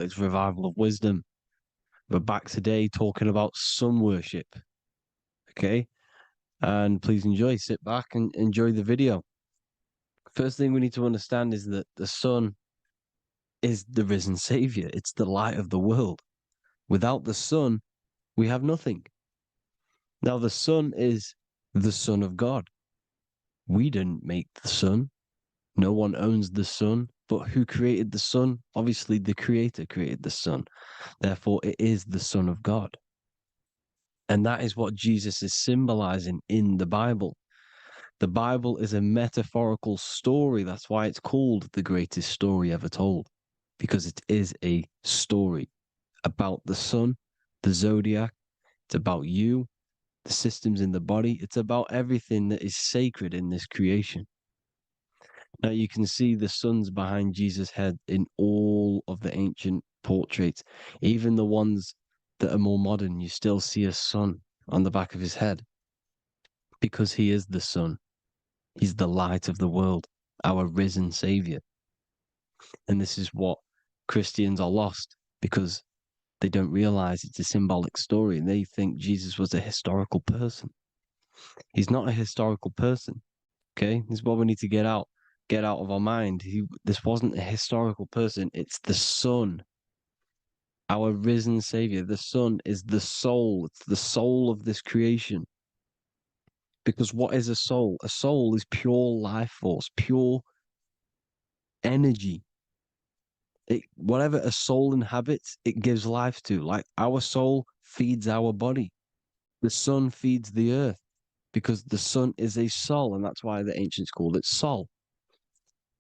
It's Revival of Wisdom. We're back today talking about sun worship. Okay. And please enjoy, sit back and enjoy the video. First thing we need to understand is that the sun is the risen savior. It's the light of the world. Without the sun, we have nothing. Now, the sun is the Son of God. We didn't make the sun. No one owns the sun. But who created the sun? Obviously, the Creator created the sun. Therefore, it is the Son of God. And that is what Jesus is symbolizing in the Bible. The Bible is a metaphorical story. That's why it's called the greatest story ever told, because it is a story about the sun, the zodiac. It's about you, the systems in the body. It's about everything that is sacred in this creation. Now you can see the suns behind Jesus' head in all of the ancient portraits, even the ones that are more modern. You still see a sun on the back of his head because he is the sun. He's the light of the world, our risen savior. And this is what Christians are lost because they don't realize it's a symbolic story and they think Jesus was a historical person. He's not a historical person. Okay, this is what we need to get out of our mind. This wasn't a historical person. It's the Son, our risen Savior. The Son is the soul. It's the soul of this creation. Because what is a soul? A soul is pure life force, pure energy. Whatever a soul inhabits, it gives life to. Like our soul feeds our body. The sun feeds the earth because the sun is a soul, and that's why the ancients called it Sol.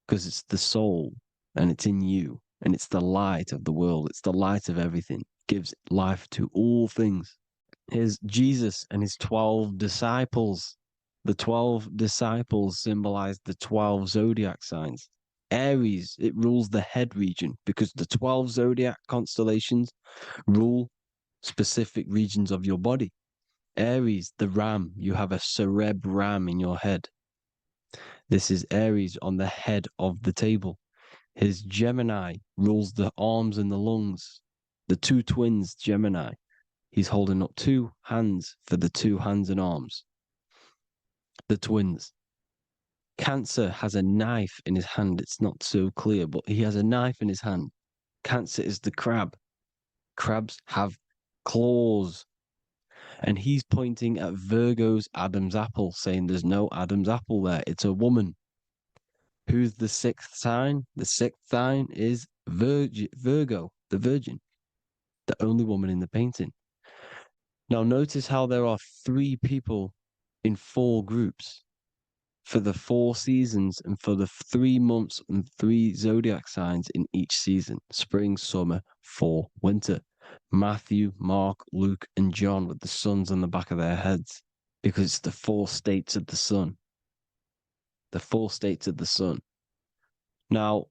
Because it's the soul and it's in you and it's the light of the world. It's the light of everything. It gives life to all things. Here's Jesus and his 12 disciples. The 12 disciples symbolize the 12 zodiac signs. Aries, it rules the head region because the 12 zodiac constellations rule specific regions of your body. Aries, the ram, you have a cerebrum in your head. This is Aries on the head of the table. His Gemini rules the arms and the lungs. The two twins, Gemini. He's holding up two hands for the two hands and arms. The twins. Cancer has a knife in his hand. It's not so clear, but he has a knife in his hand. Cancer is the crab. Crabs have claws. And he's pointing at Virgo's Adam's apple, saying there's no Adam's apple there. It's a woman. Who's the sixth sign? The sixth sign is Virgo, the Virgin, the only woman in the painting. Now, notice how there are 3 people in 4 groups for the 4 seasons and for the 3 months and 3 zodiac signs in each season: spring, summer, fall, winter. Matthew, Mark, Luke, and John with the suns on the back of their heads because it's the 4 states of the sun. The 4 states of the sun. Now,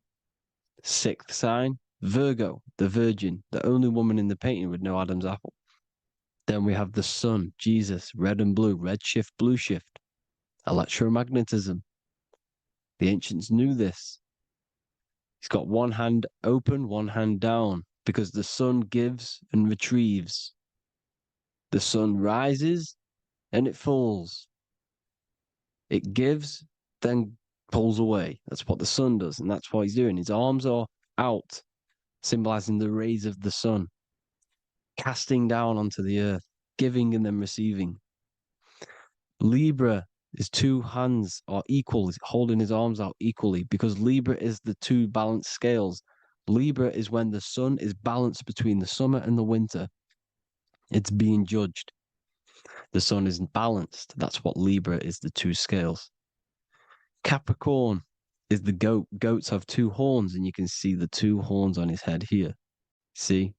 6th sign, Virgo, the Virgin, the only woman in the painting with no Adam's apple. Then we have the sun, Jesus, red and blue, red shift, blue shift, electromagnetism. The ancients knew this. He's got one hand open, one hand down, because the sun gives and retrieves. The sun rises and it falls. It gives, then pulls away. That's what the sun does, and that's what he's doing. His arms are out, symbolizing the rays of the sun, casting down onto the earth, giving and then receiving. Libra, his 2 hands are equal. He's holding his arms out equally because Libra is the 2 balanced scales. Libra is when the sun is balanced between the summer and the winter. It's being judged. The sun isn't balanced. That's what Libra is, the 2 scales. Capricorn is the goat. Goats have 2 horns, and you can see the 2 horns on his head here. See?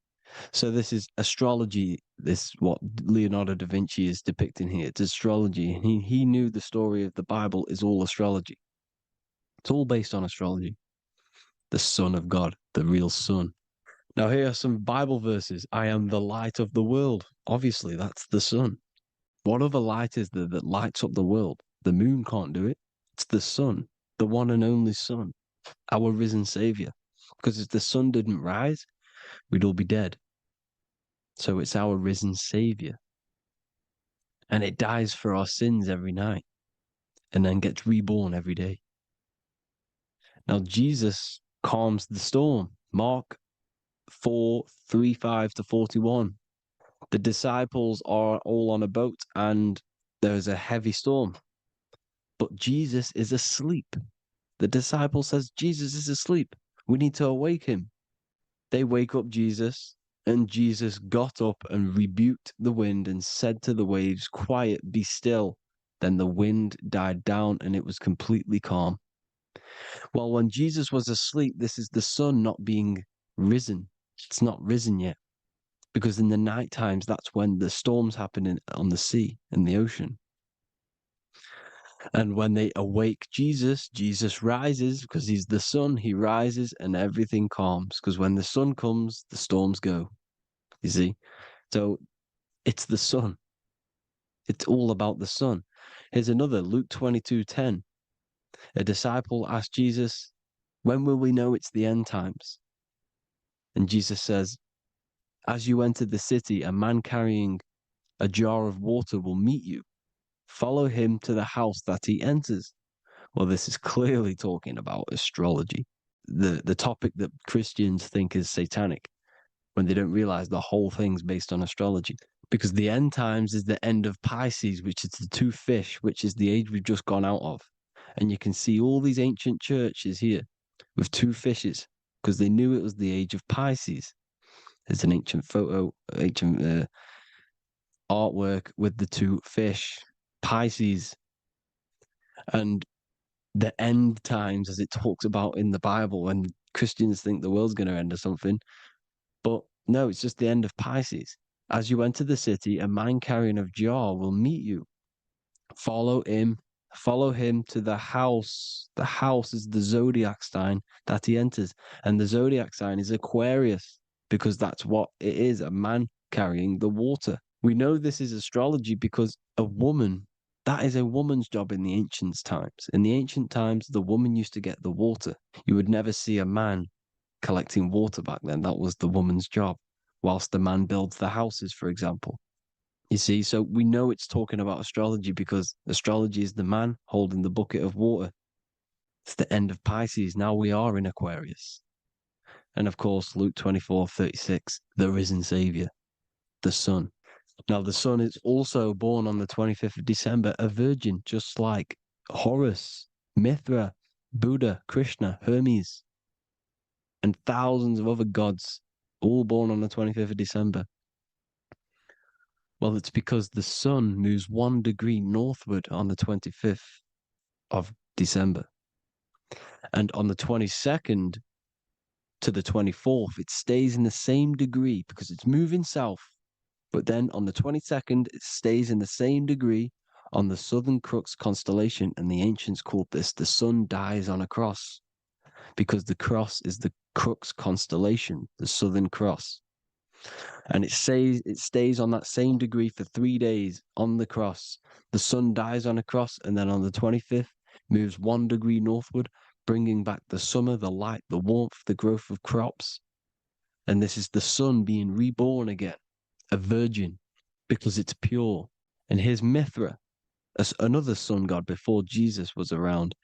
So this is astrology. This is what Leonardo da Vinci is depicting here. It's astrology. He knew the story of the Bible is all astrology. It's all based on astrology. The Son of God, the real Son. Now here are some Bible verses. I am the light of the world. Obviously, that's the sun. What other light is there that lights up the world? The moon can't do it. It's the sun, the one and only sun, our risen Savior. Because if the sun didn't rise, we'd all be dead. So it's our risen Savior. And it dies for our sins every night and then gets reborn every day. Now, Jesus calms the storm. Mark 4:35-41. The disciples are all on a boat and there's a heavy storm. But Jesus is asleep. The disciple says, Jesus is asleep. We need to awake him. They wake up Jesus, and Jesus got up and rebuked the wind and said to the waves, quiet, be still. Then the wind died down and it was completely calm. Well, when Jesus was asleep, this is the sun not being risen. It's not risen yet. Because in the night times, that's when the storms happen on the sea, in the ocean. And when they awake Jesus, Jesus rises because he's the sun. He rises and everything calms. Because when the sun comes, the storms go. You see? So it's the sun. It's all about the sun. Here's another, Luke 22:10. A disciple asked Jesus, when will we know it's the end times? And Jesus says, as you enter the city, a man carrying a jar of water will meet you. Follow him to the house that he enters. Well, this is clearly talking about astrology, the topic that Christians think is satanic, when they don't realize the whole thing's based on astrology. Because the end times is the end of Pisces, which is the two fish, which is the age we've just gone out of. And you can see all these ancient churches here with two fishes, because they knew it was the age of Pisces. There's an ancient photo, ancient artwork with the two fish, Pisces. And the end times, as it talks about in the Bible, when Christians think the world's going to end or something. But no, it's just the end of Pisces. As you enter the city, a man carrying a jar will meet you. Follow him to the house. The house is the zodiac sign that he enters. And the zodiac sign is Aquarius, because that's what it is, a man carrying the water. We know this is astrology because a woman, that is a woman's job in the ancient times. In the ancient times, the woman used to get the water. You would never see a man collecting water back then. That was the woman's job, whilst the man builds the houses, for example. You see, so we know it's talking about astrology because astrology is the man holding the bucket of water. It's the end of Pisces. Now we are in Aquarius. And of course, Luke 24:36, the risen Savior, the Son. Now, the Son is also born on the 25th of December, a virgin, just like Horus, Mithra, Buddha, Krishna, Hermes, and thousands of other gods, all born on the 25th of December. Well, it's because the sun moves 1 degree northward on the 25th of December. And on the 22nd to the 24th, it stays in the same degree because it's moving south. But then on the 22nd, it stays in the same degree on the Southern Crux constellation. And the ancients called this the sun dies on a cross because the cross is the Crux constellation, the Southern Cross. And it stays on that same degree for 3 days on the cross. The sun dies on a cross, and then on the 25th, moves 1 degree northward, bringing back the summer, the light, the warmth, the growth of crops. And this is the sun being reborn again, a virgin, because it's pure. And here's Mithra, another sun god before Jesus was around,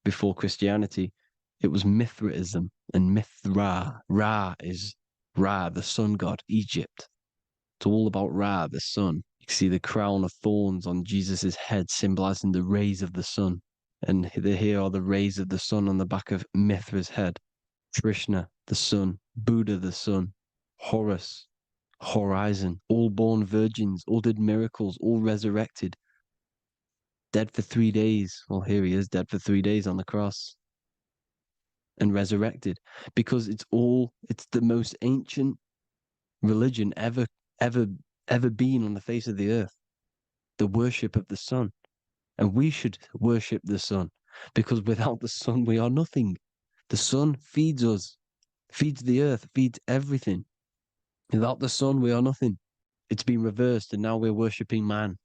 before Christianity. It was Mithraism, and Mithra, Ra is Ra, the sun god, Egypt. It's all about Ra, the sun. You can see the crown of thorns on Jesus' head, symbolizing the rays of the sun. And here are the rays of the sun on the back of Mithra's head. Krishna, the sun. Buddha, the sun. Horus, horizon. All born virgins, all did miracles, all resurrected. Dead for 3 days. Well, here he is, dead for 3 days on the cross. And resurrected, because it's the most ancient religion ever been on the face of the earth, the worship of the sun. And we should worship the sun, because without the sun we are nothing. The sun feeds us, feeds the earth, feeds everything. Without the sun we are nothing. It's been reversed, and now we're worshipping man.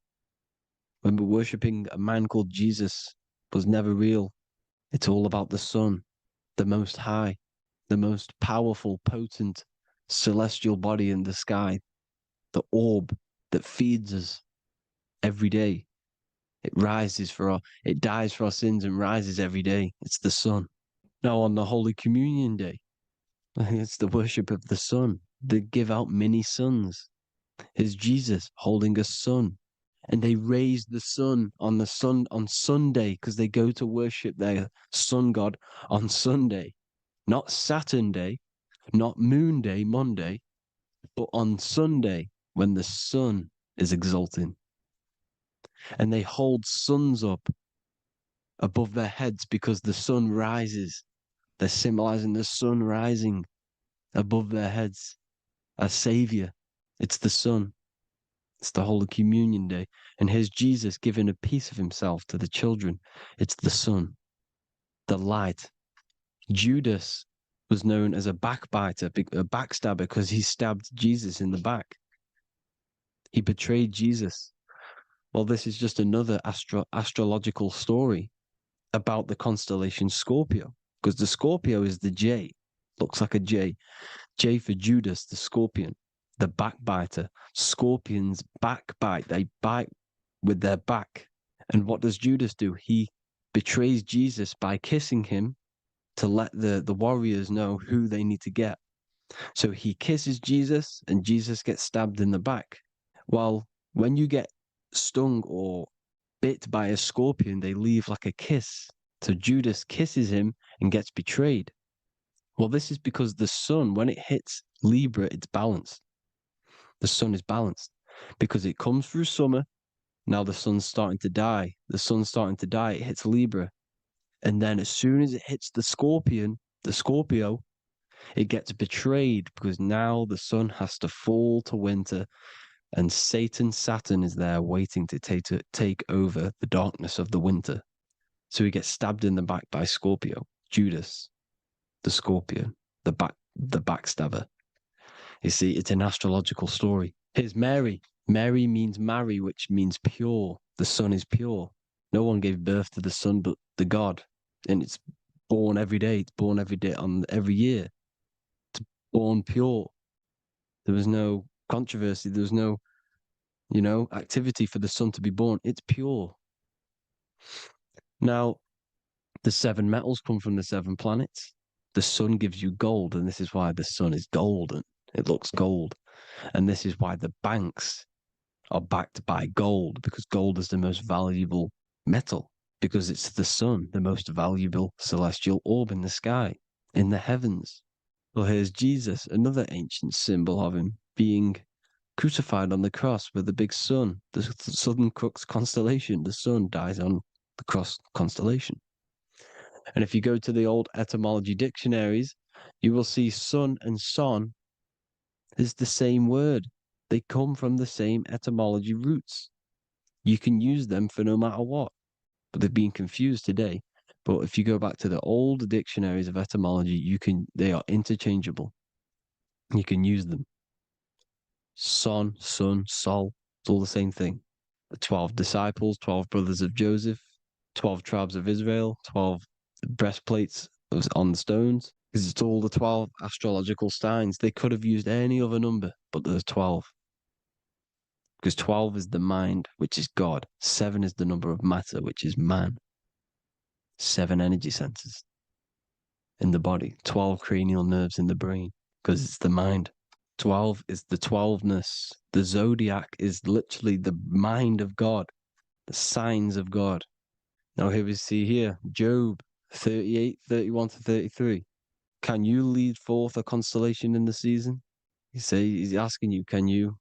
When we're worshipping a man called Jesus, was never real. It's all about the sun, the most high, the most powerful, potent celestial body in the sky, the orb that feeds us every day. It dies for our sins and rises every day. It's the sun. Now on the Holy Communion Day, it's the worship of the sun. They give out mini suns. Is Jesus holding a sun, and they raise the sun on Sunday because they go to worship their sun god on Sunday, not Saturn day, not Moon Day, Monday, but on Sunday when the sun is exalting, and they hold suns up above their heads because the sun rises. They're symbolizing the sun rising above their heads as savior. It's the sun. It's the Holy Communion Day. And here's Jesus giving a piece of himself to the children. It's the sun, the light. Judas was known as a backbiter, a backstabber, because he stabbed Jesus in the back. He betrayed Jesus. Well, this is just another astrological story about the constellation Scorpio, because the Scorpio is the J, looks like a J. J for Judas, the scorpion, the backbiter. Scorpions backbite. They bite with their back. And what does Judas do? He betrays Jesus by kissing him to let the warriors know who they need to get. So he kisses Jesus and Jesus gets stabbed in the back. Well, when you get stung or bit by a scorpion, they leave like a kiss. So Judas kisses him and gets betrayed. Well, this is because the sun, when it hits Libra, it's balanced. The sun is balanced because it comes through summer. Now the sun's starting to die. The sun's starting to die. It hits Libra. And then as soon as it hits the Scorpio, it gets betrayed because now the sun has to fall to winter and Saturn is there waiting to take over the darkness of the winter. So he gets stabbed in the back by Scorpio, Judas, the scorpion, the backstabber. You see, it's an astrological story. Here's Mary. Mary means marry, which means pure. The sun is pure. No one gave birth to the sun but the God. And it's born every day. It's born every day on every year. It's born pure. There was no controversy. There was no, activity for the sun to be born. It's pure. Now, the seven metals come from the seven planets. The sun gives you gold, and this is why the sun is golden. It looks gold. And this is why the banks are backed by gold, because gold is the most valuable metal, because it's the sun, the most valuable celestial orb in the sky, in the heavens. Well, here's Jesus, another ancient symbol of him being crucified on the cross with the big sun, the Southern Crux constellation. The sun dies on the cross constellation. And if you go to the old etymology dictionaries, you will see sun and son is the same word. They come from the same etymology roots. You can use them for no matter what, but they've been confused today. But if you go back to the old dictionaries of etymology, they are interchangeable. You can use them. Son, sun, sol, it's all the same thing. The 12 disciples, 12 brothers of Joseph, 12 tribes of Israel, 12 breastplates on the stones, because it's all the 12 astrological signs. They could have used any other number, but there's 12. Because 12 is the mind, which is God. 7 is the number of matter, which is man. 7 energy centers in the body. 12 cranial nerves in the brain, because it's the mind. 12 is the 12ness. The zodiac is literally the mind of God, the signs of God. Now here we see here, Job 38, 31 to 33. Can you lead forth a constellation in the season? He's asking you, can you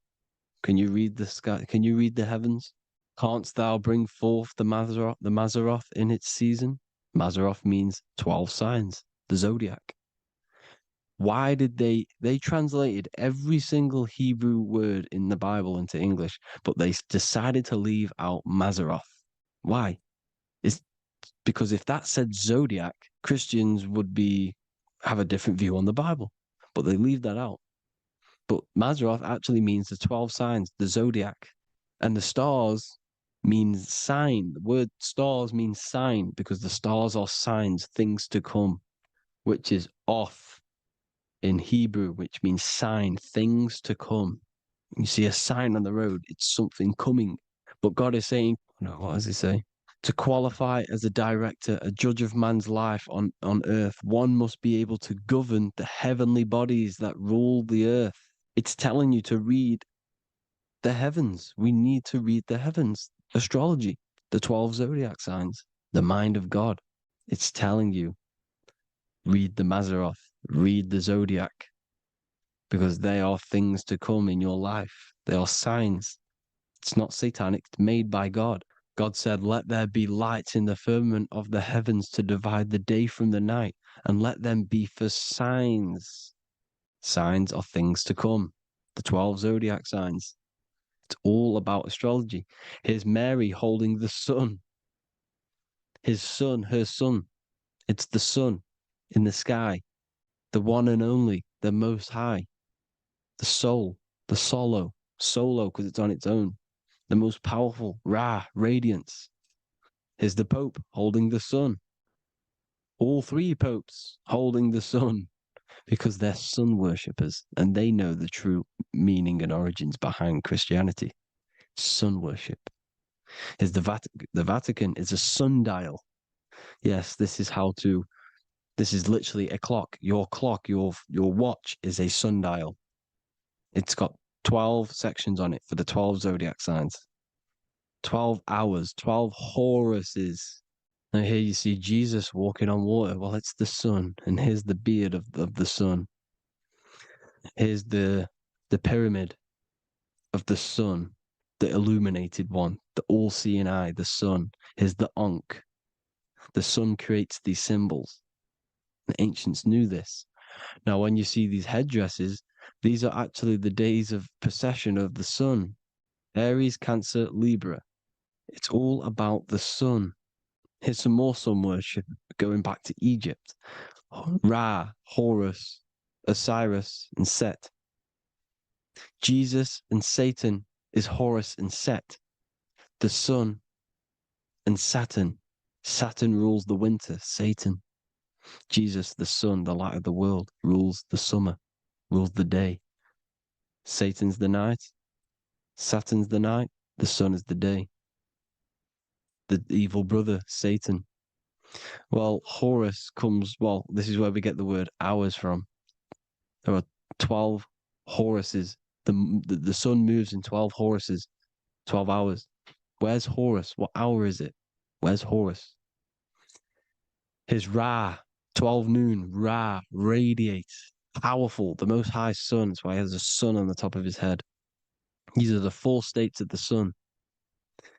read the sky? Can you read the heavens? Canst thou bring forth the Mazzaroth in its season? Mazzaroth means 12 signs, the zodiac. Why did they translated every single Hebrew word in the Bible into English, but they decided to leave out Mazzaroth? Why? It's because if that said zodiac, Christians would have a different view on the Bible, but they leave that out. But Mazzaroth actually means the 12 signs, the zodiac, and the stars means sign. The word stars means sign because the stars are signs, things to come, which is off. in Hebrew, which means sign, things to come. You see a sign on the road, it's something coming. But God is saying, no, what does he say? To qualify as a director, a judge of man's life on earth, one must be able to govern the heavenly bodies that rule the earth. It's telling you to read the heavens. We need to read the heavens. Astrology, the 12 zodiac signs, the mind of God. It's telling you, read the Mazzaroth, read the zodiac, because they are things to come in your life. They are signs. It's not satanic, it's made by God. God said, let there be lights in the firmament of the heavens to divide the day from the night, and let them be for signs. Signs are things to come. The 12 zodiac signs. It's all about astrology. Here's Mary holding the sun. His son, her son. It's the sun in the sky, the one and only, the most high, the soul, the solo because it's on its own, the most powerful, Ra, radiance. Here's the Pope holding the sun. All three popes holding the sun because they're sun worshippers and they know the true meaning and origins behind Christianity. Sun worship. Here's the Vatican is a sundial. Yes, this is literally a clock. Your clock, your watch is a sundial. It's got 12 sections on it for the 12 zodiac signs. 12 hours, 12 Horuses. Now here you see Jesus walking on water. Well, it's the sun, and here's the beard of the sun. Here's the pyramid of the sun, the illuminated one, the all-seeing eye, the sun. Here's the Ankh. The sun creates these symbols. The ancients knew this. Now, when you see these headdresses, these are actually the days of procession of the sun. Aries, Cancer, Libra. It's all about the sun. Here's some more sun worship going back to Egypt. Ra, Horus, Osiris, and Set. Jesus and Satan is Horus and Set. The sun and Saturn. Saturn rules the winter, Satan. Jesus, the sun, the light of the world, rules the summer, rules the day. Satan's the night, Saturn's the night, the sun is the day. The evil brother, Satan. Well, Horus comes, this is where we get the word hours from. There are 12 Horuses. The sun moves in 12 Horuses, 12 hours. Where's Horus? What hour is it? Where's Horus? His Ra, 12 noon, Ra, radiates, powerful, the most high sun. That's why he has a sun on the top of his head. These are the four states of the sun.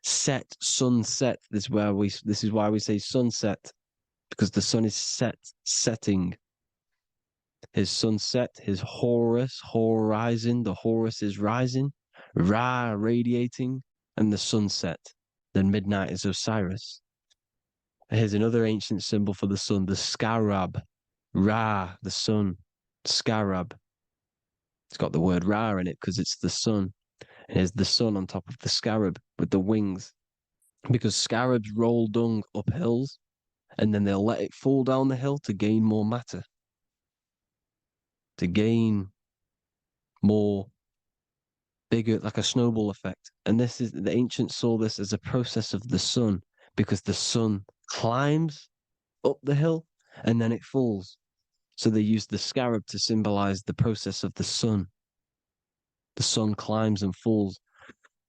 Set, sunset. This is why we say sunset, because the sun is setting. His sunset, his Horus, horizon, the Horus is rising, Ra radiating, and the sunset. Then midnight is Osiris. Here's another ancient symbol for the sun, the scarab. Ra, the sun, scarab. It's got the word Ra in it because it's the sun. And here's the sun on top of the scarab with the wings. Because scarabs roll dung up hills, and then they'll let it fall down the hill to gain more matter. To gain more bigger, like a snowball effect. And the ancients saw this as a process of the sun, because the sun climbs up the hill and then it falls. So they used the scarab to symbolize the process of the sun. The sun climbs and falls.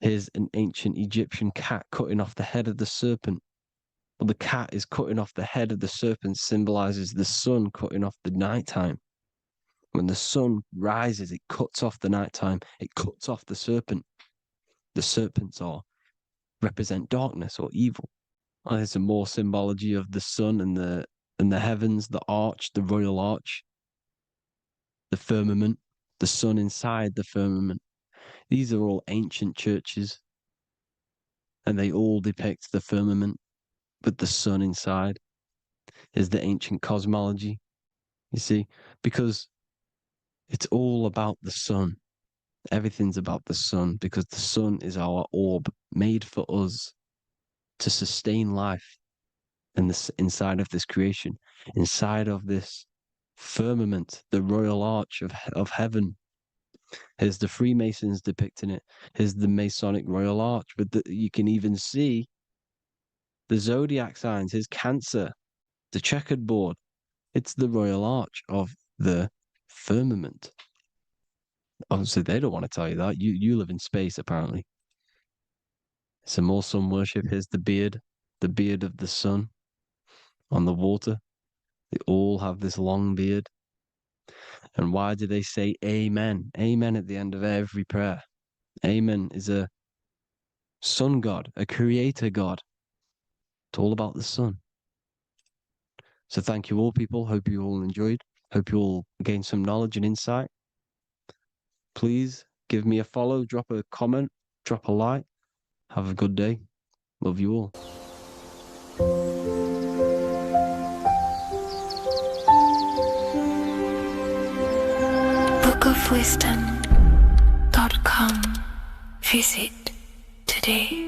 Here's an ancient Egyptian cat cutting off the head of the serpent. Well, the cat is cutting off the head of the serpent, symbolizes the sun cutting off the nighttime. When the sun rises, it cuts off the nighttime. It cuts off the serpent. The serpents represent darkness or evil. Well, there's some more symbology of the sun and the heavens, the arch, the royal arch, the firmament, the sun inside the firmament. These are all ancient churches, and they all depict the firmament with the sun inside. Is the ancient cosmology, you see, because it's all about the sun. Everything's about the sun, because the sun is our orb made for us to sustain life and this inside of this creation, inside of this firmament, the royal arch of heaven. Here's the Freemasons depicting it. Here's the Masonic royal arch. But you can even see the zodiac signs. Here's Cancer, the checkered board. It's the royal arch of the firmament. Obviously, they don't want to tell you that. You live in space, apparently. Some more sun worship. Here's the beard of the sun on the water. They all have this long beard. And why do they say amen? Amen at the end of every prayer. Amen is a sun god, a creator god. It's all about the sun. So thank you all, people. Hope you all enjoyed. Hope you all gained some knowledge and insight. Please give me a follow, drop a comment, drop a like. Have a good day. Love you all. bookofwisdom.com. Visit today.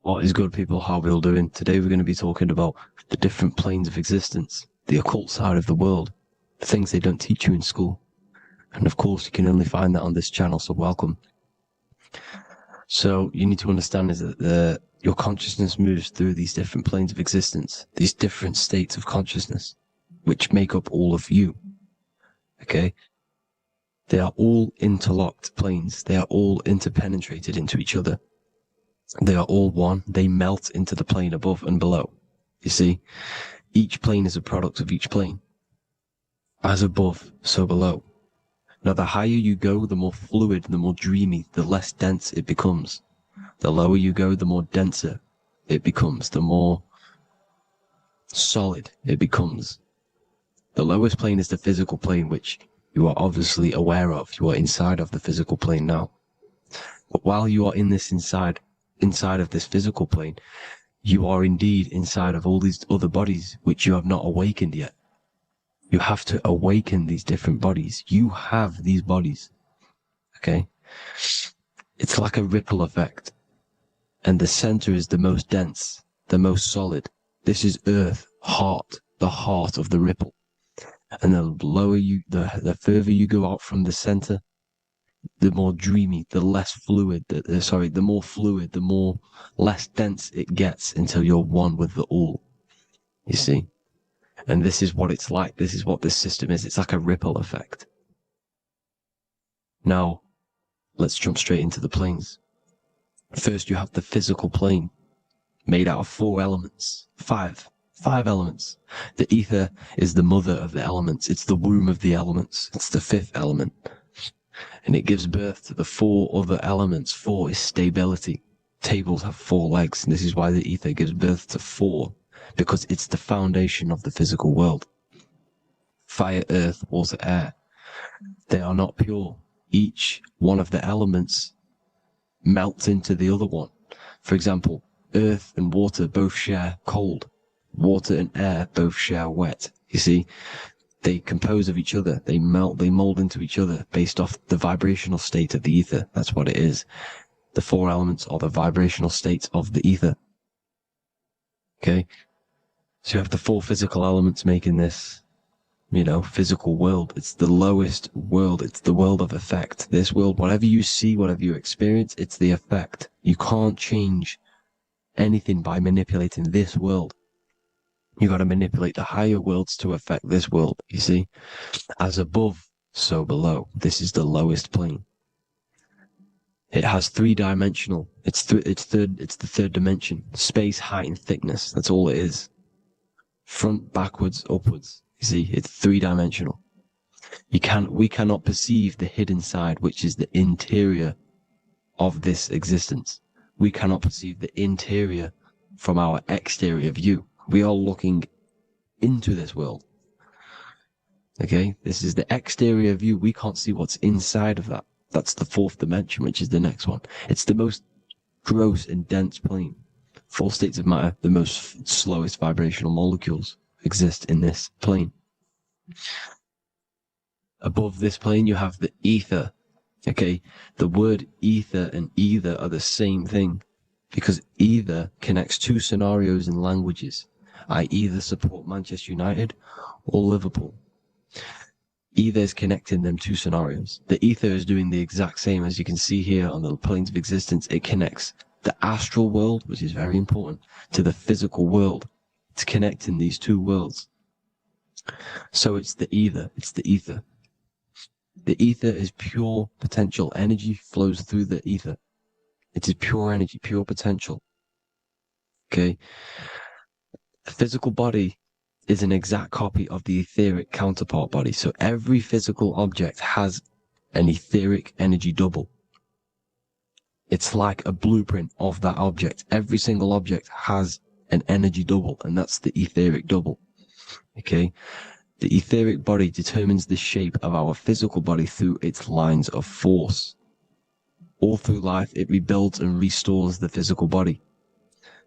What is good, people? How are we all doing? Today we're going to be talking about the different planes of existence, the occult side of the world, the things they don't teach you in school. And of course, you can only find that on this channel, so welcome. So you need to understand is that your consciousness moves through these different planes of existence, these different states of consciousness, which make up all of you. Okay? They are all interlocked planes. They are all interpenetrated into each other. They are all one. They melt into the plane above and below. You see, each plane is a product of each plane. As above, so below. Now, the higher you go, the more fluid, the more dreamy, the less dense it becomes. The lower you go, the more denser it becomes, the more solid it becomes. The lowest plane is the physical plane, which you are obviously aware of. You are inside of the physical plane now. But while you are in this inside of this physical plane, you are indeed inside of all these other bodies which you have not awakened yet. You have to awaken these different bodies. You have these bodies. Okay? It's like a ripple effect. And the center is the most dense, the most solid. This is Earth, heart, the heart of the ripple. And the lower you, the further you go out from the center, the more dreamy, the less fluid, the more fluid, the more less dense it gets until you're one with the all. You see? And this is what it's like. This is what this system is. It's like a ripple effect. Now, let's jump straight into the planes. First, you have the physical plane, made out of 4 elements. 5 elements. The ether is the mother of the elements. It's the womb of the elements. It's the 5th element. And it gives birth to the 4 other elements. 4 is stability. Tables have 4 legs, and this is why the ether gives birth to 4, because it's the foundation of the physical world. Fire, earth, water, air. They are not pure. Each one of the elements melts into the other one. For example, earth and water both share cold. Water and air both share wet. You see? They compose of each other. They melt, they mold into each other based off the vibrational state of the ether. That's what it is. The 4 elements are the vibrational states of the ether. Okay? So you have the 4 physical elements making this, physical world. It's the lowest world. It's the world of effect. This world, whatever you see, whatever you experience, it's the effect. You can't change anything by manipulating this world. You got to manipulate the higher worlds to affect this world, you see? As above, so below. This is the lowest plane. It has 3-dimensional. It's the 3rd dimension. Space, height, and thickness. That's all it is. Front, backwards, upwards. You see, it's 3-dimensional. We cannot perceive the hidden side, which is the interior of this existence. We cannot perceive the interior from our exterior view. We are looking into this world. Okay? This is the exterior view. We can't see what's inside of that. That's the 4th dimension, which is the next one. It's the most gross and dense plane. 4 states of matter, the most slowest vibrational molecules exist in this plane. Above this plane, you have the ether. Okay, the word ether and either are the same thing, because either connects two scenarios in languages. I either support Manchester United or Liverpool. Either is connecting them two scenarios. The ether is doing the exact same, as you can see here on the planes of existence. It connects the astral world, which is very important, to the physical world. It's connecting these two worlds. So it's the ether. It's the ether. The ether is pure potential. Energy flows through the ether. It is pure energy, pure potential. Okay? The physical body is an exact copy of the etheric counterpart body. So every physical object has an etheric energy double. It's like a blueprint of that object. Every single object has an energy double, and that's the etheric double. Okay? The etheric body determines the shape of our physical body through its lines of force. All through life, it rebuilds and restores the physical body.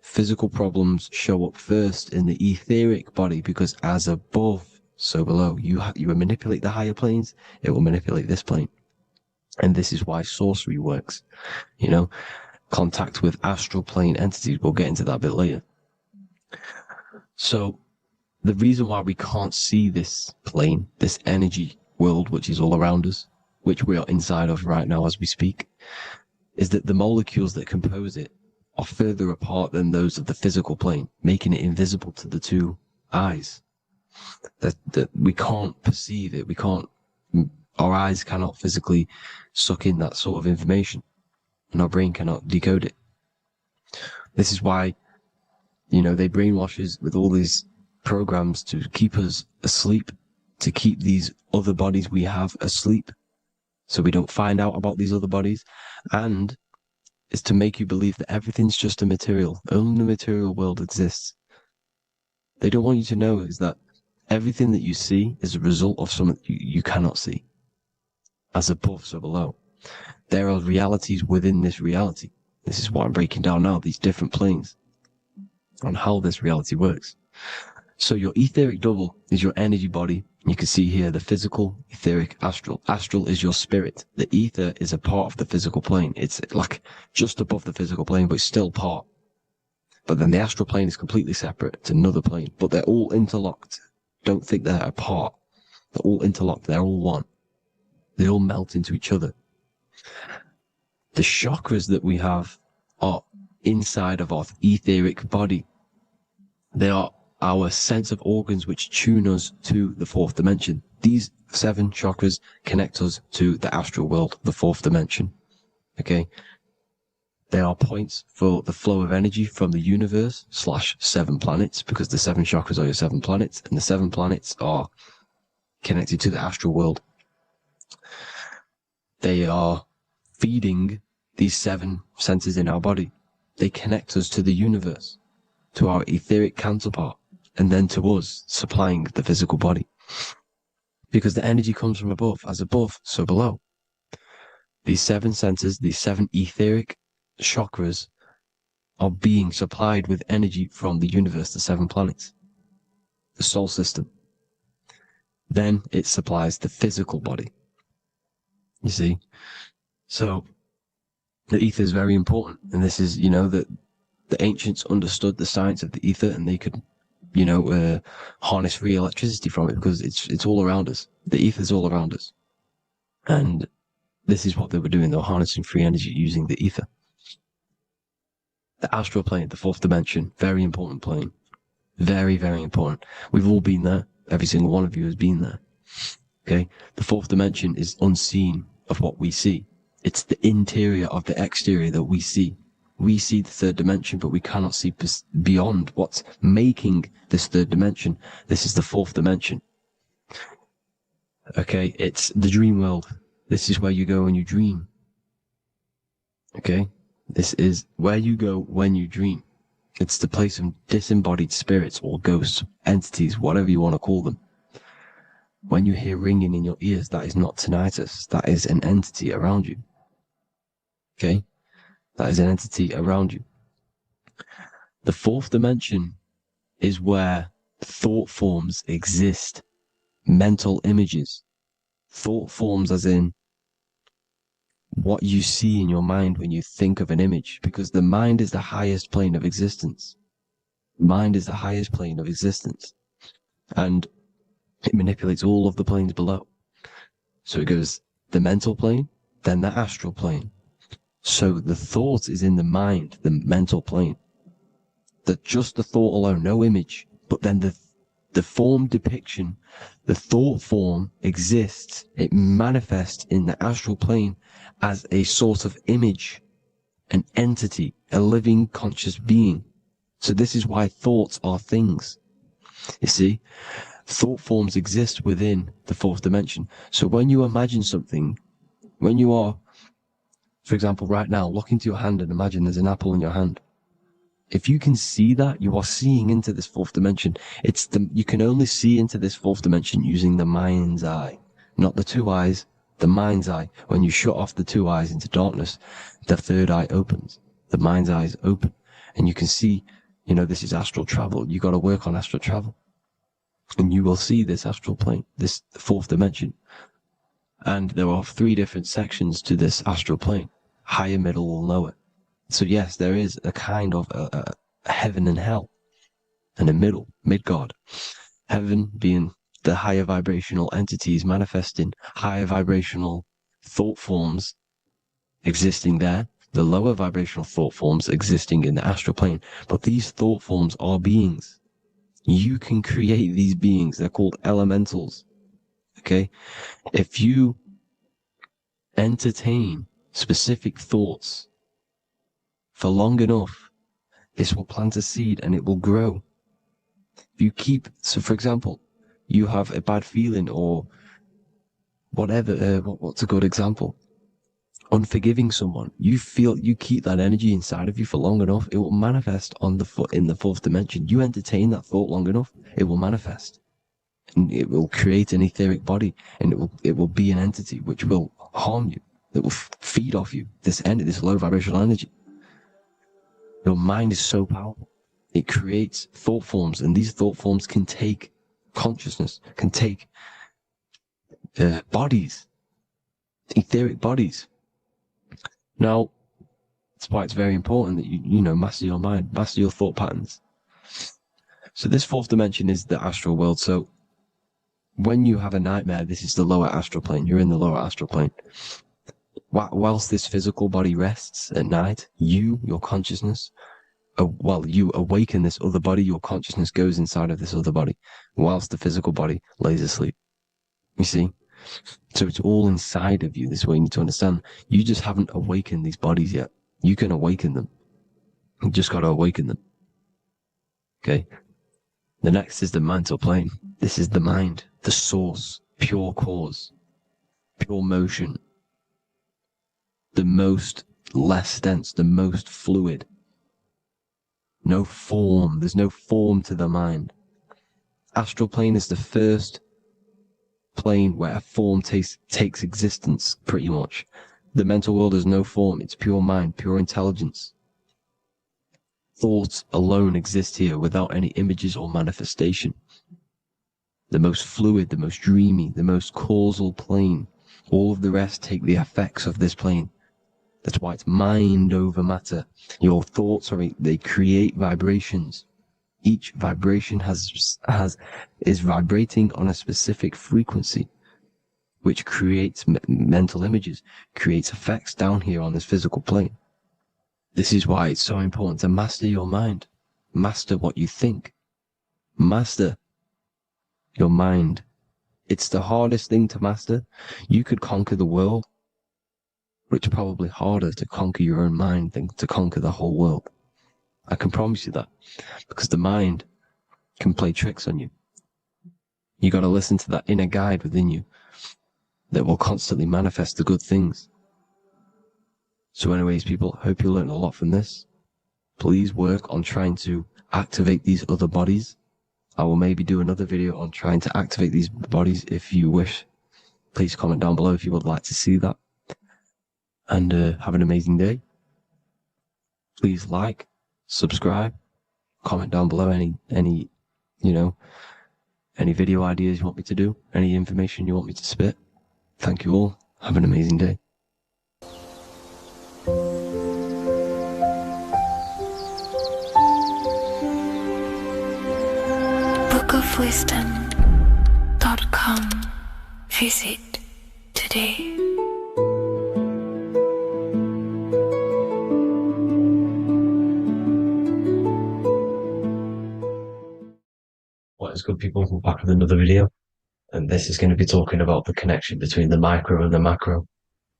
Physical problems show up first in the etheric body, because as above, so below. You manipulate the higher planes, it will manipulate this plane. And this is why sorcery works. You know, contact with astral plane entities. We'll get into that a bit later. So the reason why we can't see this plane, this energy world, which is all around us, which we are inside of right now as we speak, is that the molecules that compose it are further apart than those of the physical plane, making it invisible to the two eyes. That we can't perceive it. Our eyes cannot physically suck in that sort of information, and our brain cannot decode it. This is why, they brainwash us with all these programs to keep us asleep, to keep these other bodies we have asleep, so we don't find out about these other bodies, and is to make you believe that everything's just a material. Only the material world exists. They don't want you to know is that everything that you see is a result of something you cannot see. As above, so below. There are realities within this reality. This is what I'm breaking down now, these different planes, on how this reality works. So your etheric double is your energy body. You can see here the physical, etheric, astral. Astral is your spirit. The ether is a part of the physical plane. It's like just above the physical plane, but it's still part. But then the astral plane is completely separate. It's another plane, but they're all interlocked. Don't think they're apart. They're all interlocked. They're all one. They all melt into each other. The chakras that we have are inside of our etheric body. They are our sense of organs which tune us to the fourth dimension. These 7 chakras connect us to the astral world, the fourth dimension. Okay? They are points for the flow of energy from the universe / 7 planets, because the 7 chakras are your 7 planets, and the 7 planets are connected to the astral world. They are feeding these 7 senses in our body. They connect us to the universe, to our etheric counterpart, and then to us, supplying the physical body. Because the energy comes from above. As above, so below. These 7 senses, these 7 etheric chakras, are being supplied with energy from the universe, the 7 planets, the solar system. Then it supplies the physical body. You see? So the ether is very important. And this is, that the ancients understood the science of the ether, and they could, harness free electricity from it, because it's all around us. The ether is all around us. And this is what they were doing. They were harnessing free energy using the ether. The astral plane, the fourth dimension, very important plane. Very, very important. We've all been there. Every single one of you has been there. Okay? The fourth dimension is unseen of what we see. It's the interior of the exterior that we see. We see the third dimension, but we cannot see beyond what's making this third dimension. This is the fourth dimension. Okay? It's the dream world. This is where you go when you dream. Okay? This is where you go when you dream. It's the place of disembodied spirits or ghosts, entities, whatever you want to call them. When you hear ringing in your ears, that is not tinnitus. That is an entity around you. Okay? That is an entity around you. The fourth dimension is where thought forms exist. Mental images. Thought forms as in what you see in your mind when you think of an image, because the mind is the highest plane of existence. Mind is the highest plane of existence, and it manipulates all of the planes below. So it goes the mental plane, then the astral plane. So the thought is in the mind, the mental plane. That just the thought alone, no image, but then the form depiction, the thought form exists. It manifests in the astral plane as a sort of image, an entity, a living conscious being. So this is why thoughts are things. You see, thought forms exist within the fourth dimension. So when you imagine something, when you are, for example, right now, look into your hand and imagine there's an apple in your hand. If you can see that, you are seeing into this fourth dimension. You can only see into this fourth dimension using the mind's eye, not the two eyes, the mind's eye. When you shut off the two eyes into darkness, the third eye opens. The mind's eye is open, and you can see, this is astral travel. You got to work on astral travel, and you will see this astral plane, this fourth dimension. And there are 3 different sections to this astral plane: higher, middle, or lower. So yes, there is a kind of a heaven and hell, and a mid-God. Heaven being the higher vibrational entities manifesting higher vibrational thought forms existing there, the lower vibrational thought forms existing in the astral plane. But these thought forms are beings. You can create these beings. They're called elementals. Okay? If you entertain specific thoughts for long enough, this will plant a seed and it will grow. If you keep, so for example, you have a bad feeling or whatever, what's a good example? Unforgiving someone. You keep that energy inside of you for long enough, it will manifest in the fourth dimension. You entertain that thought long enough, it will manifest. And it will create an etheric body, and it will be an entity which will harm you. It will feed off you, this low vibrational energy. Your mind is so powerful. It creates thought forms, and these thought forms can take consciousness, can take bodies, etheric bodies. Now, that's why it's very important that you master your mind, master your thought patterns. So this fourth dimension is the astral world. So when you have a nightmare, this is the lower astral plane. You're in the lower astral plane. Whilst this physical body rests at night, your consciousness, you awaken this other body, your consciousness goes inside of this other body, whilst the physical body lays asleep. You see? So it's all inside of you. This is what you need to understand. You just haven't awakened these bodies yet. You can awaken them. You just got to awaken them. Okay? The next is the mental plane. This is the mind, the source, pure cause, pure motion. The most less dense, the most fluid. No form. There's no form to the mind. Astral plane is the first plane where a form takes existence, pretty much. The mental world has no form. It's pure mind, pure intelligence. Thoughts alone exist here without any images or manifestation. The most fluid, the most dreamy, the most causal plane. All of the rest take the effects of this plane. That's why it's mind over matter. Your thoughts they create vibrations. Each vibration is vibrating on a specific frequency, which creates mental images, creates effects down here on this physical plane. This is why it's so important to master your mind. Master what you think. Master your mind. It's the hardest thing to master. You could conquer the world, but it's probably harder to conquer your own mind than to conquer the whole world. I can promise you that, because the mind can play tricks on you. You got to listen to that inner guide within you that will constantly manifest the good things. So anyways, people, hope you learned a lot from this. Please work on trying to activate these other bodies. I will maybe do another video on trying to activate these bodies if you wish. Please comment down below if you would like to see that. And have an amazing day. Please like, subscribe, comment down below any video ideas you want me to do, any information you want me to spit. Thank you all. Have an amazing day. bookofwisdom.com. Visit today. What is good, people? We're back with another video, and this is going to be talking about the connection between the micro and the macro.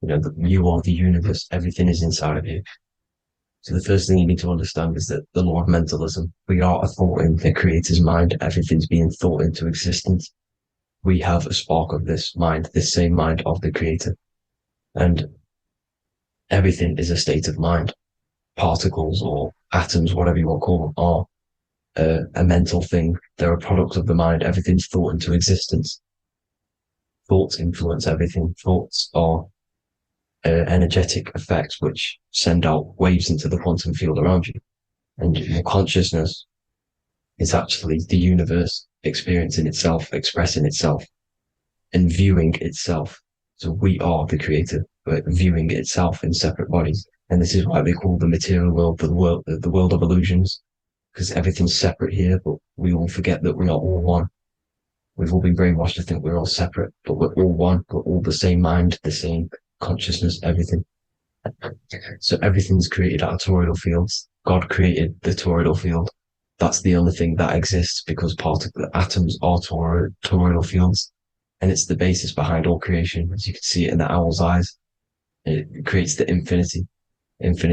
You know, you are the universe, everything is inside of you. So the first thing you need to understand is that the law of mentalism, we are a thought in the creator's mind, everything's being thought into existence. We have a spark of this mind, this same mind of the creator, and everything is a state of mind. Particles or atoms, whatever you want to call them, are a mental thing. They're a product of the mind. Everything's thought into existence. Thoughts influence everything. Thoughts are energetic effects which send out waves into the quantum field around you. And your consciousness is actually the universe experiencing itself, expressing itself, and viewing itself. So we are the creator, but viewing itself in separate bodies. And this is why they call the material world the world of illusions, because everything's separate here, but we all forget that we are all one. We've all been brainwashed to think we're all separate, but we're all one. We're all the same mind, the same consciousness, everything. So everything's created out of toroidal fields. God created the toroidal field. That's the only thing that exists because the atoms are toroidal fields. And it's the basis behind all creation. As you can see it in the owl's eyes, it creates the infinity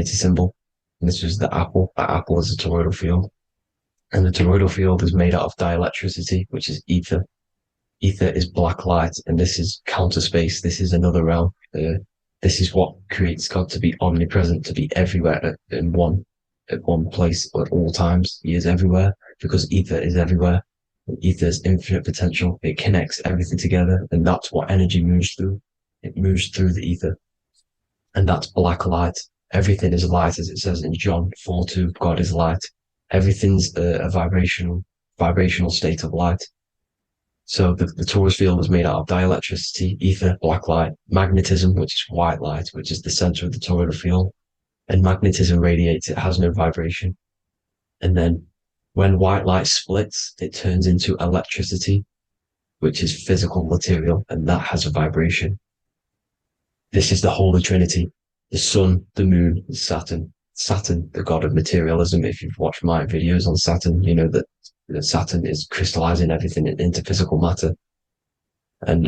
symbol. And this was the apple. That apple is a toroidal field. And the toroidal field is made out of dielectricity, which is ether. Ether is black light, and this is counter space. This is another realm. This is what creates God to be omnipresent, to be everywhere at one place at all times. He is everywhere because ether is everywhere. And ether is infinite potential. It connects everything together, and that's what energy moves through. It moves through the ether, and that's black light. Everything is light, as it says in John 4:2. God is light. Everything's a vibrational state of light. So the torus field is made out of dielectricity, ether, black light, magnetism, which is white light, which is the center of the toroidal field. And magnetism radiates, it has no vibration. And then when white light splits, it turns into electricity, which is physical material, and that has a vibration. This is the Holy Trinity, the sun, the moon, Saturn. Saturn, the god of materialism. If you've watched my videos on Saturn, you know that Saturn is crystallizing everything into physical matter. And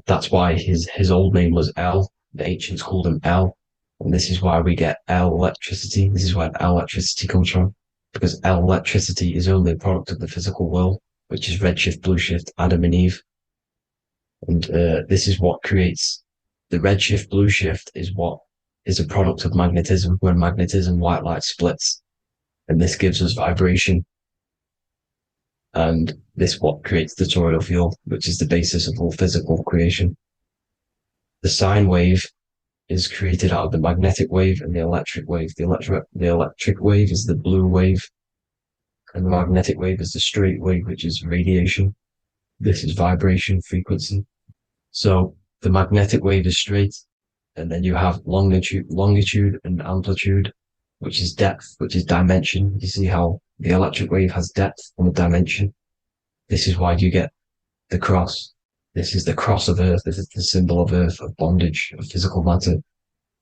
that's why his old name was El. The ancients called him El. And this is why we get L electricity. This is where L electricity comes from, because L electricity is only a product of the physical world, which is redshift, blueshift, Adam and Eve. And this is what creates the redshift, blueshift is what is a product of magnetism. When magnetism, white light splits, and this gives us vibration. And this what creates the toroidal field, which is the basis of all physical creation. The sine wave is created out of the magnetic wave and the electric wave. The electric wave is the blue wave, and the magnetic wave is the straight wave, which is radiation. This is vibration, frequency. So the magnetic wave is straight, and then you have longitude and amplitude, which is depth, which is dimension. You see how the electric wave has depth and a dimension. This is why you get the cross. This is the cross of Earth. This is the symbol of Earth, of bondage, of physical matter,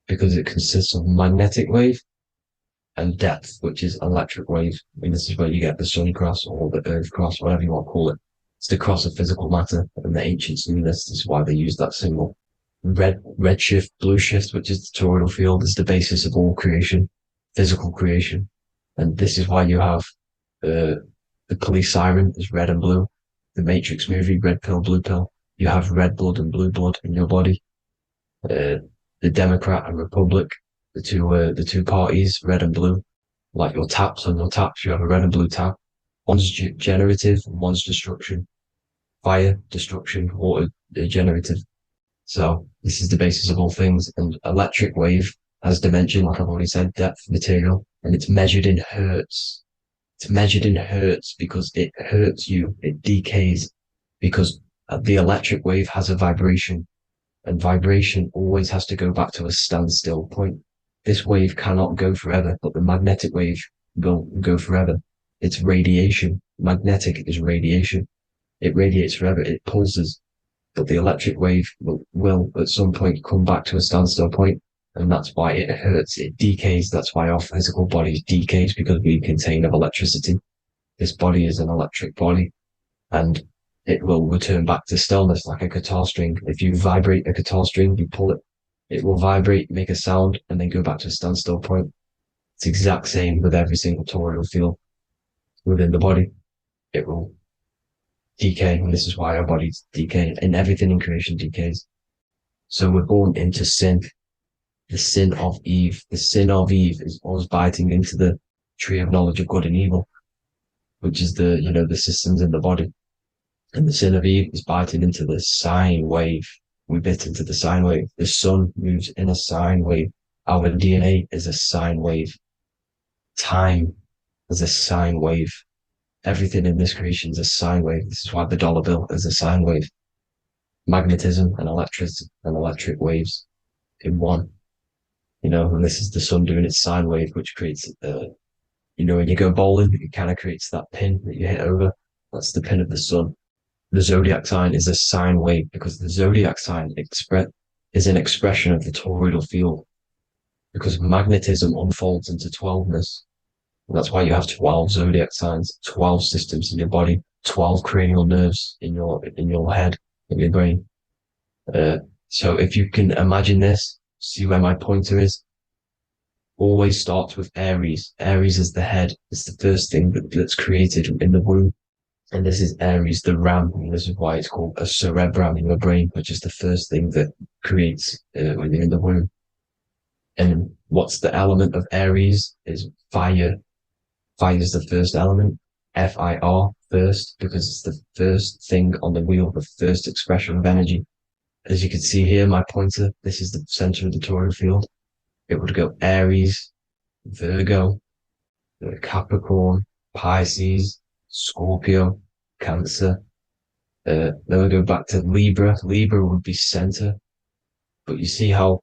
because it consists of magnetic wave and depth, which is electric wave. I mean, this is where you get the sun cross or the Earth cross, whatever you want to call it. It's the cross of physical matter, and the ancients knew this. This is why they used that symbol. Redshift, blueshift, which is the toroidal field, is the basis of all creation, physical creation. And this is why you have the police siren is red and blue. The Matrix movie, red pill, blue pill. You have red blood and blue blood in your body. The Democrat and Republic, the two parties, red and blue. Like your taps on your taps, you have a red and blue tap. One's generative, one's destruction. Fire, destruction, water, generative. So this is the basis of all things. And electric wave has dimension, like I've already said, depth, material, and it's measured in hertz. It's measured in hertz because it hurts you. It decays because the electric wave has a vibration, and vibration always has to go back to a standstill point. This wave cannot go forever, but the magnetic wave will go forever. It's radiation. Magnetic is radiation. It radiates forever. It pulses, but the electric wave will at some point come back to a standstill point, and that's why it hurts. It decays. That's why our physical body decays, because we contain of electricity. This body is an electric body, and it will return back to stillness like a guitar string. If you vibrate a guitar string, you pull it, it will vibrate, make a sound, and then go back to a standstill point. It's the exact same with every single toroidal field within the body. It will decay, and this is why our bodies decay, and everything in creation decays. So we're born into sin, the sin of Eve. The sin of Eve is always biting into the tree of knowledge of good and evil, which is the systems in the body. And the sin of Eve is biting into the sine wave. We bit into the sine wave. The sun moves in a sine wave. Our DNA is a sine wave. Time is a sine wave. Everything in this creation is a sine wave. This is why the dollar bill is a sine wave. Magnetism and electricity and electric waves in one. And this is the sun doing its sine wave, which creates, when you go bowling, it kind of creates that pin that you hit over. That's the pin of the sun. The zodiac sign is a sine wave, because the zodiac sign is an expression of the toroidal field, because magnetism unfolds into 12ness. And that's why you have 12 zodiac signs, 12 systems in your body, 12 cranial nerves in your head, in your brain. So if you can imagine this, see where my pointer is. Always starts with Aries. Aries is the head. It's the first thing that's created in the womb. And this is Aries, the ram. And this is why it's called a cerebrum in your brain, which is the first thing that creates when you're in the womb. And what's the element of Aries is fire. Fire is the first element. F-I-R, first, because it's the first thing on the wheel, the first expression of energy. As you can see here, my pointer, this is the center of the toroidal field. It would go Aries, Virgo, Capricorn, Pisces, Scorpio, Cancer. Then we go back to Libra. Libra would be center. But you see how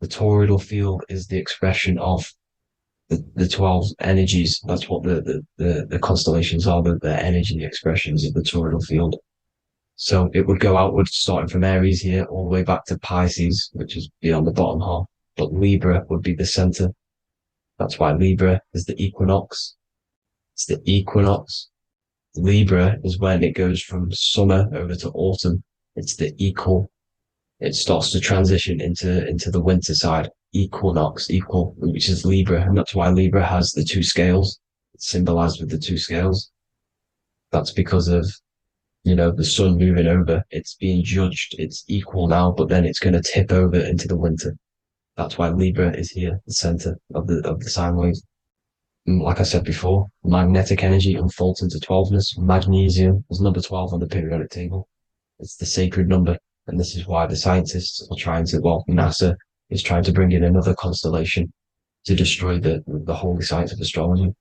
the toroidal field is the expression of the 12 energies. That's what the constellations are, the energy expressions of the toroidal field. So it would go outwards, starting from Aries here, all the way back to Pisces, which is beyond the bottom half. But Libra would be the center. That's why Libra is the equinox. It's the equinox. Libra is when it goes from summer over to autumn. It's the equal. It starts to transition into the winter side. Equinox, equal, which is Libra. And that's why Libra has the two scales. It's symbolized with the two scales. That's because of, the sun moving over. It's being judged. It's equal now, but then it's going to tip over into the winter. That's why Libra is here, the center of the sine wave. Like I said before, magnetic energy unfolds into 12ness. Magnesium is number 12 on the periodic table. It's the sacred number. And this is why the scientists are NASA is trying to bring in another constellation to destroy the holy science of astrology.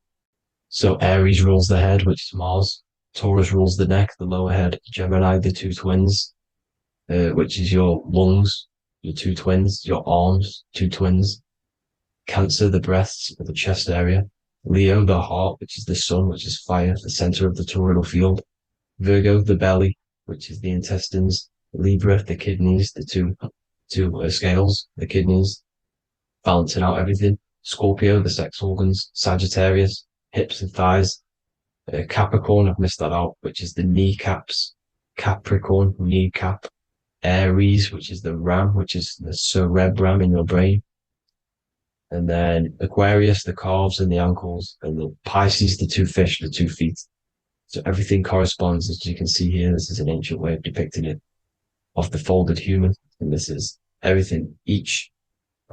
So Aries rules the head, which is Mars. Taurus rules the neck, the lower head. Gemini, the two twins, which is your lungs, your two twins, your arms, two twins. Cancer, the breasts, the chest area. Leo, the heart, which is the sun, which is fire, the center of the toroidal field. Virgo, the belly, which is the intestines. Libra, the kidneys, the two scales, the kidneys, balancing out everything. Scorpio, the sex organs. Sagittarius, hips and thighs. Capricorn, I've missed that out, which is the kneecaps. Capricorn, kneecap. Aries, which is the ram, which is the cerebrum in your brain. And then Aquarius, the calves and the ankles. And the Pisces, the two fish, the 2 feet. So everything corresponds, as you can see here. This is an ancient way of depicting it, of the folded human. And this is everything. Each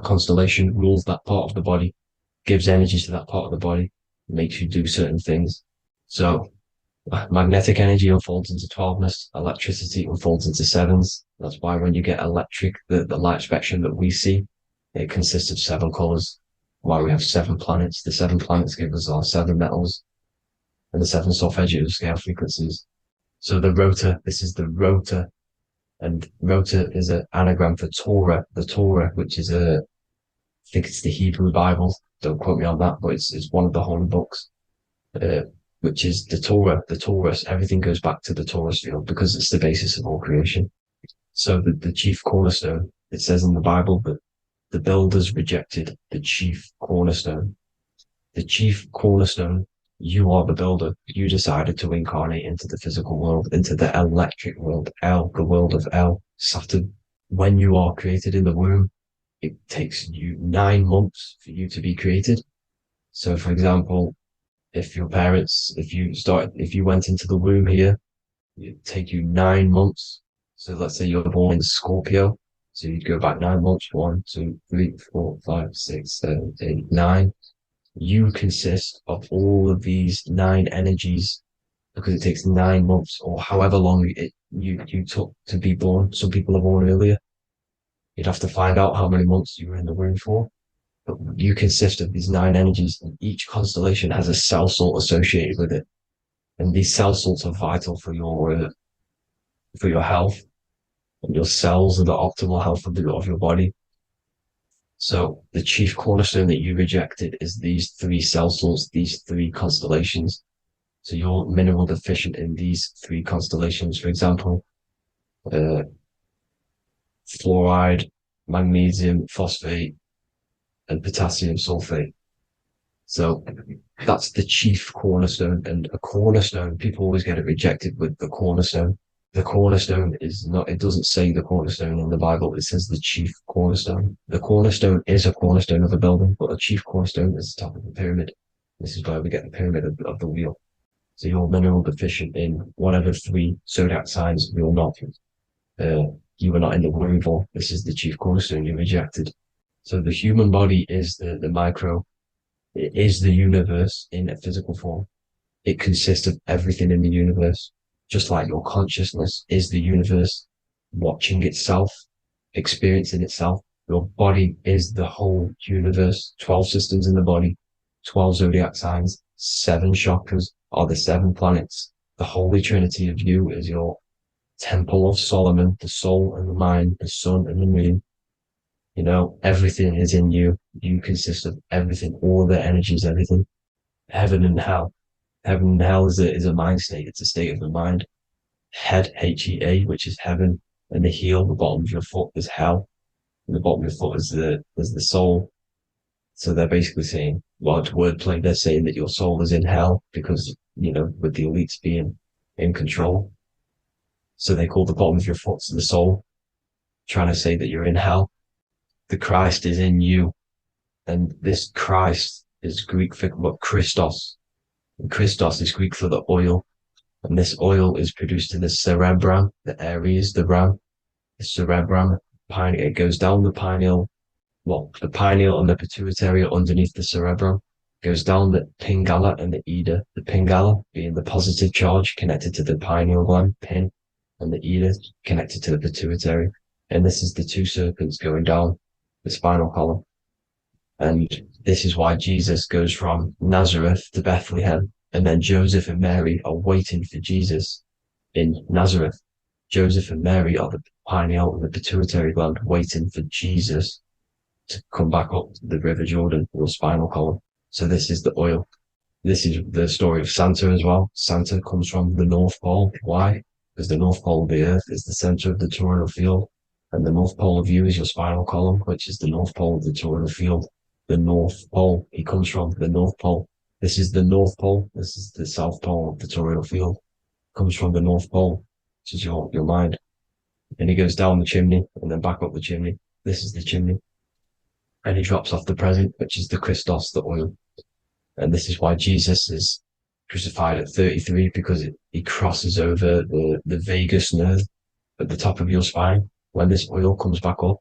constellation rules that part of the body, gives energy to that part of the body, makes you do certain things. So magnetic energy unfolds into 12ness, electricity unfolds into 7s. That's why when you get electric, the light spectrum that we see, it consists of 7 colors. Why we have 7 planets. The 7 planets give us our 7 metals and the 7 solfeggio scale frequencies. So the rotor, this is the rotor. And rotor is an anagram for Torah, the Torah, which is I think it's the Hebrew Bible. Don't quote me on that, but it's one of the holy books. uh, which is the Torah. The Torah, everything goes back to the Torah's field because it's the basis of all creation. So the chief cornerstone, it says in the Bible that the builders rejected the chief cornerstone. The chief cornerstone, you are the builder. You decided to incarnate into the physical world, into the electric world, the world of Saturn. When you are created in the womb, it takes you 9 months for you to be created. So, for example, if you went into the womb here, it'd take you 9 months. So let's say you're born in Scorpio. So you'd go back 9 months, 1, 2, 3, 4, 5, 6, 7, 8, 9. You consist of all of these 9 energies because it takes 9 months or however long you took to be born. Some people are born earlier. You'd have to find out how many months you were in the womb for. But you consist of these 9 energies, and each constellation has a cell salt associated with it. And these cell salts are vital for your health and your cells and the optimal health of your body. So the chief cornerstone that you rejected is these 3 cell salts, these 3 constellations. So you're mineral deficient in these 3 constellations. For example, fluoride, magnesium, phosphate, and potassium sulfate. So that's the chief cornerstone. And a cornerstone, people always get it rejected with the cornerstone. The cornerstone is not, it doesn't say the cornerstone in the Bible. It says the chief cornerstone. The cornerstone is a cornerstone of a building, but a chief cornerstone is the top of the pyramid. This is where we get the pyramid of the wheel. So you're mineral deficient in whatever 3 zodiac signs you're not. You were not in the womb for. This is the chief cornerstone you rejected. So the human body is the micro. It is the universe in a physical form. It consists of everything in the universe. Just like your consciousness is the universe watching itself, experiencing itself. Your body is the whole universe. 12 systems in the body, 12 zodiac signs, 7 chakras are the 7 planets. The Holy Trinity of you is your Temple of Solomon, the soul and the mind, the sun and the moon. You know, everything is in you. You consist of everything, all the energies, everything. Heaven and hell. Heaven and hell is a mind state. It's a state of the mind. Head, H-E-A, which is heaven, and the heel, the bottom of your foot, is hell. And the bottom of your foot is the soul. So they're basically saying, well, it's wordplay. They're saying that your soul is in hell because, you know, with the elites being in control. So they call the bottom of your foot the soul, trying to say that you're in hell. The Christ is in you. And this Christ is Greek for Christos. And Christos is Greek for the oil. And this oil is produced in the cerebrum, the Aries, the ram, the cerebrum. It goes down the pineal. Well, the pineal and the pituitary are underneath the cerebrum. Goes down the pingala and the ida. The pingala being the positive charge connected to the pineal gland, pin, and the ida connected to the pituitary. And this is the 2 serpents going down the spinal column. And this is why Jesus goes from Nazareth to Bethlehem. And then Joseph and Mary are waiting for Jesus in Nazareth. Joseph and Mary are the pineal and the pituitary gland waiting for Jesus to come back up the River Jordan, or spinal column. So this is the oil. This is the story of Santa as well. Santa comes from the North Pole. Why? Because the North Pole of the Earth is the center of the toroidal field. And the North Pole of you is your spinal column, which is the North Pole of the toroidal field. The North Pole, he comes from the North Pole. This is the North Pole. This is the South Pole of the toroidal field. Comes from the North Pole, which is your mind. And he goes down the chimney and then back up the chimney. This is the chimney. And he drops off the present, which is the Christos, the oil. And this is why Jesus is crucified at 33, because he crosses over the vagus nerve at the top of your spine. When this oil comes back up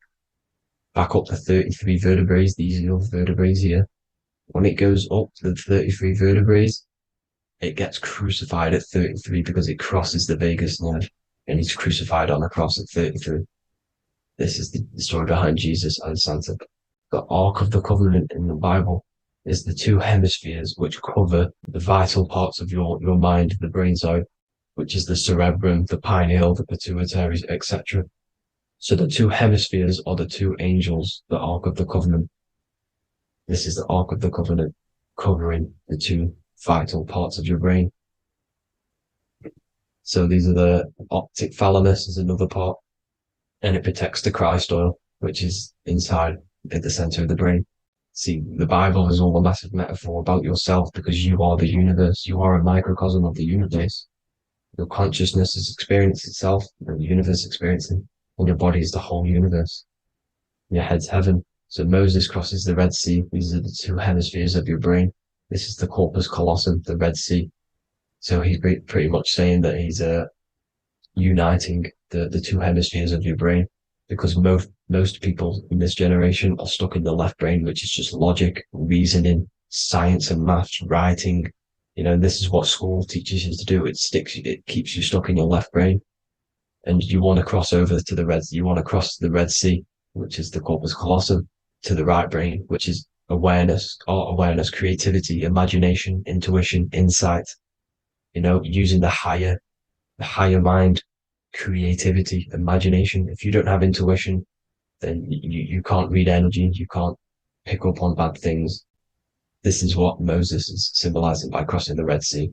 the 33 vertebrae, these are your vertebrae here. When it goes up to the 33 vertebrae, it gets crucified at 33 because it crosses the vagus nerve, and he's crucified on the cross at 33. This is the story behind Jesus and Santa. The Ark of the Covenant in the Bible is the 2 hemispheres which cover the vital parts of your mind, the brain side, which is the cerebrum, the pineal, the pituitary, etc. So the 2 hemispheres are the 2 angels, the Ark of the Covenant. This is the Ark of the Covenant covering the 2 vital parts of your brain. So these are the optic thalamus is another part, and it protects the Christ oil, which is inside at the center of the brain. See, the Bible is all a massive metaphor about yourself because you are the universe. You are a microcosm of the universe. Your consciousness has experienced itself, and the universe experiencing, and your body is the whole universe. Your head's heaven. So Moses crosses the Red Sea. These are the two hemispheres of your brain. This is the corpus callosum, the Red Sea. So he's pretty much saying that he's uniting the two hemispheres of your brain, because most people in this generation are stuck in the left brain, which is just logic, reasoning, science and maths, writing. This is what school teaches you to do. It keeps you stuck in your left brain. And you want to cross over to you want to cross the Red Sea, which is the corpus callosum, to the right brain, which is awareness, art awareness, creativity, imagination, intuition, insight, using the higher mind, creativity, imagination. If you don't have intuition, then you can't read energy, you can't pick up on bad things. This is what Moses is symbolizing by crossing the Red Sea.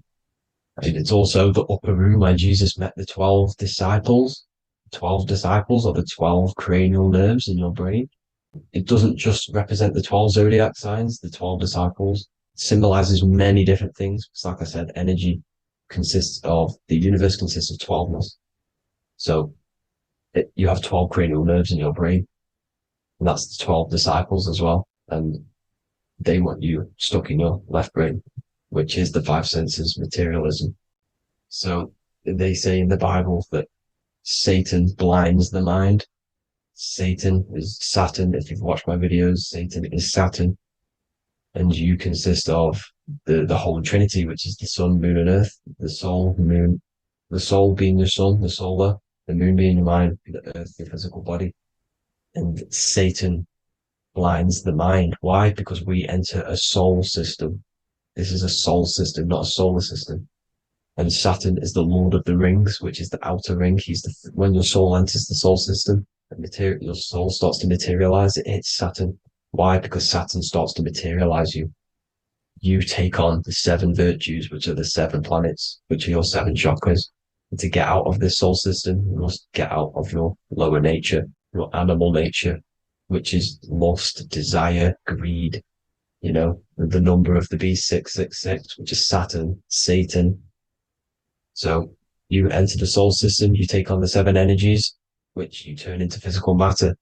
And it's also the upper room where Jesus met the 12 disciples. 12 disciples are the 12 cranial nerves in your brain. It doesn't just represent the 12 zodiac signs, the 12 disciples. It symbolizes many different things. It's like I said, energy the universe consists of 12ness. So you have 12 cranial nerves in your brain, and that's the 12 disciples as well. And they want you stuck in your left brain, which is the five senses, materialism. So they say in the Bible that Satan blinds the mind. Satan is Saturn. If you've watched my videos, Satan is Saturn. And you consist of the whole Trinity, which is the sun, moon, and earth, the soul, moon, the soul being your sun, the solar, the moon being your mind, the earth, your physical body. And Satan blinds the mind. Why? Because we enter a soul system. This is a soul system, not a solar system. And Saturn is the Lord of the Rings, which is the outer ring. When your soul enters the soul system, your soul starts to materialize, it hits Saturn. Why? Because Saturn starts to materialize you. You take on the 7 virtues, which are the 7 planets, which are your 7 chakras. And to get out of this soul system, you must get out of your lower nature, your animal nature, which is lust, desire, greed. The number of the beast, 666, which is Saturn, Satan. So you enter the soul system, you take on the 7 energies, which you turn into physical matter.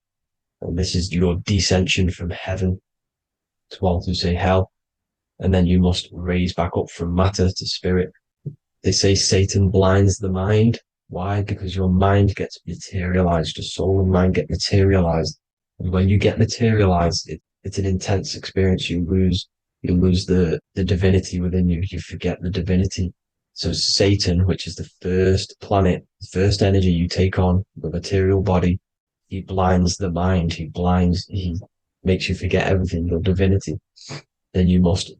And this is your descension from heaven to what to say hell. And then you must raise back up from matter to spirit. They say Satan blinds the mind. Why? Because your mind gets materialized. Your soul and mind get materialized. And when you get materialized, it's an intense experience. You lose the divinity within you. You forget the divinity. So Satan, which is the first planet, the first energy you take on, the material body, he blinds the mind. He makes you forget everything, your divinity. Then you must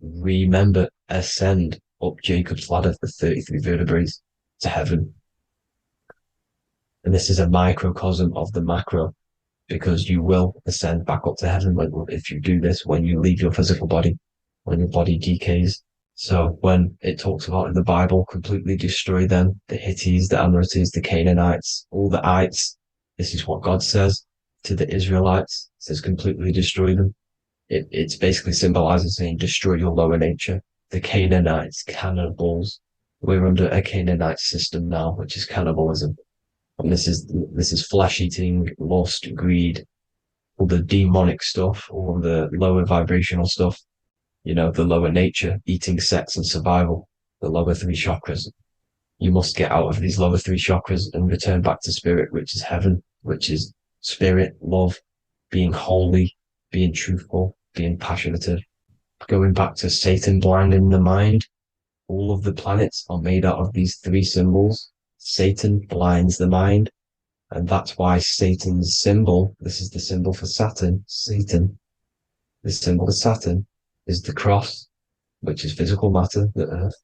ascend up Jacob's ladder, the 33 vertebrae, to heaven. And this is a microcosm of the macro, because you will ascend back up to heaven if you do this, when you leave your physical body, when your body decays. So when it talks about in the Bible, completely destroy them, the Hittites, the Amorites, the Canaanites, all the ites, this is what God says to the Israelites. It says completely destroy them. It's basically symbolizing saying destroy your lower nature. The Canaanites, cannibals. We're under a Canaanite system now, which is cannibalism. And this is flesh eating, lust, greed, all the demonic stuff, all the lower vibrational stuff, the lower nature, eating, sex, and survival, the lower 3 chakras. You must get out of these lower 3 chakras and return back to spirit, which is heaven, which is spirit, love, being holy, being truthful, being passionate. Going back to Satan blinding the mind, all of the planets are made out of these 3 symbols. Satan blinds the mind, and that's why Satan's symbol, this is the symbol for Saturn, Satan, this symbol of Saturn is the cross, which is physical matter, the earth,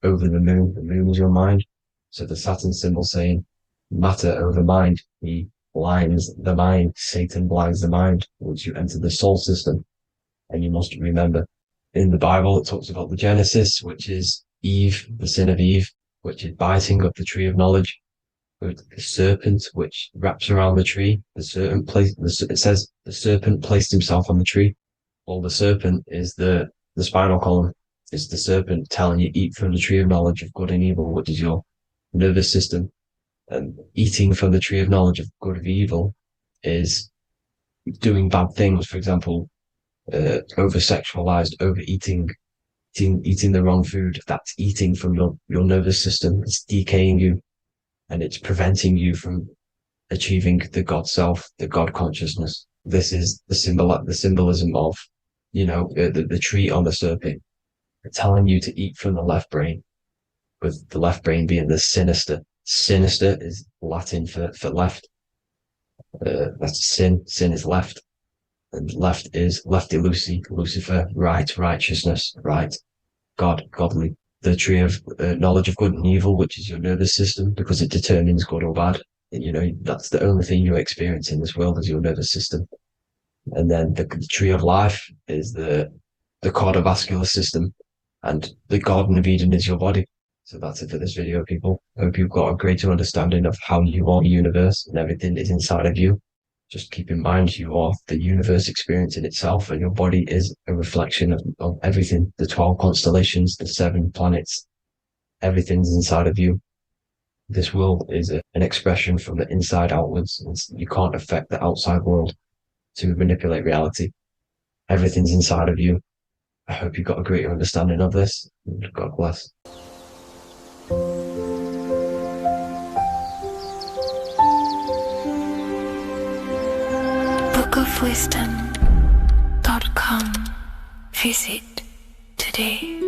over the moon. The moon is your mind. So the Saturn symbol saying matter over mind. He blinds the mind. Satan blinds the mind once you enter the soul system. And you must remember, in the Bible, it talks about the Genesis, which is Eve, the sin of Eve, which is biting of the tree of knowledge, with the serpent, which wraps around the tree. It says the serpent placed himself on the tree. Well, the serpent is the spinal column. It's the serpent telling you eat from the tree of knowledge of good and evil, which is your nervous system. And eating from the tree of knowledge of good and evil is doing bad things. For example, over-sexualized, overeating, eating the wrong food. That's eating from your nervous system. It's decaying you, and it's preventing you from achieving the God self, the God consciousness. This is the symbolism of, the tree on the serpent, telling you to eat from the left brain, with the left brain being the sinister. Sinister is Latin for left. That's sin. Sin is left. And left is lefty Lucy, Lucifer, right, righteousness, right, God, godly. The tree of knowledge of good and evil, which is your nervous system, because it determines good or bad. That's the only thing you experience in this world is your nervous system. And then the tree of life is the cardiovascular system, and the Garden of Eden is your body. So that's it for this video, people. I hope you've got a greater understanding of how you are the universe and everything is inside of you. Just keep in mind you are the universe experiencing itself, and your body is a reflection of everything. The 12 constellations, the 7 planets, everything's inside of you. This world is an expression from the inside outwards. You can't affect the outside world to manipulate reality. Everything's inside of you. I hope you got a greater understanding of this. God bless. bookofwisdom.com. Visit today.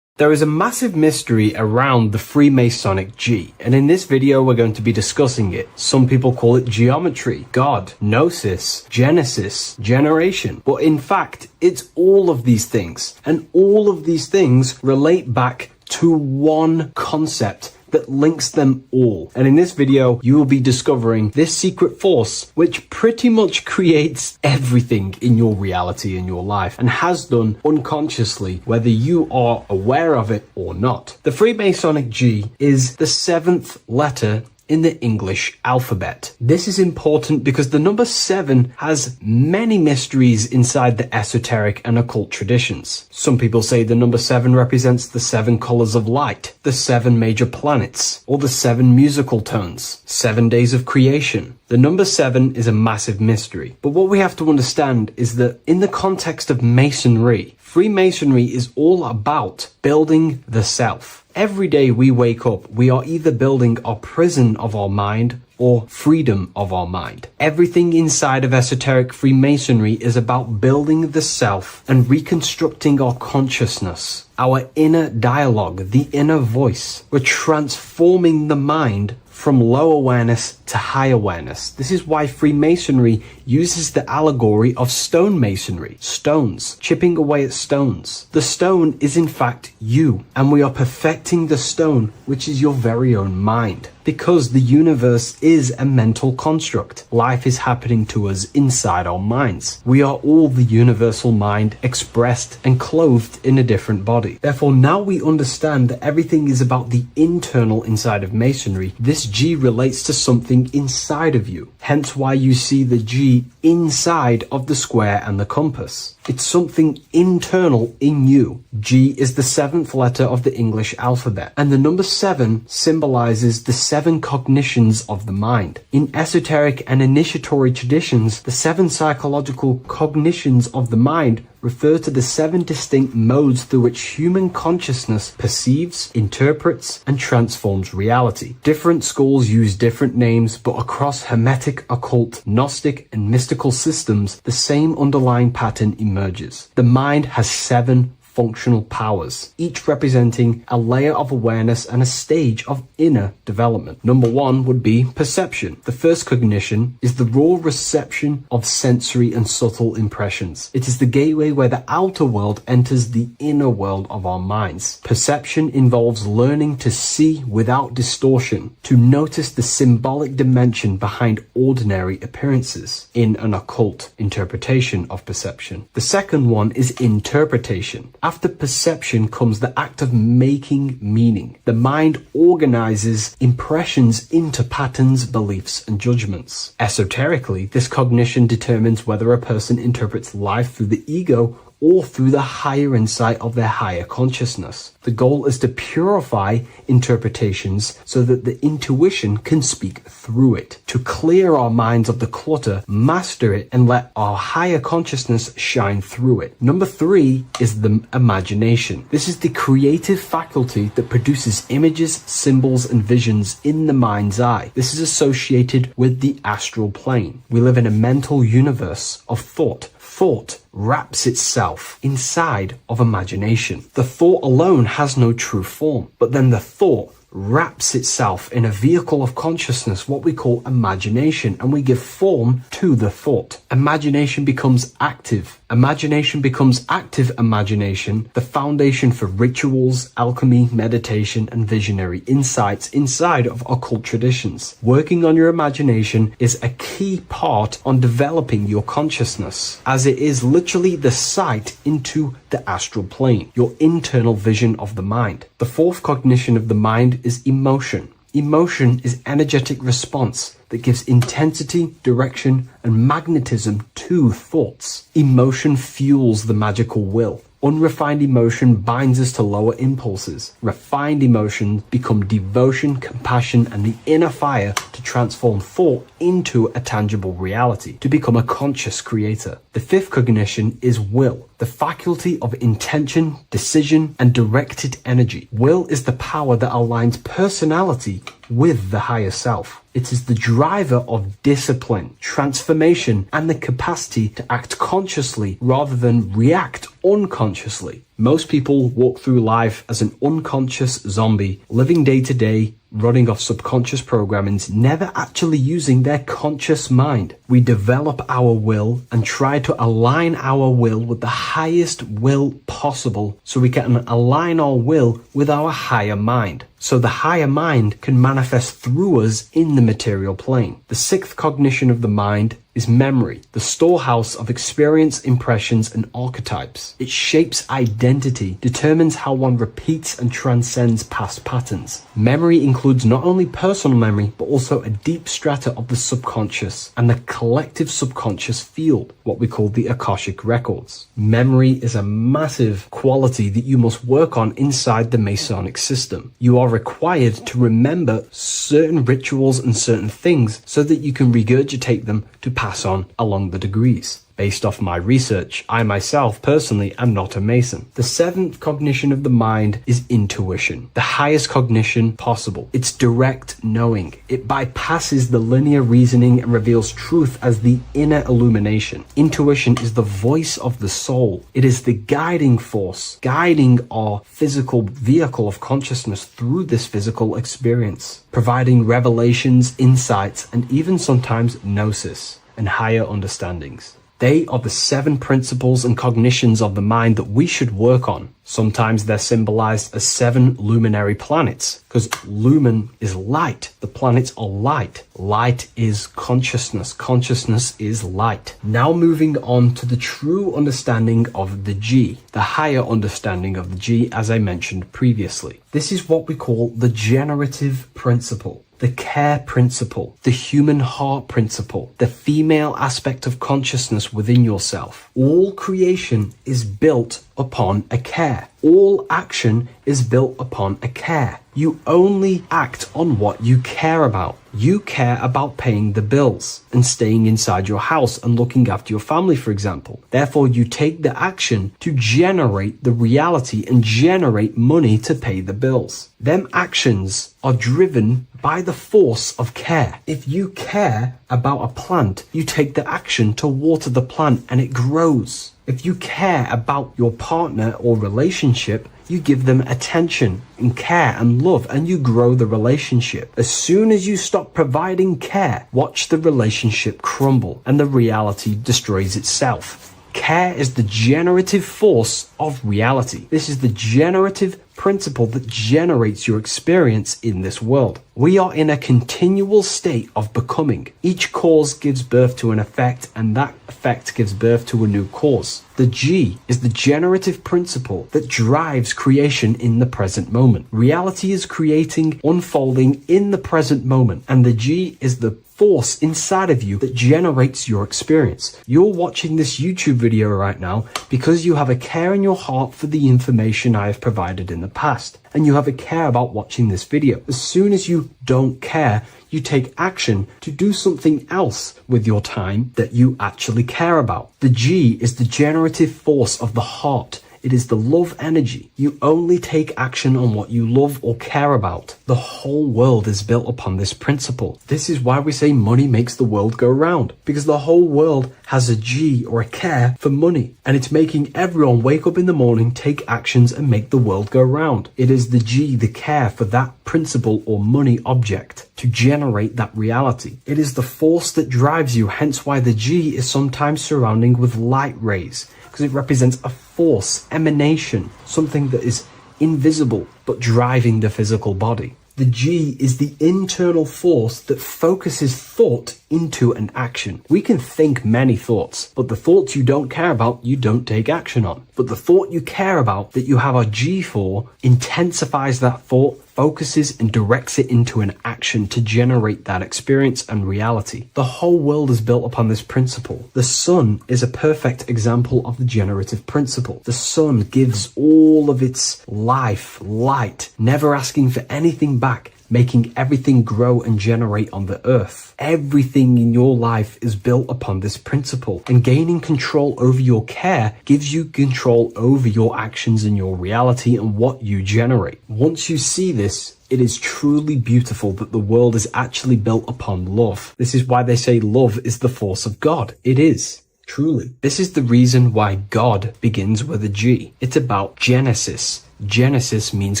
There is a massive mystery around the Freemasonic G, and in this video we're going to be discussing it. Some people call it geometry, God, gnosis, genesis, generation, but in fact it's all of these things, and all of these things relate back to one concept that links them all. And in this video, you will be discovering this secret force, which pretty much creates everything in your reality, in your life, and has done unconsciously, whether you are aware of it or not. The Freemasonic G is the 7th letter in the English alphabet. This is important because the number 7 has many mysteries inside the esoteric and occult traditions. Some people say the number 7 represents the 7 colors of light, the 7 major planets, or the 7 musical tones, 7 days of creation. The number 7 is a massive mystery, but what we have to understand is that in the context of Masonry, Freemasonry is all about building the self. Every day we wake up, we are either building our prison of our mind or freedom of our mind. Everything inside of esoteric Freemasonry is about building the self and reconstructing our consciousness, our inner dialogue, the inner voice. We're transforming the mind from low awareness to high awareness. This is why Freemasonry uses the allegory of stonemasonry, stones, chipping away at stones. The stone is in fact you, and we are perfecting the stone, which is your very own mind. Because the universe is a mental construct. Life is happening to us inside our minds. We are all the universal mind expressed and clothed in a different body. Therefore, now we understand that everything is about the internal inside of Masonry. This G relates to something inside of you. Hence why you see the G inside of the square and the compass. It's something internal in you. G is the 7th letter of the English alphabet, and the number 7 symbolizes the 7 cognitions of the mind. In esoteric and initiatory traditions, the 7 psychological cognitions of the mind refer to the 7 distinct modes through which human consciousness perceives, interprets, and transforms reality. Different schools use different names, but across Hermetic, occult, Gnostic, and mystical systems, the same underlying pattern emerges. The mind has 7 functional powers, each representing a layer of awareness and a stage of inner development. Number one would be perception. The first cognition is the raw reception of sensory and subtle impressions. It is the gateway where the outer world enters the inner world of our minds. Perception involves learning to see without distortion, to notice the symbolic dimension behind ordinary appearances in an occult interpretation of perception. The second one is interpretation. After perception comes the act of making meaning. The mind organizes impressions into patterns, beliefs, and judgments. Esoterically, this cognition determines whether a person interprets life through the ego or through the higher insight of their higher consciousness. The goal is to purify interpretations so that the intuition can speak through it, to clear our minds of the clutter, master it, and let our higher consciousness shine through it. Number three is the imagination. This is the creative faculty that produces images, symbols, and visions in the mind's eye. This is associated with the astral plane. We live in a mental universe of thought. Thought wraps itself inside of imagination. The thought alone has no true form, but then the thought wraps itself in a vehicle of consciousness, what we call imagination, and we give form to the thought. Imagination becomes active. Imagination becomes active imagination, the foundation for rituals, alchemy, meditation, and visionary insights inside of occult traditions. Working on your imagination is a key part on developing your consciousness, as it is literally the sight into the astral plane, your internal vision of the mind. The fourth cognition of the mind is emotion. Emotion is energetic response that gives intensity, direction, and magnetism to thoughts. Emotion fuels the magical will. Unrefined emotion binds us to lower impulses. Refined emotions become devotion, compassion, and the inner fire to transform thought into a tangible reality, to become a conscious creator. The fifth cognition is will, the faculty of intention, decision, and directed energy. Will is the power that aligns personality with the higher self. It is the driver of discipline, transformation, and the capacity to act consciously rather than react unconsciously. Most people walk through life as an unconscious zombie, living day to day, running off subconscious programmings, never actually using their conscious mind. We develop our will and try to align our will with the highest will possible so we can align our will with our higher mind. So the higher mind can manifest through us in the material plane. The sixth cognition of the mind is memory, the storehouse of experience, impressions, and archetypes. It shapes identity, determines how one repeats and transcends past patterns. Memory includes not only personal memory, but also a deep strata of the subconscious and the collective subconscious field, what we call the Akashic records. Memory is a massive quality that you must work on inside the Masonic system. You are required to remember certain rituals and certain things so that you can regurgitate them to pass on along the degrees. Based off my research, I myself personally am not a Mason. The seventh cognition of the mind is intuition, the highest cognition possible. It's direct knowing. It bypasses the linear reasoning and reveals truth as the inner illumination. Intuition is the voice of the soul. It is the guiding force, guiding our physical vehicle of consciousness through this physical experience, providing revelations, insights, and even sometimes gnosis and higher understandings. They are the 7 principles and cognitions of the mind that we should work on. Sometimes they're symbolized as 7 luminary planets, because lumen is light. The planets are light. Light is consciousness. Consciousness is light. Now moving on to the true understanding of the G, the higher understanding of the G, as I mentioned previously. This is what we call the generative principle, the care principle, the human heart principle, the female aspect of consciousness within yourself. All creation is built upon a care. All action is built upon a care. You only act on what you care about. You care about paying the bills and staying inside your house and looking after your family, for example. Therefore, you take the action to generate the reality and generate money to pay the bills. Them actions are driven by the force of care. If you care about a plant, you take the action to water the plant and it grows. If you care about your partner or relationship, you give them attention and care and love, and you grow the relationship. As soon as you stop providing care, watch the relationship crumble and the reality destroys itself. Care is the generative force of reality. This is the generative principle that generates your experience in this world. We are in a continual state of becoming. Each cause gives birth to an effect, and that effect gives birth to a new cause. The G is the generative principle that drives creation in the present moment. Reality is creating, unfolding in the present moment, and the G is the force inside of you that generates your experience. You're watching this YouTube video right now because you have a care in your heart for the information I have provided in the past, and you have a care about watching this video. As soon as you don't care, you take action to do something else with your time that you actually care about. The G is the generative force of the heart. It is the love energy. You only take action on what you love or care about. The whole world is built upon this principle. This is why we say money makes the world go round, because the whole world has a G or a care for money, and it's making everyone wake up in the morning, take actions, and make the world go round. It is the G, the care for that principle or money object to generate that reality. It is the force that drives you, hence why the G is sometimes surrounding with light rays, because it represents a force, emanation, something that is invisible but driving the physical body. The G is the internal force that focuses thought into an action. We can think many thoughts, but the thoughts you don't care about, you don't take action on. But the thought you care about, that you have a G for, intensifies that thought, focuses and directs it into an action to generate that experience and reality. The whole world is built upon this principle. The sun is a perfect example of the generative principle. The sun gives all of its life, light, never asking for anything back, making everything grow and generate on the earth. Everything in your life is built upon this principle, and gaining control over your care gives you control over your actions and your reality and what you generate. Once you see this, it is truly beautiful that the world is actually built upon love. This is why they say love is the force of God. It is. Truly. This is the reason why God begins with a G. It's about Genesis. Genesis means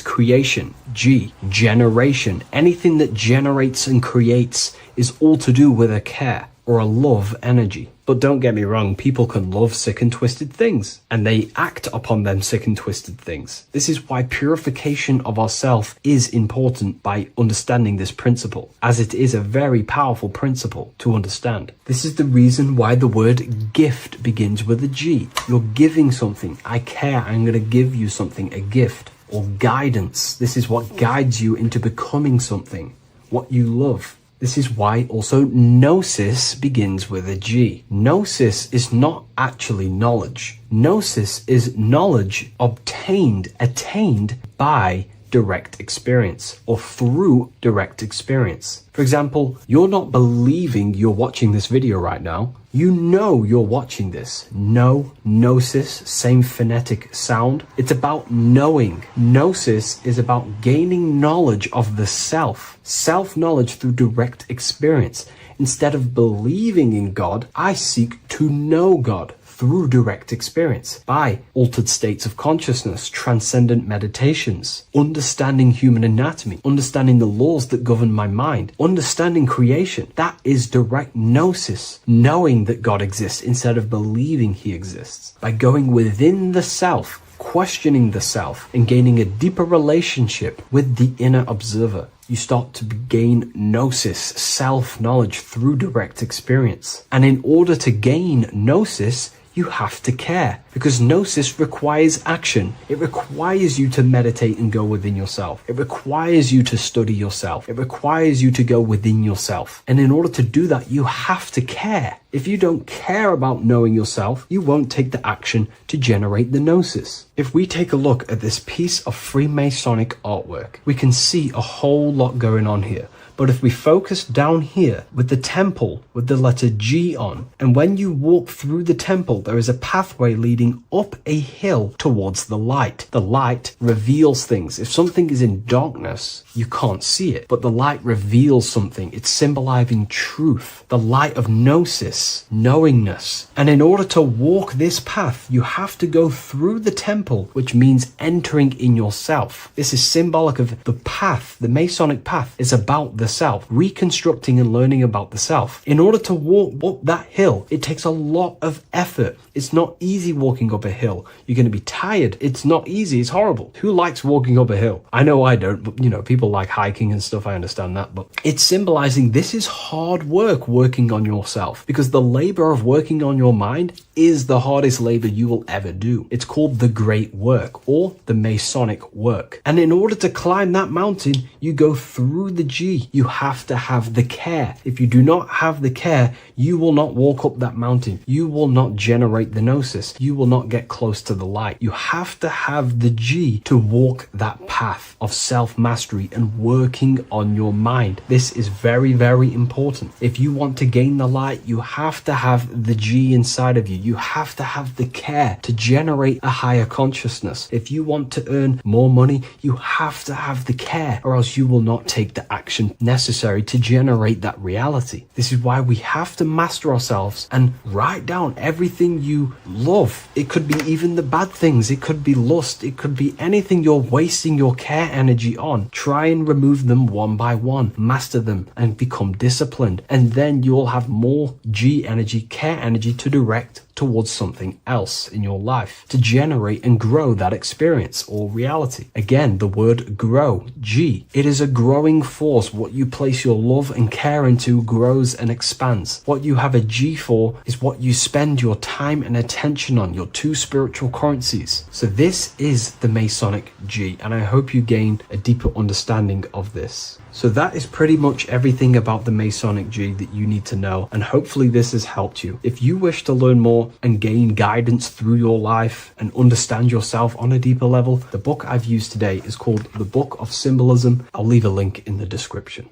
creation. G, generation. Anything that generates and creates is all to do with a care or a love energy. But don't get me wrong, people can love sick and twisted things, and they act upon them sick and twisted things. This is why purification of ourself is important by understanding this principle, as it is a very powerful principle to understand. This is the reason why the word gift begins with a G. You're giving something. I care. I'm going to give you something, a gift. Or guidance. This is what guides you into becoming something, what you love. This is why also gnosis begins with a G. Gnosis is not actually knowledge. Gnosis is knowledge obtained, attained by direct experience or through direct experience. For example, you're not believing you're watching this video right now. You know you're watching this. Know, gnosis, same phonetic sound. It's about knowing. Gnosis is about gaining knowledge of the self. Self-knowledge through direct experience. Instead of believing in God, I seek to know God through direct experience by altered states of consciousness, transcendent meditations, understanding human anatomy, understanding the laws that govern my mind, understanding creation. That is direct gnosis, knowing that God exists instead of believing he exists. By going within the self, questioning the self, and gaining a deeper relationship with the inner observer, you start to gain gnosis, self-knowledge through direct experience. And in order to gain gnosis, you have to care, because gnosis requires action. It requires you to meditate and go within yourself. It requires you to study yourself. It requires you to go within yourself. And in order to do that, you have to care. If you don't care about knowing yourself, you won't take the action to generate the gnosis. If we take a look at this piece of Freemasonic artwork, we can see a whole lot going on here. But if we focus down here with the temple with the letter G on, and when you walk through the temple, there is a pathway leading up a hill towards the light. The light reveals things. If something is in darkness, you can't see it, but the light reveals something. It's symbolizing truth, the light of gnosis, knowingness. And in order to walk this path, you have to go through the temple, which means entering in yourself. This is symbolic of the path. The Masonic path is about the self, reconstructing and learning about the self. In order to walk up that hill, it takes a lot of effort. It's not easy walking up a hill. You're going to be tired. It's not easy. It's horrible. Who likes walking up a hill? I know I don't, but people like hiking and stuff. I understand that, but it's symbolizing this is hard work working on yourself, because the labor of working on your mind is the hardest labor you will ever do. It's called the great work or the Masonic work. And in order to climb that mountain, you go through the G. You have to have the care. If you do not have the care, you will not walk up that mountain. You will not generate the gnosis. You will not get close to the light. You have to have the G to walk that path of self-mastery and working on your mind. This is very, very important. If you want to gain the light, you have to have the G inside of you. You have to have the care to generate a higher consciousness. If you want to earn more money, you have to have the care, or else you will not take the action necessary to generate that reality. This is why we have to master ourselves and write down everything you love. It could be even the bad things. It could be lust. It could be anything you're wasting your care energy on. Try and remove them one by one. Master them and become disciplined. And then you'll have more G energy, care energy to direct towards something else in your life to generate and grow that experience or reality. Again, the word grow, G. It is a growing force. What you place your love and care into grows and expands. What you have a G for is what you spend your time and attention on, your two spiritual currencies. So this is the Masonic G, and I hope you gain a deeper understanding of this. So that is pretty much everything about the Masonic G that you need to know, and hopefully this has helped you. If you wish to learn more and gain guidance through your life and understand yourself on a deeper level, the book I've used today is called The Book of Symbolism. I'll leave a link in the description.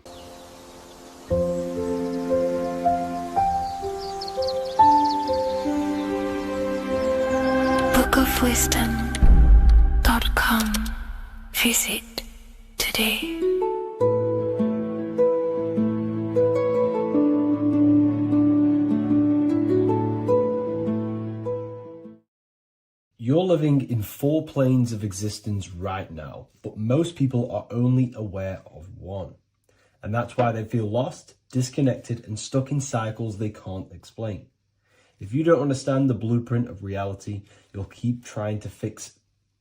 bookofwisdom.com. Visit today. You're living in 4 planes of existence right now, but most people are only aware of one. And that's why they feel lost, disconnected, and stuck in cycles they can't explain. If you don't understand the blueprint of reality, you'll keep trying to fix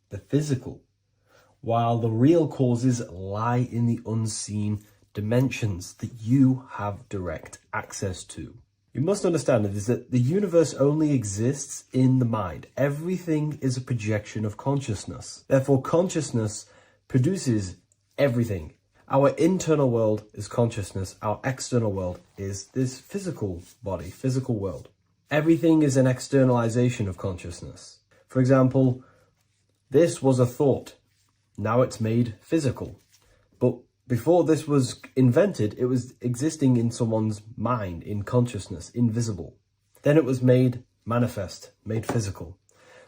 the physical, while the real causes lie in the unseen dimensions that you have direct access to. You must understand that the universe only exists in the mind. Everything is a projection of consciousness. Therefore, consciousness produces everything. Our internal world is consciousness. Our external world is this physical body, physical world. Everything is an externalization of consciousness. For example, this was a thought. Now it's made physical. But before this was invented, it was existing in someone's mind, in consciousness, invisible. Then it was made manifest, made physical.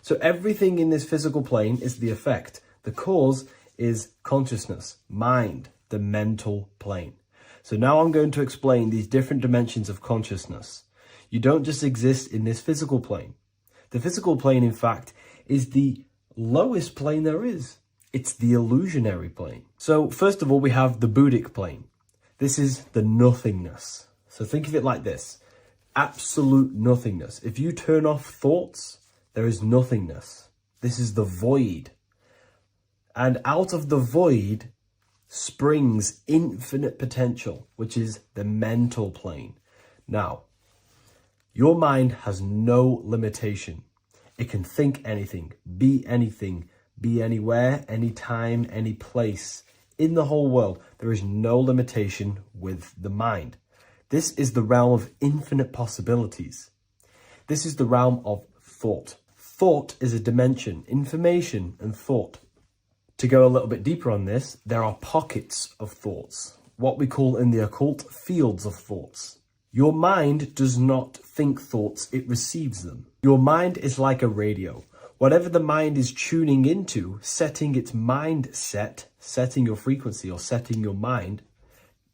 So everything in this physical plane is the effect. The cause is consciousness, mind, the mental plane. So now I'm going to explain these different dimensions of consciousness. You don't just exist in this physical plane. The physical plane, in fact, is the lowest plane there is. It's the illusionary plane. So first of all, we have the Buddhic plane. This is the nothingness. So think of it like this. Absolute nothingness. If you turn off thoughts, there is nothingness. This is the void. And out of the void springs infinite potential, which is the mental plane. Now, your mind has no limitation. It can think anything, be anywhere, anytime, any place in the whole world. There is no limitation with the mind. This is the realm of infinite possibilities. This is the realm of thought. Thought is a dimension, information and thought. To go a little bit deeper on this, there are pockets of thoughts. what we call in the occult fields of thoughts. Your mind does not think thoughts, it receives them. Your mind is like a radio. Whatever the mind is tuning into, setting its mindset, setting your frequency or setting your mind,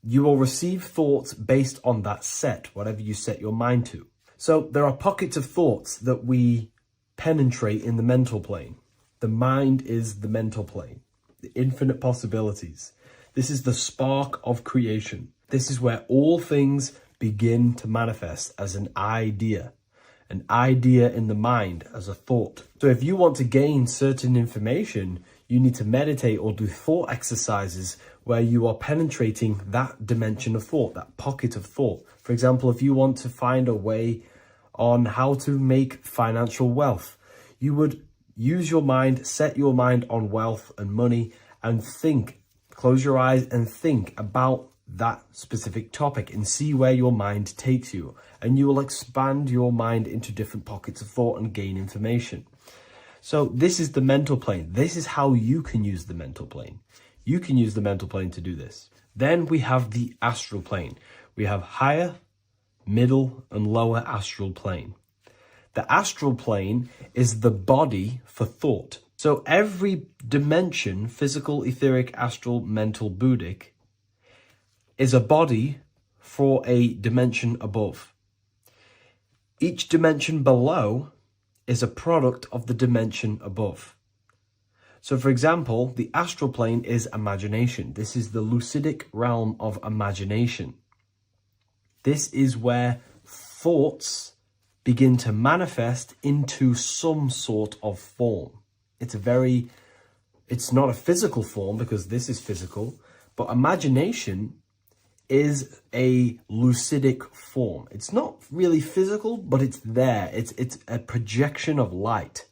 you will receive thoughts based on that set, whatever you set your mind to. So there are pockets of thoughts that we penetrate in the mental plane. The mind is the mental plane, the infinite possibilities. This is the spark of creation. This is where all things begin to manifest as an idea in the mind as a thought. So if you want to gain certain information, you need to meditate or do thought exercises where you are penetrating that dimension of thought, that pocket of thought. For example, if you want to find a way on how to make financial wealth, you would use your mind, set your mind on wealth and money, and think, close your eyes and think about that specific topic and see where your mind takes you. And you will expand your mind into different pockets of thought and gain information. So this is the mental plane. This is how you can use the mental plane. You can use the mental plane to do this. Then we have the astral plane. We have higher, middle, and lower astral plane. The astral plane is the body for thought. So every dimension, physical, etheric, astral, mental, Buddhic, is a body for a dimension above. Each dimension below is a product of the dimension above. So for example, the astral plane is imagination. This is the lucidic realm of imagination. This is where thoughts begin to manifest into some sort of form. It's not a physical form because this is physical, but imagination is a lucidic form. It's not really physical, but it's there. It's a projection of light.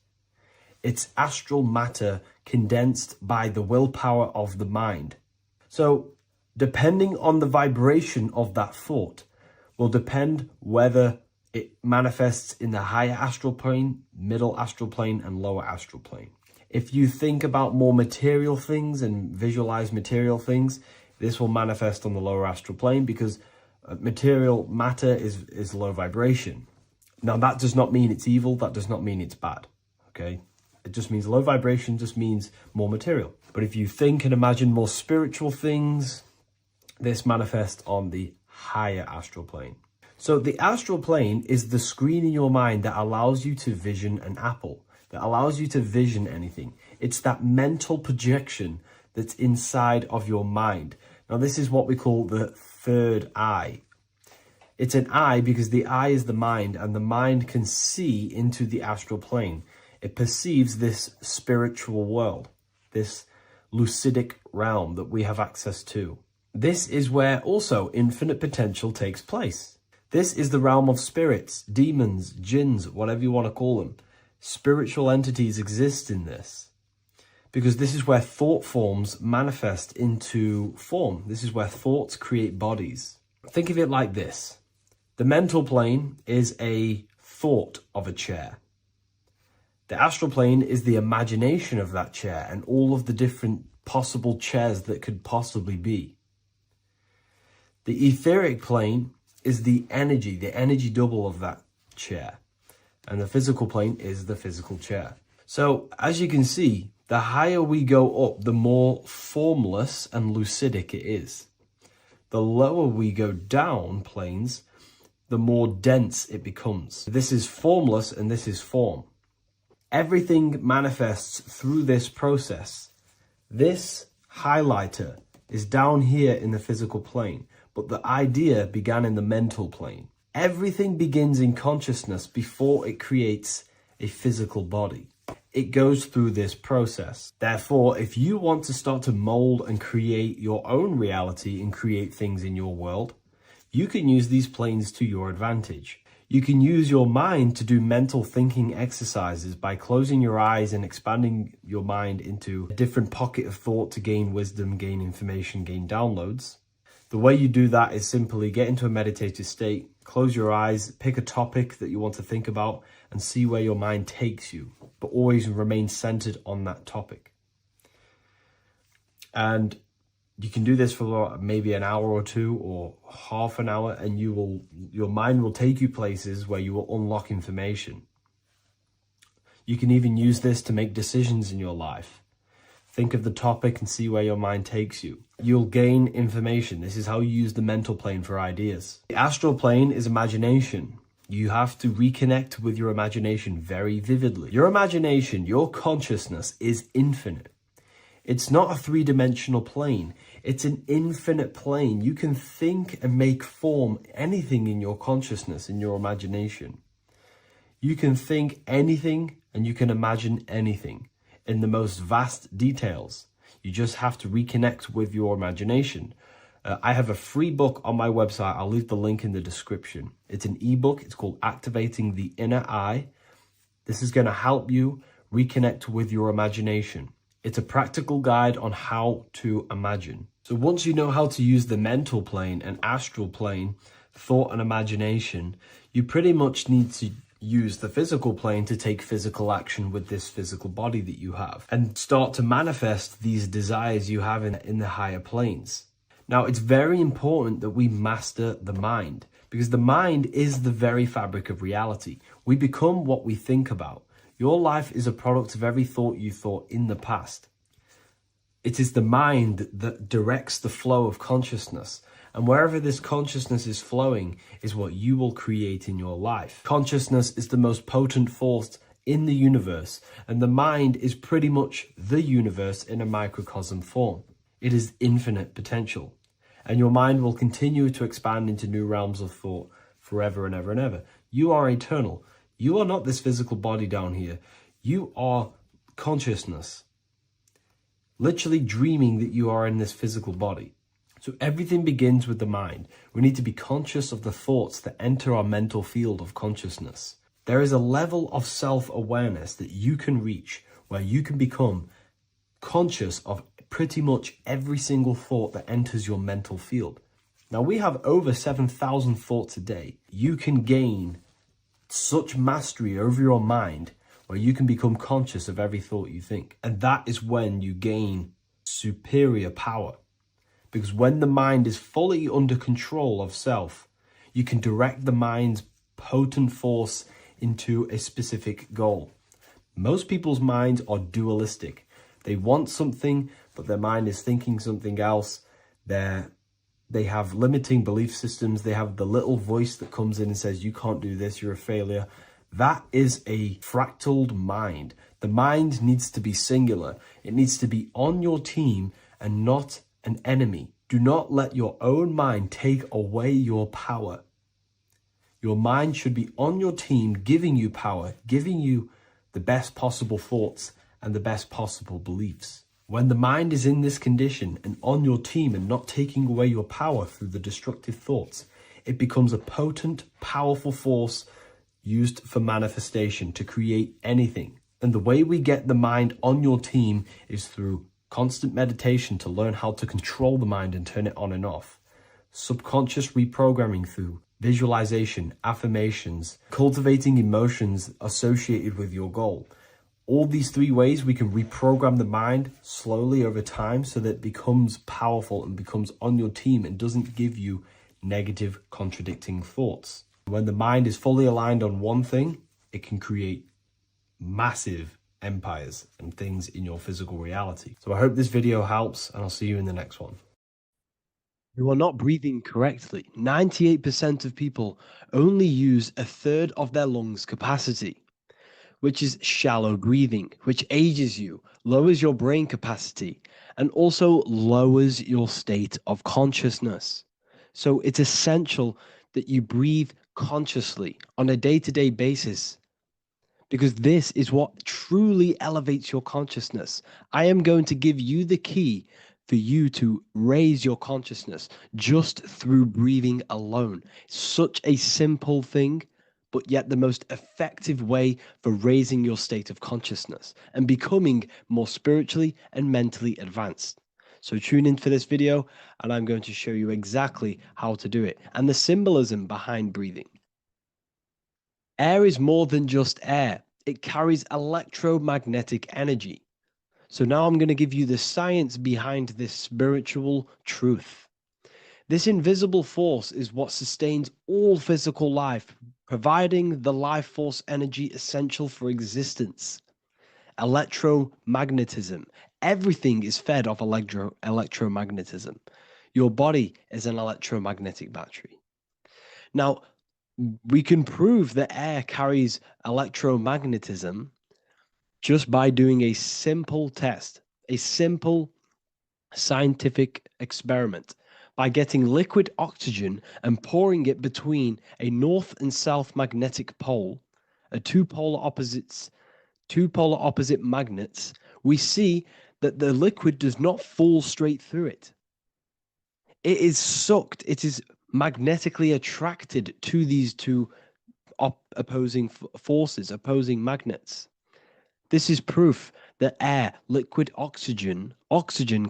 It's astral matter condensed by the willpower of the mind. So depending on the vibration of that thought will depend whether it manifests in the higher astral plane, middle astral plane, and lower astral plane. If you think about more material things and visualize material things, this will manifest on the lower astral plane because material matter is low vibration. Now, that does not mean it's evil. That does not mean it's bad. Okay? It just means low vibration just means more material. But if you think and imagine more spiritual things, this manifests on the higher astral plane. So the astral plane is the screen in your mind that allows you to vision an apple, that allows you to vision anything. It's that mental projection that's inside of your mind. Now, this is what we call the third eye. It's an eye because the eye is the mind, and the mind can see into the astral plane. It perceives this spiritual world, this lucidic realm that we have access to. This is where also infinite potential takes place. This is the realm of spirits, demons, jinns, whatever you want to call them. Spiritual entities exist in this. Because this is where thought forms manifest into form. This is where thoughts create bodies. Think of it like this. The mental plane is a thought of a chair. The astral plane is the imagination of that chair and all of the different possible chairs that could possibly be. The etheric plane is the energy double of that chair. And the physical plane is the physical chair. So, as you can see, the higher we go up, the more formless and lucidic it is. The lower we go down planes, the more dense it becomes. This is formless and this is form. Everything manifests through this process. This highlighter is down here in the physical plane, but the idea began in the mental plane. Everything begins in consciousness before it creates a physical body. It goes through this process. Therefore, if you want to start to mold and create your own reality and create things in your world, you can use these planes to your advantage. You can use your mind to do mental thinking exercises by closing your eyes and expanding your mind into a different pocket of thought to gain wisdom, gain information, gain downloads. The way you do that is simply get into a meditative state, close your eyes, pick a topic that you want to think about, and see where your mind takes you, but always remain centered on that topic. And You can do this for maybe an hour or two or half an hour, and your mind will take you places where you will unlock information. You can even use this to make decisions in your life. Think of the topic and see where your mind takes you. You'll gain information. This is how you use the mental plane for ideas. The astral plane is imagination. You have to reconnect with your imagination very vividly. Your imagination, your consciousness is infinite. It's not a three-dimensional plane. It's an infinite plane. You can think and make form anything in your consciousness, in your imagination. You can think anything and you can imagine anything in the most vast details. You just have to reconnect with your imagination. I have a free book on my website. I'll leave the link in the description. It's an ebook. It's called Activating the Inner Eye. This is going to help you reconnect with your imagination. It's a practical guide on how to imagine. So once you know how to use the mental plane and astral plane, thought and imagination, you pretty much need to use the physical plane to take physical action with this physical body that you have and start to manifest these desires you have in the higher planes. Now, it's very important that we master the mind, because the mind is the very fabric of reality. We become what we think about. Your life is a product of every thought you thought in the past. It is the mind that directs the flow of consciousness. And wherever this consciousness is flowing is what you will create in your life. Consciousness is the most potent force in the universe, and the mind is pretty much the universe in a microcosm form. It is infinite potential, and your mind will continue to expand into new realms of thought forever and ever and ever. You are eternal. You are not this physical body down here. You are consciousness, literally dreaming that you are in this physical body. So everything begins with the mind. We need to be conscious of the thoughts that enter our mental field of consciousness. There is a level of self-awareness that you can reach where you can become conscious of pretty much every single thought that enters your mental field. Now, we have over 7,000 thoughts a day. You can gain such mastery over your mind where you can become conscious of every thought you think. And that is when you gain superior power. Because when the mind is fully under control of self, you can direct the mind's potent force into a specific goal. Most people's minds are dualistic. They want something, but their mind is thinking something else. They have limiting belief systems. They have the little voice that comes in and says, you can't do this, you're a failure. That is a fractaled mind. The mind needs to be singular. It needs to be on your team and not an enemy. Do not let your own mind take away your power. Your mind should be on your team, giving you power, giving you the best possible thoughts and the best possible beliefs. When the mind is in this condition and on your team and not taking away your power through the destructive thoughts, it becomes a potent, powerful force used for manifestation to create anything. And the way we get the mind on your team is through constant meditation to learn how to control the mind and turn it on and off. Subconscious reprogramming through visualization, affirmations, cultivating emotions associated with your goal. All these three ways we can reprogram the mind slowly over time so that it becomes powerful and becomes on your team and doesn't give you negative contradicting thoughts. When the mind is fully aligned on one thing, it can create massive empires and things in your physical reality. So I hope this video helps, and I'll see you in the next one. You are not breathing correctly. 98% of people only use a third of their lungs capacity, which is shallow breathing, which ages you, lowers your brain capacity, and also lowers your state of consciousness. So it's essential that you breathe consciously on a day-to-day basis, because this is what truly elevates your consciousness. I am going to give you the key for you to raise your consciousness just through breathing alone. Such a simple thing, but yet the most effective way for raising your state of consciousness and becoming more spiritually and mentally advanced. So tune in for this video, and I'm going to show you exactly how to do it and the symbolism behind breathing. Air is more than just air. It carries electromagnetic energy. So now I'm going to give you the science behind this spiritual truth. This invisible force is what sustains all physical life, providing the life force energy essential for existence. Electromagnetism. Everything is fed off electromagnetism. Your body is an electromagnetic battery. Now, we can prove that air carries electromagnetism just by doing a simple test, a simple scientific experiment, by getting liquid oxygen and pouring it between a north and south magnetic pole, two polar opposite magnets. We see that the liquid does not fall straight through it. It is sucked. It is magnetically attracted to these two opposing forces, opposing magnets. This is proof that air, liquid oxygen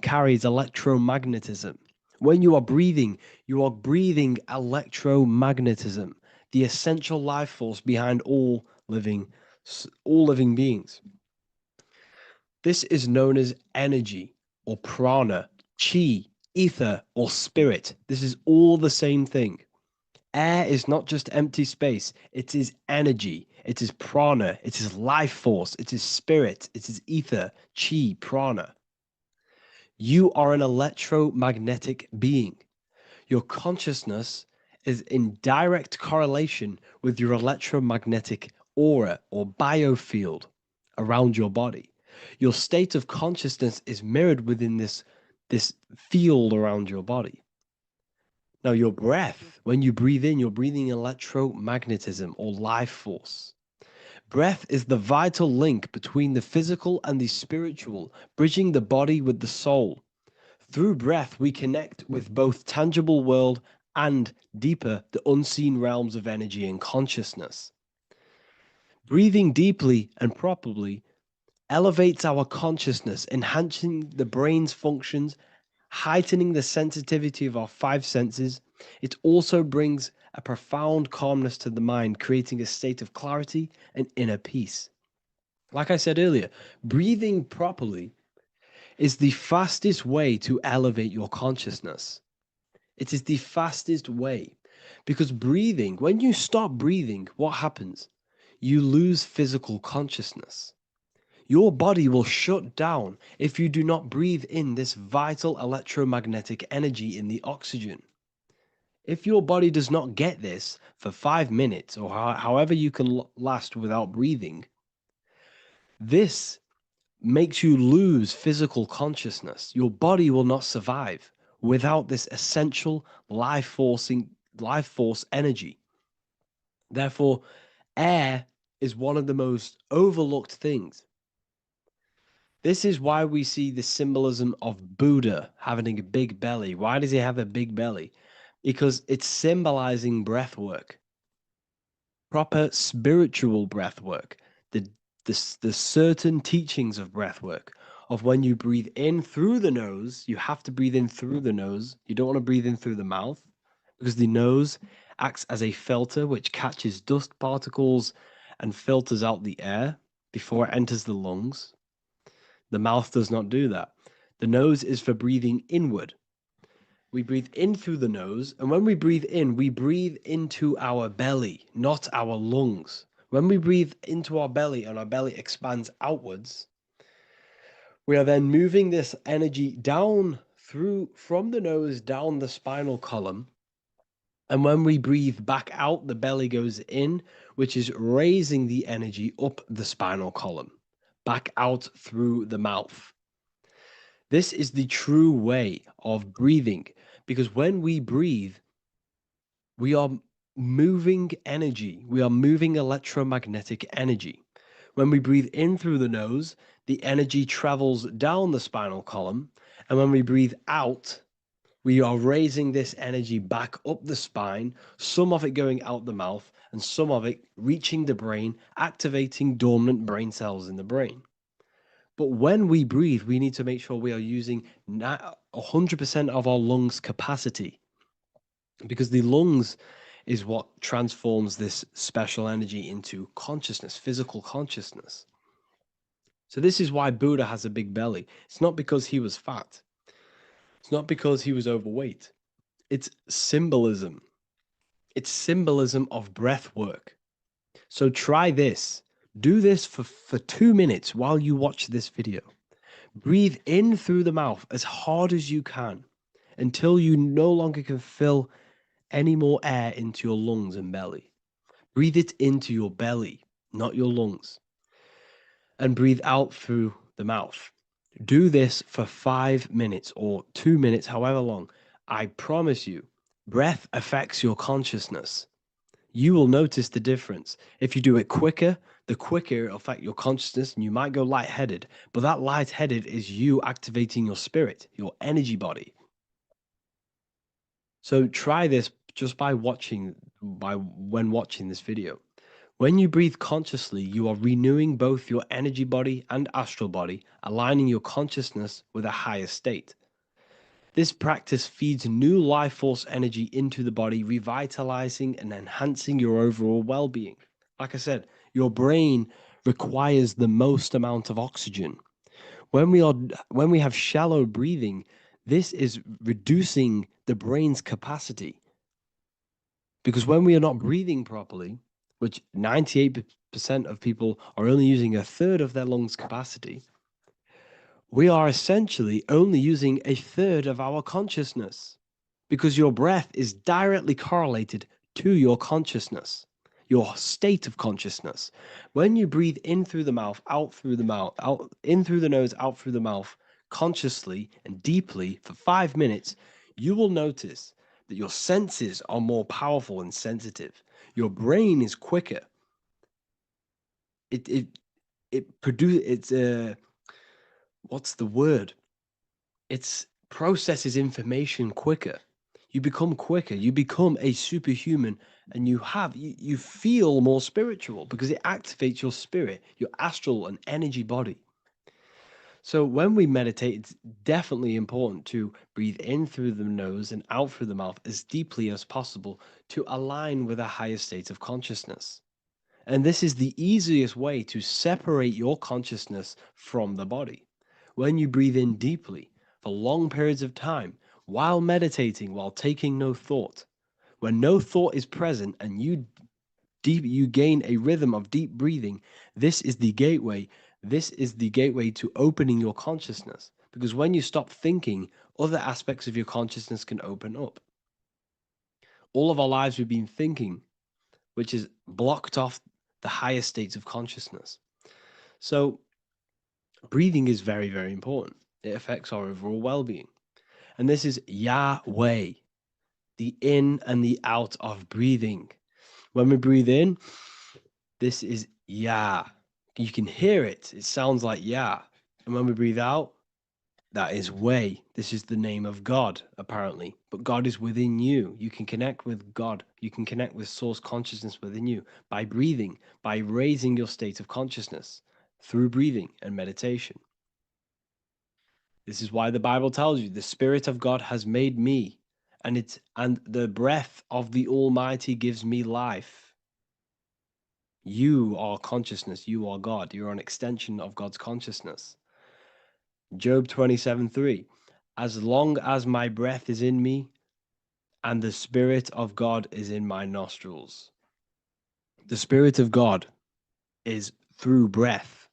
carries electromagnetism. When you are breathing electromagnetism, the essential life force behind all living beings. This is known as energy or prana, chi, ether, or spirit. This is all the same thing. Air is not just empty space, it is energy, it is prana, it is life force, it is spirit, it is ether, chi, prana. You are an electromagnetic being. Your consciousness is in direct correlation with your electromagnetic aura or biofield around your body. Your state of consciousness is mirrored within this field around your body. Now, your breath, when you breathe in, you're breathing electromagnetism or life force. Breath is the vital link between the physical and the spiritual, bridging the body with the soul. Through breath, we connect with both tangible world and deeper, the unseen realms of energy and consciousness. Breathing deeply and properly elevates our consciousness, enhancing the brain's functions, heightening the sensitivity of our five senses. It also brings a profound calmness to the mind, creating a state of clarity and inner peace. Like I said earlier, breathing properly is the fastest way to elevate your consciousness. It is the fastest way because breathing, when you stop breathing, what happens? You lose physical consciousness. Your body will shut down if you do not breathe in this vital electromagnetic energy in the oxygen. If your body does not get this for 5 minutes or however you can last without breathing, this makes you lose physical consciousness. Your body will not survive without this essential life force energy. Therefore, air is one of the most overlooked things. This is why we see the symbolism of Buddha having a big belly. Why does he have a big belly? Because it's symbolizing breath work, proper spiritual breath work, the certain teachings of breath work, of when you breathe in through the nose, you have to breathe in through the nose. You don't want to breathe in through the mouth because the nose acts as a filter which catches dust particles and filters out the air before it enters the lungs. The mouth does not do that. The nose is for breathing inward. We breathe in through the nose, and when we breathe into our belly, not our lungs. When we breathe into our belly and our belly expands outwards, we are then moving this energy down from the nose down the spinal column. And when we breathe back out, the belly goes in, which is raising the energy up the spinal column, back out through the mouth. This is the true way of breathing, because when we breathe, we are moving energy. We are moving electromagnetic energy. When we breathe in through the nose, the energy travels down the spinal column. And when we breathe out, we are raising this energy back up the spine, some of it going out the mouth and some of it reaching the brain, activating dormant brain cells in the brain. But when we breathe, we need to make sure we are using 100% of our lungs capacity, because the lungs is what transforms this special energy into consciousness, physical consciousness. So this is why Buddha has a big belly. It's not because he was fat. It's not because he was overweight. It's symbolism. It's symbolism of breath work. So try this. Do this for 2 minutes while you watch this video. Breathe in through the mouth as hard as you can until you no longer can fill any more air into your lungs and belly. Breathe it into your belly, not your lungs. And breathe out through the mouth. Do this for 5 minutes or 2 minutes, however long. I promise you, breath affects your consciousness. You will notice the difference. If you do it quicker, the quicker it'll affect your consciousness and you might go lightheaded. But that lightheaded is you activating your spirit, your energy body. So try this just when watching this video. When you breathe consciously, you are renewing both your energy body and astral body, aligning your consciousness with a higher state. This practice feeds new life force energy into the body, revitalizing and enhancing your overall well-being. Like I said, your brain requires the most amount of oxygen. When we have shallow breathing, this is reducing the brain's capacity. Because when we are not breathing properly, which 98% of people are only using a third of their lungs capacity, we are essentially only using a third of our consciousness, because your breath is directly correlated to your consciousness, your state of consciousness. When you breathe in through the mouth, out through the mouth, out in through the nose, out through the mouth, consciously and deeply for 5 minutes, you will notice that your senses are more powerful and sensitive. Your brain is quicker. What's the word? It processes information quicker. You become quicker. You become a superhuman, and you feel more spiritual because it activates your spirit, your astral and energy body. So when we meditate, it's definitely important to breathe in through the nose and out through the mouth as deeply as possible to align with a higher state of consciousness. And this is the easiest way to separate your consciousness from the body. When you breathe in deeply for long periods of time, while meditating, while taking no thought, when no thought is present and you gain a rhythm of deep breathing, this is the gateway. This is the gateway to opening your consciousness. Because when you stop thinking, other aspects of your consciousness can open up. All of our lives we've been thinking, which has blocked off the higher states of consciousness. So breathing is very, very important. It affects our overall well-being. And this is Yahweh, the in and the out of breathing. When we breathe in, this is Yah. You can hear it. It sounds like Yah. And when we breathe out, that is Way. This is the name of God, apparently. But God is within you. You can connect with God. You can connect with source consciousness within you by breathing, by raising your state of consciousness through breathing and meditation. This is why the Bible tells you the Spirit of God has made me, and the breath of the Almighty gives me life. You are consciousness. You are God. You're an extension of God's consciousness. Job 27:3. As long as my breath is in me and the Spirit of God is in my nostrils. The Spirit of God is through breath.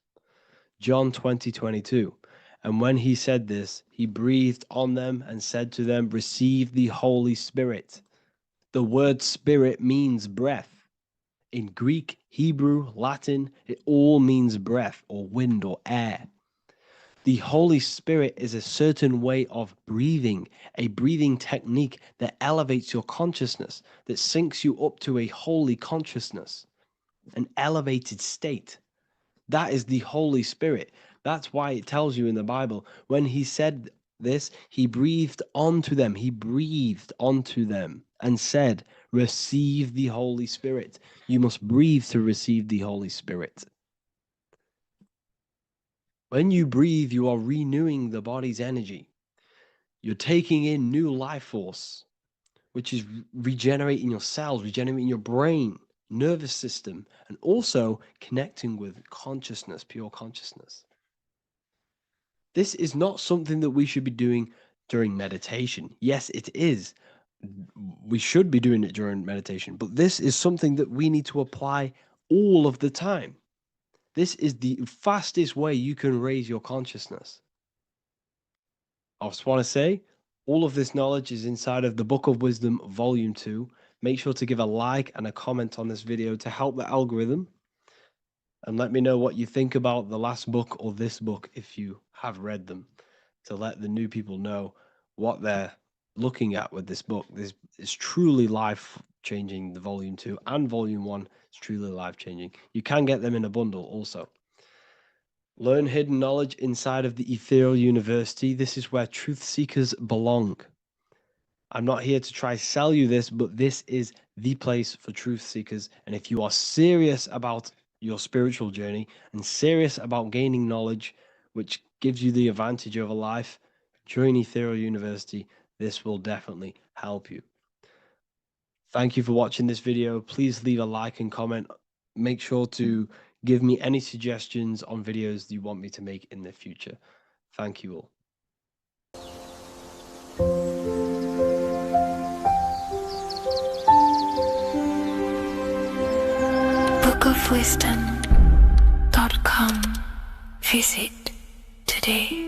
John 20:22. And when he said this, he breathed on them and said to them, receive the Holy Spirit. The word spirit means breath. In Greek, Hebrew, Latin, it all means breath or wind or air. The Holy Spirit is a certain way of breathing, a breathing technique that elevates your consciousness, that syncs you up to a holy consciousness, an elevated state. That is the Holy Spirit. That's why it tells you in the Bible, when he said this, he breathed onto them. He breathed onto them and said, receive the Holy Spirit. You must breathe to receive the Holy Spirit. When you breathe, you are renewing the body's energy. You're taking in new life force, which is regenerating your cells, regenerating your brain, nervous system, and also connecting with consciousness, pure consciousness. This is not something that we should be doing during meditation. Yes, it is. We should be doing it during meditation, but this is something that we need to apply all of the time. This is the fastest way you can raise your consciousness. I just want to say, all of this knowledge is inside of the Book of Wisdom, Volume 2. Make sure to give a like and a comment on this video to help the algorithm. And let me know what you think about the last book or this book if you have read them, to let the new people know what they're looking at with this book. This is truly life-changing. The Volume 2 and Volume 1 is truly life-changing. You can get them in a bundle also. Learn hidden knowledge inside of the Ethereal University. This is where truth seekers belong. I'm not here to try sell you this, but this is the place for truth seekers. And if you are serious about your spiritual journey and serious about gaining knowledge, which gives you the advantage over life, join Ethereal University. This will definitely help you. Thank you for watching this video. Please leave a like and comment. Make sure to give me any suggestions on videos that you want me to make in the future. Thank you all. bookofwisdom.com. Visit today.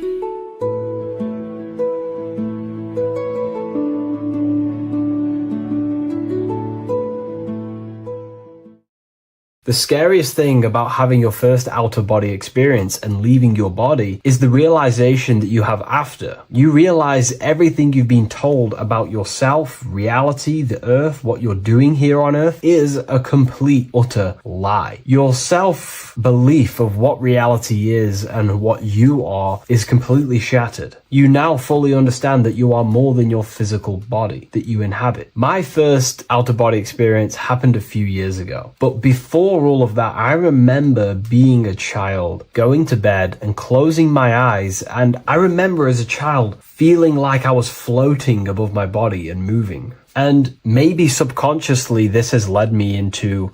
The scariest thing about having your first out-of-body experience and leaving your body is the realization that you have after. You realize everything you've been told about yourself, reality, the earth, what you're doing here on earth is a complete, utter lie. Your self-belief of what reality is and what you are is completely shattered. You now fully understand that you are more than your physical body that you inhabit. My first out-of-body experience happened a few years ago, but before all of that, I remember being a child, going to bed and closing my eyes, and I remember as a child feeling like I was floating above my body and moving. And maybe subconsciously this has led me into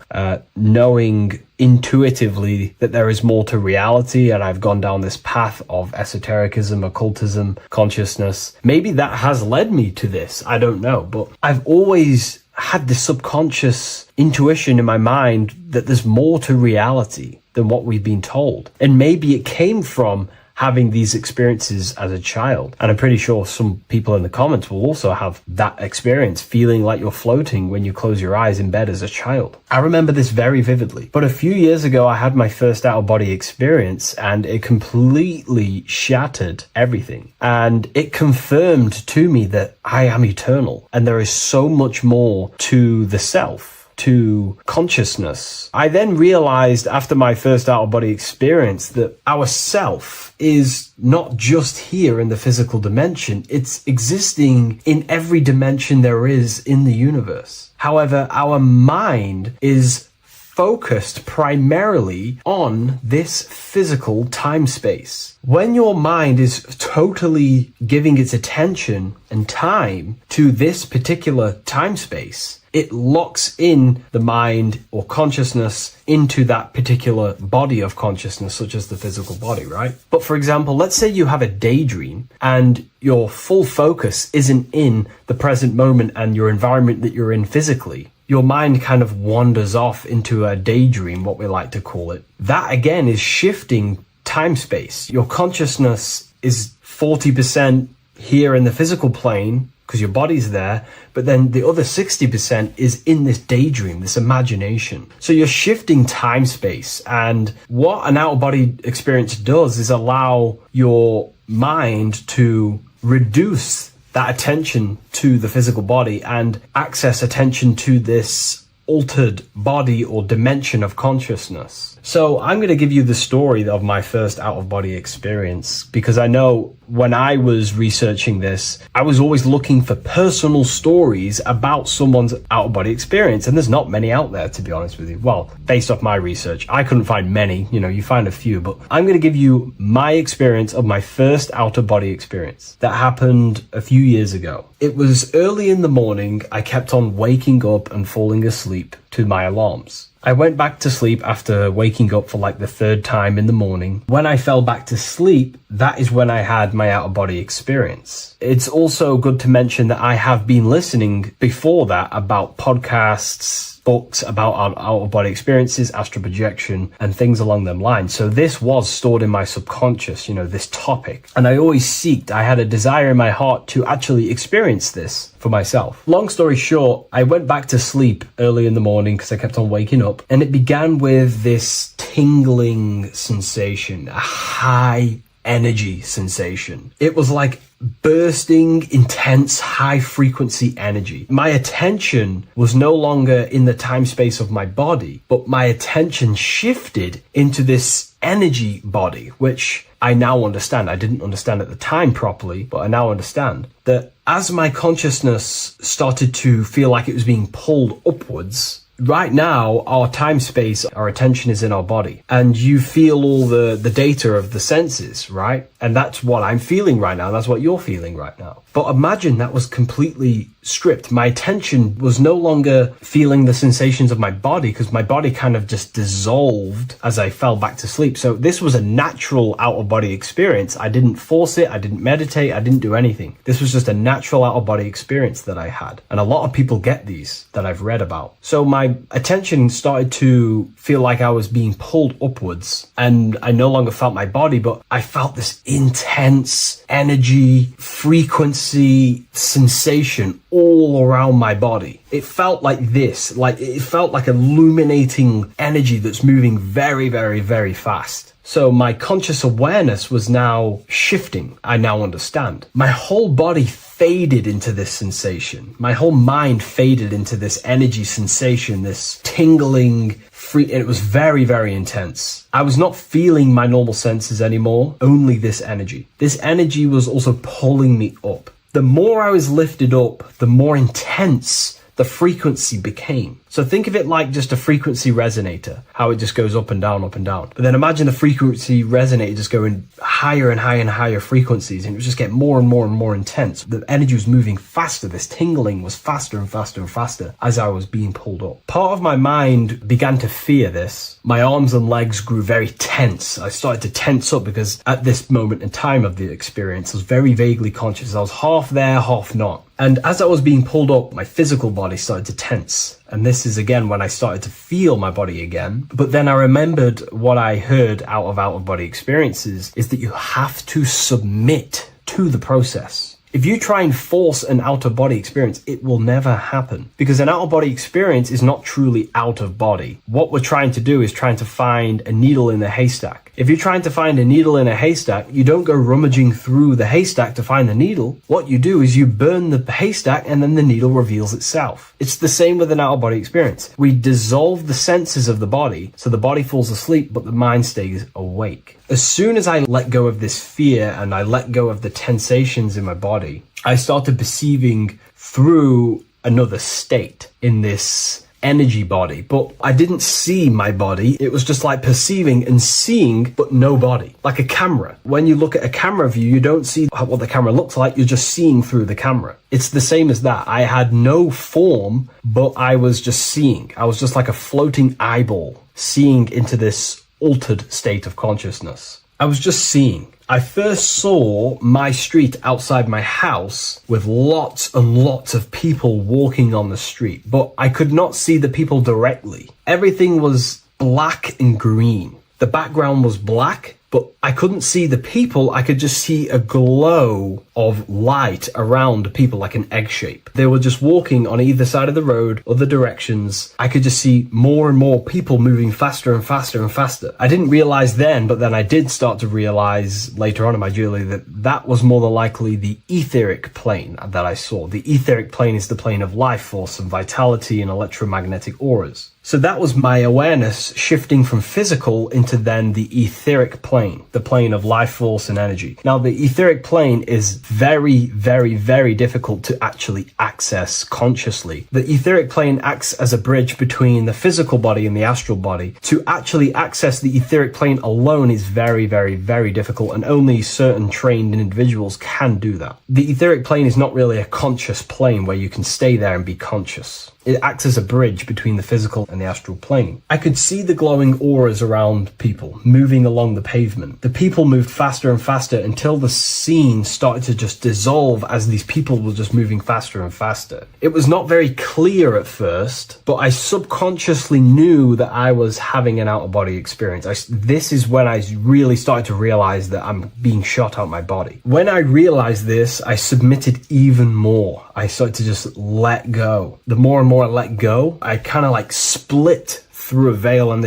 knowing intuitively that there is more to reality, and I've gone down this path of esotericism, occultism, consciousness. Maybe that has led me to this, I don't know, but I've always had this subconscious intuition in my mind that there's more to reality than what we've been told. And maybe it came from having these experiences as a child. And I'm pretty sure some people in the comments will also have that experience, feeling like you're floating when you close your eyes in bed as a child. I remember this very vividly. But a few years ago, I had my first out-of-body experience, and it completely shattered everything. And it confirmed to me that I am eternal, and there is so much more to the self, to consciousness. I then realized after my first out-of-body experience that our self is not just here in the physical dimension, it's existing in every dimension there is in the universe. However, our mind is focused primarily on this physical time space. When your mind is totally giving its attention and time to this particular time space, it locks in the mind or consciousness into that particular body of consciousness, such as the physical body, right? But for example, let's say you have a daydream and your full focus isn't in the present moment and your environment that you're in physically. Your mind kind of wanders off into a daydream, what we like to call it. That again is shifting time space. Your consciousness is 40% here in the physical plane because your body's there, but then the other 60% is in this daydream, this imagination. So you're shifting time space, and what an out-of-body experience does is allow your mind to reduce that attention to the physical body and access attention to this altered body or dimension of consciousness. So I'm going to give you the story of my first out-of-body experience, because I know when I was researching this, I was always looking for personal stories about someone's out-of-body experience, and there's not many out there, to be honest with you. Well, based off my research, I couldn't find many, you find a few, but I'm going to give you my experience of my first out-of-body experience that happened a few years ago. It was early in the morning. I kept on waking up and falling asleep to my alarms. I went back to sleep after waking up for like the third time in the morning. When I fell back to sleep, that is when I had my out-of-body experience. It's also good to mention that I have been listening before that about podcasts, books about our out-of-body experiences, astral projection, and things along them lines. So this was stored in my subconscious, this topic. And I had a desire in my heart to actually experience this for myself. Long story short, I went back to sleep early in the morning because I kept on waking up, and it began with this tingling sensation, a high energy sensation. It was like bursting, intense, high frequency energy. My attention was no longer in the time space of my body, but my attention shifted into this energy body, which I now understand. I didn't understand at the time properly, but I now understand that as my consciousness started to feel like it was being pulled upwards, right now, our time space, our attention is in our body, and you feel all the data of the senses, right? And that's what I'm feeling right now. That's what you're feeling right now. But imagine that was completely stripped. My attention was no longer feeling the sensations of my body because my body kind of just dissolved as I fell back to sleep. So this was a natural out-of-body experience. I didn't force it. I didn't meditate. I didn't do anything. This was just a natural out-of-body experience that I had. And a lot of people get these that I've read about. So my attention started to feel like I was being pulled upwards, and I no longer felt my body, but I felt this intense energy, frequency, sensation all around my body. It felt like this, like it felt like illuminating energy that's moving very, very, very fast. So my conscious awareness was now shifting. I now understand. My whole body faded into this sensation. My whole mind faded into this energy sensation, this tingling free. It was very, very intense. I was not feeling my normal senses anymore, only this energy. This energy was also pulling me up. The more I was lifted up, the more intense the frequency became. So think of it like just a frequency resonator, how it just goes up and down, up and down. But then imagine the frequency resonator just going higher and higher and higher frequencies, and it would just get more and more and more intense. The energy was moving faster. This tingling was faster and faster and faster as I was being pulled up. Part of my mind began to fear this. My arms and legs grew very tense. I started to tense up because at this moment in time of the experience, I was very vaguely conscious. I was half there, half not. And as I was being pulled up, my physical body started to tense. And this is again when I started to feel my body again. But then I remembered what I heard out of body experiences is that you have to submit to the process. If you try and force an out-of-body experience, it will never happen, because an out-of-body experience is not truly out of body. What we're trying to do is trying to find a needle in a haystack. If you're trying to find a needle in a haystack, you don't go rummaging through the haystack to find the needle. What you do is you burn the haystack and then the needle reveals itself. It's the same with an out-of-body experience. We dissolve the senses of the body, so the body falls asleep, but the mind stays awake. As soon as I let go of this fear and I let go of the tensations in my body, I started perceiving through another state in this energy body, but I didn't see my body. It was just like perceiving and seeing, but no body, like a camera. When you look at a camera view, you don't see what the camera looks like. You're just seeing through the camera. It's the same as that. I had no form, but I was just seeing. I was just like a floating eyeball, seeing into this altered state of consciousness. I was just seeing. I first saw my street outside my house with lots and lots of people walking on the street, but I could not see the people directly. Everything was black and green. The background was black, but I couldn't see the people. I could just see a glow of light around the people, like an egg shape. They were just walking on either side of the road, other directions. I could just see more and more people moving faster and faster and faster. I didn't realize then, but then I did start to realize later on in my journey that that was more than likely the etheric plane that I saw. The etheric plane is the plane of life force and vitality and electromagnetic auras. So that was my awareness shifting from physical into then the etheric plane. plane, the plane of life force and energy. Now, the etheric plane is very, very, very difficult to actually access consciously. The etheric plane acts as a bridge between the physical body and the astral body. To actually access the etheric plane alone is very, very, very difficult, and only certain trained individuals can do that. The etheric plane is not really a conscious plane where you can stay there and be conscious. It acts as a bridge between the physical and the astral plane. I could see the glowing auras around people moving along the pavement. The people moved faster and faster until the scene started to just dissolve as these people were just moving faster and faster. It was not very clear at first, but I subconsciously knew that I was having an out-of-body experience. This is when I really started to realize that I'm being shot out my body. When I realized this, I submitted even more. I started to just let go. The more and more I let go, I kind of like split through a veil, and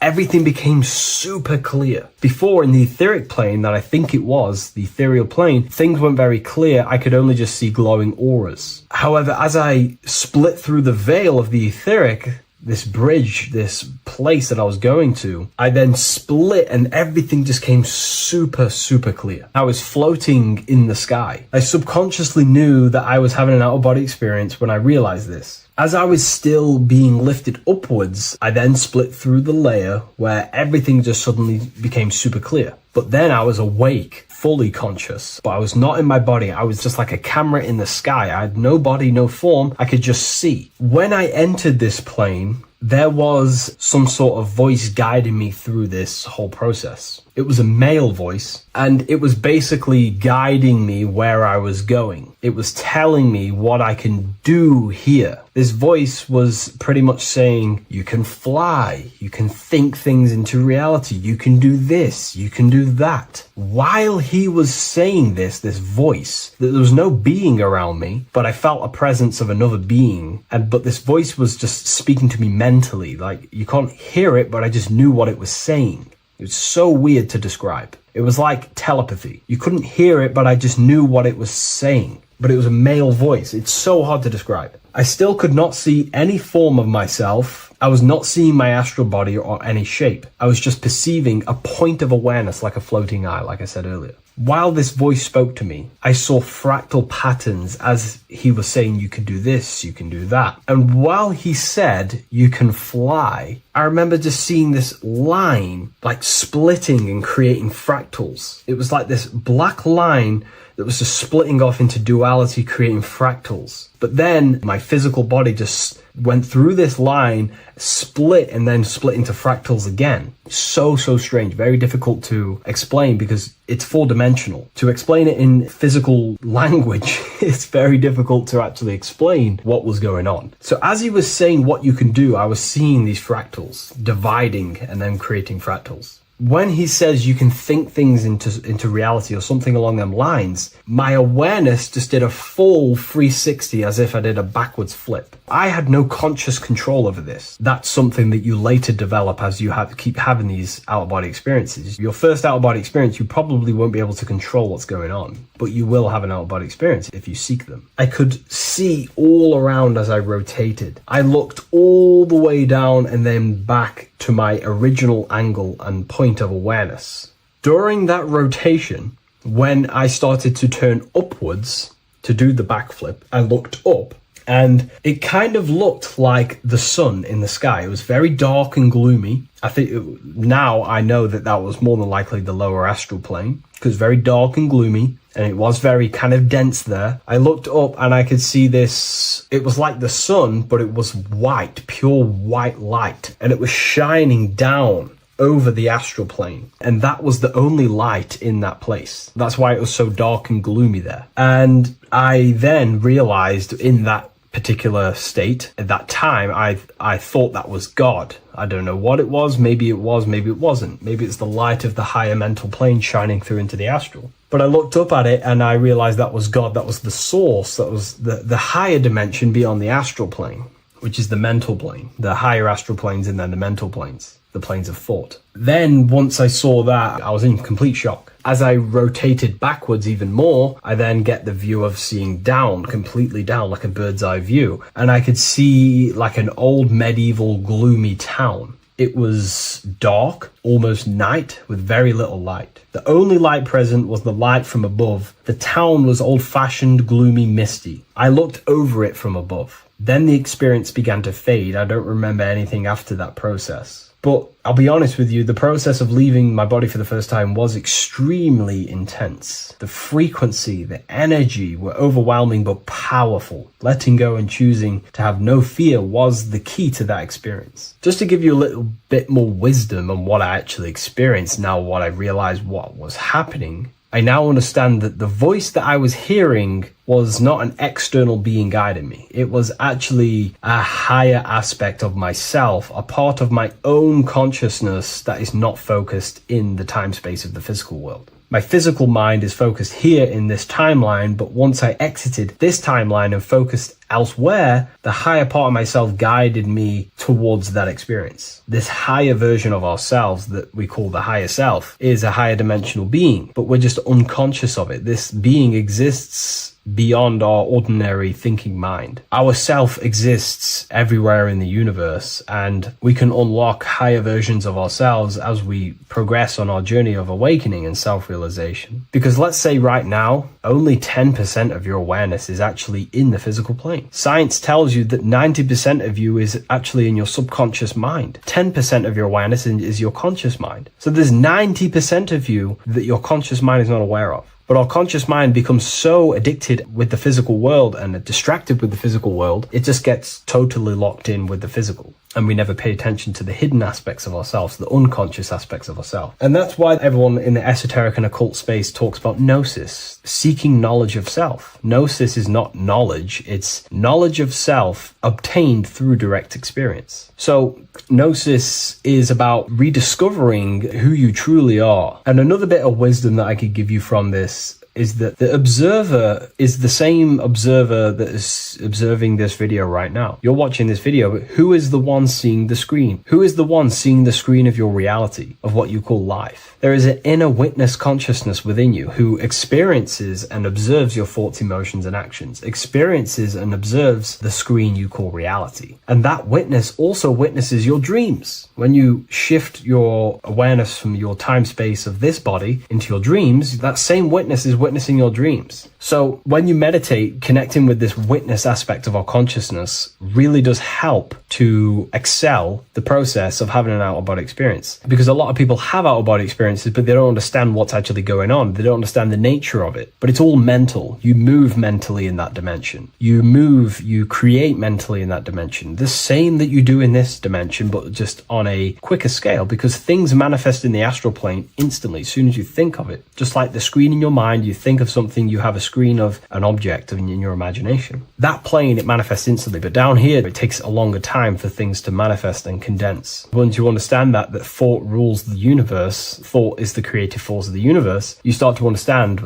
everything became super clear. Before, in the etheric plane that I think it was, the ethereal plane, things weren't very clear. I could only just see glowing auras. However, as I split through the veil of the etheric, this bridge, this place that I was going to, I then split and everything just came super, super clear. I was floating in the sky. I subconsciously knew that I was having an out-of-body experience when I realized this. As I was still being lifted upwards, I then split through the layer where everything just suddenly became super clear. But then I was awake, fully conscious, but I was not in my body. I was just like a camera in the sky. I had no body, no form. I could just see. When I entered this plane, there was some sort of voice guiding me through this whole process. It was a male voice, and it was basically guiding me where I was going. It was telling me what I can do here. This voice was pretty much saying, you can fly, you can think things into reality, you can do this, you can do that. While he was saying this voice, there was no being around me, but I felt a presence of another being. But this voice was just speaking to me mentally. Like, you can't hear it, but I just knew what it was saying. It was so weird to describe. It was like telepathy. You couldn't hear it, but I just knew what it was saying. But it was a male voice. It's so hard to describe. I still could not see any form of myself. I was not seeing my astral body or any shape. I was just perceiving a point of awareness like a floating eye, like I said earlier. While this voice spoke to me, I saw fractal patterns as he was saying, you can do this, you can do that. And while he said, you can fly, I remember just seeing this line like splitting and creating fractals. It was like this black line that was just splitting off into duality, creating fractals. But then my physical body just went through this line, split, and then split into fractals again. So strange, very difficult to explain because it's four-dimensional. To explain it in physical language, it's very difficult to actually explain what was going on. So as he was saying what you can do, I was seeing these fractals dividing and then creating fractals. When he says you can think things into reality or something along them lines, my awareness just did a full 360 as if I did a backwards flip. I had no conscious control over this. That's something that you later develop as you keep having these out-of-body experiences. Your first out-of-body experience, you probably won't be able to control what's going on, but you will have an out-of-body experience if you seek them. I could see all around as I rotated. I looked all the way down and then back to my original angle and point of awareness. During that rotation, when I started to turn upwards to do the backflip, I looked up and it kind of looked like the sun in the sky. It was very dark and gloomy. Now I know that was more than likely the lower astral plane because very dark and gloomy. And it was very kind of dense there. I looked up and I could see this. It was like the sun, but it was white, pure white light. And it was shining down over the astral plane. And that was the only light in that place. That's why it was so dark and gloomy there. And I then realized in that particular state, at that time, I thought that was God. I don't know what it was. Maybe it was, maybe it wasn't. Maybe it's the light of the higher mental plane shining through into the astral. But I looked up at it and I realized that was God. That was the source. That was the higher dimension beyond the astral plane, which is the mental plane. The higher astral planes and then the mental planes, the planes of thought. Then once I saw that, I was in complete shock. As I rotated backwards even more, I then get the view of seeing down, completely down, like a bird's eye view. And I could see like an old medieval gloomy town. It was dark, almost night, with very little light. The only light present was the light from above. The town was old-fashioned, gloomy, misty. I looked over it from above. Then the experience began to fade. I don't remember anything after that process. But I'll be honest with you, the process of leaving my body for the first time was extremely intense. The frequency, the energy were overwhelming but powerful. Letting go and choosing to have no fear was the key to that experience. Just to give you a little bit more wisdom on what I actually experienced now, what I realized what was happening, I now understand that the voice that I was hearing was not an external being guiding me. It was actually a higher aspect of myself, a part of my own consciousness that is not focused in the time space of the physical world. My physical mind is focused here in this timeline, but once I exited this timeline and focused elsewhere, the higher part of myself guided me towards that experience. This higher version of ourselves that we call the higher self is a higher dimensional being, but we're just unconscious of it. This being exists beyond our ordinary thinking mind. Our self exists everywhere in the universe, and we can unlock higher versions of ourselves as we progress on our journey of awakening and self-realization. Because let's say right now, only 10% of your awareness is actually in the physical plane. Science tells you that 90% of you is actually in your subconscious mind. 10% of your awareness is your conscious mind. So there's 90% of you that your conscious mind is not aware of. But our conscious mind becomes so addicted with the physical world and distracted with the physical world, it just gets totally locked in with the physical. And we never pay attention to the hidden aspects of ourselves, the unconscious aspects of ourselves. And that's why everyone in the esoteric and occult space talks about gnosis, seeking knowledge of self. Gnosis is not knowledge, it's knowledge of self obtained through direct experience. So gnosis is about rediscovering who you truly are. And another bit of wisdom that I could give you from this is that the observer is the same observer that is observing this video right now. You're watching this video, but who is the one seeing the screen? Who is the one seeing the screen of your reality, of what you call life? There is an inner witness consciousness within you who experiences and observes your thoughts, emotions, and actions, experiences and observes the screen you call reality. And that witness also witnesses your dreams. When you shift your awareness from your time space of this body into your dreams, that same witness is witnessing your dreams. So when you meditate, connecting with this witness aspect of our consciousness really does help to excel the process of having an out-of-body experience. Because a lot of people have out-of-body experiences, but they don't understand what's actually going on. They don't understand the nature of it. But it's all mental. You move mentally in that dimension. You create mentally in that dimension. The same that you do in this dimension, but just on a quicker scale, because things manifest in the astral plane instantly as soon as you think of it. Just like the screen in your mind, you think of something, you have a screen of an object in your imagination. That plane, it manifests instantly, but down here, it takes a longer time for things to manifest and condense. Once you understand that thought rules the universe, thought is the creative force of the universe, you start to understand,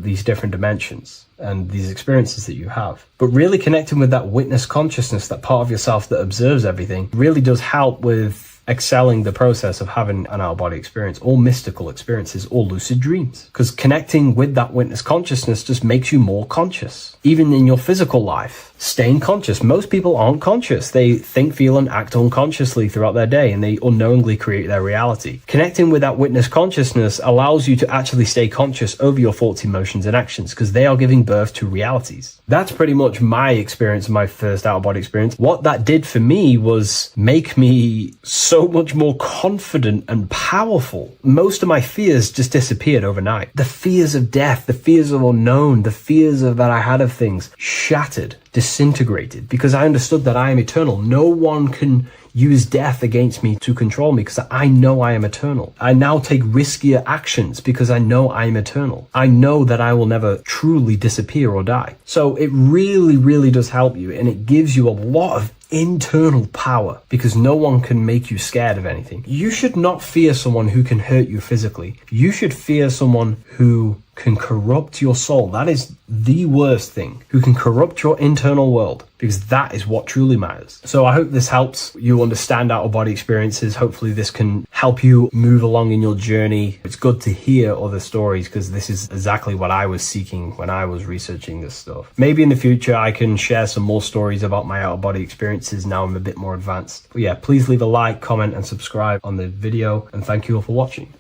these different dimensions and these experiences that you have. But really connecting with that witness consciousness, that part of yourself that observes everything, really does help with excelling the process of having an out-of-body experience, or mystical experiences, or lucid dreams. Because connecting with that witness consciousness just makes you more conscious. Even in your physical life, staying conscious. Most people aren't conscious. They think, feel, and act unconsciously throughout their day, and they unknowingly create their reality. Connecting with that witness consciousness allows you to actually stay conscious over your thoughts, emotions, and actions, because they are giving birth to realities. That's pretty much my experience, my first out-of-body experience. What that did for me was make me so much more confident and powerful. Most of my fears just disappeared overnight. The fears of death, the fears of unknown, the fears of that I had of things shattered, disintegrated, because I understood that I am eternal. No one can use death against me to control me, because I know I am eternal. I now take riskier actions because I know I am eternal. I know that I will never truly disappear or die. So it really, really does help you, and it gives you a lot of internal power, because no one can make you scared of anything. You should not fear someone who can hurt you physically. You should fear someone who can corrupt your soul. That is the worst thing, who can corrupt your internal world, because that is what truly matters. So I hope this helps you understand out-of-body experiences. Hopefully this can help you move along in your journey. It's good to hear other stories, because this is exactly what I was seeking when I was researching this stuff. Maybe in the future I can share some more stories about my out-of-body experiences now I'm a bit more advanced. But yeah, please leave a like, comment and subscribe on the video, and thank you all for watching.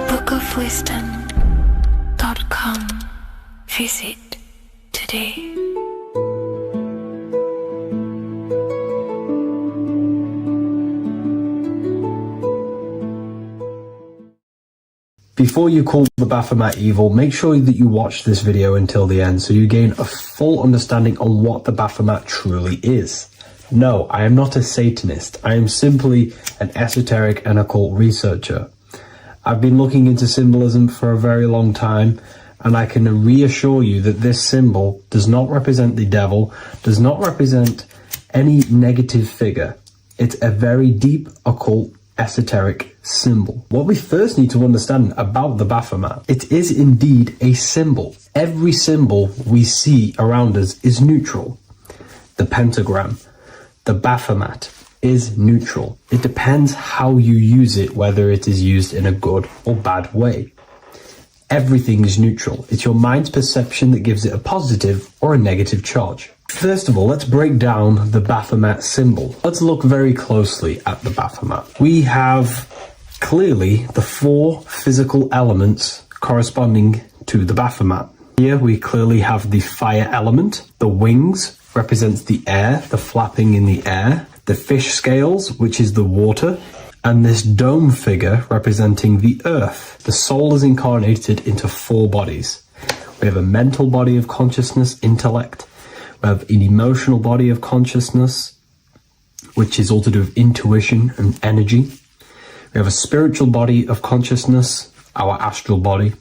bookofwisdom.com. Visit today. Before you call the Baphomet evil, make sure that you watch this video until the end so you gain a full understanding on what the Baphomet truly is. No, I am not a Satanist. I am simply an esoteric and occult researcher. I've been looking into symbolism for a very long time, and I can reassure you that this symbol does not represent the devil, does not represent any negative figure. It's a very deep, occult, esoteric symbol. What we first need to understand about the Baphomet, it is indeed a symbol. Every symbol we see around us is neutral. The pentagram, the Baphomet, is neutral. It depends how you use it, whether it is used in a good or bad way. Everything is neutral. It's your mind's perception that gives it a positive or a negative charge. First of all, let's break down the Baphomet symbol. Let's look very closely at the Baphomet. We have clearly the 4 physical elements corresponding to the Baphomet. Here we clearly have the fire element. The wings represents the air, the flapping in the air. The fish scales, which is the water, and this dome figure representing the earth. The soul is incarnated into 4 bodies. We have a mental body of consciousness, intellect. We have an emotional body of consciousness, which is all to do with intuition and energy. We have a spiritual body of consciousness, our astral body,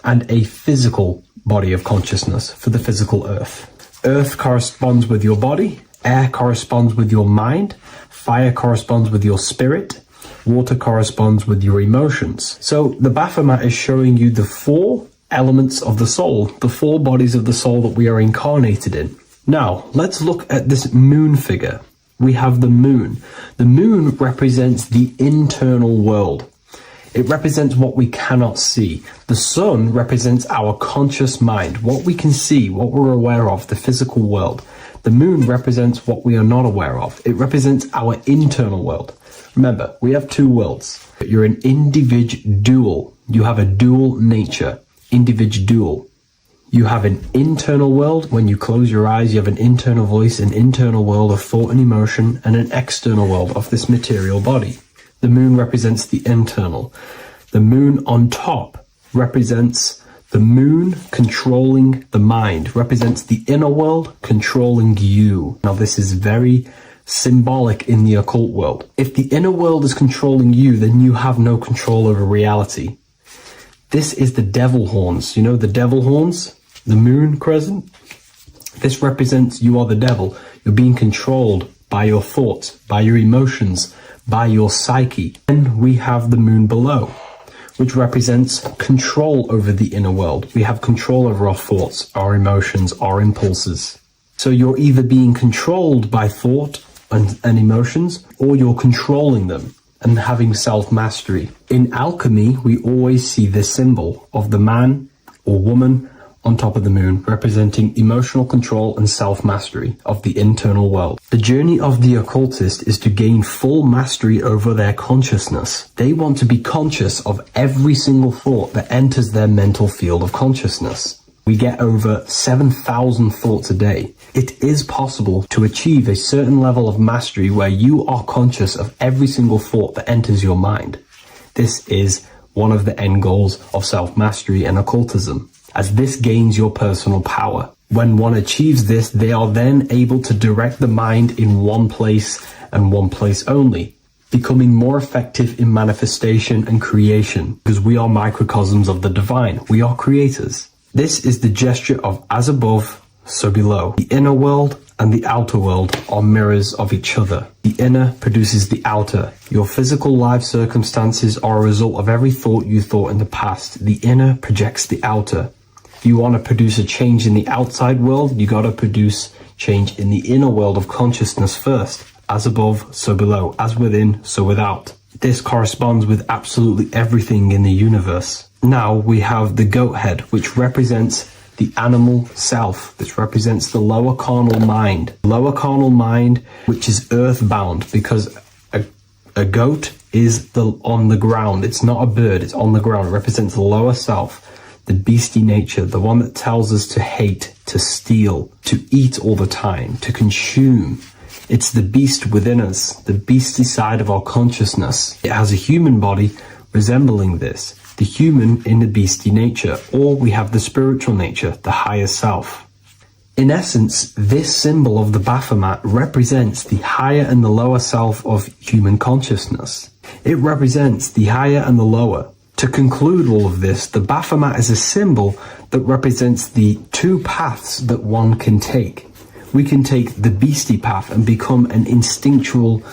and a physical body of consciousness for the physical earth. Earth corresponds with your body. Air corresponds with your mind, fire corresponds with your spirit, water corresponds with your emotions. So the Baphomet is showing you the 4 elements of the soul, the 4 bodies of the soul that we are incarnated in. Now, let's look at this moon figure. We have the moon. The moon represents the internal world. It represents what we cannot see. The sun represents our conscious mind, what we can see, what we're aware of, the physical world. The moon represents what we are not aware of. It represents our internal world. Remember, we have 2 worlds. You're an individual. You have a dual nature. Individual. You have an internal world. When you close your eyes, you have an internal voice, an internal world of thought and emotion, and an external world of this material body. The moon represents the internal. The moon on top represents the moon controlling the mind, represents the inner world controlling you. Now this is very symbolic in the occult world. If the inner world is controlling you, then you have no control over reality. This is the devil horns. You know the devil horns? The moon crescent? This represents you are the devil. You're being controlled by your thoughts, by your emotions, by your psyche. Then we have the moon below, which represents control over the inner world. We have control over our thoughts, our emotions, our impulses. So you're either being controlled by thought and emotions, or you're controlling them and having self-mastery. In alchemy, we always see this symbol of the man or woman on top of the moon, representing emotional control and self-mastery of the internal world. The journey of the occultist is to gain full mastery over their consciousness. They want to be conscious of every single thought that enters their mental field of consciousness. We get over 7,000 thoughts a day. It is possible to achieve a certain level of mastery where you are conscious of every single thought that enters your mind. This is one of the end goals of self-mastery and occultism, as this gains your personal power. When one achieves this, they are then able to direct the mind in one place and one place only, becoming more effective in manifestation and creation, because we are microcosms of the divine. We are creators. This is the gesture of as above, so below. The inner world and the outer world are mirrors of each other. The inner produces the outer. Your physical life circumstances are a result of every thought you thought in the past. The inner projects the outer. If you want to produce a change in the outside world, you got to produce change in the inner world of consciousness first. As above, so below. As within, so without. This corresponds with absolutely everything in the universe. Now we have the goat head, which represents the animal self. This represents the lower carnal mind. Lower carnal mind, which is earthbound, because a goat is on the ground. It's not a bird, it's on the ground. It represents the lower self, the beastie nature, the one that tells us to hate, to steal, to eat all the time, to consume. It's the beast within us, the beastie side of our consciousness. It has a human body resembling this, the human in the beastie nature, or we have the spiritual nature, the higher self. In essence, this symbol of the Baphomet represents the higher and the lower self of human consciousness. It represents the higher and the lower. To conclude all of this, the Baphomet is a symbol that represents the two paths that one can take. We can take the beastie path and become an instinctual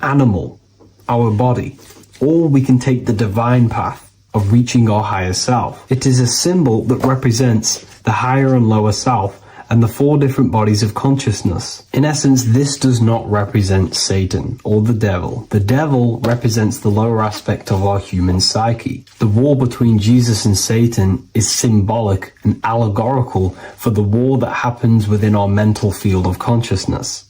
animal, our body, or we can take the divine path of reaching our higher self. It is a symbol that represents the higher and lower self and the four different bodies of consciousness. In essence, this does not represent Satan or the devil. The devil represents the lower aspect of our human psyche. The war between Jesus and Satan is symbolic and allegorical for the war that happens within our mental field of consciousness.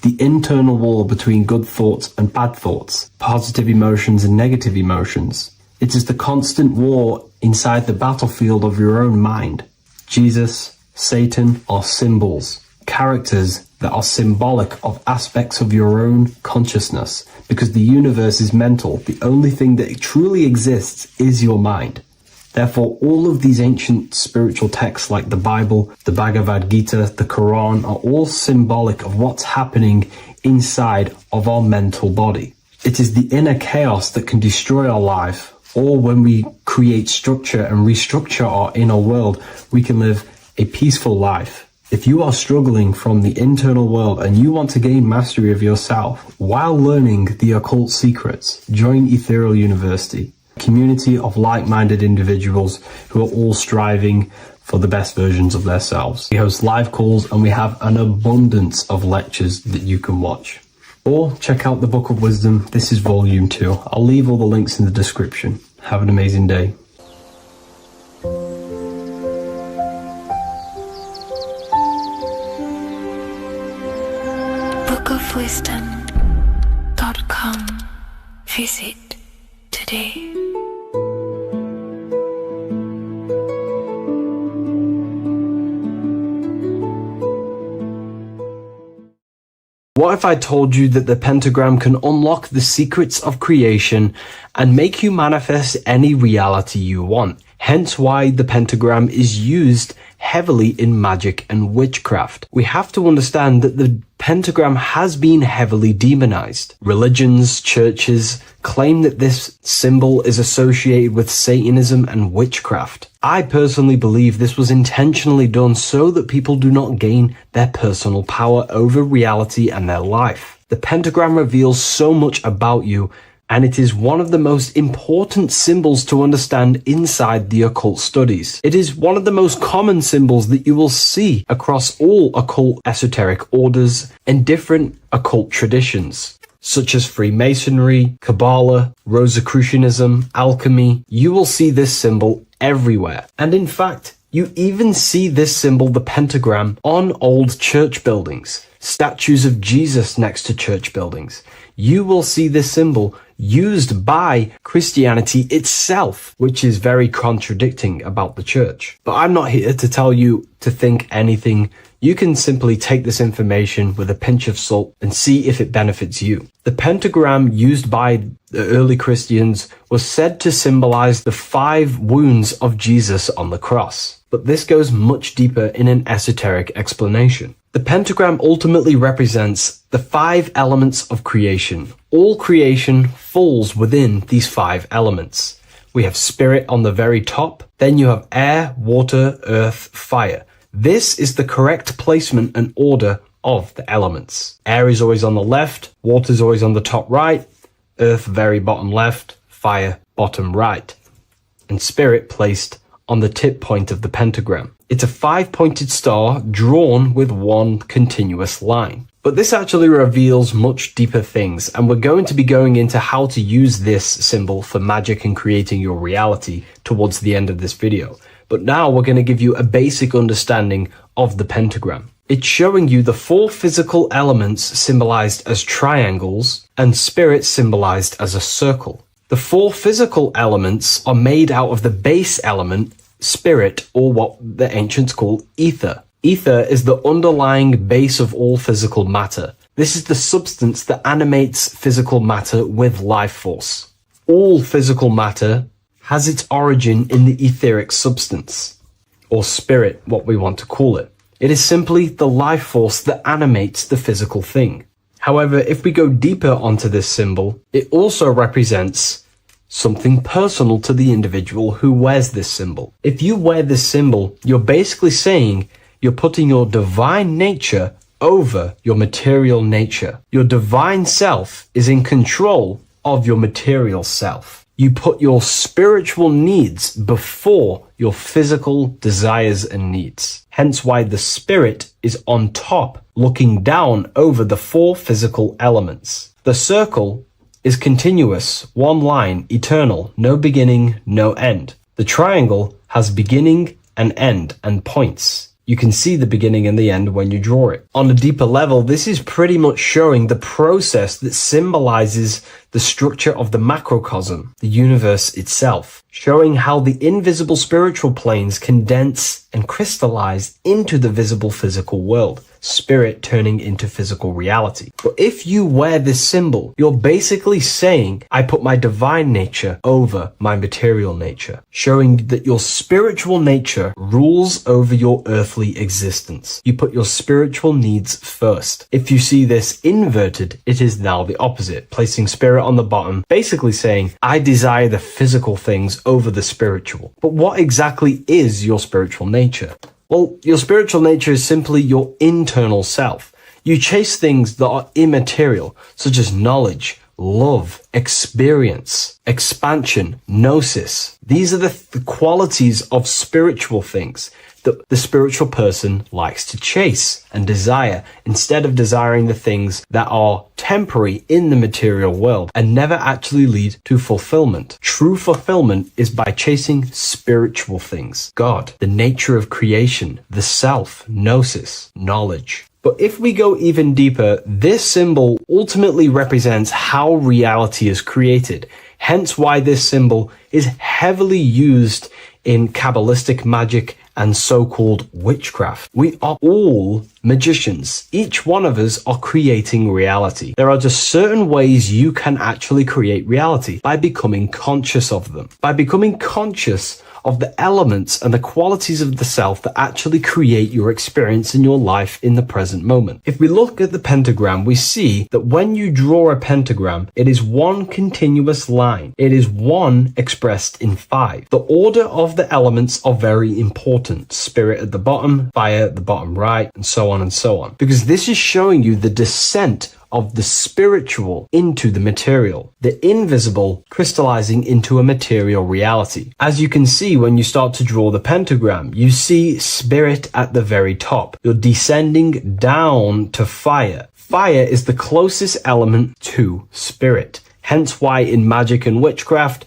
The internal war between good thoughts and bad thoughts, positive emotions and negative emotions. It is the constant war inside the battlefield of your own mind. Jesus, Satan are symbols, characters that are symbolic of aspects of your own consciousness, because the universe is mental. The only thing that truly exists is your mind. Therefore, all of these ancient spiritual texts like the Bible, the Bhagavad Gita, the Quran are all symbolic of what's happening inside of our mental body. It is the inner chaos that can destroy our life, or when we create structure and restructure our inner world, we can live a peaceful life. If you are struggling from the internal world and you want to gain mastery of yourself while learning the occult secrets, join Ethereal University, a community of like-minded individuals who are all striving for the best versions of themselves. We host live calls and we have an abundance of lectures that you can watch. Or check out the Book of Wisdom. This is volume 2. I'll leave all the links in the description. Have an amazing day. bookofwisdom.com. Visit today. What if I told you that the pentagram can unlock the secrets of creation and make you manifest any reality you want? Hence why the pentagram is used heavily in magic and witchcraft. We have to understand that the pentagram has been heavily demonized. Religions, churches claim that this symbol is associated with Satanism and witchcraft. I personally believe this was intentionally done so that people do not gain their personal power over reality and their life. The pentagram reveals so much about you, and it is one of the most important symbols to understand inside the occult studies. It is one of the most common symbols that you will see across all occult esoteric orders and different occult traditions, such as Freemasonry, Kabbalah, Rosicrucianism, alchemy. You will see this symbol everywhere. And in fact, you even see this symbol, the pentagram, on old church buildings, statues of Jesus next to church buildings. You will see this symbol used by Christianity itself, which is very contradicting about the church. But I'm not here to tell you to think anything. You can simply take this information with a pinch of salt and see if it benefits you. The pentagram used by the early Christians was said to symbolize the 5 wounds of Jesus on the cross. But this goes much deeper in an esoteric explanation. The pentagram ultimately represents the 5 elements of creation. All creation falls within these 5 elements. We have spirit on the very top, then you have air, water, earth, fire. This is the correct placement and order of the elements. Air is always on the left, water is always on the top right, earth very bottom left, fire bottom right, and spirit placed on the tip point of the pentagram. It's a 5-pointed star drawn with one continuous line. But this actually reveals much deeper things, and we're going to be going into how to use this symbol for magic and creating your reality towards the end of this video. But now we're going to give you a basic understanding of the pentagram. It's showing you the 4 physical elements symbolized as triangles and spirit symbolized as a circle. The 4 physical elements are made out of the base element, spirit, or what the ancients call ether. Ether is the underlying base of all physical matter. This is the substance that animates physical matter with life force. All physical matter has its origin in the etheric substance, or spirit, what we want to call it. It is simply the life force that animates the physical thing. However, if we go deeper onto this symbol, it also represents something personal to the individual who wears this symbol. If you wear this symbol, you're basically saying you're putting your divine nature over your material nature. Your divine self is in control of your material self. You put your spiritual needs before your physical desires and needs. Hence why the spirit is on top, looking down over the 4 physical elements. The circle is continuous, one line, eternal, no beginning, no end. The triangle has beginning and end and points. You can see the beginning and the end when you draw it. On a deeper level, this is pretty much showing the process that symbolizes the structure of the macrocosm, the universe itself, showing how the invisible spiritual planes condense and crystallize into the visible physical world, spirit turning into physical reality. But if you wear this symbol, you're basically saying, I put my divine nature over my material nature, showing that your spiritual nature rules over your earthly existence. You put your spiritual needs first. If you see this inverted, it is now the opposite, placing spirit on the bottom, basically saying, I desire the physical things over the spiritual. But what exactly is your spiritual nature? Well, your spiritual nature is simply your internal self. You chase things that are immaterial, such as knowledge, love, experience, expansion, gnosis. These are the qualities of spiritual things that the spiritual person likes to chase and desire, instead of desiring the things that are temporary in the material world and never actually lead to fulfillment. True fulfillment is by chasing spiritual things. God, the nature of creation, the self, gnosis, knowledge. But if we go even deeper, this symbol ultimately represents how reality is created. Hence why this symbol is heavily used in Kabbalistic magic and so-called witchcraft. We are all magicians. Each one of us are creating reality. There are just certain ways you can actually create reality by becoming conscious of them. By becoming conscious of the elements and the qualities of the self that actually create your experience in your life in the present moment. If we look at the pentagram, we see that when you draw a pentagram, it is one continuous line. It is 1 expressed in 5. The order of the elements are very important. Spirit at the bottom, fire at the bottom right, and so on and so on. Because this is showing you the descent of the spiritual into the material, the invisible crystallizing into a material reality. As you can see when you start to draw the pentagram, you see spirit at the very top. You're descending down to fire. Fire is the closest element to spirit. Hence why in magic and witchcraft,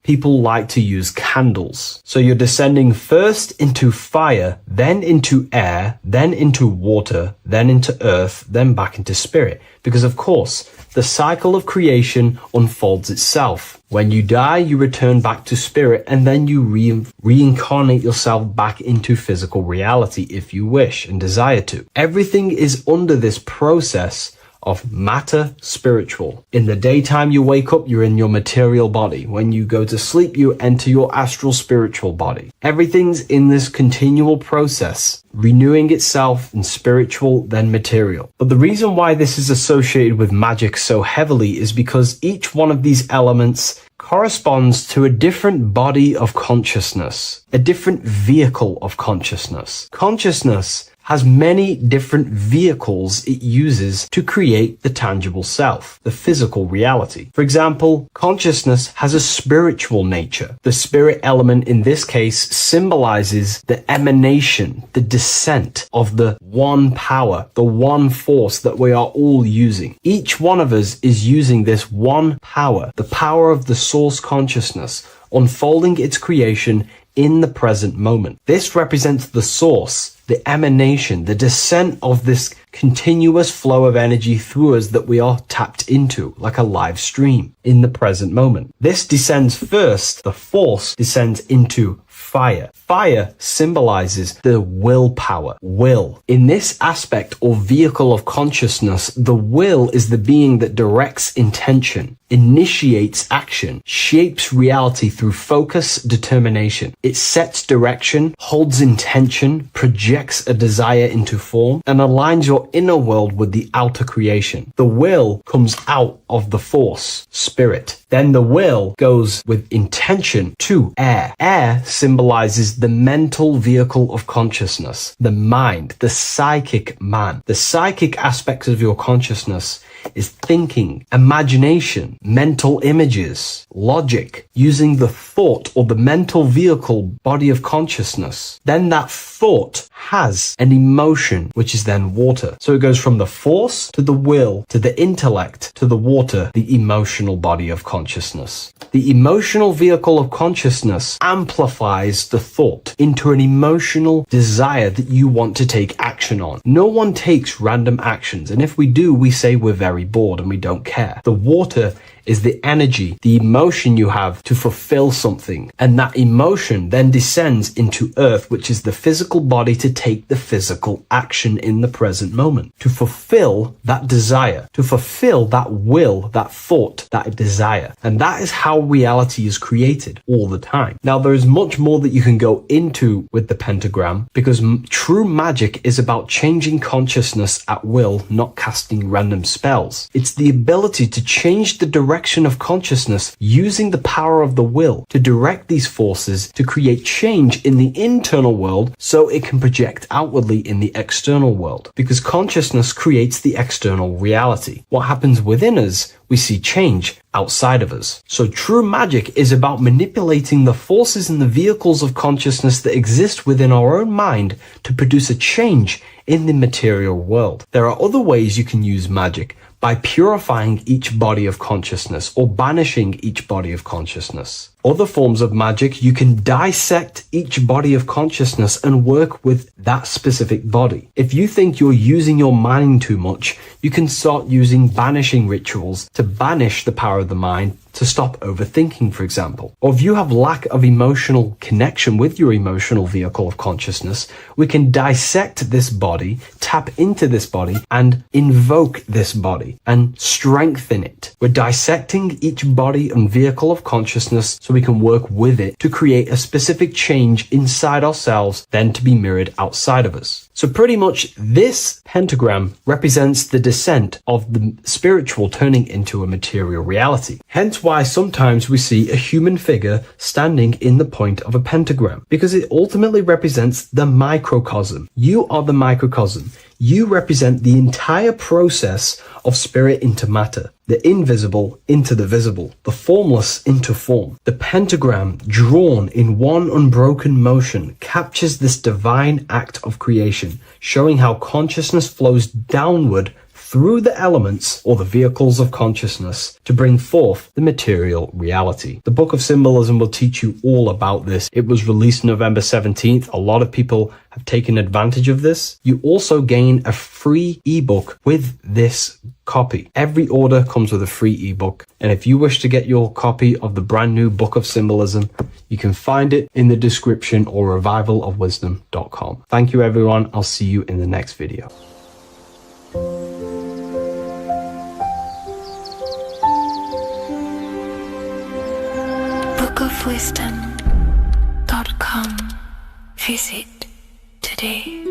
people like to use candles. So you're descending first into fire, then into air, then into water, then into earth, then back into spirit. Because of course, the cycle of creation unfolds itself. When you die, you return back to spirit, and then you reincarnate yourself back into physical reality if you wish and desire to. Everything is under this process of matter spiritual. In the daytime you wake up, you're in your material body. When you go to sleep, you enter your astral spiritual body. Everything's in this continual process, renewing itself in spiritual, then material. But the reason why this is associated with magic so heavily is because each one of these elements corresponds to a different body of consciousness, a different vehicle of consciousness. Consciousness has many different vehicles it uses to create the tangible self, the physical reality. For example, consciousness has a spiritual nature. The spirit element in this case symbolizes the emanation, the descent of the one power, the one force that we are all using. Each one of us is using this one power, the power of the source consciousness, unfolding its creation in the present moment. This represents the source, the emanation, the descent of this continuous flow of energy through us that we are tapped into, like a live stream in the present moment. This descends first, the force descends into fire. Fire symbolizes the willpower, will. In this aspect or vehicle of consciousness, the will is the being that directs intention, initiates action, shapes reality through focus, determination. It sets direction, holds intention, projects a desire into form, and aligns your inner world with the outer creation. The will comes out of the force, spirit. Then the will goes with intention to air. Air symbolizes the mental vehicle of consciousness, the mind, the psychic man. The psychic aspects of your consciousness is thinking, imagination, mental images, logic, using the thought or the mental vehicle body of consciousness. Then that thought has an emotion, which is then water. So it goes from the force to the will to the intellect to the water, the emotional body of consciousness. The emotional vehicle of consciousness amplifies the thought into an emotional desire that you want to take action on. No one takes random actions, and if we do, we say we're very bored and we don't care. The water is the energy, the emotion you have to fulfill something. And that emotion then descends into earth, which is the physical body to take the physical action in the present moment, to fulfill that desire, to fulfill that will, that thought, that desire. And that is how reality is created all the time. Now, there is much more that you can go into with the pentagram, because true magic is about changing consciousness at will, not casting random spells. It's the ability to change the direction of consciousness using the power of the will to direct these forces to create change in the internal world so it can project outwardly in the external world. Because consciousness creates the external reality. What happens within us, we see change outside of us. So true magic is about manipulating the forces and the vehicles of consciousness that exist within our own mind to produce a change in the material world. There are other ways you can use magic, by purifying each body of consciousness or banishing each body of consciousness. Other forms of magic, you can dissect each body of consciousness and work with that specific body. If you think you're using your mind too much, you can start using banishing rituals to banish the power of the mind, to stop overthinking, for example. Or if you have lack of emotional connection with your emotional vehicle of consciousness, we can dissect this body, tap into this body, and invoke this body and strengthen it. We're dissecting each body and vehicle of consciousness so we can work with it to create a specific change inside ourselves, then to be mirrored outside of us. So pretty much this pentagram represents the descent of the spiritual turning into a material reality. Hence why sometimes we see a human figure standing in the point of a pentagram, because it ultimately represents the microcosm. You are the microcosm. You represent the entire process of spirit into matter, the invisible into the visible, the formless into form. The pentagram, drawn in one unbroken motion, captures this divine act of creation, showing how consciousness flows downward through the elements or the vehicles of consciousness to bring forth the material reality. The Book of Symbolism will teach you all about this. It was released November 17th. A lot of people have taken advantage of this. You also gain a free ebook with this copy. Every order comes with a free ebook. And if you wish to get your copy of the brand new Book of Symbolism, you can find it in the description or revivalofwisdom.com. Thank you, everyone. I'll see you in the next video. bookofwisdom.com. Visit today.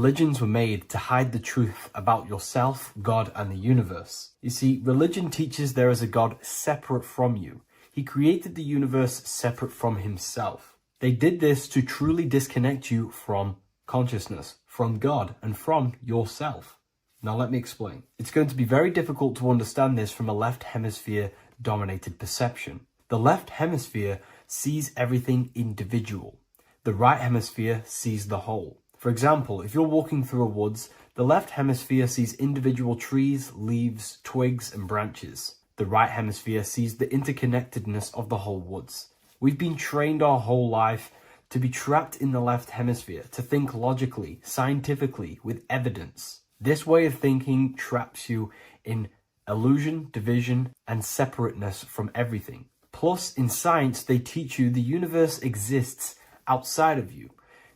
Religions were made to hide the truth about yourself, God, and the universe. You see, religion teaches there is a God separate from you. He created the universe separate from himself. They did this to truly disconnect you from consciousness, from God, and from yourself. Now let me explain. It's going to be very difficult to understand this from a left hemisphere dominated perception. The left hemisphere sees everything individual. The right hemisphere sees the whole. For example, if you're walking through a woods, the left hemisphere sees individual trees, leaves, twigs, and branches. The right hemisphere sees the interconnectedness of the whole woods. We've been trained our whole life to be trapped in the left hemisphere, to think logically, scientifically, with evidence. This way of thinking traps you in illusion, division, and separateness from everything. Plus, in science, they teach you the universe exists outside of you.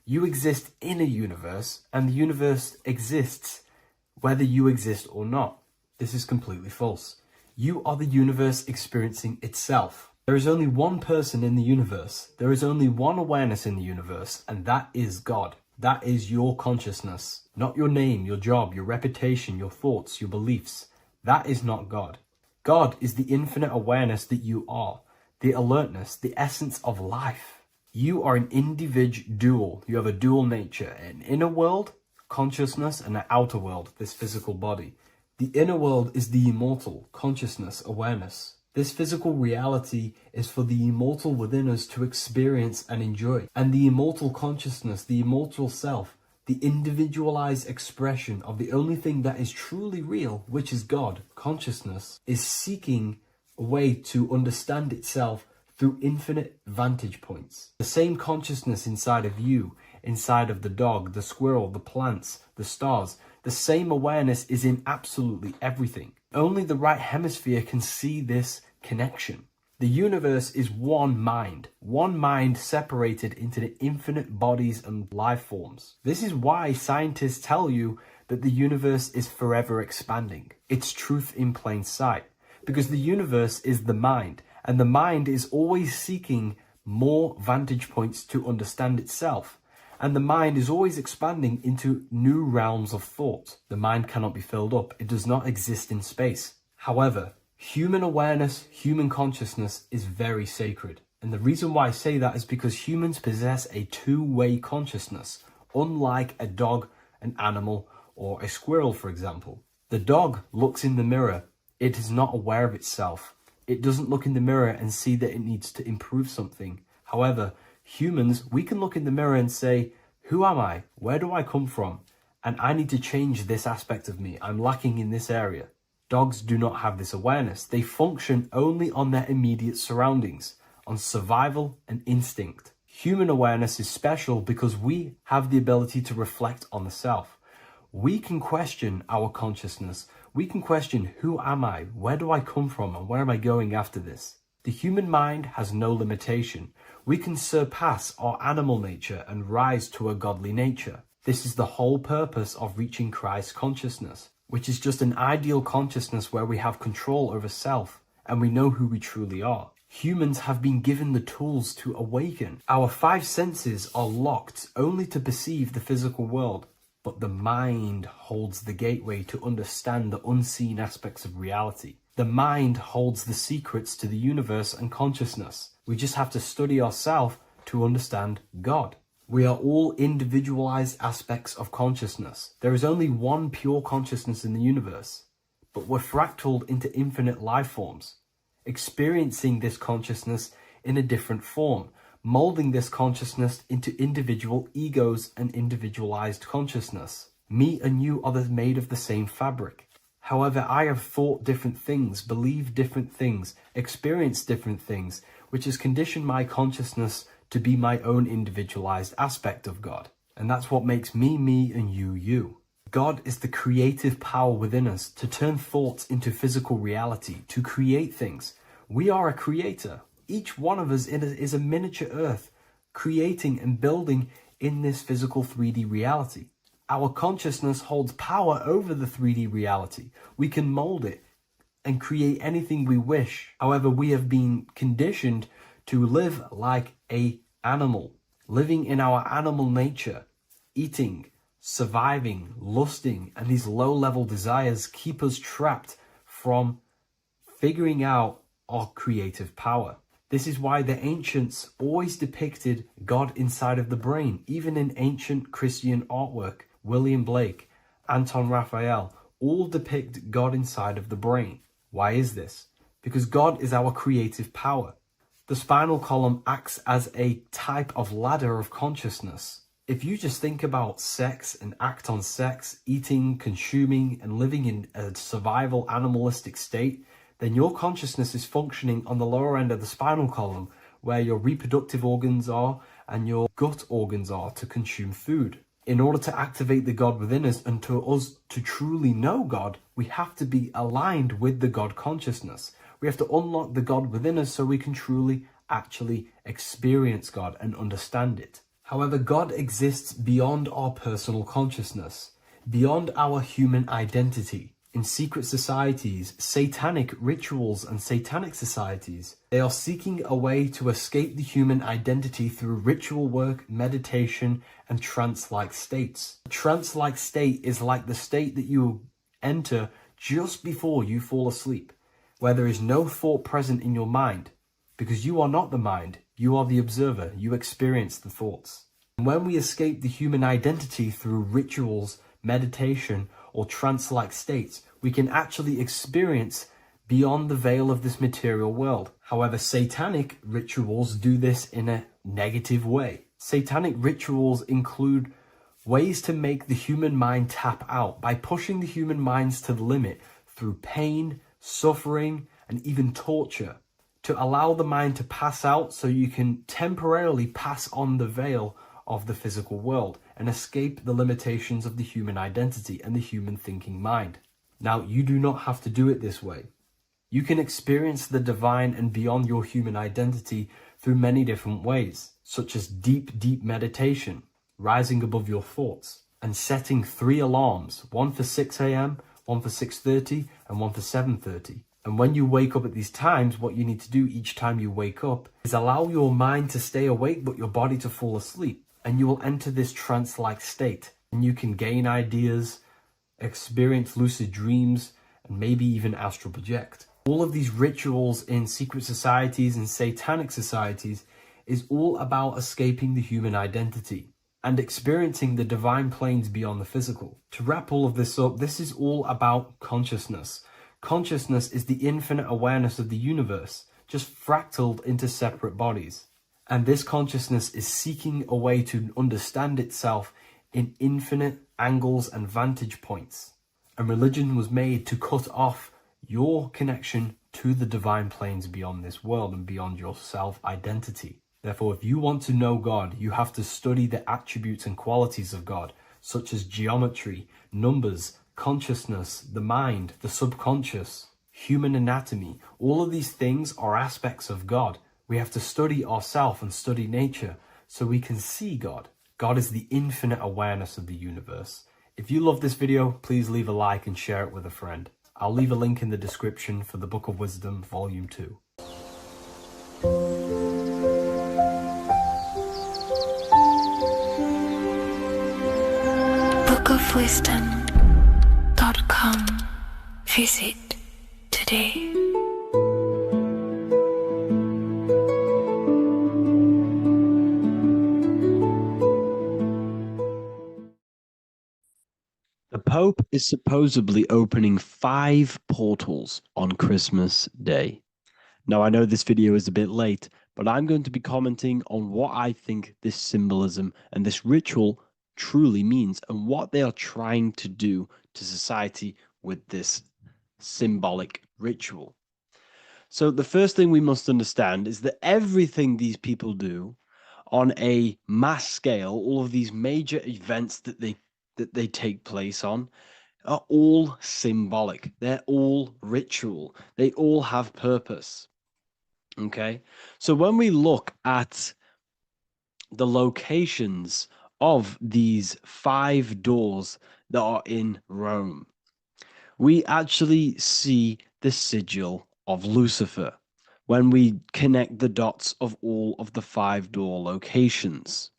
You exist in a universe, and the universe exists whether you exist or not. This is completely false. You are the universe experiencing itself. There is only one person in the universe. There is only one awareness in the universe, and that is God. That is your consciousness. Not your name, your job, your reputation, your thoughts, your beliefs. That is not God. God is the infinite awareness that you are, the alertness, the essence of life. You are an individual. You have a dual nature, an inner world, consciousness, and an outer world, this physical body. The inner world is the immortal, consciousness, awareness. This physical reality is for the immortal within us to experience and enjoy. And the immortal consciousness, the immortal self, the individualized expression of the only thing that is truly real, which is God, consciousness, is seeking a way to understand itself through infinite vantage points. The same consciousness inside of you, inside of the dog, the squirrel, the plants, the stars, the same awareness is in absolutely everything. Only the right hemisphere can see this connection. The universe is one mind separated into the infinite bodies and life forms. This is why scientists tell you that the universe is forever expanding. It's truth in plain sight, because the universe is the mind, and the mind is always seeking more vantage points to understand itself. And the mind is always expanding into new realms of thought. The mind cannot be filled up. It does not exist in space. However, human awareness, human consciousness is very sacred. And the reason why I say that is because humans possess a two-way consciousness, unlike a dog, an animal, or a squirrel, for example. The dog looks in the mirror. It is not aware of itself. It doesn't look in the mirror and see that it needs to improve something. However, humans, we can look in the mirror and say, who am I? Where do I come from? And I need to change this aspect of me. I'm lacking in this area. Dogs do not have this awareness. They function only on their immediate surroundings, on survival and instinct. Human awareness is special because we have the ability to reflect on the self. We can question our consciousness. We can question, who am I? Where do I come from? And where am I going after this? The human mind has no limitation. We can surpass our animal nature and rise to a godly nature. This is the whole purpose of reaching Christ consciousness, which is just an ideal consciousness where we have control over self and we know who we truly are. Humans have been given the tools to awaken. Our five senses are locked only to perceive the physical world, but the mind holds the gateway to understand the unseen aspects of reality. The mind holds the secrets to the universe and consciousness. We just have to study ourselves to understand God. We are all individualized aspects of consciousness. There is only one pure consciousness in the universe, but we're fractaled into infinite life forms, experiencing this consciousness in a different form, molding this consciousness into individual egos and individualized consciousness. Me and you are made of the same fabric. However, I have thought different things, believed different things, experienced different things, which has conditioned my consciousness to be my own individualized aspect of God. And that's what makes me, me, and you, you. God is the creative power within us to turn thoughts into physical reality, to create things. We are a creator. Each one of us is a miniature earth, creating and building in this physical 3D reality. Our consciousness holds power over the 3D reality. We can mold it and create anything we wish. However, we have been conditioned to live like an animal, living in our animal nature, eating, surviving, lusting, and these low-level desires keep us trapped from figuring out our creative power. This is why the ancients always depicted God inside of the brain. Even in ancient Christian artwork, William Blake, Anton Raphael, all depict God inside of the brain. Why is this? Because God is our creative power. The spinal column acts as a type of ladder of consciousness. If you just think about sex and act on sex, eating, consuming, and living in a survival animalistic state, then your consciousness is functioning on the lower end of the spinal column, where your reproductive organs are and your gut organs are to consume food. In order to activate the God within us and to us to truly know God, we have to be aligned with the God consciousness. We have to unlock the God within us so we can truly actually experience God and understand it. However, God exists beyond our personal consciousness, beyond our human identity. In secret societies, satanic rituals and satanic societies, they are seeking a way to escape the human identity through ritual work, meditation, and trance-like states. A trance-like state is like the state that you enter just before you fall asleep, where there is no thought present in your mind, because you are not the mind, you are the observer, you experience the thoughts. And when we escape the human identity through rituals, meditation, or trance-like states, we can actually experience beyond the veil of this material world. However, satanic rituals do this in a negative way. Satanic rituals include ways to make the human mind tap out by pushing the human minds to the limit through pain, suffering, and even torture, to allow the mind to pass out so you can temporarily pass on the veil of the physical world and escape the limitations of the human identity and the human thinking mind. Now, you do not have to do it this way. You can experience the divine and beyond your human identity through many different ways, such as deep, deep meditation, rising above your thoughts, and setting 3 alarms, one for 6 a.m., one for 6:30, and one for 7:30. And when you wake up at these times, what you need to do each time you wake up is allow your mind to stay awake but your body to fall asleep. And you will enter this trance-like state, and you can gain ideas, experience lucid dreams, and maybe even astral project. All of these rituals in secret societies and satanic societies is all about escaping the human identity and experiencing the divine planes beyond the physical. To wrap all of this up, this is all about consciousness. Consciousness is the infinite awareness of the universe, just fractaled into separate bodies. And this consciousness is seeking a way to understand itself in infinite angles and vantage points. And religion was made to cut off your connection to the divine planes beyond this world and beyond your self-identity. Therefore, if you want to know God, you have to study the attributes and qualities of God, such as geometry, numbers, consciousness, the mind, the subconscious, human anatomy. All of these things are aspects of God. We have to study ourselves and study nature so we can see God. God is the infinite awareness of the universe. If you love this video, please leave a like and share it with a friend. I'll leave a link in the description for the Book of Wisdom, Volume 2. bookofwisdom.com. Visit today. The Pope is supposedly opening 5 portals on Christmas Day. Now, I know this video is a bit late, but I'm going to be commenting on what I think this symbolism and this ritual truly means and what they are trying to do to society with this symbolic ritual. So the first thing we must understand is that everything these people do on a mass scale, all of these major events that they take place on, are all symbolic. They're all ritual. They all have purpose. Okay? So when we look at the locations of these 5 doors that are in Rome, we actually see the sigil of Lucifer when we connect the dots of all of the 5 door locations.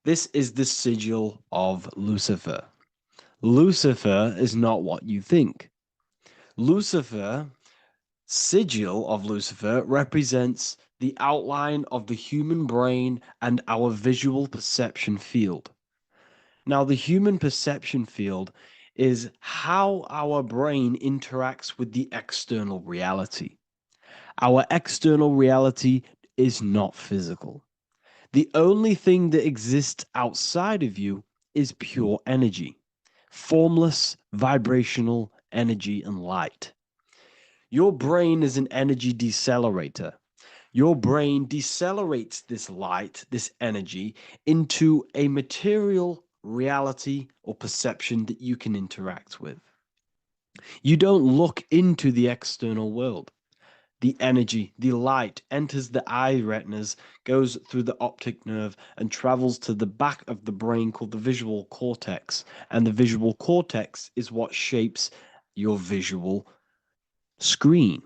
This is the sigil of Lucifer. Lucifer is not what you think. Lucifer, sigil of Lucifer, represents the outline of the human brain and our visual perception field. Now, the human perception field is how our brain interacts with the external reality. Our external reality is not physical. The only thing that exists outside of you is pure energy, formless, vibrational energy and light. Your brain is an energy decelerator. Your brain decelerates this light, this energy, into a material reality or perception that you can interact with. You don't look into the external world. The energy, the light enters the eye retinas, goes through the optic nerve, and travels to the back of the brain called the visual cortex. And the visual cortex is what shapes your visual screen.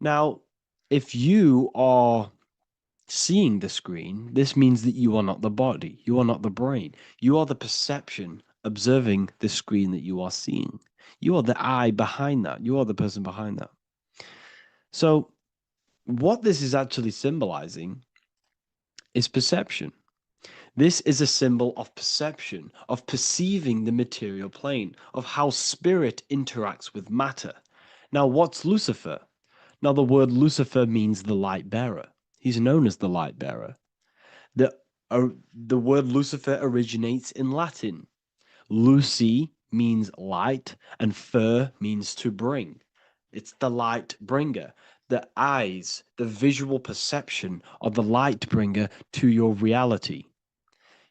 Now, if you are seeing the screen, this means that you are not the body, you are not the brain, you are the perception observing the screen that you are seeing. You are the eye behind that, you are the person behind that. So, what this is actually symbolizing is perception. This is a symbol of perception, of perceiving the material plane, of how spirit interacts with matter. Now, what's Lucifer? Now, the word Lucifer means the light bearer. He's known as the light bearer. The word Lucifer originates in Latin. Luci means light, and fer means to bring. It's the light bringer. The eyes, the visual perception of the light bringer to your reality.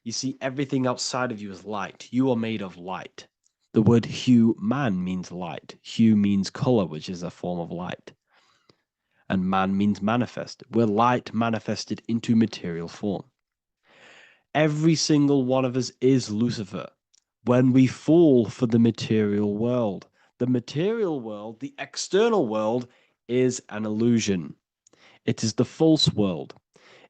You see, everything outside of you is light. You are made of light. The word hue man means light. Hue means color, which is a form of light. And man means manifest. We're light manifested into material form. Every single one of us is Lucifer. When we fall for the material world, the external world, is an illusion. It is the false world.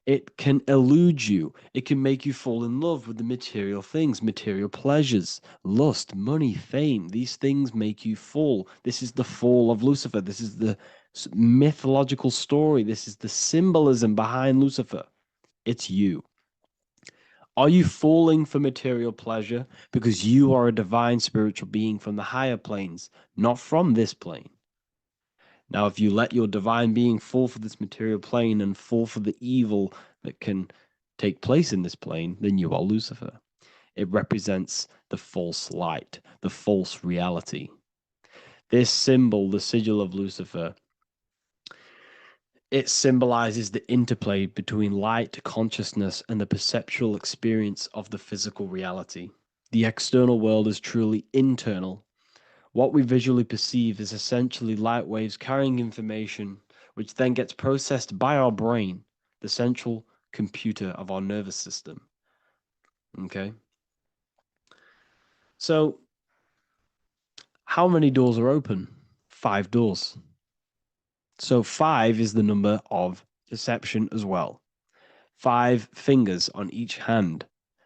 It can elude you. It can make you fall in love with the material things, material pleasures, lust, money, fame. These things make you fall. This is the fall of Lucifer. This is the mythological story. This is the symbolism behind Lucifer. It's you. Are you falling for material pleasure because you are a divine spiritual being from the higher planes, not from this plane? Now, if you let your divine being fall for this material plane and fall for the evil that can take place in this plane, then you are Lucifer. It represents the false light, the false reality. This symbol, the sigil of Lucifer, it symbolizes the interplay between light, consciousness, and the perceptual experience of the physical reality. The external world is truly internal. What we visually perceive is essentially light waves carrying information, which then gets processed by our brain, the central computer of our nervous system. Okay? So, how many doors are open? 5 doors. So 5 is the number of perception as well. 5 fingers on each hand,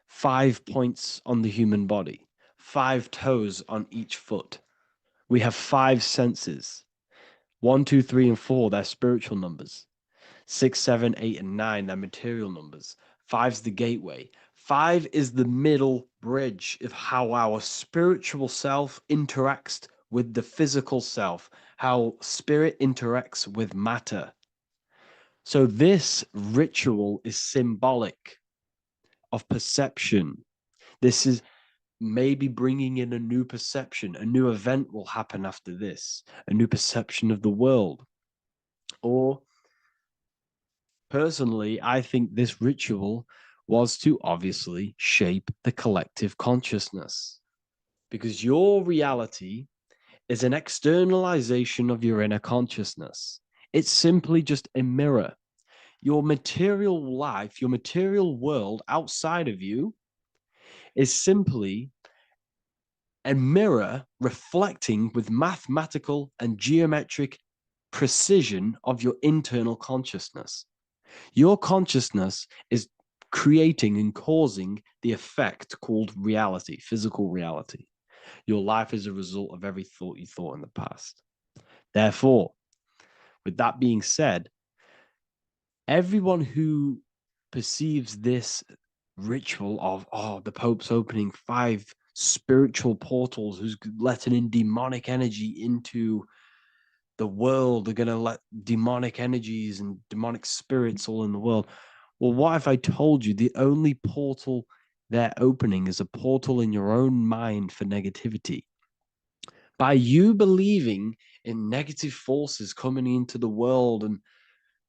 5 points on the human body, 5 toes on each foot. We have 5 senses. 1, 2, 3, and 4, they're spiritual numbers. 6, 7, 8, and 9, they're material numbers. 5's the gateway. 5 is the middle bridge of how our spiritual self interacts with the physical self, how spirit interacts with matter. So this ritual is symbolic of perception. This is maybe bringing in a new perception. A new event will happen after this, a new perception of the world. Or personally, I think this ritual was to obviously shape the collective consciousness, because your reality is an externalization of your inner consciousness. It's simply just a mirror. Your material life, your material world outside of you is simply a mirror reflecting with mathematical and geometric precision of your internal consciousness. Your consciousness is creating and causing the effect called reality, physical reality. Your life is a result of every thought you thought in the past. Therefore, with that being said, everyone who perceives this ritual of, the Pope's opening 5 spiritual portals, who's letting in demonic energy into the world, they're going to let demonic energies and demonic spirits all in the world. Well, what if I told you the only portal they're opening is a portal in your own mind for negativity? By you believing in negative forces coming into the world and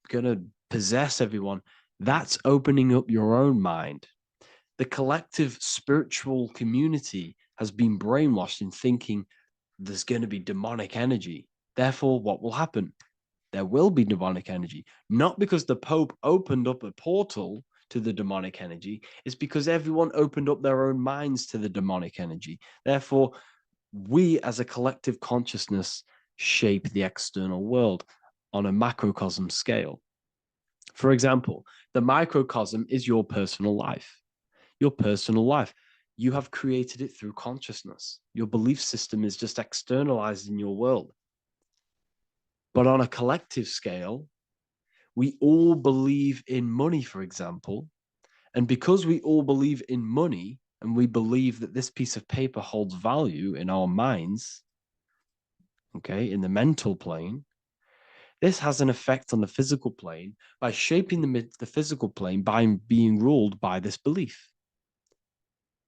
going to possess everyone, that's opening up your own mind. The collective spiritual community has been brainwashed in thinking there's going to be demonic energy. Therefore, what will happen? There will be demonic energy. Not because the Pope opened up a portal to the demonic energy, it's because everyone opened up their own minds to the demonic energy. Therefore, we as a collective consciousness shape the external world on a macrocosm scale. For example, the microcosm is your personal life. Your personal life. You have created it through consciousness. Your belief system is just externalized in your world. But on a collective scale, we all believe in money, for example. And because we all believe in money, and we believe that this piece of paper holds value in our minds, okay, in the mental plane, this has an effect on the physical plane by shaping the physical plane by being ruled by this belief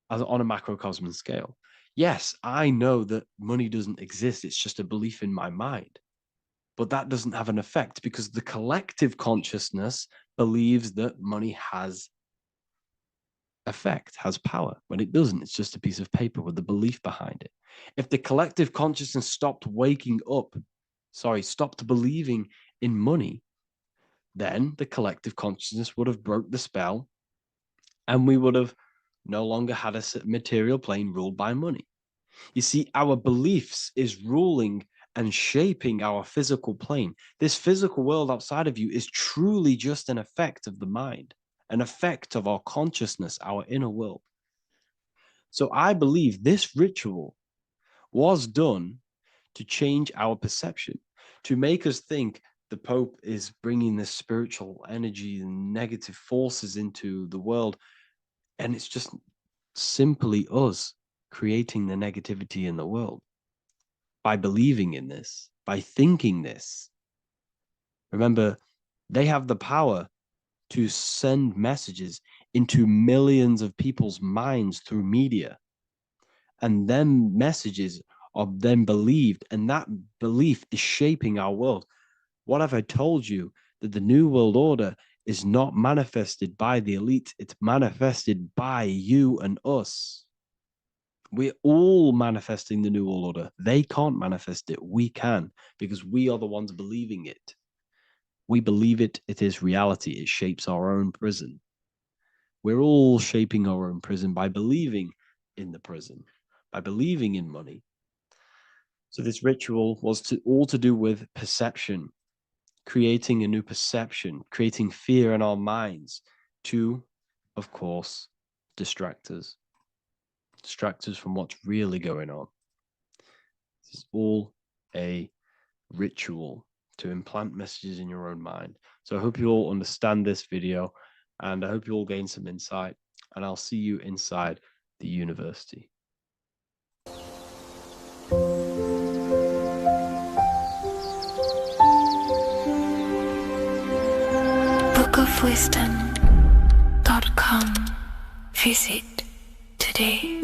on a macrocosm scale. Yes, I know that money doesn't exist. It's just a belief in my mind. But that doesn't have an effect because the collective consciousness believes that money has effect, has power. When it doesn't, it's just a piece of paper with the belief behind it. If the collective consciousness stopped believing in money, then the collective consciousness would have broke the spell and we would have no longer had a material plane ruled by money. You see, our beliefs is ruling and shaping our physical plane. This physical world outside of you is truly just an effect of the mind, an effect of our consciousness, our inner world. So I believe this ritual was done to change our perception, to make us think the Pope is bringing this spiritual energy and negative forces into the world. And it's just simply us creating the negativity in the world by believing in this, by thinking this. Remember, they have the power to send messages into millions of people's minds through media. And then messages are then believed, and that belief is shaping our world. What have I told you? That the New World Order is not manifested by the elite, it's manifested by you and us. We're all manifesting the New World Order. They can't manifest it. We can, because we are the ones believing it. We believe it. It is reality. It shapes our own prison. We're all shaping our own prison by believing in the prison, by believing in money. So this ritual was all to do with perception, creating a new perception, creating fear in our minds to, of course, distract us from what's really going on. This is all a ritual to implant messages in your own mind. So I hope you all understand this video, and I hope you all gain some insight, and I'll see you inside the university. bookofwisdom.com. Visit today.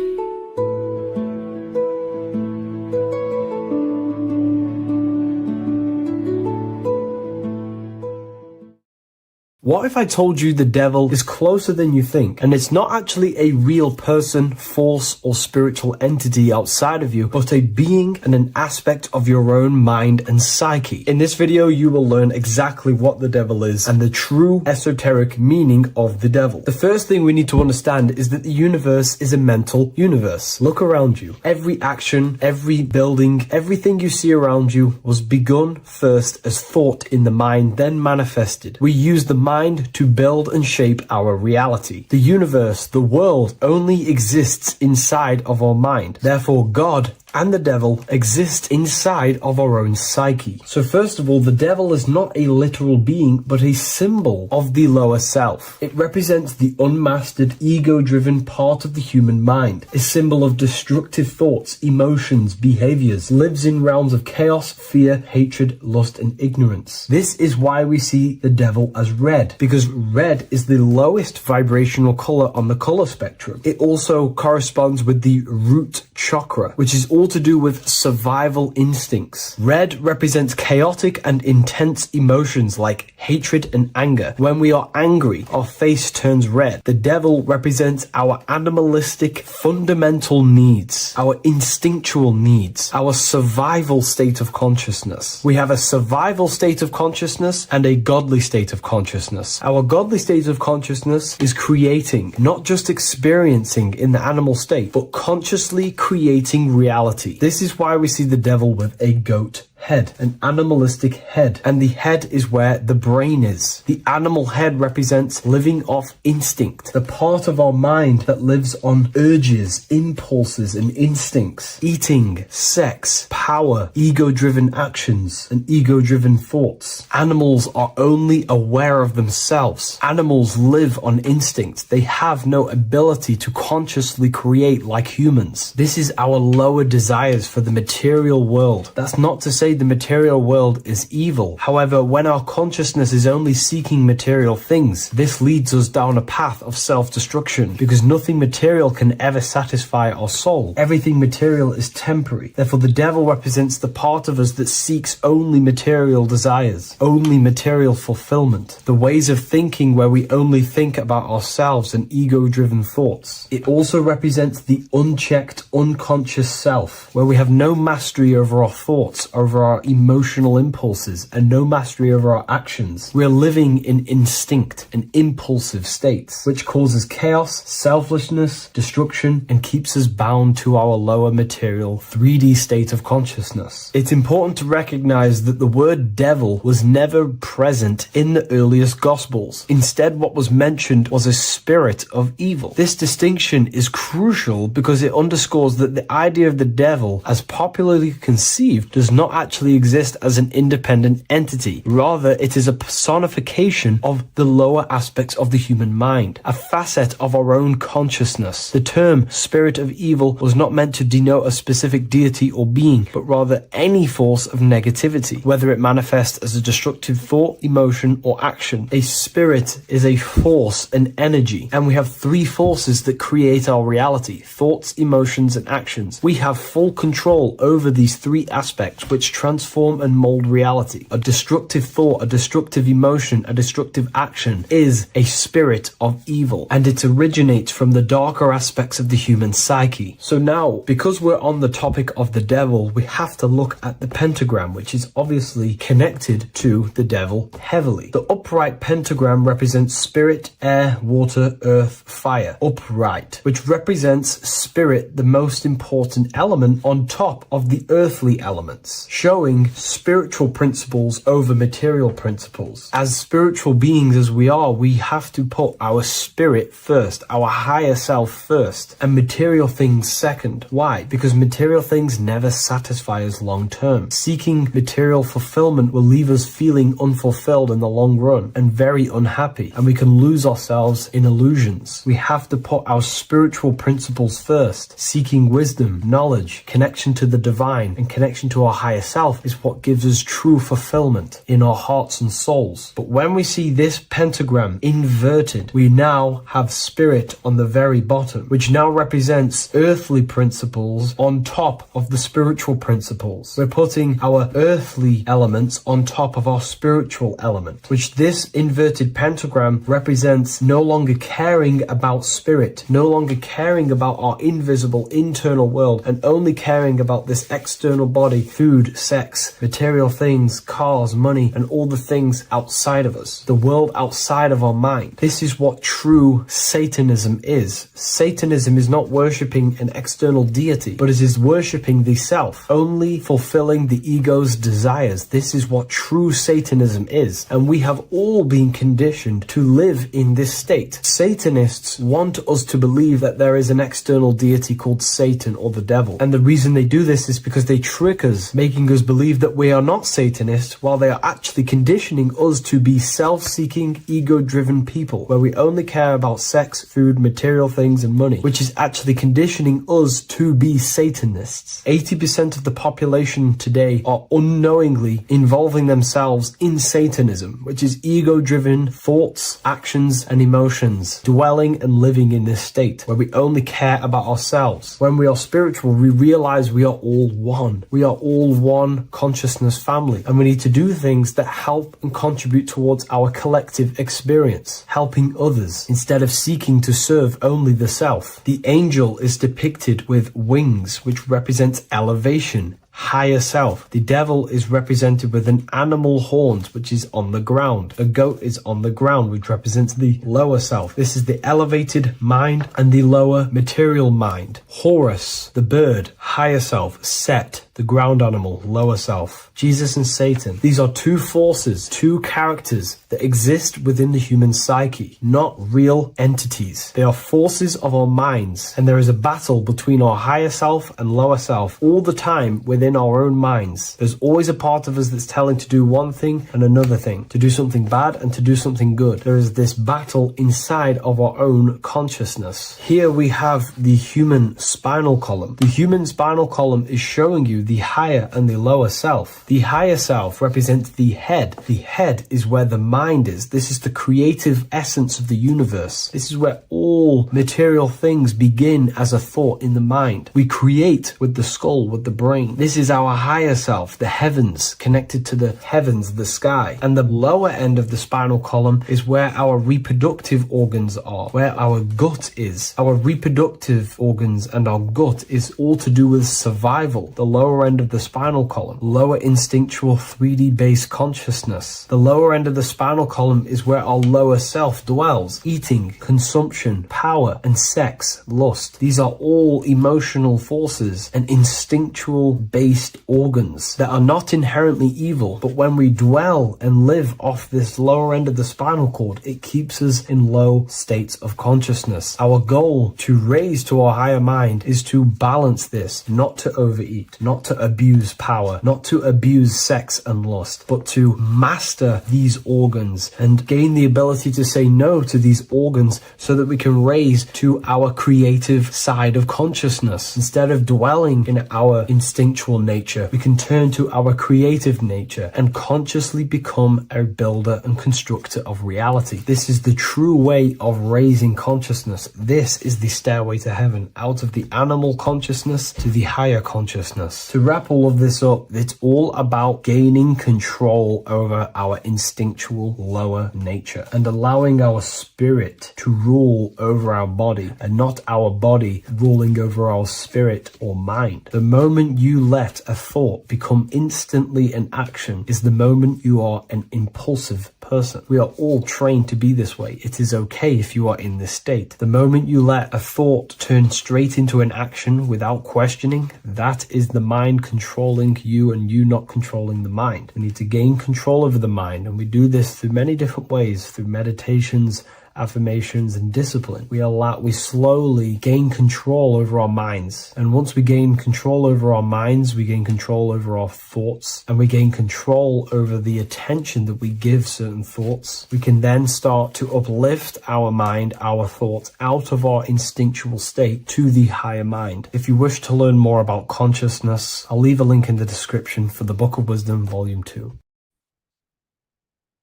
What if I told you the devil is closer than you think, and it's not actually a real person, force, or spiritual entity outside of you, but a being and an aspect of your own mind and psyche? In this video, you will learn exactly what the devil is and the true esoteric meaning of the devil. The first thing we need to understand is that the universe is a mental universe. Look around you. Every action, every building, everything you see around you was begun first as thought in the mind, then manifested. We use the mind designed to build and shape our reality. The universe, the world, only exists inside of our mind. Therefore, God and the devil exist inside of our own psyche. So first of all, the devil is not a literal being, but a symbol of the lower self. It represents the unmastered, ego-driven part of the human mind, a symbol of destructive thoughts, emotions, behaviors, lives in realms of chaos, fear, hatred, lust, and ignorance. This is why we see the devil as red, because red is the lowest vibrational color on the color spectrum. It also corresponds with the root chakra, which is all to do with survival instincts. Red represents chaotic and intense emotions like hatred and anger. When we are angry, our face turns red. The devil represents our animalistic fundamental needs, our instinctual needs, our survival state of consciousness. We have a survival state of consciousness and a godly state of consciousness. Our godly state of consciousness is creating, not just experiencing in the animal state, but consciously creating reality. This is why we see the devil with a goat head, an animalistic head, and the head is where the brain is. The animal head represents living off instinct, the part of our mind that lives on urges, impulses, and instincts, eating, sex, power, ego-driven actions, and ego-driven thoughts. Animals are only aware of themselves. Animals live on instinct. They have no ability to consciously create like humans. This is our lower desires for the material world. That's not to say the material world is evil. However, when our consciousness is only seeking material things, this leads us down a path of self-destruction, because nothing material can ever satisfy our soul. Everything material is temporary. Therefore, the devil represents the part of us that seeks only material desires, only material fulfillment, the ways of thinking where we only think about ourselves and ego-driven thoughts. It also represents the unchecked, unconscious self, where we have no mastery over our thoughts, over our emotional impulses, and no mastery over our actions. We are living in instinct and impulsive states, which causes chaos, selfishness, destruction, and keeps us bound to our lower material 3D state of consciousness. It's important to recognize that the word devil was never present in the earliest Gospels. Instead, what was mentioned was a spirit of evil. This distinction is crucial because it underscores that the idea of the devil, as popularly conceived, does not actually exist as an independent entity. Rather, it is a personification of the lower aspects of the human mind, a facet of our own consciousness. The term spirit of evil was not meant to denote a specific deity or being, but rather any force of negativity, whether it manifests as a destructive thought, emotion, or action. A spirit is a force, an energy, and we have three forces that create our reality: thoughts, emotions, and actions. We have full control over these three aspects, which transform and mold reality. A destructive thought, a destructive emotion, a destructive action is a spirit of evil, and it originates from the darker aspects of the human psyche. So now, because we're on the topic of the devil, we have to look at the pentagram, which is obviously connected to the devil heavily. The upright pentagram represents spirit, air, water, earth, fire. Upright, which represents spirit, the most important element on top of the earthly elements, showing spiritual principles over material principles. As spiritual beings as we are, we have to put our spirit first, our higher self first, and material things second. Why? Because material things never satisfy us long term. Seeking material fulfillment will leave us feeling unfulfilled in the long run and very unhappy, and we can lose ourselves in illusions. We have to put our spiritual principles first. Seeking wisdom, knowledge, connection to the divine, and connection to our higher self is what gives us true fulfillment in our hearts and souls. But when we see this pentagram inverted, we now have spirit on the very bottom, which now represents earthly principles on top of the spiritual principles. We're putting our earthly elements on top of our spiritual element, which this inverted pentagram represents no longer caring about spirit, no longer caring about our invisible internal world, and only caring about this external body, food, sex, material things, cars, money, and all the things outside of us, the world outside of our mind. This is what true Satanism is. Satanism is not worshipping an external deity, but it is worshipping the self, only fulfilling the ego's desires. This is what true Satanism is, and we have all been conditioned to live in this state. Satanists want us to believe that there is an external deity called Satan or the devil, and the reason they do this is because they trick us, making us believe that we are not Satanists, while they are actually conditioning us to be self-seeking, ego-driven people, where we only care about sex, food, material things, and money, which is actually conditioning us to be Satanists. 80% of the population today are unknowingly involving themselves in Satanism, which is ego-driven thoughts, actions, and emotions, dwelling and living in this state, where we only care about ourselves. When we are spiritual, we realize we are all one. We are all one consciousness family, and we need to do things that help and contribute towards our collective experience, helping others, instead of seeking to serve only the self. The angel is depicted with wings, which represents elevation, higher self. The devil is represented with an animal horns, which is on the ground. A goat is on the ground, which represents the lower self. This is the elevated mind and the lower material mind. Horus, the bird, higher self. Set, the ground animal, lower self. Jesus and Satan. These are two forces, two characters that exist within the human psyche, not real entities. They are forces of our minds, and there is a battle between our higher self and lower self all the time within our own minds. There's always a part of us that's telling to do one thing and another thing, to do something bad and to do something good. There is this battle inside of our own consciousness. Here we have the human spinal column. The human spinal column is showing you the higher and the lower self. The higher self represents the head. The head is where the mind is. This is the creative essence of the universe. This is where all material things begin as a thought in the mind. We create with the skull, with the brain. This is our higher self, the heavens, connected to the heavens, the sky. And the lower end of the spinal column is where our reproductive organs are, where our gut is. Our reproductive organs and our gut is all to do with survival. The lower end of the spinal column, lower instinctual 3D based consciousness. The lower end of the spinal column is where our lower self dwells. Eating, consumption, power, and sex, lust. These are all emotional forces and instinctual based organs that are not inherently evil, but when we dwell and live off this lower end of the spinal cord, it keeps us in low states of consciousness. Our goal to raise to our higher mind is to balance this, not to overeat, not to abuse power, not to abuse sex and lust, but to master these organs and gain the ability to say no to these organs so that we can raise to our creative side of consciousness. Instead of dwelling in our instinctual nature, we can turn to our creative nature and consciously become a builder and constructor of reality. This is the true way of raising consciousness. This is the stairway to heaven, out of the animal consciousness to the higher consciousness. To wrap all of this up, it's all about gaining control over our instinctual lower nature and allowing our spirit to rule over our body and not our body ruling over our spirit or mind. The moment you let a thought become instantly an action is the moment you are an impulsive person. We are all trained to be this way. It is okay if you are in this state. The moment you let a thought turn straight into an action without questioning, that is the mind controlling you and you not controlling the mind. We need to gain control over the mind, and we do this through many different ways, through meditations, affirmations, and discipline. We slowly gain control over our minds. And once we gain control over our minds, we gain control over our thoughts, and we gain control over the attention that we give certain thoughts. We can then start to uplift our mind, our thoughts, out of our instinctual state to the higher mind. If you wish to learn more about consciousness, I'll leave a link in the description for the Book of Wisdom, Volume 2.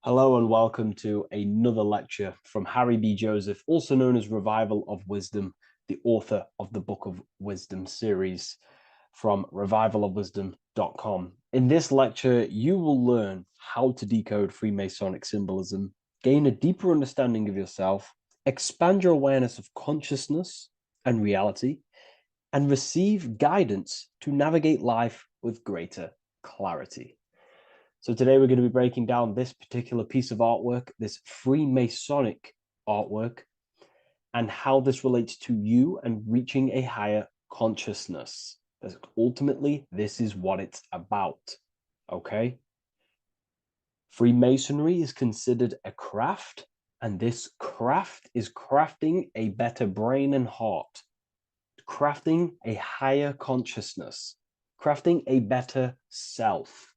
Hello and welcome to another lecture from Harry B. Joseph, also known as Revival of Wisdom, the author of the Book of Wisdom series from revivalofwisdom.com. In this lecture, you will learn how to decode Freemasonic symbolism, gain a deeper understanding of yourself, expand your awareness of consciousness and reality, and receive guidance to navigate life with greater clarity. So today we're going to be breaking down this particular piece of artwork, this Freemasonic artwork, and how this relates to you and reaching a higher consciousness. Ultimately, this is what it's about, okay? Freemasonry is considered a craft, and this craft is crafting a better brain and heart, crafting a higher consciousness, crafting a better self.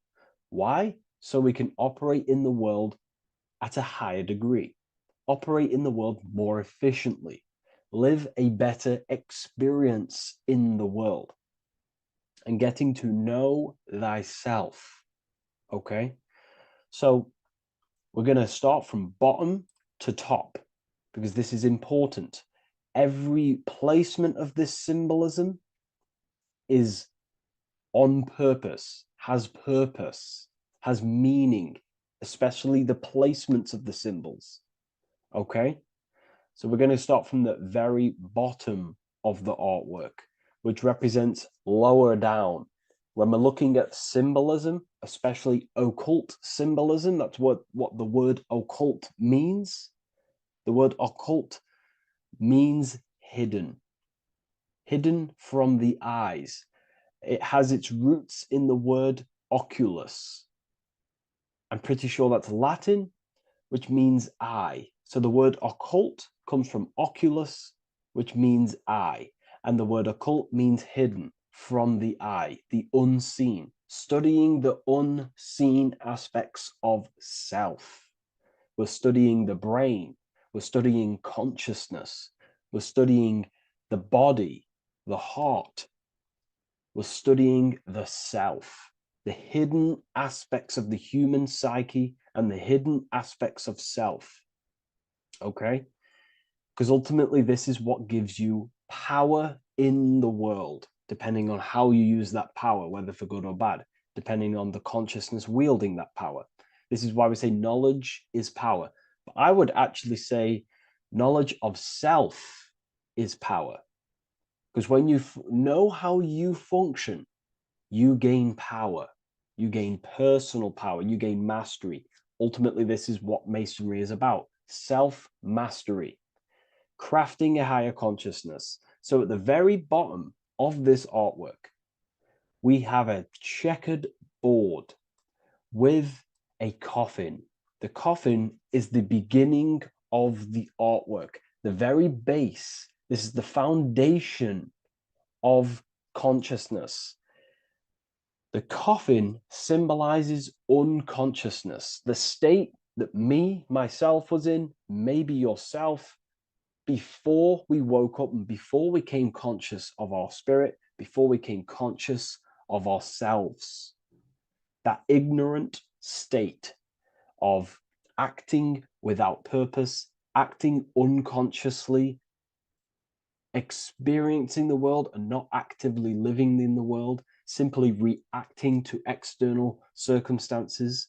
Why? So we can operate in the world at a higher degree, operate in the world more efficiently, live a better experience in the world, and getting to know thyself, okay? So we're going to start from bottom to top because this is important. Every placement of this symbolism is on purpose, has meaning, especially the placements of the symbols, okay? So we're going to start from the very bottom of the artwork, which represents lower down. When we're looking at symbolism, especially occult symbolism, that's what the word occult means. The word occult means hidden, hidden from the eyes. It has its roots in the word oculus. I'm pretty sure that's Latin, which means eye. So the word occult comes from oculus, which means eye. And the word occult means hidden from the eye, the unseen, studying the unseen aspects of self. We're studying the brain. We're studying consciousness. We're studying the body, the heart. We're studying the self, the hidden aspects of the human psyche and the hidden aspects of self. Okay? Because ultimately, this is what gives you power in the world, depending on how you use that power, whether for good or bad, depending on the consciousness wielding that power. This is why we say knowledge is power. But I would actually say knowledge of self is power. Because when you know how you function, you gain power. You gain personal power. You gain mastery. Ultimately, this is what Masonry is about. Self-mastery. Crafting a higher consciousness. So at the very bottom of this artwork, we have a checkered board with a coffin. The coffin is the beginning of the artwork, the very base. This is the foundation of consciousness. The coffin symbolizes unconsciousness, the state that myself was in, maybe yourself, before we woke up and before we came conscious of our spirit, before we came conscious of ourselves. That ignorant state of acting without purpose, acting unconsciously, experiencing the world and not actively living in the world, simply reacting to external circumstances.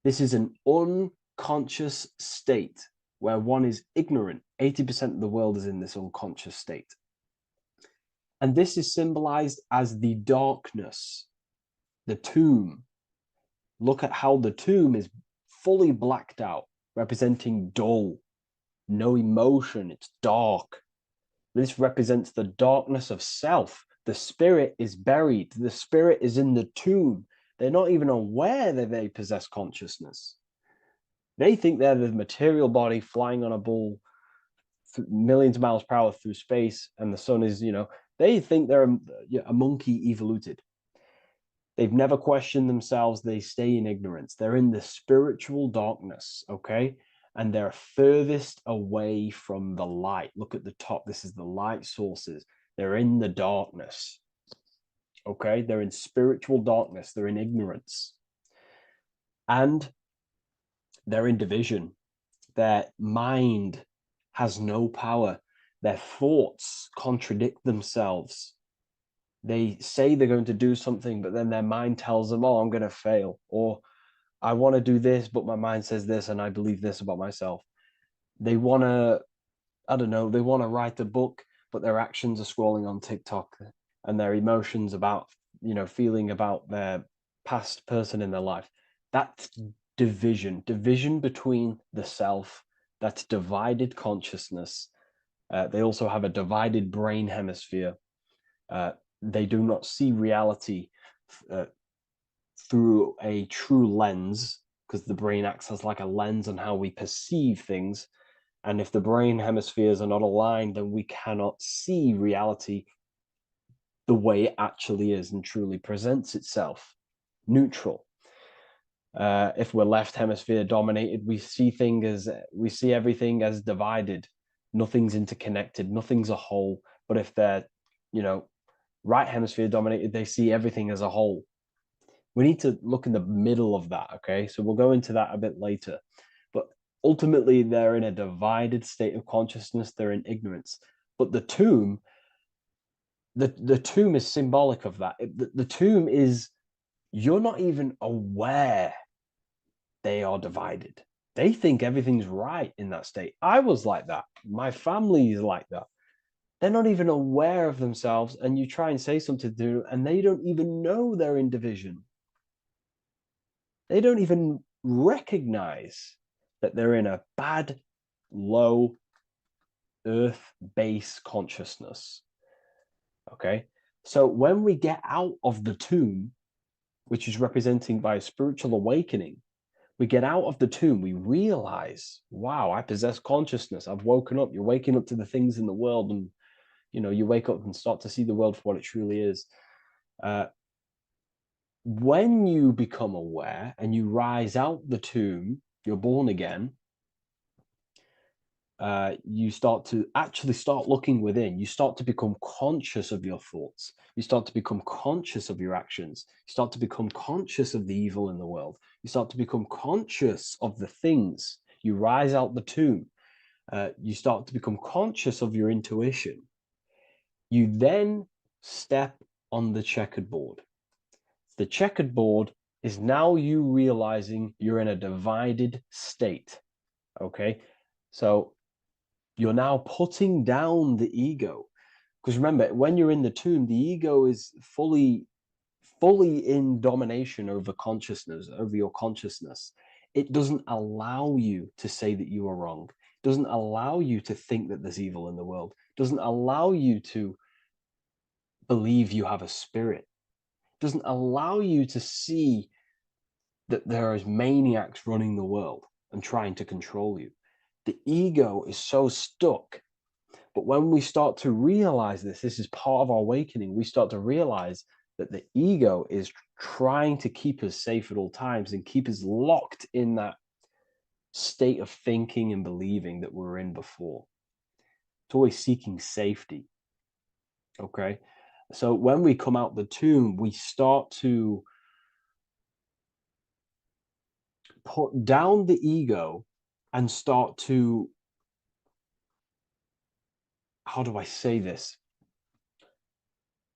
This is an unconscious state where one is ignorant. 80% of the world is in this unconscious state. And this is symbolized as the darkness, the tomb. Look at how the tomb is fully blacked out, representing dull, no emotion, it's dark. This represents the darkness of self. The spirit is buried. The spirit is in the tomb. They're not even aware that they possess consciousness. They think they're the material body flying on a ball millions of miles per hour through space, and the sun is, they think they're a monkey evoluted. They've never questioned themselves. They stay in ignorance. They're in the spiritual darkness, okay? And they're furthest away from the light. Look at the top. This is the light sources. They're in the darkness, okay? They're in spiritual darkness. They're in ignorance. And they're in division. Their mind has no power. Their thoughts contradict themselves. They say they're going to do something, but then their mind tells them, oh, I'm going to fail. Or I want to do this, but my mind says this, and I believe this about myself. They want to, they want to write a book, but their actions are scrolling on TikTok, and their emotions about, feeling about their past person in their life. That's division between the self. That's divided consciousness. They also have a divided brain hemisphere. They do not see reality through a true lens, because the brain acts as like a lens on how we perceive things. And if the brain hemispheres are not aligned, then we cannot see reality the way it actually is and truly presents itself, neutral. If we're left hemisphere dominated, we see everything as divided. Nothing's interconnected, nothing's a whole. But if they're, right hemisphere dominated, they see everything as a whole. We need to look in the middle of that, okay? So we'll go into that a bit later. But ultimately, they're in a divided state of consciousness. They're in ignorance. But the tomb is symbolic of that. The tomb is, you're not even aware they are divided. They think everything's right in that state. I was like that. My family is like that. They're not even aware of themselves, and you try and say something to them, and they don't even know they're in division. They don't even recognize that they're in a bad, low earth base consciousness. Okay? So when we get out of the tomb, which is representing by a spiritual awakening, we get out of the tomb, we realize, wow, I possess consciousness. I've woken up. You're waking up to the things in the world, and you wake up and start to see the world for what it truly is. When you become aware and you rise out the tomb, you're born again. You start looking within. You start to become conscious of your thoughts. You start to become conscious of your actions. You start to become conscious of the evil in the world. You start to become conscious of the things. You rise out the tomb. You start to become conscious of your intuition. You then step on the checkered board. The checkered board is now you realizing you're in a divided state. Okay, so you're now putting down the ego, because remember, when you're in the tomb, the ego is fully in domination over consciousness, over your consciousness. It doesn't allow you to say that you are wrong. It doesn't allow you to think that there's evil in the world. It doesn't allow you to believe you have a spirit. It doesn't allow you to see that there is maniacs running the world and trying to control you. The ego is so stuck. But when we start to realize this is part of our awakening, we start to realize that the ego is trying to keep us safe at all times and keep us locked in that state of thinking and believing that we were in before. It's always seeking safety. Okay? So when we come out the tomb, we start to put down the ego and start to, how do I say this?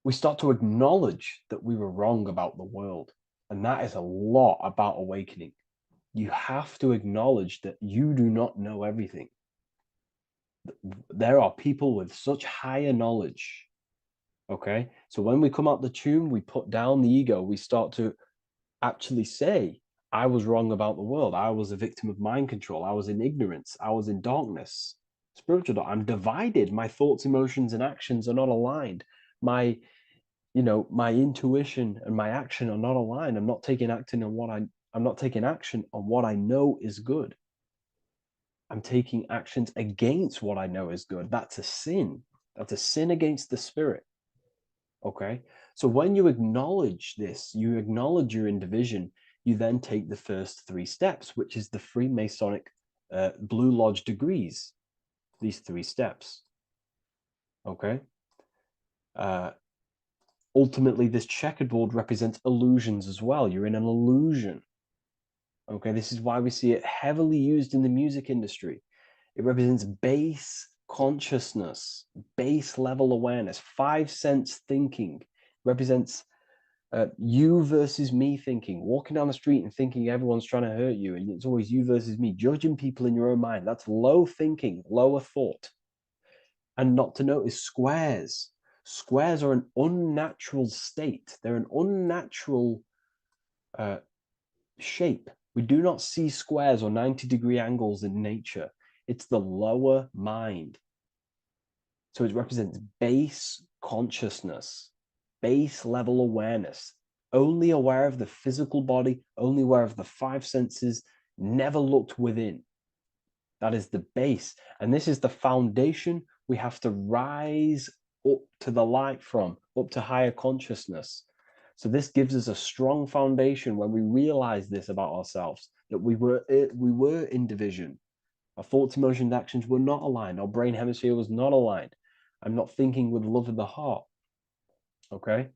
We start to acknowledge that we were wrong about the world. And that is a lot about awakening. You have to acknowledge that you do not know everything. There are people with such higher knowledge. Okay? So when we come out the tomb, we put down the ego. We start to actually say, I was wrong about the world. I was a victim of mind control. I was in ignorance. I was in darkness. Spiritual dark. I'm divided. My thoughts, emotions, and actions are not aligned. My intuition and my action are not aligned. I'm not taking action on what I know is good. I'm taking actions against what I know is good. That's a sin. That's a sin against the spirit. Okay? So when you acknowledge this, you acknowledge you're in division, you then take the first 3 steps, which is the Freemasonic Blue Lodge degrees. These 3 steps. Okay? Ultimately, this checkerboard represents illusions as well. You're in an illusion. Okay, this is why we see it heavily used in the music industry. It represents base consciousness, base level awareness, 5 sense thinking. It represents you versus me thinking, walking down the street and thinking everyone's trying to hurt you, and it's always you versus me, judging people in your own mind. That's low thinking, lower thought. And not to notice squares. Squares are an unnatural state. They're an unnatural shape. We do not see squares or 90-degree angles in nature. It's the lower mind. So it represents base consciousness, base level awareness, only aware of the physical body, only aware of the five senses, never looked within. That is the base. And this is the foundation we have to rise up to the light from, up to higher consciousness. So this gives us a strong foundation when we realize this about ourselves, that we were in division. Our thoughts, emotions, actions were not aligned. Our brain hemisphere was not aligned. I'm not thinking with love of the heart. Okay?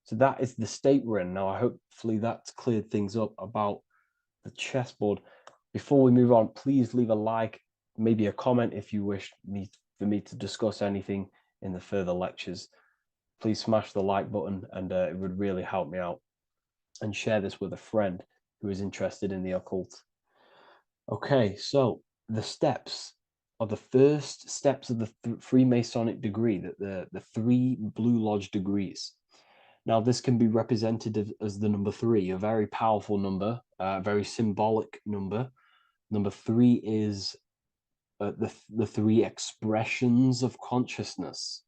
So that is the state we're in. Now, hopefully that's cleared things up about the chessboard. Before we move on, please leave a like, maybe a comment if you wish for me to discuss anything in the further lectures. Please smash the like button, and it would really help me out. And share this with a friend who is interested in the occult. Okay, so the steps are the first steps of the Freemasonic degree, the 3 Blue Lodge degrees. Now, this can be represented as the number 3, a very powerful number, a very symbolic number. Number 3 is the 3 expressions of consciousness.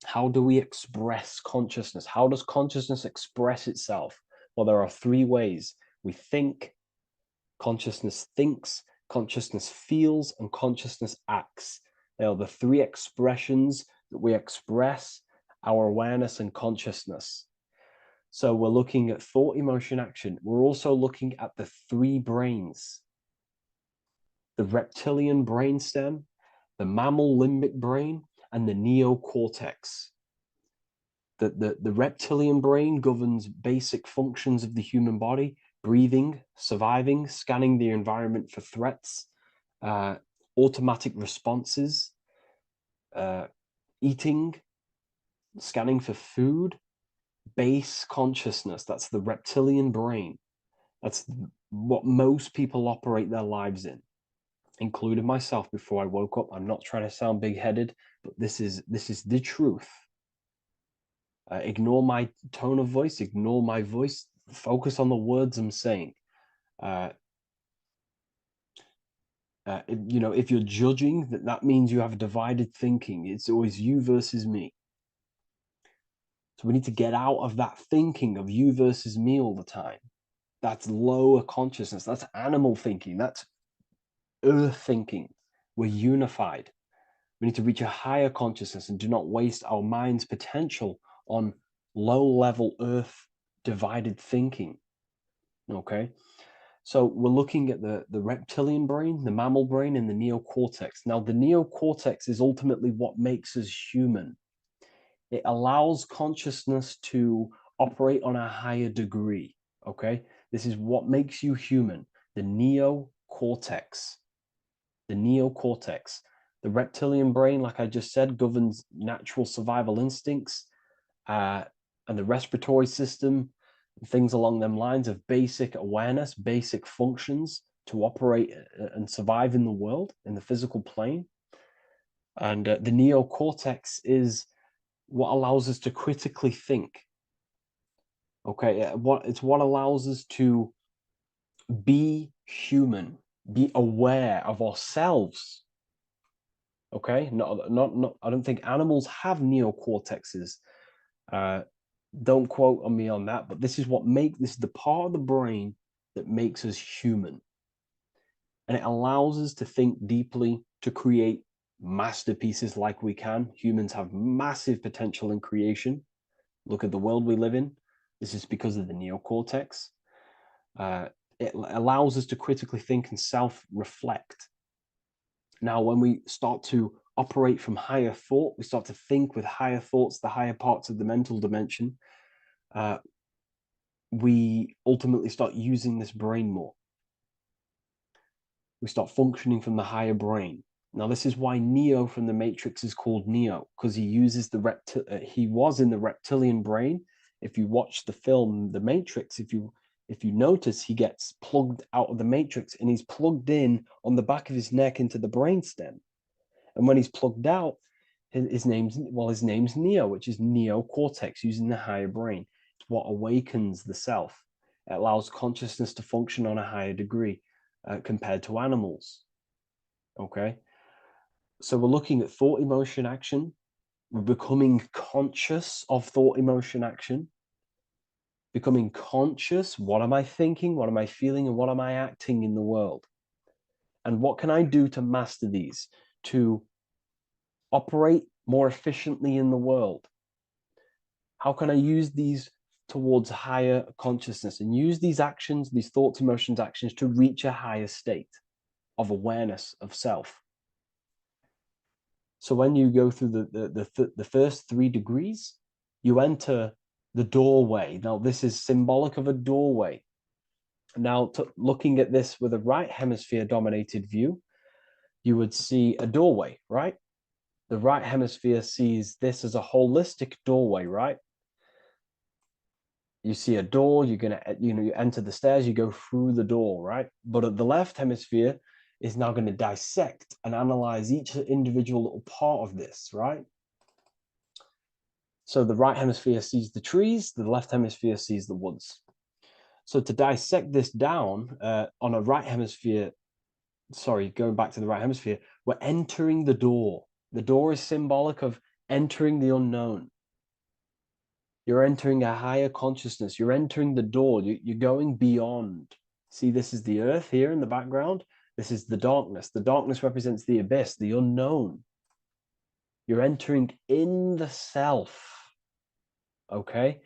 How do we express consciousness? How does consciousness express itself? Well, there are 3 ways. We think, consciousness thinks, consciousness feels, and consciousness acts. They are the 3 expressions that we express our awareness and consciousness. So we're looking at thought, emotion, action. We're also looking at the 3 brains: the reptilian brainstem, the mammal limbic brain, and the neocortex. The reptilian brain governs basic functions of the human body: breathing, surviving, scanning the environment for threats, automatic responses, eating, scanning for food, base consciousness. That's the reptilian brain. That's what most people operate their lives in, including myself before I woke up. I'm not trying to sound big-headed, but this is the truth. Ignore my tone of voice, ignore my voice, focus on the words I'm saying. If you're judging, that means you have divided thinking. It's always you versus me. So we need to get out of that thinking of you versus me all the time. That's lower consciousness. That's animal thinking. That's earth thinking. We're unified. We need to reach a higher consciousness and do not waste our mind's potential on low-level earth divided thinking. Okay? So we're looking at the reptilian brain, the mammal brain, and the neocortex. Now, the neocortex is ultimately what makes us human. It allows consciousness to operate on a higher degree, okay? This is what makes you human, the neocortex. The neocortex. The reptilian brain, like I just said, governs natural survival instincts and the respiratory system, things along them lines of basic awareness, basic functions to operate and survive in the world, in the physical plane. And the neocortex is what allows us to critically think. Okay, it's what allows us to be human, be aware of ourselves. Okay, not. I don't think animals have neocortexes. Don't quote on me on that, but this is the part of the brain that makes us human, and it allows us to think deeply, to create masterpieces like we can. Humans have massive potential in creation. Look at the world we live in. This is because of the neocortex. It allows us to critically think and self-reflect. Now, when we start to operate from higher thought, we start to think with higher thoughts, the higher parts of the mental dimension, we ultimately start using this brain more. We start functioning from the higher brain. Now, this is why Neo from the Matrix is called Neo, because he uses he was in the reptilian brain. If you watch the film The Matrix, if you notice, he gets plugged out of the Matrix and he's plugged in on the back of his neck into the brainstem. And when he's plugged out, his name's Neo, which is neocortex, using the higher brain. It's what awakens the self. It allows consciousness to function on a higher degree compared to animals. Okay. So we're looking at thought, emotion, action. We're becoming conscious of thought, emotion, action. Becoming conscious. What am I thinking? What am I feeling? And what am I acting in the world? And what can I do to master these? To operate more efficiently in the world? How can I use these towards higher consciousness and use these actions, these thoughts, emotions, actions to reach a higher state of awareness of self? So when you go through the first 3 degrees, you enter the doorway. Now, this is symbolic of a doorway. Now, looking at this with a right hemisphere dominated view, you would see a doorway, right? The right hemisphere sees this as a holistic doorway, right? You see a door, you're gonna, you enter the stairs, you go through the door, right? But at the left hemisphere is now going to dissect and analyze each individual little part of this, right? So the right hemisphere sees the trees, the left hemisphere sees the woods. So to dissect this down on a right hemisphere, sorry, going back to the right hemisphere, we're entering the door. The door is symbolic of entering the unknown. You're entering a higher consciousness. You're entering the door. You're going beyond. See, this is the earth here in the background. This is the darkness. The darkness represents the abyss, the unknown. You're entering in the self. Okay?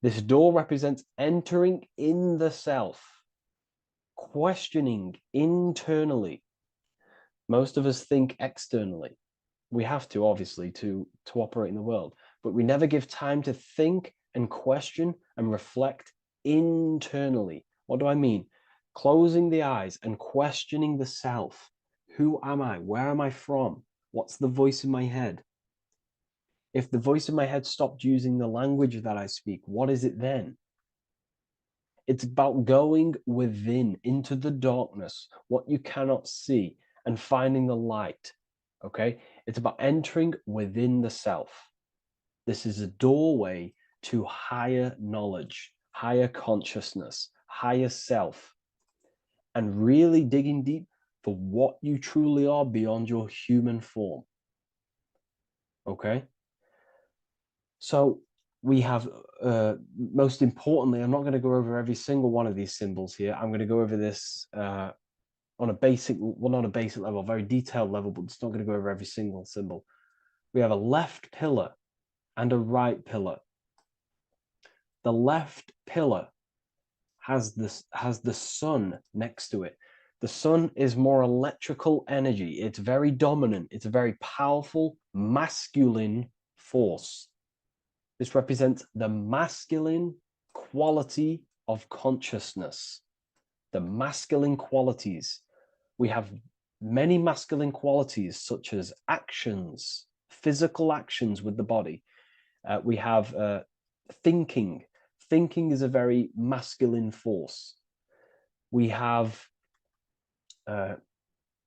This door represents entering in the self, questioning internally. Most of us think externally. We have to, obviously, to operate in the world, but we never give time to think and question and reflect internally. What do I mean? Closing the eyes and questioning the self. Who am I? Where am I from? What's the voice in my head? If the voice in my head stopped using the language that I speak, what is it then? It's about going within, into the darkness, what you cannot see, and finding the light. Okay? It's about entering within the self. This is a doorway to higher knowledge, higher consciousness, higher self, and really digging deep for what you truly are beyond your human form. Okay? So we have, most importantly, I'm not going to go over every single one of these symbols here. I'm going to go over this on a basic, well, not a basic level, a very detailed level, but it's not going to go over every single symbol. We have a left pillar and a right pillar. The left pillar has the sun next to it. The sun is more electrical energy. It's very dominant. It's a very powerful, masculine force. This represents the masculine quality of consciousness. The masculine qualities. We have many masculine qualities, such as actions, physical actions with the body. We have thinking. Thinking is a very masculine force. We have the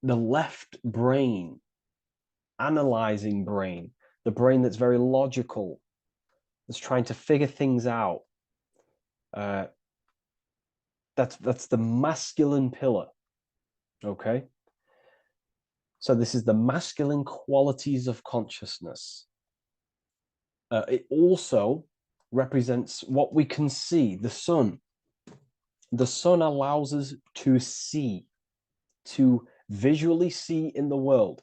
left brain, analyzing brain, the brain that's very logical, that's trying to figure things out. That's the masculine pillar. Okay. So this is the masculine qualities of consciousness. It also represents what we can see, the sun. The sun allows us to see, to visually see in the world.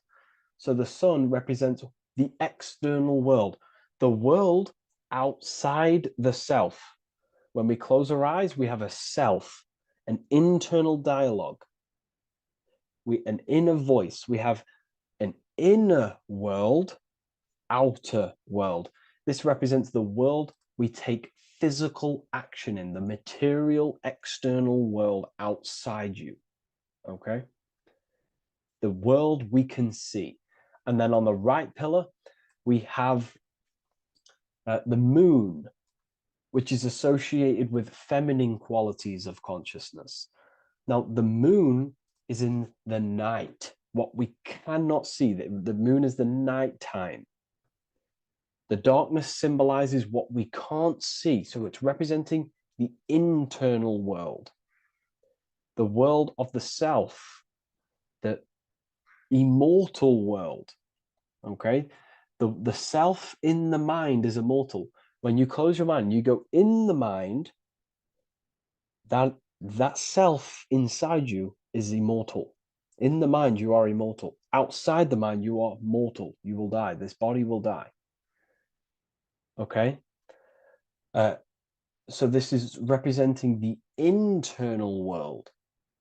So the sun represents the external world, the world outside the self. When we close our eyes, we have a self, an internal dialogue, an inner voice. We have an inner world, outer world. This represents the world we take physical action in, the material external world outside you. Okay? The world we can see. And then on the right pillar, we have the moon, which is associated with feminine qualities of consciousness. Now, the moon is in the night, what we cannot see. The moon is the nighttime. The darkness symbolizes what we can't see. So it's representing the internal world, the world of the self, the immortal world. Okay, the self in the mind is immortal. When you close your mind, you go in the mind, that self inside you is immortal. In the mind, you are immortal. Outside the mind, you are mortal. You will die. This body will die. Okay? So this is representing the internal world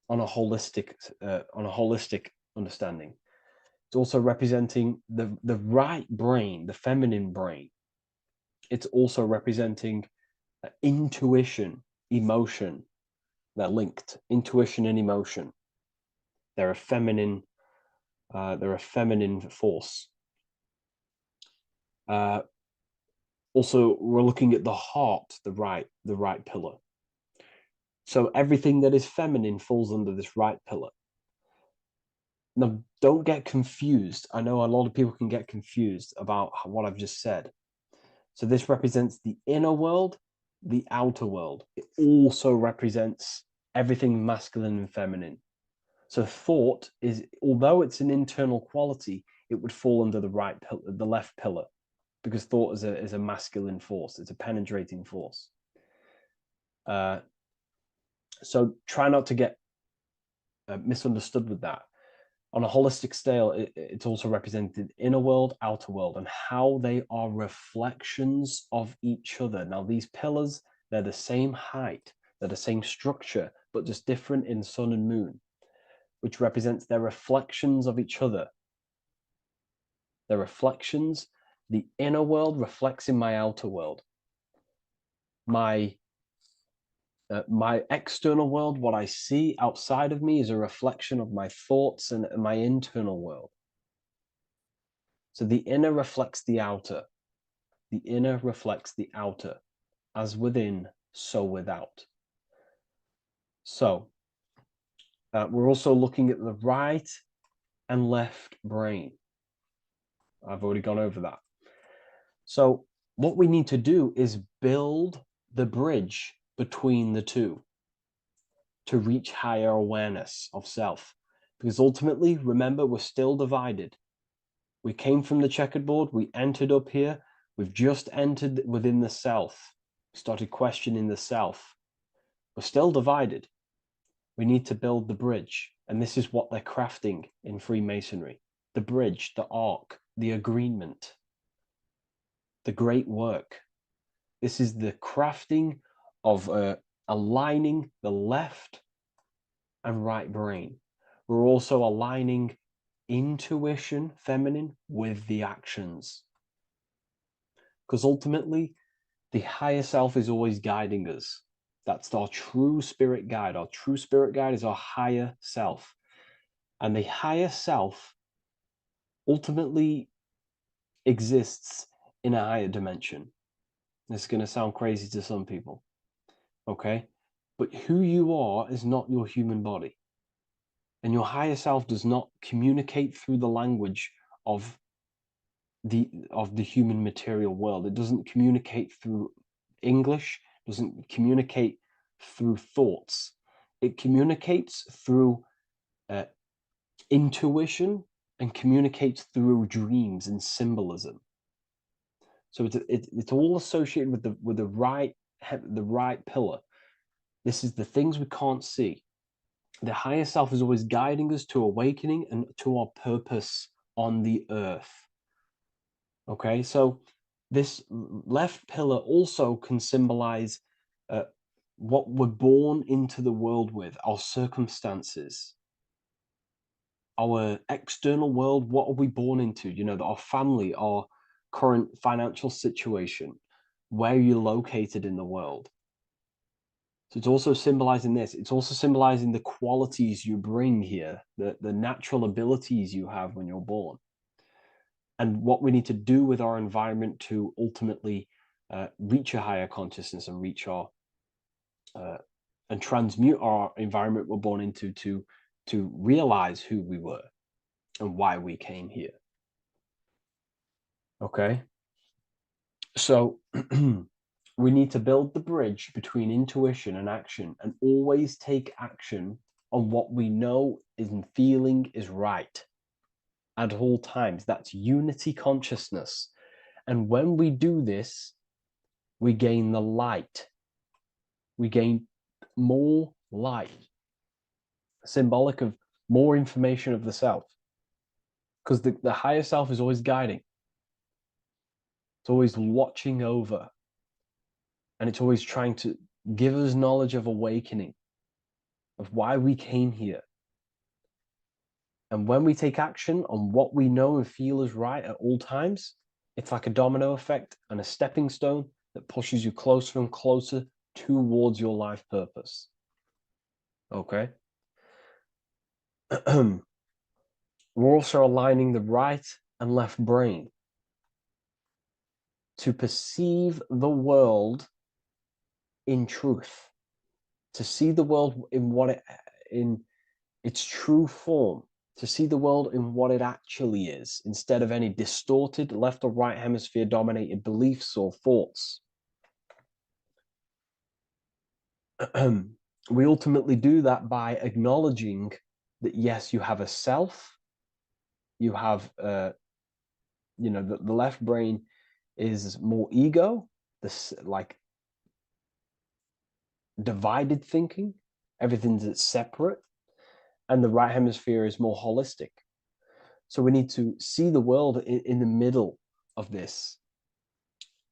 on a holistic understanding. It's also representing the right brain, the feminine brain. It's also representing intuition, emotion. They're linked. Intuition and emotion. They're a feminine force. Also, we're looking at the heart, the right pillar. So everything that is feminine falls under this right pillar. Now, don't get confused. I know a lot of people can get confused about what I've just said. So this represents the inner world, the outer world. It also represents everything masculine and feminine. So thought is, although it's an internal quality, it would fall under the left pillar, because thought is a masculine force. It's a penetrating force. So try not to get misunderstood with that. On a holistic scale, it's also represented inner world, outer world, and how they are reflections of each other. Now, these pillars, they're the same height, they're the same structure, but just different in sun and moon, which represents their reflections of each other. Their reflections, the inner world reflects in my outer world. My external world, what I see outside of me, is a reflection of my thoughts and my internal world. So the inner reflects the outer. The inner reflects the outer. As within, so without. So we're also looking at the right and left brain. I've already gone over that. So what we need to do is build the bridge between the two to reach higher awareness of self. Because ultimately, remember, we're still divided. We came from the checkerboard, we entered up here, we've just entered within the self, started questioning the self. We're still divided. We need to build the bridge. And this is what they're crafting in Freemasonry. The bridge, the arc, the agreement, the great work. This is the crafting of aligning the left and right brain. We're also aligning intuition, feminine, with the actions. Because ultimately, the higher self is always guiding us. That's our true spirit guide. Our true spirit guide is our higher self. And the higher self ultimately exists in a higher dimension. This is going to sound crazy to some people, okay? But who you are is not your human body. And your higher self does not communicate through the language of the human material world. It doesn't communicate through English, doesn't communicate through thoughts. It communicates through intuition and communicates through dreams and symbolism. So it's all associated with the right pillar. This is the things we can't see. The higher self is always guiding us to awakening and to our purpose on the earth. Okay, so this left pillar also can symbolize what we're born into the world with, our circumstances, our external world. What are we born into? You know, our family, our current financial situation, where you're located in the world. So it's also symbolizing this. It's also symbolizing the qualities you bring here, the natural abilities you have when you're born, and what we need to do with our environment to ultimately reach a higher consciousness and reach our and transmute our environment we're born into to realize who we were and why we came here. Okay, so we need to build the bridge between intuition and action, and always take action on what we know and feeling is right at all times. That's unity consciousness. And when we do this, we gain the light. We gain more light, symbolic of more information of the self. Because the higher self is always guiding. It's always watching over. And it's always trying to give us knowledge of awakening, of why we came here. And when we take action on what we know and feel is right at all times, it's like a domino effect and a stepping stone that pushes you closer and closer towards your life purpose. Okay? We're also aligning the right and left brain to perceive the world in truth, to see the world in its true form, to see the world in what it actually is, instead of any distorted left or right hemisphere dominated beliefs or thoughts. We ultimately do that by acknowledging that, yes, you have a self, you have, the left brain is more ego, this like divided thinking, everything's separate, and the right hemisphere is more holistic. So we need to see the world in the middle of this,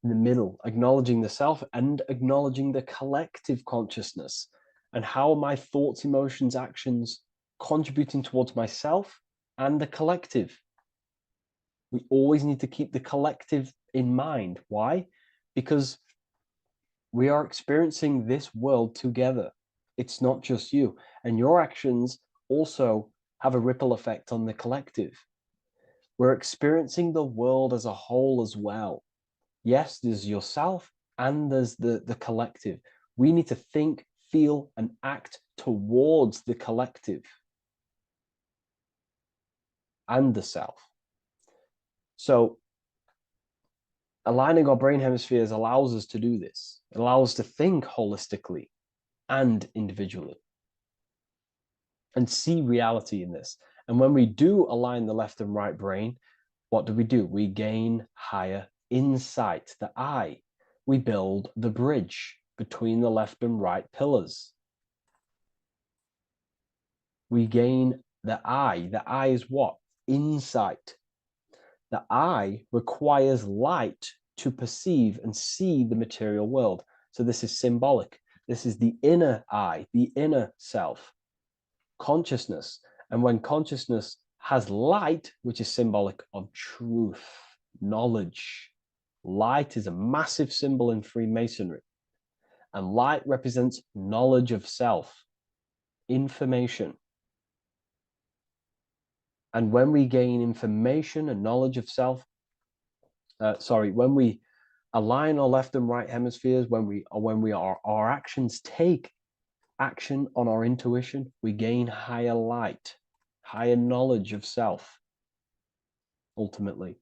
in the middle, acknowledging the self and acknowledging the collective consciousness, and how are my thoughts, emotions, actions contributing towards myself and the collective. We always need to keep the collective in mind. Why? Because we are experiencing this world together. It's not just you. And your actions also have a ripple effect on the collective. We're experiencing the world as a whole as well. Yes, there's yourself and there's the collective. We need to think, feel, and act towards the collective and the self. So aligning our brain hemispheres allows us to do this. It allows us to think holistically and individually and see reality in this. And when we do align the left and right brain, what do? We gain higher insight, the eye. We build the bridge between the left and right pillars. We gain the eye. The eye is what? Insight. The eye requires light to perceive and see the material world. So this is symbolic. This is the inner eye, the inner self, consciousness. And when consciousness has light, which is symbolic of truth, knowledge, light is a massive symbol in Freemasonry. And light represents knowledge of self, information. And when we gain information and knowledge of self, when we align our left and right hemispheres, our actions take action on our intuition, we gain higher light, higher knowledge of self, ultimately.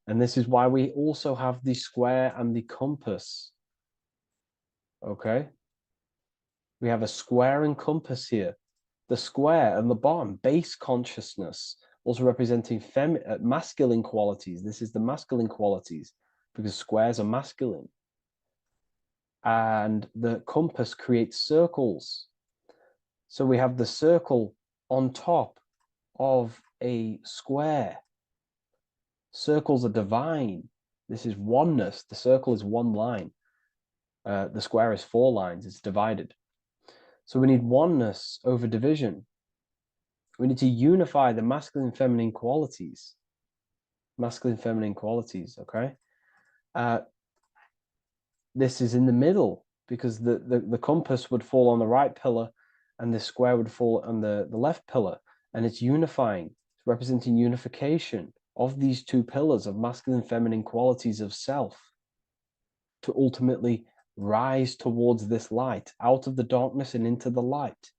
And this is why we also have the square and the compass. Okay? We have a square and compass here. The square and the bottom, base consciousness, also representing masculine qualities. This is the masculine qualities because squares are masculine. And the compass creates circles. So we have the circle on top of a square. Circles are divine. This is oneness. The circle is one line. The square is 4 lines. It's divided. So we need oneness over division. We need to unify the masculine and feminine qualities. Masculine and feminine qualities, okay? This is in the middle because the compass would fall on the right pillar and the square would fall on the left pillar. And it's unifying. It's representing unification of these 2 pillars of masculine and feminine qualities of self to ultimately rise towards this light, out of the darkness and into the light.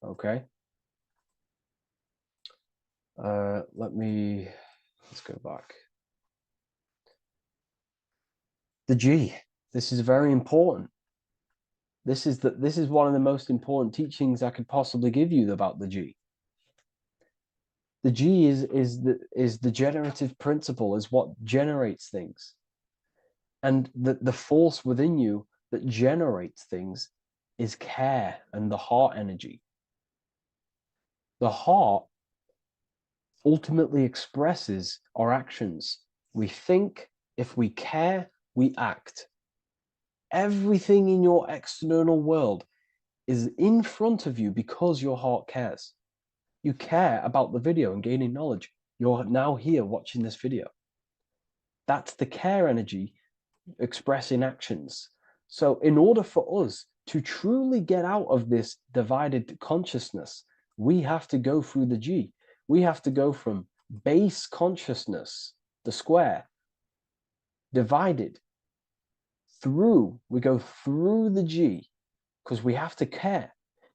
Okay? Let's go back. The G. This is very important. This is one of the most important teachings I could possibly give you about the G. The G is the generative principle, is what generates things. And the force within you that generates things is care and the heart energy. The heart ultimately expresses our actions. We think, if we care, we act. Everything in your external world is in front of you because your heart cares. You care about the video and gaining knowledge. You're now here watching this video. That's the care energy expressing actions. So in order for us to truly get out of this divided consciousness, we have to go through the G. We have to go from base consciousness, the square, divided, through, we go through the G, because we have to care.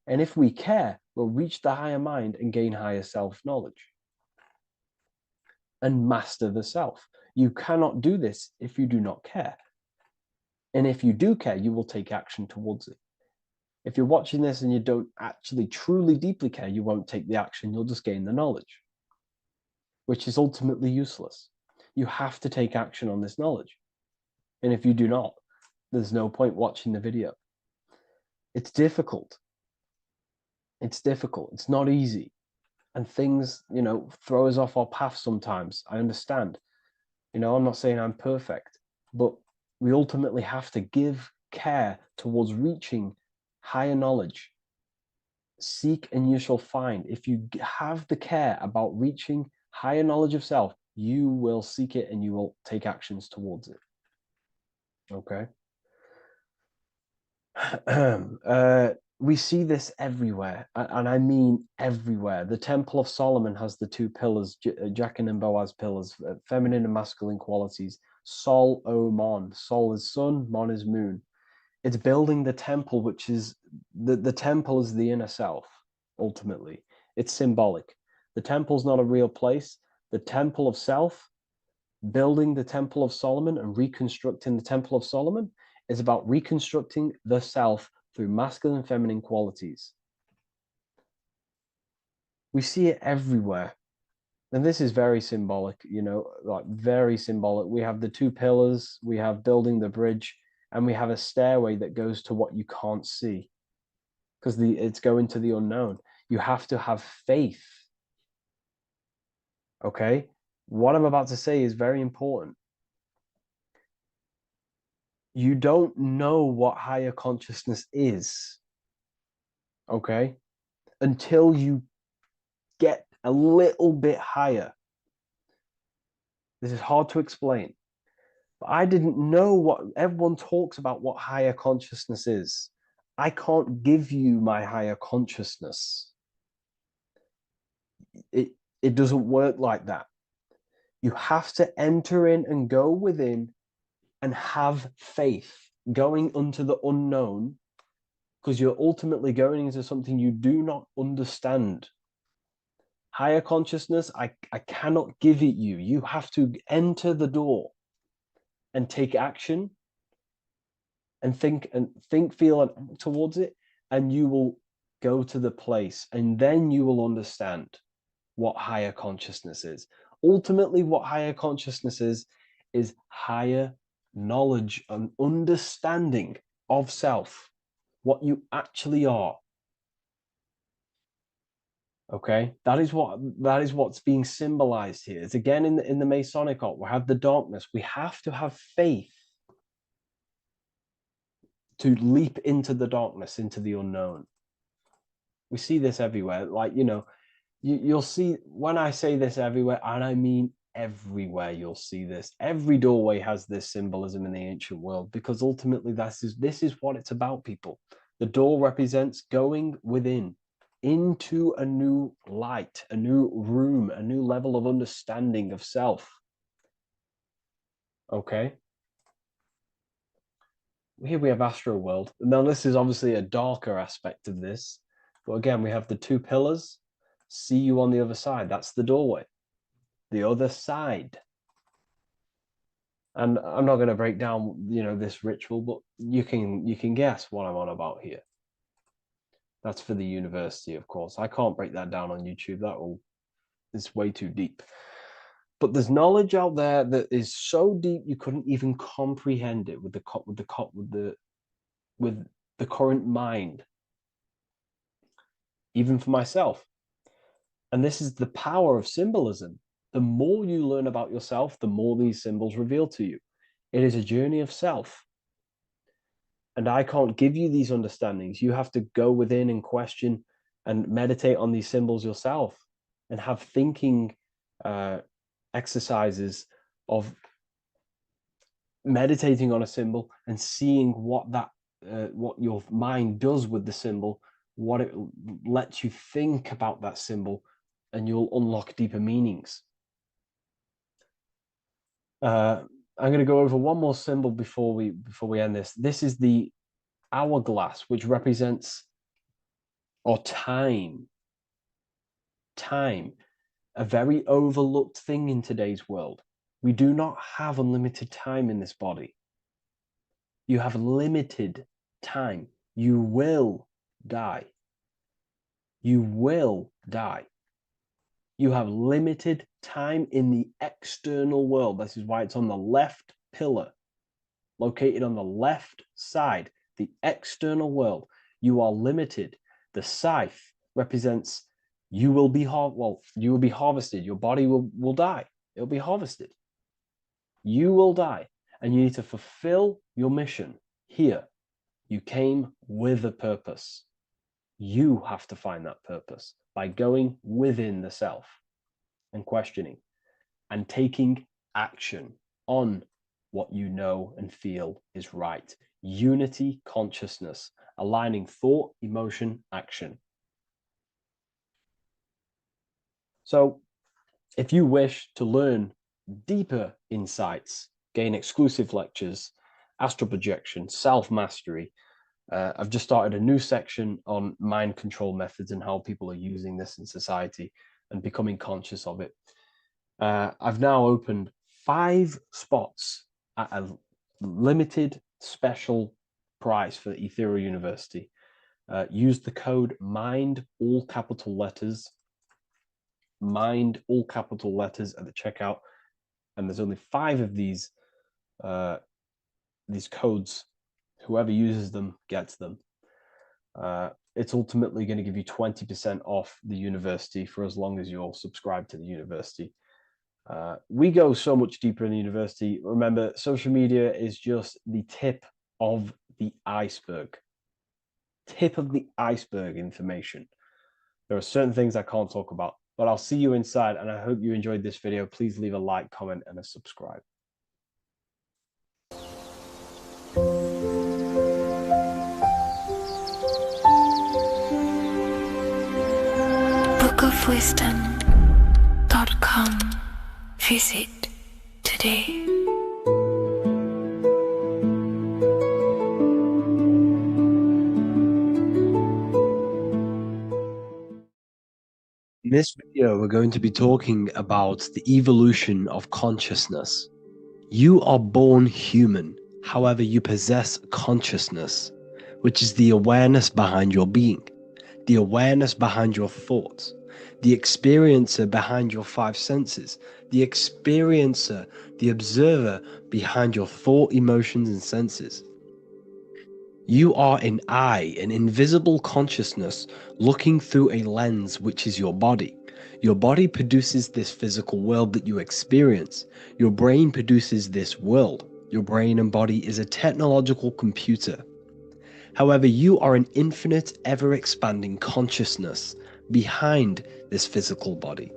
And if we care, we'll reach the higher mind and gain higher self-knowledge and master the self. You cannot do this if you do not care. And if you do care, you will take action towards it. If you're watching this and you don't actually truly deeply care, you won't take the action, you'll just gain the knowledge, which is ultimately useless. You have to take action on this knowledge. And if you do not, there's no point watching the video. It's difficult. It's difficult. It's not easy. And things, throw us off our path sometimes. I understand. I'm not saying I'm perfect, but we ultimately have to give care towards reaching higher knowledge. Seek and you shall find. If you have the care about reaching higher knowledge of self, you will seek it and you will take actions towards it. Okay. We see this everywhere, and I mean everywhere. The Temple of Solomon has the two pillars, Jachin and Boaz pillars, feminine and masculine qualities. Sol, O, Mon. Sol is sun, Mon is moon. It's building the temple, which is, the temple is the inner self, ultimately. It's symbolic. The temple's not a real place. The temple of self, building the Temple of Solomon and reconstructing the Temple of Solomon, is about reconstructing the self through masculine and feminine qualities. We see it everywhere. And this is very symbolic, like very symbolic. We have the two pillars, we have building the bridge, and we have a stairway that goes to what you can't see, because it's going to the unknown. You have to have faith. Okay? What I'm about to say is very important. You don't know what higher consciousness is, okay, until you get a little bit higher. This is hard to explain, but I didn't know what everyone talks about, what higher consciousness is. I can't give you my higher consciousness. It doesn't work like that. You have to enter in and go within and have faith, going into the unknown, because you're ultimately going into something you do not understand. Higher consciousness, I cannot give it you. You have to enter the door and take action and think, feel, and act towards it, and you will go to the place, and then you will understand what higher consciousness is. Ultimately, what higher consciousness is higher knowledge and understanding of self, what you actually are. Okay, that is what's being symbolized here. It's again in the Masonic art. We have the darkness. We have to have faith to leap into the darkness, into the unknown. We see this everywhere. Like, you'll see, when I say this everywhere, and I mean everywhere, you'll see this. Every doorway has this symbolism in the ancient world, because ultimately this is what it's about, people. The door represents going within, into a new light, a new room, a new level of understanding of self. Okay? Here we have Astro World. Now, this is obviously a darker aspect of this. But again, we have the two pillars. See you on the other side. That's the doorway. The other side. And I'm not going to break down, this ritual, but you can guess what I'm on about here. That's for the university, of course. I can't break that down on YouTube. It's way too deep. But there's knowledge out there that is so deep you couldn't even comprehend it with the current mind, even for myself. And this is the power of symbolism. The more you learn about yourself, the more these symbols reveal to you. It is a journey of self. And I can't give you these understandings. You have to go within and question and meditate on these symbols yourself and have thinking exercises of meditating on a symbol and seeing what your mind does with the symbol, what it lets you think about that symbol, and you'll unlock deeper meanings. I'm going to go over one more symbol before we end this. This is the hourglass, which represents time, a very overlooked thing in today's world. We do not have unlimited time in this body. You have limited time. You will die. You will die. You have limited time in the external world. This is why it's on the left pillar, located on the left side, the external world. You are limited. The scythe represents you will be harvested. Your body will die. It'll be harvested. You will die, and you need to fulfill your mission here. You came with a purpose. You have to find that purpose by going within the self and questioning and taking action on what you know and feel is right. Unity consciousness, aligning thought, emotion, action. So if you wish to learn deeper insights, gain exclusive lectures, astral projection, self-mastery, I've just started a new section on mind control methods and how people are using this in society and becoming conscious of it. I've now opened 5 spots at a limited special price for Ethereal University. Use the code MIND, all capital letters, MIND, all capital letters at the checkout. And there's only 5 of these codes. Whoever uses them gets them. It's ultimately going to give you 20% off the university for as long as you're subscribed to the university. We go so much deeper in the university. Remember, social media is just the tip of the iceberg. Tip of the iceberg information. There are certain things I can't talk about, but I'll see you inside, and I hope you enjoyed this video. Please leave a like, comment, and a subscribe. bookofwisdom.com. Visit today. In this video, we're going to be talking about the evolution of consciousness. You are born human, however, you possess consciousness, which is the awareness behind your being, the awareness behind your thoughts, the experiencer behind your 5 senses, the experiencer, the observer behind your thought, emotions, and senses. You are an eye, an invisible consciousness looking through a lens, which is your body. Your body produces this physical world that you experience. Your brain produces this world. Your brain and body is a technological computer. However, you are an infinite, ever-expanding consciousness behind this physical body.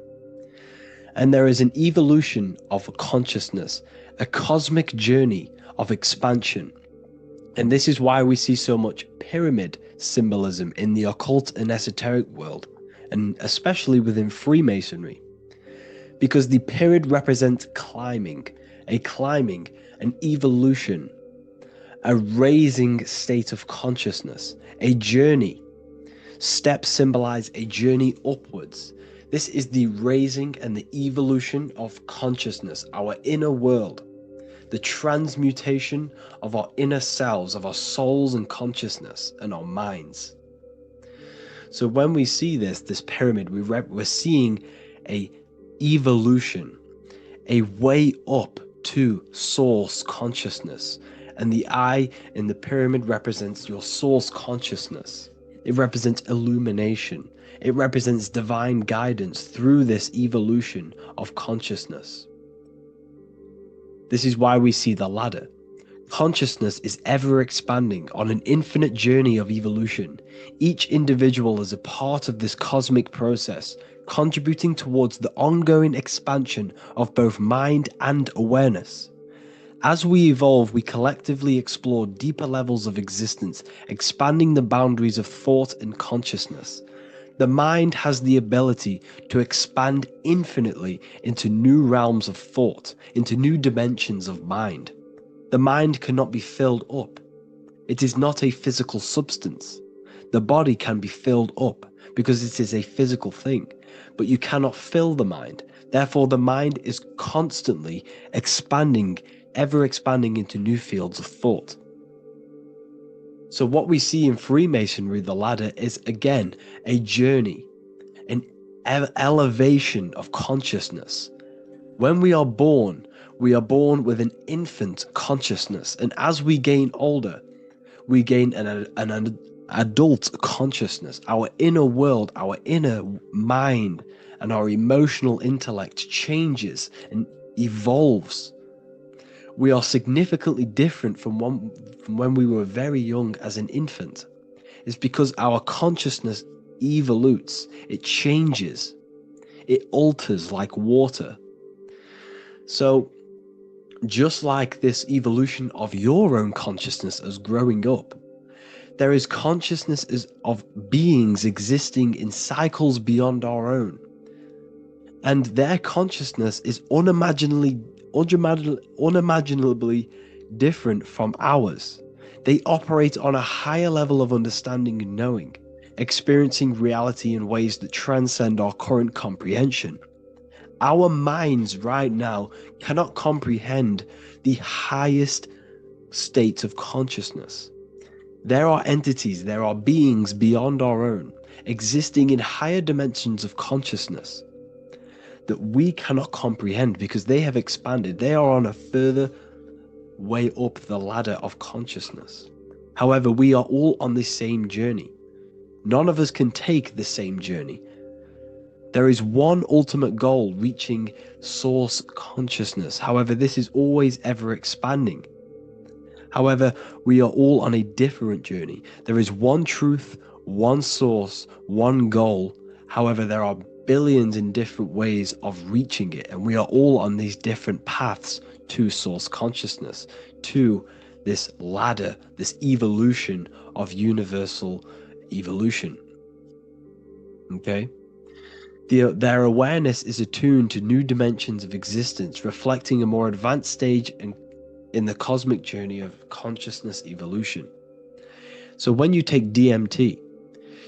And there is an evolution of a consciousness, a cosmic journey of expansion. And this is why we see so much pyramid symbolism in the occult and esoteric world, and especially within Freemasonry. Because the pyramid represents climbing, an evolution, a raising state of consciousness, a journey. Steps symbolize a journey upwards. This is the raising and the evolution of consciousness, our inner world. the transmutation of our inner selves, of our souls and consciousness and our minds. So when we see this pyramid, we're seeing a evolution, a way up to source consciousness. And the eye in the pyramid represents your source consciousness. It represents illumination. It represents divine guidance through this evolution of consciousness. This is why we see the ladder. Consciousness is ever expanding on an infinite journey of evolution. Each individual is a part of this cosmic process, contributing towards the ongoing expansion of both mind and awareness. As we evolve, we collectively explore deeper levels of existence, expanding the boundaries of thought and consciousness. The mind has the ability to expand infinitely into new realms of thought, into new dimensions of mind. The mind cannot be filled up. It is not a physical substance. The body can be filled up because it is a physical thing, but you cannot fill the mind. Therefore, the mind is constantly expanding, ever expanding into new fields of thought. So what we see in Freemasonry, the ladder, is again a journey, an elevation of consciousness. When we are born with an infant consciousness, and as we gain older, we gain an adult consciousness. Our inner world, our inner mind, and our emotional intellect changes and evolves. We are significantly different from when we were very young as an infant. It's because our consciousness evolutes, it changes, it alters like water. So just like this evolution of your own consciousness as growing up, there is consciousness of beings existing in cycles beyond our own. And their consciousness is unimaginably different from ours. They operate on a higher level of understanding and knowing, experiencing reality in ways that transcend our current comprehension. Our minds right now cannot comprehend the highest states of consciousness. There are entities, there are beings beyond our own, existing in higher dimensions of consciousness that we cannot comprehend because they have expanded. They are on a further way up the ladder of consciousness. However, we are all on this same journey. None of us can take the same journey. There is one ultimate goal, reaching source consciousness. However, this is always ever expanding. However, we are all on a different journey. There is one truth, one source, one goal. However, there are billions in different ways of reaching it, and we are all on these different paths to source consciousness, to this ladder, this evolution of universal evolution. Okay? Their awareness is attuned to new dimensions of existence, reflecting a more advanced stage in the cosmic journey of consciousness evolution. So when you take DMT,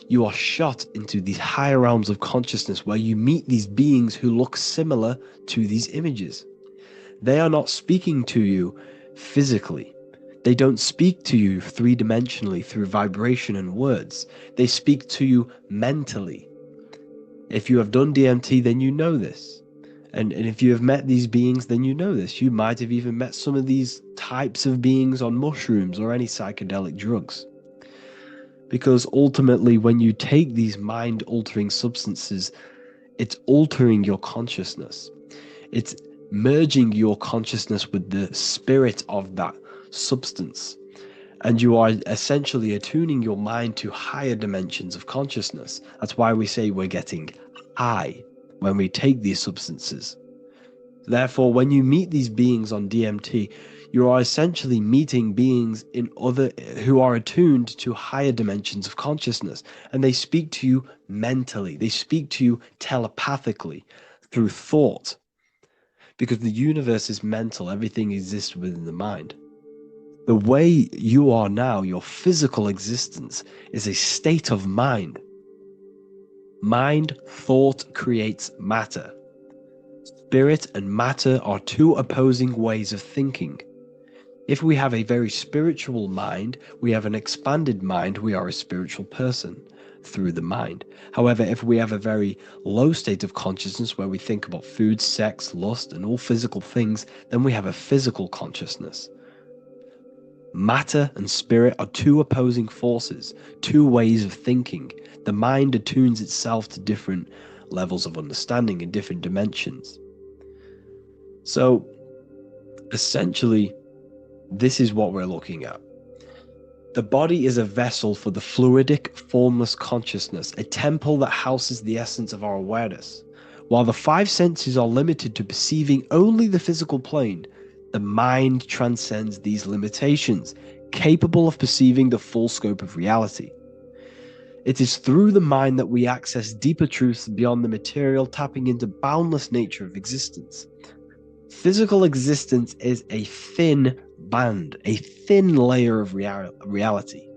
you are shot into these higher realms of consciousness where you meet these beings who look similar to these images. They are not speaking to you physically. They don't speak to you three-dimensionally through vibration and words. They speak to you mentally. If you have done DMT, then you know this. And if you have met these beings, then you know this. You might have even met some of these types of beings on mushrooms or any psychedelic drugs. Because ultimately, when you take these mind-altering substances, it's altering your consciousness. It's merging your consciousness with the spirit of that substance. And you are essentially attuning your mind to higher dimensions of consciousness. That's why we say we're getting high when we take these substances. Therefore, when you meet these beings on DMT, you are essentially meeting beings who are attuned to higher dimensions of consciousness, and they speak to you mentally. They speak to you telepathically through thought, because the universe is mental. Everything exists within the mind. The way you are now, your physical existence, is a state of mind. Mind, thought creates matter. Spirit and matter are two opposing ways of thinking. If we have a very spiritual mind, we have an expanded mind, we are a spiritual person through the mind. However, if we have a very low state of consciousness where we think about food, sex, lust, and all physical things, then we have a physical consciousness. Matter and spirit are two opposing forces, two ways of thinking. The mind attunes itself to different levels of understanding in different dimensions. So, essentially, this is what we're looking at. The body is a vessel for the fluidic, formless consciousness, a temple that houses the essence of our awareness. While the five senses are limited to perceiving only the physical plane, the mind transcends these limitations, capable of perceiving the full scope of reality. It is through the mind that we access deeper truths beyond the material, tapping into boundless nature of existence. Physical existence is a thin band, a thin layer of reality.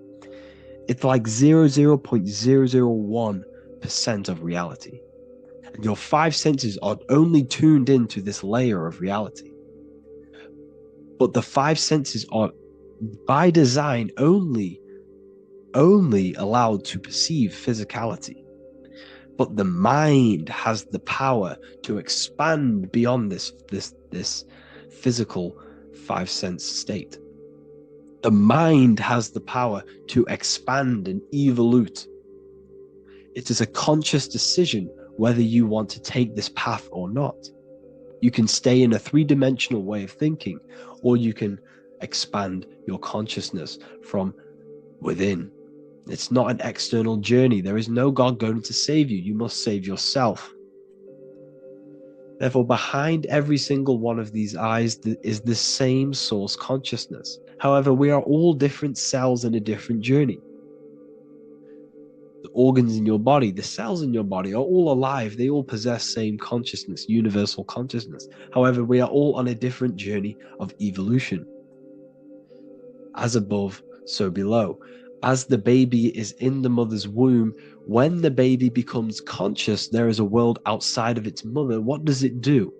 It's like 0.001% of reality. And your five senses are only tuned into this layer of reality. But the five senses are, by design, only allowed to perceive physicality. But the mind has the power to expand beyond this physical five sense state. The mind has the power to expand and evolute. It is a conscious decision whether you want to take this path or not. You can stay in a three-dimensional way of thinking, or you can expand your consciousness from within. It's not an external journey. There is no God going to save you. You must save yourself. Therefore, behind every single one of these eyes is the same source consciousness. However, we are all different cells in a different journey. The organs in your body, the cells in your body are all alive. They all possess same consciousness, universal consciousness. However, we are all on a different journey of evolution. As above, so below. As the baby is in the mother's womb, when the baby becomes conscious, there is a world outside of its mother. What does it do?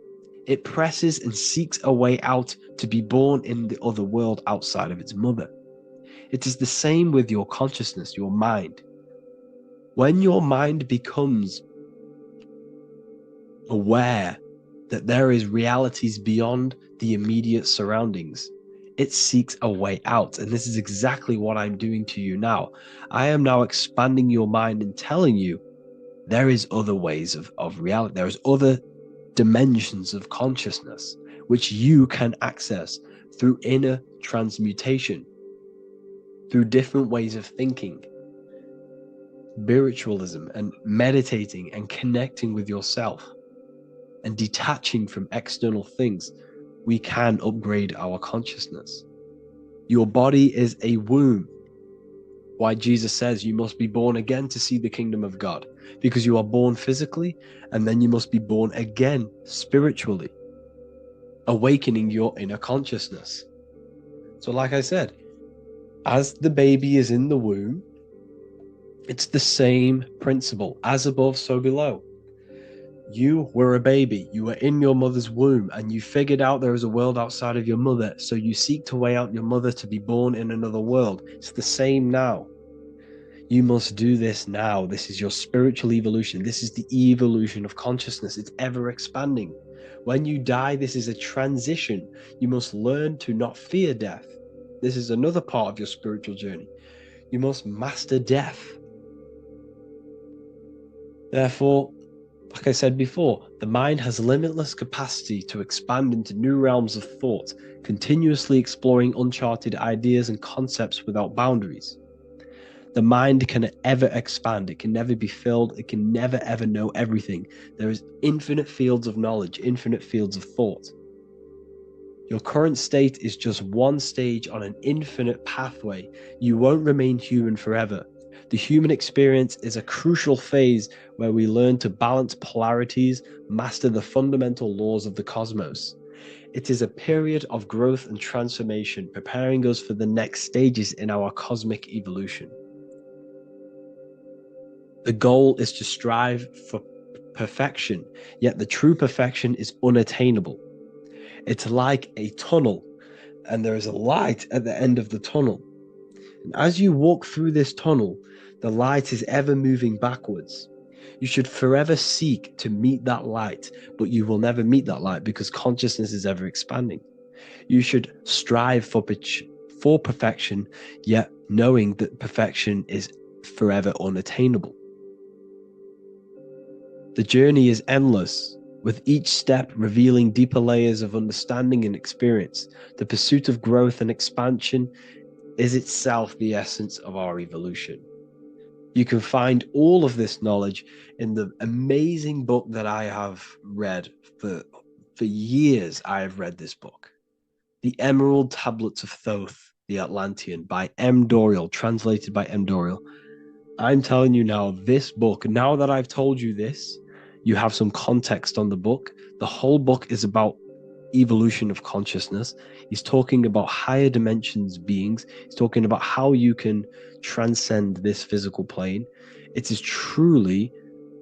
It presses and seeks a way out to be born in the other world outside of its mother. It is the same with your consciousness, your mind. When your mind becomes aware that there is realities beyond the immediate surroundings, it seeks a way out. And this is exactly what I'm doing to you now. I am now expanding your mind and telling you there is other ways of reality. There is other dimensions of consciousness which you can access through inner transmutation, through different ways of thinking, spiritualism, and meditating and connecting with yourself and detaching from external things. We can upgrade our consciousness. Your body is a womb. Why Jesus says you must be born again to see the kingdom of God, because you are born physically and then you must be born again spiritually, awakening your inner consciousness. So like I said, as the baby is in the womb, it's the same principle. As above, so below. You were a baby, you were in your mother's womb, and you figured out there is a world outside of your mother, so you seek to way out your mother to be born in another world. It's the same now. You must do this now. This is your spiritual evolution. This is the evolution of consciousness. It's ever expanding. When you die, this is a transition. You must learn to not fear death. This is another part of your spiritual journey. You must master death. Therefore, like I said before, the mind has limitless capacity to expand into new realms of thought, continuously exploring uncharted ideas and concepts without boundaries. The mind can ever expand. It can never be filled. It can never ever know everything. There is infinite fields of knowledge, infinite fields of thought. Your current state is just one stage on an infinite pathway. You won't remain human forever. The human experience is a crucial phase where we learn to balance polarities, master the fundamental laws of the cosmos. It is a period of growth and transformation, preparing us for the next stages in our cosmic evolution. The goal is to strive for perfection, yet the true perfection is unattainable. It's like a tunnel. and there is a light at the end of the tunnel. And as you walk through this tunnel, the light is ever moving backwards. You should forever seek to meet that light, but you will never meet that light because consciousness is ever expanding. You should strive for perfection, yet knowing that perfection is forever unattainable. The journey is endless, with each step revealing deeper layers of understanding and experience. The pursuit of growth and expansion is itself the essence of our evolution. You can find all of this knowledge in the amazing book that I have read for years. I have read this book, The Emerald Tablets of Thoth, the Atlantean, by M. Dorial, translated by M. Dorial. I'm telling you now, this book, now that I've told you this, you have some context on the book. The whole book is about evolution of consciousness. He's talking about higher dimensions beings. He's talking about how you can transcend this physical plane. It is truly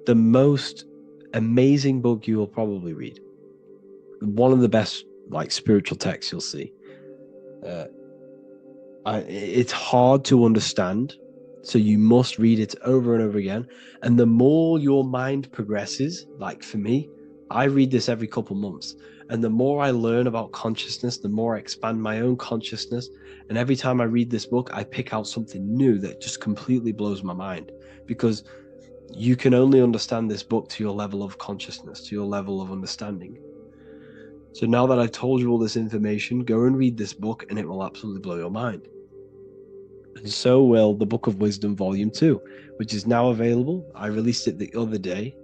the most amazing book you will probably read. One of the best spiritual texts you'll see. It's hard to understand, so you must read it over and over again. And the more your mind progresses, like for me, I read this every couple months. And the more I learn about consciousness, the more I expand my own consciousness. And every time I read this book, I pick out something new that just completely blows my mind, because you can only understand this book to your level of consciousness, to your level of understanding. So now that I've told you all this information, go and read this book and it will absolutely blow your mind. And so will the Book of Wisdom Volume 2, which is now available. I released it the other day.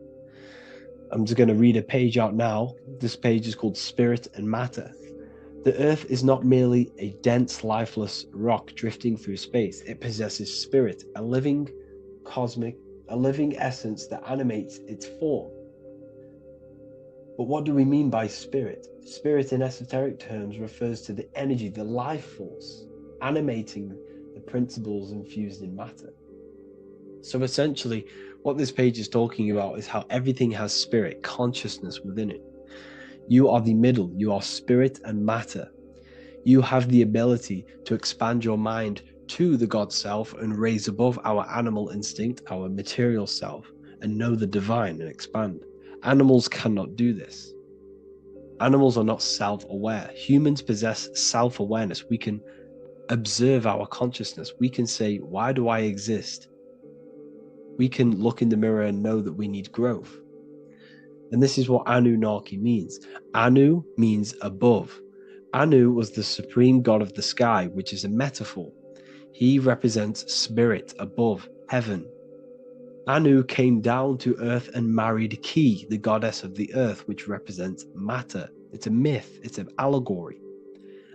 I'm just going to read a page out now. This page is called Spirit and Matter. The Earth is not merely a dense, lifeless rock drifting through space. It possesses spirit, a living essence that animates its form. But what do we mean by spirit? Spirit in esoteric terms refers to the energy, the life force, animating the principles infused in matter. So essentially, what this page is talking about is how everything has spirit, consciousness within it. You are the middle, you are spirit and matter. You have the ability to expand your mind to the God self and raise above our animal instinct, our material self, and know the divine and expand. Animals cannot do this. Animals are not self-aware. Humans possess self-awareness. We can observe our consciousness. We can say, why do I exist? We can look in the mirror and know that we need growth. And this is what Anunnaki means. Anu means above. Anu was the supreme god of the sky, which is a metaphor. He represents spirit above, heaven. Anu came down to earth and married Ki, the goddess of the earth, which represents matter. It's a myth, it's an allegory.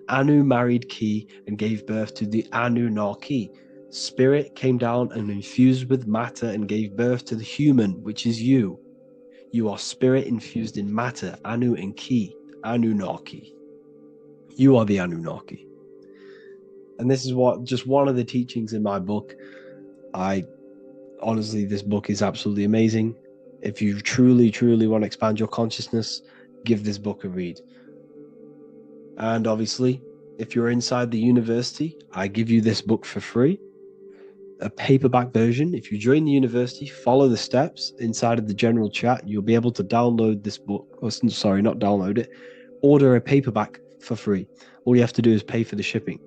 Anu married Ki and gave birth to the Anunnaki. Spirit came down and infused with matter and gave birth to the human, which is you. You are spirit infused in matter, Anu and Ki, Anunnaki. You are the Anunnaki. And this is just one of the teachings in my book. Honestly, this book is absolutely amazing. If you truly, truly want to expand your consciousness, give this book a read. And obviously, if you're inside the university, I give you this book for free. A paperback version. If you join the university, follow the steps inside of the general chat. You'll be able to download this book. Sorry, not download it. Order a paperback for free. All you have to do is pay for the shipping.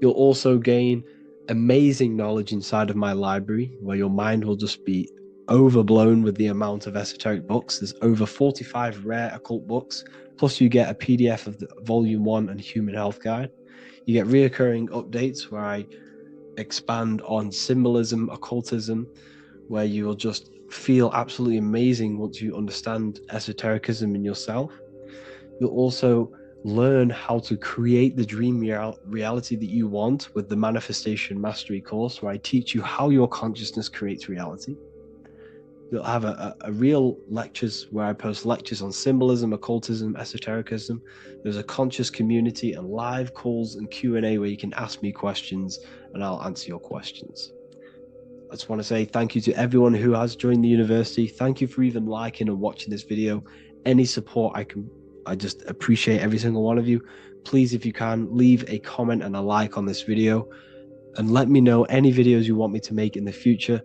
You'll also gain amazing knowledge inside of my library, where your mind will just be overblown with the amount of esoteric books. There's over 45 rare occult books, plus you get a PDF of the Volume 1 and Human Health Guide. You get reoccurring updates where I expand on symbolism, occultism, where you will just feel absolutely amazing once you understand esotericism in yourself. You'll also learn how to create the dream reality that you want with the Manifestation Mastery course, where I teach you how your consciousness creates reality. You'll have a real lectures where I post lectures on symbolism, occultism, esotericism. There's a conscious community and live calls and Q&A where you can ask me questions and I'll answer your questions. I just want to say thank you to everyone who has joined the university. Thank you for even liking and watching this video. Any support I just appreciate every single one of you. Please, if you can, leave a comment and a like on this video and let me know any videos you want me to make in the future.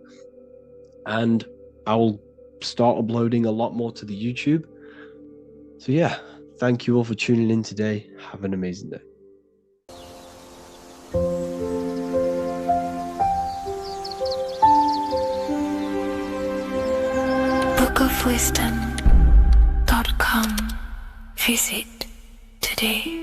And I will start uploading a lot more to the YouTube. So yeah, thank you all for tuning in today. Have an amazing day. bookofwisdom.com. Visit today.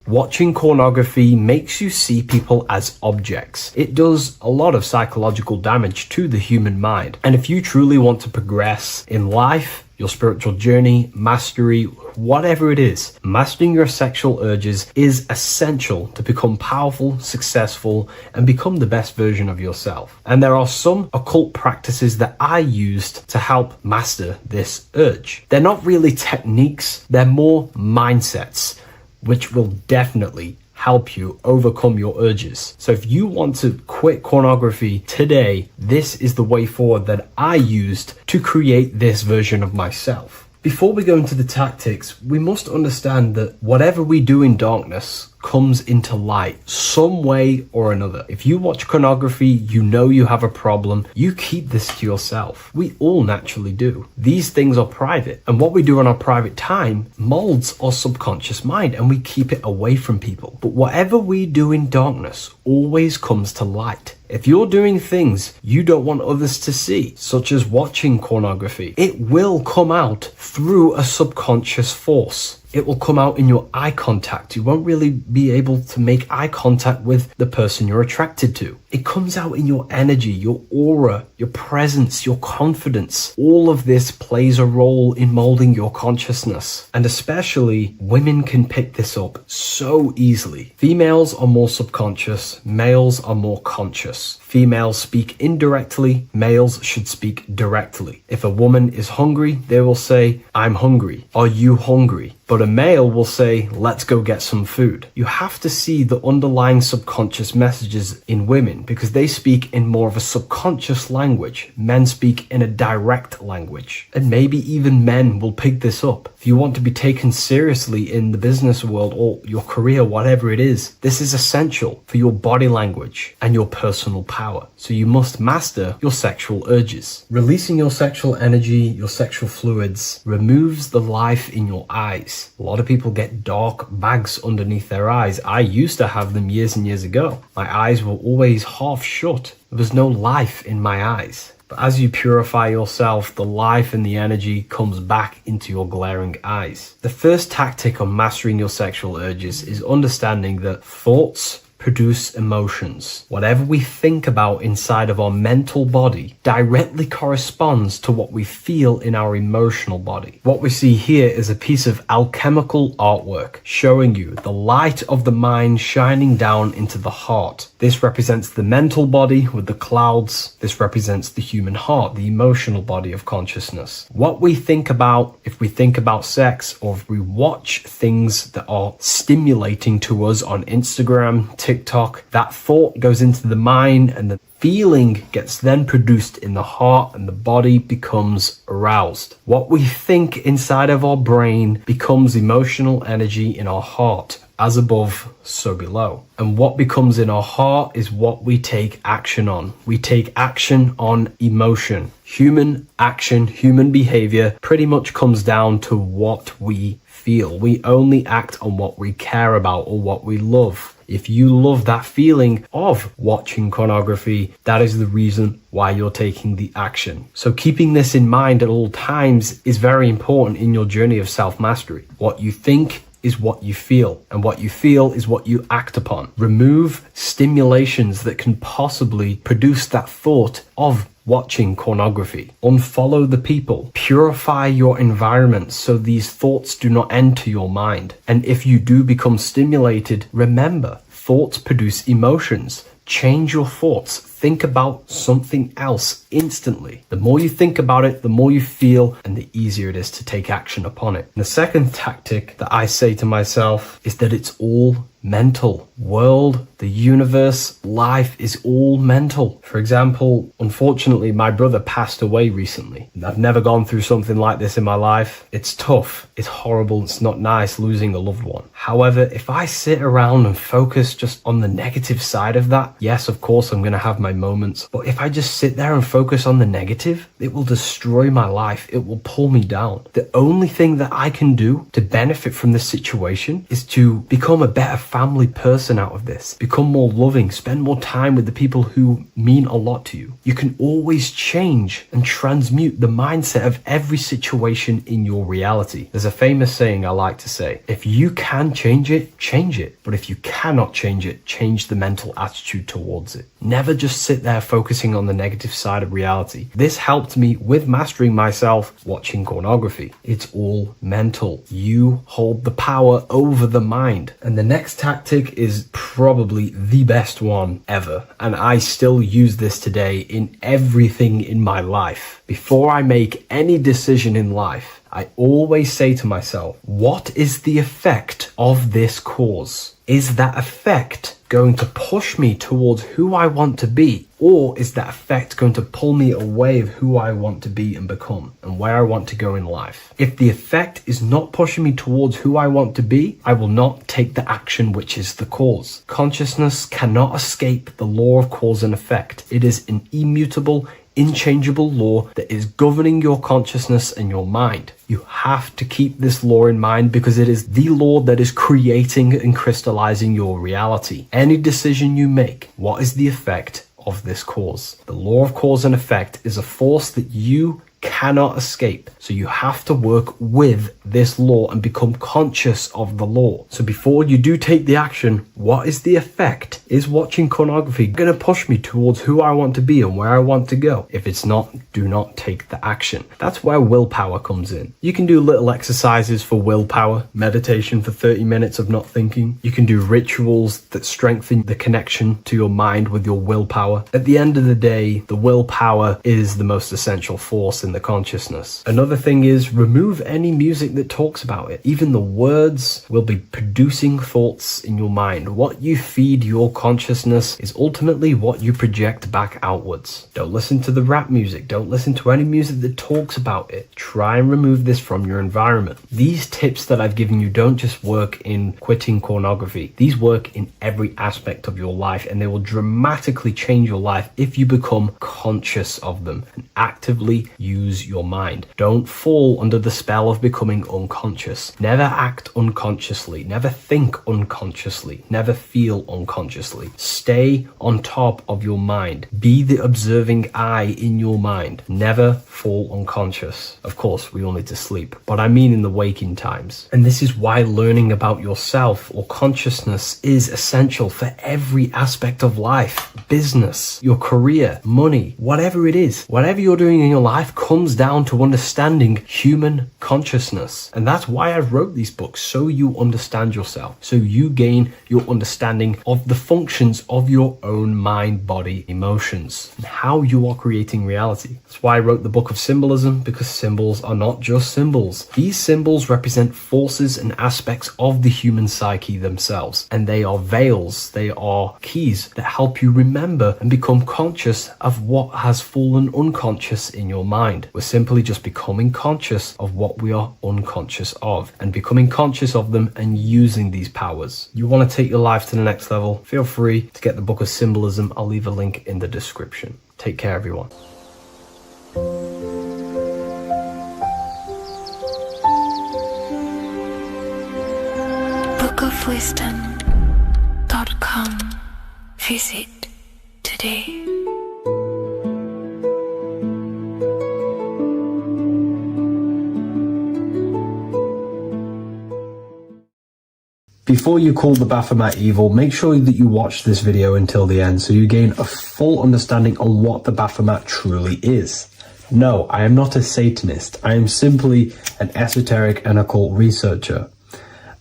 Watching pornography makes you see people as objects. It does a lot of psychological damage to the human mind. And if you truly want to progress in life, your spiritual journey, mastery, whatever it is, mastering your sexual urges is essential to become powerful, successful, and become the best version of yourself. And there are some occult practices that I used to help master this urge. They're not really techniques, they're more mindsets, which will definitely help you overcome your urges. So if you want to quit pornography today, this is the way forward that I used to create this version of myself. Before we go into the tactics, we must understand that whatever we do in darkness comes into light some way or another. If you watch pornography, you know you have a problem, you keep this to yourself. We all naturally do. These things are private, and what we do in our private time molds our subconscious mind, and we keep it away from people. But whatever we do in darkness always comes to light. If you're doing things you don't want others to see, such as watching pornography, it will come out through a subconscious force. It will come out in your eye contact. You won't really be able to make eye contact with the person you're attracted to. It comes out in your energy, your aura, your presence, your confidence. All of this plays a role in molding your consciousness. And especially women can pick this up so easily. Females are more subconscious, males are more conscious. Females speak indirectly, males should speak directly. If a woman is hungry, they will say, "I'm hungry. Are you hungry?" But a male will say, "Let's go get some food." You have to see the underlying subconscious messages in women because they speak in more of a subconscious language. Men speak in a direct language. And maybe even men will pick this up. If you want to be taken seriously in the business world or your career, whatever it is, this is essential for your body language and your personal power. So you must master your sexual urges. Releasing your sexual energy, your sexual fluids, removes the life in your eyes. A lot of people get dark bags underneath their eyes. I used to have them years and years ago. My eyes were always half shut. There was no life in my eyes. But as you purify yourself, the life and the energy comes back into your glaring eyes. The first tactic on mastering your sexual urges is understanding that thoughts produce emotions. Whatever we think about inside of our mental body directly corresponds to what we feel in our emotional body. What we see here is a piece of alchemical artwork showing you the light of the mind shining down into the heart. This represents the mental body with the clouds. This represents the human heart, the emotional body of consciousness. What we think about, if we think about sex, or if we watch things that are stimulating to us on Instagram, TikTok, that thought goes into the mind and the feeling gets then produced in the heart and the body becomes aroused. What we think inside of our brain becomes emotional energy in our heart. As above, so below. And what becomes in our heart is what we take action on. We take action on emotion. Human action, human behavior pretty much comes down to what we feel. We only act on what we care about or what we love. If you love that feeling of watching pornography, that is the reason why you're taking the action. So keeping this in mind at all times is very important in your journey of self-mastery. What you think is what you feel, and what you feel is what you act upon. Remove stimulations that can possibly produce that thought of watching pornography. Unfollow the people. Purify your environment so these thoughts do not enter your mind. And if you do become stimulated, remember, thoughts produce emotions. Change your thoughts. Think about something else instantly. The more you think about it, the more you feel, and the easier it is to take action upon it. And the second tactic that I say to myself is that it's all mental. World, the universe, life is all mental. For example, unfortunately, my brother passed away recently. I've never gone through something like this in my life. It's tough. It's horrible. It's not nice losing a loved one. However, if I sit around and focus just on the negative side of that, yes, of course, I'm going to have my moments. But if I just sit there and focus on the negative, it will destroy my life. It will pull me down. The only thing that I can do to benefit from this situation is to become a better family person out of this. Become more loving, spend more time with the people who mean a lot to you. You can always change and transmute the mindset of every situation in your reality. There's a famous saying I like to say, if you can change it, change it. But if you cannot change it, change the mental attitude towards it. Never just sit there focusing on the negative side of reality. This helped me with mastering myself watching pornography. It's all mental. You hold the power over the mind. And the next tactic is probably the best one ever. And I still use this today in everything in my life. Before I make any decision in life, I always say to myself, what is the effect of this cause? Is that effect going to push me towards who I want to be? Or is that effect going to pull me away of who I want to be and become and where I want to go in life? If the effect is not pushing me towards who I want to be, I will not take the action which is the cause. Consciousness cannot escape the law of cause and effect. It is an immutable, inchangeable law that is governing your consciousness and your mind. You have to keep this law in mind because it is the law that is creating and crystallizing your reality. Any decision you make, what is the effect of this cause? The law of cause and effect is a force that you cannot escape. So you have to work with this law and become conscious of the law. So before you do take the action, what is the effect? Is watching pornography going to push me towards who I want to be and where I want to go? If it's not, do not take the action. That's where willpower comes in. You can do little exercises for willpower, meditation for 30 minutes of not thinking. You can do rituals that strengthen the connection to your mind with your willpower. At the end of the day, the willpower is the most essential force in the consciousness. Another thing is remove any music that talks about it. Even the words will be producing thoughts in your mind. What you feed your consciousness is ultimately what you project back outwards. Don't listen to the rap music. Don't listen to any music that talks about it. Try and remove this from your environment. These tips that I've given you don't just work in quitting pornography. These work in every aspect of your life, and they will dramatically change your life if you become conscious of them and actively use your mind. Don't fall under the spell of becoming unconscious. Never act unconsciously. Never think unconsciously. Never feel unconsciously. Stay on top of your mind. Be the observing eye in your mind. Never fall unconscious. Of course, we all need to sleep, but I mean in the waking times. And this is why learning about yourself or consciousness is essential for every aspect of life. Business, your career, money, whatever it is. Whatever you're doing in your life comes down to understanding human consciousness. And that's why I wrote these books, so you understand yourself, so you gain your understanding of the functions of your own mind, body, emotions, and how you are creating reality. That's why I wrote the book of symbolism, because symbols are not just symbols. These symbols represent forces and aspects of the human psyche themselves, and they are veils, they are keys that help you remember and become conscious of what has fallen unconscious in your mind. We're simply just becoming conscious of what we are unconscious of and becoming conscious of them and using these powers. You want to take your life to the next level? Feel free to get the book of symbolism. I'll leave a link in the description. Take care, everyone. bookofwisdom.com. Visit today. Before you call the Baphomet evil, make sure that you watch this video until the end so you gain a full understanding on what the Baphomet truly is. No, I am not a Satanist. I am simply an esoteric and occult researcher.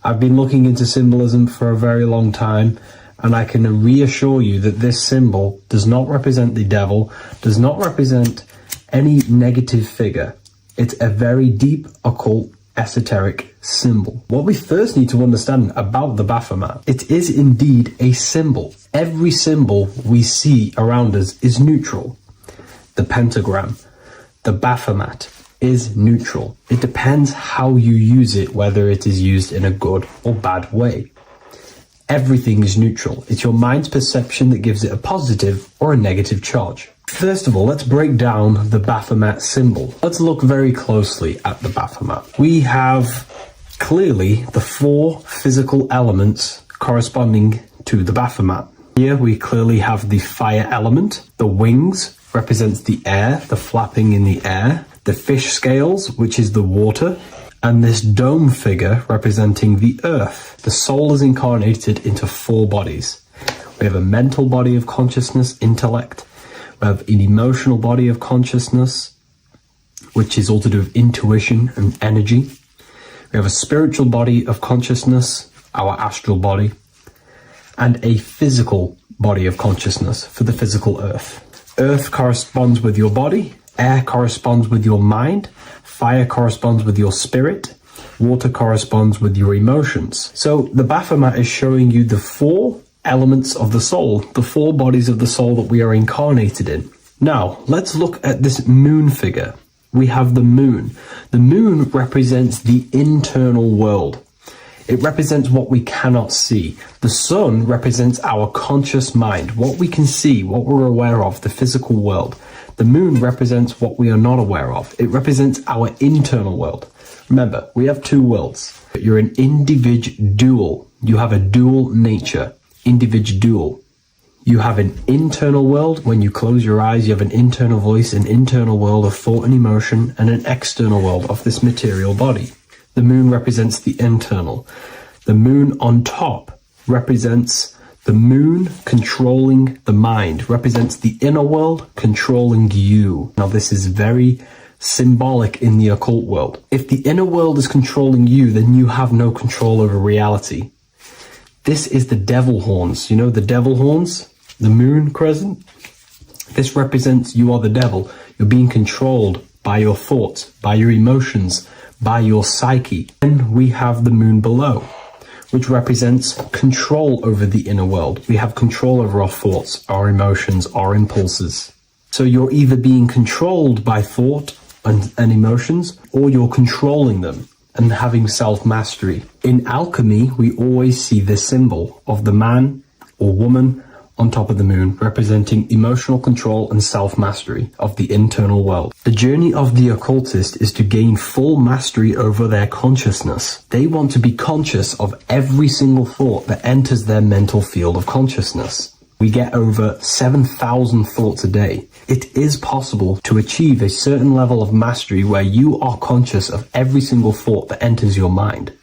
I've been looking into symbolism for a very long time, and I can reassure you that this symbol does not represent the devil, does not represent any negative figure. It's a very deep occult esoteric symbol. What we first need to understand about the Baphomet, it is indeed a symbol. Every symbol we see around us is neutral. The pentagram, the Baphomet is neutral. It depends how you use it, whether it is used in a good or bad way. Everything is neutral. It's your mind's perception that gives it a positive or a negative charge. First of all, let's break down the Baphomet symbol. Let's look very closely at the Baphomet. We have clearly the 4 physical elements corresponding to the Baphomet. Here we clearly have the fire element. The wings represents the air, the flapping in the air. The fish scales, which is the water. And this dome figure representing the earth. The soul is incarnated into 4 bodies. We have a mental body of consciousness, intellect. We have an emotional body of consciousness, which is all to do with intuition and energy. We have a spiritual body of consciousness, our astral body, and a physical body of consciousness for the physical earth. Earth corresponds with your body, air corresponds with your mind, fire corresponds with your spirit, water corresponds with your emotions. So the Baphomet is showing you the 4 elements of the soul, the 4 bodies of the soul that we are incarnated in. Now, let's look at this moon figure. We have the moon. The moon represents the internal world. It represents what we cannot see. The sun represents our conscious mind, what we can see, what we're aware of, the physical world. The moon represents what we are not aware of. It represents our internal world. Remember, we have 2 worlds. You're an individual. You have a dual nature. Individual. You have an internal world. When you close your eyes, you have an internal voice, an internal world of thought and emotion, and an external world of this material body. The moon represents the internal. The moon on top represents the moon controlling the mind, represents the inner world controlling you. Now, this is very symbolic in the occult world. If the inner world is controlling you, then you have no control over reality. This is the devil horns. You know the devil horns? The moon crescent? This represents you are the devil. You're being controlled by your thoughts, by your emotions, by your psyche. Then we have the moon below, which represents control over the inner world. We have control over our thoughts, our emotions, our impulses. So you're either being controlled by thought and emotions, or you're controlling them and having self-mastery. In alchemy, we always see this symbol of the man or woman on top of the moon, representing emotional control and self-mastery of the internal world. The journey of the occultist is to gain full mastery over their consciousness. They want to be conscious of every single thought that enters their mental field of consciousness. We get over 7,000 thoughts a day. It is possible to achieve a certain level of mastery where you are conscious of every single thought that enters your mind.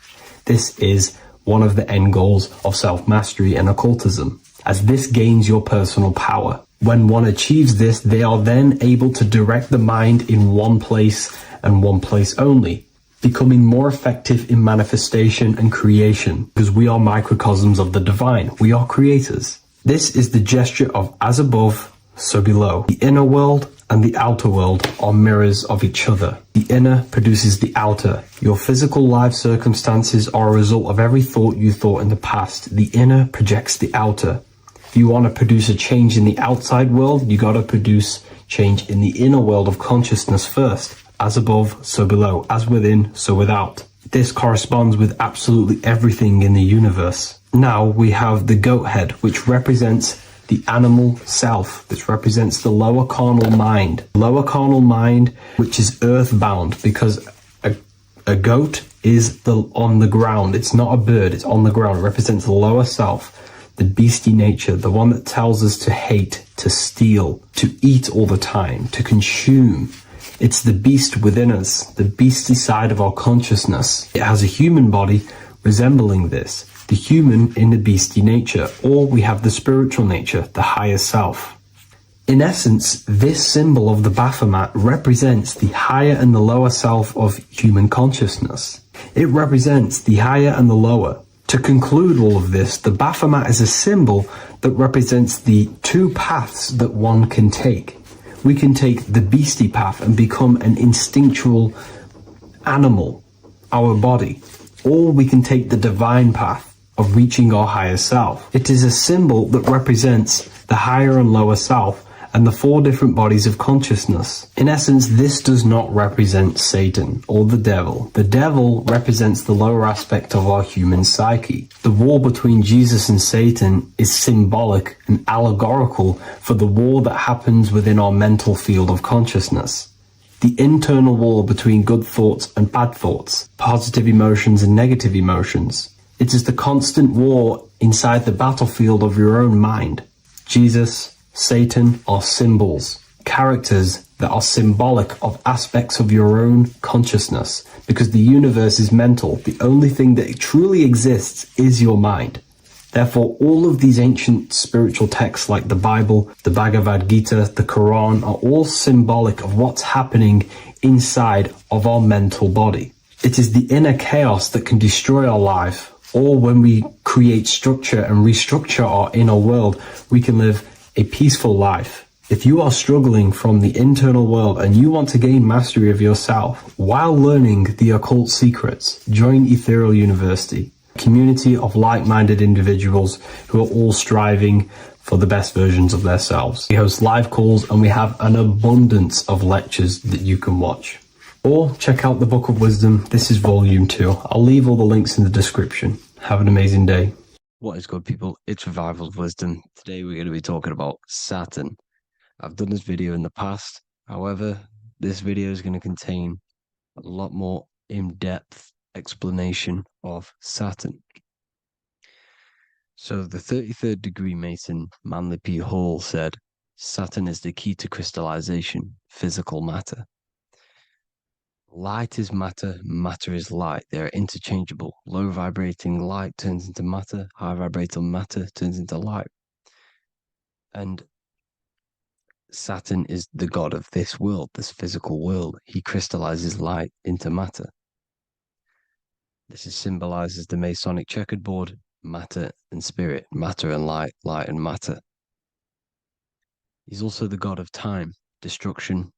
This is one of the end goals of self-mastery and occultism, as this gains your personal power. When one achieves this, they are then able to direct the mind in one place and one place only, becoming more effective in manifestation and creation, because we are microcosms of the divine. We are creators. This is the gesture of as above, so below. The inner world and the outer world are mirrors of each other. The inner produces the outer. Your physical life circumstances are a result of every thought you thought in the past. The inner projects the outer. If you want to produce a change in the outside world, you got to produce change in the inner world of consciousness first. As above, so below. As within, so without. This corresponds with absolutely everything in the universe. Now we have the goat head, which represents the animal self. This represents the lower carnal mind. Lower carnal mind, which is earthbound, because a goat is on the ground. It's not a bird, it's on the ground. It represents the lower self, the beastie nature, the one that tells us to hate, to steal, to eat all the time, to consume. It's the beast within us, the beastly side of our consciousness. It has a human body resembling this, the human in the beastie nature, or we have the spiritual nature, the higher self. In essence, this symbol of the Baphomet represents the higher and the lower self of human consciousness. It represents the higher and the lower. To conclude all of this, the Baphomet is a symbol that represents the 2 paths that one can take. We can take the beastie path and become an instinctual animal, our body, or we can take the divine path of reaching our higher self. It is a symbol that represents the higher and lower self and the four different bodies of consciousness. In essence, this does not represent Satan or the devil. The devil represents the lower aspect of our human psyche. The war between Jesus and Satan is symbolic and allegorical for the war that happens within our mental field of consciousness. The internal war between good thoughts and bad thoughts, positive emotions and negative emotions. It is the constant war inside the battlefield of your own mind. Jesus, Satan are symbols, characters that are symbolic of aspects of your own consciousness, because the universe is mental. The only thing that truly exists is your mind. Therefore, all of these ancient spiritual texts like the Bible, the Bhagavad Gita, the Quran are all symbolic of what's happening inside of our mental body. It is the inner chaos that can destroy our life, or when we create structure and restructure our inner world, we can live a peaceful life. If you are struggling from the internal world and you want to gain mastery of yourself while learning the occult secrets, join Ethereal University, a community of like-minded individuals who are all striving for the best versions of themselves. We host live calls and we have an abundance of lectures that you can watch. Or check out the Book of Wisdom. This is volume 2. I'll leave all the links in the description. Have an amazing day. What is good, people? It's Revival of Wisdom. Today we're going to be talking about Saturn. I've done this video in the past. However, this video is going to contain a lot more in-depth explanation of Saturn. So the 33rd degree Mason, Manly P. Hall, said, Saturn is the key to crystallization, physical matter. Light is matter, matter is light. They are interchangeable. Low vibrating light turns into matter, high vibrating matter turns into light. And Saturn is the god of this world, this physical world. He crystallizes light into matter. This is symbolized as the Masonic checkerboard, matter and spirit, matter and light, light and matter. He's also the god of time, destruction,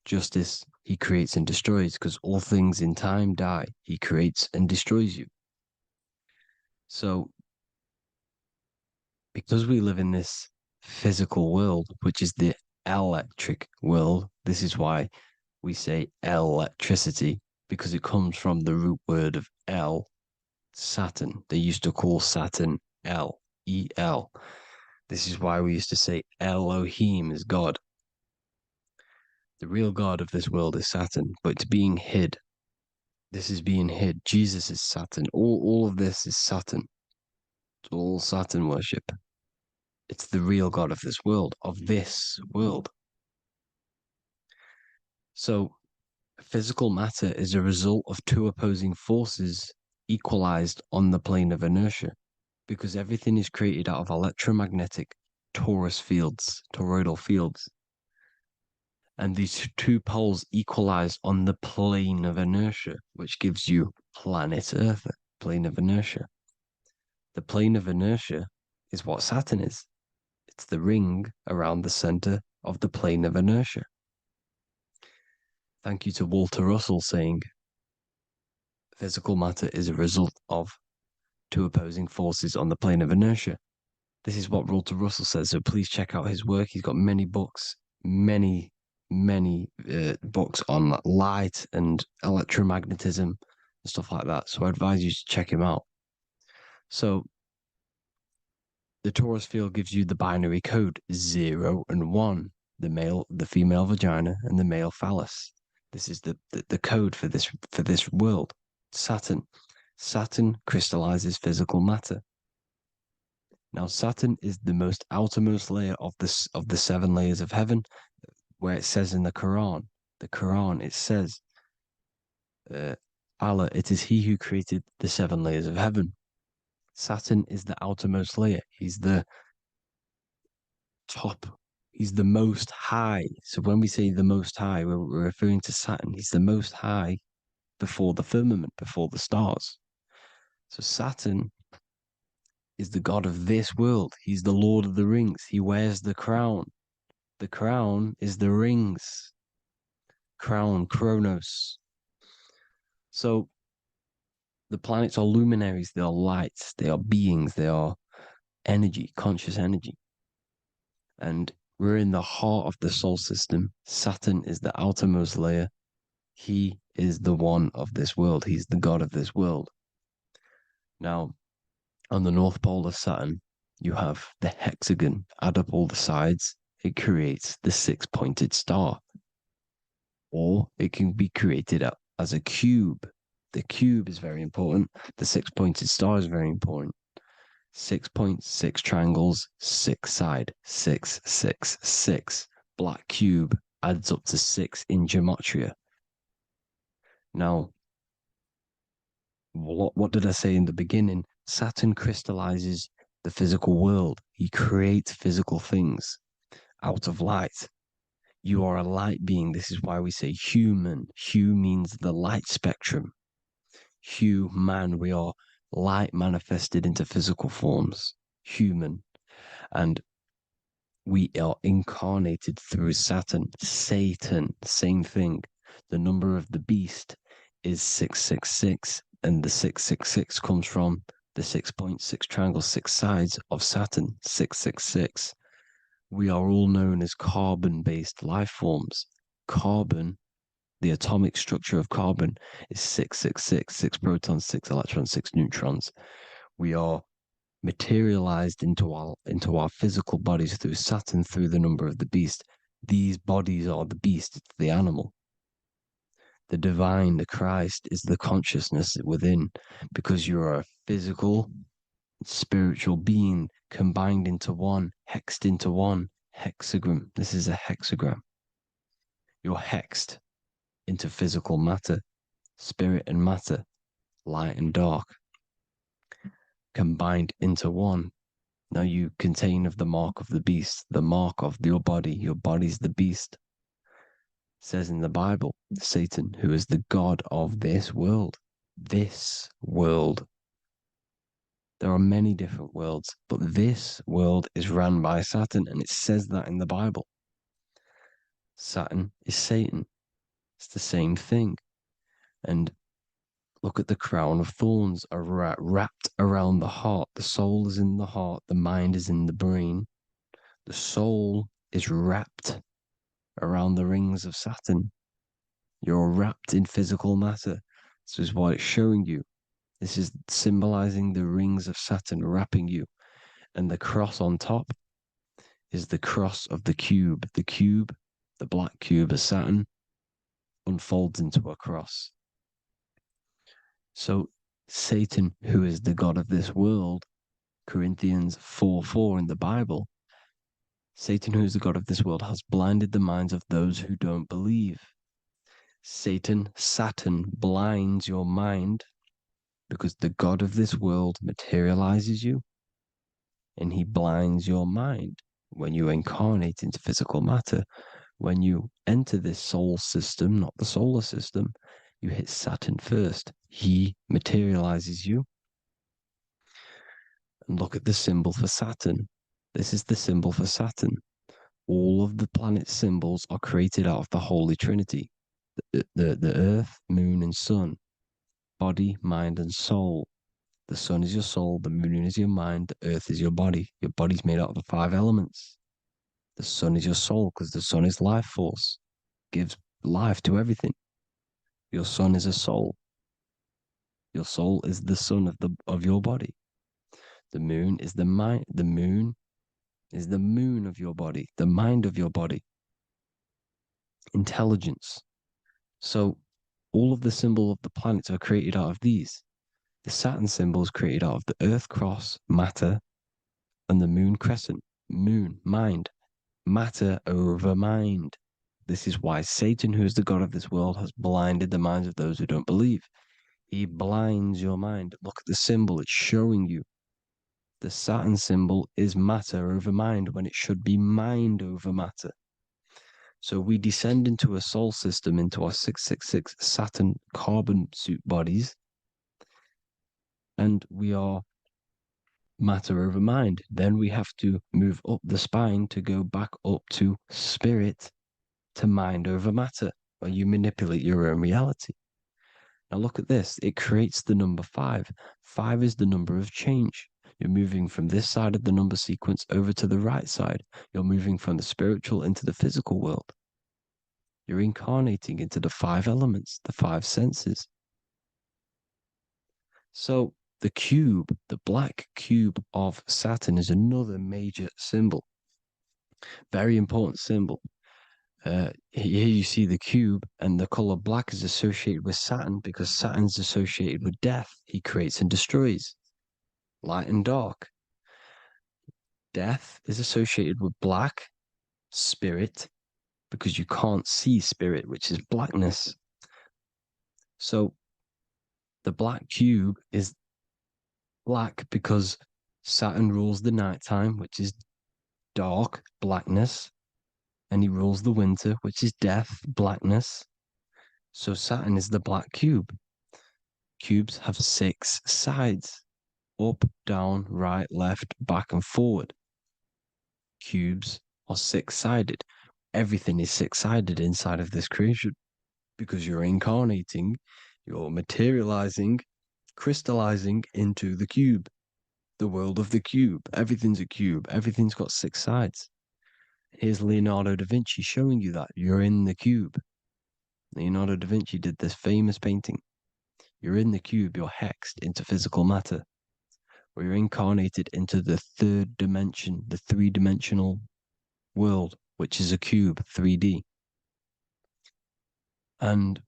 justice. He creates and destroys, because all things in time die. He creates and destroys you. So, because we live in this physical world, which is the electric world, this is why we say electricity, because it comes from the root word of El, Saturn. They used to call Saturn El, E-L. This is why we used to say Elohim is God. The real God of this world is Saturn, but it's being hid. This is being hid. Jesus is Saturn. All of this is Saturn. It's all Saturn worship. It's the real God of this world, So, physical matter is a result of two opposing forces equalized on the plane of inertia, because everything is created out of electromagnetic toroidal fields. And these two poles equalize on the plane of inertia, which gives you planet Earth, plane of inertia. The plane of inertia is what Saturn is. It's the ring around the center of the plane of inertia. Thank you to Walter Russell saying, physical matter is a result of two opposing forces on the plane of inertia. This is what Walter Russell says, so please check out his work. He's got many books, many books on light and electromagnetism and stuff like that. So I advise you to check him out. So the torus field gives you the binary code 0 and 1, the female vagina and the male phallus. This is the code for this world. Saturn crystallizes physical matter. Now Saturn is the most outermost layer of the 7 layers of heaven, where it says in the Quran, it says, Allah, it is he who created the 7 layers of heaven. Saturn is the outermost layer. He's the top. He's the most high. So when we say the most high, we're referring to Saturn. He's the most high before the firmament, before the stars. So Saturn is the god of this world. He's the Lord of the Rings. He wears the crown. The crown is the rings. Crown, Kronos. So The planets are luminaries, they are lights, they are beings, they are energy, conscious energy. And we're in the heart of the solar system. Saturn is the outermost layer. He is the one of this world. He's the god of this world. Now, on the North Pole of Saturn, you have the hexagon. Add up all the sides, it creates the six-pointed star. Or it can be created as a cube. The cube is very important. The six-pointed star is very important. 6.6 triangles, 6 side, 6, 6, 6. Black cube adds up to 6 in gematria. Now, what did I say in the beginning? Saturn crystallizes the physical world. He creates physical things out of light. You are a light being. This is why we say human. Hue means the light spectrum. Hue, man, we are light manifested into physical forms. Human. And we are incarnated through Saturn. Satan, same thing. The number of the beast is 666, and the 666 comes from the 6.6 triangle, 6 sides of Saturn, 666. We are all known as carbon-based life forms. Carbon, the atomic structure of carbon, is 666, 6 protons, 6 electrons, 6 neutrons. We are materialized into our physical bodies through Saturn, through the number of the beast. These bodies are the beast, it's the animal. The divine, the Christ, is the consciousness within, because you are a physical, spiritual being combined into one, hexed into one. Hexagram. This is a hexagram. You're hexed into physical matter, spirit and matter, light and dark, combined into one. Now you contain of the mark of the beast, the mark of your body. Your body's the beast. It says in the Bible, Satan, who is the god of this world. This world. There are many different worlds, but this world is run by Saturn, and it says that in the Bible. Saturn is Satan. It's the same thing. And look at the crown of thorns are wrapped around the heart. The soul is in the heart. The mind is in the brain. The soul is wrapped around the rings of Saturn. You're wrapped in physical matter. This is what it's showing you. This is symbolizing the rings of Saturn wrapping you. And the cross on top is the cross of the cube. The cube, the black cube of Saturn, unfolds into a cross. So Satan, who is the god of this world, Corinthians 4:4 in the Bible, Satan, who is the god of this world, has blinded the minds of those who don't believe. Saturn blinds your mind because the god of this world materializes you, and he blinds your mind when you incarnate into physical matter. When you enter this soul system, not the solar system, you hit Saturn first. He materializes you. And look at the symbol for Saturn. This is the symbol for Saturn. All of the planet symbols are created out of the Holy Trinity. The earth, moon, and sun. Body, mind, and soul. The sun is your soul, the moon is your mind, the earth is your body. Your body's made out of the 5 elements. The sun is your soul because the sun is life force, gives life to everything. Your sun is a soul. Your soul is the sun of your body. The moon is the mind. The moon is the moon of your body, the mind of your body. Intelligence. So all of the symbol of the planets are created out of these. The Saturn symbol is created out of the Earth cross, matter, and the moon crescent, moon, mind, matter over mind. This is why Satan, who is the god of this world, has blinded the minds of those who don't believe. He blinds your mind. Look at the symbol, it's showing you. The Saturn symbol is matter over mind when it should be mind over matter. So we descend into a soul system, into our 666 Saturn carbon suit bodies, and we are matter over mind. Then we have to move up the spine to go back up to spirit, to mind over matter, where you manipulate your own reality. Now look at this. It creates the number 5. 5 is the number of change. You're moving from this side of the number sequence over to the right side. You're moving from the spiritual into the physical world. You're incarnating into the 5 elements, the 5 senses. So the cube, the black cube of Saturn, is another major symbol. Very important symbol. Here you see the cube, and the color black is associated with Saturn because Saturn's associated with death. He creates and destroys, light and dark. Death is associated with black, spirit, because you can't see spirit, which is blackness. So the black cube is black because Saturn rules the nighttime, which is dark, blackness, and he rules the winter, which is death, blackness. So Saturn is the black cube. Cubes have 6 sides: up, down, right, left, back, and forward. Cubes are 6-sided. Everything is 6-sided inside of this creation because you're incarnating, you're materializing, crystallizing into the cube, the world of the cube. Everything's a cube. Everything's got 6 sides. Here's Leonardo da Vinci showing you that you're in the cube. Leonardo da Vinci did this famous painting. You're in the cube, you're hexed into physical matter, or you're incarnated into the 3rd dimension, the 3-dimensional world, which is a cube, 3D. And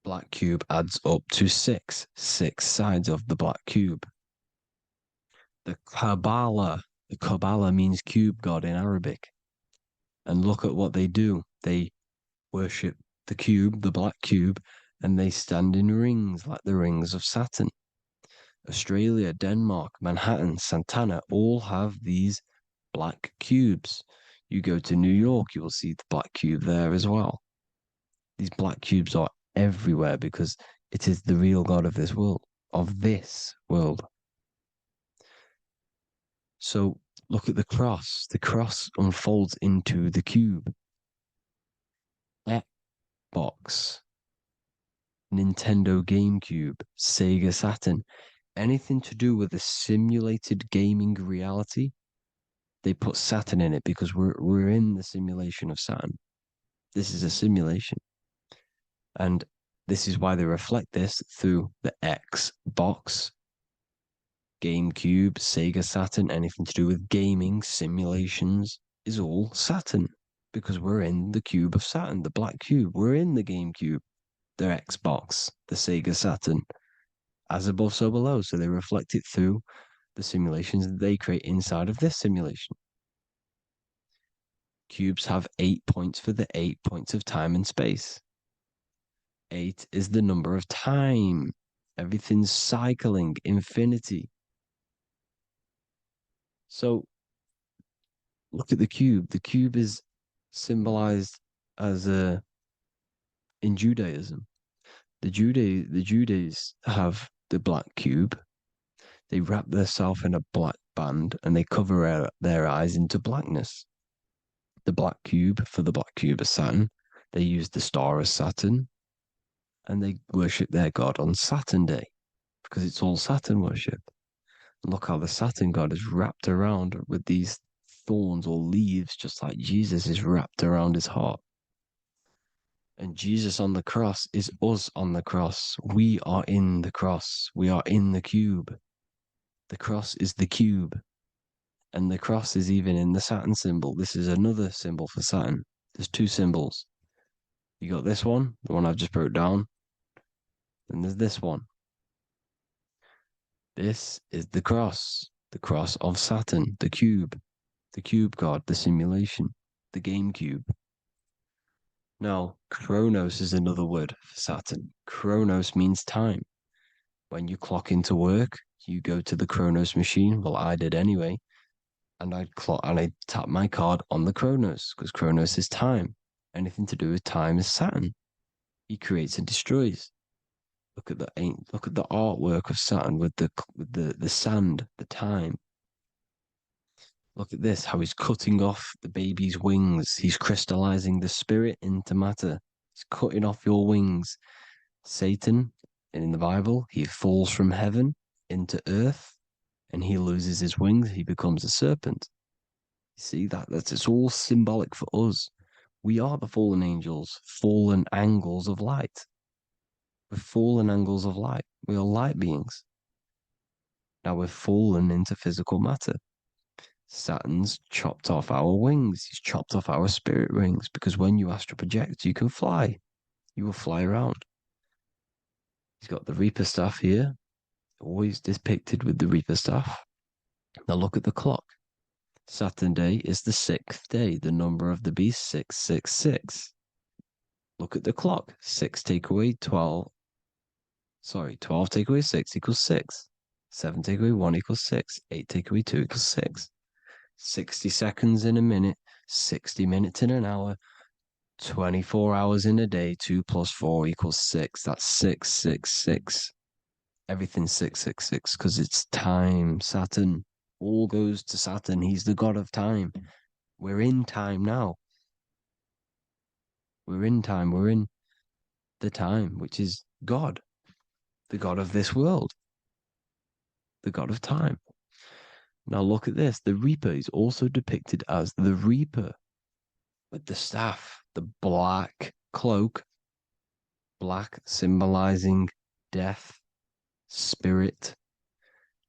black cube adds up to 6 sides of the black cube. The Kabbalah means cube god in Arabic. And look at what they do. They worship the cube, the black cube, and they stand in rings like the rings of Saturn. Australia, Denmark, Manhattan, Santana all have these black cubes. You go to New York, you will see the black cube there as well. These black cubes are everywhere because it is the real God of this world, So look at the cross. The cross unfolds into the cube. Xbox, Nintendo GameCube, Sega Saturn, anything to do with a simulated gaming reality, they put Saturn in it because we're in the simulation of Saturn. This is a simulation. And this is why they reflect this through the Xbox, GameCube, Sega Saturn, anything to do with gaming, simulations, is all Saturn. Because we're in the cube of Saturn, the black cube. We're in the GameCube, the Xbox, the Sega Saturn. As above, so below. So they reflect it through the simulations that they create inside of this simulation. Cubes have 8 points for the 8 points of time and space. 8 is the number of time. Everything's cycling, infinity. So look at the cube. The cube is symbolized as in Judaism. The Judees have the black cube. They wrap themselves in a black band and they cover their eyes into blackness. The black cube for the black cube of Saturn. They use the star of Saturn and they worship their god on Saturn Day because it's all Saturn worship. And look how the Saturn god is wrapped around with these thorns or leaves, just like Jesus is wrapped around his heart. And Jesus on the cross is us on the cross. We are in the cross. We are in the cube. The cross is the cube. And the cross is even in the Saturn symbol. This is another symbol for Saturn. There's 2 symbols. You got this one, the one I've just broke down. Then there's this one. This is the cross of Saturn, the cube god, the simulation, the game cube. Now, Chronos is another word for Saturn. Chronos means time. When you clock into work, you go to the Chronos machine. Well, I did anyway. And I tap my card on the Chronos because Chronos is time. Anything to do with time is Saturn. He creates and destroys. Look at the artwork of Saturn with the sand, the time. Look at this, how he's cutting off the baby's wings. He's crystallizing the spirit into matter. He's cutting off your wings. Satan in the Bible, he falls from heaven into earth and he loses his wings. He becomes a serpent. You see that's it's all symbolic for us. We are the fallen angels, fallen angles of light. We're fallen angles of light. We are light beings. Now we're fallen into physical matter. Saturn's chopped off our wings. He's chopped off our spirit wings because when you astral project, you can fly. You will fly around. He's got the Reaper staff here, always depicted with the Reaper staff. Now look at the clock. Saturn day is the 6th day. The number of the beast, 666. Look at the clock. 6 take away 12. Sorry, 12 take away 6 equals 6. 7 take away 1 equals 6. 8 take away 2 equals 6. 60 seconds in a minute. 60 minutes in an hour. 24 hours in a day. 2 plus 4 equals 6. That's 666. Everything's 666 because it's time. Saturn. All goes to Saturn. He's the god of time. We're in time now. We're in time. We're in the time, which is God, the god of this world, the god of time. Now look at this. The Reaper is also depicted as the Reaper with the staff, the black cloak, black symbolizing death, spirit.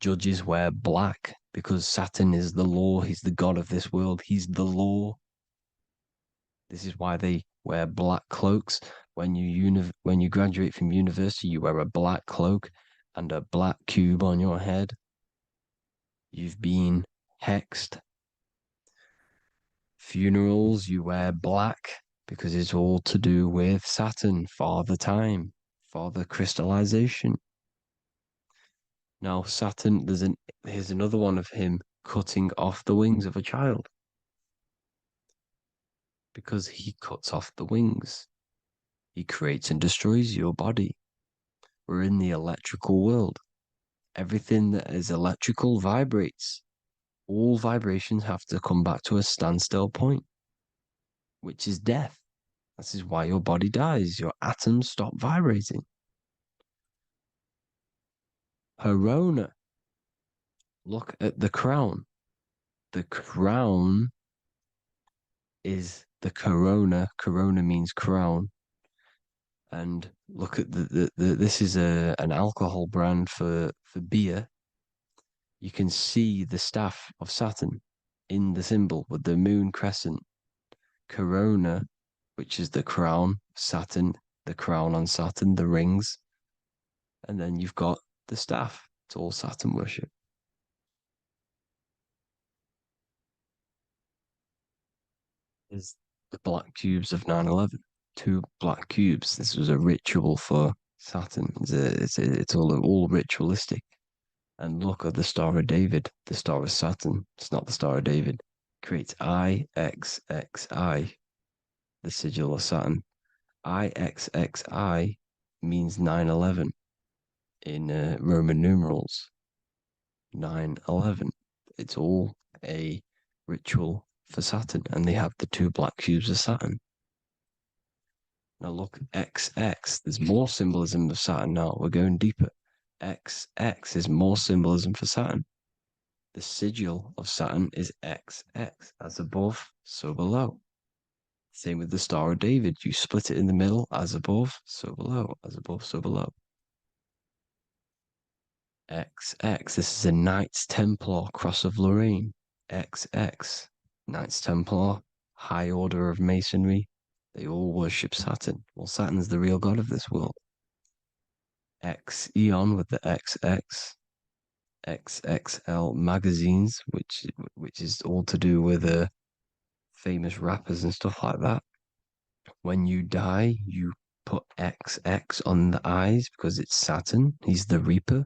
Judges wear black because Saturn is the law. He's the god of this world. He's the law. This is why they wear black cloaks. When you graduate from university, you wear a black cloak and a black cube on your head. You've been hexed. Funerals, you wear black because it's all to do with Saturn, Father Time, Father Crystallization. Now, Saturn, here's another one of him cutting off the wings of a child. Because he cuts off the wings. He creates and destroys your body. We're in the electrical world. Everything that is electrical vibrates. All vibrations have to come back to a standstill point, which is death. This is why your body dies. Your atoms stop vibrating. Corona. Look at the crown. The crown is the corona. Corona means crown. And look at this is an alcohol brand for beer. You can see the staff of Saturn in the symbol with the moon crescent. Corona, which is the crown, Saturn, the crown on Saturn, the rings. And then you've got the staff. It's all Saturn worship. Is the black cubes of 9/11. 2 black cubes. This was a ritual for Saturn. It's all ritualistic. And look at the Star of David, the Star of Saturn. It's not the Star of David. Creates IXXI, the sigil of Saturn. IXXI means 9/11 in Roman numerals. 9/11. It's all a ritual for Saturn, and they have the 2 black cubes of Saturn. Now look, XX. There's more symbolism of Saturn now. We're going deeper. XX is more symbolism for Saturn. The sigil of Saturn is XX. As above, so below. Same with the Star of David. You split it in the middle, as above, so below. As above, so below. XX. This is a Knights Templar Cross of Lorraine. XX. Knights Templar, high order of masonry. They all worship Saturn. Well, Saturn's the real god of this world. X Eon with the XX. XXL magazines, which is all to do with famous rappers and stuff like that. When you die, you put XX on the eyes because it's Saturn. He's the Reaper.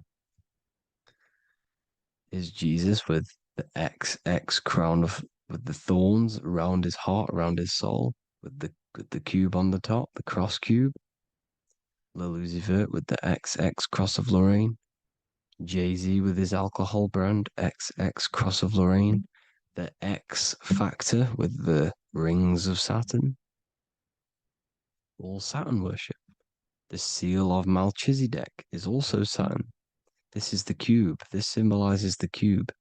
Is Jesus with the XX crown with the thorns around his heart, around his soul, with the cube on the top, the cross cube. Le Lucifer with the XX Cross of Lorraine. Jay-Z with his alcohol brand, XX Cross of Lorraine. The X Factor with the rings of Saturn. All Saturn worship. The seal of Melchizedek is also Saturn. This is the cube. This symbolizes the cube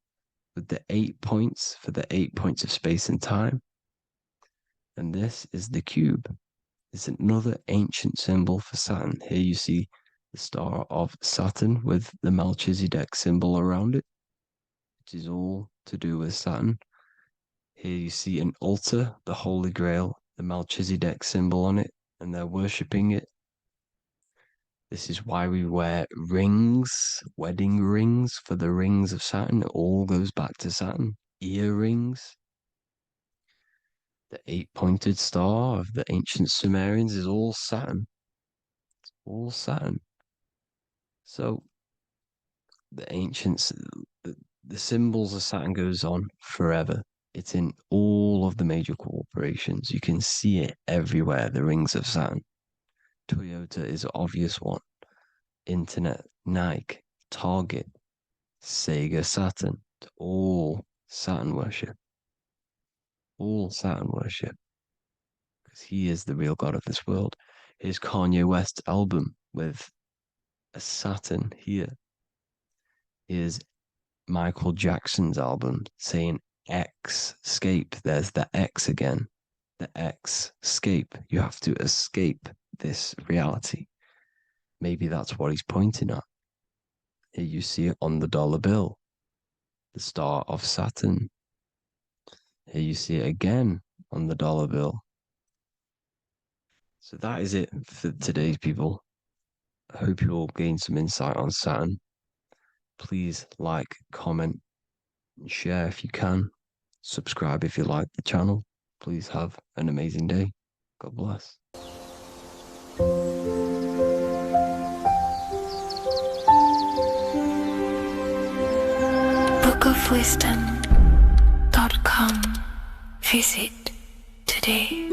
with the 8 points for the 8 points of space and time. And this is the cube. It's another ancient symbol for Saturn. Here you see the star of Saturn with the Melchizedek symbol around it, which is all to do with Saturn. Here you see an altar, the Holy Grail, the Melchizedek symbol on it, and they're worshipping it. This is why we wear rings, wedding rings for the rings of Saturn. It all goes back to Saturn. Earrings. The 8-pointed star of the ancient Sumerians is all Saturn. It's all Saturn. So the ancients, the symbols of Saturn goes on forever. It's in all of the major corporations. You can see it everywhere, the rings of Saturn. Toyota is an obvious one. Internet, Nike, Target, Sega, Saturn. It's all Saturn worship. All Saturn worship. Because he is the real god of this world. Here's Kanye West's album with a Saturn here. Here's Michael Jackson's album saying X, escape. There's the X again. The X, escape. You have to escape this reality. Maybe that's what he's pointing at. Here you see it on the dollar bill. The star of Saturn. Here you see it again on the dollar bill. So that is it for today's people. I hope you all gain some insight on Saturn. Please like, comment, and share if you can. Subscribe if you like the channel. Please have an amazing day. God bless. bookofwisdom.com. Visit today.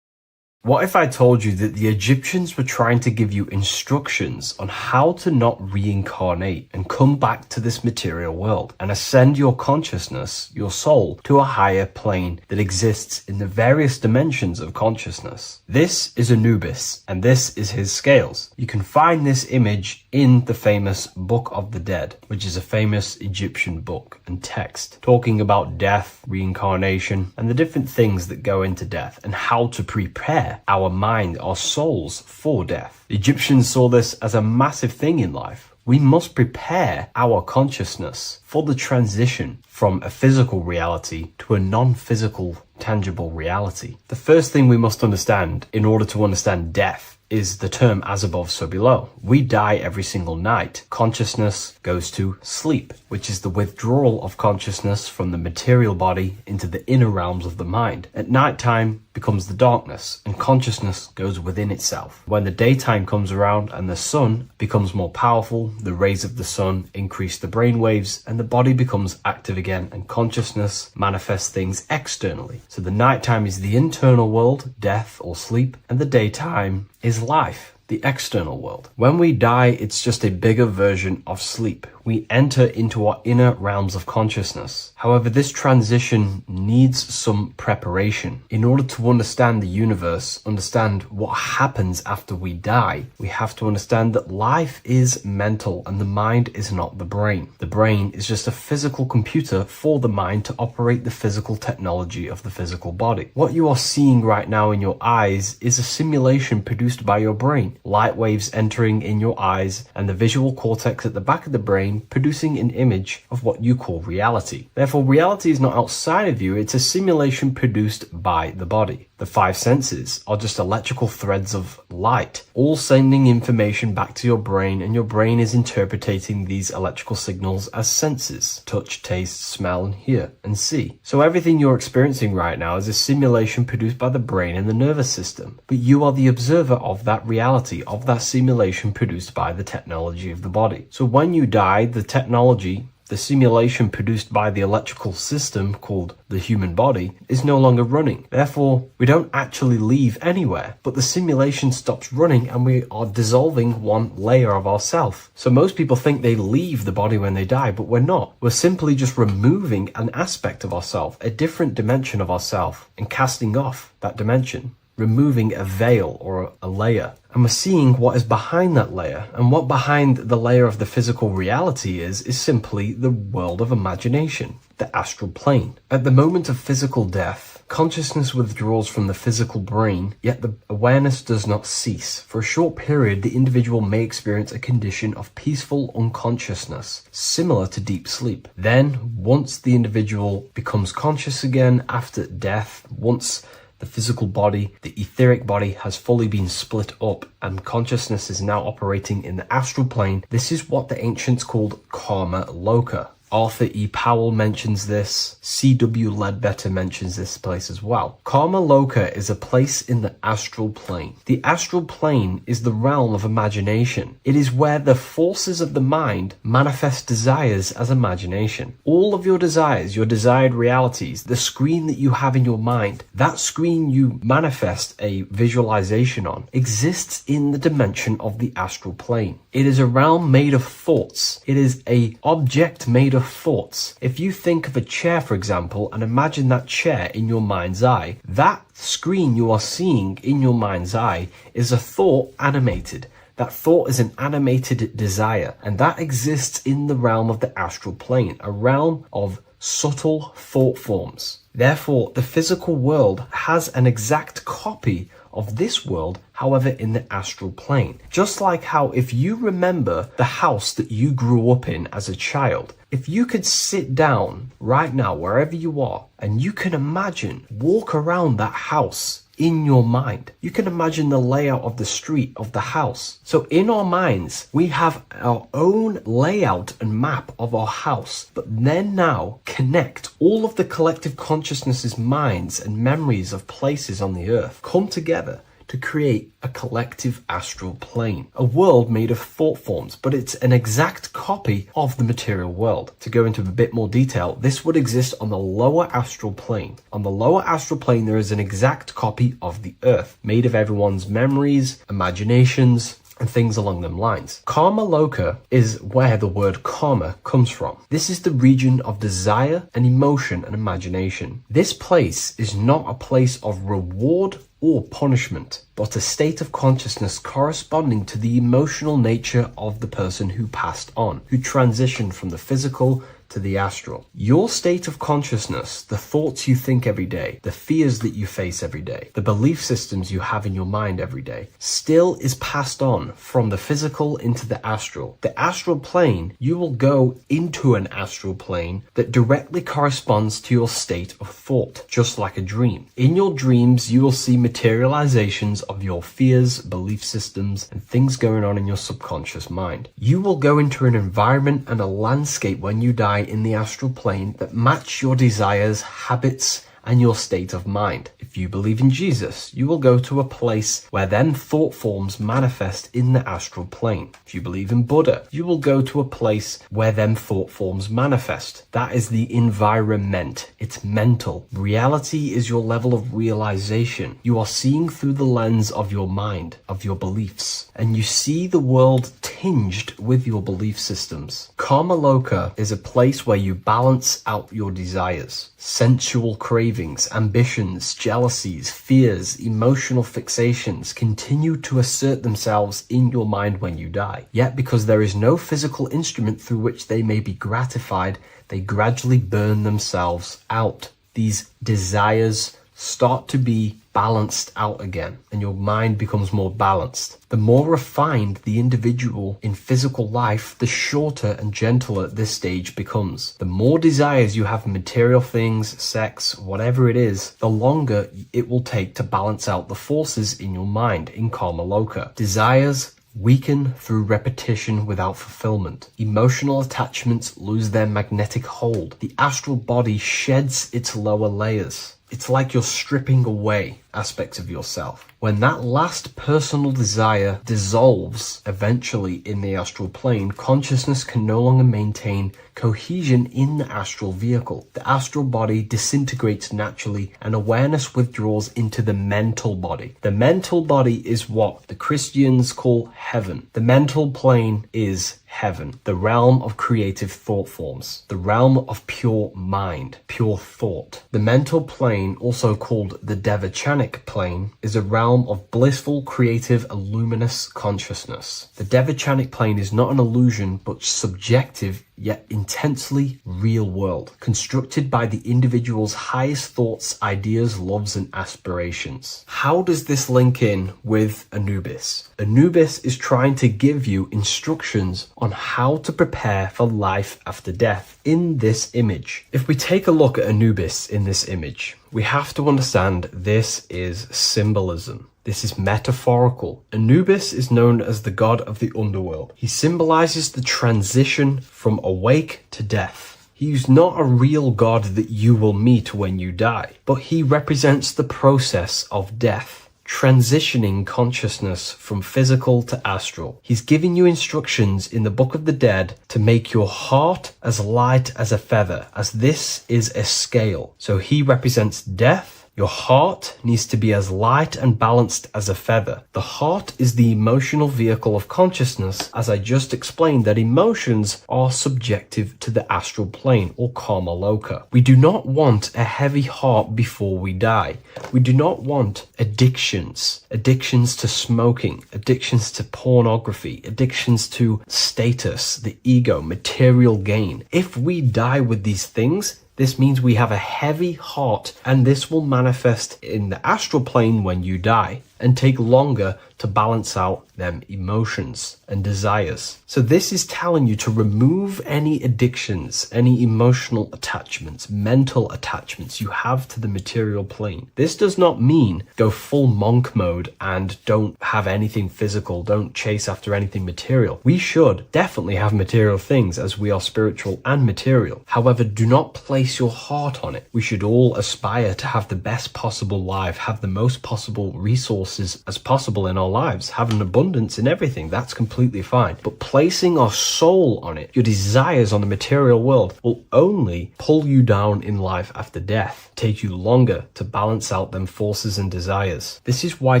What if I told you that the Egyptians were trying to give you instructions on how to not reincarnate and come back to this material world and ascend your consciousness, your soul, to a higher plane that exists in the various dimensions of consciousness? This is Anubis, and this is his scales. You can find this image in the famous Book of the Dead, which is a famous Egyptian book and text talking about death, reincarnation, and the different things that go into death and how to prepare our mind, our souls for death. The Egyptians saw this as a massive thing in life. We must prepare our consciousness for the transition from a physical reality to a non-physical, tangible reality. The first thing we must understand in order to understand death is the term as above, so below. We die every single night. Consciousness goes to sleep, which is the withdrawal of consciousness from the material body into the inner realms of the mind. At nighttime becomes the darkness, and consciousness goes within itself. When the daytime comes around and the sun becomes more powerful, the rays of the sun increase the brain waves, and the body becomes active again, and consciousness manifests things externally. So the nighttime is the internal world, death or sleep, and the daytime is life, the external world. When we die, it's just a bigger version of sleep. We enter into our inner realms of consciousness. However, this transition needs some preparation. In order to understand the universe, understand what happens after we die, we have to understand that life is mental and the mind is not the brain. The brain is just a physical computer for the mind to operate the physical technology of the physical body. What you are seeing right now in your eyes is a simulation produced by your brain. Light waves entering in your eyes and the visual cortex at the back of the brain producing an image of what you call reality. Therefore, reality is not outside of you, it's a simulation produced by the body. The five senses are just electrical threads of light, all sending information back to your brain, and your brain is interpreting these electrical signals as senses: touch, taste, smell, and hear, and see. So everything you're experiencing right now is a simulation produced by the brain and the nervous system, but you are the observer of that reality, of that simulation produced by the technology of the body. So when you die, the technology The simulation produced by the electrical system called the human body is no longer running. Therefore, we don't actually leave anywhere, but the simulation stops running and we are dissolving one layer of ourself. So most people think they leave the body when they die, but we're not. We're simply just removing an aspect of ourself, a different dimension of ourself, and casting off that dimension, removing a veil or a layer. And we're seeing what is behind that layer. And what behind the layer of the physical reality is simply the world of imagination, the astral plane. At the moment of physical death, consciousness withdraws from the physical brain, yet the awareness does not cease. For a short period, the individual may experience a condition of peaceful unconsciousness, similar to deep sleep. Then, once the individual becomes conscious again after death, once the physical body, the etheric body, has fully been split up and consciousness is now operating in the astral plane. This is what the ancients called karma loka. Arthur E. Powell mentions this. C.W. Ledbetter mentions this place as well. Karma loka is a place in the astral plane. The astral plane is the realm of imagination. It is where the forces of the mind manifest desires as imagination. All of your desires, your desired realities, the screen that you have in your mind, that screen you manifest a visualization on, exists in the dimension of the astral plane. It is a realm made of thoughts. It is an object made of thoughts. If you think of a chair, for example, and imagine that chair in your mind's eye, that screen you are seeing in your mind's eye is a thought animated. That thought is an animated desire, and that exists in the realm of the astral plane, a realm of subtle thought forms. Therefore, the physical world has an exact copy of this world, however, in the astral plane. Just like how if you remember the house that you grew up in as a child, if you could sit down right now, wherever you are, and you can imagine, walk around that house in your mind. You can imagine the layout of the street of the house. So in our minds, we have our own layout and map of our house, but then now connect all of the collective consciousness's minds and memories of places on the earth come together to create a collective astral plane, a world made of thought forms, but it's an exact copy of the material world. To go into a bit more detail, this would exist on the lower astral plane. On the lower astral plane, there is an exact copy of the earth, made of everyone's memories, imaginations, and things along them lines. Karma loka is where the word karma comes from. This is the region of desire and emotion and imagination. This place is not a place of reward or punishment, but a state of consciousness corresponding to the emotional nature of the person who passed on, who transitioned from the physical to the astral. Your state of consciousness, the thoughts you think every day, the fears that you face every day, the belief systems you have in your mind every day, still is passed on from the physical into the astral. The astral plane, you will go into an astral plane that directly corresponds to your state of thought, just like a dream. In your dreams, you will see materializations of your fears, belief systems, and things going on in your subconscious mind. You will go into an environment and a landscape when you die in the astral plane that match your desires, habits, and your state of mind. If you believe in Jesus, you will go to a place where then thought forms manifest in the astral plane. If you believe in Buddha, you will go to a place where then thought forms manifest. That is the environment. It's mental. Reality is your level of realization. You are seeing through the lens of your mind, of your beliefs, and you see the world tinged with your belief systems. Karma loka is a place where you balance out your desires, sensual cravings, ambitions, jealousies, fears, emotional fixations continue to assert themselves in your mind when you die. Yet because there is no physical instrument through which they may be gratified, they gradually burn themselves out. These desires start to be balanced out again, and your mind becomes more balanced. The more refined the individual in physical life, the shorter and gentler this stage becomes. The more desires you have in material things, sex, whatever it is, the longer it will take to balance out the forces in your mind in karma loka. Desires weaken through repetition without fulfillment. Emotional attachments lose their magnetic hold. The astral body sheds its lower layers. It's like you're stripping away aspects of yourself. When that last personal desire dissolves eventually in the astral plane, consciousness can no longer maintain cohesion in the astral vehicle. The astral body disintegrates naturally and awareness withdraws into the mental body. The mental body is what the Christians call heaven. The mental plane is heaven, the realm of creative thought forms, the realm of pure mind, pure thought. The mental plane, also called the devachanic plane, is a realm of blissful, creative, and luminous consciousness. The devachanic plane is not an illusion, but subjective yet intensely real world, constructed by the individual's highest thoughts, ideas, loves, and aspirations. How does this link in with Anubis? Anubis is trying to give you instructions on how to prepare for life after death in this image. If we take a look at Anubis in this image, we have to understand this is symbolism. This is metaphorical. Anubis is known as the god of the underworld. He symbolizes the transition from awake to death. He is not a real god that you will meet when you die, but he represents the process of death, transitioning consciousness from physical to astral. He's giving you instructions in the Book of the Dead to make your heart as light as a feather, as this is a scale. So he represents death. Your heart needs to be as light and balanced as a feather. The heart is the emotional vehicle of consciousness, as I just explained that emotions are subjective to the astral plane or karma loka. We do not want a heavy heart before we die. We do not want addictions to smoking, addictions to pornography, addictions to status, the ego, material gain. If we die with these things, this means we have a heavy heart, and this will manifest in the astral plane when you die and take longer to balance out them emotions and desires. So this is telling you to remove any addictions, any emotional attachments, mental attachments you have to the material plane. This does not mean go full monk mode and don't have anything physical, don't chase after anything material. We should definitely have material things as we are spiritual and material. However, do not place your heart on it. We should all aspire to have the best possible life, have the most possible resources as possible in our lives, have an abundance in everything. That's completely fine. But placing our soul on it, your desires on the material world, will only pull you down in life after death, take you longer to balance out them forces and desires. This is why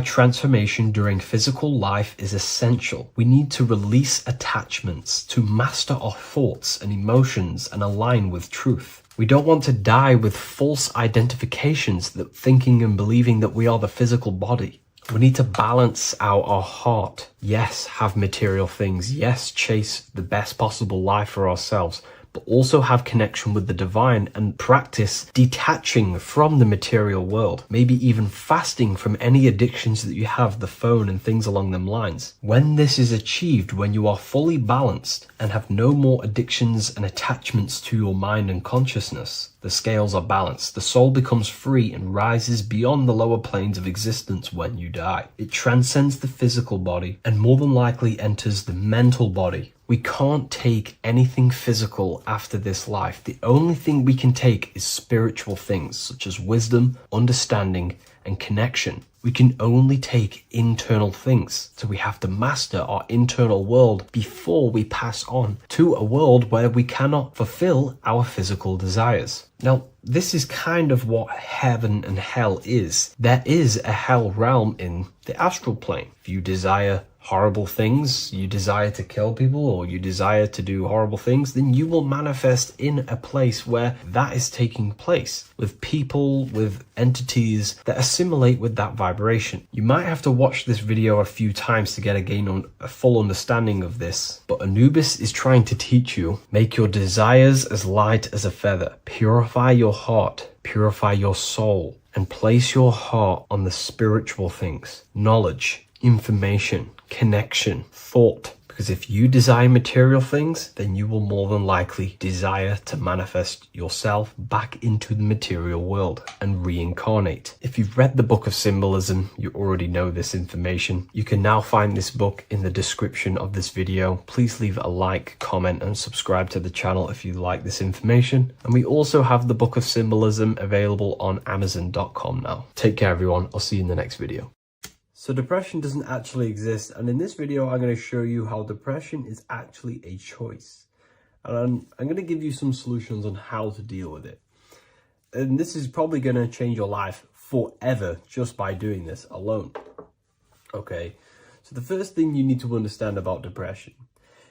transformation during physical life is essential. We need to release attachments to master our thoughts and emotions and align with truth. We don't want to die with false identifications, that thinking and believing that we are the physical body. We need to balance out our heart. Yes, have material things. Yes, chase the best possible life for ourselves, but also have connection with the divine and practice detaching from the material world. Maybe even fasting from any addictions that you have, the phone and things along them lines. When this is achieved, when you are fully balanced and have no more addictions and attachments to your mind and consciousness, the scales are balanced. The soul becomes free and rises beyond the lower planes of existence when you die. It transcends the physical body and more than likely enters the mental body. We can't take anything physical after this life. The only thing we can take is spiritual things such as wisdom, understanding, and connection. We can only take internal things. So we have to master our internal world before we pass on to a world where we cannot fulfill our physical desires. Now, this is kind of what heaven and hell is. There is a hell realm in the astral plane. If you desire horrible things, you desire to kill people, or you desire to do horrible things, then you will manifest in a place where that is taking place, with people, with entities that assimilate with that vibration. You might have to watch this video a few times to get a full understanding of this, but Anubis is trying to teach you, make your desires as light as a feather, purify your heart, purify your soul, and place your heart on the spiritual things, knowledge, information, connection, thought, Because if you desire material things, then you will more than likely desire to manifest yourself back into the material world and reincarnate. If you've read the Book of Symbolism, you already know this information. You can now find this book in the description of this video. Please leave a like, comment, and subscribe to the channel if you like this information. And we also have the Book of Symbolism available on Amazon.com now. Take care, everyone. I'll see you in the next video. So depression doesn't actually exist, and in this video I'm going to show you how depression is actually a choice. And I'm going to give you some solutions on how to deal with it. And this is probably going to change your life forever just by doing this alone. Okay, so the first thing you need to understand about depression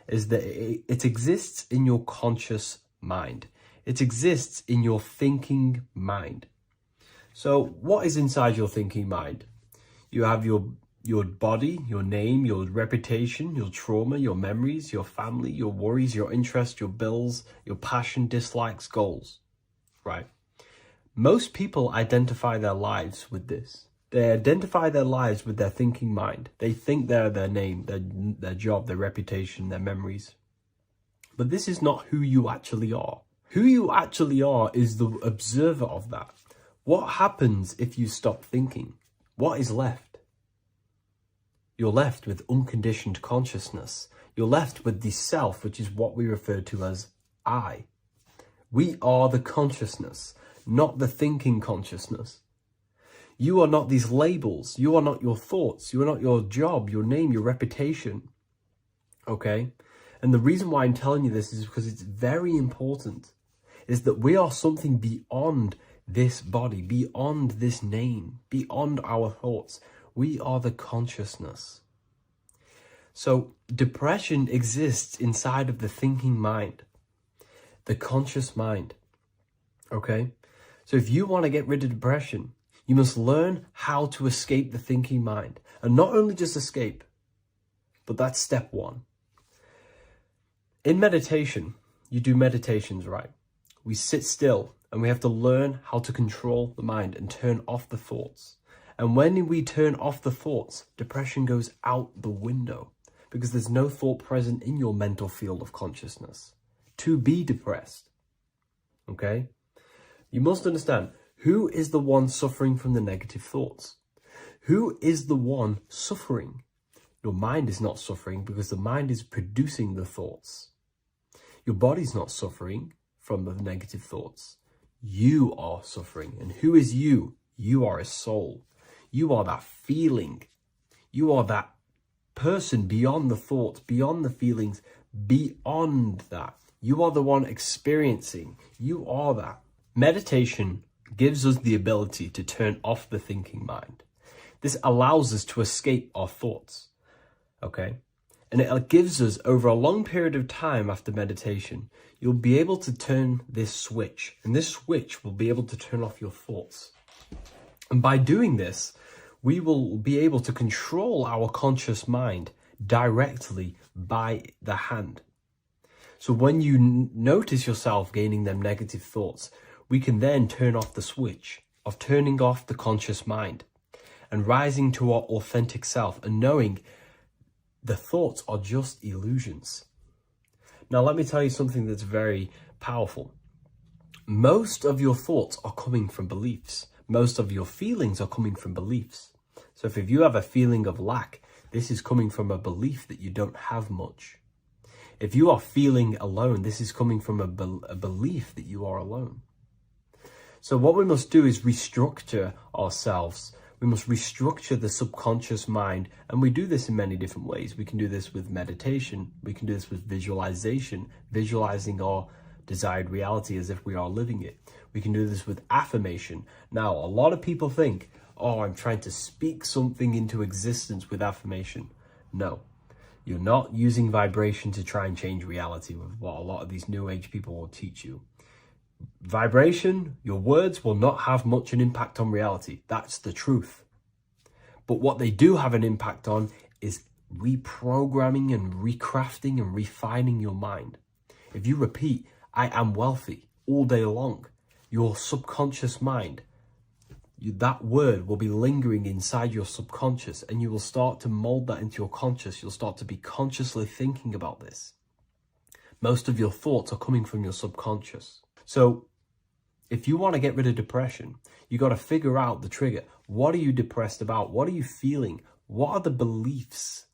is that it exists in your conscious mind. It exists in your thinking mind. So what is inside your thinking mind? You have your body, your name, your reputation, your trauma, your memories, your family, your worries, your interests, your bills, your passion, dislikes, goals, right? Most people identify their lives with this. They identify their lives with their thinking mind. They think they're their name, their job, their reputation, their memories. But this is not who you actually are. Who you actually are is the observer of that. What happens if you stop thinking? What is left? You're left with unconditioned consciousness. You're left with the self, which is what we refer to as I. We are the consciousness, not the thinking consciousness. You are not these labels. You are not your thoughts. You are not your job, your name, your reputation. Okay? And the reason why I'm telling you this is because it's very important, is that we are something beyond this body, beyond this name, beyond our thoughts. We are the consciousness. So depression exists inside of the thinking mind, the conscious mind. Okay? So if you want to get rid of depression, you must learn how to escape the thinking mind. And not only just escape, but that's step one. In meditation, you do meditations, right? We sit still. And we have to learn how to control the mind and turn off the thoughts. And when we turn off the thoughts, depression goes out the window because there's no thought present in your mental field of consciousness to be depressed. Okay? You must understand, who is the one suffering from the negative thoughts? Who is the one suffering? Your mind is not suffering because the mind is producing the thoughts. Your body's not suffering from the negative thoughts. You are suffering. And who is you? You are a soul. You are that feeling. You are that person beyond the thoughts, beyond the feelings, beyond that. You are the one experiencing. You are that. Meditation gives us the ability to turn off the thinking mind. This allows us to escape our thoughts. Okay? And it gives us, over a long period of time after meditation, you'll be able to turn this switch. And this switch will be able to turn off your thoughts. And by doing this, we will be able to control our conscious mind directly by the hand. So when you notice yourself gaining them negative thoughts, we can then turn off the switch of turning off the conscious mind and rising to our authentic self and knowing the thoughts are just illusions. Now, let me tell you something that's very powerful. Most of your thoughts are coming from beliefs. Most of your feelings are coming from beliefs. So if you have a feeling of lack, this is coming from a belief that you don't have much. If you are feeling alone, this is coming from a belief that you are alone. So what we must do is restructure ourselves. We must restructure the subconscious mind, and we do this in many different ways. We can do this with meditation. We can do this with visualization, visualizing our desired reality as if we are living it. We can do this with affirmation. Now, a lot of people think, oh, I'm trying to speak something into existence with affirmation. No, you're not using vibration to try and change reality with what a lot of these new age people will teach you. Vibration, your words will not have much an impact on reality. That's the truth. But what they do have an impact on is reprogramming and recrafting and refining your mind. If you repeat, I am wealthy all day long, your subconscious mind, that word will be lingering inside your subconscious, and you will start to mold that into your conscious. You'll start to be consciously thinking about this. Most of your thoughts are coming from your subconscious. So if you want to get rid of depression, you got to figure out the trigger. What are you depressed about? What are you feeling? What are the beliefs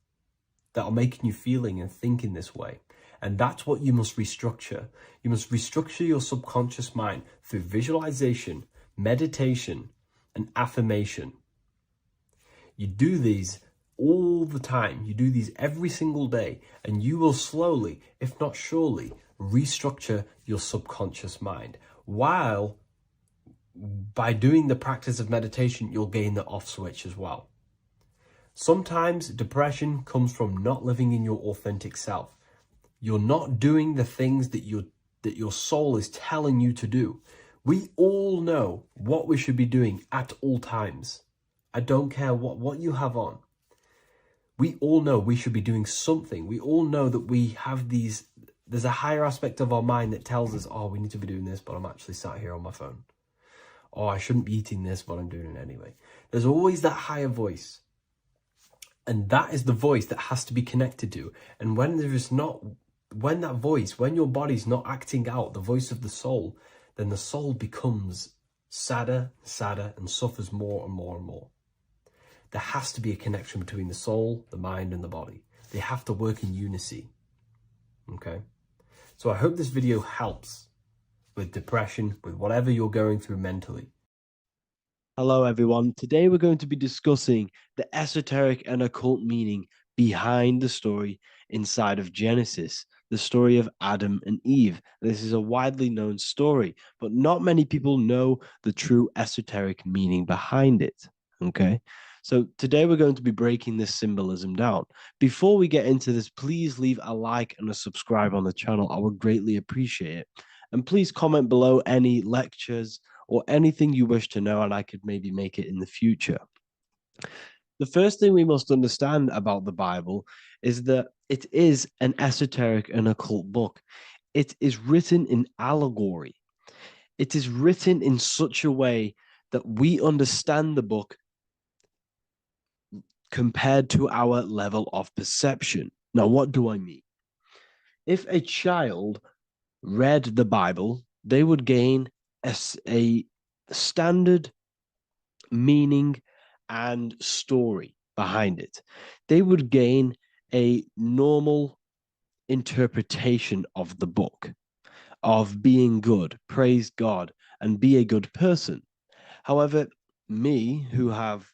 that are making you feeling and thinking this way? And that's what you must restructure. You must restructure your subconscious mind through visualization, meditation, and affirmation. You do these all the time. You do these every single day, and you will slowly, if not surely, restructure your subconscious mind. While by doing the practice of meditation, you'll gain the off switch as well. Sometimes depression comes from not living in your authentic self. You're not doing the things that your soul is telling you to do. We all know what we should be doing at all times. I don't care what you have on. We all know we should be doing something. We all know that we have there's a higher aspect of our mind that tells us, oh, we need to be doing this, but I'm actually sat here on my phone. Oh, I shouldn't be eating this, but I'm doing it anyway. There's always that higher voice. And that is the voice that has to be connected to. And when your body's not acting out the voice of the soul, then the soul becomes sadder, and suffers more and more and more. There has to be a connection between the soul, the mind, and the body. They have to work in unity. Okay? So I hope this video helps with depression, with whatever you're going through mentally. Hello, everyone. Today we're going to be discussing the esoteric and occult meaning behind the story inside of Genesis, the story of Adam and Eve. This is a widely known story, but not many people know the true esoteric meaning behind it. Okay? So today we're going to be breaking this symbolism down. Before we get into this, please leave a like and a subscribe on the channel. I would greatly appreciate it. And please comment below any lectures or anything you wish to know, and I could maybe make it in the future. The first thing we must understand about the Bible is that it is an esoteric and occult book. It is written in allegory. It is written in such a way that we understand the book compared to our level of perception. Now, what do I mean? If a child read the Bible, they would gain a standard meaning and story behind it. They would gain a normal interpretation of the book, of being good, praise God, and be a good person. However, me, who have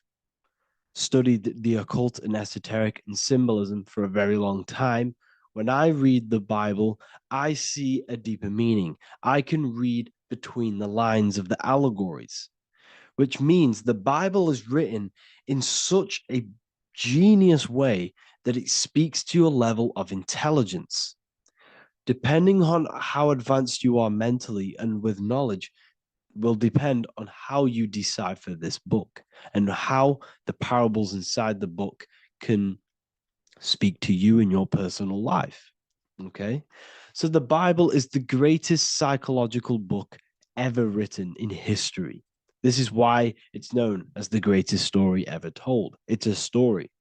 studied the occult and esoteric and symbolism for a very long time, when I read the Bible, I see a deeper meaning. I can read between the lines of the allegories, which means the Bible is written in such a genius way that it speaks to your level of intelligence. Depending on how advanced you are mentally and with knowledge, will depend on how you decipher this book and how the parables inside the book can speak to you in your personal life. Okay? So the Bible is the greatest psychological book ever written in history. This is why it's known as the greatest story ever told. It's a story.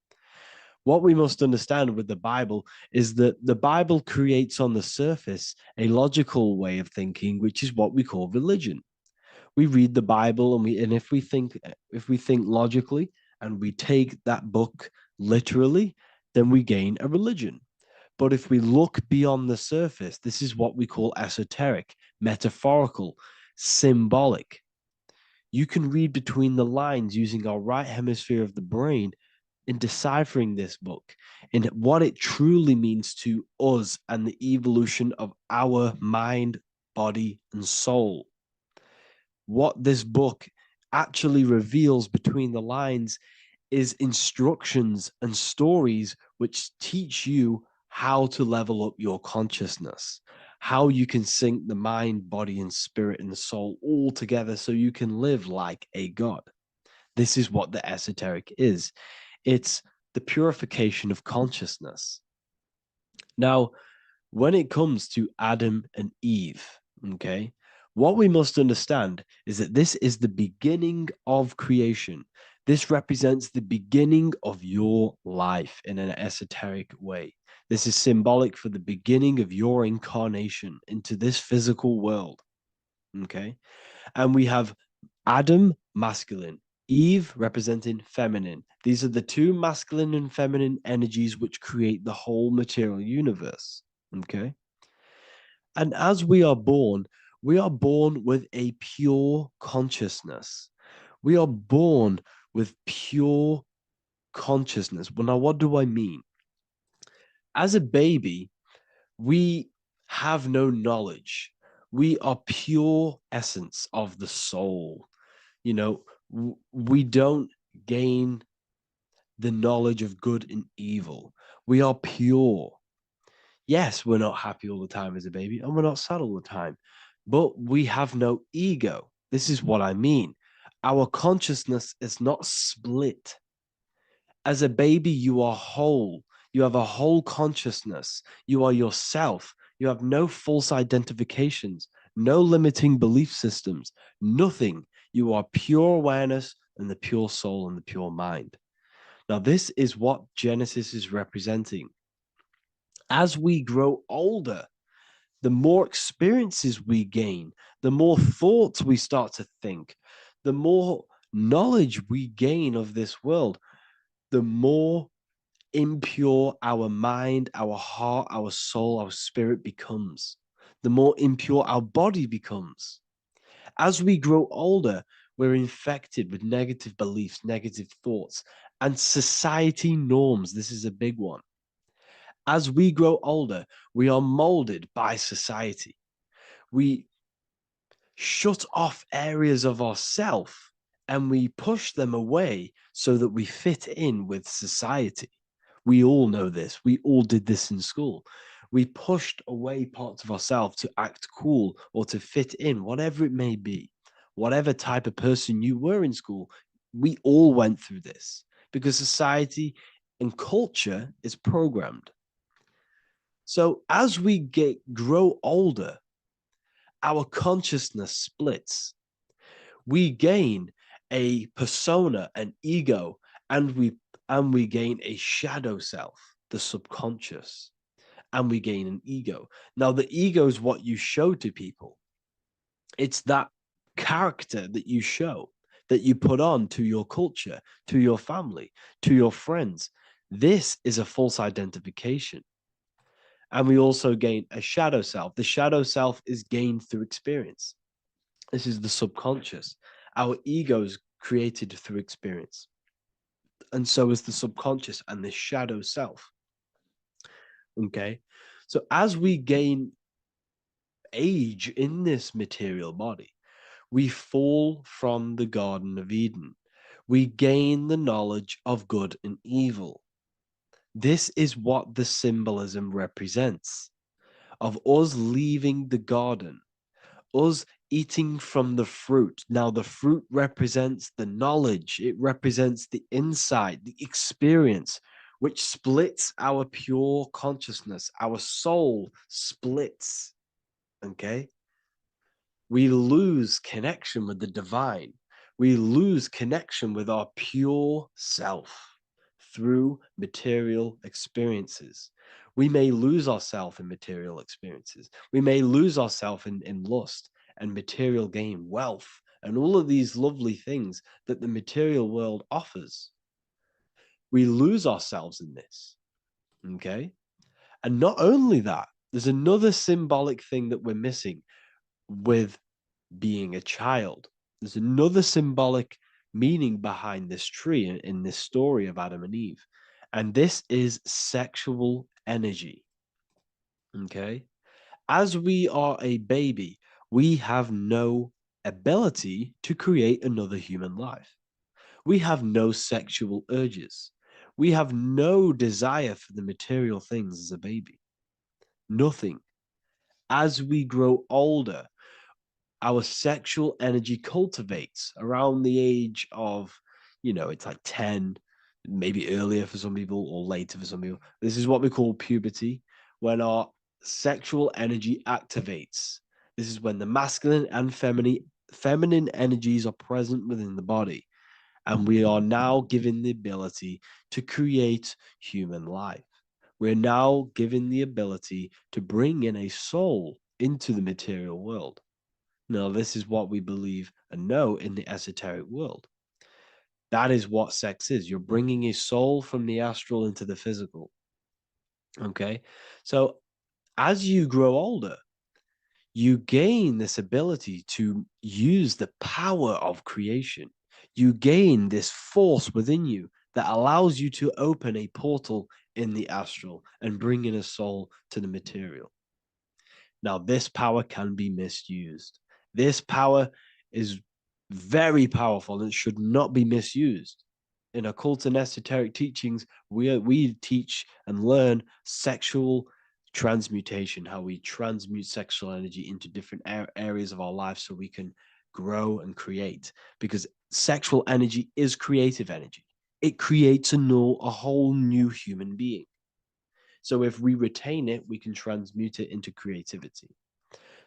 What we must understand with the Bible is that the Bible creates on the surface a logical way of thinking, which is what we call religion. We read the Bible and if we think logically and we take that book literally, then we gain a religion. But if we look beyond the surface, this is what we call esoteric, metaphorical, symbolic. You can read between the lines using our right hemisphere of the brain in deciphering this book and what it truly means to us and the evolution of our mind, body, and soul. What this book actually reveals between the lines is instructions and stories which teach you how to level up your consciousness, how you can sync the mind, body, and spirit and the soul all together so you can live like a god. This is what the esoteric is. It's the purification of consciousness. Now, when it comes to Adam and Eve, okay, What we must understand is that this is the beginning of creation. This represents the beginning of your life in an esoteric way. This is symbolic for the beginning of your incarnation into this physical world. Okay. And we have Adam, masculine, Eve representing feminine. These are the two masculine and feminine energies which create the whole material universe. Okay. And as we are born with a pure consciousness. We are born with pure consciousness. Well, now, what do I mean? As a baby, we have no knowledge. We are pure essence of the soul. You know, we don't gain the knowledge of good and evil. We are pure. Yes, we're not happy all the time as a baby, and we're not sad all the time, but we have no ego. This is what I mean. Our consciousness is not split. As a baby, you are whole. You have a whole consciousness. You are yourself. You have no false identifications, no limiting belief systems, nothing. You are pure awareness and the pure soul and the pure mind. Now, this is what Genesis is representing. As we grow older, the more experiences we gain, the more thoughts we start to think, the more knowledge we gain of this world, the more impure our mind, our heart, our soul, our spirit becomes, the more impure our body becomes. As we grow older, we're infected with negative beliefs, negative thoughts, and society norms. This is a big one. As we grow older, we are molded by society. We shut off areas of ourself and we push them away so that we fit in with society. We all know this. We all did this in school. We pushed away parts of ourselves to act cool or to fit in, whatever it may be. Whatever type of person you were in school, we all went through this because society and culture is programmed. So as we grow older, our consciousness splits. We gain a persona, an ego, and we gain a shadow self, the subconscious, and we gain an ego. Now, the ego is what you show to people. It's that character that you show, that you put on to your culture, to your family, to your friends. This is a false identification. And we also gain a shadow self. The shadow self is gained through experience. This is the subconscious. Our ego is created through experience. And so is the subconscious and the shadow self. Okay. So as we gain age in this material body, we fall from the Garden of Eden. We gain the knowledge of good and evil. This is what the symbolism represents of us leaving the garden, us eating from the fruit. Now, the fruit represents the knowledge, it represents the insight, the experience, which splits our pure consciousness. Our soul splits. Okay? We lose connection with the divine. We lose connection with our pure self through material experiences. We may lose ourselves in material experiences. We may lose ourselves in lust and material gain, wealth, and all of these lovely things that the material world offers. We lose ourselves in this. Okay? And not only that, there's another symbolic thing that we're missing with being a child. There's another symbolic meaning behind this tree in this story of Adam and Eve. And this is sexual energy. Okay. As we are a baby, we have no ability to create another human life. We have no sexual urges. We have no desire for the material things as a baby. Nothing. As we grow older, our sexual energy cultivates around the age of, it's like 10, maybe earlier for some people or later for some people. This is what we call puberty, when our sexual energy activates. This is when the masculine and feminine energies are present within the body. And we are now given the ability to create human life. We're now given the ability to bring in a soul into the material world. Now, this is what we believe and know in the esoteric world. That is what sex is. You're bringing a soul from the astral into the physical. Okay. So as you grow older, you gain this ability to use the power of creation. You gain this force within you that allows you to open a portal in the astral and bring in a soul to the material. Now, this power can be misused. This power is very powerful and should not be misused. In occult and esoteric teachings, we teach and learn sexual transmutation, how we transmute sexual energy into different areas of our life so we can grow and create. Because sexual energy is creative energy. It creates a whole new human being. So if we retain it, we can transmute it into creativity.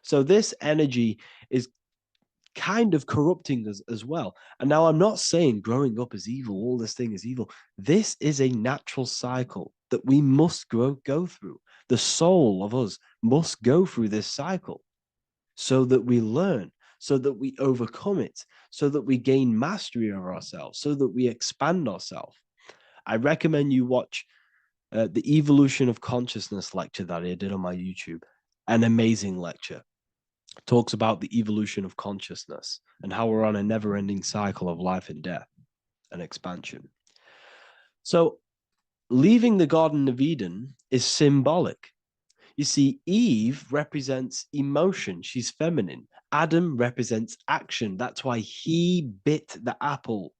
So this energy is kind of corrupting us as well. And now I'm not saying growing up is evil, all this thing is evil. This is a natural cycle that we must go through. The soul of us must go through this cycle so that we learn, so that we overcome it, so that we gain mastery of ourselves, so that we expand ourselves. I recommend you watch the Evolution of Consciousness lecture that I did on my YouTube. An amazing lecture. Talks about the evolution of consciousness and how we're on a never-ending cycle of life and death and expansion. So leaving the Garden of Eden is symbolic. You see, Eve represents emotion. She's feminine. Adam represents action. That's why he bit the apple.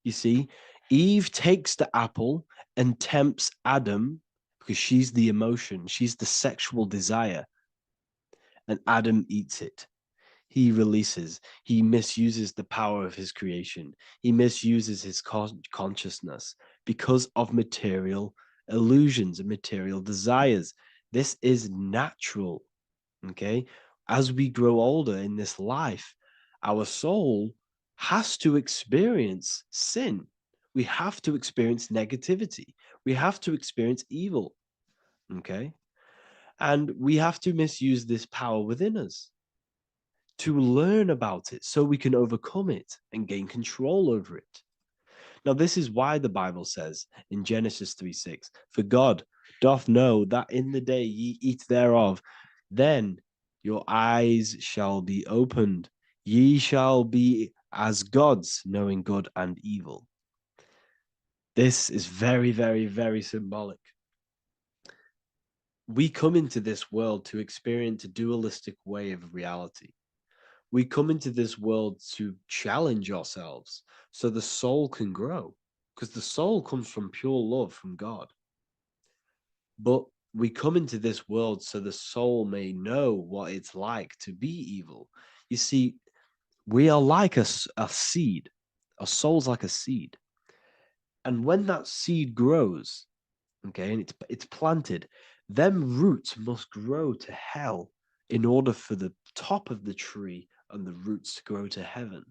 You see, Eve takes the apple and tempts Adam because she's the emotion. She's the sexual desire. And Adam eats it. He releases, he misuses the power of his creation. He misuses his consciousness because of material illusions and material desires. This is natural, okay? As we grow older in this life, our soul has to experience sin. We have to experience negativity. We have to experience evil, okay? And we have to misuse this power within us to learn about it so we can overcome it and gain control over it. Now, this is why the Bible says in Genesis 3:6, for God doth know that in the day ye eat thereof, then your eyes shall be opened. Ye shall be as gods, knowing good and evil. This is very, very, very symbolic. We come into this world to experience a dualistic way of reality. We come into this world to challenge ourselves so the soul can grow, because the soul comes from pure love from God. But we come into this world so the soul may know what it's like to be evil. You see, we are like a seed. Our soul's like a seed. And when that seed grows, okay, and it's planted, them roots must grow to hell in order for the top of the tree and the roots to grow to heaven.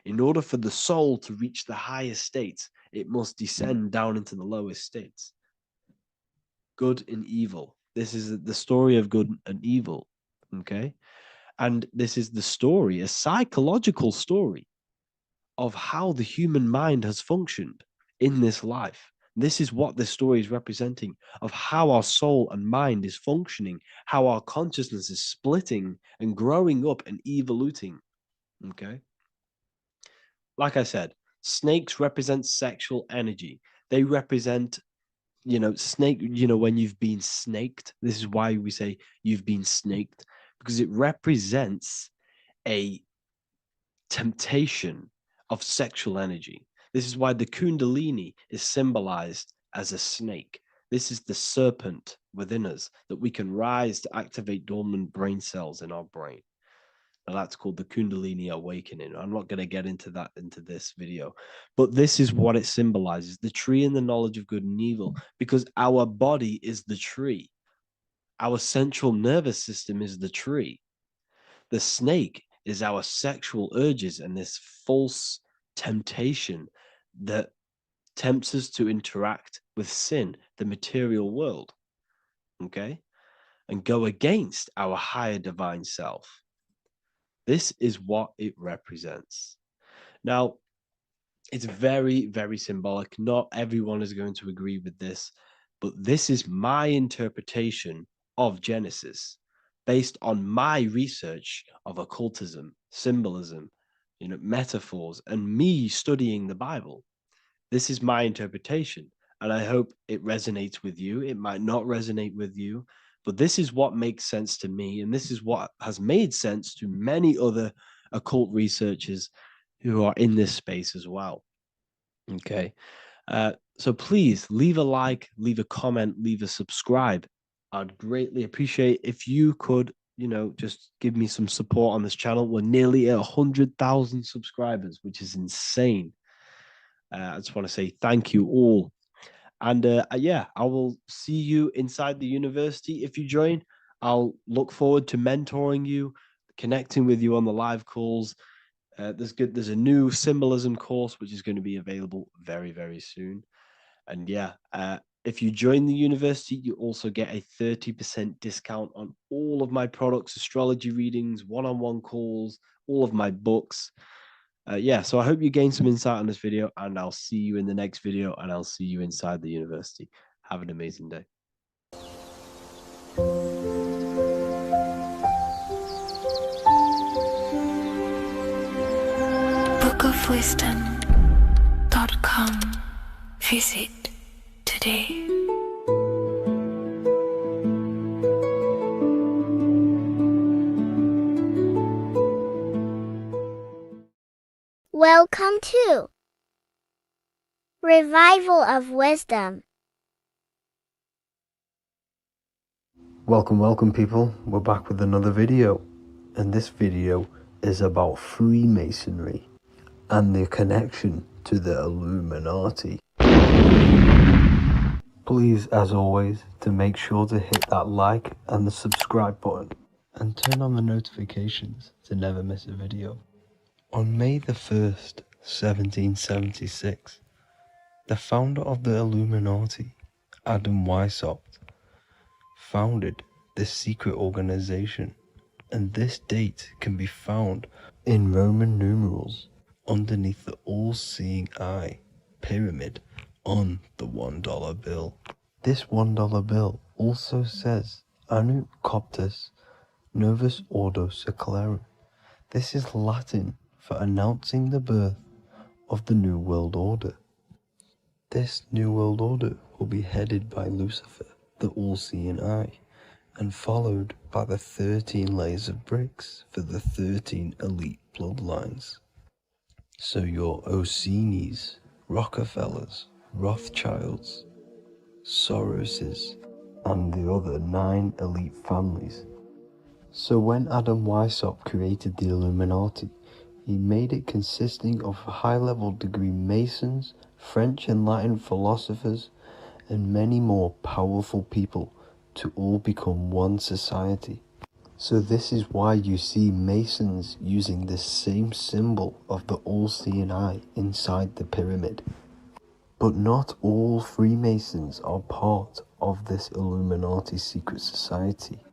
In order for the soul to reach the highest states, it must descend down into the lowest states. Good and evil. This is the story of good and evil, okay? And this is the story, a psychological story of how the human mind has functioned in this life. This is what this story is representing of how our soul and mind is functioning, how our consciousness is splitting and growing up and evoluting. Okay. Like I said, snakes represent sexual energy. They represent, snake, when you've been snaked. This is why we say you've been snaked, because it represents a temptation of sexual energy. This is why the Kundalini is symbolized as a snake. This is the serpent within us that we can rise to activate dormant brain cells in our brain. Now that's called the Kundalini awakening. I'm not going to get into that into this video, but this is what it symbolizes, the tree and the knowledge of good and evil, because our body is the tree. Our central nervous system is the tree. The snake is our sexual urges and this false temptation that tempts us to interact with sin, the material world, okay, and go against our higher divine self. This is what it represents. Now, it's very, very symbolic. Not everyone is going to agree with this, but this is my interpretation of Genesis based on my research of occultism, symbolism, metaphors, and me studying the Bible. This is my interpretation, and I hope it resonates with you. It might not resonate with you, but this is what makes sense to me, and this is what has made sense to many other occult researchers who are in this space as well. Okay. So please leave a like, leave a comment, leave a subscribe. I'd greatly appreciate if you could, just give me some support on this channel. We're nearly at 100,000 subscribers, which is insane. I just want to say thank you all. And yeah, I will see you inside the university if you join. I'll look forward to mentoring you, connecting with you on the live calls. There's a new symbolism course which is going to be available very, very soon. And yeah, if you join the university, you also get a 30% discount on all of my products, astrology readings, one-on-one calls, all of my books. Yeah, so I hope you gain some insight on this video, and I'll see you in the next video, and I'll see you inside the university. Have an amazing day. bookofwisdom.com. Visit today. Welcome to Revival of Wisdom. Welcome people, we're back with another video, and this video is about Freemasonry and their connection to the Illuminati. Please, as always, to make sure to hit that like and the subscribe button and turn on the notifications to never miss a video. On May the 1st, 1776, the founder of the Illuminati, Adam Weishaupt, founded this secret organization, and this date can be found in Roman numerals underneath the all-seeing eye pyramid on the $1 bill. This $1 bill also says Anut Coptus Novus Ordo Secularum. This is Latin for announcing the birth of the New World Order. This New World Order will be headed by Lucifer, the all-seeing eye, and followed by the 13 layers of bricks for the 13 elite bloodlines. So your Orsini's, Rockefellers, Rothschilds, Soroses, and the other 9 elite families. So when Adam Weishaupt created the Illuminati, he made it consisting of high-level degree Masons, French and Latin philosophers, and many more powerful people to all become one society. So this is why you see Masons using this same symbol of the all-seeing eye inside the pyramid. But not all Freemasons are part of this Illuminati secret society.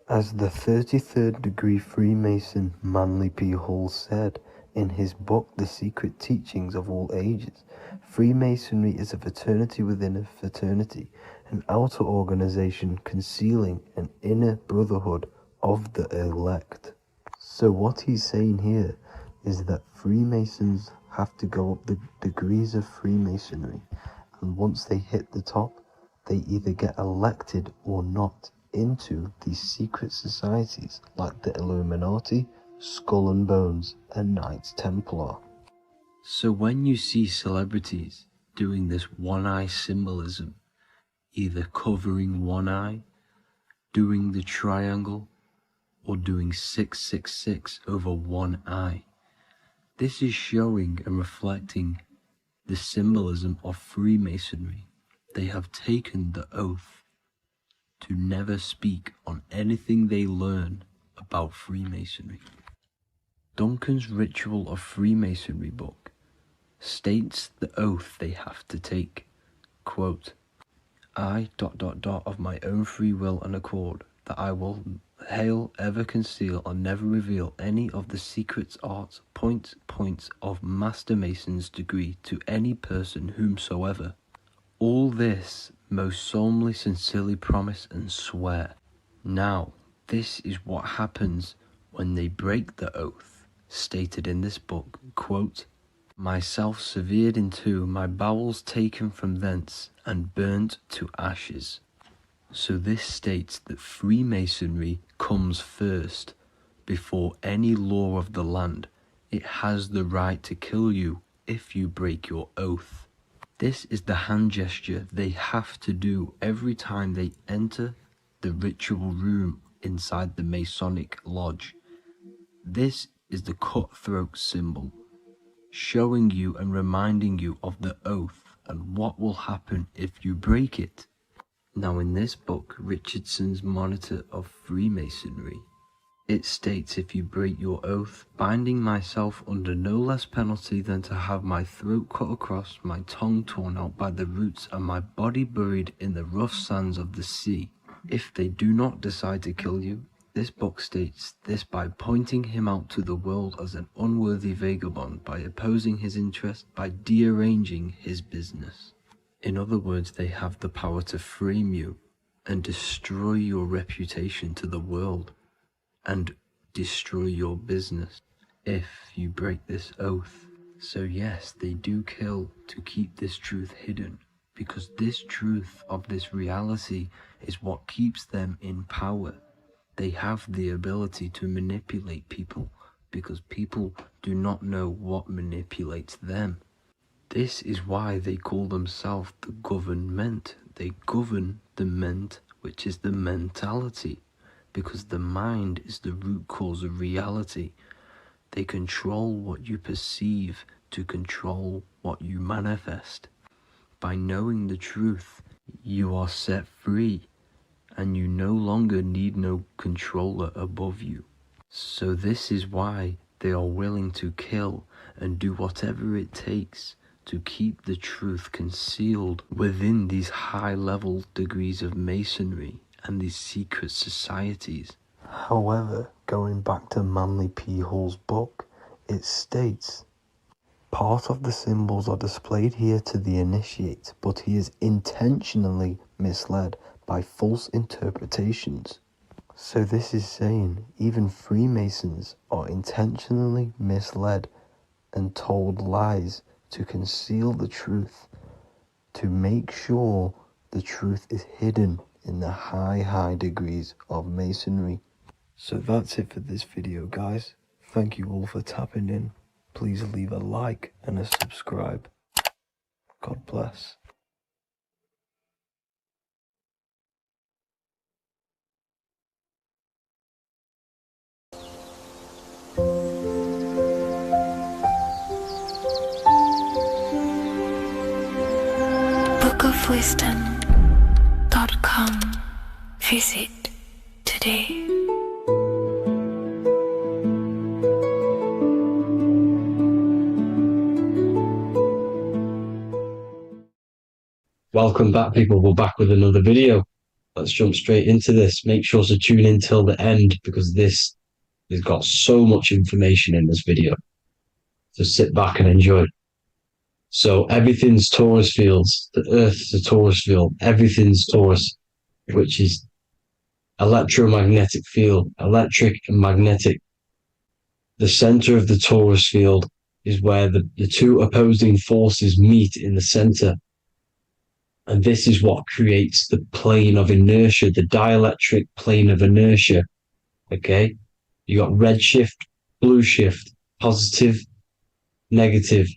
As the 33rd degree Freemason Manly P. Hall said in his book The Secret Teachings of All Ages, Freemasonry is a fraternity within a fraternity, an outer organization concealing an inner brotherhood of the elect. So what he's saying here is that Freemasons have to go up the degrees of Freemasonry, and once they hit the top, they either get elected or not into these secret societies like the Illuminati, Skull and Bones, and Knights Templar. So when you see celebrities doing this one-eye symbolism, either covering one eye, doing the triangle, or doing 666 over one eye, this is showing and reflecting the symbolism of Freemasonry. They have taken the oath to never speak on anything they learn about Freemasonry. Duncan's Ritual of Freemasonry book states the oath they have to take. Quote, I ... of my own free will and accord, that I will ever conceal and never reveal any of the secrets, arts, points of Master Mason's degree to any person whomsoever. All this most solemnly, sincerely promise and swear. Now, this is what happens when they break the oath, stated in this book, quote, myself severed in two, my bowels taken from thence, and burnt to ashes. So this states that Freemasonry comes first, before any law of the land. It has the right to kill you if you break your oath. This is the hand gesture they have to do every time they enter the ritual room inside the Masonic lodge. This is the cutthroat symbol, showing you and reminding you of the oath and what will happen if you break it. Now in this book, Richardson's Monitor of Freemasonry, it states, if you break your oath, binding myself under no less penalty than to have my throat cut across, my tongue torn out by the roots, and my body buried in the rough sands of the sea. If they do not decide to kill you, this book states this by pointing him out to the world as an unworthy vagabond, by opposing his interest, by dearranging his business. In other words, they have the power to frame you and destroy your reputation to the world and destroy your business if you break this oath. So yes, they do kill to keep this truth hidden, because this truth of this reality is what keeps them in power. They have the ability to manipulate people, because people do not know what manipulates them. This is why they call themselves the government. They govern the ment, which is the mentality, because the mind is the root cause of reality. They control what you perceive to control what you manifest. By knowing the truth, you are set free, and you no longer need no controller above you. So this is why they are willing to kill and do whatever it takes to keep the truth concealed within these high-level degrees of masonry and these secret societies. However, going back to Manly P. Hall's book, it states, part of the symbols are displayed here to the initiate, but he is intentionally misled by false interpretations. So this is saying even Freemasons are intentionally misled and told lies to conceal the truth, to make sure the truth is hidden in the high degrees of masonry. So that's it for this video, guys. Thank you all for tapping in. Please leave a like and a subscribe. God bless. bookofwisdom.com. Visit today. Welcome back, people. We're back with another video. Let's jump straight into this. Make sure to tune in till the end, because this has got so much information in this video. So sit back and enjoy. So everything's Taurus fields. The Earth's a Taurus field. Everything's Taurus, which is electromagnetic field, electric and magnetic. The center of the Taurus field is where the two opposing forces meet in the center. And this is what creates the plane of inertia, the dielectric plane of inertia. Okay? You got red shift, blue shift, positive, negative,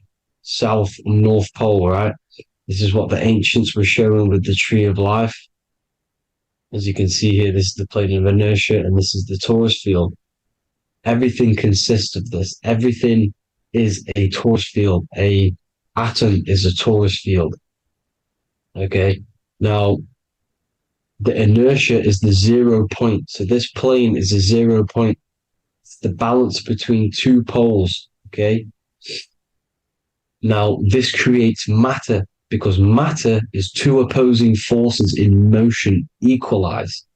south and north pole, right? This is what the ancients were showing with the tree of life. As you can see here, this is the plane of inertia, and this is the Taurus field. Everything consists of this. Everything is a Taurus field. A atom is a Taurus field. Okay. Now, the inertia is the 0 point. So this plane is a 0 point. It's the balance between two poles, okay? Now, this creates matter because matter is two opposing forces in motion equalize.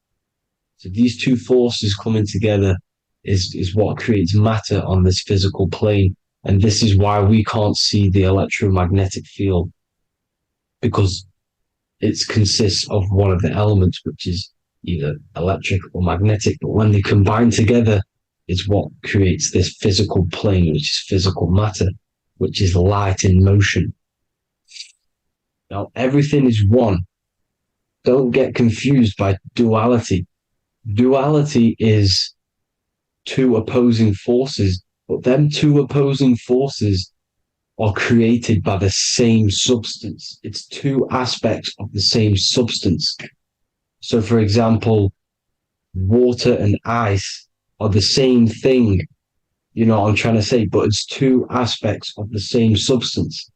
So these two forces coming together is what creates matter on this physical plane. And this is why we can't see the electromagnetic field, because it consists of one of the elements, which is either electric or magnetic. But when they combine together, it's what creates this physical plane, which is physical matter, which is light in motion. Now, everything is one. Don't get confused by duality. Duality is two opposing forces, but them two opposing forces are created by the same substance. It's two aspects of the same substance. So, for example, water and ice are the same thing. You know what I'm trying to say? But it's two aspects of the same substance,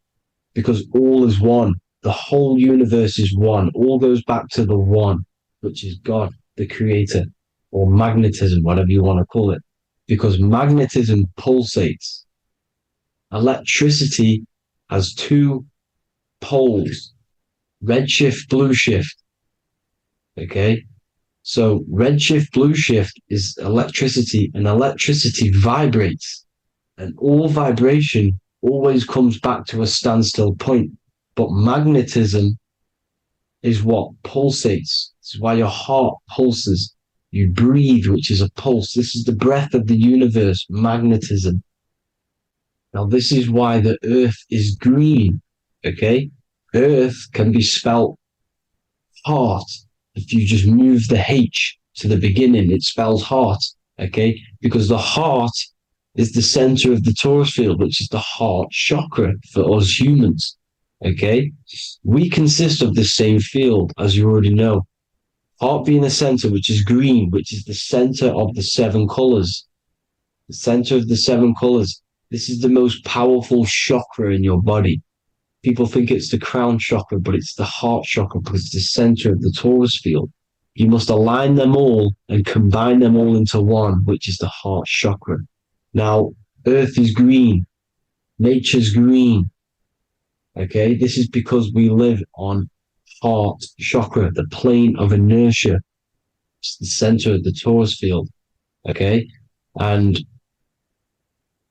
because all is one. The whole universe is one. All goes back to the one, which is God, the creator, or magnetism, whatever you want to call it, because magnetism pulsates. Electricity has two poles, redshift, blue shift. Okay? So redshift, blue shift is electricity, and electricity vibrates. And all vibration always comes back to a standstill point. But magnetism is what pulsates. This is why your heart pulses. You breathe, which is a pulse. This is the breath of the universe, magnetism. Now, this is why the earth is green, okay? Earth can be spelt heart. If you just move the H to the beginning, it spells heart, okay? Because the heart is the center of the torus field, which is the heart chakra for us humans, okay? We consist of the same field, as you already know. Heart being the center, which is green, which is the center of the seven colors. The center of the seven colors. This is the most powerful chakra in your body. People think it's the crown chakra, but it's the heart chakra because it's the center of the torus field. You must align them all and combine them all into one, which is the heart chakra. Now, earth is green. Nature's green. Okay, this is because we live on heart chakra, the plane of inertia. It's the center of the torus field. Okay, and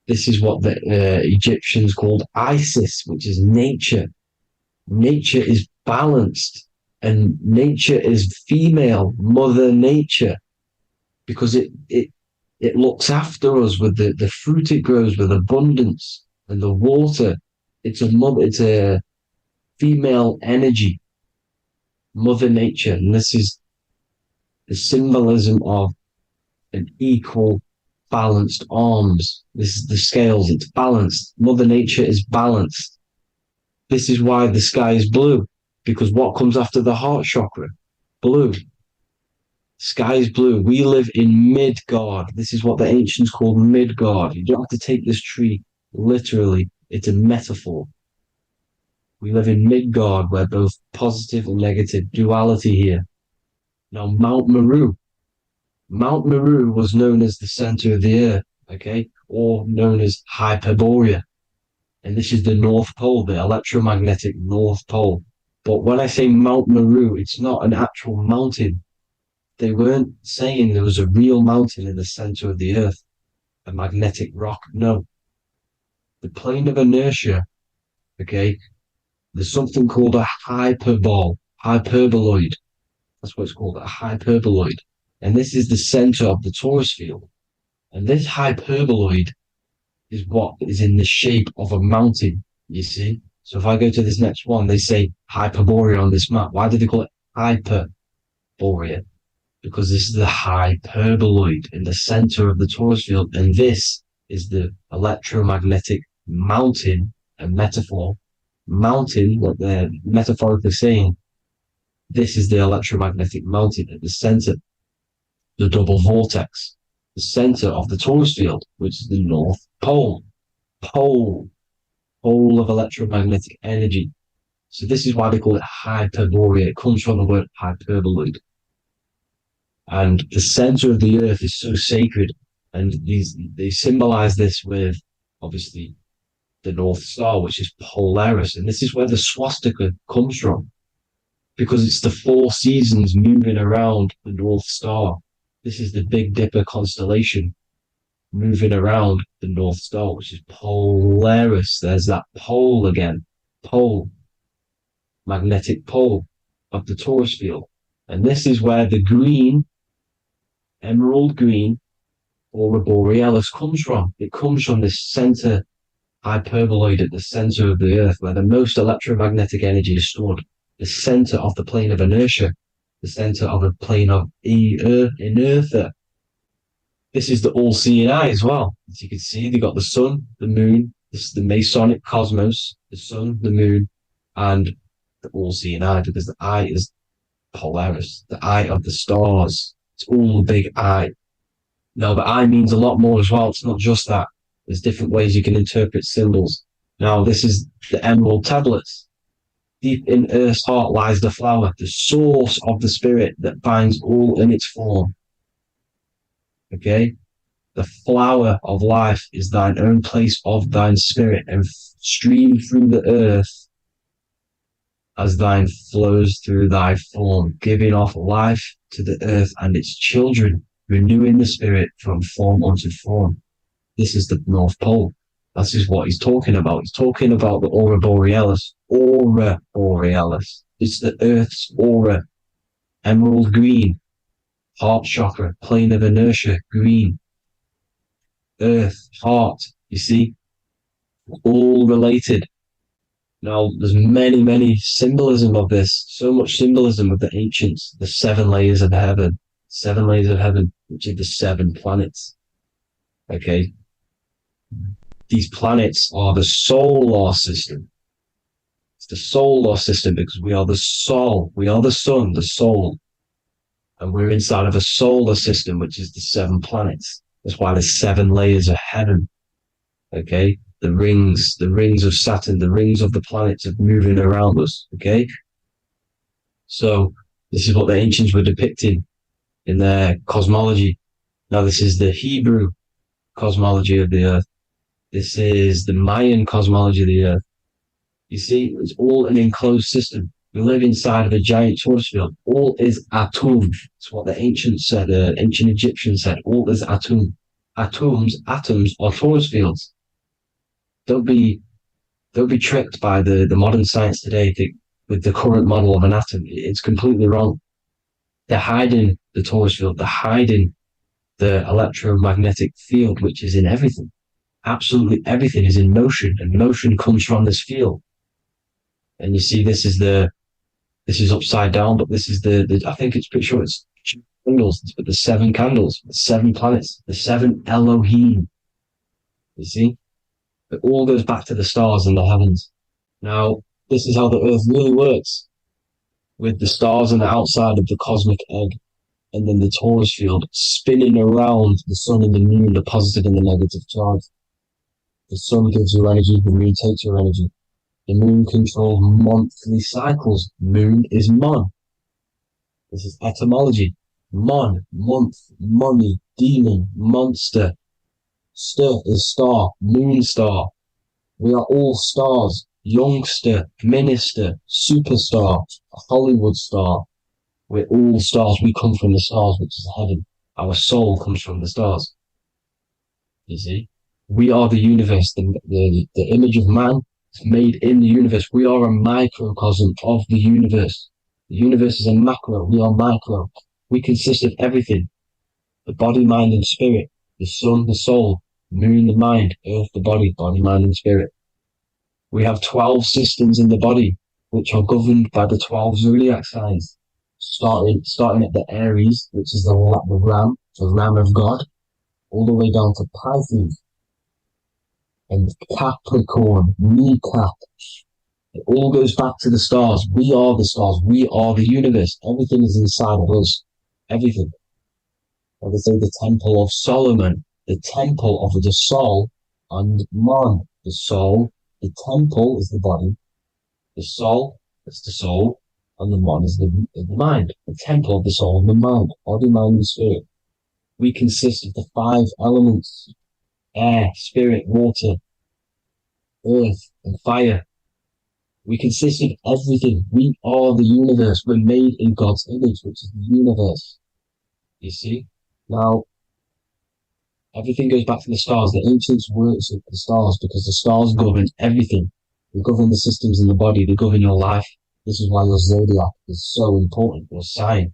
this is what the Egyptians called Isis, which is nature. Nature is balanced, and nature is female, Mother Nature, because it looks after us with the fruit it grows with abundance, and the water. It's a female energy, Mother Nature, and this is the symbolism of an equal, balanced arms. This is the scales, it's balanced. Mother Nature is balanced. This is why the sky is blue, because what comes after the heart chakra? Blue. Sky is blue. We live in Midgard. This is what the ancients called Midgard. You don't have to take this tree literally. It's a metaphor. We live in Midgard, where both positive and negative duality here. Now, Mount Meru. Mount Meru was known as the center of the earth, okay, or known as Hyperborea. And this is the North Pole, the electromagnetic North Pole. But when I say Mount Meru, it's not an actual mountain. They weren't saying there was a real mountain in the center of the earth, a magnetic rock. No. The plane of inertia, okay, there's something called a hyperboloid. That's what it's called, a hyperboloid. And this is the center of the torus field. And this hyperboloid is what is in the shape of a mountain, you see? So if I go to this next one, they say Hyperborea on this map. Why do they call it Hyperborea? Because this is the hyperboloid in the center of the torus field. And this is the electromagnetic mountain, a metaphor. Mountain, what they're metaphorically saying, this is the electromagnetic mountain at the center. The double vortex, the center of the torus field, which is the North Pole. Pole of electromagnetic energy. So this is why they call it Hyperborea. It comes from the word hyperboloid. And the center of the earth is so sacred. And they symbolize this with obviously the North Star, which is Polaris. And this is where the swastika comes from, because it's the four seasons moving around the North Star. This is the Big Dipper constellation moving around the North Star, which is Polaris. There's that pole again. Pole. Magnetic pole of the torus field. And this is where the green, emerald green, aurora borealis comes from. It comes from this center hyperboloid at the center of the earth, where the most electromagnetic energy is stored. The center of the plane of inertia, the center of a plane of inertia. This is the all-seeing eye as well. As you can see, they got the sun, the moon, this is the Masonic cosmos, the sun, the moon, and the all-seeing eye, because the eye is Polaris, the eye of the stars. It's all a big eye. Now, the eye means a lot more as well. It's not just that. There's different ways you can interpret symbols. Now, this is the emerald tablets. Deep in Earth's heart lies the flower, the source of the spirit that binds all in its form. Okay? The flower of life is thine own place of thine spirit, and stream through the earth as thine flows through thy form, giving off life to the earth and its children, renewing the spirit from form unto form. This is the North Pole. This is what he's talking about. He's talking about the aurora borealis. Aurora borealis. It's the earth's aura. Emerald green. Heart chakra. Plane of inertia. Green. Earth. Heart. You see? All related. Now, there's many symbolism of this. So much symbolism of the ancients. The 7 layers of heaven. 7 layers of heaven, which are the 7 planets. Okay? These planets are the solar system. It's the solar system because we are the soul. We are the sun, the soul. And we're inside of a solar system, which is the 7 planets. That's why there's 7 layers of heaven. Okay? The rings of Saturn, the rings of the planets are moving around us. Okay? So this is what the ancients were depicting in their cosmology. Now this is the Hebrew cosmology of the earth. This is the Mayan cosmology of the earth. You see, it's all an enclosed system. We live inside of a giant torus field. All is atum. It's what the ancients said, ancient Egyptians said. All is atum. Atoms are torus fields. Don't be tricked by the modern science today with the current model of an atom. It's completely wrong. They're hiding the torus field. They're hiding the electromagnetic field, which is in everything. Absolutely everything is in motion, and motion comes from this field. And you see, this is upside down, but this is the I think it's pretty sure it's candles, but the 7 candles, the 7 planets, the 7 Elohim. You see, it all goes back to the stars and the heavens. Now, this is how the earth really works, with the stars on the outside of the cosmic egg, and then the torus field spinning around the sun and the moon, the positive and the negative charge. The sun gives you energy, the moon takes your energy. The moon controls monthly cycles. Moon is mon. This is etymology. Mon, month, money, demon, monster. Stir is star, moon star. We are all stars. Youngster, minister, superstar, Hollywood star. We're all stars. We come from the stars, which is heaven. Our soul comes from the stars. You see? We are the universe. The image of man is made in the universe. We are a microcosm of the universe. The universe is a macro. We are micro. We consist of everything. The body, mind, and spirit. The sun, the soul. Moon, the mind. Earth, the body. Body, mind, and spirit. We have 12 systems in the body, which are governed by the 12 zodiac signs. Starting at the Aries, which is the ram of God, all the way down to Pisces and Capricorn, kneecap. It all goes back to the stars. We are the stars. We are the universe. Everything is inside of us. Everything. Like I say, the Temple of Solomon, the Temple of the Soul, and man, the soul. The temple is the body. The soul is the soul. and the Mon is the mind, the temple of the soul and the mind, body, mind, and spirit. We consist of the 5 elements: air, spirit, water, earth, and fire. We consist of everything. We are the universe. We're made in God's image, which is the universe. You see? Now, everything goes back to the stars. The ancients worshipped the stars because the stars govern everything. They govern the systems in the body. They govern your life. This is why your zodiac is so important, your sign.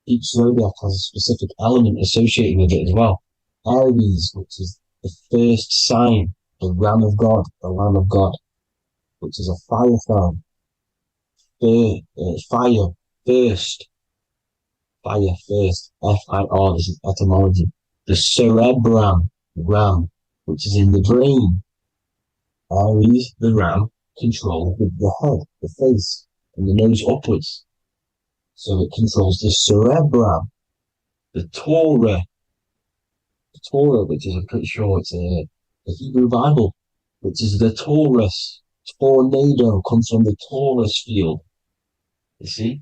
Each zodiac has a specific element associated with it as well. Aries, which is the first sign, the Ram of God, the Lamb of God, which is a fire sign. Fire, first. Fire, first. F-I-R, this is etymology. The cerebrum, ram, which is in the brain. Aries, the ram, controls the head, the face, and the nose upwards. So it controls the cerebrum. The Torah, which is, I'm pretty sure it's a Hebrew Bible, which is the Taurus. Tornado comes from the Taurus field. You see?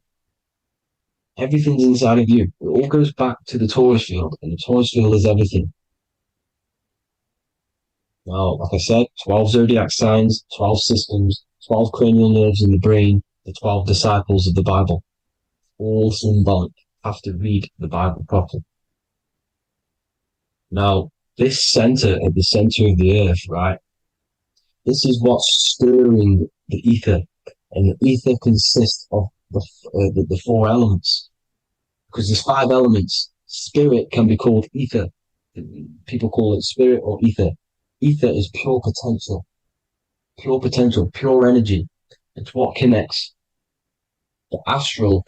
Everything's inside of you. It all goes back to the Taurus field, and the Taurus field is everything. Now, like I said, 12 zodiac signs, 12 systems, 12 cranial nerves in the brain, the 12 disciples of the Bible. All symbolic. Have to read the Bible properly. Now, this center, at the center of the earth, right? This is what's stirring the ether. And the ether consists of the 4 elements. Because there's 5 elements. Spirit can be called ether. People call it spirit or ether. Ether is pure potential, pure energy. It's what connects the astral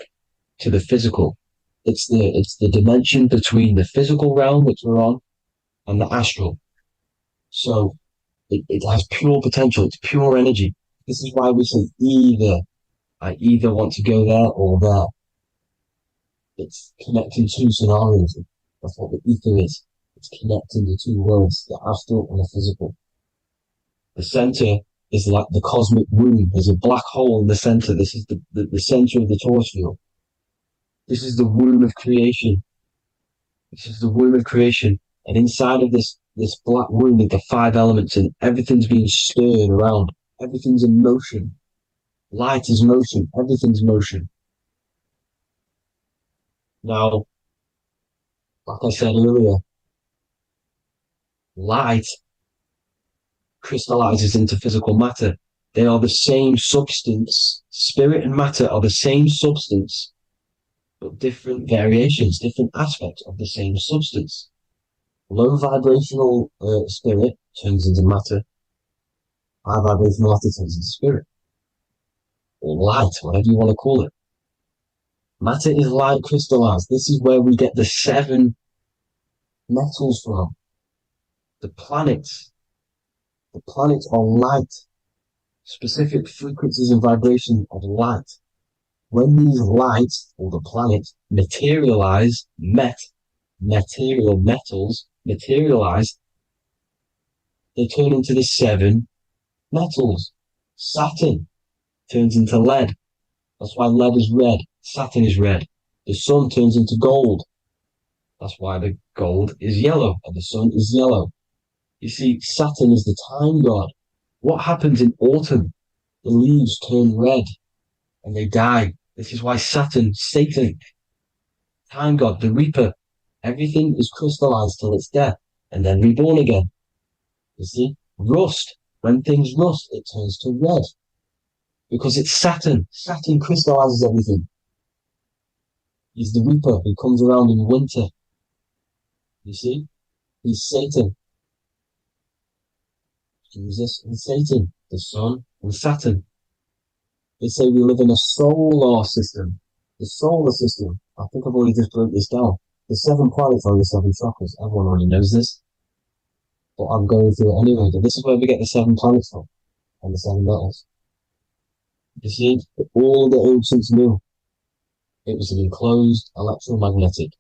to the physical. It's the dimension between the physical realm, which we're on, and the astral. So it has pure potential. It's pure energy. This is why we say either. I either want to go there or there. It's connecting 2 scenarios. That's what the ether is. It's connecting the 2 worlds, the astral and the physical. The center is like the cosmic womb. There's a black hole in the center. This is the center of the Taurus field. This is the womb of creation. This is the womb of creation. And inside of this black womb are the 5 elements, and everything's being stirred around. Everything's in motion. Light is motion. Everything's motion. Now, like I said earlier, light crystallizes into physical matter. They are the same substance. Spirit and matter are the same substance, but different variations, different aspects of the same substance. Low vibrational spirit turns into matter. High vibrational matter turns into spirit. Or light, whatever you want to call it. Matter is light crystallized. This is where we get the 7 metals from. The planets. The planets are light. Specific frequencies and vibration of light. When these lights, or the planets, materialize, material metals, materialize, they turn into the 7 metals. Saturn turns into lead. That's why lead is red. Saturn is red. The sun turns into gold. That's why the gold is yellow and the sun is yellow. You see, Saturn is the time god. What happens in autumn? The leaves turn red and they die. This is why Satan, time god, the reaper, everything is crystallized till it's death and then reborn again. You see, rust. When things rust, it turns to red. Because it's Saturn. Saturn crystallizes everything. He's the reaper who comes around in winter. You see? He's Satan. Jesus and Satan, the sun and Saturn. They say we live in a solar system. The solar system. I think I've already just broke this down. The 7 planets are the 7 chakras. Everyone already knows this. But I'm going through it anyway. But this is where we get the 7 planets from. And the 7 metals. You see, all the ancients knew it was an enclosed electromagnetic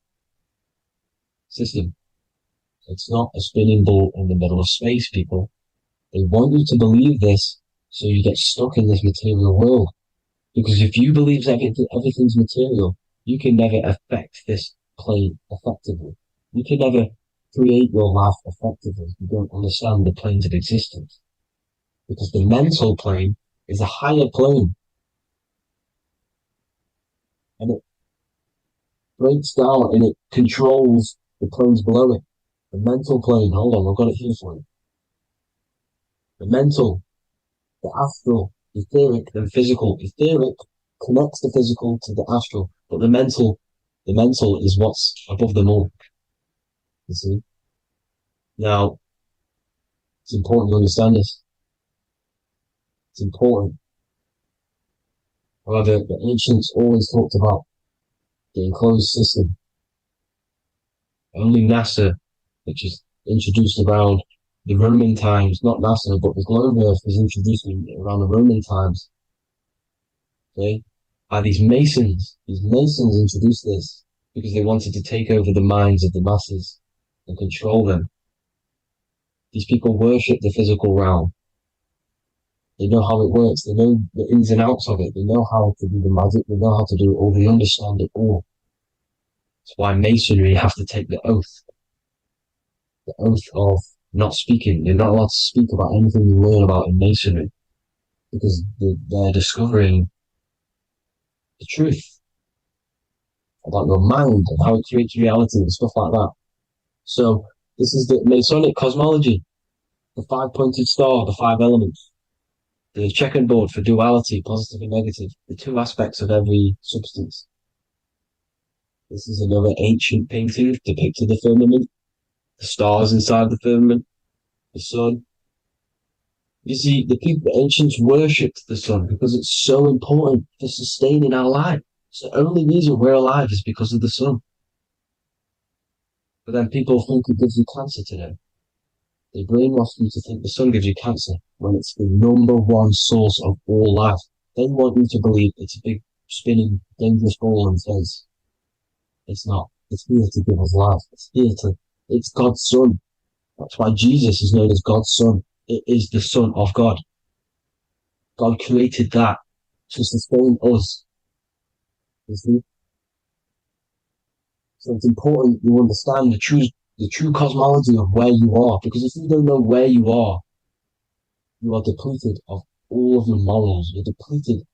system. It's not a spinning ball in the middle of space, people. They want you to believe this so you get stuck in this material world. Because if you believe everything's material, you can never affect this plane effectively. You can never create your life effectively if you don't understand the planes of existence. Because the mental plane is a higher plane. And it breaks down and it controls the planes below it. The mental plane, hold on, I've got it here for you. The mental, the astral, etheric, and physical. Etheric connects the physical to the astral, but the mental is what's above them all. You see? Now, it's important to understand this. It's important. However, the ancients always talked about the enclosed system. Only NASA, which is introduced around the Roman times, not NASA, but the globe Earth was introduced around the Roman times. Okay? By these Masons introduced this because they wanted to take over the minds of the masses and control them. These people worship the physical realm. They know how it works. They know the ins and outs of it. They know how to do the magic. They know how to do it all. They understand it all. That's why Masonry have to take the oath. The oath of not speaking. You're not allowed to speak about anything you learn about in Masonry because they're discovering the truth about your mind and how it creates reality and stuff like that. So this is the Masonic cosmology, the 5-pointed star, the 5 elements, the checkerboard for duality, positive and negative, the 2 aspects of every substance. This is another ancient painting depicting the firmament, the stars inside the firmament, the sun. You see, the ancients worshipped the sun because it's so important for sustaining our life. It's the only reason we're alive is because of the sun. But then people think it gives you cancer today. They brainwash you to think the sun gives you cancer when it's the #1 source of all life. They want you to believe it's a big, spinning, dangerous ball in space. It's not. It's here to give us life. It's God's son. That's why Jesus is known as God's son. It is the Son of God. God created that to sustain us. You see? So it's important you understand the true cosmology of where you are, because if you don't know where you are depleted of all of your morals. You're depleted.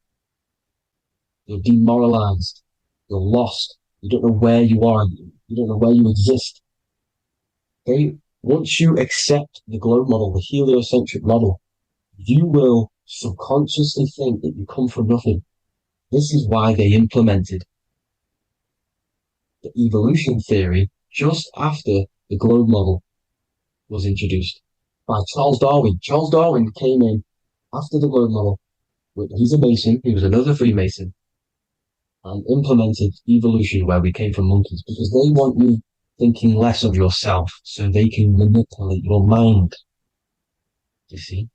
You're demoralized. You're lost. You don't know where you are. You don't know where you exist. Okay? Once you accept the globe model, the heliocentric model, you will subconsciously think that you come from nothing. This is why they implemented the evolution theory just after the globe model was introduced by Charles Darwin. Charles Darwin came in after the globe model. He's a Mason, he was another Freemason, and implemented evolution where we came from monkeys because they want you thinking less of yourself so they can manipulate your mind. You see?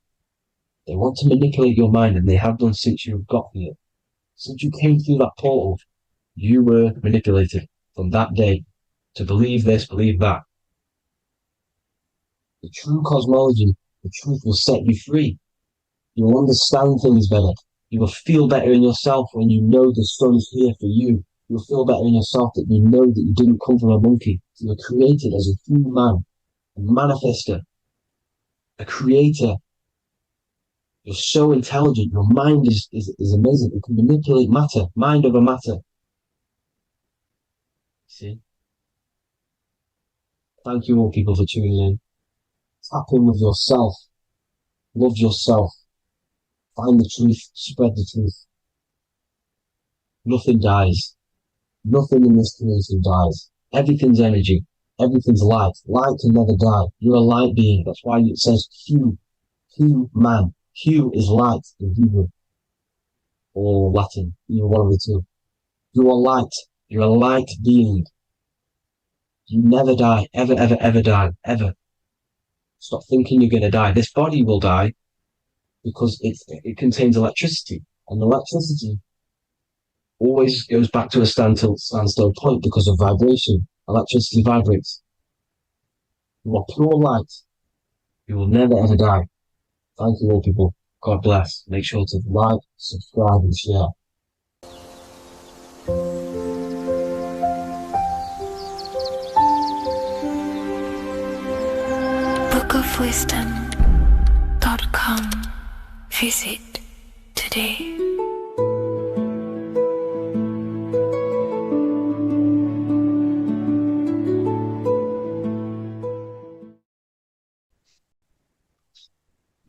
They want to manipulate your mind, and they have done since you got here. Since you came through that portal, you were manipulated from that day to believe this, believe that. The true cosmology, the truth will set you free. You will understand things better. You will feel better in yourself when you know the sun is here for you. You'll feel better in yourself that you know that you didn't come from a monkey. You were created as a human, a manifester, a creator. You're so intelligent. Your mind is amazing. You can manipulate matter, mind over matter. See? Thank you all people for tuning in. Tap in with yourself. Love yourself. Find the truth. Spread the truth. Nothing dies. Nothing in this creation dies. Everything's energy. Everything's light. Light can never die. You're a light being. That's why it says Q. Q man. Q is light in Hebrew or Latin, either one of the two. You are light. You're a light being. You never die. Ever, ever, ever die. Ever. Stop thinking you're going to die. This body will die because it contains electricity. And electricity always goes back to a standstill point because of vibration. Electricity vibrates. You are pure light. You will never, ever die. Thank you all people. God bless. Make sure to like, subscribe and share. www.wellofwisdom.com. Visit today.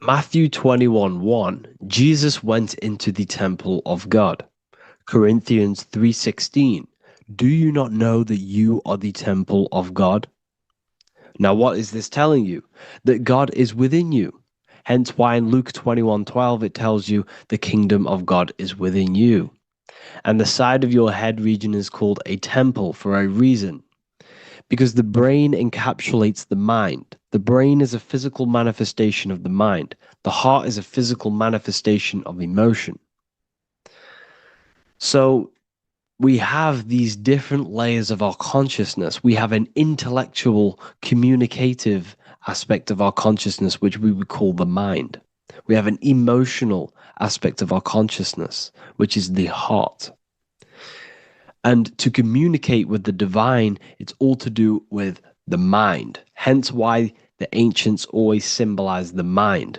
Matthew 21:1, Jesus went into the temple of God. Corinthians 3:16, do you not know that you are the temple of God? Now, what is this telling you? That God is within you. Hence why in Luke 21:12 it tells you the kingdom of God is within you. And the side of your head region is called a temple for a reason. Because the brain encapsulates the mind. The brain is a physical manifestation of the mind. The heart is a physical manifestation of emotion. So we have these different layers of our consciousness. We have an intellectual, communicative aspect of our consciousness, which we would call the mind. We have an emotional aspect of our consciousness, which is the heart. And to communicate with the divine, it's all to do with the mind. Hence why the ancients always symbolize the mind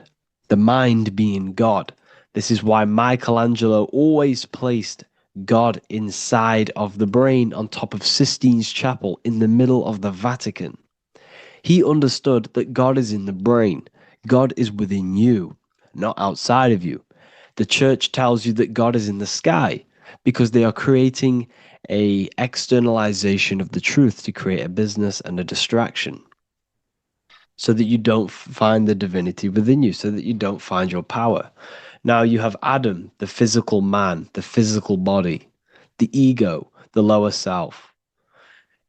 being God. This is why Michelangelo always placed God inside of the brain on top of Sistine Chapel in the middle of the Vatican. He understood that God is in the brain. God is within you, not outside of you. The church tells you that God is in the sky because they are creating a externalization of the truth to create a business and a distraction so that you don't find the divinity within you, so that you don't find your power. Now you have Adam, the physical man, the physical body, the ego, the lower self,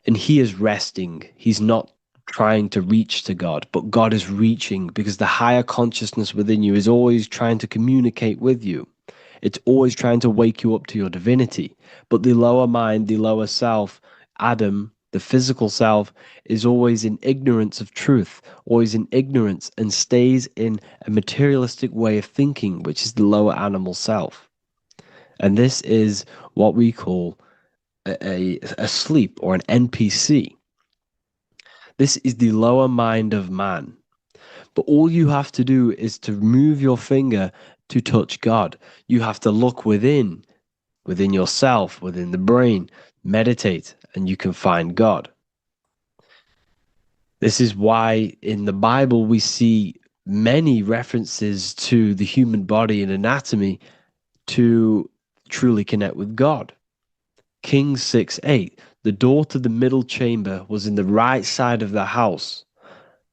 and he is resting. He's not trying to reach to God, but God is reaching because the higher consciousness within you is always trying to communicate with you. It's always trying to wake you up to your divinity. But the lower mind, the lower self, Adam, the physical self, is always in ignorance of truth, always in ignorance, and stays in a materialistic way of thinking, which is the lower animal self. And this is what we call a sleep or an NPC. This is the lower mind of man. But all you have to do is to move your finger to touch God. You have to look within yourself, within the brain, meditate, and you can find God. This is why in the Bible we see many references to the human body and anatomy to truly connect with God. Kings 6:8, the door to the middle chamber was in the right side of the house,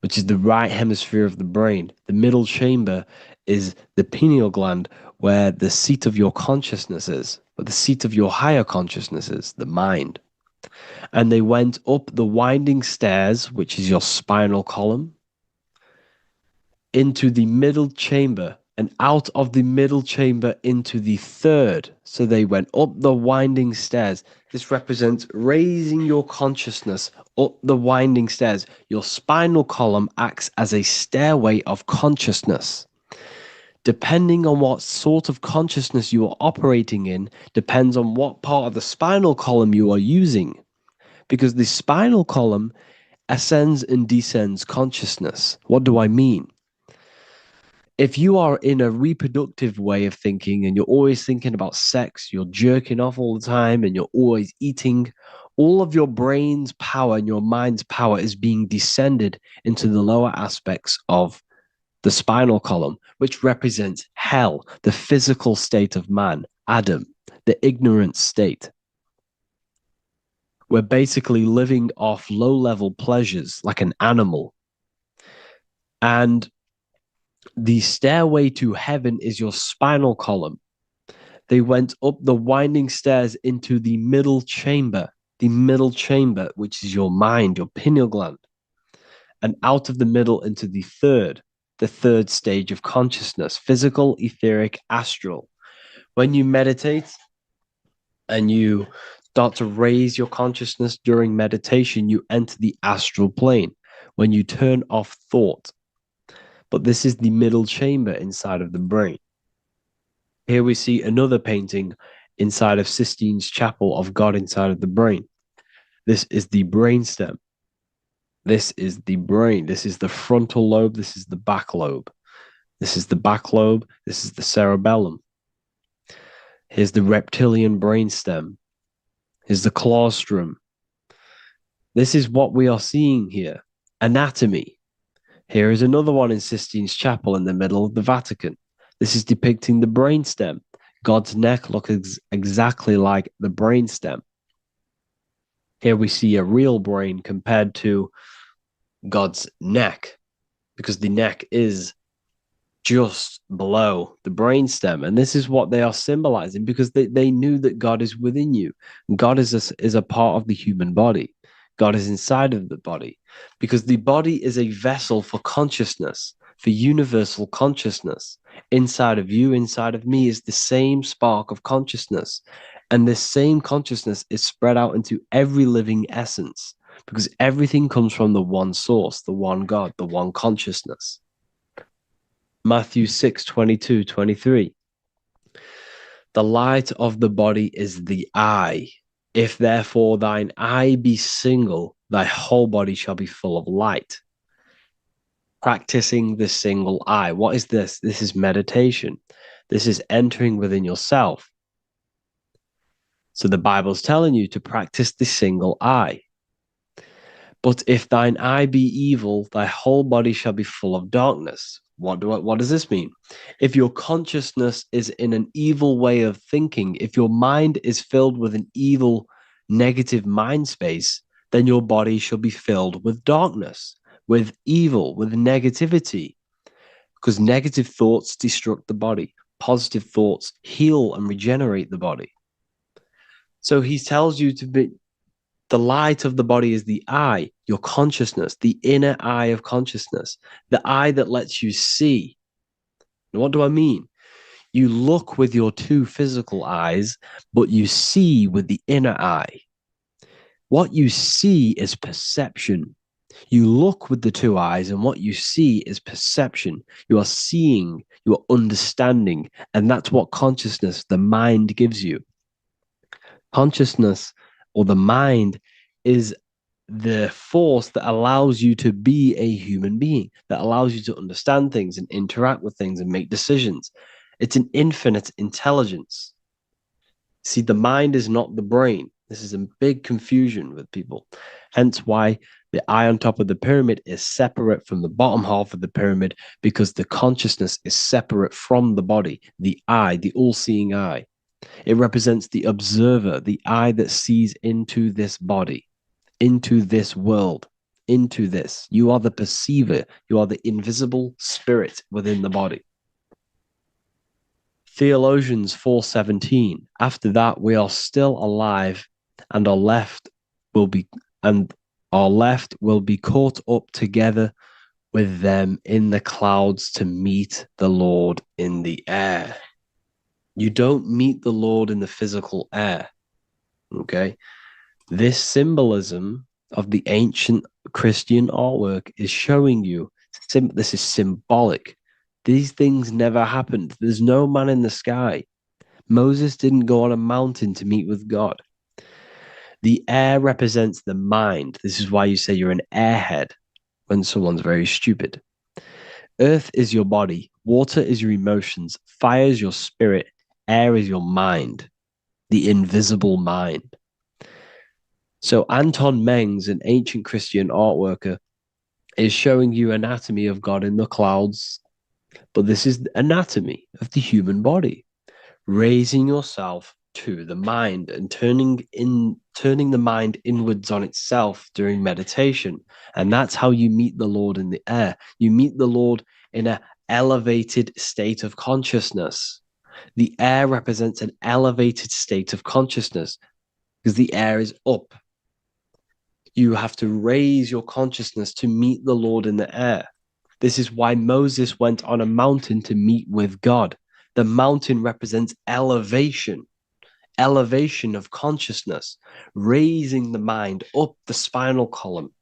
which is the right hemisphere of the brain. The middle chamber is the pineal gland, where the seat of your consciousness is, where the seat of your higher consciousness is, the mind. And they went up the winding stairs, which is your spinal column, into the middle chamber, and out of the middle chamber into the third. So they went up the winding stairs. This represents raising your consciousness up the winding stairs. Your spinal column acts as a stairway of consciousness. Depending on what sort of consciousness you are operating in, depends on what part of the spinal column you are using. Because the spinal column ascends and descends consciousness. What do I mean? If you are in a reproductive way of thinking and you're always thinking about sex, you're jerking off all the time and you're always eating, all of your brain's power and your mind's power is being descended into the lower aspects of the spinal column, which represents hell, the physical state of man, Adam, the ignorant state. We're basically living off low-level pleasures like an animal. And the stairway to heaven is your spinal column. They went up the winding stairs into the middle chamber, which is your mind, your pineal gland, and out of the middle into the third stage of consciousness, physical, etheric, astral. When you meditate and you start to raise your consciousness during meditation, you enter the astral plane when you turn off thought. But this is the middle chamber inside of the brain. Here we see another painting inside of Sistine's Chapel of God inside of the brain. This is the brainstem. This is the brain. This is the frontal lobe. This is the back lobe. This is the back lobe. This is the cerebellum. Here's the reptilian brainstem. Here's the claustrum. This is what we are seeing here. Anatomy. Here is another one in Sistine Chapel in the middle of the Vatican. This is depicting the brainstem. God's neck looks exactly like the brainstem. Here we see a real brain compared to God's neck, because the neck is just below the brainstem. And this is what they are symbolizing, because they knew that God is within you. God is a part of the human body. God is inside of the body, because the body is a vessel for consciousness, for universal consciousness. Inside of you, inside of me, is the same spark of consciousness. And this same consciousness is spread out into every living essence, because everything comes from the one source, the one God, the one consciousness. Matthew 6:22-23. The light of the body is the eye. If therefore thine eye be single, thy whole body shall be full of light. Practicing the single eye. What is this? This is meditation. This is entering within yourself. So the Bible's telling you to practice the single eye. But if thine eye be evil, thy whole body shall be full of darkness. What does this mean? If your consciousness is in an evil way of thinking, if your mind is filled with an evil, negative mind space, then your body shall be filled with darkness, with evil, with negativity. Because negative thoughts destruct the body. Positive thoughts heal and regenerate the body. So he tells you to be, the light of the body is the eye, your consciousness, the inner eye of consciousness, the eye that lets you see. And what do I mean? You look with your two physical eyes, but you see with the inner eye. What you see is perception. You look with the two eyes, and what you see is perception. You are seeing, you are understanding, and that's what consciousness, the mind, gives you. Consciousness, or the mind, is the force that allows you to be a human being, that allows you to understand things and interact with things and make decisions. It's an infinite intelligence. See, the mind is not the brain. This is a big confusion with people. Hence why the eye on top of the pyramid is separate from the bottom half of the pyramid, because the consciousness is separate from the body, the eye, the all-seeing eye. It represents the observer, the eye that sees into this body, into this world, into this. You are the perceiver. You are the invisible spirit within the body. Theologians 4:17. After that, we are still alive, and our left will be caught up together with them in the clouds to meet the Lord in the air. You don't meet the Lord in the physical air. Okay? This symbolism of the ancient Christian artwork is showing you this is symbolic. These things never happened. There's no man in the sky. Moses didn't go on a mountain to meet with God. The air represents the mind. This is why you say you're an airhead when someone's very stupid. Earth is your body. Water is your emotions. Fire is your spirit. Air is your mind, the invisible mind. So Anton Mengs, an ancient Christian art worker, is showing you anatomy of God in the clouds. But this is the anatomy of the human body, raising yourself to the mind and turning the mind inwards on itself during meditation. And that's how you meet the Lord in the air. You meet the Lord in an elevated state of consciousness. The air represents an elevated state of consciousness because the air is up. You have to raise your consciousness to meet the Lord in the air. This is why Moses went on a mountain to meet with God. The mountain represents elevation of consciousness, raising the mind up the spinal column,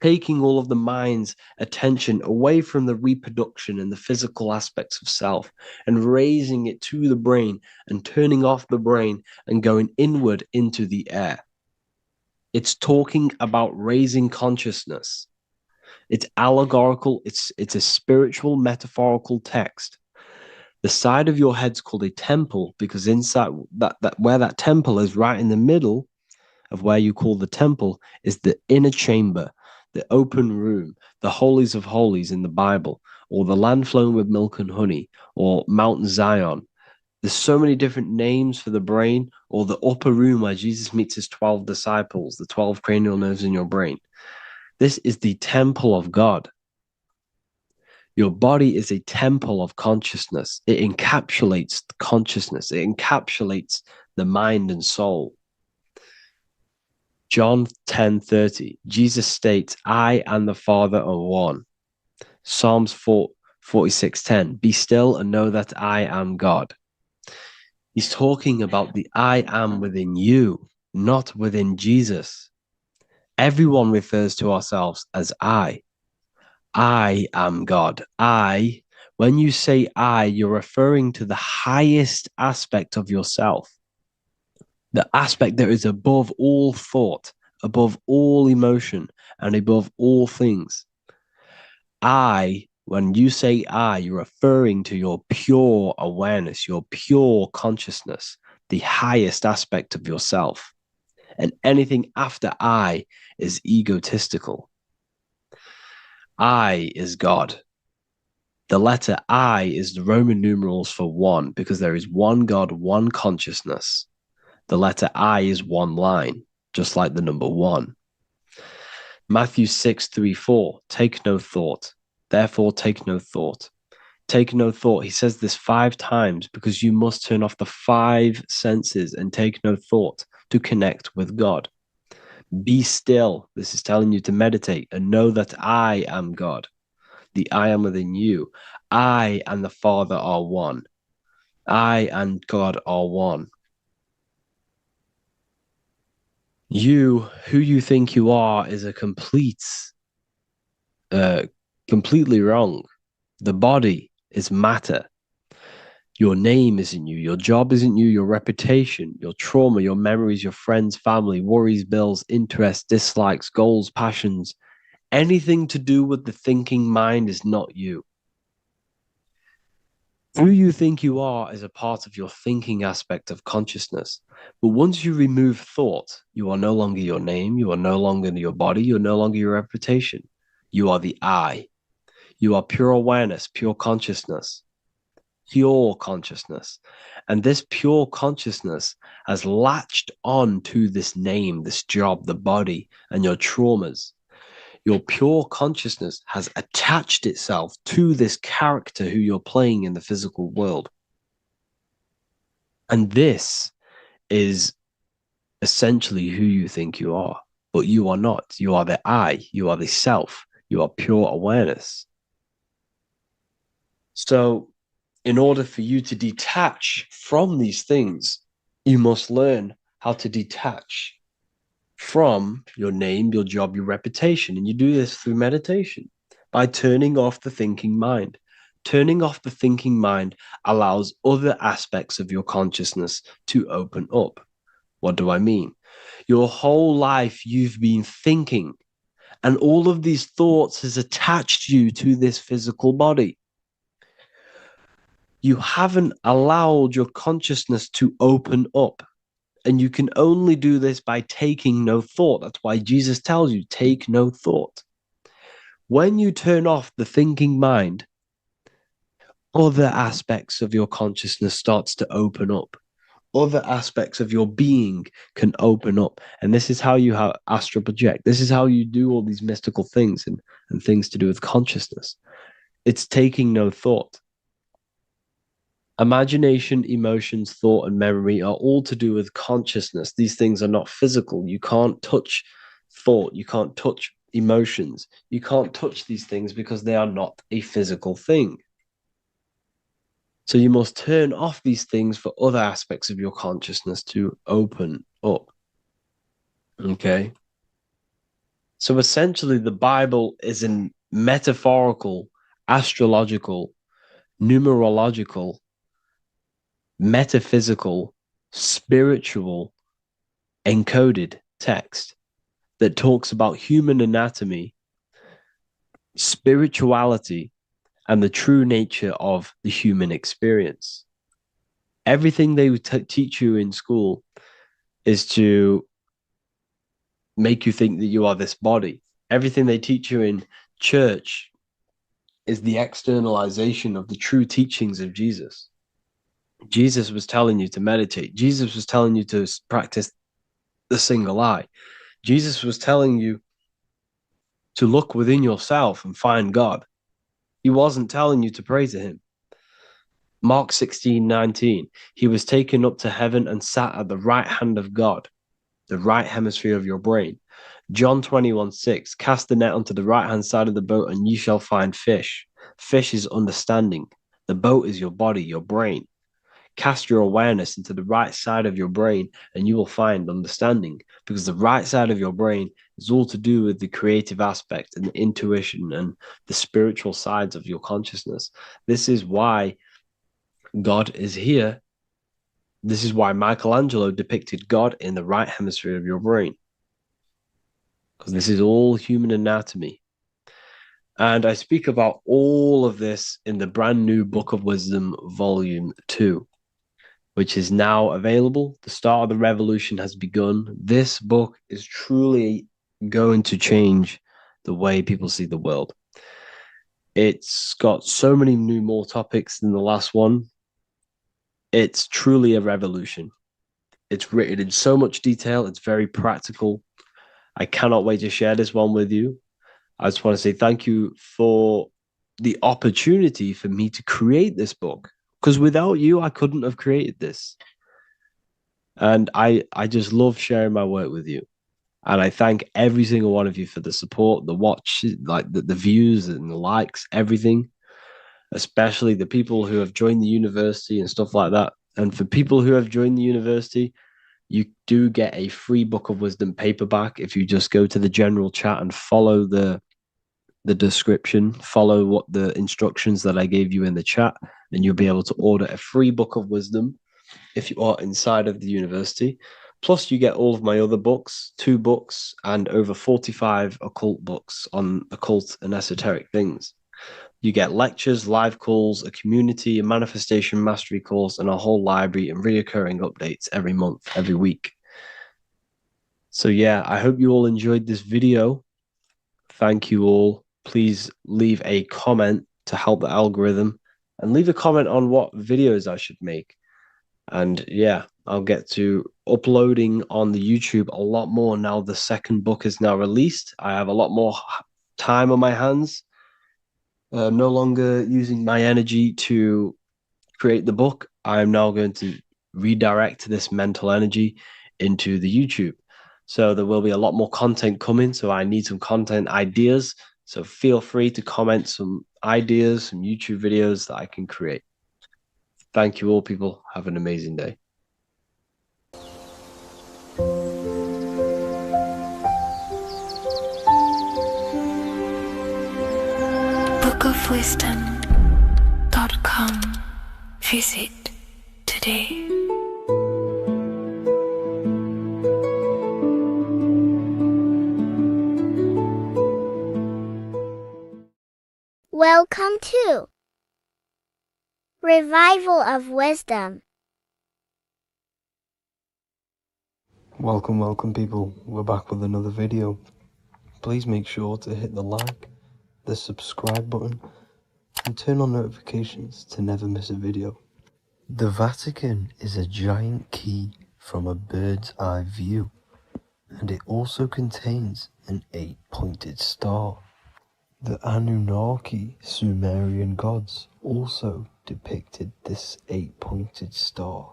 taking all of the mind's attention away from the reproduction and the physical aspects of self and raising it to the brain and turning off the brain and going inward into the air. It's talking about raising consciousness. It's allegorical. It's a spiritual, metaphorical text. The side of your head's called a temple because inside that where that temple is, right in the middle of where you call the temple, is the inner chamber, the open room, the holies of holies in the Bible, or the land flowing with milk and honey, or Mount Zion. There's so many different names for the brain, or the upper room where Jesus meets his 12 disciples, the 12 cranial nerves in your brain. This is the temple of God. Your body is a temple of consciousness. It encapsulates consciousness. It encapsulates the mind and soul. John 10:30, Jesus states, I and the Father are one. Psalms 46:10, be still and know that I am God. He's talking about the I am within you, not within Jesus. Everyone refers to ourselves as I. I am God. When you say I, you're referring to the highest aspect of yourself, the aspect that is above all thought, above all emotion, and above all things. When you say I, you're referring to your pure awareness, your pure consciousness, the highest aspect of yourself. And anything after I is egotistical. I is God. The letter I is the Roman numerals for one, because there is one God, one consciousness. The letter I is one line, just like the number one. Matthew 6:3-4, take no thought. Therefore, take no thought. Take no thought. He says this 5 times because you must turn off the 5 senses and take no thought to connect with God. Be still. This is telling you to meditate and know that I am God. The I am within you. I and the Father are one. I and God are one. You, who you think you are, is a completely wrong. The body is matter. Your name isn't you. Your job isn't you. Your reputation, your trauma, your memories, your friends, family, worries, bills, interests, dislikes, goals, passions. Anything to do with the thinking mind is not you. Who you think you are is a part of your thinking aspect of consciousness. But once you remove thought, you are no longer your name. You are no longer your body. You're no longer your reputation. You are the I. You are pure awareness, pure consciousness. Pure consciousness. And this pure consciousness has latched on to this name, this job, the body, and your traumas. Your pure consciousness has attached itself to this character who you're playing in the physical world. And this is essentially who you think you are, but you are not. You are the I, you are the self, you are pure awareness. So, in order for you to detach from these things, you must learn how to detach from your name, your job, your reputation. And you do this through meditation by turning off the thinking mind. Turning off the thinking mind allows other aspects of your consciousness to open up. What do I mean? Your whole life you've been thinking, and all of these thoughts has attached you to this physical body. You haven't allowed your consciousness to open up. And you can only do this by taking no thought. That's why Jesus tells you, take no thought. When you turn off the thinking mind, other aspects of your consciousness starts to open up. Other aspects of your being can open up. And this is how you astral project. This is how you do all these mystical things and things to do with consciousness. It's taking no thought. Imagination, emotions, thought, and memory are all to do with consciousness. These things are not physical. You can't touch thought. You can't touch emotions. You can't touch these things because they are not a physical thing. So you must turn off these things for other aspects of your consciousness to open up. Okay? So essentially, the Bible is a metaphorical, astrological, numerological, metaphysical, spiritual, encoded text. that talks about human anatomy, spirituality, and the true nature of the human experience. Everything they teach you in school is to make you think that you are this body. Everything they teach you in church is the externalization of the true teachings of Jesus. Jesus was telling you to meditate. Jesus was telling you to practice the single eye. Jesus was telling you to look within yourself and find God. He wasn't telling you to pray to him. Mark 16:19, he was taken up to heaven and sat at the right hand of God, the right hemisphere of your brain. John 21:6, cast the net onto the right hand side of the boat and ye shall find fish. Fish is understanding. The boat is your body, your brain. Cast your awareness into the right side of your brain and you will find understanding, because the right side of your brain is all to do with the creative aspect and the intuition and the spiritual sides of your consciousness. This is why God is here. This is why Michelangelo depicted God in the right hemisphere of your brain, because this is all human anatomy. And I speak about all of this in the brand new Book of Wisdom, Volume 2, which is now available. The start of the revolution has begun. This book is truly going to change the way people see the world. It's got so many more topics than the last one. It's truly a revolution. It's written in so much detail. It's very practical. I cannot wait to share this one with you. I just want to say thank you for the opportunity for me to create this book, because without you, I couldn't have created this. And I just love sharing my work with you. And I thank every single one of you for the support, the watch, like the views and the likes, everything, especially the people who have joined the university and stuff like that. And for people who have joined the university, you do get a free Book of Wisdom paperback if you just go to the general chat and follow the description, follow what the instructions that I gave you in the chat, and you'll be able to order a free Book of Wisdom if you are inside of the university. Plus, you get all of my other books, 2 books, and over 45 occult books on occult and esoteric things. You get lectures, live calls, a community, a manifestation mastery course, and a whole library and reoccurring updates every month, every week. So yeah, I hope you all enjoyed this video. Thank you all. Please leave a comment to help the algorithm, and leave a comment on what videos I should make. And yeah, I'll get to uploading on the YouTube a lot more now. The second book is now released. I have a lot more time on my hands. No longer using my energy to create the book. I am now going to redirect this mental energy into the YouTube. So there will be a lot more content coming. So I need some content ideas. So feel free to comment some ideas, some YouTube videos that I can create. Thank you all, people. Have an amazing day. bookofwisdom.com. Visit today. Welcome to Revival of Wisdom. Welcome people, we're back with another video. Please make sure to hit the like, the subscribe button, and turn on notifications to never miss a video. The Vatican is a giant key from a bird's eye view, and it also contains an 8-pointed star. The Anunnaki Sumerian gods also depicted this 8-pointed star.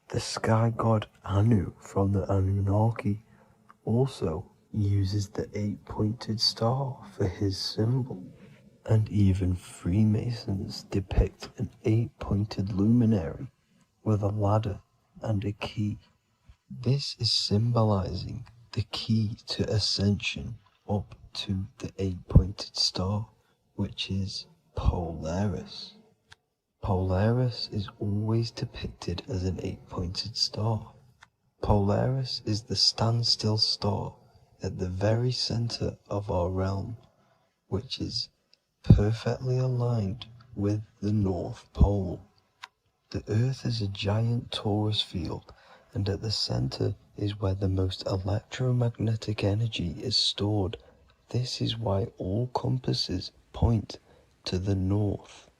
The sky god Anu from the Anunnaki also uses the 8-pointed star for his symbol. And even Freemasons depict an 8-pointed luminary with a ladder and a key. This is symbolizing the key to ascension up to the 8-pointed star, which is Polaris. Polaris is always depicted as an 8-pointed star. Polaris is the standstill star at the very center of our realm, which is perfectly aligned with the North Pole. The Earth is a giant torus field, and at the center is where the most electromagnetic energy is stored. This is why all compasses point to the north.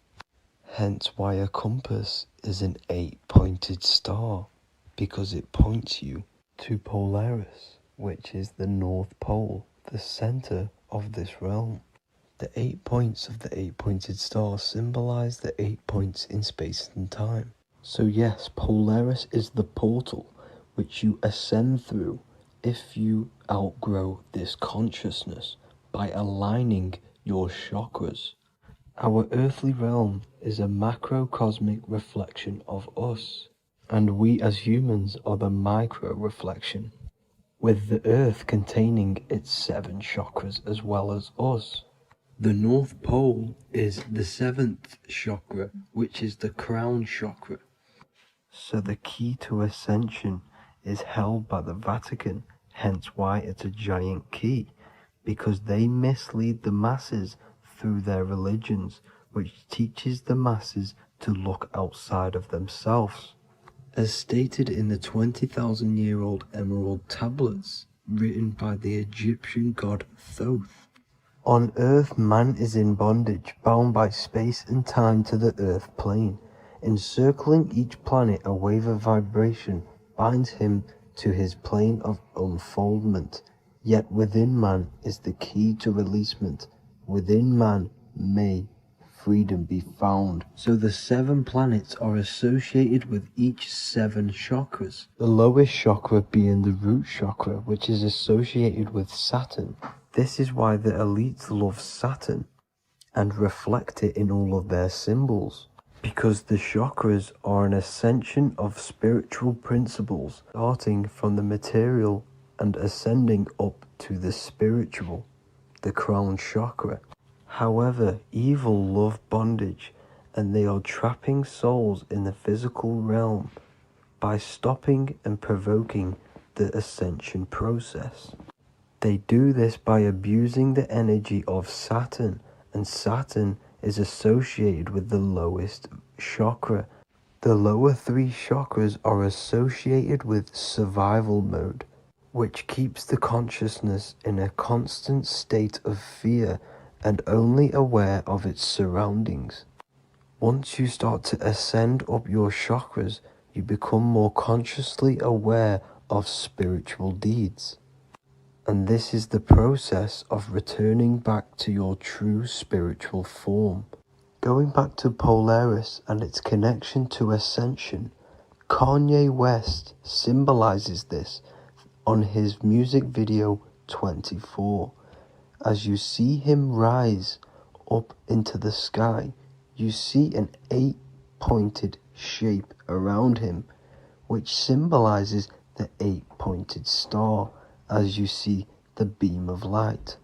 Hence why a compass is an 8-pointed star, because it points you to Polaris, which is the North Pole, the center of this realm. The 8 points of the 8-pointed star symbolize the 8 points in space and time. So yes, Polaris is the portal which you ascend through if you outgrow this consciousness by aligning your chakras. Our earthly realm is a macrocosmic reflection of us, and we as humans are the micro reflection, with the earth containing its 7 chakras as well as us. The North Pole is the 7th chakra, which is the crown chakra. So the key to ascension is held by the Vatican, hence why it's a giant key, because they mislead the masses through their religions, which teaches the masses to look outside of themselves. As stated in the 20,000-year-old emerald tablets, written by the Egyptian god Thoth. On Earth, man is in bondage, bound by space and time to the Earth plane. Encircling each planet, a wave of vibration binds him to his plane of unfoldment. Yet within man is the key to releasement. Within man may freedom be found. So the 7 planets are associated with each 7 chakras. The lowest chakra being the root chakra, which is associated with Saturn. This is why the elites love Saturn and reflect it in all of their symbols. Because the chakras are an ascension of spiritual principles, starting from the material and ascending up to the spiritual, the crown chakra. However, evil love bondage, and they are trapping souls in the physical realm by stopping and provoking the ascension process. They do this by abusing the energy of Saturn, and Saturn is associated with the lowest chakra. The lower 3 chakras are associated with survival mode, which keeps the consciousness in a constant state of fear and only aware of its surroundings. Once you start to ascend up your chakras, you become more consciously aware of spiritual deeds. And this is the process of returning back to your true spiritual form. Going back to Polaris and its connection to ascension, Kanye West symbolizes this on his music video 24. As you see him rise up into the sky, you see an 8-pointed shape around him, which symbolizes the 8-pointed star, as you see the beam of light.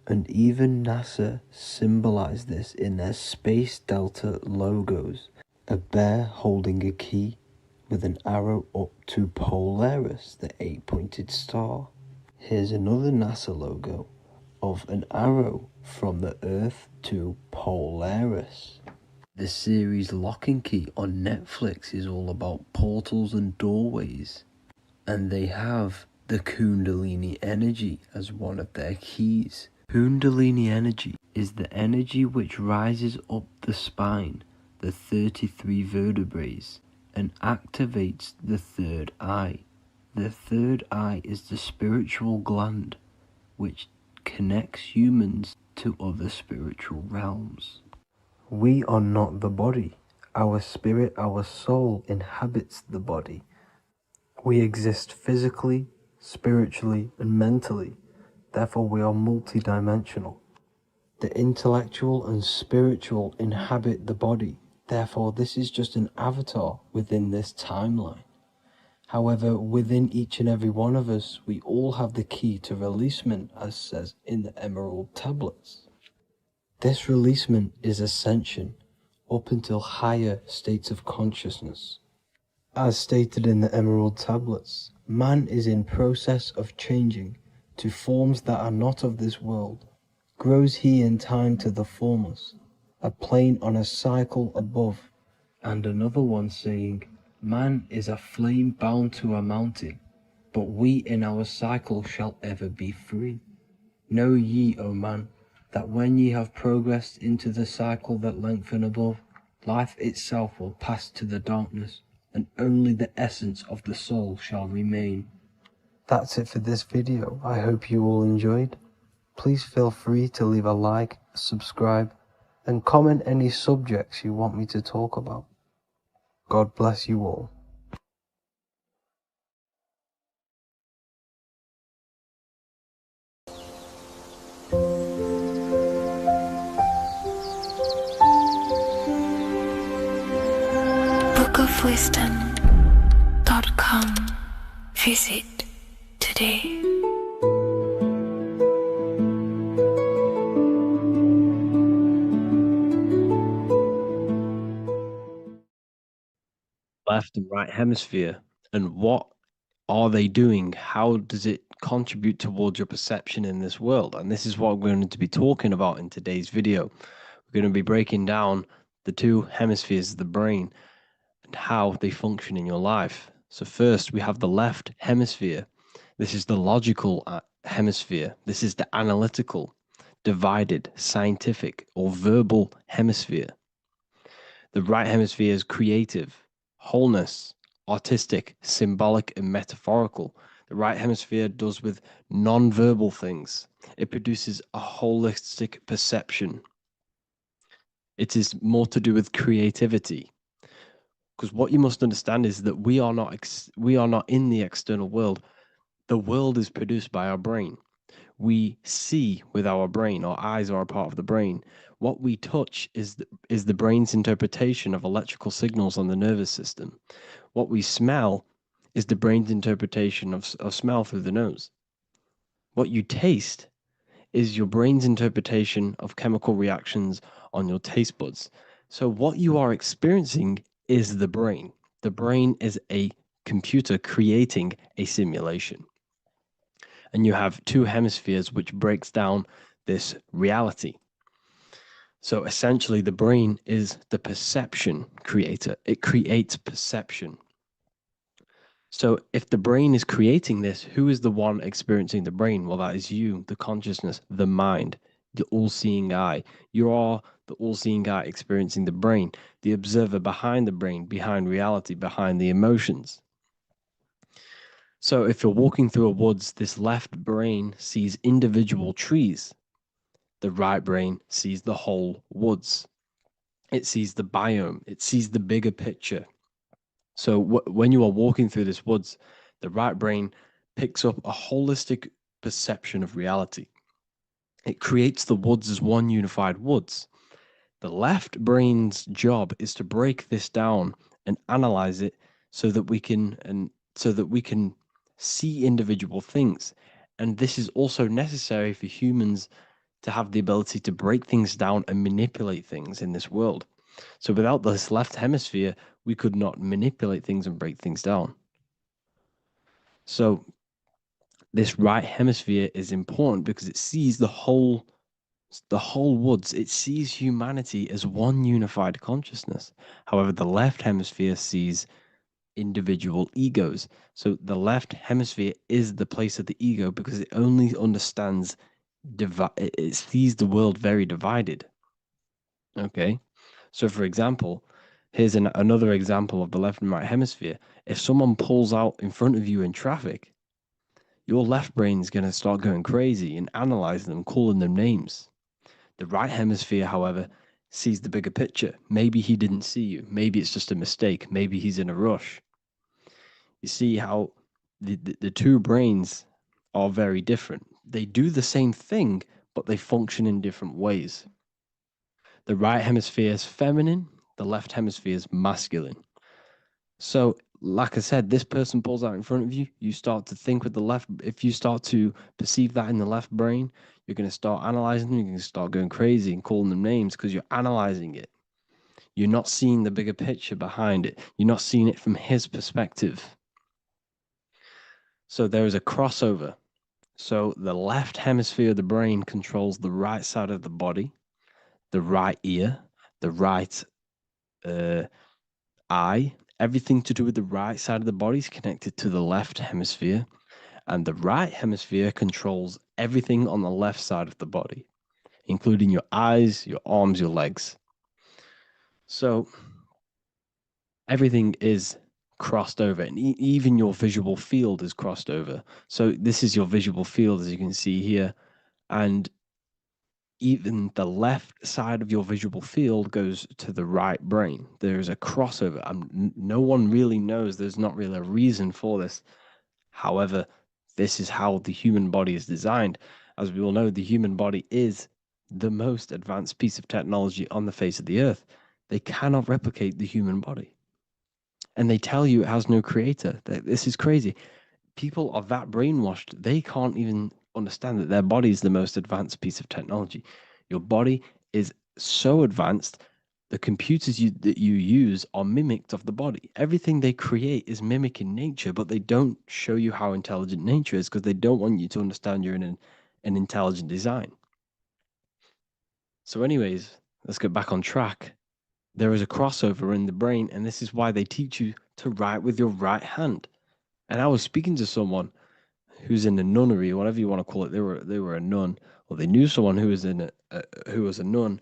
And even NASA symbolized this in their Space Delta logos, a bear holding a key with an arrow up to Polaris, the 8-pointed star. Here's another NASA logo of an arrow from the Earth to Polaris. The series Lock and Key on Netflix is all about portals and doorways, and they have the Kundalini energy as one of their keys. Kundalini energy is the energy which rises up the spine, the 33 vertebrae, and activates the third eye. The third eye is the spiritual gland, which connects humans to other spiritual realms. We are not the body. Our spirit, our soul inhabits the body. We exist physically, spiritually, and mentally. Therefore, we are multidimensional. The intellectual and spiritual inhabit the body. Therefore, this is just an avatar within this timeline. However, within each and every one of us, we all have the key to releasement, as says in the Emerald Tablets. This releasement is ascension, up until higher states of consciousness. As stated in the Emerald Tablets, man is in process of changing to forms that are not of this world. Grows he in time to the formless, a plane on a cycle above. And another one saying, Man is a flame bound to a mountain, but we in our cycle shall ever be free. Know ye, O man, that when ye have progressed into the cycle that lengthen above, life itself will pass to the darkness, and only the essence of the soul shall remain. That's it for this video. I hope you all enjoyed. Please feel free to leave a like, subscribe, and comment any subjects you want me to talk about. God bless you all. bookofwisdom.com. Visit today. Left and right hemisphere, and what are they doing? How does it contribute towards your perception in this world? And this is what we're going to be talking about in today's video. We're going to be breaking down the two hemispheres of the brain and how they function in your life. So first, we have the left hemisphere. This is the logical hemisphere. This is the analytical, divided, scientific, or verbal hemisphere. The right hemisphere is creative, wholeness, artistic, symbolic, and metaphorical. The right hemisphere does with non-verbal things. It produces a holistic perception. It is more to do with creativity. Because what you must understand is that we are not in the external world. The world is produced by our brain. We see with our brain. Our eyes are a part of the brain. What we touch is the brain's interpretation of electrical signals on the nervous system. What we smell is the brain's interpretation of smell through the nose. What you taste is your brain's interpretation of chemical reactions on your taste buds. So what you are experiencing is the brain. The brain is a computer creating a simulation. And you have two hemispheres which breaks down this reality. So essentially, the brain is the perception creator. It creates perception. So if the brain is creating this, who is the one experiencing the brain? Well, that is you, the consciousness, the mind, the all-seeing eye. You are the all-seeing eye experiencing the brain, the observer behind the brain, behind reality, behind the emotions. So if you're walking through a woods, this left brain sees individual trees. The right brain sees the whole woods. It sees the biome. It sees the bigger picture. So when you are walking through this woods, the right brain picks up a holistic perception of reality. It creates the woods as one unified woods. The left brain's job is to break this down and analyze it so that we can see individual things. And this is also necessary for humans to have the ability to break things down and manipulate things in this world. So without this left hemisphere, we could not manipulate things and break things down. So this right hemisphere is important because it sees the whole woods. It sees humanity as one unified consciousness. However, the left hemisphere sees individual egos. So the left hemisphere is the place of the ego because it only understands it sees the world very divided. Okay, so for example, here's another example of the left and right hemisphere. If someone pulls out in front of you in traffic, your left brain's going to start going crazy and analyzing them, calling them names. The right hemisphere, however, sees the bigger picture. Maybe he didn't see you. Maybe it's just a mistake. Maybe he's in a rush. You see how the two brains are very different. They do the same thing, but they function in different ways. The right hemisphere is feminine, the left hemisphere is masculine. So, like I said, this person pulls out in front of you, you start to think with the left. If you start to perceive that in the left brain, you're going to start analyzing them, you're going to start going crazy and calling them names because you're analyzing it. You're not seeing the bigger picture behind it. You're not seeing it from his perspective. So there is a crossover. So the left hemisphere of the brain controls the right side of the body, the right ear, the right eye. Everything to do with the right side of the body is connected to the left hemisphere, and the right hemisphere controls everything on the left side of the body, including your eyes, your arms, your legs. So everything is crossed over, and even your visual field is crossed over. So this is your visual field, as you can see here, and even the left side of your visual field goes to the right brain. There's a crossover. No one really knows. There's not really a reason for this. However, this is how the human body is designed. As we all know, the human body is the most advanced piece of technology on the face of the earth. They cannot replicate the human body. And they tell you it has no creator. This is crazy. People are that brainwashed, they can't even understand that their body is the most advanced piece of technology. Your body is so advanced, the computers that you use are mimicked of the body. Everything they create is mimicking nature, but they don't show you how intelligent nature is because they don't want you to understand you're in an intelligent design. So anyways, let's get back on track. There is a crossover in the brain, and this is why they teach you to write with your right hand. And I was speaking to someone who's in a nunnery, or whatever you want to call it. They were a nun, or they knew someone who was who was a nun,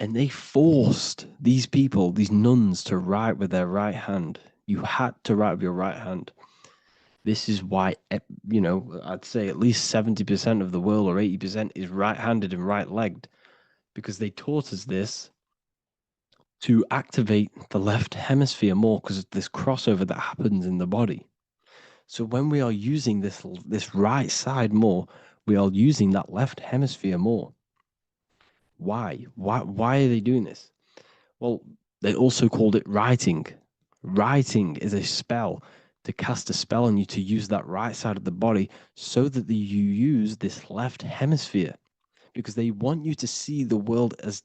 and they forced these people, these nuns, to write with their right hand. You had to write with your right hand. This is why, I'd say at least 70% of the world, or 80%, is right-handed and right-legged, because they taught us this to activate the left hemisphere more because of this crossover that happens in the body. So when we are using this right side more, we are using that left hemisphere more. Why? Why are they doing this? Well, they also called it writing. Writing is a spell, to cast a spell on you to use that right side of the body so that you use this left hemisphere, because they want you to see the world as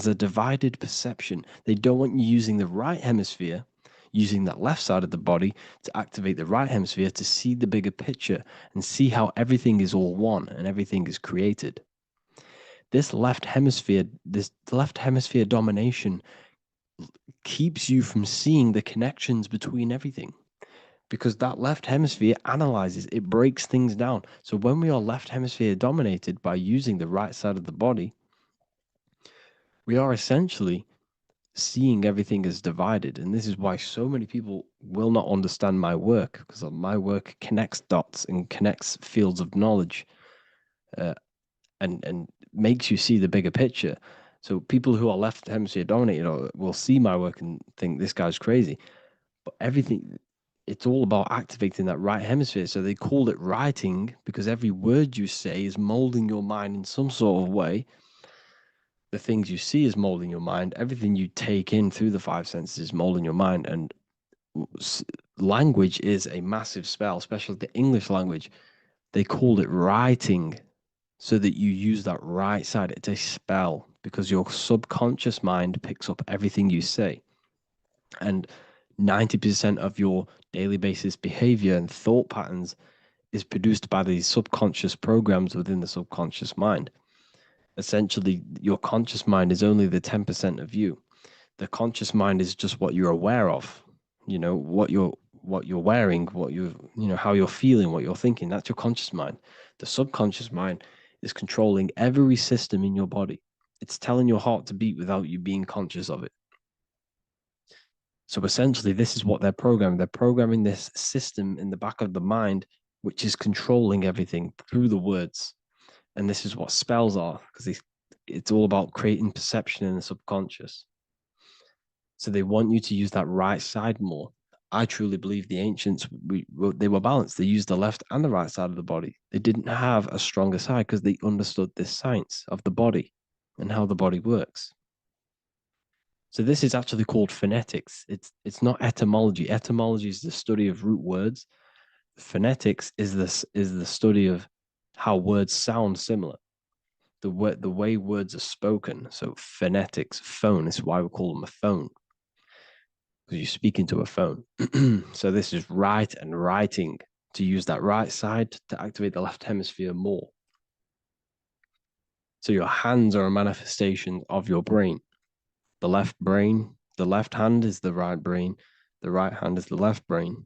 a divided perception. They don't want you using the right hemisphere, using that left side of the body to activate the right hemisphere to see the bigger picture and see how everything is all one and everything is created. This left hemisphere domination keeps you from seeing the connections between everything, because that left hemisphere analyzes, it breaks things down. So when we are left hemisphere dominated by using the right side of the body, we are essentially seeing everything as divided. And this is why so many people will not understand my work, because my work connects dots and connects fields of knowledge, and makes you see the bigger picture. So people who are left hemisphere dominated will see my work and think this guy's crazy. But everything, it's all about activating that right hemisphere. So they called it writing because every word you say is molding your mind in some sort of way. The things you see is molding your mind. Everything you take in through the five senses is molding your mind. And language is a massive spell, especially the English language. They called it writing so that you use that right side. It's a spell because your subconscious mind picks up everything you say. And 90% of your daily basis behavior and thought patterns is produced by these subconscious programs within the subconscious mind. Essentially, your conscious mind is only the 10% of you. The conscious mind is just what you're aware of, what you're wearing, how you're feeling, what you're thinking. That's your conscious mind. The subconscious mind is controlling every system in your body. It's telling your heart to beat without you being conscious of it. So essentially, this is what they're programming. They're programming this system in the back of the mind, which is controlling everything through the words. And this is what spells are, because it's all about creating perception in the subconscious. So they want you to use that right side more. I truly believe the ancients, they were balanced. They used the left and the right side of the body. They didn't have a stronger side because they understood this science of the body and how the body works. So this is actually called phonetics. It's not etymology. Etymology is the study of root words. Phonetics is the study of how words sound similar. The way words are spoken. So phonetics, phone is why we call them a phone, because you speak into a phone. So this is write and writing to use that right side to activate the left hemisphere more. So your hands are a manifestation of your brain. The left hand is the right brain, the right hand is the left brain.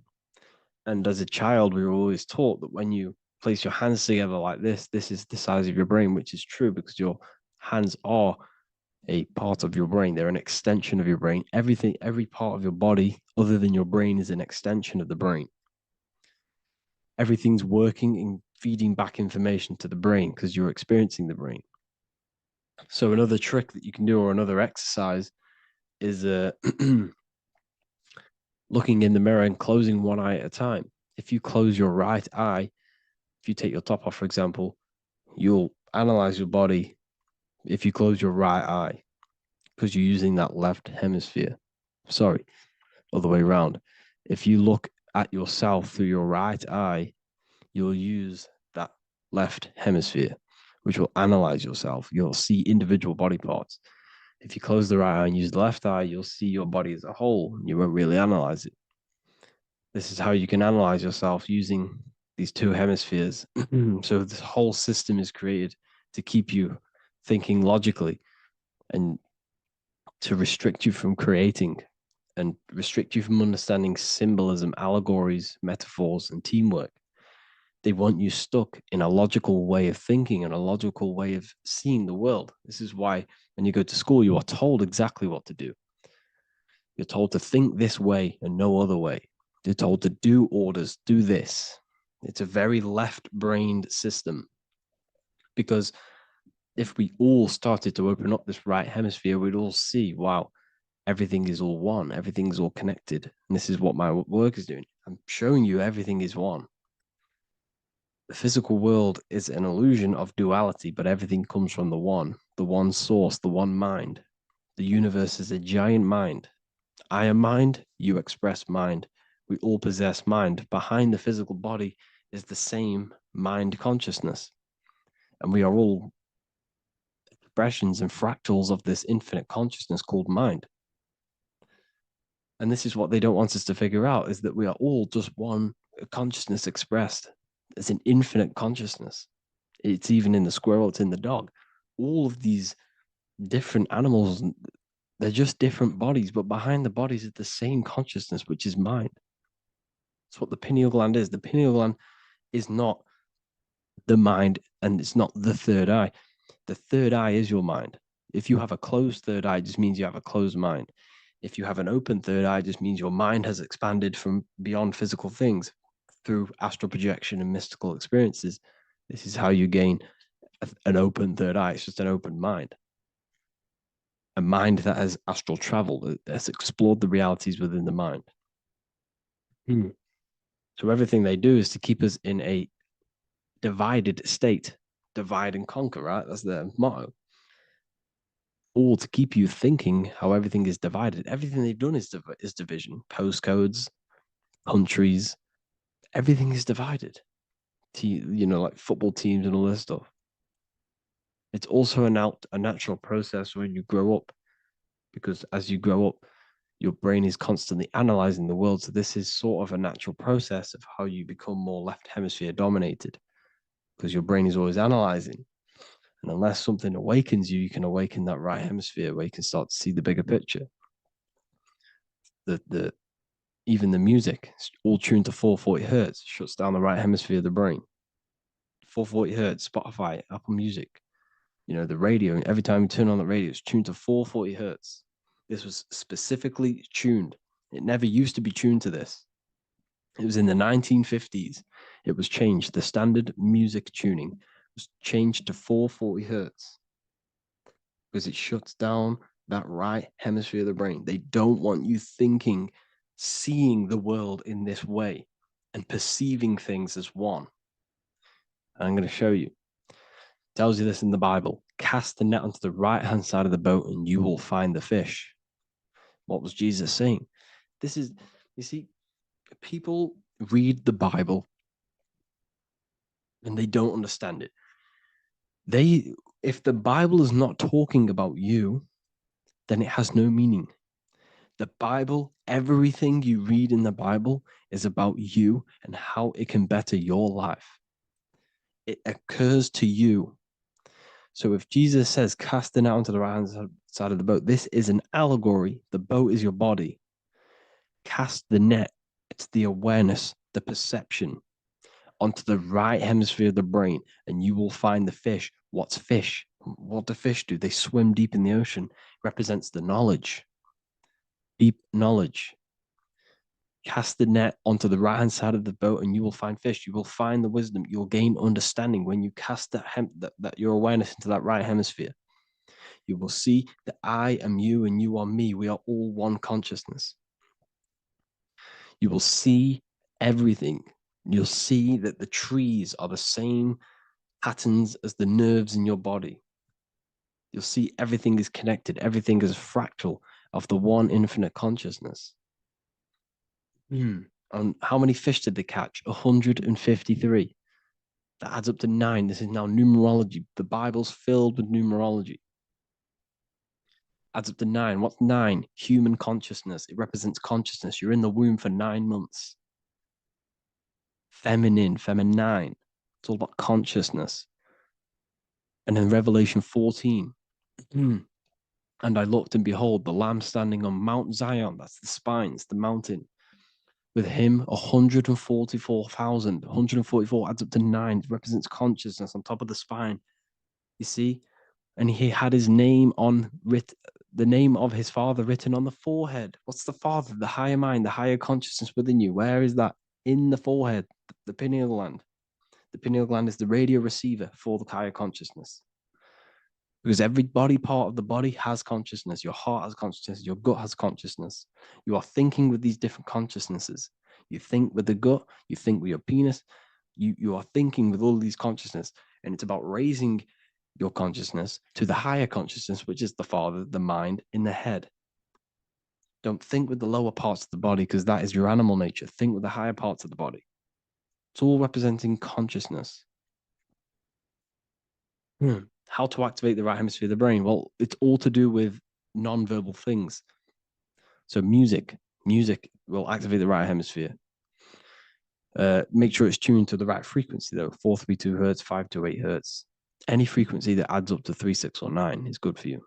And as a child, we were always taught that when you place your hands together like this is the size of your brain, which is true because your hands are a part of your brain. They're an extension of your brain. Everything, every part of your body other than your brain is an extension of the brain. Everything's working and feeding back information to the brain because you're experiencing the brain. So another trick that you can do or another exercise is looking in the mirror and closing one eye at a time. If you close your right eye, if you take your top off, for example, you'll analyze your body if you close your right eye because you're using that left hemisphere. Sorry, other way around. If you look at yourself through your right eye, you'll use that left hemisphere, which will analyze yourself. You'll see individual body parts. If you close the right eye and use the left eye, you'll see your body as a whole. You won't really analyze it. This is how you can analyze yourself using these two hemispheres. So this whole system is created to keep you thinking logically and to restrict you from creating and restrict you from understanding symbolism, allegories, metaphors, and teamwork. They want you stuck in a logical way of thinking and a logical way of seeing the world. This is why when you go to school, you are told exactly what to do. You're told to think this way and no other way. You're told to do orders, do this. It's a very left-brained system because if we all started to open up this right hemisphere, we'd all see, wow, everything is all one, everything is all connected. And this is what my work is doing. I'm showing you everything is one. The physical world is an illusion of duality, but everything comes from the one source, the one mind. The universe is a giant mind. I am mind, you express mind. We all possess mind. Behind the physical body is the same mind consciousness. And we are all expressions and fractals of this infinite consciousness called mind. And this is what they don't want us to figure out, is that we are all just one consciousness expressed. It's an infinite consciousness. It's even in the squirrel, it's in the dog. All of these different animals, they're just different bodies, but behind the bodies is the same consciousness, which is mind. That's what the pineal gland is. The pineal gland is not the mind and it's not the third eye. The third eye is your mind. If you have a closed third eye, it just means you have a closed mind. If you have an open third eye, it just means your mind has expanded from beyond physical things through astral projection and mystical experiences. This is how you gain an open third eye. It's just an open mind. A mind that has astral traveled, has explored the realities within the mind. So everything they do is to keep us in a divided state. Divide and conquer, right? That's their motto. All to keep you thinking how everything is divided. Everything they've done is division. Postcodes, countries, everything is divided. Like football teams and all this stuff. It's also a natural process when you grow up, because as you grow up, your brain is constantly analyzing the world. So this is sort of a natural process of how you become more left hemisphere dominated, because your brain is always analyzing. And unless something awakens you, you can awaken that right hemisphere where you can start to see the bigger picture. Even the music, all tuned to 440 hertz, shuts down the right hemisphere of the brain. 440 hertz, Spotify, Apple Music, the radio. Every time you turn on the radio, it's tuned to 440 hertz. This was specifically tuned. It never used to be tuned to this. It was in the 1950s. It was changed. The standard music tuning was changed to 440 hertz because it shuts down that right hemisphere of the brain. They don't want you thinking, seeing the world in this way and perceiving things as one. And I'm going to show you. It tells you this in the Bible. Cast the net onto the right-hand side of the boat and you will find the fish. What was Jesus saying? You see, people read the Bible and they don't understand it. If the Bible is not talking about you, then it has no meaning. The Bible, everything you read in the Bible is about you and how it can better your life. It occurs to you. So if Jesus says, cast the net onto the right hand side of the boat, this is an allegory. The boat is your body. Cast the net. It's the awareness, the perception onto the right hemisphere of the brain, and you will find the fish. What's fish? What do fish do? They swim deep in the ocean. It represents the knowledge, deep knowledge. Cast the net onto the right hand side of the boat, and you will find fish. You will find the wisdom. You'll gain understanding when you cast that your awareness into that right hemisphere. You will see that I am you and you are me. We are all one consciousness. You will see everything. You'll see that the trees are the same patterns as the nerves in your body. You'll see everything is connected. Everything is a fractal of the one infinite consciousness. And how many fish did they catch? 153. That adds up to 9. This is now numerology. The Bible's filled with numerology. Adds up to 9. What's 9? Human consciousness. It represents consciousness. You're in the womb for 9 months. Feminine. It's all about consciousness. And in Revelation 14, and I looked, and behold, the Lamb standing on Mount Zion. That's the spines, the mountain. With him, 144,000. 144 adds up to 9. It represents consciousness on top of the spine. You see? And he had his name the name of his Father written on the forehead. What's the Father? The higher mind, the higher consciousness within you. Where is that? In the forehead, the pineal gland. The pineal gland is the radio receiver for the higher consciousness. Because every body part of the body has consciousness. Your heart has consciousness. Your gut has consciousness. You are thinking with these different consciousnesses. You think with the gut. You think with your penis. You are thinking with all these consciousness. And it's about raising your consciousness to the higher consciousness, which is the Father, the mind in the head. Don't think with the lower parts of the body, because that is your animal nature. Think with the higher parts of the body. It's all representing consciousness. How to activate the right hemisphere of the brain? Well, it's all to do with non-verbal things. So music will activate the right hemisphere. Make sure it's tuned to the right frequency though. 432 hertz, 528 hertz. Any frequency that adds up to 3, 6, or 9 is good for you.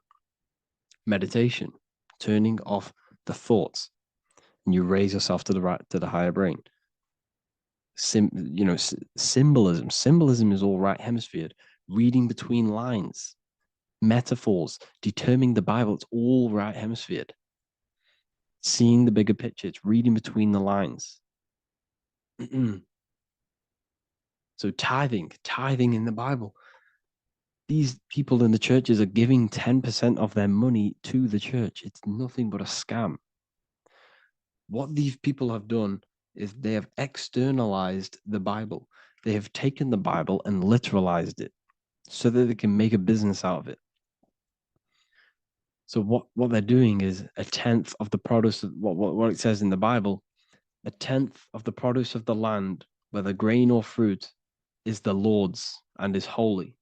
Meditation, turning off the thoughts, and you raise yourself to the higher brain. Symbolism. Symbolism is all right hemisphered. Reading between lines, metaphors, determining the Bible, it's all right hemisphered. Seeing the bigger picture, it's reading between the lines. So tithing in the Bible. These people in the churches are giving 10% of their money to the church. It's nothing but a scam. What these people have done is they have externalized the Bible. They have taken the Bible and literalized it, so that they can make a business out of it. So what they're doing is 1/10 of the produce of what it says in the Bible, 1/10 of the produce of the land, whether grain or fruit, is the Lord's and is holy.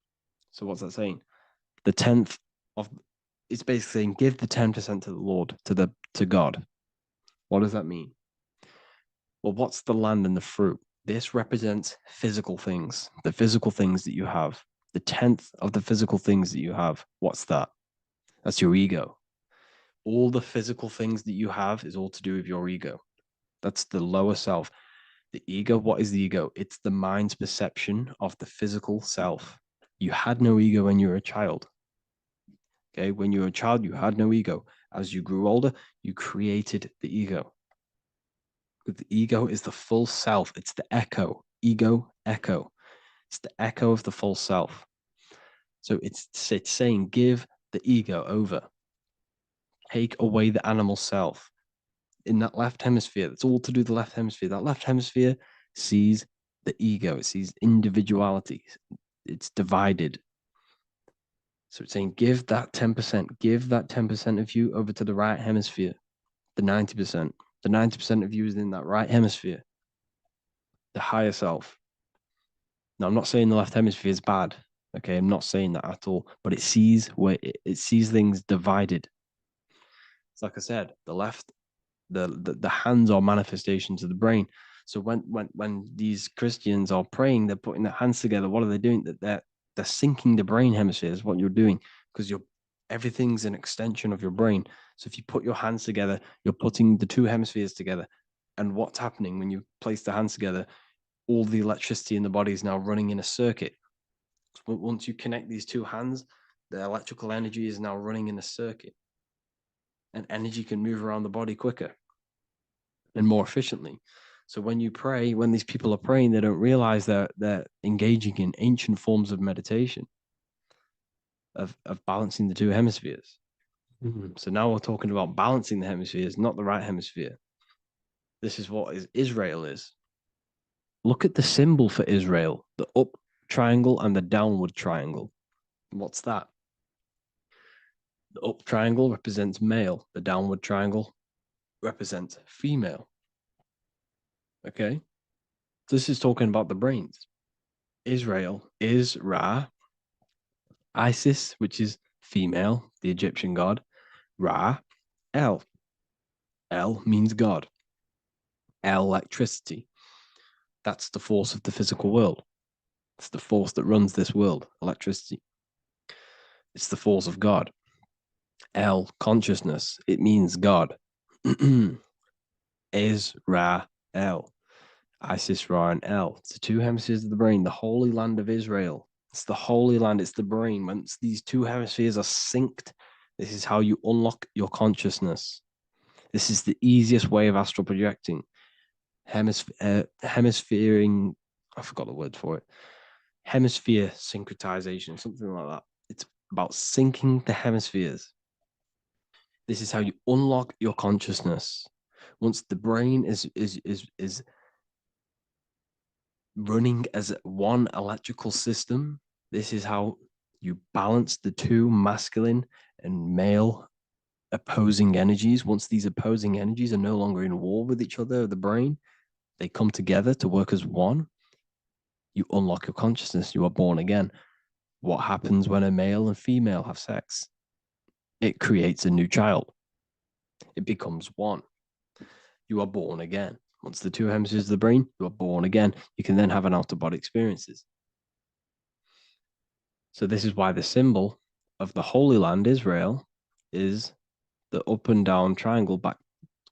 So what's that saying? The 10th of it's basically saying give the 10% to the Lord, to God. What does that mean? Well, what's the land and the fruit? This represents physical things, the physical things that you have. The 10th of the physical things that you have. What's that? That's your ego. All the physical things that you have is all to do with your ego. That's the lower self. The ego, what is the ego? It's the mind's perception of the physical self. You had no ego when you were a child. Okay, when you were a child, you had no ego. As you grew older, you created the ego. But the ego is the full self. It's the echo. Ego, echo. It's the echo of the full self. So it's saying, give the ego over. Take away the animal self. In that left hemisphere, that's all to do with the left hemisphere. That left hemisphere sees the ego. It sees individuality. It's divided. So it's saying, give that 10%. Give that 10% of you over to the right hemisphere. The 90%. The 90% of you is in that right hemisphere. The higher self. Now, I'm not saying the left hemisphere is bad. Okay, I'm not saying that at all. But it sees things divided. It's like I said, the left the hands are manifestations of the brain. So when these Christians are praying, they're putting their hands together. What are they doing? That they're syncing the brain hemispheres. What you're doing, because everything's an extension of your brain. So if you put your hands together, you're putting the two hemispheres together. And what's happening when you place the hands together? All the electricity in the body is now running in a circuit. Once you connect these two hands, the electrical energy is now running in a circuit, and energy can move around the body quicker and more efficiently. So when you pray, when these people are praying, they don't realize that they're engaging in ancient forms of meditation, of balancing the two hemispheres. So now we're talking about balancing the hemispheres, not the right hemisphere. This is what Israel is. Look at the symbol for Israel, the up triangle and the downward triangle. What's that? The up triangle represents male. The downward triangle represents female. Okay? This is talking about the brains. Israel is Ra. Isis, which is female, the Egyptian god. Ra, El. El means God. Electricity. That's the force of the physical world. It's the force that runs this world, electricity. It's the force of God. El, consciousness. It means God. Is Ra, El. Isis, Ra, and El. It's the two hemispheres of the brain, the holy land of Israel. It's the holy land, it's the brain. Once these two hemispheres are synced, this is how you unlock your consciousness. This is the easiest way of astral projecting. Hemisphering, I forgot the word for it. Hemisphere syncretization, something like that. It's about syncing the hemispheres. This is how you unlock your consciousness. Once the brain is running as one electrical system, this is how you balance the two masculine and male opposing energies. Once these opposing energies are no longer in war with each other, the brain, they come together to work as one. You unlock your consciousness. You are born again. What happens when a male and female have sex? It creates a new child. It becomes one. You are born again. Once the two hemispheres of the brain, you are born again. You can then have an out-of-body experiences. So this is why the symbol of the Holy Land, Israel, is the up and down triangle back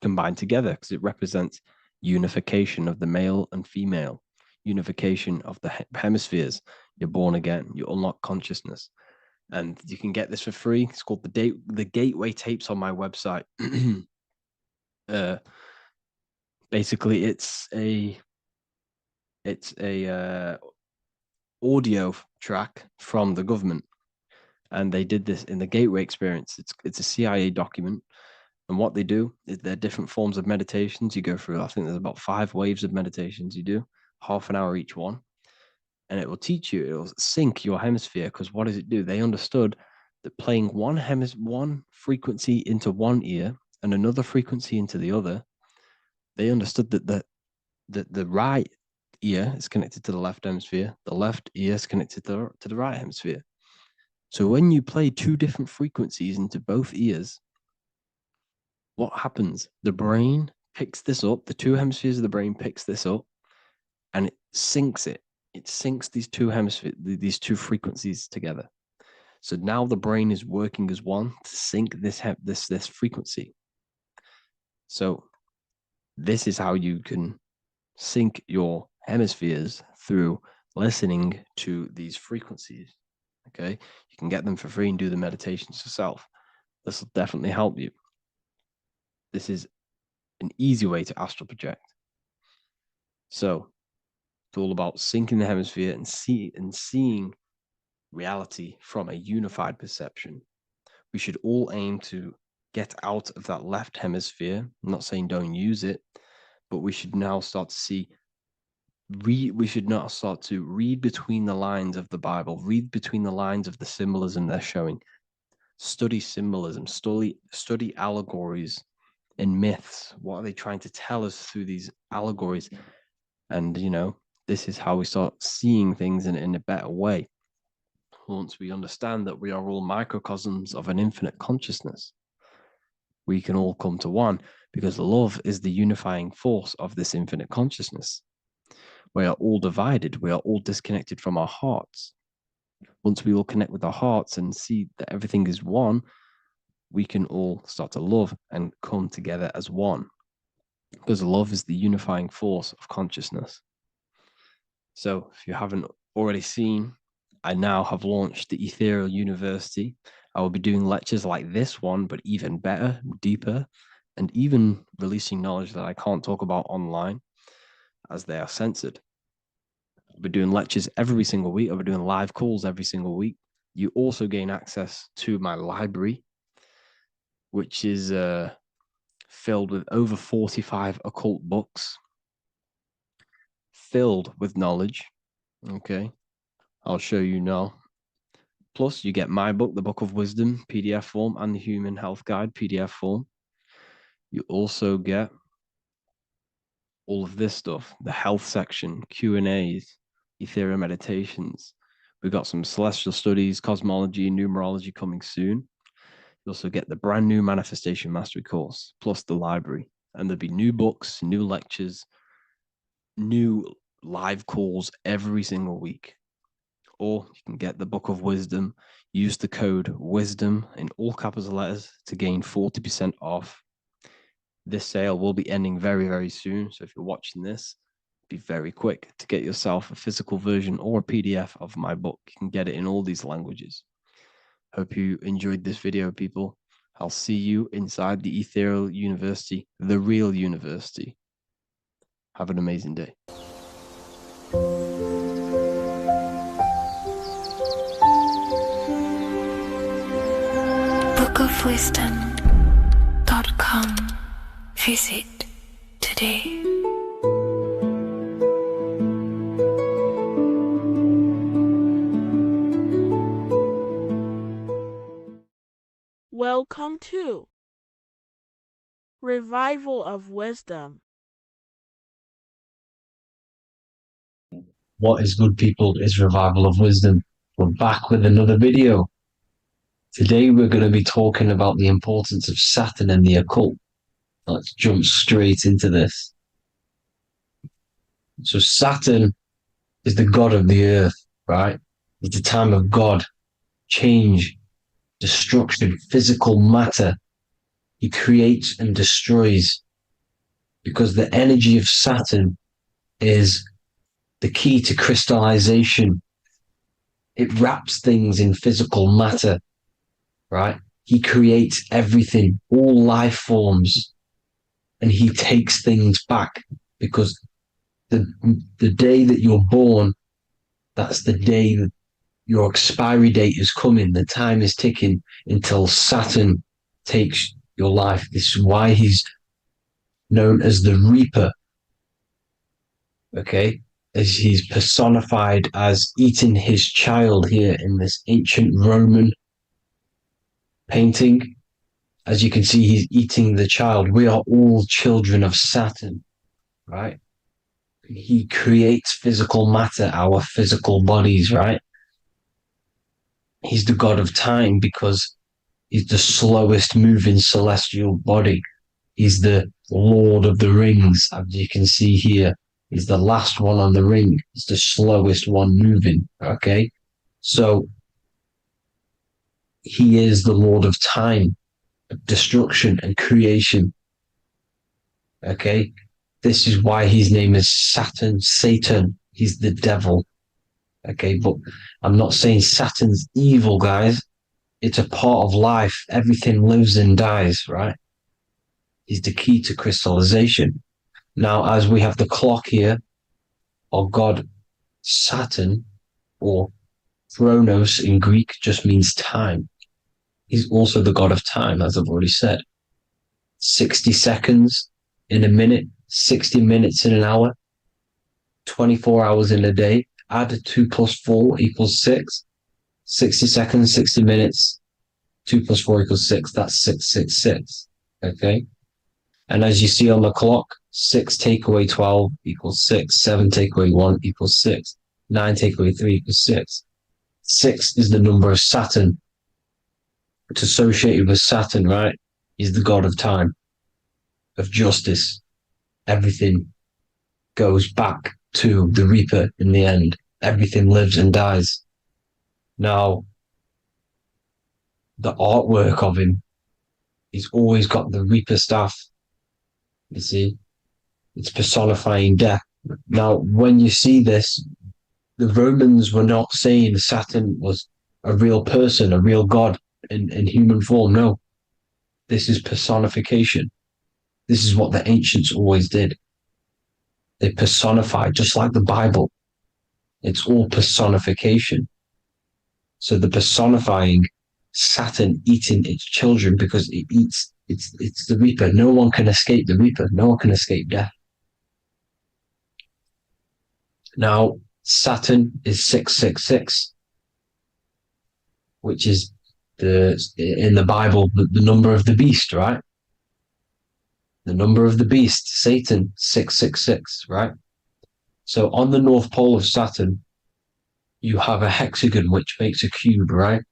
combined together, because it represents unification of the male and female, unification of the hemispheres. You're born again. You unlock consciousness. And you can get this for free. It's called the Gateway Tapes on my website. Basically, it's a audio track from the government, and they did this in the Gateway Experience. It's a CIA document, and what they do is there are different forms of meditations you go through. I think there's about 5 waves of meditations you do, half an hour each one, and it will teach you. It will sync your hemisphere, because what does it do? They understood that playing one frequency into one ear and another frequency into the other, they understood that the right ear is connected to the left hemisphere, the left ear is connected to the right hemisphere. So when you play 2 different frequencies into both ears, what happens? The brain picks this up, the 2 hemispheres of the brain picks this up, and it syncs it. It syncs these 2 hemispheres, these 2 frequencies together. So now the brain is working as one to sync this frequency. So this is how you can sync your hemispheres, through listening to these frequencies. Okay, you can get them for free and do the meditations yourself. This will definitely help you. This is an easy way to astral project. So it's all about syncing the hemisphere and seeing reality from a unified perception. We should all aim to get out of that left hemisphere. I'm not saying don't use it, but we should now start to see we should now start to read between the lines of the Bible, read between the lines of the symbolism they're showing, study symbolism, study allegories and myths. What are they trying to tell us through these allegories? And, this is how we start seeing things in a better way. Once we understand that we are all microcosms of an infinite consciousness. we can all come to one, because love is the unifying force of this infinite consciousness. We are all divided. We are all disconnected from our hearts. Once we all connect with our hearts and see that everything is one, we can all start to love and come together as one, because love is the unifying force of consciousness. So if you haven't already seen, I now have launched the Ethereal University. I will be doing lectures like this one, but even better, deeper, and even releasing knowledge that I can't talk about online as they are censored. I'll be doing lectures every single week. I'll be doing live calls every single week. You also gain access to my library, which is filled with over 45 occult books, filled with knowledge. Okay, I'll show you now. Plus, you get my book, The Book of Wisdom, PDF form, and the Human Health Guide, PDF form. You also get all of this stuff, the health section, Q&As, Ethereum meditations. We've got some celestial studies, cosmology, numerology coming soon. You also get the brand new Manifestation Mastery course, plus the library. And there'll be new books, new lectures, new live calls every single week. Or you can get the Book of Wisdom, use the code WISDOM in all capital letters to gain 40% off. This sale will be ending very, very soon. So if you're watching this, be very quick to get yourself a physical version or a PDF of my book. You can get it in all these languages. Hope you enjoyed this video, people. I'll see you inside the Ethereal University, the real university. Have an amazing day. bookofwisdom.com. Visit today. Welcome to Revival of Wisdom. What is good, people? Is Revival of Wisdom. We're back with another video. Today we're going to be talking about the importance of Saturn and the occult. Let's jump straight into this. So Saturn is the god of the earth, right? It's the time of God, change, destruction, physical matter. He creates and destroys, because the energy of Saturn is the key to crystallization. It wraps things in physical matter, right? He creates everything, all life forms, and he takes things back, because the day that you're born, that's the day that your expiry date is coming. The time is ticking until Saturn takes your life. This is why he's known as the Reaper. Okay? As he's personified as eating his child here in this ancient Roman painting. As you can see, he's eating the child. We are all children of Saturn, right? He creates physical matter, our physical bodies, right? He's the god of time because he's the slowest moving celestial body. He's the Lord of the Rings, as you can see here. He's the last one on the ring. He's the slowest one moving, okay? So he is the Lord of time, destruction and creation, okay? This is why his name is Saturn, Satan. He's the devil, okay? But I'm not saying Saturn's evil, guys. It's a part of life. Everything lives and dies, right? He's the key to crystallization. Now, as we have the clock here, our god Saturn, or Chronos in Greek, just means time. He's also the god of time, as I've already said. 60 seconds in a minute, 60 minutes in an hour, 24 hours in a day. Add 2 plus 4 equals 6. 60 seconds, 60 minutes, 2 plus 4 equals 6. That's 666. Okay? And as you see on the clock, 6 take away 12 equals 6. 7 take away 1 equals 6. 9 take away 3 equals 6. 6 is the number of Saturn. It's associated with Saturn, right? He's the god of time, of justice. Everything goes back to the Reaper in the end. Everything lives and dies. Now, the artwork of him, he's always got the Reaper staff. You see, it's personifying death. Now, when you see this, the Romans were not saying Saturn was a real person, a real god in human form. No, this is personification. This is what the ancients always did. They personified, just like the Bible. It's all personification. So the personifying Saturn eating its children because it eats, it's the Reaper. No one can escape the Reaper. No one can escape death. Now, Saturn is 666, which is in the Bible, the number of the beast, right? The number of the beast, Satan, 666, right? So on the North Pole of Saturn, you have a hexagon, which makes a cube, right?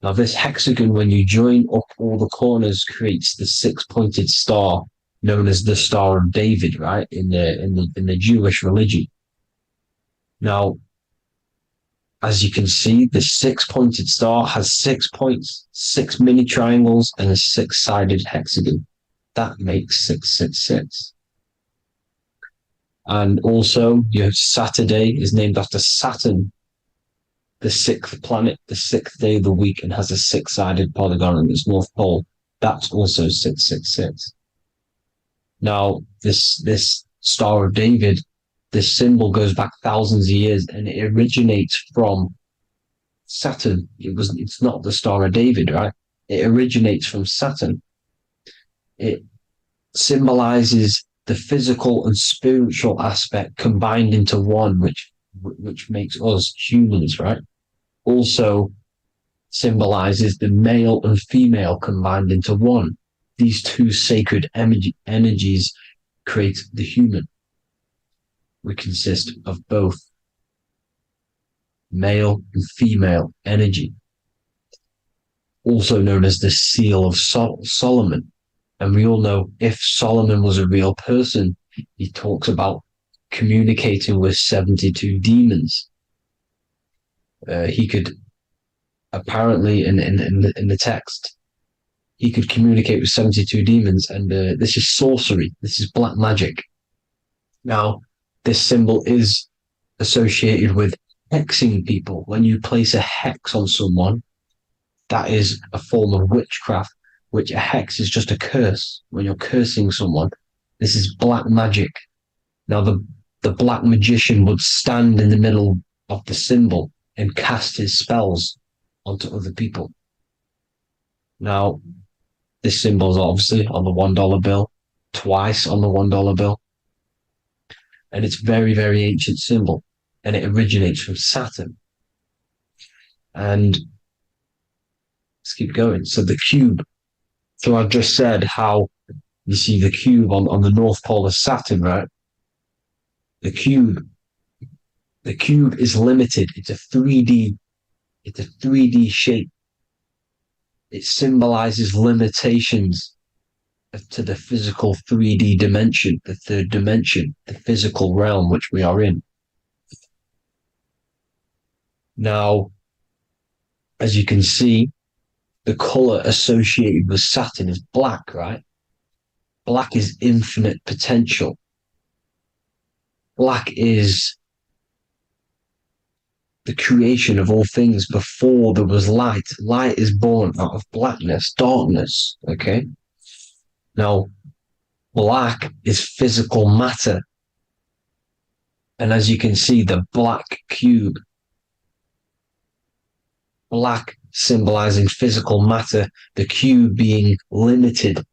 Now this hexagon, when you join up all the corners, creates the six-pointed star known as the Star of David, right? In the Jewish religion. Now, as you can see, the six-pointed star has 6 points, 6 mini triangles, and a six-sided hexagon. That makes 666. And also, your Saturday is named after Saturn, the 6th planet, the 6th day of the week, and has a six-sided polygon in its north pole. That's also 666. Now, this Star of David, this symbol goes back thousands of years, and it originates from Saturn. It's not the Star of David, right? It originates from Saturn. It symbolizes the physical and spiritual aspect combined into one, which makes us humans, right? Also symbolizes the male and female combined into one. These two sacred energies create the human. We consist of both male and female energy, also known as the Seal of Solomon. And we all know if Solomon was a real person, he talks about communicating with 72 demons. He could apparently, in the text, he could communicate with 72 demons, and this is sorcery. This is black magic. Now, this symbol is associated with hexing people. When you place a hex on someone, that is a form of witchcraft, which a hex is just a curse. When you're cursing someone, this is black magic. Now, the black magician would stand in the middle of the symbol and cast his spells onto other people. Now, this symbol is obviously on the $1 bill, twice on the $1 bill. And it's very, very ancient symbol. And it originates from Saturn. And let's keep going. So the cube. So I've just said how you see the cube on the North Pole of Saturn, right? The cube is limited. It's a 3D shape. It symbolizes limitations to the physical 3D dimension, the third dimension, the physical realm which we are in. Now, as you can see, the color associated with Saturn is black, right? Black is infinite potential. Black is the creation of all things before there was light. Light is born out of blackness, darkness, okay? Now, black is physical matter. And as you can see, the black cube, black symbolizing physical matter, the cube being limited,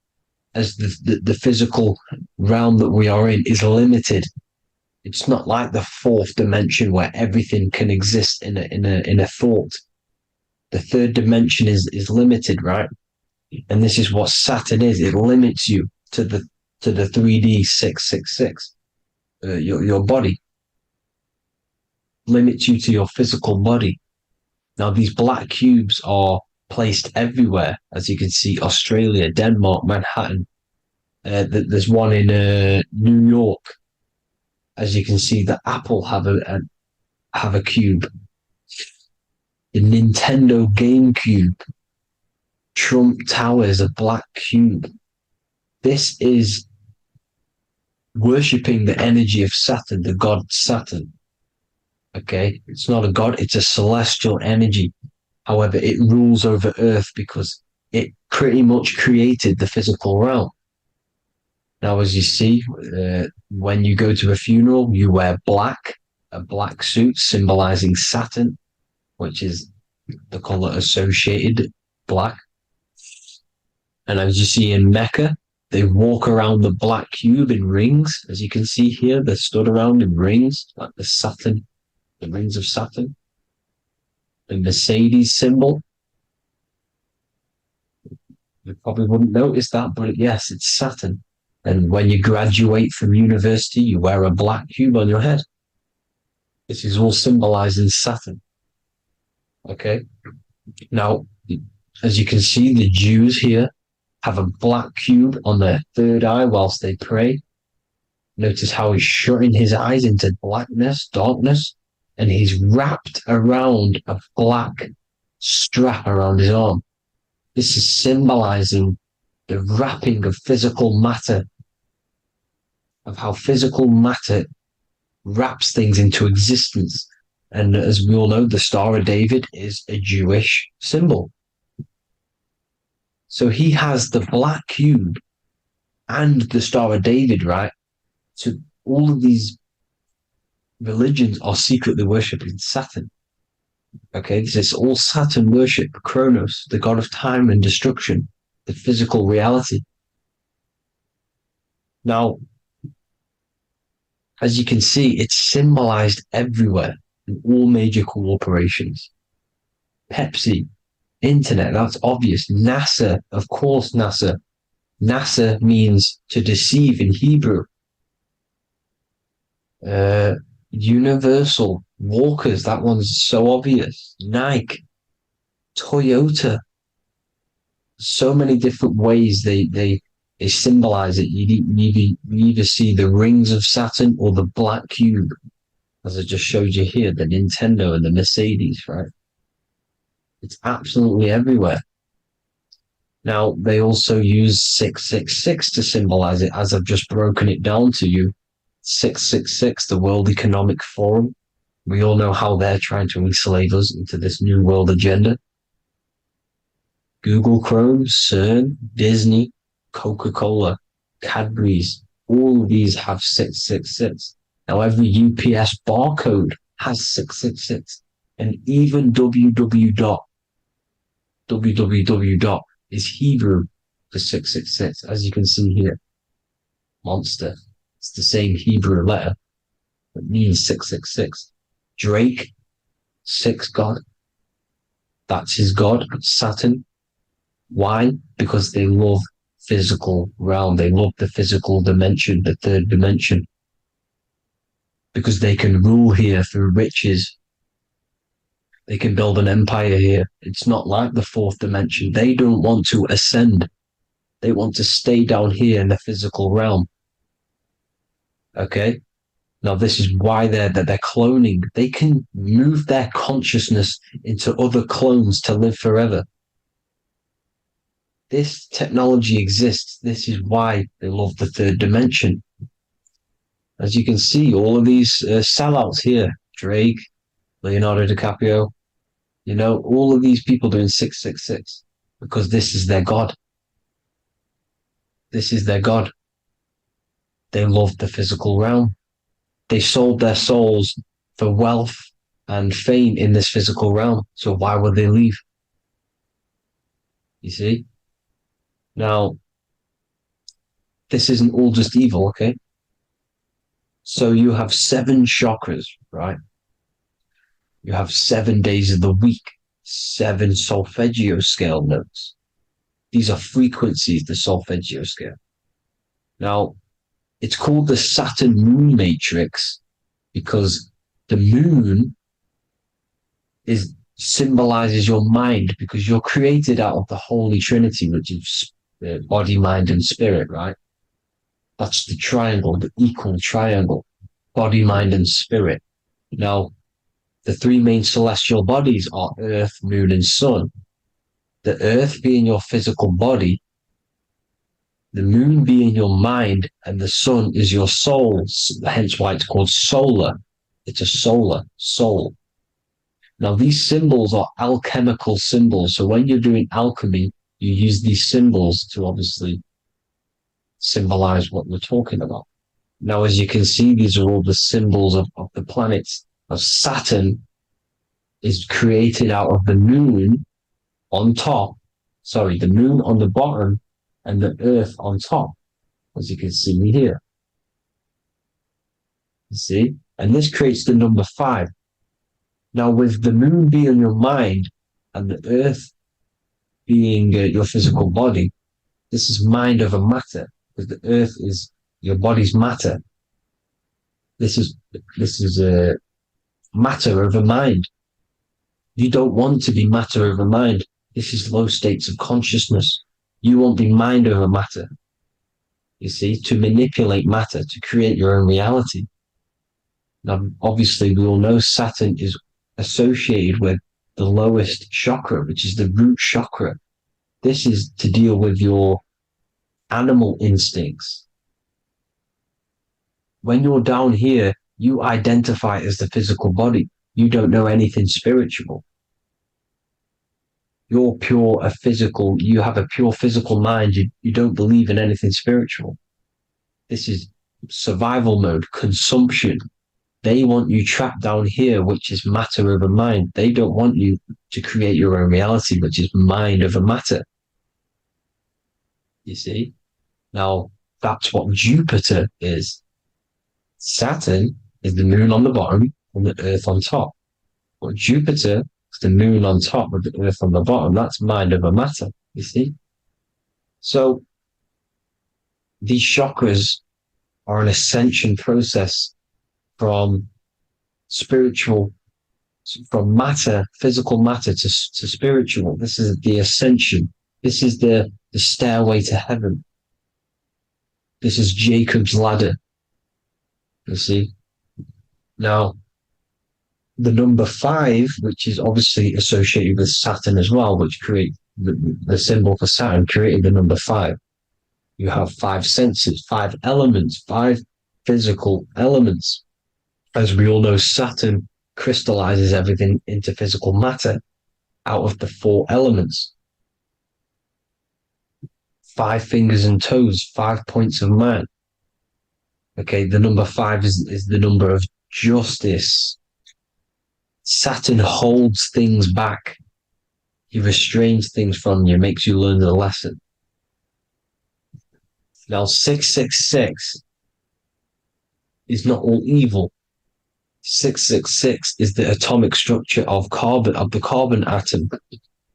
as the physical realm that we are in is limited. It's not like the fourth dimension where everything can exist in a thought. The third dimension is limited, right? And this is what Saturn is. It limits you to the 3D 666. Your body limits you to your physical body. Now, these black cubes are placed everywhere. As you can see, Australia, Denmark, Manhattan. There's one in New York. As you can see, the Apple have a cube. The Nintendo GameCube. Trump Tower is a black cube. This is worshipping the energy of Saturn, the god Saturn. Okay, it's not a god, it's a celestial energy. However, it rules over Earth because it pretty much created the physical realm. Now, as you see, when you go to a funeral, you wear black, a black suit symbolizing Saturn, which is the color associated, black. And as you see in Mecca, they walk around the black cube in rings. As you can see here, they're stood around in rings, like the Saturn, the rings of Saturn. The Mercedes symbol. You probably wouldn't notice that, but yes, it's Saturn. And when you graduate from university, you wear a black cube on your head. This is all symbolizing Saturn. Okay? Now, as you can see, the Jews here have a black cube on their third eye whilst they pray. Notice how he's shutting his eyes into blackness, darkness, and he's wrapped around a black strap around his arm. This is symbolizing the wrapping of physical matter, of how physical matter wraps things into existence. And as we all know, the Star of David is a Jewish symbol. So he has the black cube and the Star of David, right? So all of these religions are secretly worshipping Saturn. Okay, this is all Saturn worship, Kronos, the god of time and destruction, the physical reality. Now, as you can see, it's symbolized everywhere in all major corporations. Pepsi, internet, that's obvious. NASA, of course, NASA. NASA means to deceive in Hebrew. Universal, Walkers, that one's so obvious. Nike, Toyota. So many different ways they symbolize it. You either see the rings of Saturn or the black cube, as I just showed you here, the Nintendo and the Mercedes, right? It's absolutely everywhere. Now, they also use 666 to symbolize it, as I've just broken it down to you. 666, the World Economic Forum. We all know how they're trying to enslave us into this new world agenda. Google Chrome, CERN, Disney, Coca-Cola, Cadbury's, all of these have 666. Now, every UPS barcode has 666. And even www. Is Hebrew for 666, as you can see here. Monster. It's the same Hebrew letter that means 666. Drake, 6 God. That's his God, Saturn. Why? Because they love physical realm. They love the physical dimension, the third dimension. Because they can rule here through riches. They can build an empire here. It's not like the fourth dimension. They don't want to ascend. They want to stay down here in the physical realm. Okay? Now, this is why they're cloning. They can move their consciousness into other clones to live forever. This technology exists. This is why they love the third dimension. As you can see, all of these sellouts here, Drake, Leonardo DiCaprio, you know, all of these people doing 666 because this is their God. This is their God. They love the physical realm. They sold their souls for wealth and fame in this physical realm. So why would they leave? You see? Now, this isn't all just evil, okay? So you have 7 chakras, right? You have 7 days of the week, 7 solfeggio scale notes. These are frequencies, the solfeggio scale. Now, it's called the Saturn moon matrix because the moon is symbolizes your mind, because you're created out of the Holy Trinity, which is body, mind, and spirit, right? That's the triangle, the equal triangle, body, mind, and spirit. Now, the three main celestial bodies are Earth, Moon, and Sun. The Earth being your physical body, the Moon being your mind, and the Sun is your soul, hence why it's called solar. It's a solar soul. Now, these symbols are alchemical symbols. So when you're doing alchemy, you use these symbols to obviously symbolize what we're talking about. Now, as you can see, these are all the symbols of the planets. Now, Saturn is created out of the moon on top, the moon on the bottom and the earth on top, as you can see here. You see? And this creates the number 5. Now, with the moon being your mind and the earth being your physical body, this is mind over matter, because the earth is your body's matter. This is a matter over mind. You don't want to be matter over mind. This is low states of consciousness. You won't be mind over matter. You see, to manipulate matter, to create your own reality. Now, obviously, we all know Saturn is associated with the lowest chakra, which is the root chakra. This is to deal with your animal instincts. When you're down here, you identify as the physical body. You don't know anything spiritual. You're you have a pure physical mind. You don't believe in anything spiritual. This is survival mode, consumption. They want you trapped down here, which is matter over mind. They don't want you to create your own reality, which is mind over matter. You see? Now, that's what Jupiter is. Saturn is the moon on the bottom and the earth on top. But Jupiter is the moon on top with the earth on the bottom. That's mind over matter, you see? So, these chakras are an ascension process from matter, physical matter to spiritual. This is the ascension. This is the stairway to heaven. This is Jacob's ladder. You see? Now, the number 5, which is obviously associated with Saturn as well, which create the symbol for Saturn, created the number 5. You have 5 senses, 5 elements, 5 physical elements. As we all know, Saturn crystallizes everything into physical matter out of the 4 elements. 5 fingers and toes, 5 points of man. Okay, the number 5 is the number of justice. Saturn holds things back. He restrains things from you, makes you learn the lesson. Now, 666 is not all evil. 666 is the atomic structure of the carbon atom.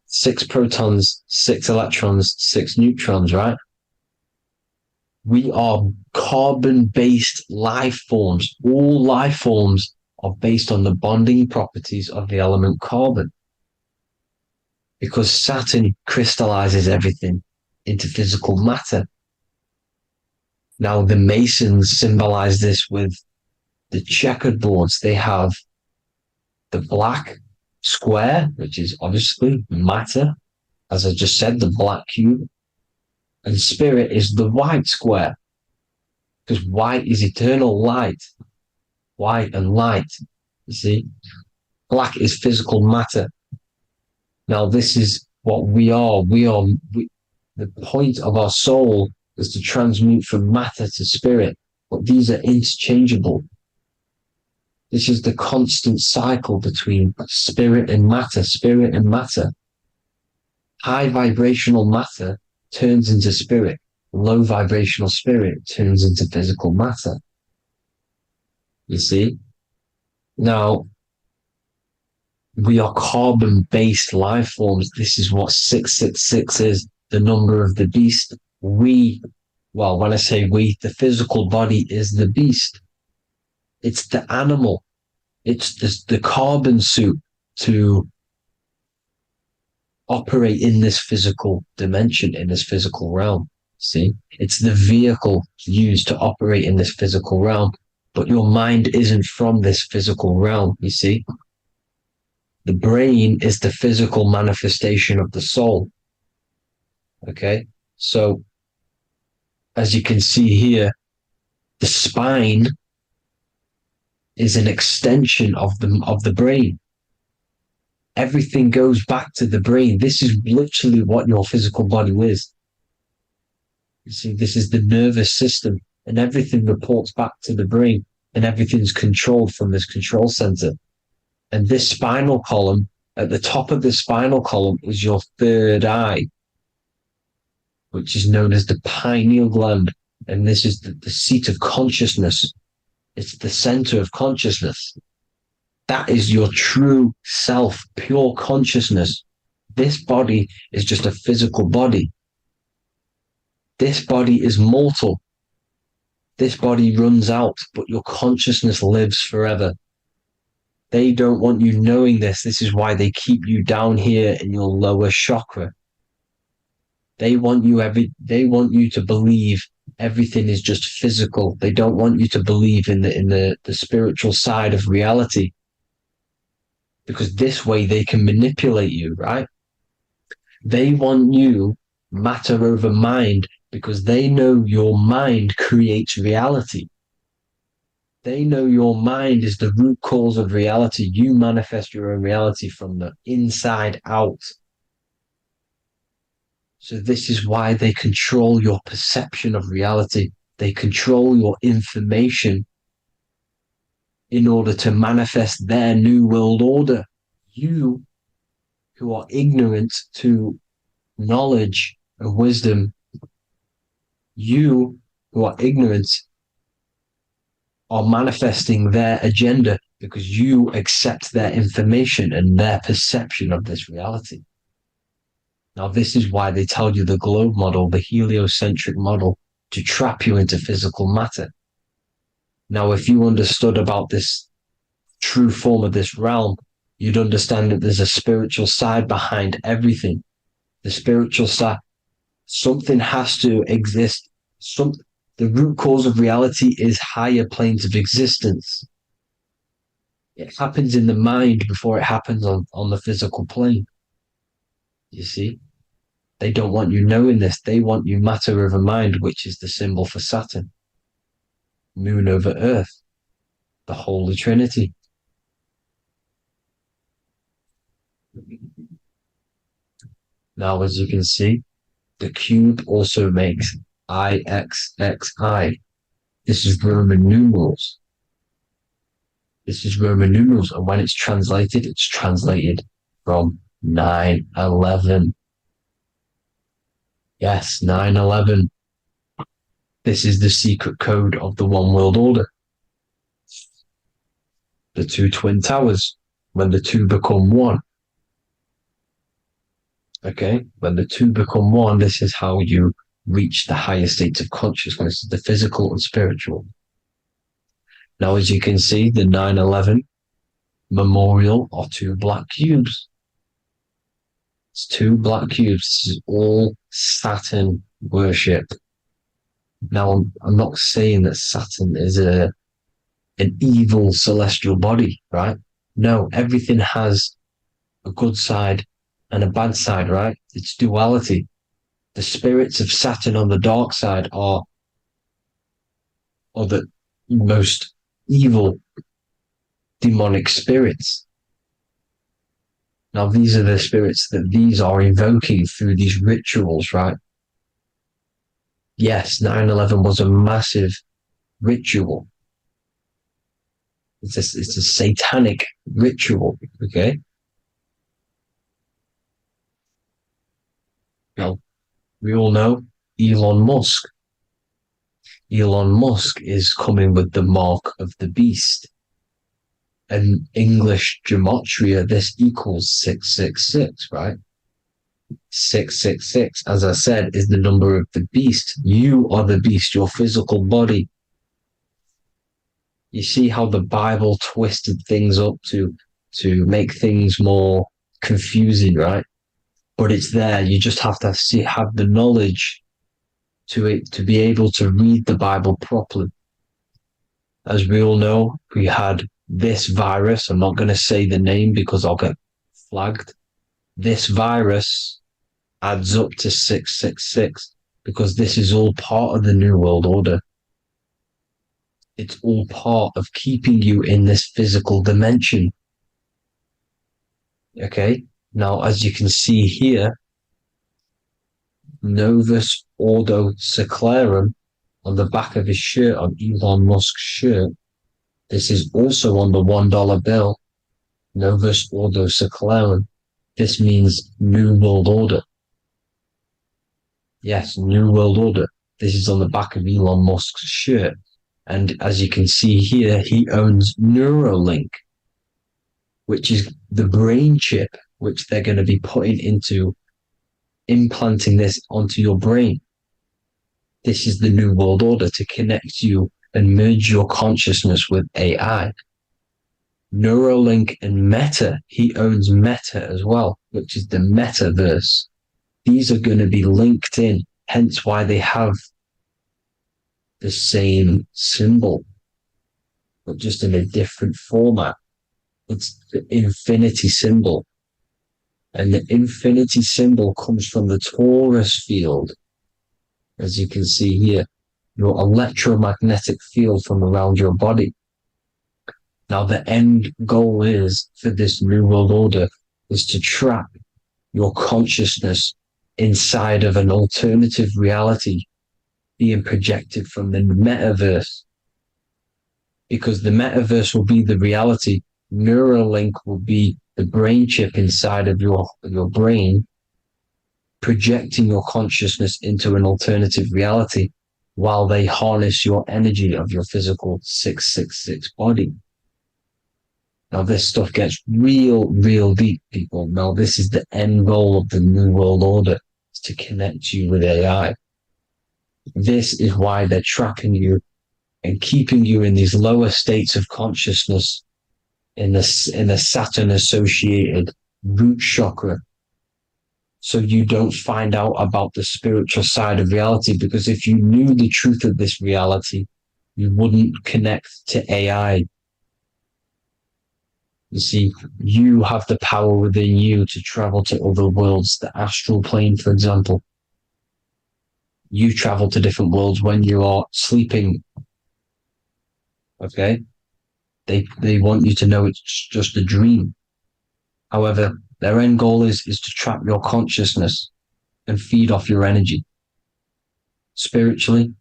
6 protons, 6 electrons, 6 neutrons, right? We are carbon-based life forms. All life forms are based on the bonding properties of the element carbon. Because Saturn crystallizes everything into physical matter. Now, the Masons symbolize this with the checkered boards. They have the black square, which is obviously matter. As I just said, the black cube. And spirit is the white square. Because white is eternal light. White and light. You see? Black is physical matter. Now, this is what we are. The point of our soul is to transmute from matter to spirit. But these are interchangeable. This is the constant cycle between spirit and matter, spirit and matter. High vibrational matter turns into spirit. Low vibrational spirit turns into physical matter. You see? Now, we are carbon-based life forms. This is what 666 is, the number of the beast. When I say we, the physical body is the beast. It's the animal. It's the carbon suit to operate in this physical dimension, in this physical realm. See, it's the vehicle used to operate in this physical realm, but your mind isn't from this physical realm. You see, the brain is the physical manifestation of the soul. Okay, so as you can see here, the spine is an extension of the brain. Everything goes back to the brain. This is literally what your physical body is. You see, this is the nervous system, and everything reports back to the brain, and everything's controlled from this control center. And this spinal column, at the top of the spinal column, is your third eye, which is known as the pineal gland. And this is the seat of consciousness. It's the center of consciousness. That is your true self, pure consciousness. This body is just a physical body. This body is mortal. This body runs out, but your consciousness lives forever. They don't want you knowing this. This is why they keep you down here in your lower chakra. They want you to believe everything is just physical. They don't want you to believe in the spiritual side of reality. Because this way they can manipulate you, right? They want you matter over mind because they know your mind creates reality. They know your mind is the root cause of reality. You manifest your own reality from the inside out. So this is why they control your perception of reality. They control your information in order to manifest their new world order. You, who are ignorant to knowledge and wisdom, you who are ignorant are manifesting their agenda because you accept their information and their perception of this reality. Now, this is why they tell you the globe model, the heliocentric model, to trap you into physical matter. Now, if you understood about this true form of this realm, you'd understand that there's a spiritual side behind everything. The spiritual side, something has to exist. The root cause of reality is higher planes of existence. It happens in the mind before it happens on the physical plane. You see? They don't want you knowing this. They want you matter over mind, which is the symbol for Saturn. Moon over Earth. The Holy Trinity. Now, as you can see, the cube also makes IXXI. This is Roman numerals. This is Roman numerals, and when it's translated from 9/11. Yes, 9/11. This is the secret code of the one world order. The two twin towers, when the two become one. Okay, when the two become one, this is how you reach the higher states of consciousness, the physical and spiritual. Now, as you can see, the 9/11 memorial are two black cubes. It's two black cubes. This is all Saturn worship. Now, I'm not saying that Saturn is an evil celestial body, right? No, everything has a good side and a bad side, right? It's duality. The spirits of Saturn on the dark side are the most evil demonic spirits. Now, these are the spirits that these are invoking through these rituals, right? Yes, 9/11 was a massive ritual. It's a satanic ritual, okay? Now, we all know Elon Musk. Elon Musk is coming with the mark of the beast. And English gematria, this equals 666, right? 666, as I said, is the number of the beast. You are the beast, your physical body. You see how the Bible twisted things up to make things more confusing, right? but it's there. You just have to have the knowledge to be able to read the Bible properly. As we all know, we had this virus. I'm not going to say the name because I'll get flagged. This virus adds up to 666 because this is all part of the New World Order. It's all part of keeping you in this physical dimension. Okay, now as you can see here, Novus Ordo Seclorum on the back of his shirt, on Elon Musk's shirt. This is also on the $1 bill, Novus Ordo Seclorum. This means New World Order. Yes, New World Order. This is on the back of Elon Musk's shirt. And as you can see here, he owns Neuralink, which is the brain chip, which they're going to be putting into implanting this onto your brain. This is the New World Order to connect you and merge your consciousness with AI. Neuralink and Meta, he owns Meta as well, which is the metaverse. These are going to be linked in, hence why they have the same symbol, but just in a different format. It's the infinity symbol. And the infinity symbol comes from the torus field, as you can see here, your electromagnetic field from around your body. Now, the end goal is for this New World Order is to trap your consciousness inside of an alternative reality being projected from the metaverse. Because the metaverse will be the reality, Neuralink will be the brain chip inside of your brain, projecting your consciousness into an alternative reality while they harness your energy of your physical 666 body. Now, this stuff gets real deep, people. Now, this is the end goal of the New World Order, is to connect you with AI. This is why they're trapping you and keeping you in these lower states of consciousness in the Saturn-associated root chakra, so you don't find out about the spiritual side of reality. Because if you knew the truth of this reality, you wouldn't connect to AI. You see, you have the power within you to travel to other worlds, the astral plane, for example. You travel to different worlds when you are sleeping. Okay? They want you to know it's just a dream. However, their end goal is to trap your consciousness and feed off your energy, spiritually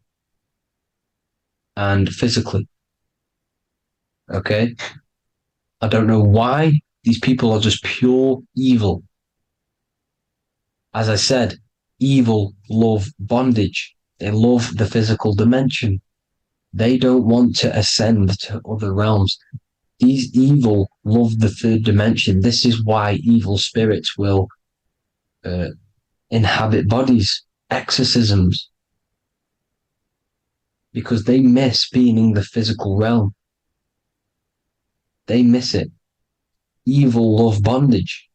and physically. Okay? I don't know why these people are just pure evil. As I said, evil love bondage. They love the physical dimension. They don't want to ascend to other realms. These evil love the third dimension. This is why evil spirits will inhabit bodies, exorcisms, because they miss being in the physical realm. They miss it. Evil love bondage.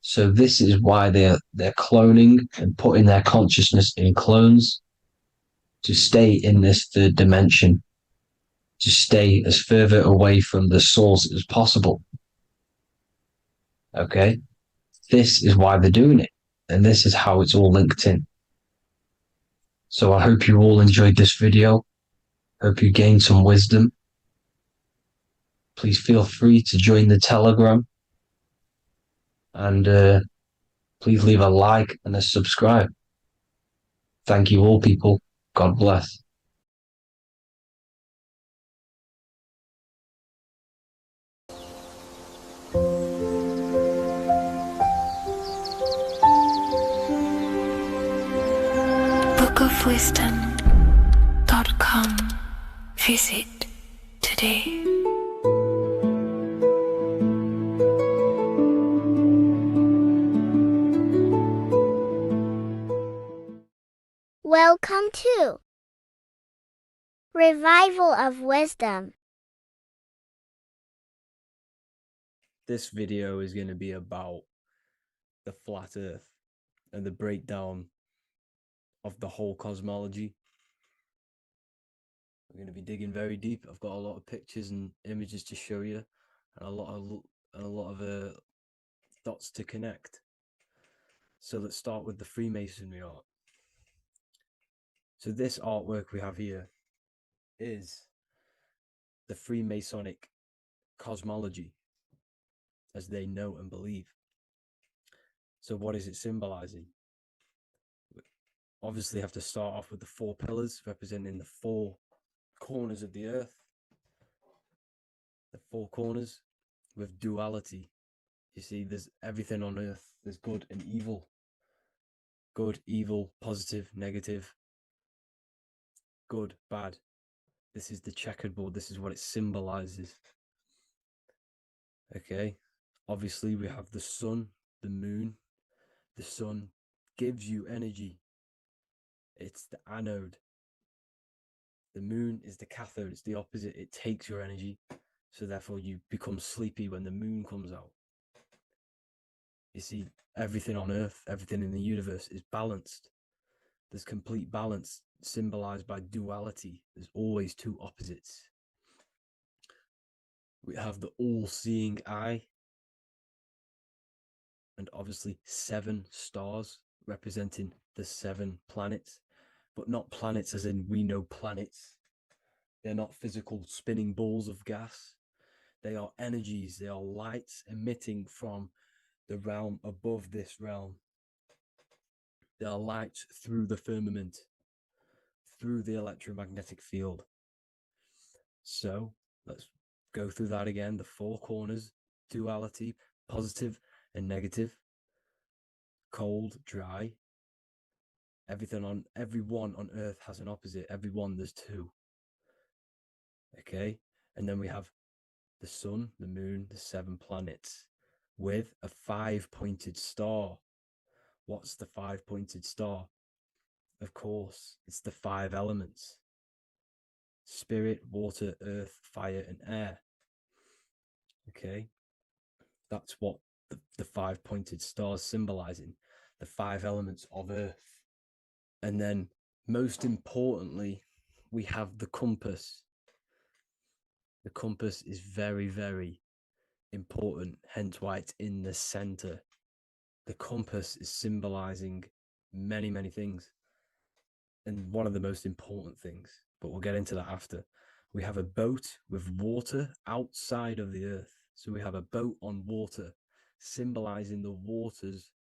So this is why they're cloning and putting their consciousness in clones to stay in this third dimension, to stay as further away from the source as possible. Okay? This is why they're doing it. And this is how it's all linked in. So I hope you all enjoyed this video. Hope you gained some wisdom. Please feel free to join the Telegram. And please leave a like and a subscribe. Thank you all, people. God bless. bookofwisdom.com. Visit today. Welcome to Revival of Wisdom. This video is going to be about the flat earth. and the breakdown of the whole cosmology. We're going to be digging very deep. I've got a lot of pictures and images to show you, and a lot of dots to connect. So let's start with the Freemasonry art. So this artwork we have here is the Freemasonic cosmology as they know and believe. So what is it symbolizing? We obviously have to start off with the 4 pillars representing the 4 corners of the earth. The 4 corners with duality. You see, there's everything on earth. There's good and evil. Good, evil, positive, negative. Good, bad. This is the checkerboard. This is what it symbolizes. Okay. Obviously, we have the sun, the moon. The sun gives you energy. It's the anode. The moon is the cathode. It's the opposite. It takes your energy. So therefore, you become sleepy when the moon comes out. You see, everything on Earth, everything in the universe is balanced. There's complete balance symbolized by duality. There's always 2 opposites. We have the all-seeing eye, and obviously 7 stars representing the 7 planets, but not planets as in we know planets. They're not physical spinning balls of gas. They are energies. They are lights emitting from the realm above this realm. They are lights through the firmament, through the electromagnetic field. So let's go through that again. The 4 corners, duality, positive and negative, cold, dry. Everyone on Earth has an opposite. Everyone, there's 2. Okay, and then we have the sun, the moon, the 7 planets with a 5-pointed star. What's the 5-pointed star? Of course, it's the 5 elements: spirit, water, earth, fire, and air. Okay, that's what the 5-pointed star is symbolizing, the 5 elements of earth. And then, most importantly, we have the compass. The compass is very, very important, hence why it's in the center. The compass is symbolizing many, many things. And one of the most important things, but we'll get into that after. We have a boat with water outside of the earth. So we have a boat on water, symbolizing the waters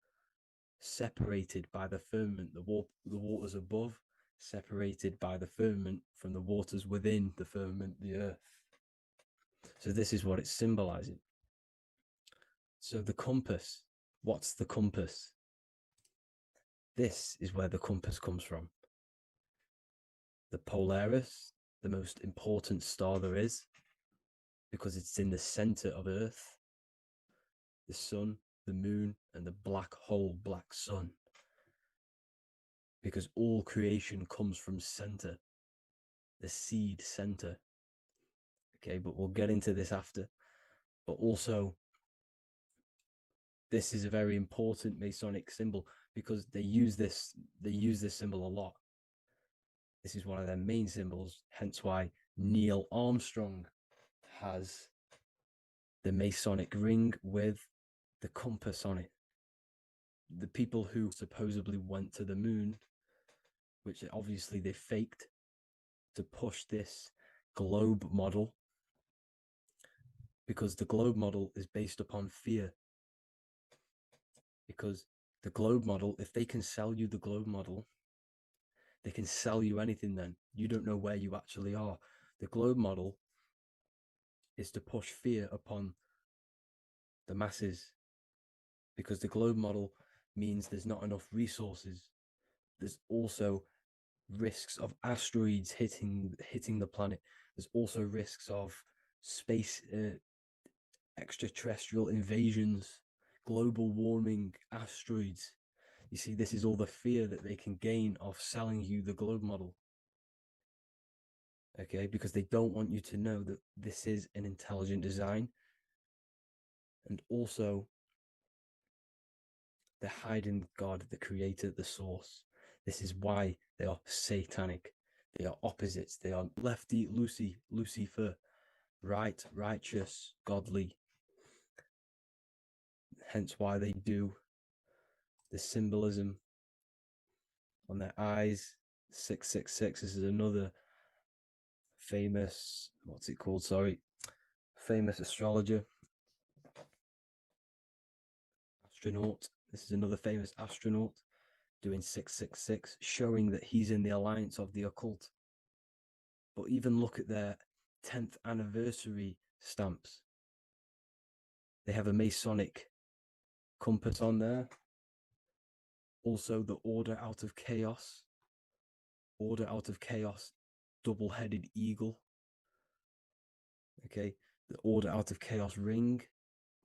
separated by the firmament, the waters above, separated by the firmament from the waters within the firmament, the earth. So this is what it's symbolizing. So the compass, what's the compass? This is where the compass comes from. The Polaris, the most important star there is, because it's in the center of Earth, the sun, the moon, and the black hole, black sun. Because all creation comes from center, the seed center. Okay, but we'll get into this after. But also, this is a very important Masonic symbol because they use this symbol a lot. This is one of their main symbols, hence why Neil Armstrong has the Masonic ring with the compass on it. The people who supposedly went to the moon, which obviously they faked to push this globe model, because the globe model is based upon fear. Because the globe model, if they can sell you the globe model, they can sell you anything then. You don't know where you actually are. The globe model is to push fear upon the masses, because the globe model means there's not enough resources. There's also risks of asteroids hitting the planet. There's also risks of space, extraterrestrial invasions, global warming, asteroids. You see, this is all the fear that they can gain of selling you the globe model. Okay, because they don't want you to know that this is an intelligent design. And also, They're hiding God, the creator, the source. This is why they are satanic. They are opposites. They are lefty, Lucifer, right, righteous, godly. Hence why they do the symbolism on their eyes. 666. This is another famous, what's it called? Sorry. Famous astrologer. Astronaut. This is another famous astronaut doing 666, showing that he's in the alliance of the occult. But even look at their 10th anniversary stamps. They have a Masonic compass on there. Also, the Order Out of Chaos. Order Out of Chaos, double-headed eagle. Okay, the Order Out of Chaos ring,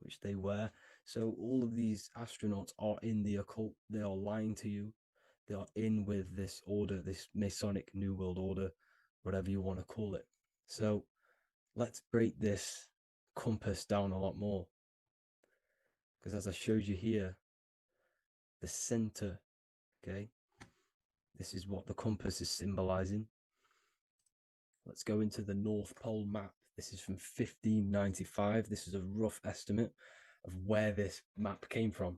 which they wear. So all of these astronauts are in the occult. They are lying to you. They are in with this order, this Masonic New World Order, whatever you want to call it. So let's break this compass down a lot more. Because as I showed you here, the center, okay, this is what the compass is symbolizing. Let's go into the North Pole map. This is from 1595. This is a rough estimate of where this map came from.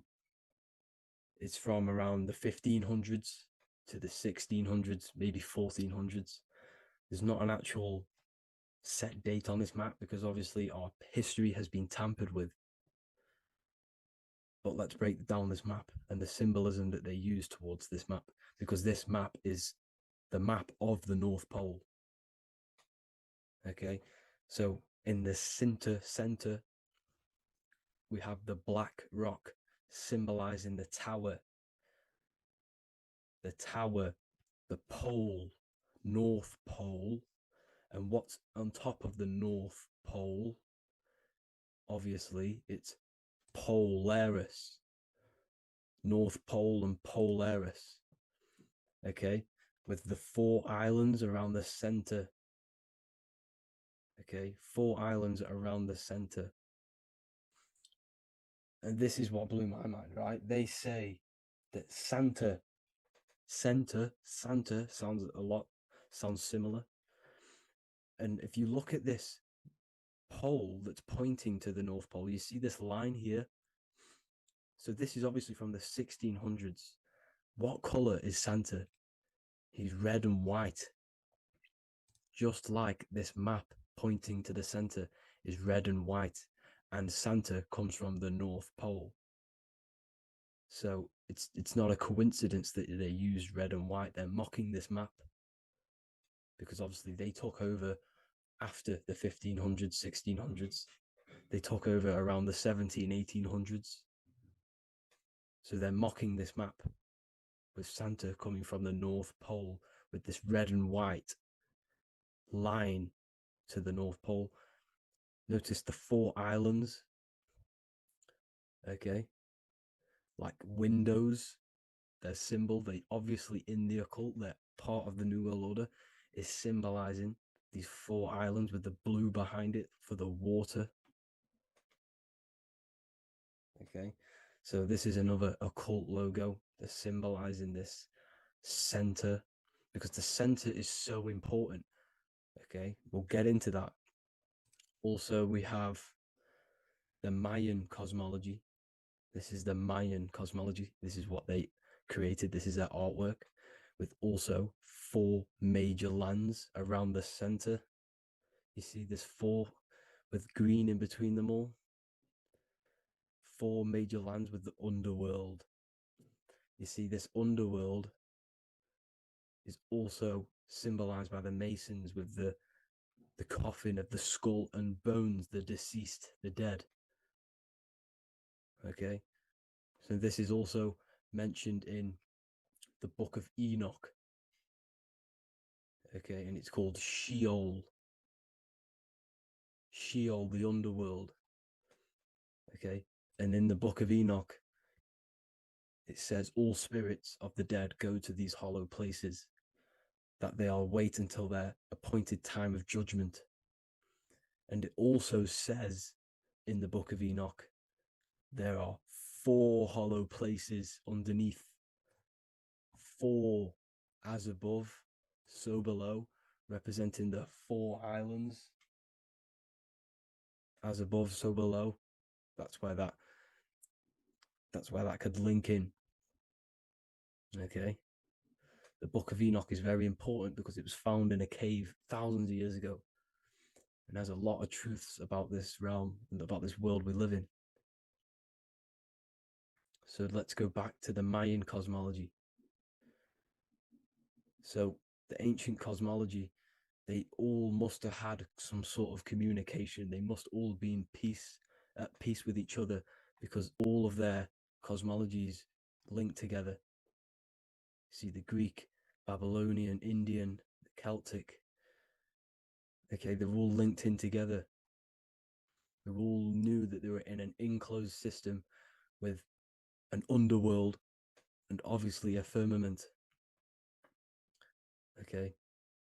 It's from around the 1500s to the 1600s, maybe 1400s. There's not an actual set date on this map because obviously our history has been tampered with. But let's break down this map and the symbolism that they use towards this map, because this map is the map of the North Pole. Okay, so in the center, we have the black rock symbolizing the tower, the pole, North Pole. And what's on top of the North Pole? Obviously, it's Polaris. North Pole and Polaris. Okay, with the 4 islands around the center. Okay, 4 islands around the center. And this is what blew my mind, right? They say that Santa sounds similar. And if you look at this pole that's pointing to the North Pole, you see this line here. So this is obviously from the 1600s. What color is Santa? He's red and white. Just like this map pointing to the center is red and white, and Santa comes from the North Pole. So it's not a coincidence that they use red and white. They're mocking this map because obviously they took over after the 1500s, 1600s. They took over around the 17, 1800s. So they're mocking this map with Santa coming from the North Pole with this red and white line to the North Pole. Notice the 4 islands. Okay. Like windows, their symbol, they obviously in the occult, they're part of the New World Order, is symbolizing these 4 islands with the blue behind it for the water. Okay, so this is another occult logo. They're symbolizing this center because the center is so important. Okay, we'll get into that. Also, we have the Mayan cosmology. This is the Mayan cosmology. This is what they created. This is their artwork, with also 4 major lands around the center. You see this 4 with green in between them all. 4 major lands with the underworld. You see this underworld is also symbolized by the Masons with the coffin of the skull and bones, the deceased, the dead. Okay, so this is also mentioned in the Book of Enoch. Okay, and it's called Sheol. Sheol, the underworld. Okay, and in the Book of Enoch, it says all spirits of the dead go to these hollow places, that they are wait until their appointed time of judgment. And it also says in the Book of Enoch, there are 4 hollow places underneath. 4 as above, so below, representing the 4 islands. As above, so below. That's where that could link in. Okay. The Book of Enoch is very important because it was found in a cave thousands of years ago. And there's a lot of truths about this realm and about this world we live in. So let's go back to the Mayan cosmology. So the ancient cosmology, they all must have had some sort of communication. They must all be in peace, at peace with each other, because all of their cosmologies link together. See, the Greek, Babylonian, Indian, Celtic. Okay, they're all linked in together. They all knew that they were in an enclosed system with an underworld and obviously a firmament. Okay,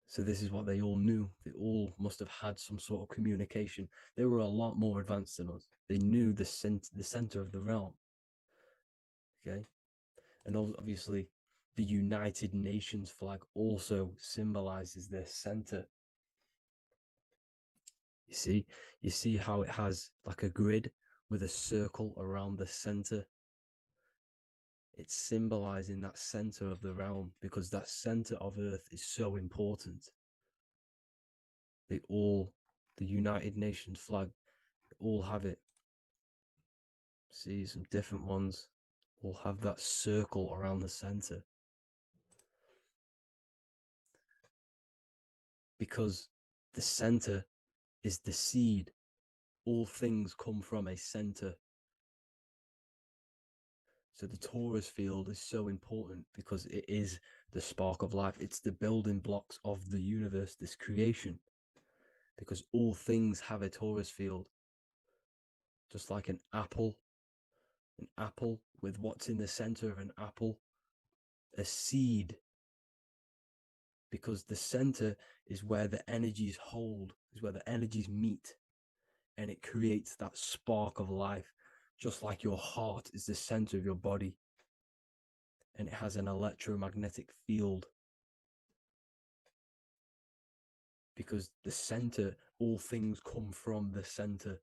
so this is what they all knew. They all must have had some sort of communication. They were a lot more advanced than us. They knew the center of the realm. Okay, and obviously the United Nations flag also symbolizes their center. You see how it has like a grid with a circle around the center. It's symbolizing that center of the realm because that center of Earth is so important. The United Nations flag, all have it. See, some different ones all have that circle around the center. Because the center is the seed. All things come from a center. So the torus field is so important because it is the spark of life. It's the building blocks of the universe, this creation. Because all things have a torus field. Just like an apple with what's in the center of an apple, a seed. Because the center is where the energies hold, is where the energies meet. And it creates that spark of life. Just like your heart is the center of your body. And it has an electromagnetic field. Because the center, all things come from the center.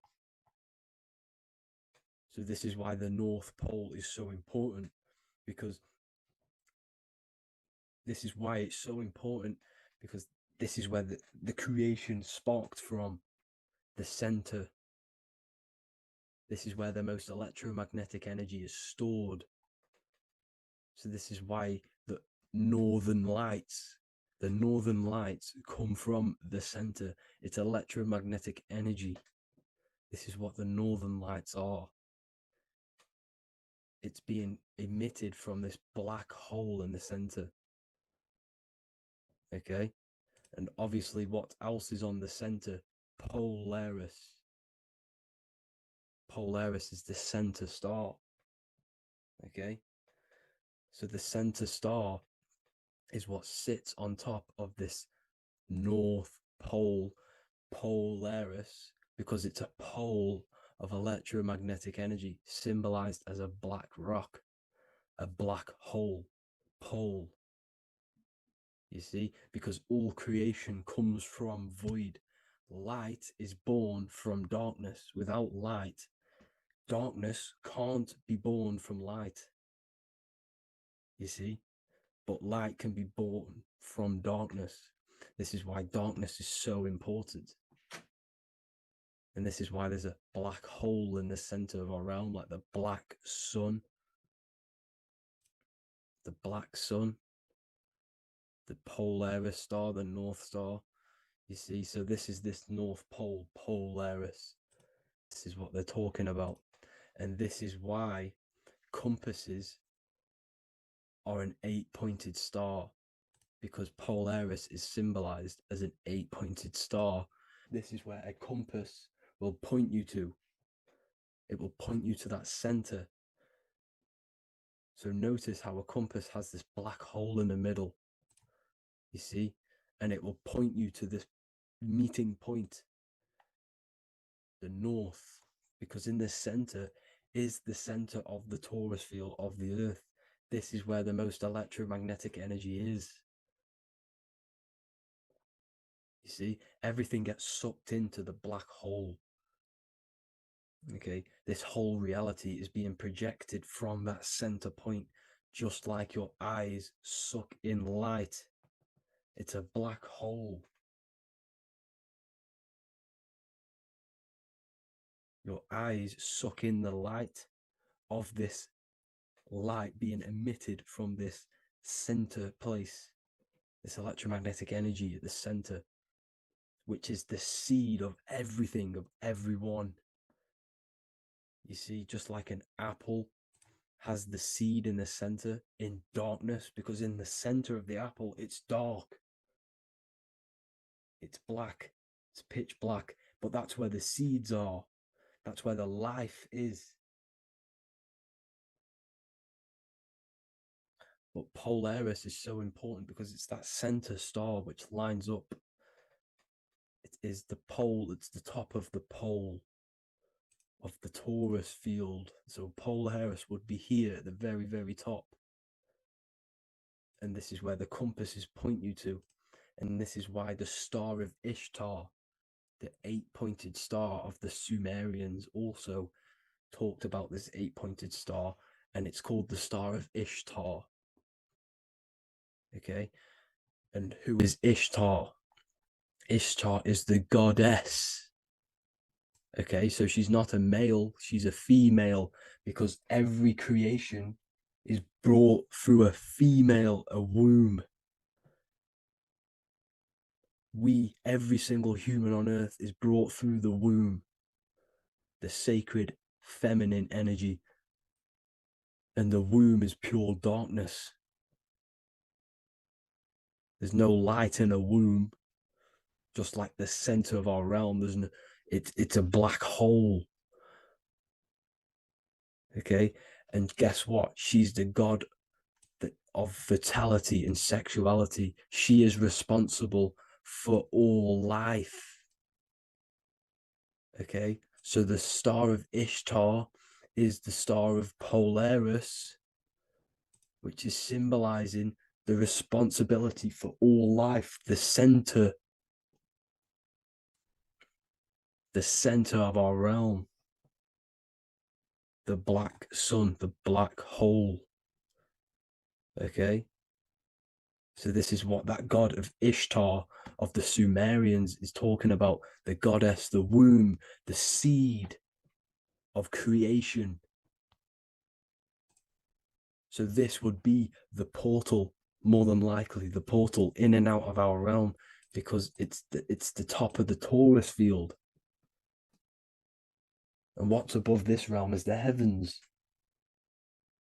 So this is why the North Pole is so important. Because this is why it's so important. Because this is where the creation sparked from. The center. This is where the most electromagnetic energy is stored. So this is why the northern lights come from the center. It's electromagnetic energy. This is what the northern lights are. It's being emitted from this black hole in the center. Okay? And obviously what else is on the center? Polaris. Polaris is the center star. Okay? So the center star is what sits on top of this North Pole, Polaris, because it's a pole of electromagnetic energy symbolized as a black rock, a black hole, pole. You see, because all creation comes from void. Light is born from darkness. Without light, darkness can't be born from light. You see, but light can be born from darkness. This is why darkness is so important. And this is why there's a black hole in the center of our realm, like the black sun. The black sun. The Polaris star, the North Star. You see, so this is this North Pole, Polaris. This is what they're talking about. And this is why compasses are an 8-pointed star, because Polaris is symbolized as an 8-pointed star. This is where a compass will point you to. It will point you to that center. So notice how a compass has this black hole in the middle. You see? And it will point you to this meeting point, the north, because in the center is the center of the torus field of the Earth. This is where the most electromagnetic energy is. You see, everything gets sucked into the black hole. Okay, this whole reality is being projected from that center point, just like your eyes suck in light. It's a black hole. Your eyes suck in the light of this light being emitted from this center place, this electromagnetic energy at the center, which is the seed of everything, of everyone. You see, just like an apple has the seed in the center in darkness, because in the center of the apple, it's dark. It's black. It's pitch black. But that's where the seeds are. That's where the life is. But Polaris is so important because it's that center star which lines up. It is the pole, it's the top of the pole of the torus field. So Polaris would be here at the very, very top. And this is where the compasses point you to. And this is why the Star of Ishtar, the 8-pointed star of the Sumerians, also talked about this 8-pointed star, and it's called the Star of Ishtar. Okay, and who is Ishtar? Ishtar is the goddess. Okay, so she's not a male, she's a female, because every creation is brought through a female, a womb. Every single human on earth is brought through the womb, the sacred feminine energy. And the womb is pure darkness. There's no light in a womb, just like the center of our realm. There's no, it's a black hole. Okay, and guess what? She's the god of fertility and sexuality. She is responsible for all life. Okay, so the Star of Ishtar is the Star of Polaris, which is symbolizing the responsibility for all life, the center of our realm, the black sun, the black hole. Okay, so this is what that god of Ishtar of the Sumerians is talking about, the goddess, the womb, the seed of creation. So this would be the portal, more than likely the portal in and out of our realm, because it's the top of the torus field. And what's above this realm is the heavens.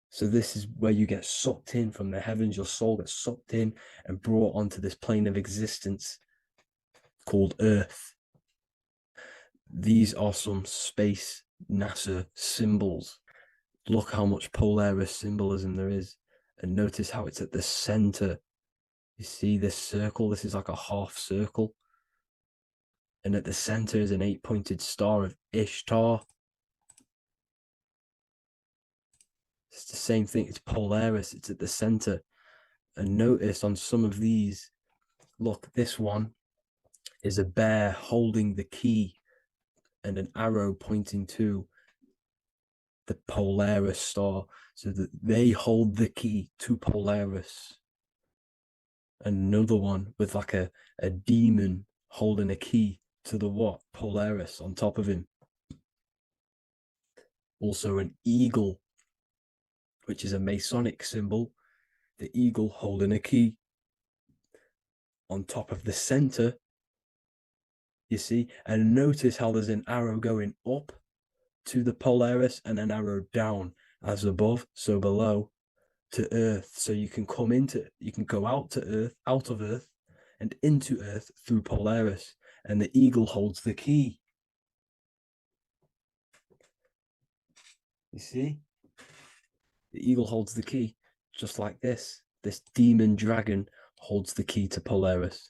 So this is where you get sucked in from the heavens. Your soul gets sucked in and brought onto this plane of existence called Earth. These are some space NASA symbols. Look how much Polaris symbolism there is. And notice how it's at the center. You see this circle? This is like a half circle. And at the center is an 8-pointed star of Ishtar. It's the same thing. It's Polaris. It's at the center. And notice on some of these, look, this one is a bear holding the key and an arrow pointing to the Polaris star, so that they hold the key to Polaris. Another one with like a demon holding a key to the what? Polaris on top of him. Also an eagle, which is a Masonic symbol. The eagle holding a key on top of the center. You see, and notice how there's an arrow going up to the Polaris and an arrow down, as above, so below, to Earth. So you can go out of Earth and into Earth through Polaris, and the eagle holds the key. You see? The eagle holds the key, just like this. This demon dragon holds the key to Polaris.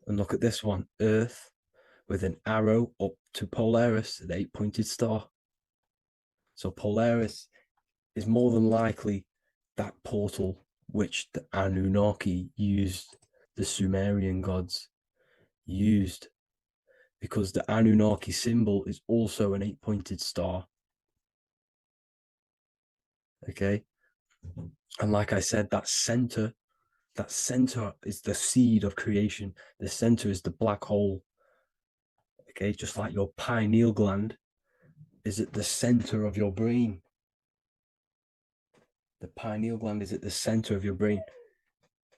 And look at this one, Earth, with an arrow up to Polaris, an 8-pointed star. So Polaris is more than likely that portal which the Anunnaki used, the Sumerian gods used, because the Anunnaki symbol is also an 8-pointed star. Okay, and like I said, that center is the seed of creation. The center is the black hole. Okay, just like your pineal gland is at the center of your brain. The pineal gland is at the center of your brain,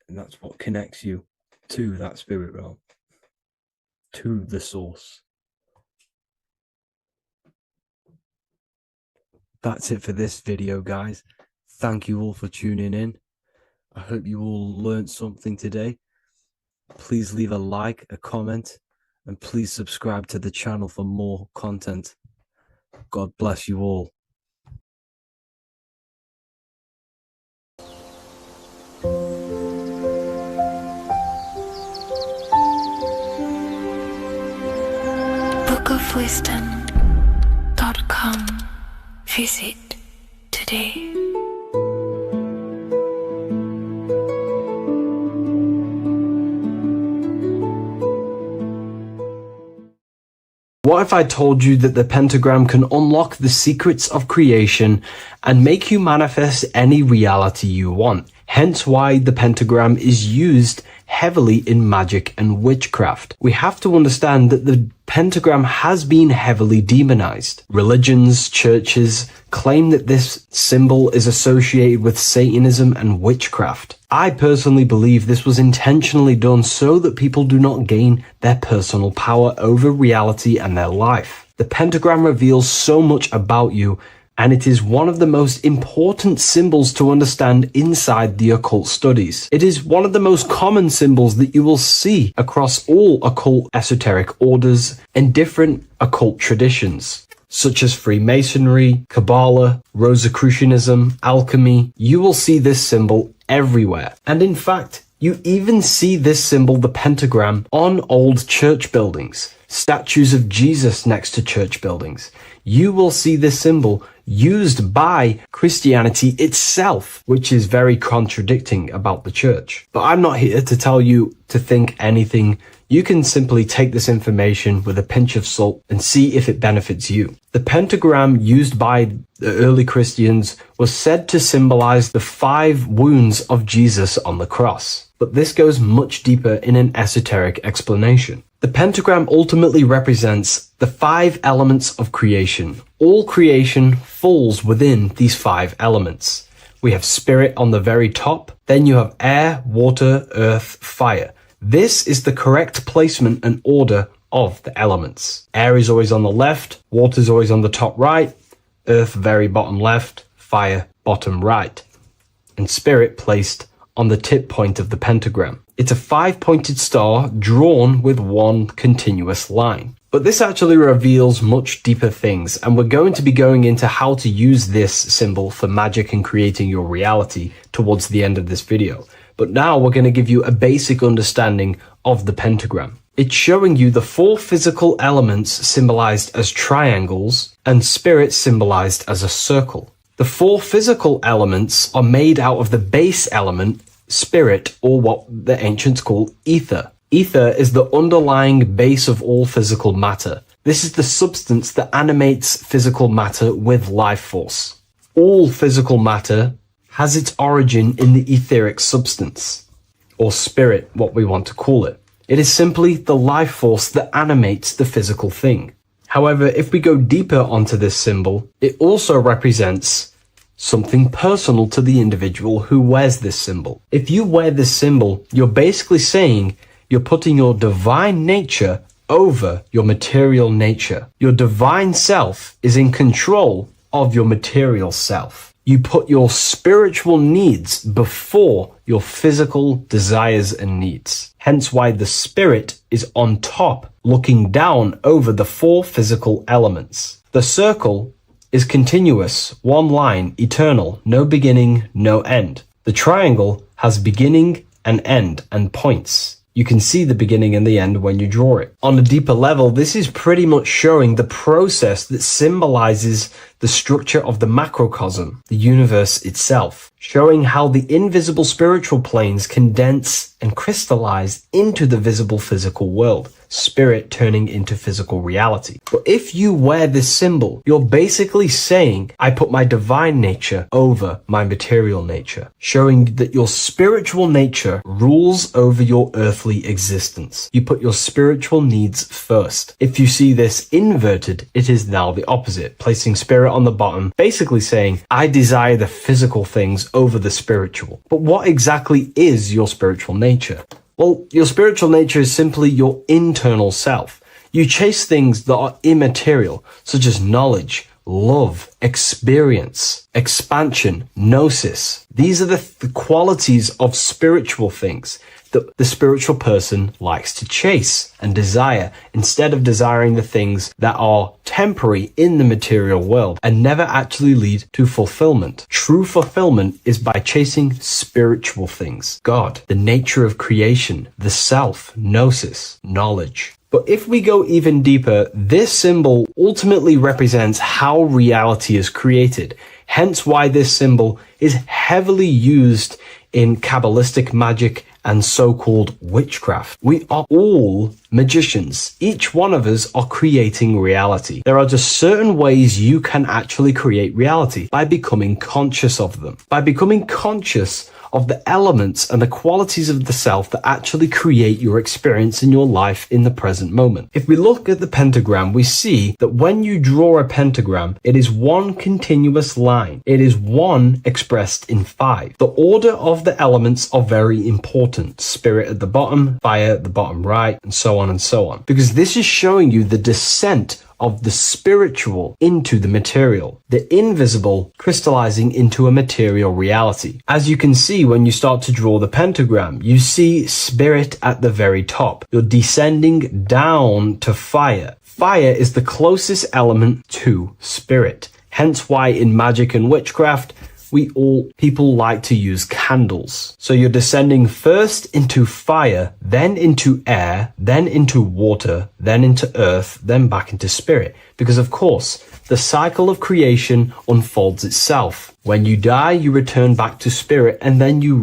and that's what connects you to that spirit realm, to the source. That's it for this video, guys. Thank you all for tuning in. I hope you all learned something today. Please leave a like, a comment, and please subscribe to the channel for more content. God bless you all. bookofwisdom.com. Visit today. What if I told you that the pentagram can unlock the secrets of creation and make you manifest any reality you want? Hence why the pentagram is used heavily in magic and witchcraft. We have to understand that the pentagram has been heavily demonized. Religions, churches claim that this symbol is associated with Satanism and witchcraft. I personally believe this was intentionally done so that people do not gain their personal power over reality and their life. The pentagram reveals so much about you, and it is one of the most important symbols to understand inside the occult studies. It is one of the most common symbols that you will see across all occult esoteric orders and different occult traditions, such as Freemasonry, Kabbalah, Rosicrucianism, alchemy. You will see this symbol everywhere. And in fact, you even see this symbol, the pentagram, on old church buildings, statues of Jesus next to church buildings. You will see this symbol used by Christianity itself, which is very contradicting about the church. But I'm not here to tell you to think anything. You can simply take this information with a pinch of salt and see if it benefits you. The pentagram used by the early Christians was said to symbolize the 5 wounds of Jesus on the cross. But this goes much deeper in an esoteric explanation. The pentagram ultimately represents the 5 elements of creation. All creation falls within these 5 elements. We have spirit on the very top, then you have air, water, earth, fire. This is the correct placement and order of the elements. Air is always on the left, water is always on the top right, earth very bottom left, fire bottom right, and spirit placed on the tip point of the pentagram. It's a 5-pointed star drawn with one continuous line. But this actually reveals much deeper things, and we're going to be going into how to use this symbol for magic and creating your reality towards the end of this video. But now we're going to give you a basic understanding of the pentagram. It's showing you the 4 physical elements symbolized as triangles and spirit symbolized as a circle. The 4 physical elements are made out of the base element, spirit, or what the ancients call ether. Ether is the underlying base of all physical matter. This is the substance that animates physical matter with life force. All physical matter has its origin in the etheric substance, or spirit, what we want to call it. It is simply the life force that animates the physical thing. However, if we go deeper onto this symbol, it also represents something personal to the individual who wears this symbol. If you wear this symbol, you're basically saying you're putting your divine nature over your material nature. Your divine self is in control of your material self. You put your spiritual needs before your physical desires and needs. Hence why the spirit is on top, looking down over the 4 physical elements. The circle is continuous, one line, eternal, no beginning, no end. The triangle has beginning and end and points. You can see the beginning and the end when you draw it. On a deeper level, this is pretty much showing the process that symbolizes the structure of the macrocosm, the universe itself, showing how the invisible spiritual planes condense and crystallize into the visible physical world, spirit turning into physical reality. But if you wear this symbol, you're basically saying, I put my divine nature over my material nature, showing that your spiritual nature rules over your earthly existence. You put your spiritual needs first. If you see this inverted, it is now the opposite, placing spirit on the bottom, basically saying, I desire the physical things over the spiritual. But what exactly is your spiritual nature? Well, your spiritual nature is simply your internal self. You chase things that are immaterial, such as knowledge, love, experience, expansion, gnosis. These are the qualities of spiritual things that the spiritual person likes to chase and desire, instead of desiring the things that are temporary in the material world and never actually lead to fulfillment. True fulfillment is by chasing spiritual things: God, the nature of creation, the self, gnosis, knowledge. But if we go even deeper, this symbol ultimately represents how reality is created. Hence why this symbol is heavily used in Kabbalistic magic and so-called witchcraft. We are all magicians. Each one of us are creating reality. There are just certain ways you can actually create reality: by becoming conscious of them, by becoming conscious of the elements and the qualities of the self that actually create your experience in your life in the present moment. If we look at the pentagram, we see that when you draw a pentagram, it is one continuous line. It is one expressed in 5. The order of the elements are very important. Spirit at the bottom, fire at the bottom right, and so on and so on. Because this is showing you the descent of the spiritual into the material, the invisible crystallizing into a material reality. As you can see, when you start to draw the pentagram, you see spirit at the very top. You're descending down to fire. Fire is the closest element to spirit. Hence why in magic and witchcraft, people like to use candles. So you're descending first into fire, then into air, then into water, then into earth, then back into spirit. Because of course, the cycle of creation unfolds itself. When you die, you return back to spirit, and then you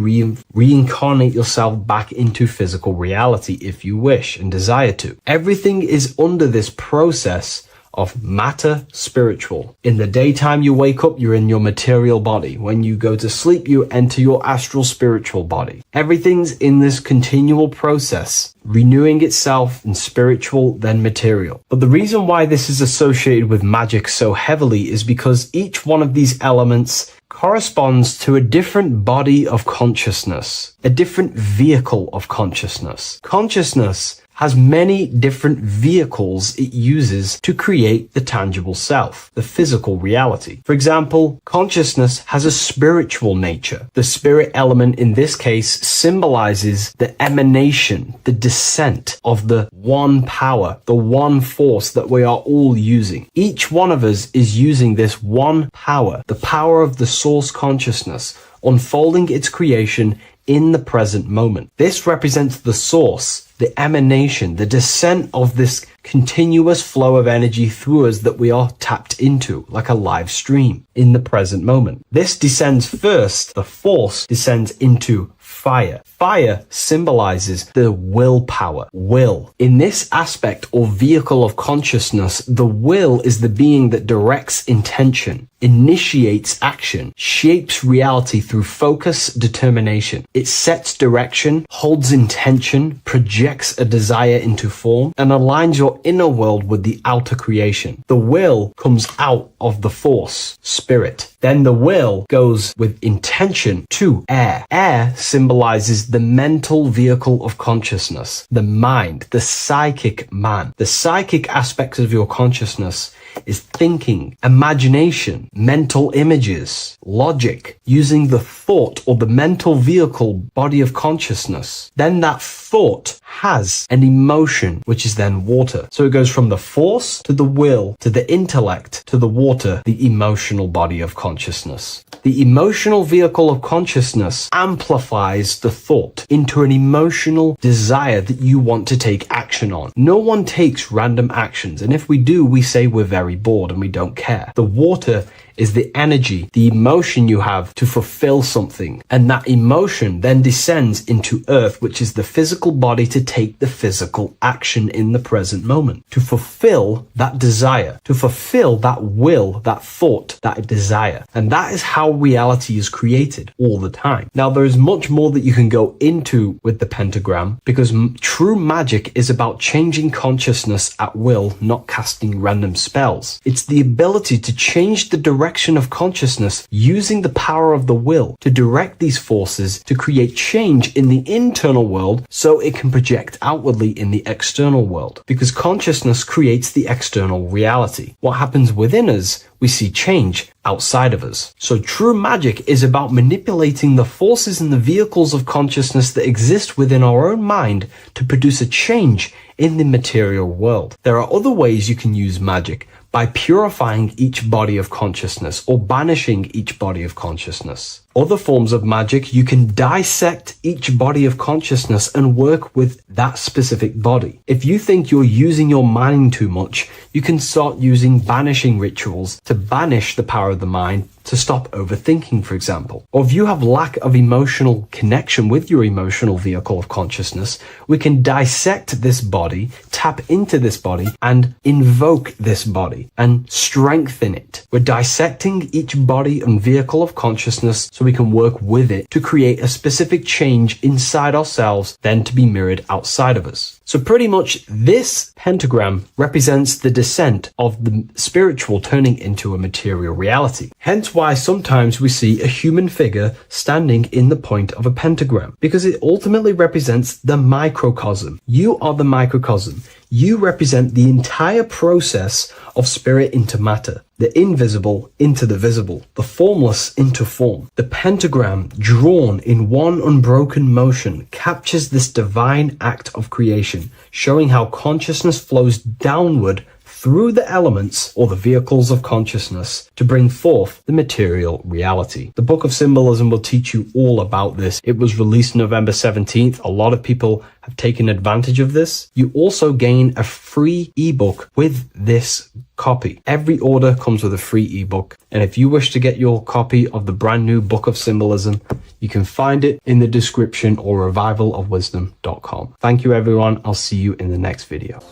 reincarnate yourself back into physical reality if you wish and desire to. Everything is under this process of matter spiritual. In the daytime you wake up, you're in your material body. When you go to sleep, you enter your astral spiritual body. Everything's in this continual process, renewing itself in spiritual, then material. But the reason why this is associated with magic so heavily is because each one of these elements corresponds to a different body of consciousness, a different vehicle of consciousness. Consciousness has many different vehicles it uses to create the tangible self, the physical reality. For example, consciousness has a spiritual nature. The spirit element in this case symbolizes the emanation, the descent of the one power, the one force that we are all using. Each one of us is using this one power, the power of the source consciousness, unfolding its creation in the present moment. This represents the source, the emanation, the descent of this continuous flow of energy through us that we are tapped into, like a live stream in the present moment. This descends first, the force descends into fire. Fire symbolizes the willpower, will. In this aspect or vehicle of consciousness, the will is the being that directs intention, initiates action, shapes reality through focus, determination. It sets direction, holds intention, projects a desire into form, and aligns your inner world with the outer creation. The will comes out of the force, spirit. Then the will goes with intention to air. Air symbolizes the mental vehicle of consciousness, the mind, the psychic man. The psychic aspects of your consciousness is thinking, imagination, mental images, logic, using the thought or the mental vehicle body of consciousness. Then that thought has an emotion, which is then water. So it goes from the force to the will to the intellect to the water, the emotional body of consciousness. The emotional vehicle of consciousness amplifies the thought into an emotional desire that you want to take action on. No one takes random actions, and if we do, we say we're very very bored and we don't care. The water is the energy, the emotion you have to fulfill something. And that emotion then descends into earth, which is the physical body to take the physical action in the present moment, to fulfill that desire, to fulfill that will, that thought, that desire. And that is how reality is created all the time. Now, there is much more that you can go into with the pentagram, because true magic is about changing consciousness at will, not casting random spells. It's the ability to change the direction of consciousness using the power of the will to direct these forces to create change in the internal world so it can project outwardly in the external world. Because consciousness creates the external reality. What happens within us, we see change outside of us. So true magic is about manipulating the forces and the vehicles of consciousness that exist within our own mind to produce a change in the material world. There are other ways you can use magic, by purifying each body of consciousness or banishing each body of consciousness. Other forms of magic, you can dissect each body of consciousness and work with that specific body. If you think you're using your mind too much, you can start using banishing rituals to banish the power of the mind, to stop overthinking, for example. Or if you have lack of emotional connection with your emotional vehicle of consciousness, we can dissect this body, tap into this body, and invoke this body and strengthen it. We're dissecting each body and vehicle of consciousness so we can work with it to create a specific change inside ourselves, then to be mirrored outside of us. So pretty much this pentagram represents the descent of the spiritual turning into a material reality. Hence why sometimes we see a human figure standing in the point of a pentagram, because it ultimately represents the microcosm. You are the microcosm. You represent the entire process of spirit into matter, the invisible into the visible, the formless into form. The pentagram, drawn in one unbroken motion, captures this divine act of creation, showing how consciousness flows downward through the elements or the vehicles of consciousness to bring forth the material reality. The Book of Symbolism will teach you all about this. It was released November 17th. A lot of people have taken advantage of this. You also gain a free ebook with this copy. Every order comes with a free ebook. And if you wish to get your copy of the brand new Book of Symbolism, you can find it in the description or revivalofwisdom.com. Thank you, everyone. I'll see you in the next video.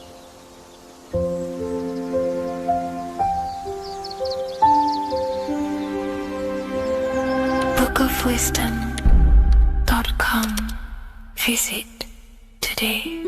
bookofwisdom.com. Visit today.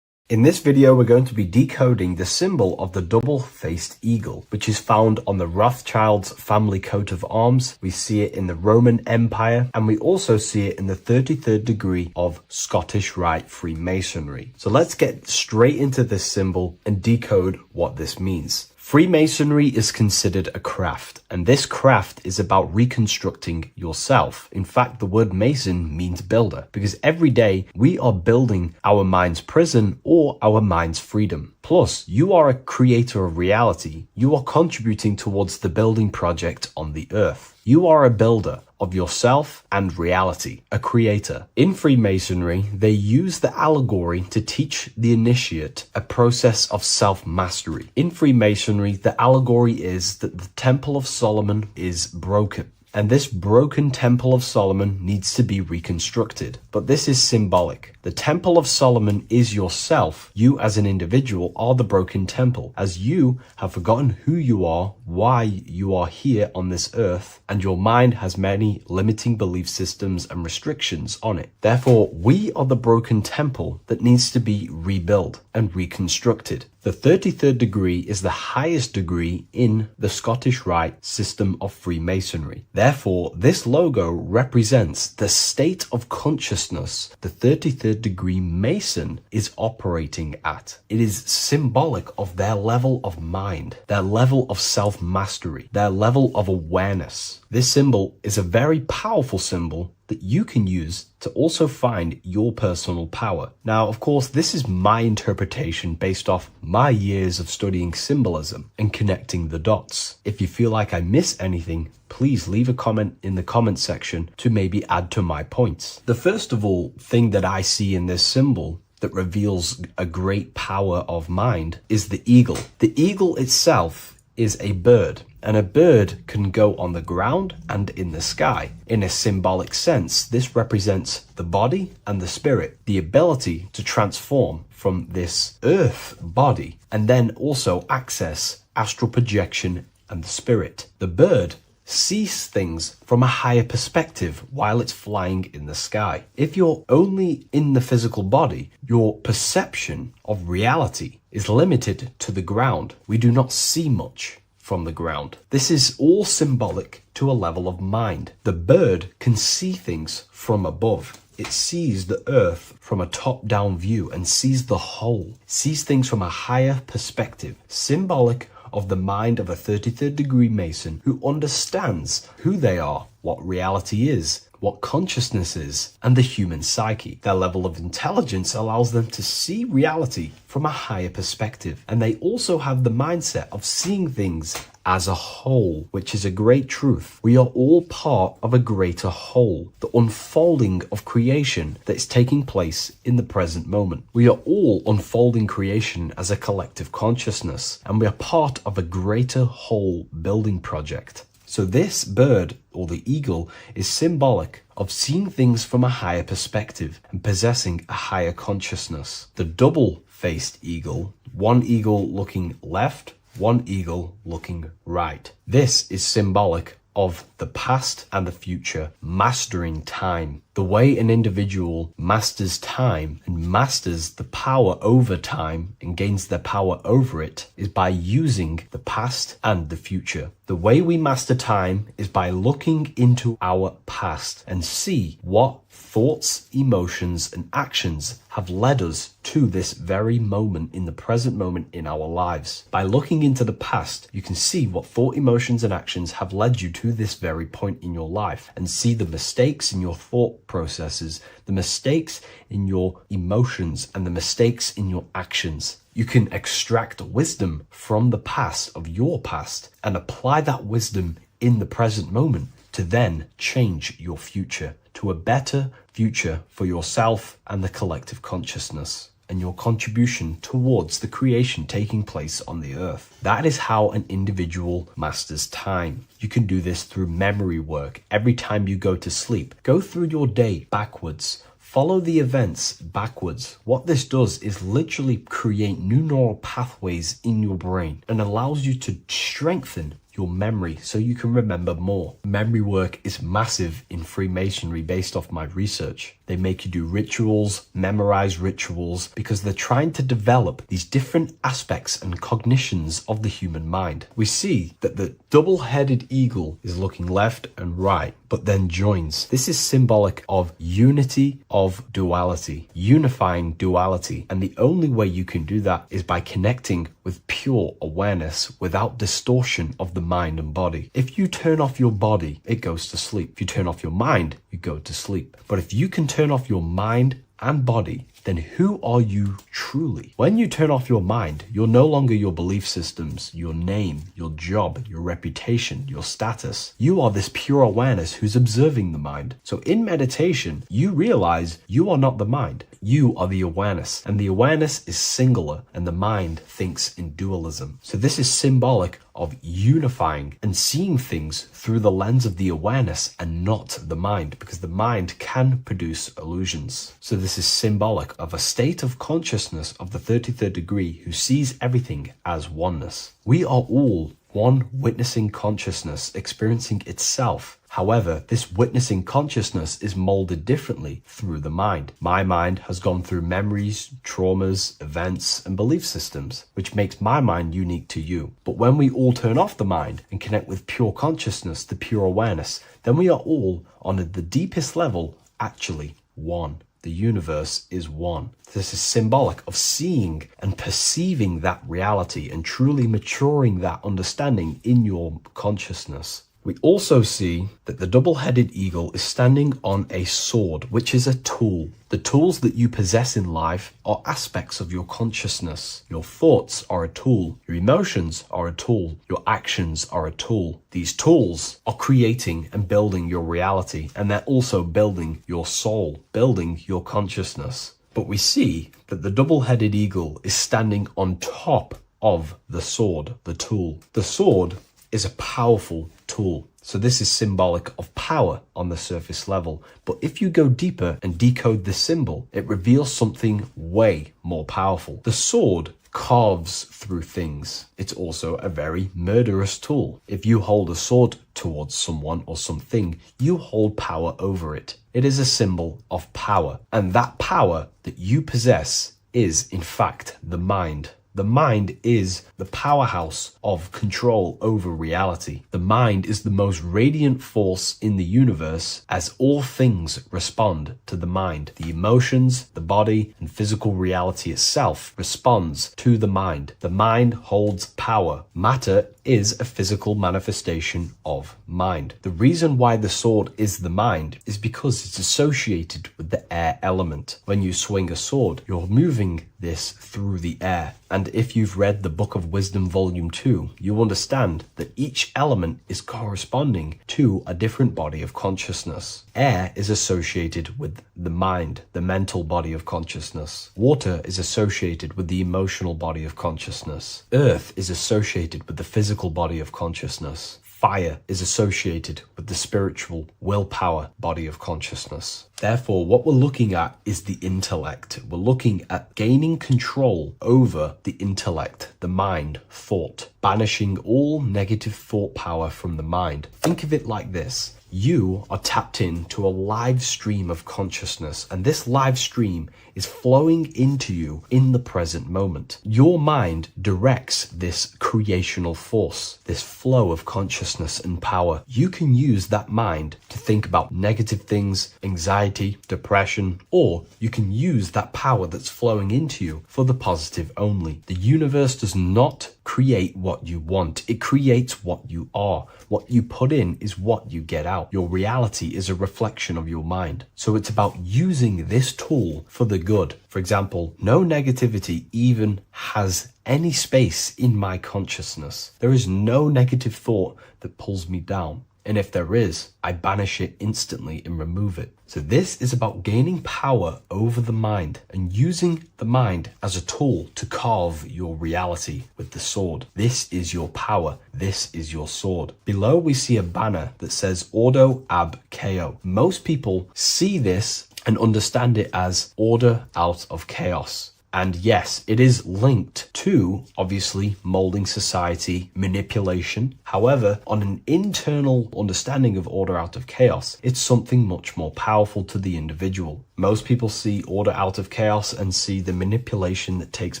In this video, we're going to be decoding the symbol of the double-faced eagle, which is found on the Rothschild's family coat of arms. We see it in the Roman Empire, and we also see it in the 33rd degree of Scottish Rite Freemasonry. So let's get straight into this symbol and decode what this means. Freemasonry is considered a craft, and this craft is about reconstructing yourself. In fact, the word mason means builder, because every day we are building our mind's prison or our mind's freedom. Plus, you are a creator of reality. You are contributing towards the building project on the earth. You are a builder of yourself and reality, a creator. In Freemasonry, they use the allegory to teach the initiate a process of self-mastery. In Freemasonry, the allegory is that the Temple of Solomon is broken. And this broken Temple of Solomon needs to be reconstructed. But this is symbolic. The Temple of Solomon is yourself. You as an individual are the broken temple, as you have forgotten who you are, why you are here on this earth, and your mind has many limiting belief systems and restrictions on it. Therefore, we are the broken temple that needs to be rebuilt and reconstructed. The 33rd degree is the highest degree in the Scottish Rite system of Freemasonry. Therefore, this logo represents the state of consciousness the 33rd degree Mason is operating at. It is symbolic of their level of mind, their level of self-mastery, their level of awareness. This symbol is a very powerful symbol that you can use to also find your personal power. Now, of course, this is my interpretation based off my years of studying symbolism and connecting the dots. If you feel like I miss anything, please leave a comment in the comment section to maybe add to my points. The first of all thing that I see in this symbol that reveals a great power of mind is the eagle. The eagle itself is a bird, and a bird can go on the ground and in the sky. In a symbolic sense, this represents the body and the spirit, the ability to transform from this earth body and then also access astral projection and the spirit. The bird sees things from a higher perspective while it's flying in the sky. If you're only in the physical body, your perception of reality is limited to the ground. We do not see much from the ground. This is all symbolic to a level of mind. The bird can see things from above. It sees the earth from a top-down view and sees the whole, sees things from a higher perspective, symbolic of the mind of a 33rd degree Mason who understands who they are, what reality is, what consciousness is, and the human psyche. Their level of intelligence allows them to see reality from a higher perspective, and they also have the mindset of seeing things as a whole, which is a great truth. We are all part of a greater whole, the unfolding of creation that is taking place in the present moment. We are all unfolding creation as a collective consciousness, and we are part of a greater whole building project. So this bird, or the eagle, is symbolic of seeing things from a higher perspective and possessing a higher consciousness. The double-faced eagle, one eagle looking left, one eagle looking right. This is symbolic of the past and the future, mastering time. The way an individual masters time and masters the power over time and gains their power over it is by using the past and the future. The way we master time is by looking into our past and see what thoughts, emotions, and actions have led us to this very moment in the present moment in our lives. By looking into the past, you can see what thought, emotions, and actions have led you to this very point in your life and see the mistakes in your thought processes, the mistakes in your emotions, and the mistakes in your actions. You can extract wisdom from the past of your past and apply that wisdom in the present moment to then change your future to a better future for yourself and the collective consciousness and your contribution towards the creation taking place on the earth. That is how an individual masters time. You can do this through memory work. Every time you go to sleep, go through your day backwards. Follow the events backwards. What this does is literally create new neural pathways in your brain and allows you to strengthen your memory so you can remember more. Memory work is massive in Freemasonry based off my research. They make you do rituals, memorize rituals, because they're trying to develop these different aspects and cognitions of the human mind. We see that the double-headed eagle is looking left and right, but then joins. This is symbolic of unity of duality, unifying duality. And the only way you can do that is by connecting with pure awareness without distortion of the mind and body. If you turn off your body, it goes to sleep. If you turn off your mind, you go to sleep. But if you can turn off your mind and body, then who are you truly? When you turn off your mind, you're no longer your belief systems, your name, your job, your reputation, your status. You are this pure awareness who's observing the mind. So in meditation, you realize you are not the mind. You are the awareness, and the awareness is singular, and the mind thinks in dualism. So this is symbolic of unifying and seeing things through the lens of the awareness and not the mind, because the mind can produce illusions. So this is symbolic of a state of consciousness of the 33rd degree who sees everything as oneness. We are all one witnessing consciousness experiencing itself. However, this witnessing consciousness is molded differently through the mind. My mind has gone through memories, traumas, events, and belief systems, which makes my mind unique to you. But when we all turn off the mind and connect with pure consciousness, the pure awareness, then we are all, on the deepest level, actually one. The universe is one. This is symbolic of seeing and perceiving that reality and truly maturing that understanding in your consciousness. We also see that the double-headed eagle is standing on a sword, which is a tool. The tools that you possess in life are aspects of your consciousness. Your thoughts are a tool. Your emotions are a tool. Your actions are a tool. These tools are creating and building your reality, and they're also building your soul, building your consciousness. But we see that the double-headed eagle is standing on top of the sword, the tool. The sword is a powerful tool. So this is symbolic of power on the surface level. But if you go deeper and decode this symbol, it reveals something way more powerful. The sword carves through things. It's also a very murderous tool. If you hold a sword towards someone or something, you hold power over it. It is a symbol of power. And that power that you possess is, in fact, the mind. The mind is the powerhouse of control over reality. The mind is the most radiant force in the universe, as all things respond to the mind. The emotions, the body, and physical reality itself responds to the mind. The mind holds power. Matter is a physical manifestation of mind. The reason why the sword is the mind is because it's associated with the air element. When you swing a sword, you're moving this through the air. And if you've read the Book of Wisdom Volume 2, you understand that each element is corresponding to a different body of consciousness. Air is associated with the mind, the mental body of consciousness. Water is associated with the emotional body of consciousness. Earth is associated with the physical body of consciousness. Fire is associated with the spiritual willpower body of consciousness. Therefore, what we're looking at is the intellect. We're looking at gaining control over the intellect, the mind, thought, banishing all negative thought power from the mind. Think of it like this. You are tapped into a live stream of consciousness, and this live stream is flowing into you in the present moment. Your mind directs this creational force, this flow of consciousness and power. You can use that mind to think about negative things, anxiety, depression, or you can use that power that's flowing into you for the positive only. The universe does not create what you want. It creates what you are. What you put in is what you get out. Your reality is a reflection of your mind. So it's about using this tool for the good. For example, no negativity even has any space in my consciousness. There is no negative thought that pulls me down. And if there is, I banish it instantly and remove it. So this is about gaining power over the mind and using the mind as a tool to carve your reality with the sword. This is your power. This is your sword. Below we see a banner that says Ordo ab Chaos. Most people see this and understand it as order out of chaos. And yes, it is linked to, obviously, molding society, manipulation. However, on an internal understanding of order out of chaos, it's something much more powerful to the individual. Most people see order out of chaos and see the manipulation that takes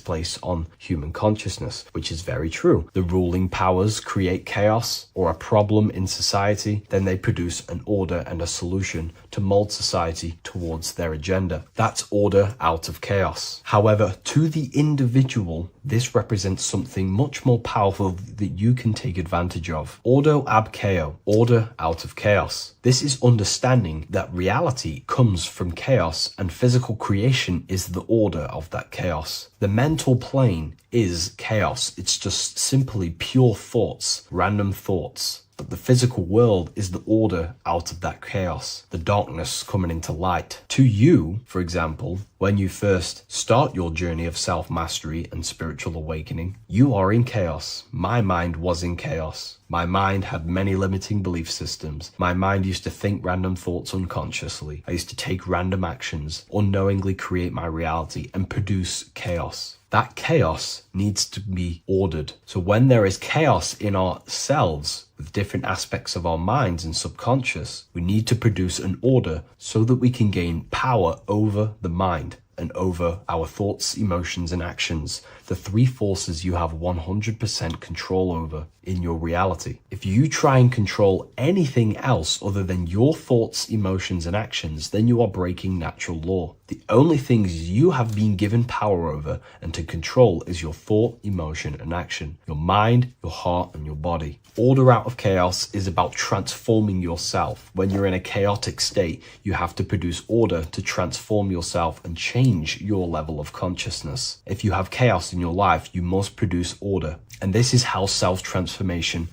place on human consciousness, which is very true. The ruling powers create chaos or a problem in society, then they produce an order and a solution to mold society towards their agenda. That's order out of chaos. However, to the individual, this represents something much more powerful that you can take advantage of. Ordo ab chaos, order out of chaos. This is understanding that reality comes from chaos and physical creation is the order of that chaos. The mental plane is chaos. It's just simply pure thoughts, random thoughts. But the physical world is the order out of that chaos, the darkness coming into light. To you, for example, when you first start your journey of self-mastery and spiritual awakening, you are in chaos. My mind was in chaos. My mind had many limiting belief systems. My mind used to think random thoughts unconsciously. I used to take random actions, unknowingly create my reality and produce chaos. That chaos needs to be ordered. So when there is chaos in ourselves, with different aspects of our minds and subconscious, we need to produce an order so that we can gain power over the mind. and over our thoughts, emotions, and actions, the three forces you have 100% control over in your reality. If you try and control anything else other than your thoughts, emotions, and actions, then you are breaking natural law. The only things you have been given power over and to control is your thought, emotion, and action, your mind, your heart, and your body. Order out of chaos is about transforming yourself. When you're in a chaotic state, you have to produce order to transform yourself and change your level of consciousness. If you have chaos in your life, you must produce order. And this is how self-transformation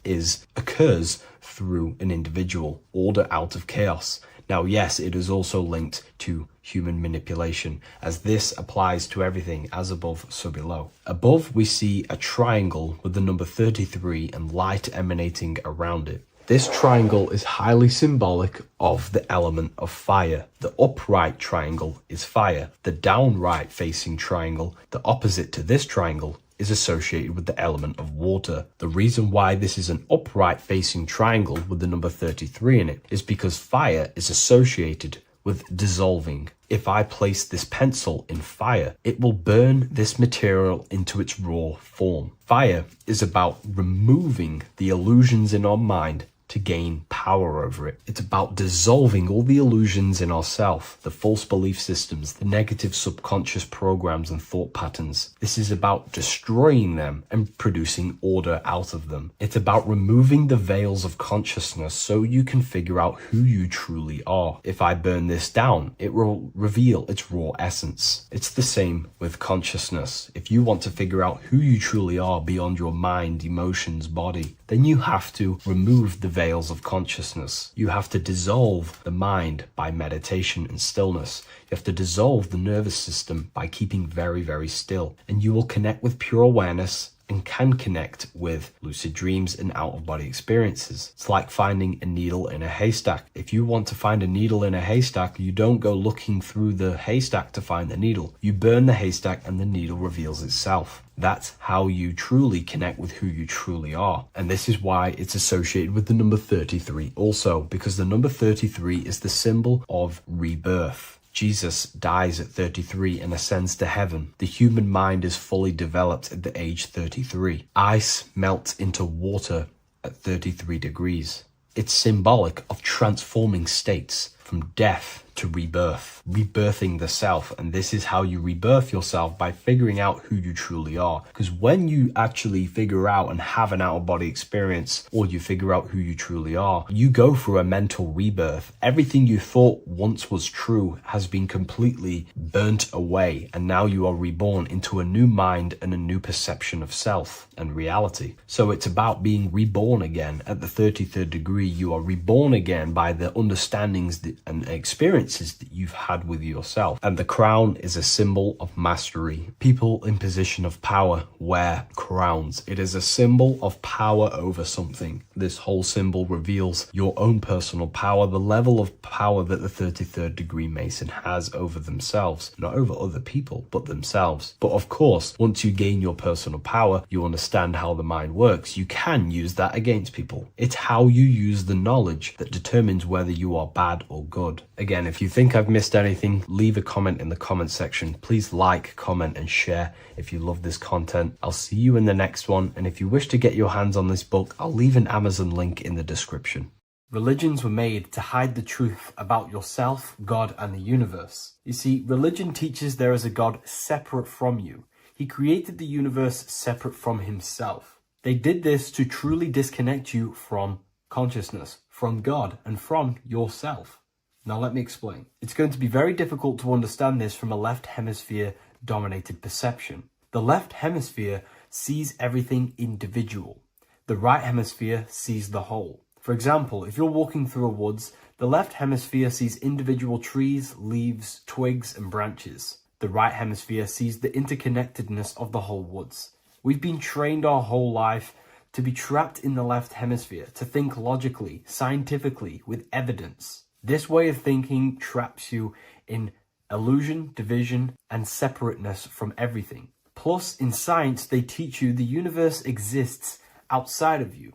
occurs through an individual. Order out of chaos. Now, yes, it is also linked to human manipulation, as this applies to everything as above, so below. Above, we see a triangle with the number 33 and light emanating around it. This triangle is highly symbolic of the element of fire. The upright triangle is fire. The downright facing triangle, the opposite to this triangle, is associated with the element of water. The reason why this is an upright facing triangle with the number 33 in it is because fire is associated with dissolving. If I place this pencil in fire, it will burn this material into its raw form. Fire is about removing the illusions in our mind to gain power over it. It's about dissolving all the illusions in ourself, the false belief systems, the negative subconscious programs and thought patterns. This is about destroying them and producing order out of them. It's about removing the veils of consciousness so you can figure out who you truly are. If I burn this down, it will reveal its raw essence. It's the same with consciousness. If you want to figure out who you truly are beyond your mind, emotions, body, then you have to remove the veils of consciousness. You have to dissolve the mind by meditation and stillness. You have to dissolve the nervous system by keeping very, very still. And you will connect with pure awareness and can connect with lucid dreams and out-of-body experiences. It's like finding a needle in a haystack. If you want to find a needle in a haystack, you don't go looking through the haystack to find the needle. You burn the haystack and the needle reveals itself. That's how you truly connect with who you truly are. And this is why it's associated with the number 33 also, because the number 33 is the symbol of rebirth. Jesus dies at 33 and ascends to heaven. The human mind is fully developed at the age 33. Ice melts into water at 33 degrees. It's symbolic of transforming states from death to rebirth, rebirthing the self. And this is how you rebirth yourself, by figuring out who you truly are. Because when you actually figure out and have an out-of-body experience, or you figure out who you truly are, you go through a mental rebirth. Everything you thought once was true has been completely burnt away, and now you are reborn into a new mind and a new perception of self and reality. So it's about being reborn again. At the 33rd degree, you are reborn again by the understandings and experiences that you've had with yourself. And the crown is a symbol of mastery. People in position of power wear crowns. It is a symbol of power over something. This whole symbol reveals your own personal power, the level of power that the 33rd degree Mason has over themselves, not over other people, but themselves. But of course, once you gain your personal power, you understand how the mind works. You can use that against people. It's how you use the knowledge that determines whether you are bad or good. Again, if you think I've missed anything, leave a comment in the comment section. Please like, comment, and share if you love this content. I'll see you in the next one. And if you wish to get your hands on this book, I'll leave an Amazon link in the description. Religions were made to hide the truth about yourself, God, and the universe. You see, religion teaches there is a God separate from you. He created the universe separate from himself. They did this to truly disconnect you from consciousness, from God, and from yourself. Now let me explain. It's going to be very difficult to understand this from a left hemisphere dominated perception. The left hemisphere sees everything individual. The right hemisphere sees the whole. For example, if you're walking through a woods, the left hemisphere sees individual trees, leaves, twigs, and branches. The right hemisphere sees the interconnectedness of the whole woods. We've been trained our whole life to be trapped in the left hemisphere, to think logically, scientifically, with evidence. This way of thinking traps you in illusion, division, and separateness from everything. Plus, in science, they teach you the universe exists outside of you.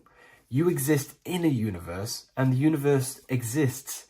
You exist in a universe, and the universe exists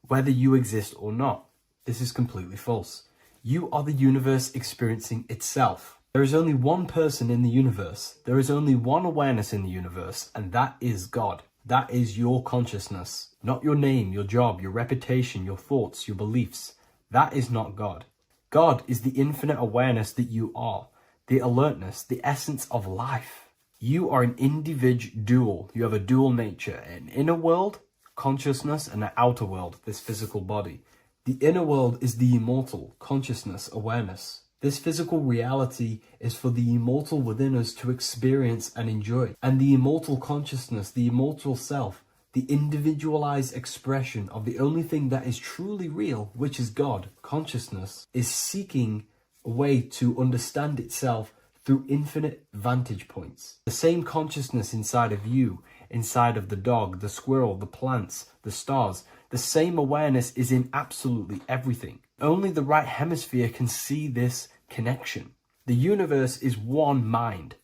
whether you exist or not. This is completely false. You are the universe experiencing itself. There is only one person in the universe. There is only one awareness in the universe, and that is God. That is your consciousness. Not your name, your job, your reputation, your thoughts, your beliefs. That is not God. God is the infinite awareness that you are, the alertness, the essence of life. You are an individual. You have a dual nature, an inner world, consciousness, and an outer world, this physical body. The inner world is the immortal, consciousness, awareness. This physical reality is for the immortal within us to experience and enjoy. And the immortal consciousness, the immortal self, the individualized expression of the only thing that is truly real, which is God, consciousness, is seeking a way to understand itself through infinite vantage points. The same consciousness inside of you, inside of the dog, the squirrel, the plants, the stars, the same awareness is in absolutely everything. Only the right hemisphere can see this connection. The universe is one mind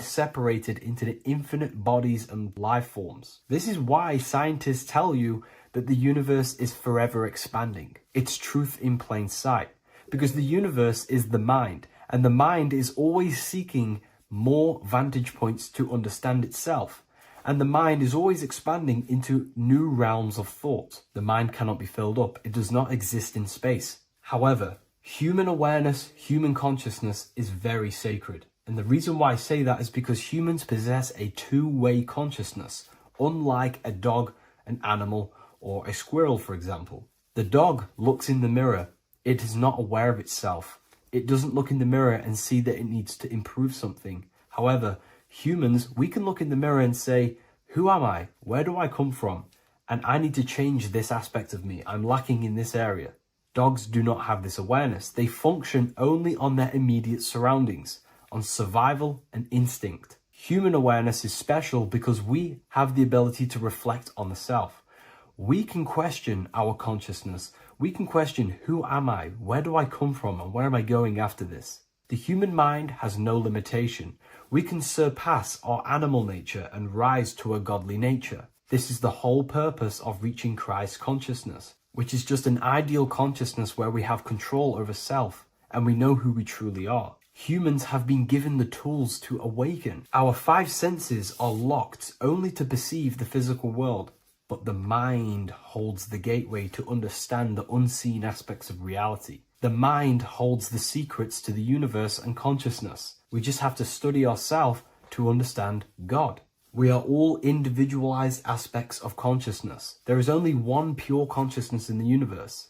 separated into the infinite bodies and life forms. This is why scientists tell you that the universe is forever expanding. It's truth in plain sight, because the universe is the mind, and the mind is always seeking more vantage points to understand itself. And the mind is always expanding into new realms of thought. The mind cannot be filled up. It does not exist in space. However, human awareness, human consciousness is very sacred. And the reason why I say that is because humans possess a two-way consciousness, unlike a dog, an animal, or a squirrel, for example. The dog looks in the mirror. It is not aware of itself. It doesn't look in the mirror and see that it needs to improve something. However, humans, we can look in the mirror and say, who am I? Where do I come from? And I need to change this aspect of me. I'm lacking in this area. Dogs do not have this awareness. They function only on their immediate surroundings, on survival and instinct. Human awareness is special because we have the ability to reflect on the self. We can question our consciousness. We can question, who am I? Where do I come from? And where am I going after this? The human mind has no limitation. We can surpass our animal nature and rise to a godly nature. This is the whole purpose of reaching Christ consciousness, which is just an ideal consciousness where we have control over self and we know who we truly are. Humans have been given the tools to awaken. Our five senses are locked only to perceive the physical world, but the mind holds the gateway to understand the unseen aspects of reality. The mind holds the secrets to the universe and consciousness. We just have to study ourselves to understand God. We are all individualized aspects of consciousness. There is only one pure consciousness in the universe,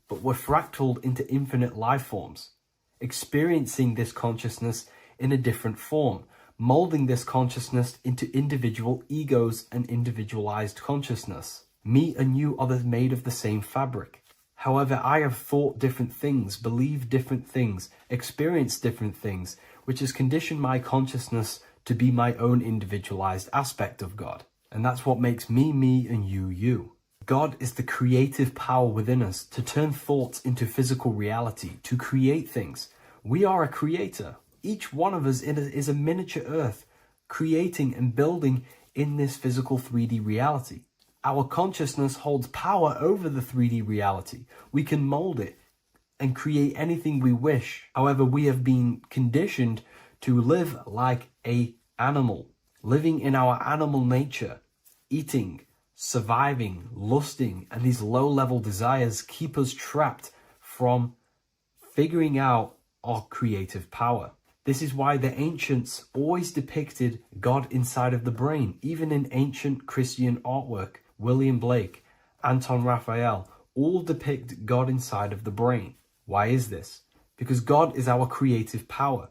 but we're fractaled into infinite life forms, experiencing this consciousness in a different form, molding this consciousness into individual egos and individualized consciousness. Me and you are made of the same fabric. However, I have thought different things, believed different things, experienced different things, which has conditioned my consciousness to be my own individualized aspect of God. And that's what makes me, me, and you, you. God is the creative power within us to turn thoughts into physical reality, to create things. We are a creator. Each one of us is a miniature earth, creating and building in this physical 3D reality. Our consciousness holds power over the 3D reality. We can mold it and create anything we wish. However, we have been conditioned to live like an animal, living in our animal nature, eating, surviving, lusting, and these low-level desires keep us trapped from figuring out our creative power. This is why the ancients always depicted God inside of the brain. Even in ancient Christian artwork, William Blake, Anton Raphael, all depict God inside of the brain. Why is this? Because God is our creative power.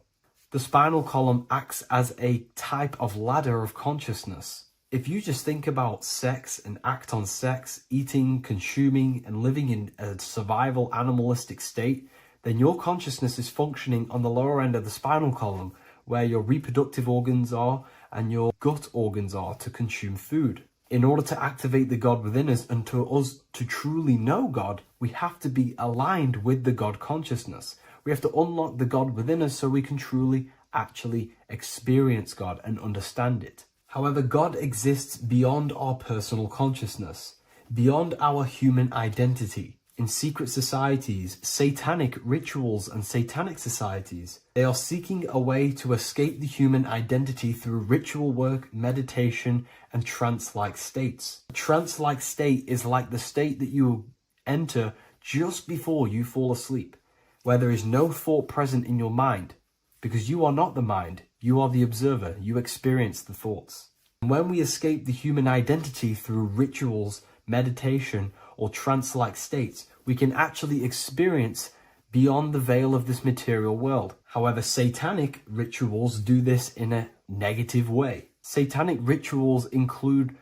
The spinal column acts as a type of ladder of consciousness. If you just think about sex and act on sex, eating, consuming, and living in a survival animalistic state, then your consciousness is functioning on the lower end of the spinal column, where your reproductive organs are and your gut organs are to consume food. In order to activate the God within us and to us to truly know God, we have to be aligned with the God consciousness. We have to unlock the God within us so we can truly actually experience God and understand it. However, God exists beyond our personal consciousness, beyond our human identity. in secret societies, satanic rituals, and satanic societies. They are seeking a way to escape the human identity through ritual work, meditation, and trance-like states. A trance-like state is like the state that you enter just before you fall asleep, where there is no thought present in your mind, because you are not the mind, you are the observer, you experience the thoughts. And when we escape the human identity through rituals, meditation, or trance-like states, we can actually experience beyond the veil of this material world. However, satanic rituals do this in a negative way. Satanic rituals include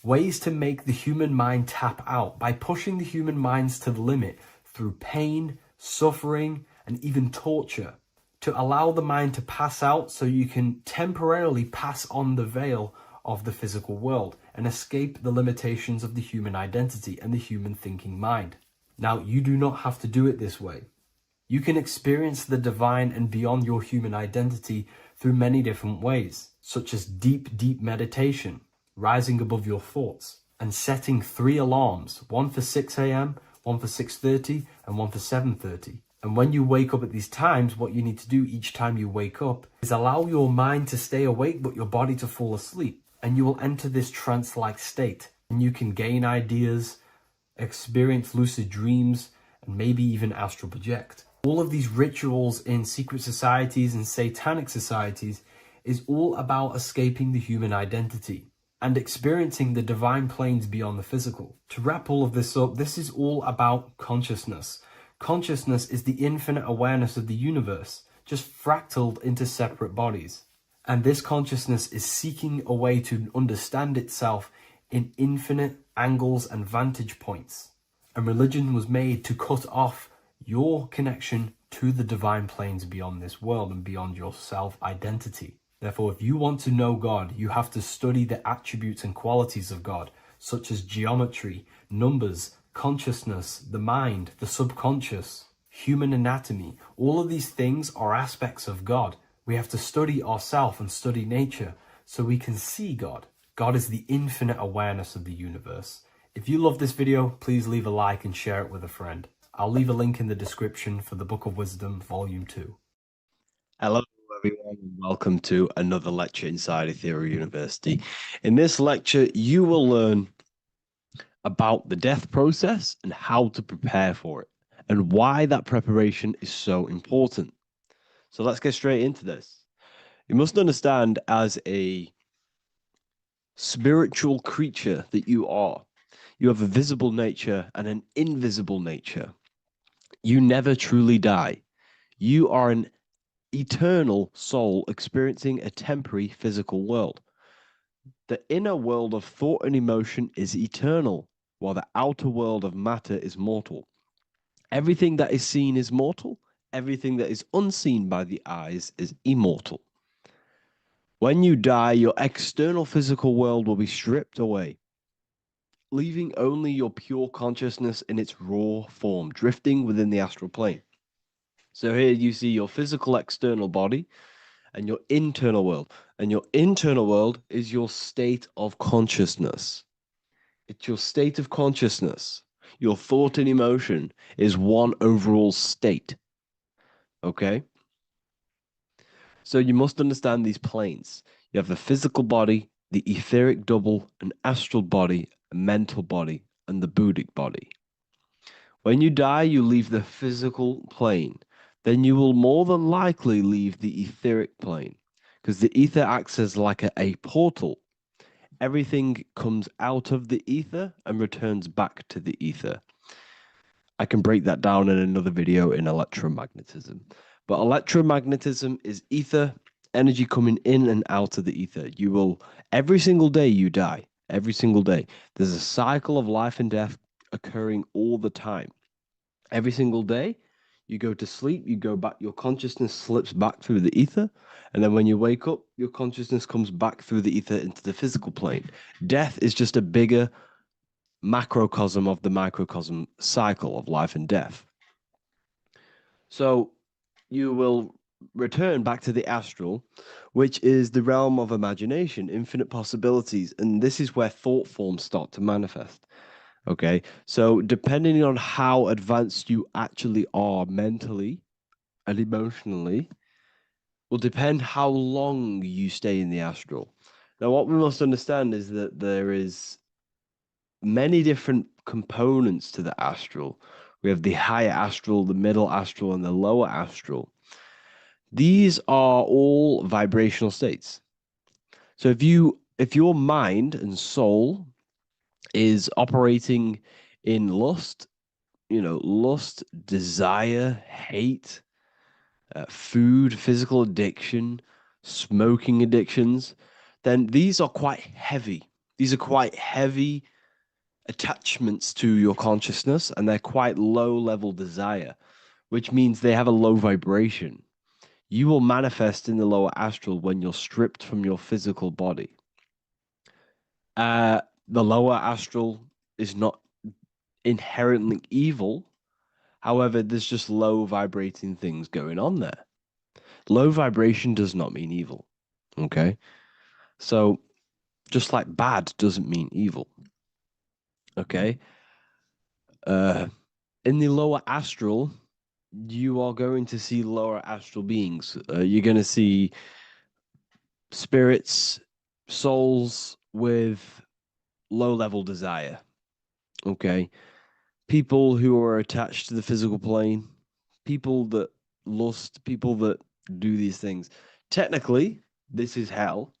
ways to make the human mind tap out by pushing the human minds to the limit through pain, suffering, and even torture, to allow the mind to pass out so you can temporarily pass on the veil of the physical world and escape the limitations of the human identity and the human thinking mind. Now, you do not have to do it this way. You can experience the divine and beyond your human identity through many different ways, such as deep, deep meditation, rising above your thoughts, and setting 3 alarms, one for 6 a.m., one for 6:30, and one for 7:30. And when you wake up at these times, what you need to do each time you wake up is allow your mind to stay awake but your body to fall asleep. And you will enter this trance-like state. And you can gain ideas, experience lucid dreams, and maybe even astral project. All of these rituals in secret societies and satanic societies is all about escaping the human identity and experiencing the divine planes beyond the physical. To wrap all of this up, this is all about consciousness. Consciousness is the infinite awareness of the universe, just fractaled into separate bodies. And this consciousness is seeking a way to understand itself in infinite angles and vantage points. And religion was made to cut off your connection to the divine planes beyond this world and beyond your self-identity. Therefore, if you want to know God, you have to study the attributes and qualities of God, such as geometry, numbers, consciousness, the mind, the subconscious, human anatomy. All of these things are aspects of God. We have to study ourselves and study nature so we can see God. God is the infinite awareness of the universe. If you love this video, please leave a like and share it with a friend. I'll leave a link in the description for the Book of Wisdom, Volume 2. Hello, everyone, and welcome to another lecture inside Ethereal University. In this lecture, you will learn about the death process and how to prepare for it, and why that preparation is so important. So let's get straight into this. You must understand, as a spiritual creature that you are, you have a visible nature and an invisible nature. You never truly die. You are an eternal soul experiencing a temporary physical world. The inner world of thought and emotion is eternal, while the outer world of matter is mortal. Everything that is seen is mortal. Everything that is unseen by the eyes is immortal. When you die, your external physical world will be stripped away, leaving only your pure consciousness in its raw form, drifting within the astral plane. So here you see your physical external body and your internal world. And your internal world is your state of consciousness. It's your state of consciousness. Your thought and emotion is one overall state. Okay? So you must understand these planes. You have the physical body, the etheric double, an astral body, a mental body, and the Buddhic body. When you die, you leave the physical plane. Then you will more than likely leave the etheric plane, because the ether acts as like a portal. Everything comes out of the ether and returns back to the ether. I can break that down in another video in electromagnetism. But electromagnetism is ether, energy coming in and out of the ether. You will, every single day you die, every single day. There's a cycle of life and death occurring all the time. Every single day, you go to sleep, you go back, your consciousness slips back through the ether. And then when you wake up, your consciousness comes back through the ether into the physical plane. Death is just a bigger macrocosm of the microcosm cycle of life and death. So you will return back to the astral, which is the realm of imagination, infinite possibilities. And this is where thought forms start to manifest. Okay. So depending on how advanced you actually are mentally and emotionally will depend how long you stay in the astral. Now, what we must understand is that there is many different components to the astral. We have the higher astral, the middle astral, and the lower astral. These are all vibrational states. So if your mind and soul is operating in lust, lust, desire, hate, food, physical addiction, smoking addictions, then these are quite heavy. These are quite heavy attachments to your consciousness, and they're quite low level desire, which means they have a low vibration. You will manifest in the lower astral when you're stripped from your physical body. The lower astral is not inherently evil. However, there's just low vibrating things going on there. Low vibration does not mean evil. Okay. So just like bad doesn't mean evil. Okay. In the lower astral, you are going to see lower astral beings. You're going to see spirits, souls with low level desire. Okay. People who are attached to the physical plane, people that lust, people that do these things. Technically, this is hell,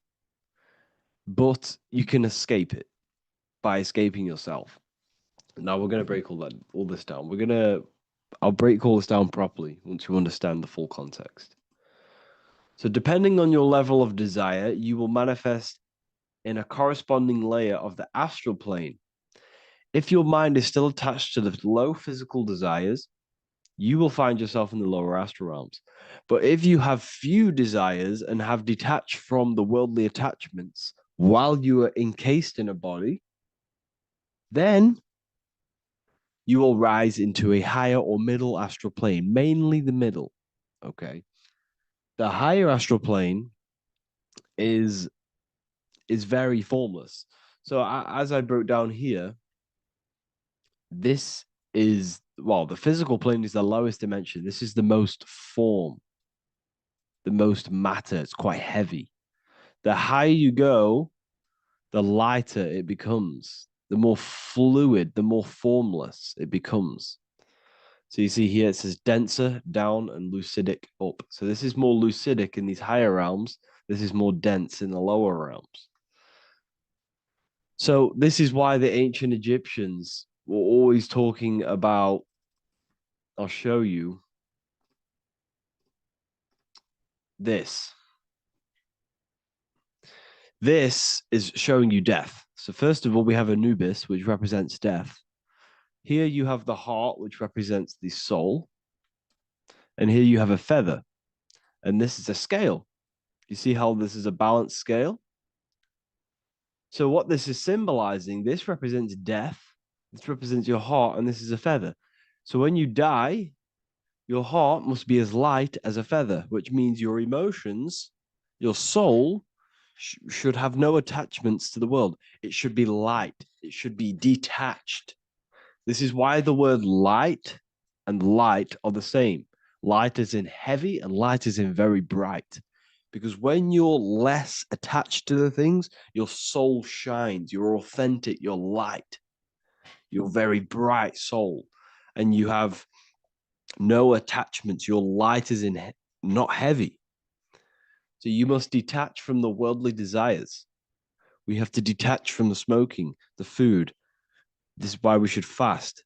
but you can escape it by escaping yourself. Now we're gonna break all this down. I'll break all this down properly once you understand the full context. So depending on your level of desire, you will manifest in a corresponding layer of the astral plane. If your mind is still attached to the low physical desires, you will find yourself in the lower astral realms. But if you have few desires and have detached from the worldly attachments while you are encased in a body, then you will rise into a higher or middle astral plane, mainly the middle. Okay. The higher astral plane is very formless. So as I broke down here, this is the physical plane is the lowest dimension. This is the most form, the most matter. It's quite heavy. The higher you go, the lighter it becomes, the more fluid, the more formless it becomes. So you see here it says denser down and lucidic up. So this is more lucidic in these higher realms. This is more dense in the lower realms. So this is why the ancient Egyptians were always talking about, I'll show you this. This is showing you death. So first of all, we have Anubis, which represents death. Here you have the heart, which represents the soul. And here you have a feather. And this is a scale. You see how this is a balanced scale? So what this is symbolizing, this represents death. This represents your heart, and this is a feather. So when you die, your heart must be as light as a feather, which means your emotions, your soul, should have no attachments to the world. It should be light. It should be detached. This is why the word light and light are the same. Light is in heavy and light is in very bright. Because when you're less attached to the things, your soul shines. You're authentic. You're light. You're very bright soul. And you have no attachments. Your light is in not heavy. So you must detach from the worldly desires. We have to detach from the smoking, the food. This is why we should fast.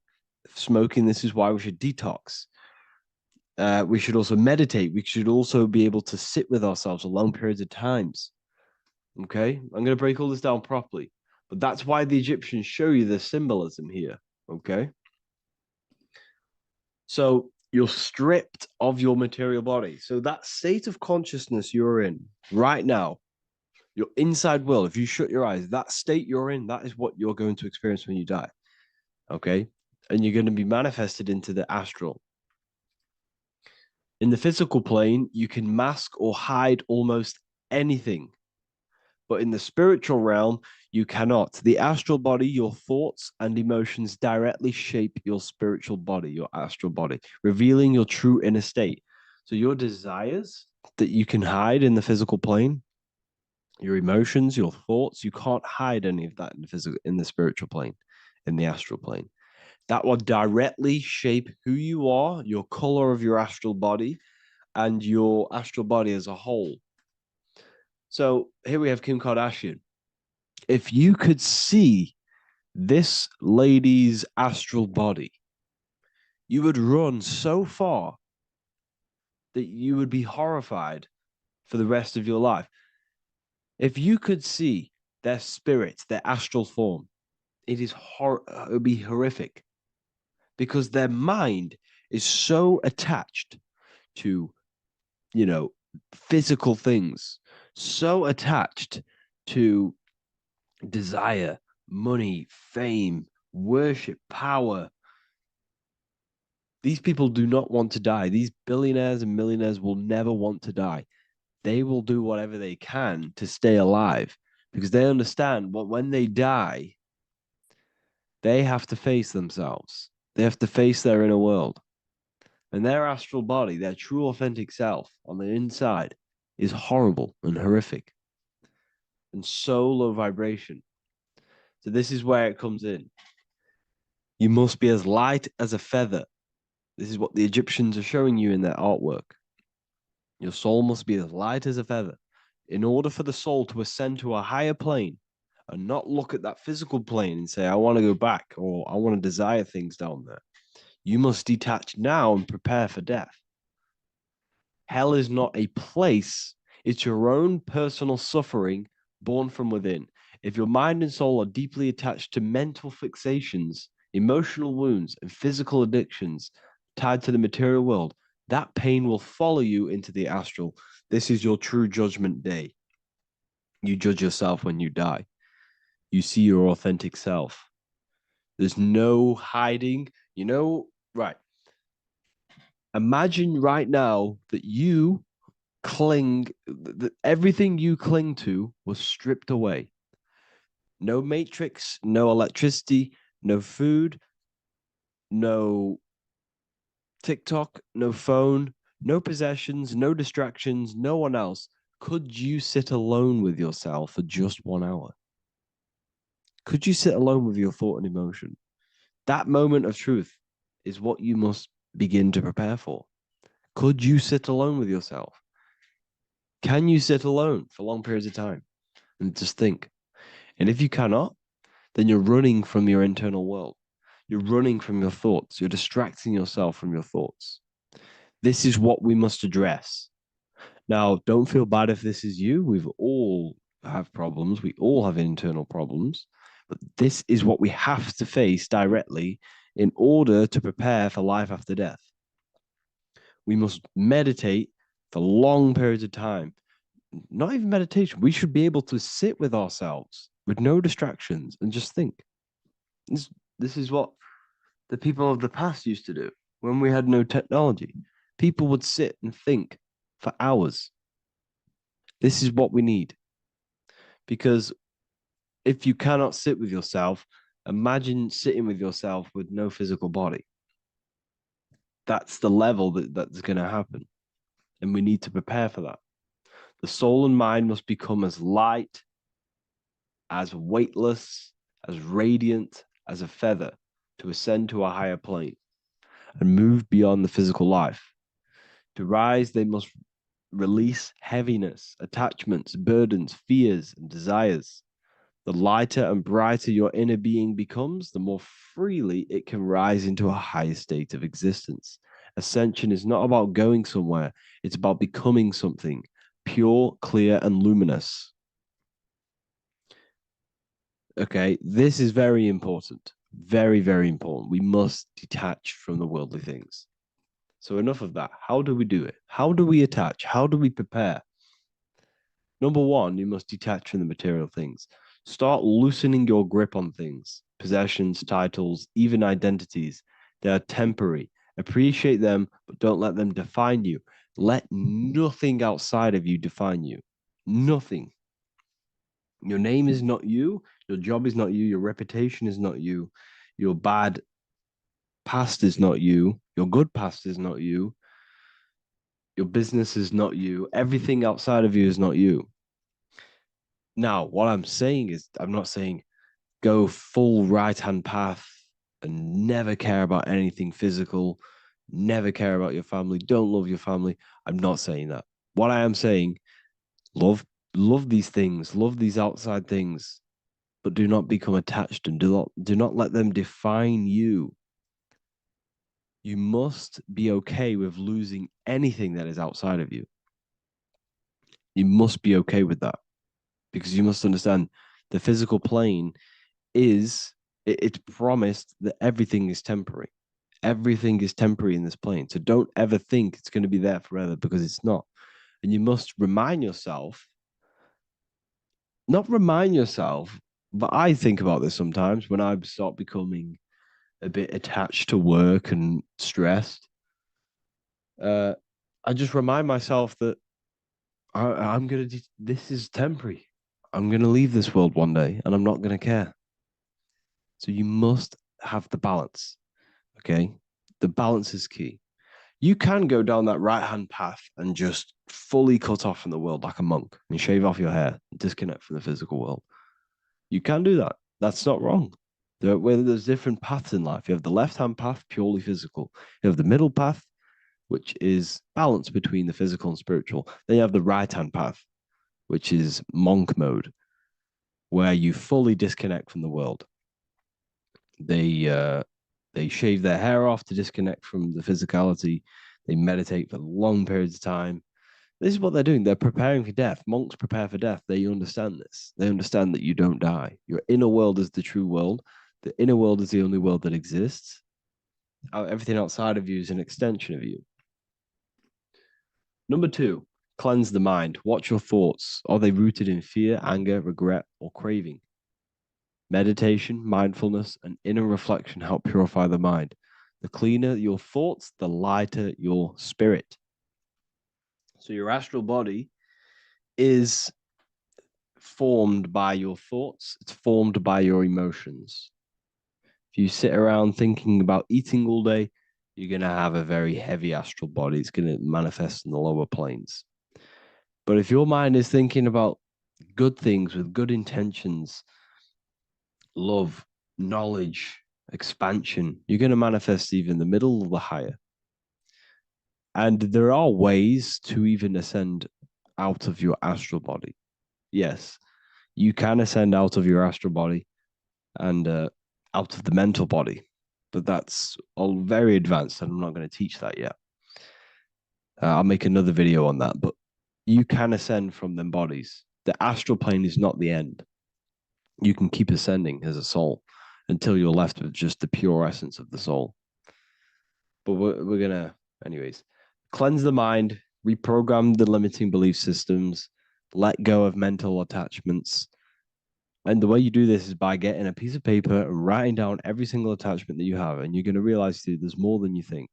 Smoking, this is why we should detox. We should also meditate. We should also be able to sit with ourselves for long periods of times. Okay, I'm going to break all this down properly. But that's why the Egyptians show you the symbolism here. Okay. So you're stripped of your material body. So that state of consciousness you're in right now, your inside world, if you shut your eyes, that state you're in, that is what you're going to experience when you die. Okay. And you're going to be manifested into the astral. In the physical plane, you can mask or hide almost anything. But in the spiritual realm, you cannot. The astral body, your thoughts and emotions directly shape your spiritual body, your astral body, revealing your true inner state. So your desires that you can hide in the physical plane, your emotions, your thoughts, you can't hide any of that in the spiritual plane, in the astral plane. That will directly shape who you are, your color of your astral body, and your astral body as a whole. So here we have Kim Kardashian. If you could see this lady's astral body, you would run so far that you would be horrified for the rest of your life. If you could see their spirit, their astral form, it would be horrific, because their mind is so attached to, physical things, so attached to desire, money, fame, worship, power. These people do not want to die. These billionaires and millionaires will never want to die. They will do whatever they can to stay alive, because they understand what when they die, they have to face themselves. They have to face their inner world. And their astral body, their true authentic self on the inside, is horrible and horrific and so low vibration. So this is where it comes in. You must be as light as a feather. This is what the Egyptians are showing you in their artwork. Your soul must be as light as a feather. In order for the soul to ascend to a higher plane and not look at that physical plane and say, I want to go back, or I want to desire things down there, you must detach now and prepare for death. Hell is not a place. It's your own personal suffering born from within. If your mind and soul are deeply attached to mental fixations, emotional wounds, and physical addictions tied to the material world, that pain will follow you into the astral. This is your true judgment day. You judge yourself when you die. You see your authentic self. There's no hiding. Right. Imagine right now that you that everything you cling to was stripped away. No matrix, no electricity, no food, no TikTok, no phone, no possessions, no distractions, no one else. Could you sit alone with yourself for just 1 hour? Could you sit alone with your thought and emotion? That moment of truth is what you must begin to prepare for. Could you sit alone with yourself? Can you sit alone for long periods of time and just think? And if you cannot, then you're running from your internal world. You're running from your thoughts. You're distracting yourself from your thoughts. This is what we must address. Now, don't feel bad if this is you. We've all have problems. We all have internal problems. But this is what we have to face directly in order to prepare for life after death. We must meditate for long periods of time. Not even meditation. We should be able to sit with ourselves with no distractions and just think. This is what the people of the past used to do when we had no technology. People would sit and think for hours. This is what we need. Because if you cannot sit with yourself, imagine sitting with yourself with no physical body. That's the level that's going to happen. And we need to prepare for that. The soul and mind must become as light, as weightless, as radiant as a feather to ascend to a higher plane and move beyond the physical life. To rise, they must release heaviness, attachments, burdens, fears, and desires. The lighter and brighter your inner being becomes, the more freely it can rise into a higher state of existence. Ascension is not about going somewhere, it's about becoming something pure, clear, and luminous. Okay, this is very important. Very, very important. We must detach from the worldly things. So enough of that. How do we do it? How do we attach? How do we prepare? Number one, you must detach from the material things. Start loosening your grip on things, possessions, titles, even identities. They are temporary. Appreciate them, but don't let them define you. Let nothing outside of you define you. Nothing. Your name is not you. Your job is not you. Your reputation is not you. Your bad past is not you. Your good past is not you. Your business is not you. Everything outside of you is not you. Now, what I'm saying is, I'm not saying go full right hand path and never care about anything physical, never care about your family, don't love your family. I'm not saying that. What I am saying, love these things, love these outside things, but do not become attached and do not let them define you. You must be okay with losing anything that is outside of you. You must be okay with that, because you must understand the physical plane is it's promised that everything is temporary. Everything is temporary in this plane. So don't ever think it's going to be there forever, because it's not. And you must remind yourself, not remind yourself, but I think about this sometimes when I start becoming a bit attached to work and stressed. I just remind myself that I'm going to, this is temporary. I'm going to leave this world one day and I'm not going to care. So you must have the balance. Okay. The balance is key. You can go down that right hand path and just fully cut off from the world like a monk and shave off your hair, and disconnect from the physical world. You can do that. That's not wrong. There's different paths in life. You have the left hand path, purely physical. You have the middle path, which is balance between the physical and spiritual. Then you have the right hand path, which is monk mode, where you fully disconnect from the world. They shave their hair off to disconnect from the physicality. They meditate for long periods of time. This is what they're doing. They're preparing for death. Monks prepare for death. They understand this. They understand that you don't die. Your inner world is the true world. The inner world is the only world that exists. Everything outside of you is an extension of you. Number 2, cleanse the mind. Watch your thoughts. Are they rooted in fear, anger, regret, or craving? Meditation, mindfulness, and inner reflection help purify the mind. The cleaner your thoughts, the lighter your spirit. So your astral body is formed by your thoughts. It's formed by your emotions. If you sit around thinking about eating all day, you're going to have a very heavy astral body. It's going to manifest in the lower planes. But if your mind is thinking about good things with good intentions, love, knowledge, expansion, you're going to manifest even the middle or the higher. And there are ways to even ascend out of your astral body. Yes, you can ascend out of your astral body and out of the mental body, but that's all very advanced, and I'm not going to teach that yet. I'll make another video on that, but you can ascend from them bodies. The astral plane is not the end. You can keep ascending as a soul until you're left with just the pure essence of the soul. But we're going to, anyways, cleanse the mind, reprogram the limiting belief systems, let go of mental attachments. And the way you do this is by getting a piece of paper and writing down every single attachment that you have. And you're going to realize, dude, there's more than you think.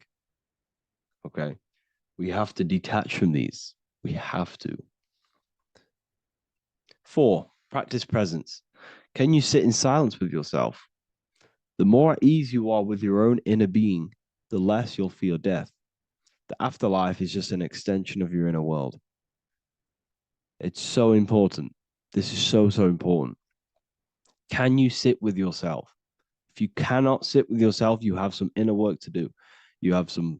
Okay. We have to detach from these. We have to. 4, practice presence. Can you sit in silence with yourself? The more at ease you are with your own inner being, the less you'll feel death. The afterlife is just an extension of your inner world. It's so important. This is so, so important. Can you sit with yourself? If you cannot sit with yourself, you have some inner work to do. You have some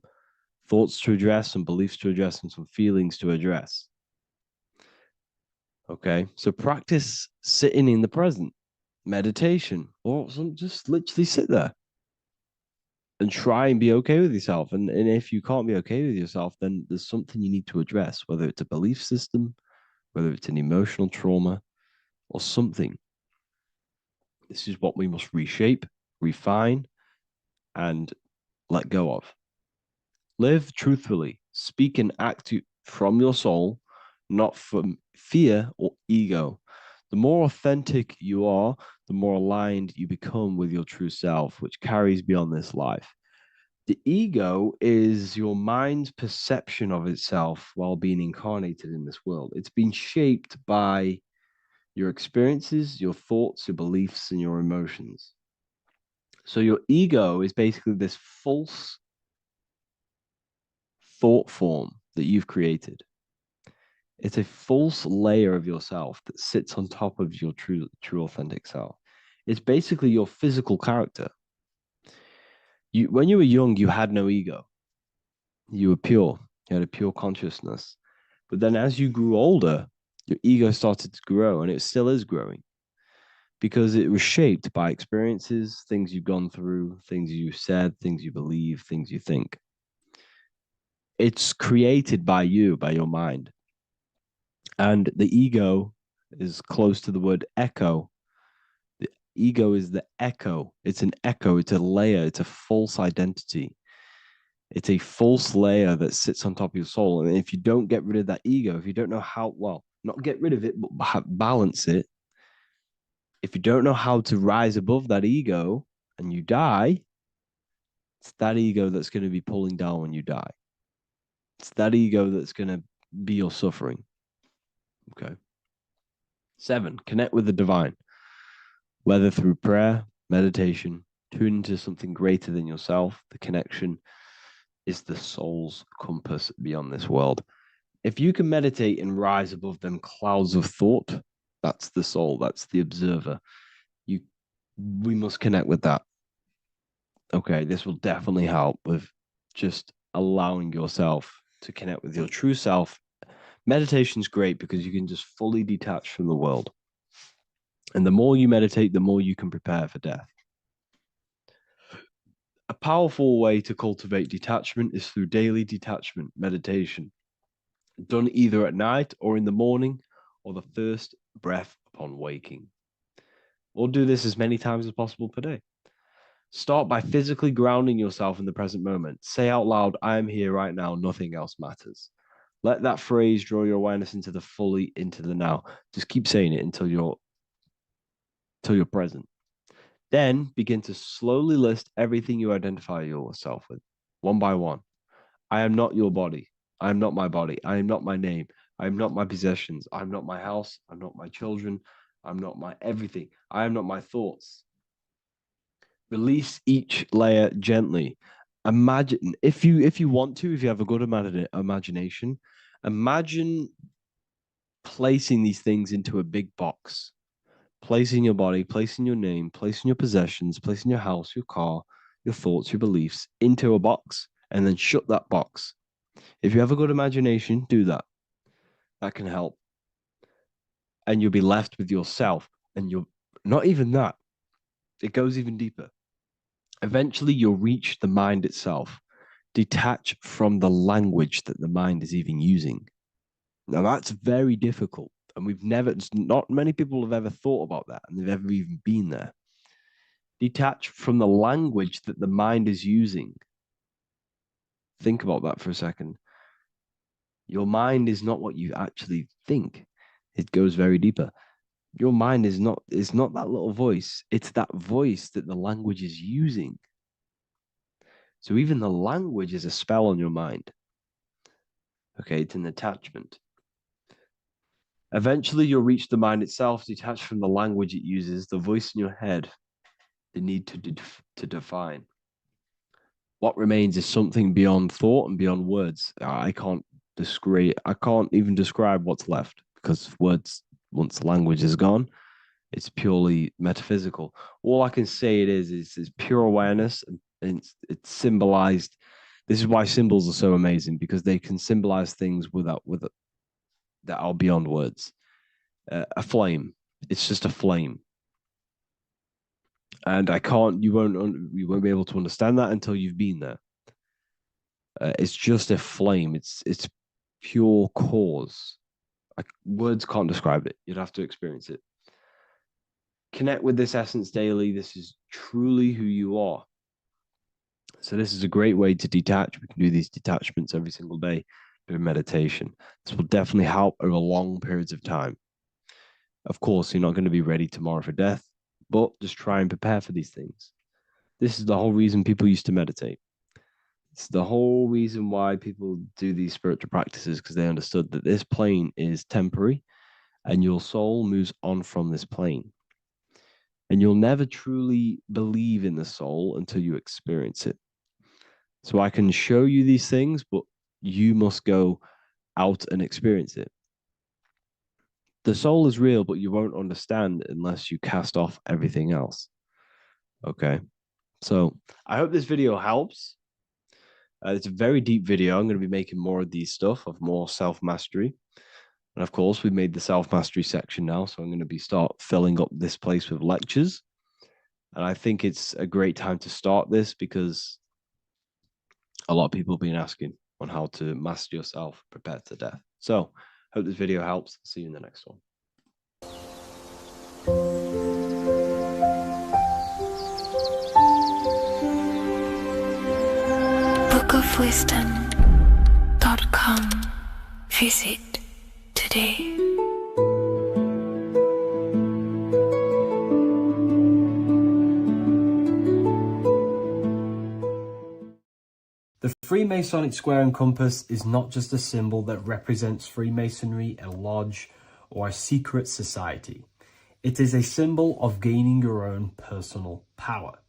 thoughts to address, some beliefs to address, and some feelings to address. Okay, so practice sitting in the present, meditation, or just literally sit there and try and be okay with yourself. And if you can't be okay with yourself, then there's something you need to address, whether it's a belief system, whether it's an emotional trauma, or something. This is what we must reshape, refine, and let go of. Live truthfully, speak and act from your soul, not from fear or ego. The more authentic you are, the more aligned you become with your true self, which carries beyond this life. The ego is your mind's perception of itself while being incarnated in this world. It's been shaped by your experiences, your thoughts, your beliefs, and your emotions. So your ego is basically this false thought form that you've created. It's a false layer of yourself that sits on top of your true authentic self. It's basically your physical character. When you were young, you had no ego. You were pure. You had a pure consciousness. But then as you grew older, your ego started to grow, and it still is growing because it was shaped by experiences, things you've gone through, things you said, things you believe, things you think. It's created by you, by your mind. And the ego is close to the word echo. The ego is the echo. It's an echo. It's a layer. It's a false identity. It's a false layer that sits on top of your soul. And if you don't get rid of that ego, if you don't know how, well, not get rid of it, but balance it. If you don't know how to rise above that ego and you die, it's that ego that's going to be pulling down when you die. It's that ego that's going to be your suffering. Okay. 7, connect with the divine, whether through prayer, meditation, tune into something greater than yourself. The connection is the soul's compass beyond this world. If you can meditate and rise above them clouds of thought, that's the soul, that's the observer. We must connect with that. Okay, this will definitely help with just allowing yourself to connect with your true self. Meditation's great because you can just fully detach from the world. And the more you meditate, the more you can prepare for death. A powerful way to cultivate detachment is through daily detachment meditation, done either at night or in the morning or the first breath upon waking. Or do this as many times as possible per day. Start by physically grounding yourself in the present moment. Say out loud, I am here right now, nothing else matters. Let that phrase draw your awareness into the now. Just keep saying it until you're present. Then begin to slowly list everything you identify yourself with, one by one. I am not your body. I am not my body. I am not my name. I am not my possessions. I am not my house. I'm not my children. I'm not my everything. I am not my thoughts. Release each layer gently. Imagine, if you want to, if you have a good imagination, imagine placing these things into a big box. Placing your body, placing your name, placing your possessions, placing your house, your car, your thoughts, your beliefs into a box, and then shut that box. If you have a good imagination, do that. That can help. And you'll be left with yourself. And you're not even that. It goes even deeper. Eventually, you'll reach the mind itself. Detach from the language that the mind is even using. Now, that's very difficult. And not many people have ever thought about that, and they've ever even been there. Detach from the language that the mind is using. Think about that for a second. Your mind is not what you actually think. It goes very deeper. Your mind is not that little voice. It's that voice that the language is using. So even the language is a spell on your mind. Okay, it's an attachment. Eventually, you'll reach the mind itself, detached from the language it uses, the voice in your head, the need to define. What remains is something beyond thought and beyond words. I can't even describe what's left because words, once the language is gone, it's purely metaphysical. All I can say it is pure awareness, and it's symbolized. This is why symbols are so amazing, because they can symbolize things that are beyond words. A flame, it's just a flame. And you won't be able to understand that until you've been there. It's just a flame. It's pure cause. Words can't describe it. You'd have to experience it. Connect with this essence daily. This is truly who you are. So this is a great way to detach. We can do these detachments every single day through meditation. This will definitely help over long periods of time. Of course, you're not going to be ready tomorrow for death, but just try and prepare for these things. This is the whole reason people used to meditate. It's the whole reason why people do these spiritual practices, because they understood that this plane is temporary and your soul moves on from this plane. And you'll never truly believe in the soul until you experience it. So I can show you these things, but you must go out and experience it. The soul is real, but you won't understand unless you cast off everything else. Okay. So I hope this video helps. It's a very deep video. I'm going to be making more of these stuff, of more self-mastery. And of course, we've made the self-mastery section now. So I'm going to start filling up this place with lectures. And I think it's a great time to start this because a lot of people have been asking on how to master yourself, prepare to death. So hope this video helps. See you in the next one. bookofwisdom.com. Visit today. The Freemasonic square and compass is not just a symbol that represents Freemasonry, a lodge, or a secret society. It is a symbol of gaining your own personal power.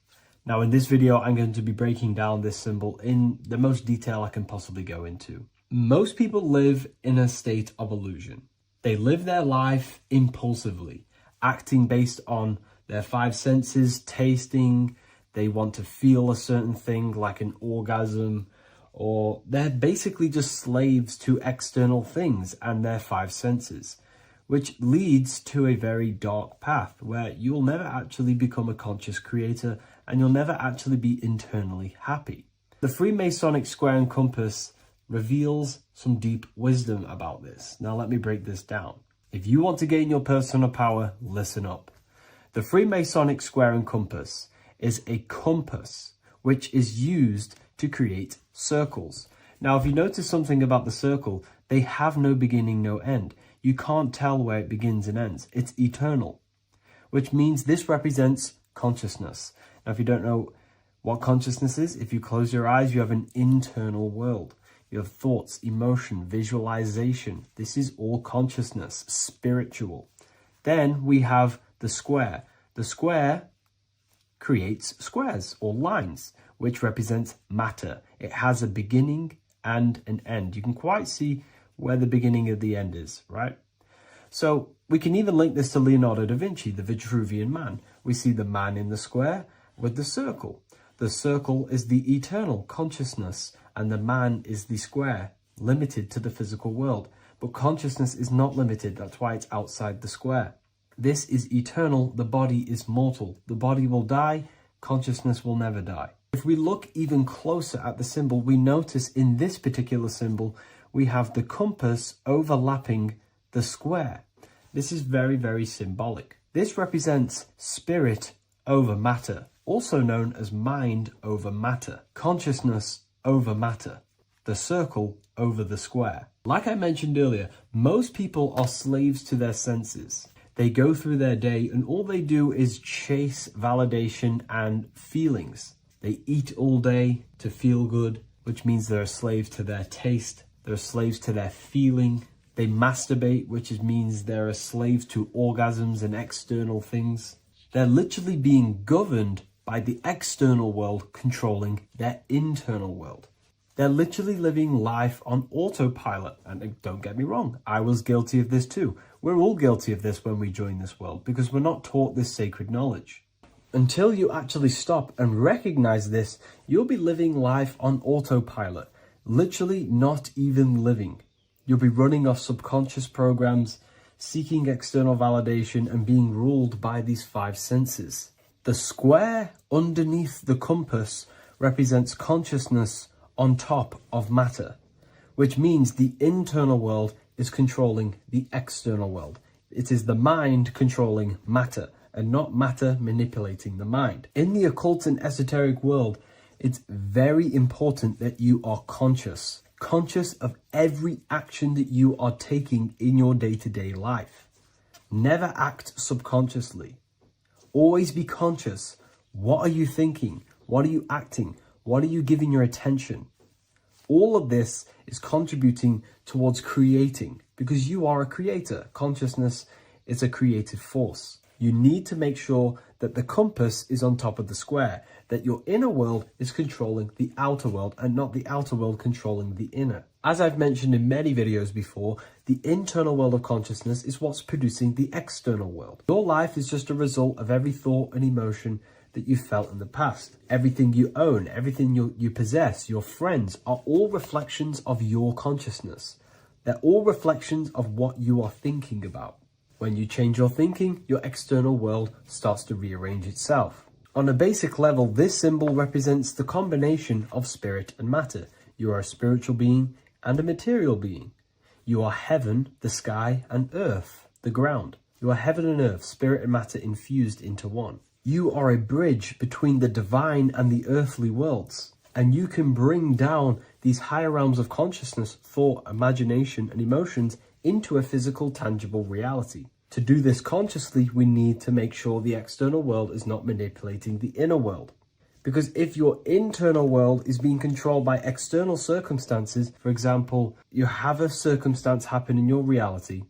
Now, in this video, I'm going to be breaking down this symbol in the most detail I can possibly go into. Most people live in a state of illusion. They live their life impulsively, acting based on their five senses, tasting. They want to feel a certain thing like an orgasm, or they're basically just slaves to external things and their five senses, which leads to a very dark path where you'll never actually become a conscious creator and you'll never actually be internally happy. The Freemasonic square and compass reveals some deep wisdom about this. Now let me break this down. If you want to gain your personal power, listen up. The Freemasonic square and compass is a compass which is used to create circles. Now, if you notice something about the circle, they have no beginning, no end. You can't tell where it begins and ends. It's eternal, which means this represents consciousness. Now, if you don't know what consciousness is, if you close your eyes, you have an internal world. You have thoughts, emotion, visualization. This is all consciousness, spiritual. Then we have the square. The square creates squares or lines, which represents matter. It has a beginning and an end. You can quite see where the beginning of the end is, right? So we can even link this to Leonardo da Vinci, the Vitruvian Man. We see the man in the square with the circle. The circle is the eternal consciousness, and the man is the square, limited to the physical world. But consciousness is not limited. That's why it's outside the square. This is eternal. The body is mortal. The body will die. Consciousness will never die. If we look even closer at the symbol, we notice in this particular symbol, we have the compass overlapping the square. This is very, very symbolic. This represents spirit over matter, also known as mind over matter, consciousness over matter, the circle over the square. Like I mentioned earlier, most people are slaves to their senses. They go through their day and all they do is chase validation and feelings. They eat all day to feel good, which means they're a slave to their taste. They're slaves to their feeling. They masturbate, which means they're a slave to orgasms and external things. They're literally being governed by the external world controlling their internal world. They're literally living life on autopilot. And don't get me wrong, I was guilty of this too. We're all guilty of this when we join this world because we're not taught this sacred knowledge. Until you actually stop and recognize this, you'll be living life on autopilot, literally not even living. You'll be running off subconscious programs, seeking external validation and being ruled by these five senses. The square underneath the compass represents consciousness on top of matter, which means the internal world is controlling the external world. It is the mind controlling matter and not matter manipulating the mind. In the occult and esoteric world, it's very important that you are conscious of every action that you are taking in your day-to-day life. Never act subconsciously. Always be conscious. What are you thinking? What are you acting? What are you giving your attention? All of this is contributing towards creating, because you are a creator. Consciousness is a creative force. You need to make sure that the compass is on top of the square, that your inner world is controlling the outer world and not the outer world controlling the inner. As I've mentioned in many videos before, the internal world of consciousness is what's producing the external world. Your life is just a result of every thought and emotion that you felt in the past. Everything you own, everything you possess, your friends, are all reflections of your consciousness. They're all reflections of what you are thinking about. When you change your thinking, your external world starts to rearrange itself. On a basic level, this symbol represents the combination of spirit and matter. You are a spiritual being and a material being. You are heaven, the sky, and earth, the ground. You are heaven and earth, spirit and matter infused into one. You are a bridge between the divine and the earthly worlds, and you can bring down these higher realms of consciousness, thought, imagination, and emotions into a physical, tangible reality. To do this consciously, we need to make sure the external world is not manipulating the inner world. Because if your internal world is being controlled by external circumstances, for example, you have a circumstance happen in your reality,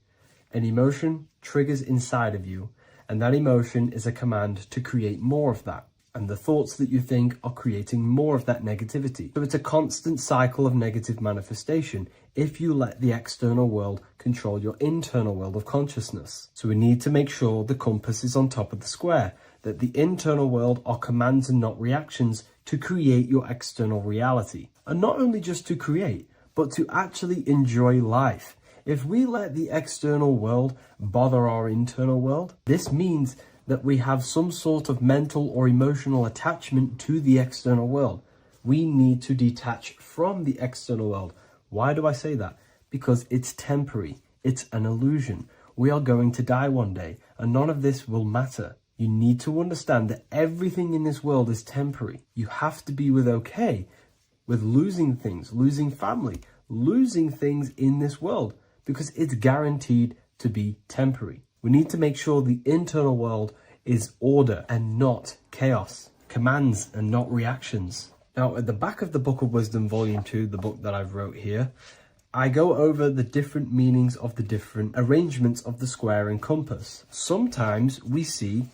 an emotion triggers inside of you, and that emotion is a command to create more of that. And the thoughts that you think are creating more of that negativity. So it's a constant cycle of negative manifestation if you let the external world control your internal world of consciousness. So we need to make sure the compass is on top of the square, that the internal world are commands and not reactions to create your external reality. And not only just to create, but to actually enjoy life. If we let the external world bother our internal world, this means that we have some sort of mental or emotional attachment to the external world. We need to detach from the external world. Why do I say that? Because it's temporary. It's an illusion. We are going to die one day, and none of this will matter. You need to understand that everything in this world is temporary. You have to be okay with losing things, losing family, losing things in this world, because it's guaranteed to be temporary. We need to make sure the internal world is order and not chaos, commands and not reactions. Now, at the back of the Book of Wisdom, Volume 2, the book that I've wrote here, I go over the different meanings of the different arrangements of the square and compass. Sometimes we see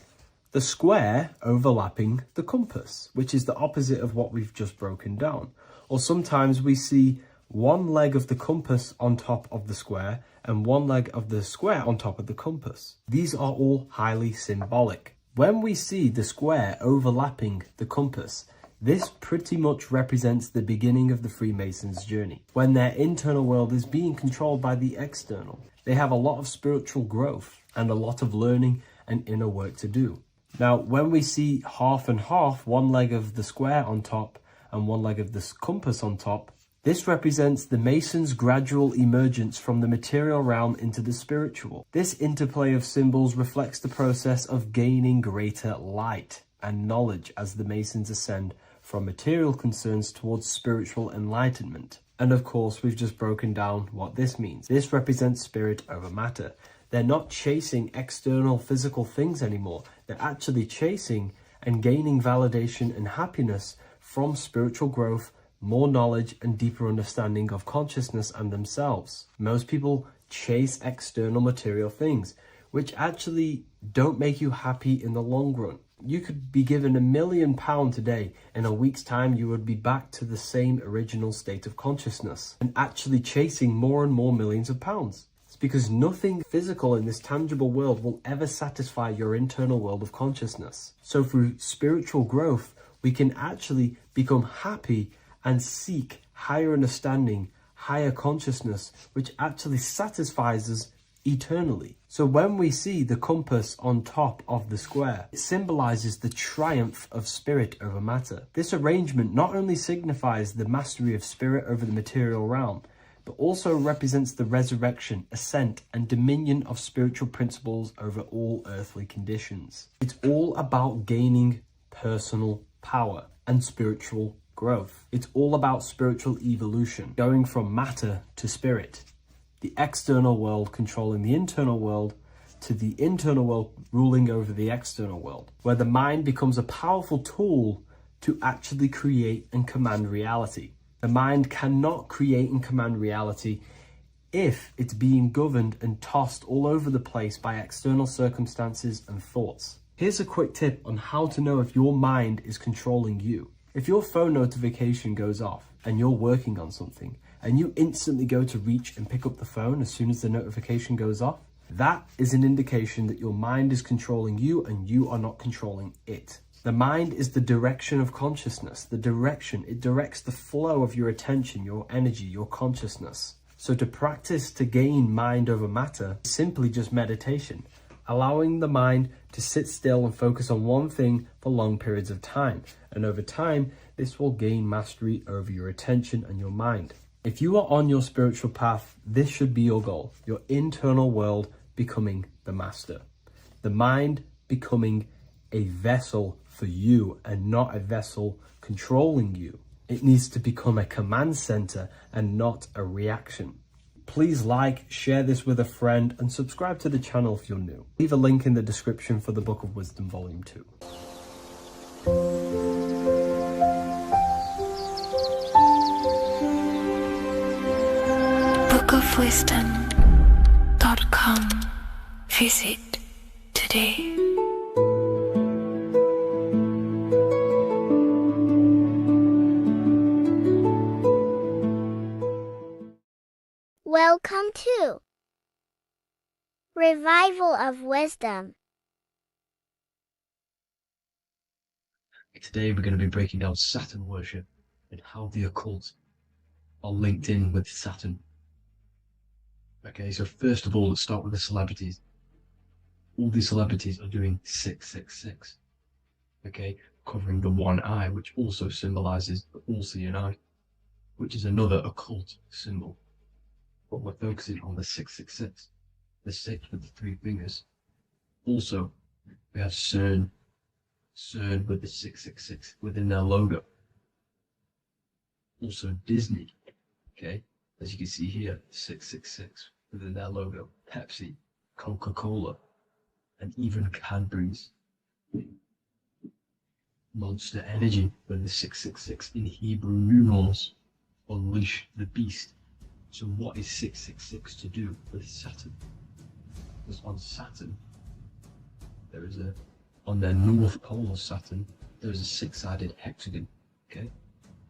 the square overlapping the compass, which is the opposite of what we've just broken down. Or sometimes we see one leg of the compass on top of the square and one leg of the square on top of the compass. These are all highly symbolic. When we see the square overlapping the compass, this pretty much represents the beginning of the Freemasons' journey, when their internal world is being controlled by the external. They have a lot of spiritual growth and a lot of learning and inner work to do. Now, when we see half and half, one leg of the square on top and one leg of the compass on top, this represents the Masons' gradual emergence from the material realm into the spiritual. This interplay of symbols reflects the process of gaining greater light and knowledge as the Masons ascend from material concerns towards spiritual enlightenment. And of course, we've just broken down what this means. This represents spirit over matter. They're not chasing external physical things anymore. They're actually chasing and gaining validation and happiness from spiritual growth, more knowledge and deeper understanding of consciousness and themselves. Most people chase external material things, which actually don't make you happy in the long run. You could be given £1 million today, in a week's time you would be back to the same original state of consciousness and actually chasing more and more millions of pounds. It's because nothing physical in this tangible world will ever satisfy your internal world of consciousness. So through spiritual growth, we can actually become happy and seek higher understanding, higher consciousness, which actually satisfies us eternally. So when we see the compass on top of the square, it symbolizes the triumph of spirit over matter. This arrangement not only signifies the mastery of spirit over the material realm, but also represents the resurrection, ascent, and dominion of spiritual principles over all earthly conditions. It's all about gaining personal power and spiritual growth. It's all about spiritual evolution, going from matter to spirit. The external world controlling the internal world, to the internal world ruling over the external world, where the mind becomes a powerful tool to actually create and command reality. The mind cannot create and command reality if it's being governed and tossed all over the place by external circumstances and thoughts. Here's a quick tip on how to know if your mind is controlling you. If your phone notification goes off and you're working on something and you instantly go to reach and pick up the phone as soon as the notification goes off, that is an indication that your mind is controlling you and you are not controlling it. The mind is the direction of consciousness. It directs the flow of your attention, your energy, your consciousness. So to practice to gain mind over matter is simply just meditation, allowing the mind to sit still and focus on one thing for long periods of time. And over time, this will gain mastery over your attention and your mind. If you are on your spiritual path, this should be your goal, your internal world becoming the master. The mind becoming a vessel for you and not a vessel controlling you. It needs to become a command center and not a reaction. Please like, share this with a friend, and subscribe to the channel if you're new. Leave a link in the description for the Book of Wisdom Volume 2. bookofwisdom.com. Visit today. Welcome to Revival of Wisdom. Today we're going to be breaking down Saturn worship and how the occult are linked in with Saturn. Okay, so first of all, let's start with the celebrities. All these celebrities are doing 666. Okay, covering the one eye, which also symbolizes the all-seeing eye, which is another occult symbol. But we're focusing on the 666, the 6 with the 3 fingers. Also, we have CERN with the 666 within their logo. Also Disney, okay, as you can see here, 666 within their logo. Pepsi, Coca-Cola, and even Cadbury's. Monster Energy with the 666 in Hebrew numerals. Unleash the beast. So what is 666 to do with Saturn? Because on Saturn, there is on their north pole of Saturn, there is a 6-sided hexagon, okay?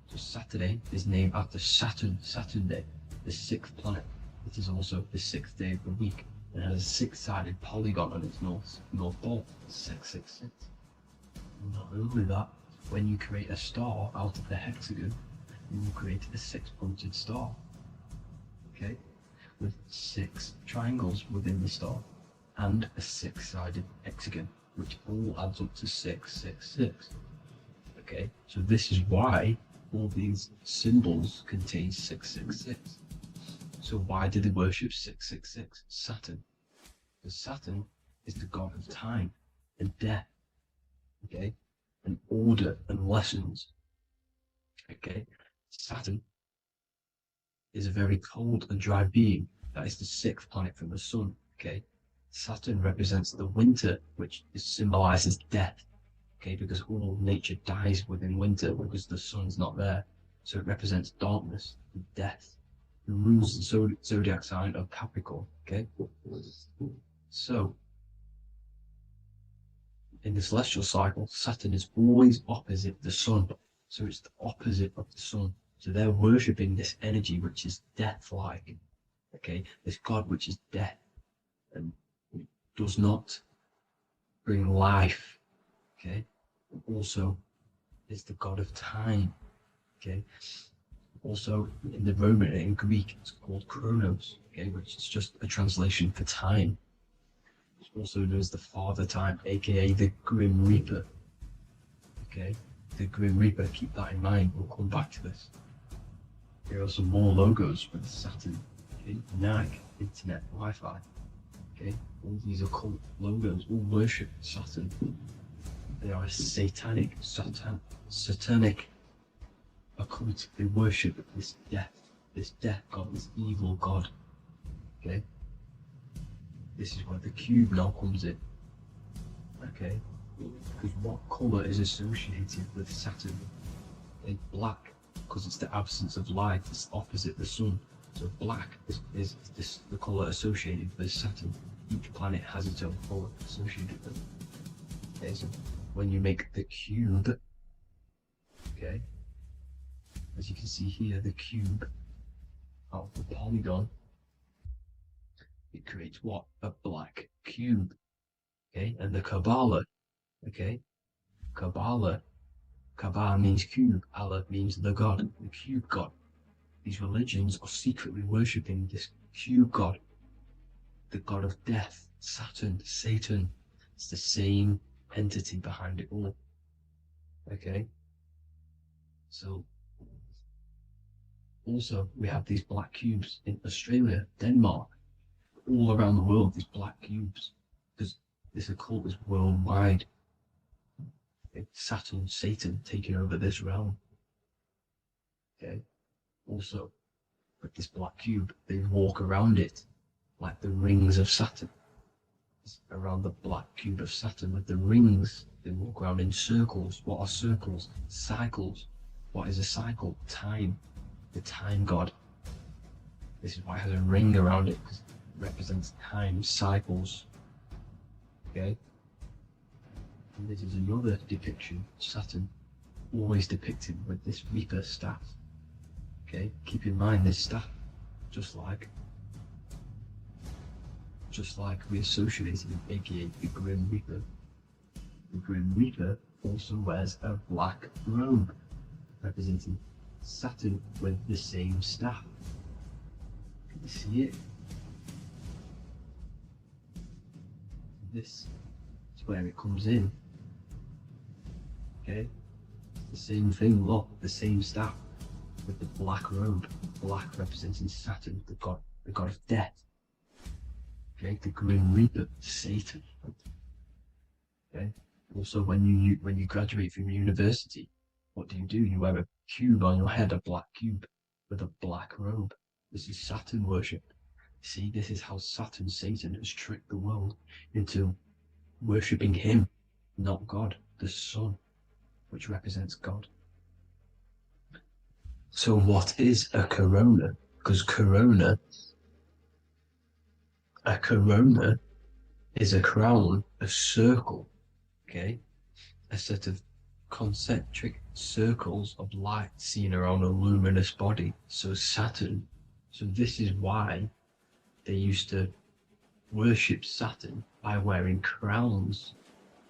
So Saturday is named after Saturn Day, the 6th planet. It is also the 6th day of the week, and has a 6-sided polygon on its north pole, 666. And not only that, when you create a star out of the hexagon, you will create a 6-pointed star. Okay, with 6 triangles within the star and a 6-sided hexagon, which all adds up to 666. Okay, so this is why all these symbols contain 666. So why do they worship 666? Saturn. Because Saturn is the god of time and death. Okay, and order and lessons. Okay, Saturn is a very cold and dry being. That is the 6th planet from the sun. Okay, Saturn represents the winter, which symbolizes death. Okay, because all nature dies within winter because the sun's not there. So it represents darkness and death. It rules the zodiac sign of Capricorn. Okay, so in the celestial cycle, Saturn is always opposite the sun. So it's the opposite of the sun. So they're worshipping this energy which is death-like, okay? This god which is death and does not bring life, okay? Also is the god of time, okay? Also in the Roman and in Greek it's called Chronos, okay, which is just a translation for time. It's also known as the Father Time, aka the Grim Reaper, okay? The Grim Reaper, keep that in mind, we'll come back to this. Here are some more logos with Saturn, okay? NAG, Internet, Wi-Fi, okay? All these occult logos all worship Saturn. They are a satanic occult. They worship this death god, this evil god, okay? This is where the cube now comes in, okay? Because what colour is associated with Saturn? A black because it's the absence of light. It's opposite the sun. So black is this, the colour associated with Saturn. Each planet has its own colour associated with it. Okay, so when you make the cube, okay, as you can see here, the cube out of the polygon, it creates what? A black cube. Okay, and the Kabbalah, okay, Kabbalah means cube, Allah means the God, the cube God. These religions are secretly worshipping this cube God, the God of death, Saturn, Satan. It's the same entity behind it all. Okay, so also we have these black cubes in Australia, Denmark, all around the world, these black cubes, because this occult is worldwide. It's Saturn, Satan taking over this realm. Okay, also with this black cube, they walk around it like the rings of Saturn. It's around the black cube of Saturn with the rings, they walk around in circles. What are circles? Cycles. What is a cycle? Time. The time god. This is why it has a ring around it, because it represents time, cycles. Okay? And this is another depiction of Saturn, always depicted with this Reaper staff. Okay? Keep in mind this staff, just like we associated with, aka the Grim Reaper. The Grim Reaper also wears a black robe, representing Saturn with the same staff. Can you see it? This is where it comes in. Okay? It's the same thing, look, the same staff with the black robe. Black representing Saturn, the god of death. Okay, the Grim Reaper, Satan. Okay. Also, when you graduate from university, what do? You wear a cube on your head, a black cube with a black robe. This is Saturn worship. See, this is how Saturn, Satan, has tricked the world into worshipping him, not God, the sun, which represents God. So what is a corona? Because a corona is a crown, a circle, okay? A set of concentric circles of light seen around a luminous body. So Saturn. So this is why they used to worship Saturn by wearing crowns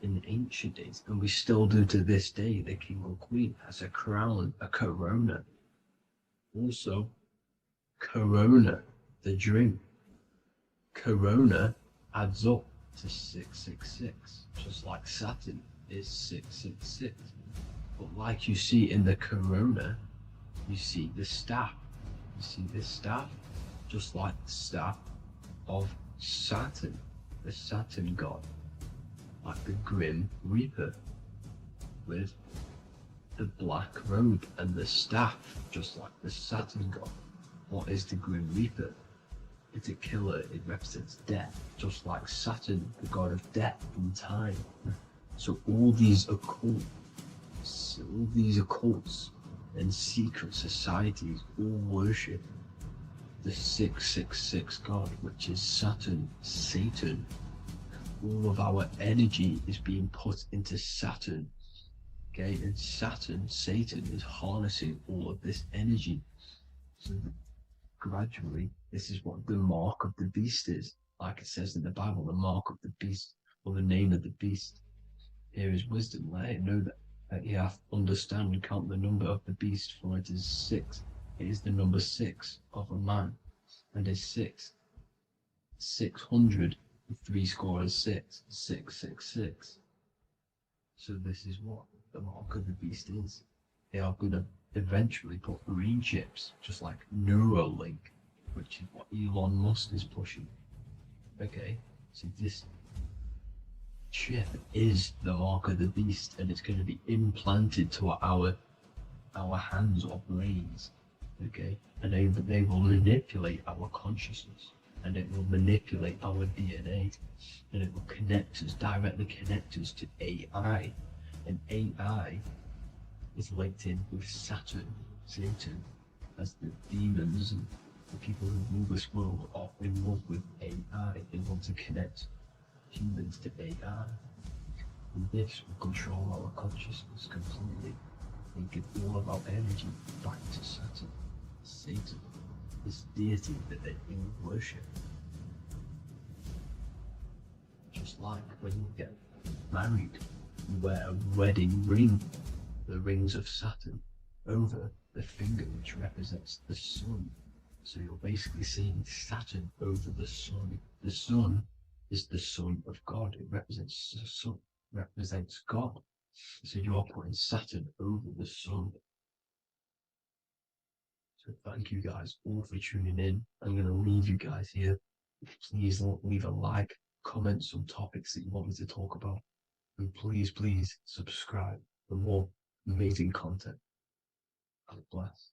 in ancient days. And we still do to this day. The king or queen has a crown, a corona. Also, corona, the drink. Corona adds up to 666, just like Saturn is 666. But like you see in the corona, you see the staff. You see this staff, just like the staff of Saturn, the Saturn god, like the Grim Reaper, with the black robe and the staff, just like the Saturn god. What is the Grim Reaper? It's a killer, it represents death, just like Saturn, the god of death and time. So all these occults and secret societies all worship the 666 god, which is Saturn, Satan. All of our energy is being put into Saturn. Okay, and Saturn, Satan, is harnessing all of this energy. So gradually, this is what the mark of the beast is. Like it says in the Bible, the mark of the beast, or the name of the beast. Here is wisdom, let him know that he hath understand and count the number of the beast, for it is 6. It is the number 6 of a man, and is 600, 666, 666. So this is what the mark of the beast is. They are going to eventually put green chips, just like Neuralink, which is what Elon Musk is pushing. Okay, so this chip is the mark of the beast, and it's going to be implanted to our hands or brains. Okay, and they will manipulate our consciousness, and it will manipulate our DNA, and it will directly connect us to AI, and AI is linked in with Saturn, Satan, as the demons and the people who rule this world are in love with AI and want to connect humans to AI. And this will control our consciousness completely and give all of our energy back to Saturn. Satan, this deity that they worship. Just like when you get married, you wear a wedding ring, the rings of Saturn, over the finger, which represents the sun. So you're basically seeing Saturn over the sun. The sun is the son of God. It represents the sun, represents God. So you're putting Saturn over the sun. So thank you guys all for tuning in. I'm going to leave you guys here. Please leave a like, comment some topics that you want me to talk about. And please subscribe for more amazing content. God bless.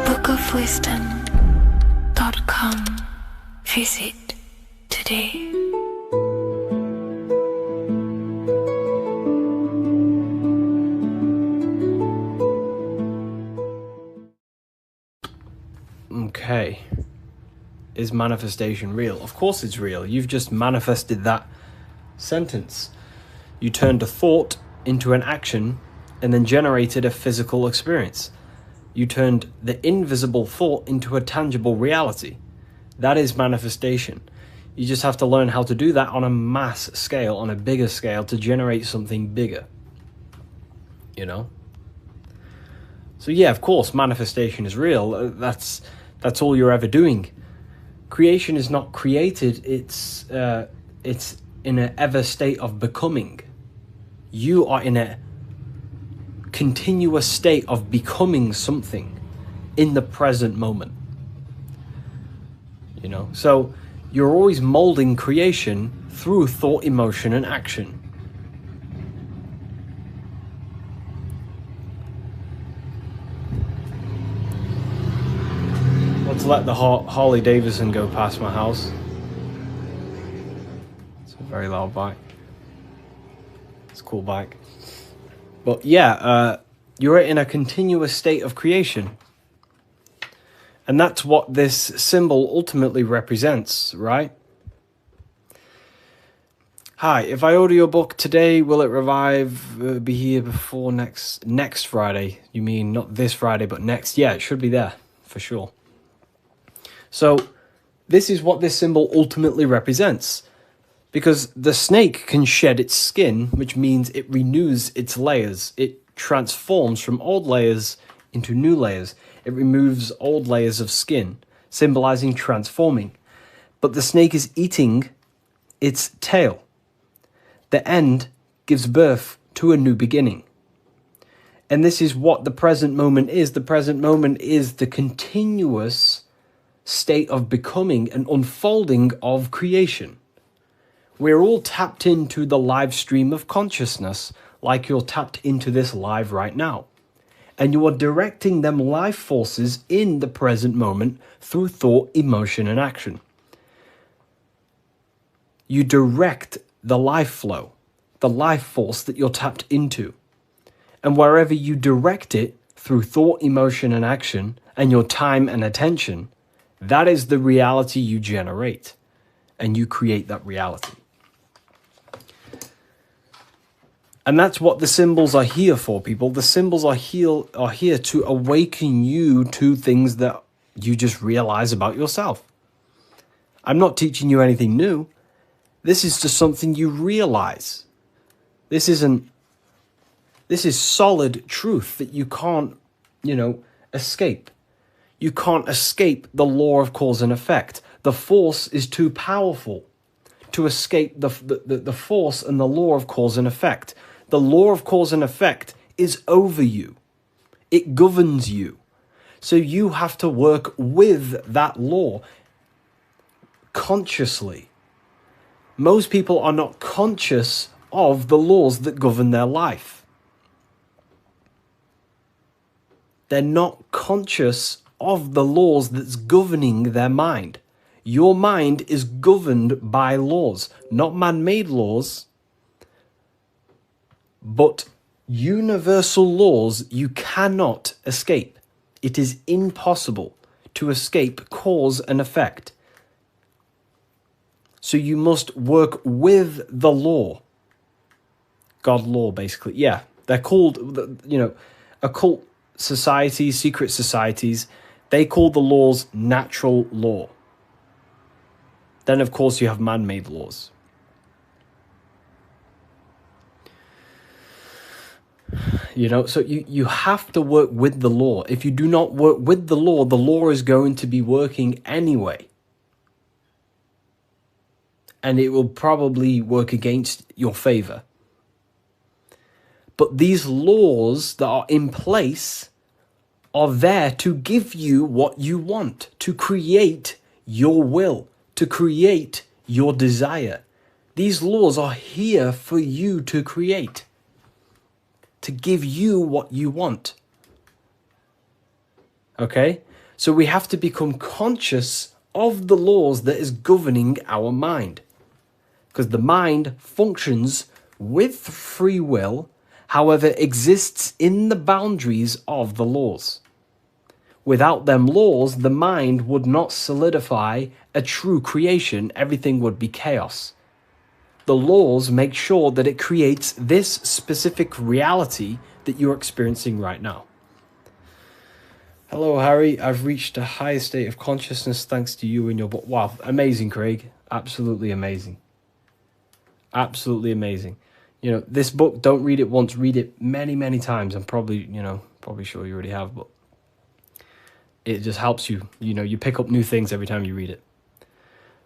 bookofwisdom.com. Visit today. Okay. Is manifestation real? Of course it's real. You've just manifested that sentence. You turned a thought into an action and then generated a physical experience. You turned the invisible thought into a tangible reality. That is manifestation. You just have to learn how to do that on a mass scale, on a bigger scale, to generate something bigger. You know? So yeah, of course, manifestation is real. That's all you're ever doing. Creation is not created. It's in an ever state of becoming. You are in a continuous state of becoming something in the present moment. You know, so you're always molding creation through thought, emotion, and action. Let's let the Harley Davidson go past my house. It's a very loud bike. It's a cool bike. But yeah, you're in a continuous state of creation. And that's what this symbol ultimately represents, right? Hi, if I order your book today, will it be here before next Friday? You mean not this Friday, but next? Yeah, it should be there, for sure. So, this is what this symbol ultimately represents. Because the snake can shed its skin, which means it renews its layers. It transforms from old layers into new layers. It removes old layers of skin, symbolizing transforming. But the snake is eating its tail. The end gives birth to a new beginning. And this is what the present moment is. The present moment is the continuous state of becoming and unfolding of creation. We're all tapped into the live stream of consciousness, like you're tapped into this live right now. And you are directing them life forces in the present moment through thought, emotion, and action. You direct the life flow, the life force that you're tapped into. And wherever you direct it through thought, emotion, and action, and your time and attention, that is the reality you generate. And you create that reality. And that's what the symbols are here for, people. The symbols are here to awaken you to things that you just realize about yourself. I'm not teaching you anything new. This is just something you realize. This is solid truth that you can't, escape. You can't escape the law of cause and effect. The force is too powerful to escape the force and the law of cause and effect. The law of cause and effect is over you. It governs you. So you have to work with that law consciously. Most people are not conscious of the laws that govern their life. They're not conscious of the laws that's governing their mind. Your mind is governed by laws, not man-made laws, but universal laws you cannot escape. It is impossible to escape cause and effect. So you must work with the law. God law, basically. Yeah, they're called, occult societies, secret societies, they call the laws natural law. Then, of course, you have man-made laws. So you have to work with the law. If you do not work with the law is going to be working anyway. And it will probably work against your favor. But these laws that are in place are there to give you what you want, to create your will, to create your desire. These laws are here for you to create, to give you what you want. Okay? So we have to become conscious of the laws that is governing our mind. Because the mind functions with free will, however, exists in the boundaries of the laws. Without them laws, the mind would not solidify a true creation. Everything would be chaos. The laws make sure that it creates this specific reality that you're experiencing right now. Hello, Harry. I've reached a higher state of consciousness thanks to you and your book. Wow, amazing, Craig. Absolutely amazing. Absolutely amazing. This book, don't read it once, read it many, many times. I'm probably sure you already have, but it just helps you. You pick up new things every time you read it.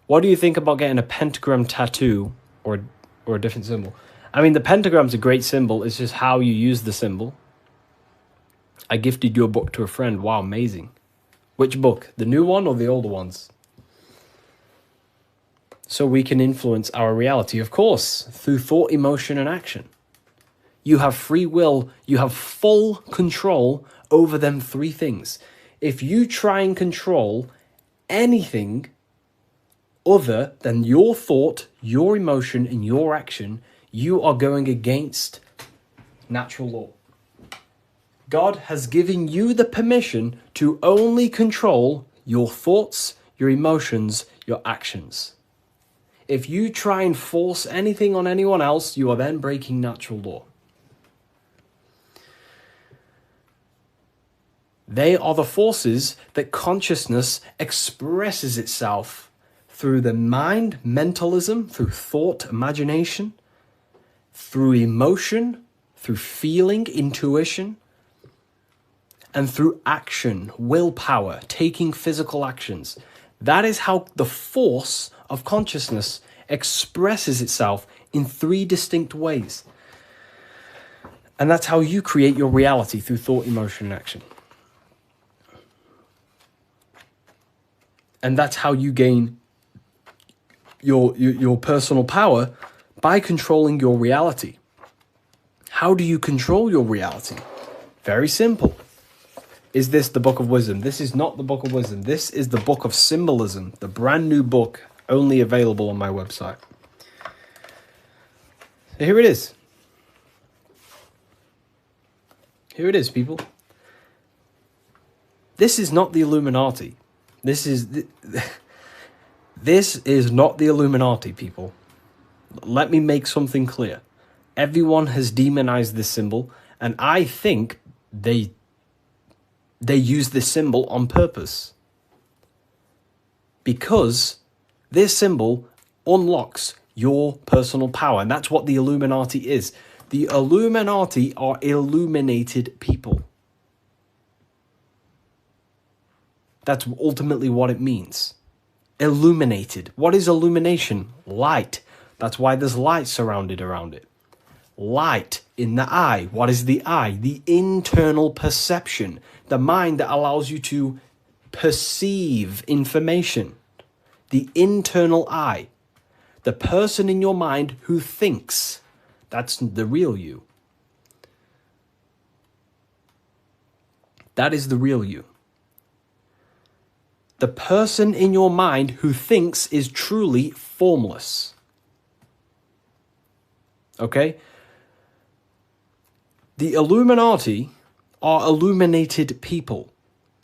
What do you think about getting a pentagram tattoo or a different symbol? I mean, the pentagram's a great symbol. It's just how you use the symbol. I gifted your book to a friend. Wow, amazing. Which book? The new one or the older ones? So we can influence our reality, of course, through thought, emotion, and action. You have free will. You have full control over them three things. If you try and control anything other than your thought, your emotion, and your action, you are going against natural law. God has given you the permission to only control your thoughts, your emotions, your actions. If you try and force anything on anyone else, you are then breaking natural law. They are the forces that consciousness expresses itself through the mind, mentalism, through thought, imagination, through emotion, through feeling, intuition, and through action, willpower, taking physical actions. That is how the force of consciousness expresses itself in three distinct ways. And that's how you create your reality, through thought, emotion, and action. And that's how you gain your personal power, by controlling your reality. How do you control your reality? Very simple. Is this the Book of Wisdom? This is not the Book of Wisdom. This is the Book of Symbolism, the brand new book, only available on my website. So here it is. Here it is, people. This is not the Illuminati. This is not the Illuminati, people. Let me make something clear. Everyone has demonized this symbol, and I think they use this symbol on purpose. Because this symbol unlocks your personal power, and that's what the Illuminati is. The Illuminati are illuminated people. That's ultimately what it means. Illuminated. What is illumination? Light. That's why there's light surrounded around it. Light in the eye. What is the eye? The internal perception. The mind that allows you to perceive information. The internal eye. The person in your mind who thinks. That's the real you. That is the real you. the person in your mind who thinks is truly formless. Okay? The Illuminati are illuminated people.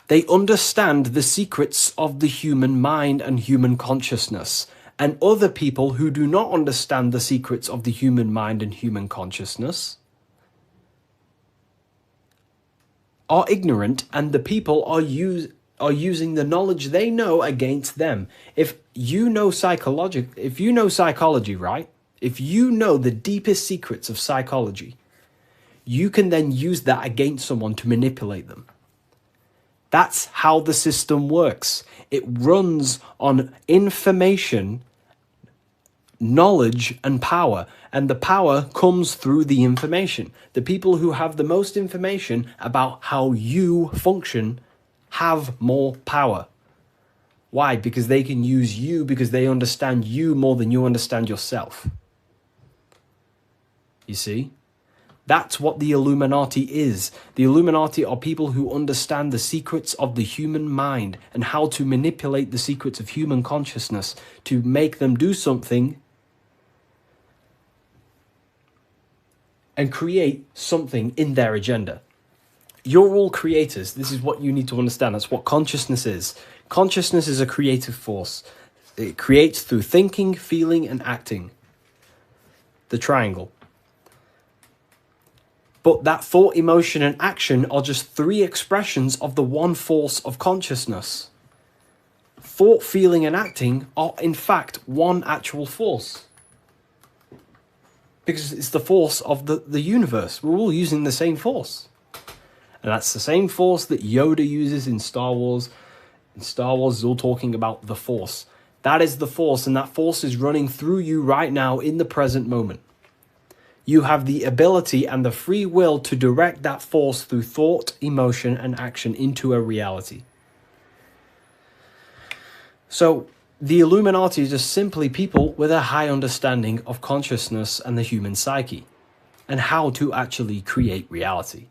They understand the secrets of the human mind and human consciousness. And other people who do not understand the secrets of the human mind and human consciousness are ignorant, and the people are using the knowledge they know against them. If you know psychology, right? If you know the deepest secrets of psychology, you can then use that against someone to manipulate them. That's how the system works. It runs on information, knowledge, and power. And the power comes through the information. The people who have the most information about how you function have more power. Why? Because they can use you, because they understand you more than you understand yourself. You see? That's what the Illuminati is. The Illuminati are people who understand the secrets of the human mind and how to manipulate the secrets of human consciousness to make them do something and create something in their agenda. You're all creators. This is what you need to understand. That's what consciousness is. Consciousness is a creative force. It creates through thinking, feeling, and acting. The triangle. But that thought, emotion, and action are just three expressions of the one force of consciousness. Thought, feeling, and acting are in fact one actual force. Because it's the force of the universe. We're all using the same force. And that's the same force that Yoda uses in Star Wars. In Star Wars is all talking about the force. That is the force, and that force is running through you right now in the present moment. You have the ability and the free will to direct that force through thought, emotion, and action into a reality. So, the Illuminati is just simply people with a high understanding of consciousness and the human psyche, and how to actually create reality.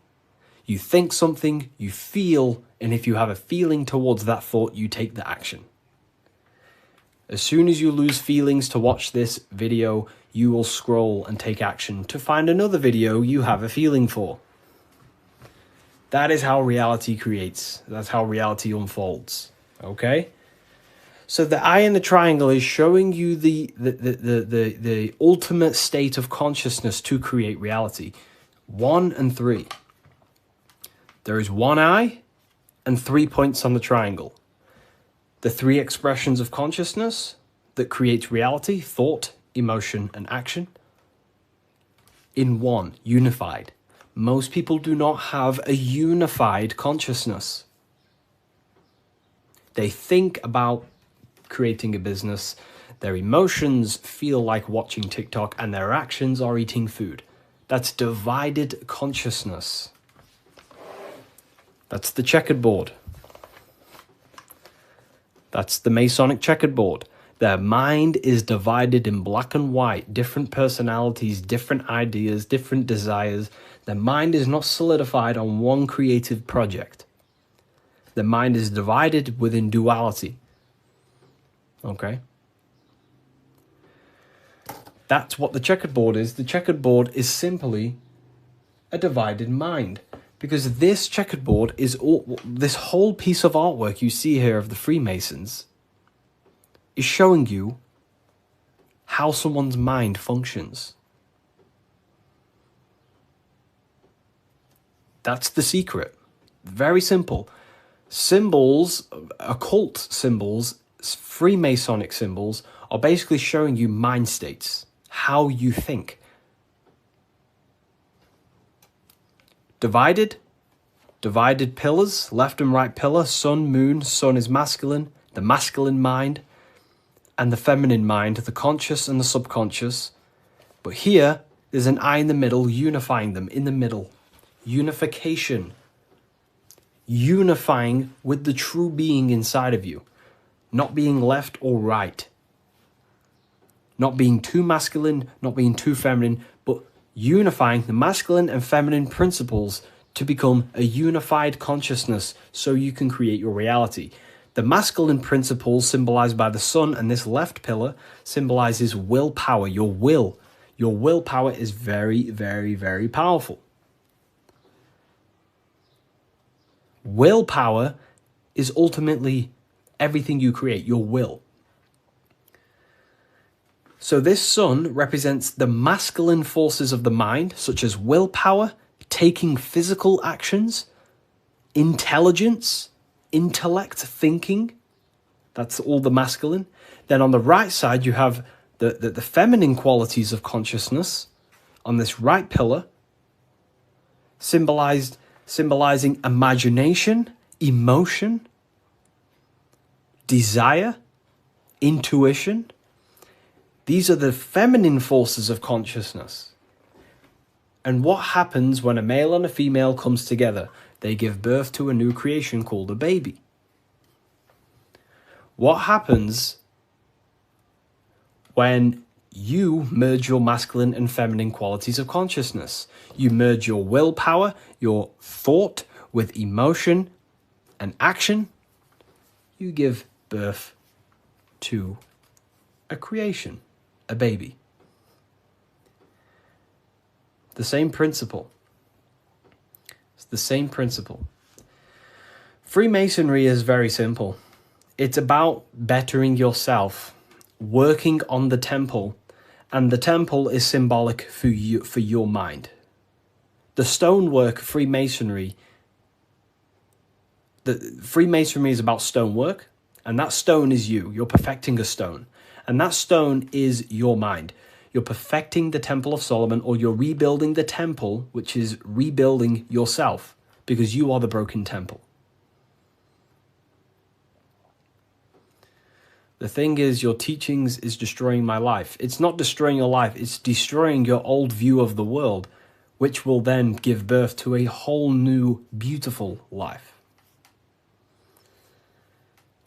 You think something, you feel, and if you have a feeling towards that thought, you take the action. As soon as you lose feelings to watch this video, you will scroll and take action to find another video you have a feeling for. That is how reality creates. That's how reality unfolds. Okay? So the eye in the triangle is showing you the ultimate state of consciousness to create reality. 1 and 3. There is one eye and 3 points on the triangle. The 3 expressions of consciousness that creates reality: thought, emotion, and action. In one, unified. Most people do not have a unified consciousness. They think about creating a business, their emotions feel like watching TikTok, and their actions are eating food. That's divided consciousness. That's the checkered board. That's the Masonic checkered board. Their mind is divided in black and white, different personalities, different ideas, different desires. Their mind is not solidified on one creative project. The mind is divided within duality. Okay? That's what the checkered board is. The checkered board is simply a divided mind. Because this checkered board is this whole piece of artwork you see here of the Freemasons is showing you how someone's mind functions. That's the secret. Very simple. Symbols, occult symbols, Freemasonic symbols are basically showing you mind states, how you think. Divided pillars, left and right pillar, sun, moon. Sun is masculine, the masculine mind, and the feminine mind, the conscious and the subconscious. But here, there's an eye in the middle, unifying them in the middle. Unification. Unifying with the true being inside of you. Not being left or right. Not being too masculine, not being too feminine, but unifying the masculine and feminine principles to become a unified consciousness so you can create your reality. The masculine principle symbolized by the sun, and this left pillar symbolizes willpower, your will. Your willpower is very, very, very powerful. Willpower is ultimately everything you create, your will. So this sun represents the masculine forces of the mind, such as willpower, taking physical actions, intelligence, intellect, thinking. That's all the masculine. Then on the right side, you have the feminine qualities of consciousness on this right pillar, symbolizing imagination, emotion, desire, intuition. These are the feminine forces of consciousness. And what happens when a male and a female comes together? They give birth to a new creation called a baby. What happens when you merge your masculine and feminine qualities of consciousness? You merge your willpower, your thought with emotion and action. You give birth to a creation, a baby. The same principle. It's the same principle. Freemasonry is very simple. It's about bettering yourself, working on the temple, and the temple is symbolic for your mind. The stonework Freemasonry, Freemasonry is about stonework, and that stone is you. You're perfecting a stone, and that stone is your mind. You're perfecting the Temple of Solomon, or you're rebuilding the temple, which is rebuilding yourself, because you are the broken temple. The thing is, your teachings is destroying my life. It's not destroying your life, it's destroying your old view of the world, which will then give birth to a whole new, beautiful life.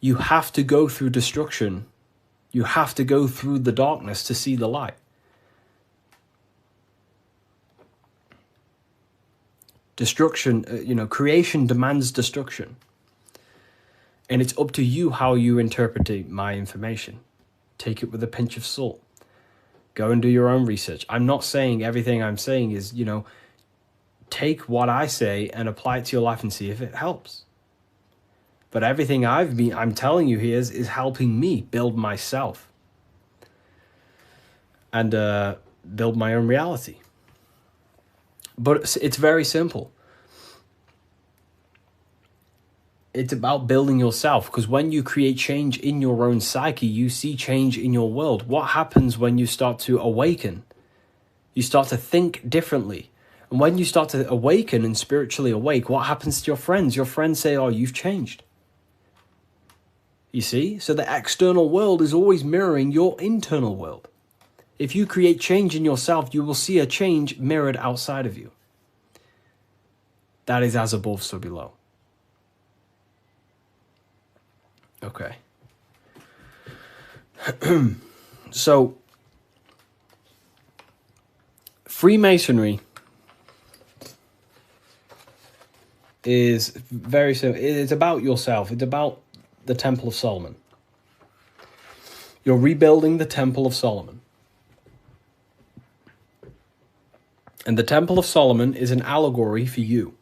You have to go through destruction. You have to go through the darkness to see the light. Destruction, creation demands destruction. And it's up to you how you interpret my information. Take it with a pinch of salt. Go and do your own research. I'm not saying everything I'm saying is, take what I say and apply it to your life and see if it helps. But everything I'm telling you here is helping me build myself and build my own reality. But it's very simple. It's about building yourself, because when you create change in your own psyche, you see change in your world. What happens when you start to awaken? You start to think differently. And when you start to awaken and spiritually awake, what happens to your friends? Your friends say, oh, you've changed. You see? So the external world is always mirroring your internal world. If you create change in yourself, you will see a change mirrored outside of you. That is as above, so below. Okay. So, Freemasonry is very simple. It's about yourself. It's about the Temple of Solomon. You're rebuilding the Temple of Solomon. And the Temple of Solomon is an allegory for you.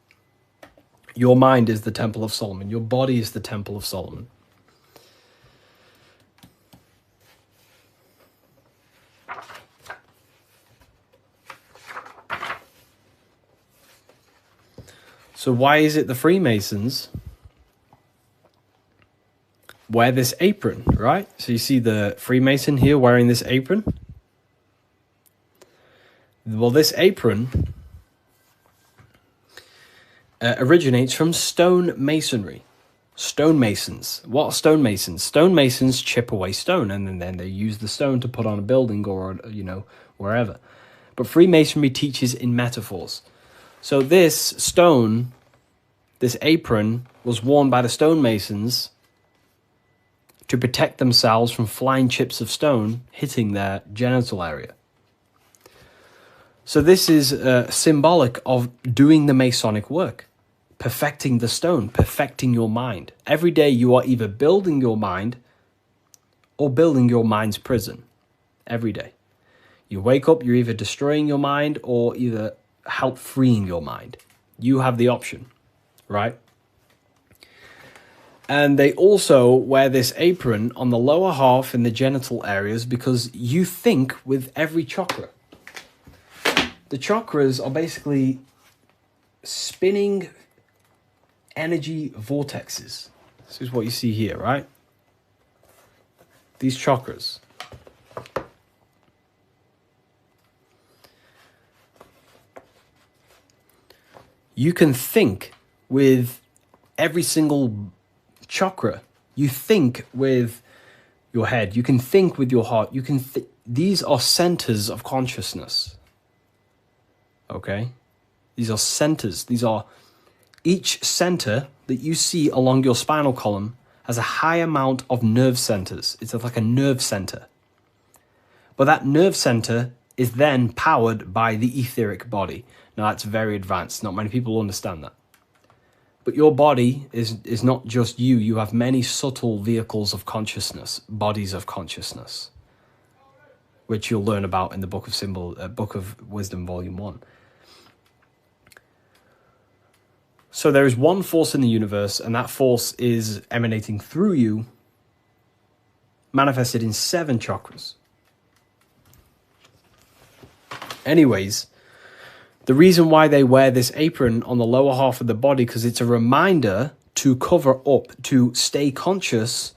Your mind is the Temple of Solomon. Your body is the Temple of Solomon. So why is it the Freemasons wear this apron, right? So you see the Freemason here wearing this apron. Well, this apron originates from stone masonry. Stonemasons. What are stonemasons? Stonemasons chip away stone, and then they use the stone to put on a building or, wherever. But Freemasonry teaches in metaphors. So this stone, this apron, was worn by the stonemasons to protect themselves from flying chips of stone hitting their genital area. So this is symbolic of doing the Masonic work, perfecting the stone, perfecting your mind. Every day you are either building your mind or building your mind's prison. Every day. You wake up, you're either destroying your mind or either help freeing your mind. You have the option, right? And they also wear this apron on the lower half in the genital areas because you think with every chakra. The chakras are basically spinning energy vortexes. This is what you see here, right? These chakras. You can think with every single chakra. You think with your head. You can think with your heart. You can. These are centers of consciousness. Okay? These are centers. These are each center that you see along your spinal column has a high amount of nerve centers. It's like a nerve center. But that nerve center is then powered by the etheric body. Now that's very advanced. Not many people understand that. But your body is not just you. You have many subtle vehicles of consciousness, bodies of consciousness, which you'll learn about in the Book of Wisdom, Volume 1. So there is one force in the universe, and that force is emanating through you, manifested in 7 chakras. Anyways, the reason why they wear this apron on the lower half of the body, because it's a reminder to cover up, to stay conscious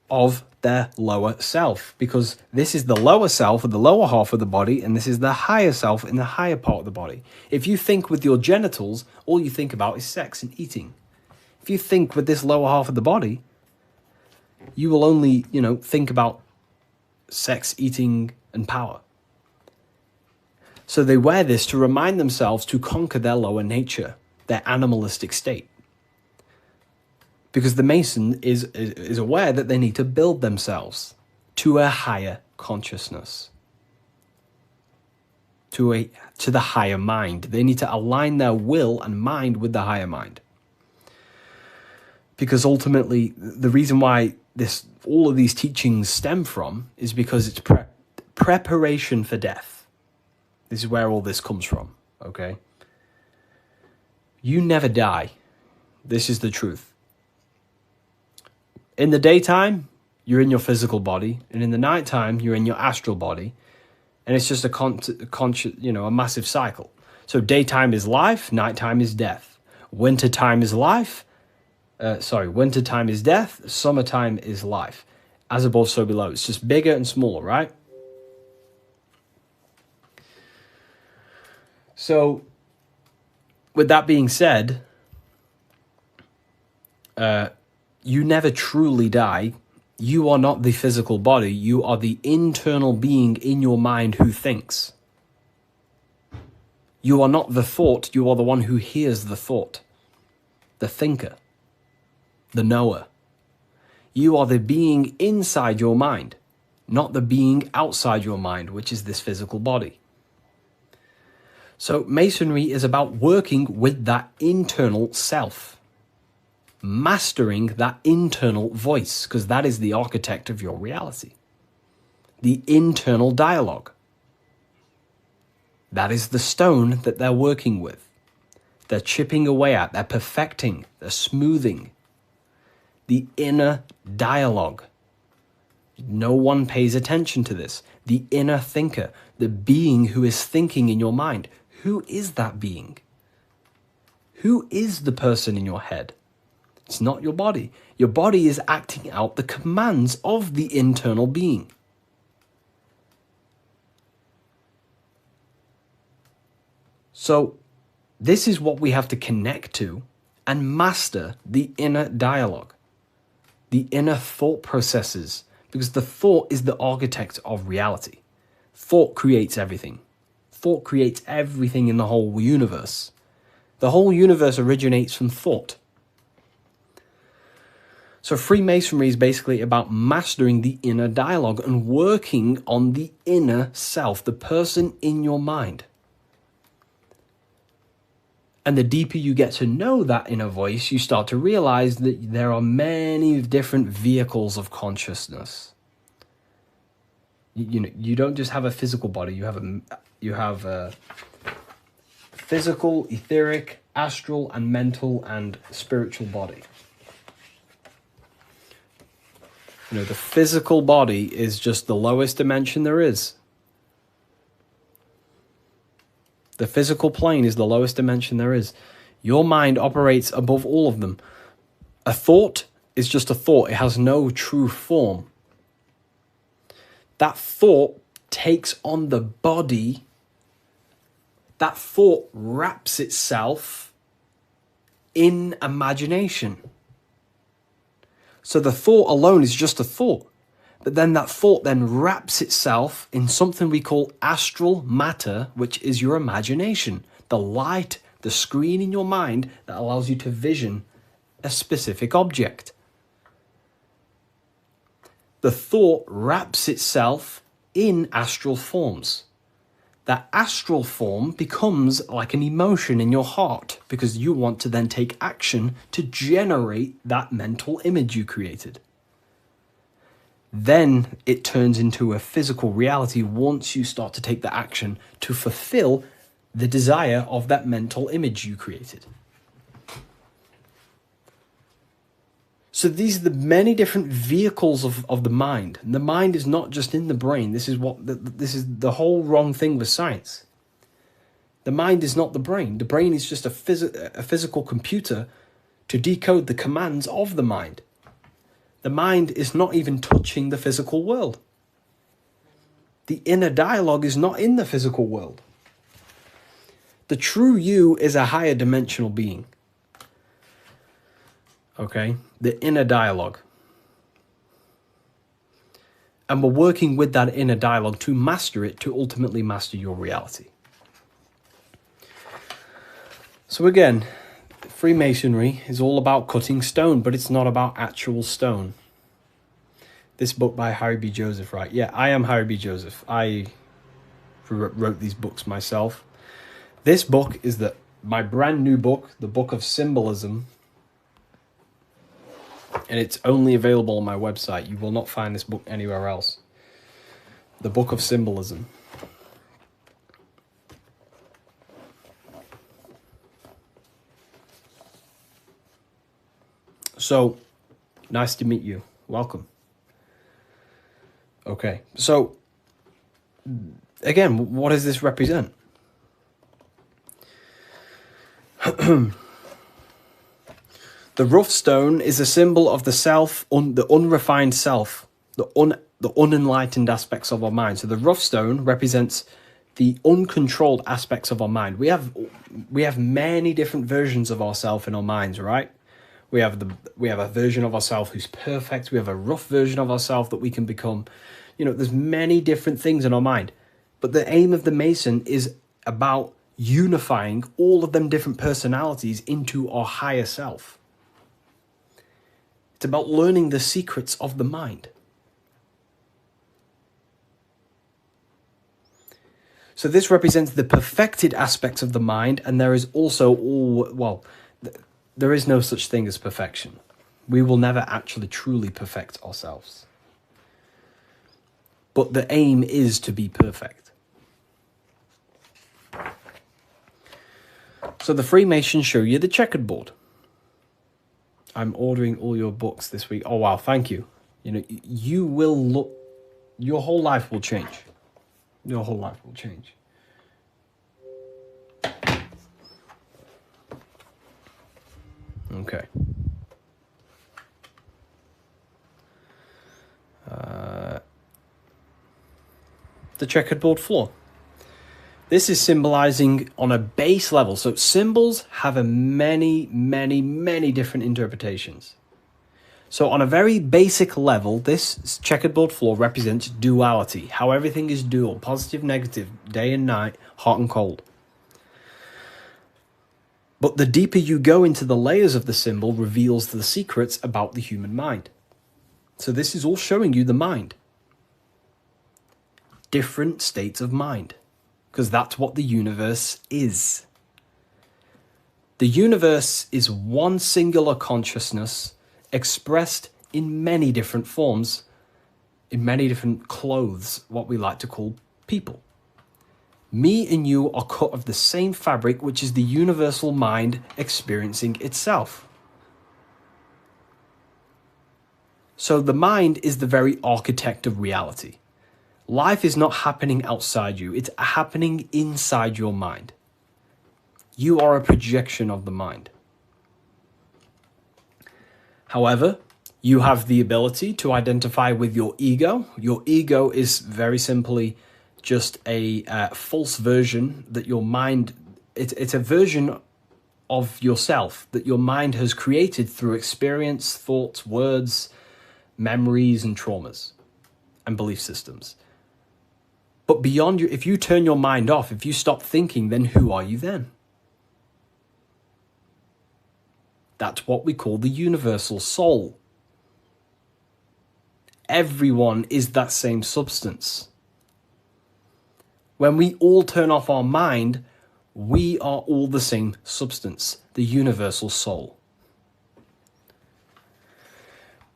of their lower self, because this is the lower self of the lower half of the body, and this is the higher self in the higher part of the body. If you think with your genitals, all you think about is sex and eating. If you think with this lower half of the body, you will only, think about sex, eating, and power. So they wear this to remind themselves to conquer their lower nature, their animalistic state. Because the Mason is aware that they need to build themselves to a higher consciousness, to the higher mind. They need to align their will and mind with the higher mind. Because ultimately, the reason why all of these teachings stem from is because it's preparation for death. This is where all this comes from, okay? You never die. This is the truth. In the daytime, you're in your physical body, and in the nighttime, you're in your astral body, and it's just a massive cycle. So daytime is life, nighttime is death. Wintertime is life. Wintertime is death. Summertime is life. As above, so below. It's just bigger and smaller, right? So, with that being said, you never truly die. You are not the physical body. You are the internal being in your mind who thinks. You are not the thought. You are the one who hears the thought. The thinker. The knower. You are the being inside your mind, not the being outside your mind, which is this physical body. So Masonry is about working with that internal self, mastering that internal voice, because that is the architect of your reality. The internal dialogue. That is the stone that they're working with. They're chipping away at, they're perfecting, they're smoothing. The inner dialogue. No one pays attention to this. The inner thinker, the being who is thinking in your mind. Who is that being? Who is the person in your head? It's not your body. Your body is acting out the commands of the internal being. So, this is what we have to connect to and master the inner dialogue, the inner thought processes, because the thought is the architect of reality. Thought creates everything. Thought creates everything in the whole universe. The whole universe originates from thought. So Freemasonry is basically about mastering the inner dialogue and working on the inner self, the person in your mind. And the deeper you get to know that inner voice, you start to realize that there are many different vehicles of consciousness. You don't just have a physical body. You have a physical, etheric, astral, and mental and spiritual body. The physical body is just the lowest dimension there is. The physical plane is the lowest dimension there is. Your mind operates above all of them. A thought is just a thought. It has no true form. That thought takes on the body. That thought wraps itself in imagination. So the thought alone is just a thought. But then that thought then wraps itself in something we call astral matter, which is your imagination. The light, the screen in your mind that allows you to vision a specific object. The thought wraps itself in astral forms. That astral form becomes like an emotion in your heart because you want to then take action to generate that mental image you created. Then it turns into a physical reality once you start to take the action to fulfill the desire of that mental image you created. So these are the many different vehicles of the mind. And the mind is not just in the brain. This is the whole wrong thing with science. The mind is not the brain. The brain is just a physical computer to decode the commands of the mind. The mind is not even touching the physical world. The inner dialogue is not in the physical world. The true you is a higher dimensional being. Okay? The inner dialogue. And we're working with that inner dialogue to master it, to ultimately master your reality. So again, Freemasonry is all about cutting stone, but it's not about actual stone. This book by Harry B. Joseph, right? Yeah, I am Harry B. Joseph. I wrote these books myself. This book is my brand new book, the Book of Symbolism. And it's only available on my website. You will not find this book anywhere else. The Book of Symbolism. So, nice to meet you. Welcome. Okay, so, again, what does this represent? The rough stone is a symbol of the self, the unrefined self, the unenlightened aspects of our mind. So the rough stone represents the uncontrolled aspects of our mind. We have many different versions of ourselves in our minds, right? We have a version of ourselves who's perfect. We have a rough version of ourselves that we can become. There's many different things in our mind. But the aim of the Mason is about unifying all of them different personalities into our higher self. It's about learning the secrets of the mind. So this represents the perfected aspects of the mind, and there is also there is no such thing as perfection. We will never actually truly perfect ourselves. But the aim is to be perfect. So the Freemasons show you the checkered board. I'm ordering all your books this week. Oh, wow, thank you. You will look, your whole life will change. Your whole life will change. Okay. The checkered board floor. This is symbolizing on a base level. So symbols have many different interpretations. So on a very basic level, this checkered board floor represents duality, how everything is dual, positive, negative, day and night, hot and cold. But the deeper you go into the layers of the symbol reveals the secrets about the human mind. So this is all showing you the mind. Different states of mind. Because that's what the universe is. The universe is one singular consciousness expressed in many different forms, in many different clothes, what we like to call people. Me and you are cut of the same fabric, which is the universal mind experiencing itself. So the mind is the very architect of reality. Life is not happening outside you, it's happening inside your mind. You are a projection of the mind. However, you have the ability to identify with your ego. Your ego is very simply just a false version that your mind, it's a version of yourself that your mind has created through experience, thoughts, words, memories, and traumas, and belief systems. But beyond you, if you turn your mind off, if you stop thinking, then who are you then? That's what we call the universal soul. Everyone is that same substance. When we all turn off our mind, we are all the same substance, the universal soul.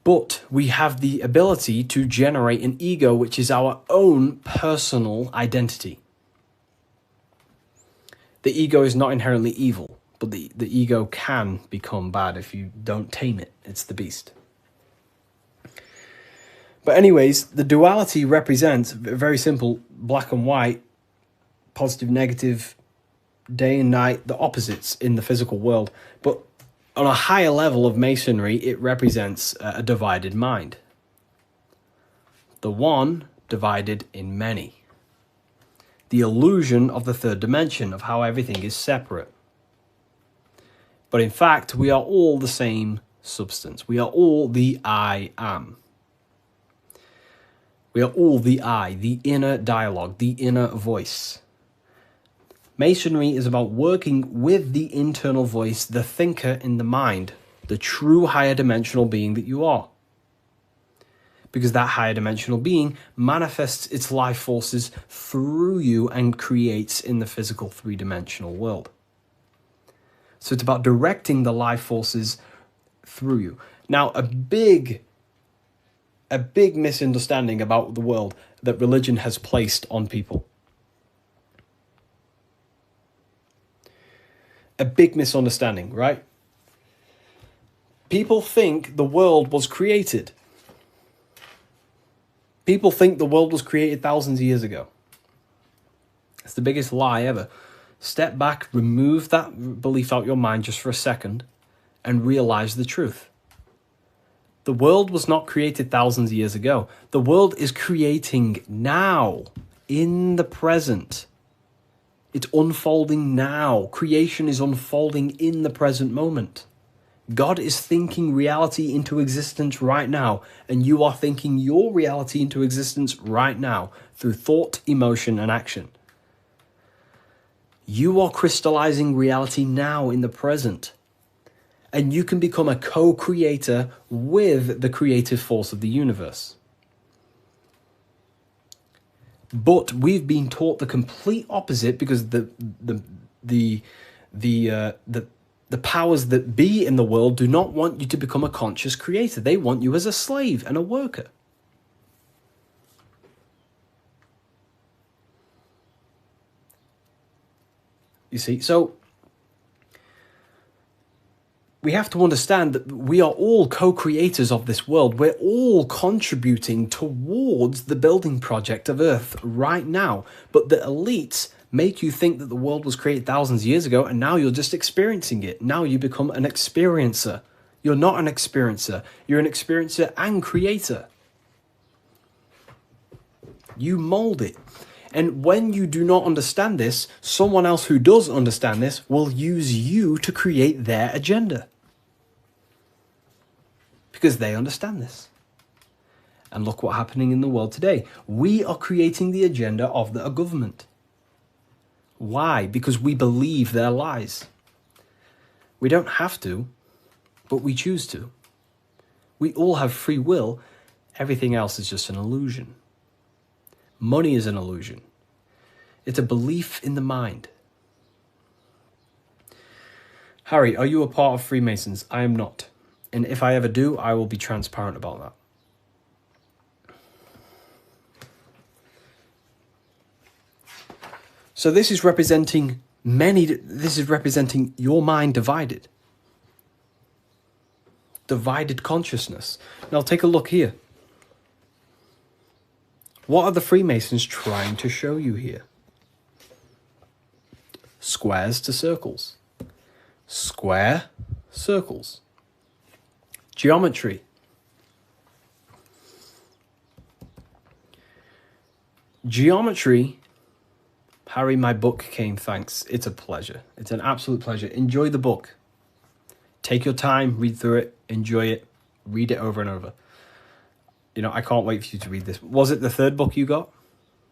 But we have the ability to generate an ego, which is our own personal identity. The ego is not inherently evil, but the ego can become bad if you don't tame it. It's the beast. But anyways, the duality represents, very simple, black and white, positive, negative, day and night, the opposites in the physical world. But on a higher level of masonry, it represents a divided mind. The one divided in many. The illusion of the third dimension, of how everything is separate. But in fact, we are all the same substance. We are all the I am. We are all the I, the inner dialogue, the inner voice. Masonry is about working with the internal voice, the thinker in the mind, the true higher dimensional being that you are. Because that higher dimensional being manifests its life forces through you and creates in the physical three-dimensional world. So it's about directing the life forces through you. Now, a big misunderstanding about the world that religion has placed on people. A big misunderstanding, right? People think the world was created. People think the world was created thousands of years ago. It's the biggest lie ever. Step back, remove that belief out your mind just for a second, and realize the truth. The world was not created thousands of years ago. The world is creating now, in the present. It's unfolding now. Creation is unfolding in the present moment. God is thinking reality into existence right now, and you are thinking your reality into existence right now through thought, emotion, and action. You are crystallizing reality now in the present, and you can become a co-creator with the creative force of the universe. But we've been taught the complete opposite because the powers that be in the world do not want you to become a conscious creator. They want you as a slave and a worker. You see, so we have to understand that we are all co-creators of this world. We're all contributing towards the building project of Earth right now. But the elites make you think that the world was created thousands of years ago, and now you're just experiencing it. Now you become an experiencer. You're not an experiencer. You're an experiencer and creator. You mold it. And when you do not understand this, someone else who does understand this will use you to create their agenda. Because they understand this. And look what's happening in the world today. We are creating the agenda of the government. Why? Because we believe their lies. We don't have to, but we choose to. We all have free will. Everything else is just an illusion. Money is an illusion. It's a belief in the mind. Harry, are you a part of Freemasons? I am not. And if I ever do, I will be transparent about that. So this is representing your mind divided. Divided consciousness. Now take a look here. What are the Freemasons trying to show you here? Squares to circles. Square, circles. Geometry. Geometry. Harry, my book came, thanks. It's a pleasure. It's an absolute pleasure. Enjoy the book. Take your time, read through it, enjoy it, read it over and over. You know, I can't wait for you to read this. Was it the third book you got?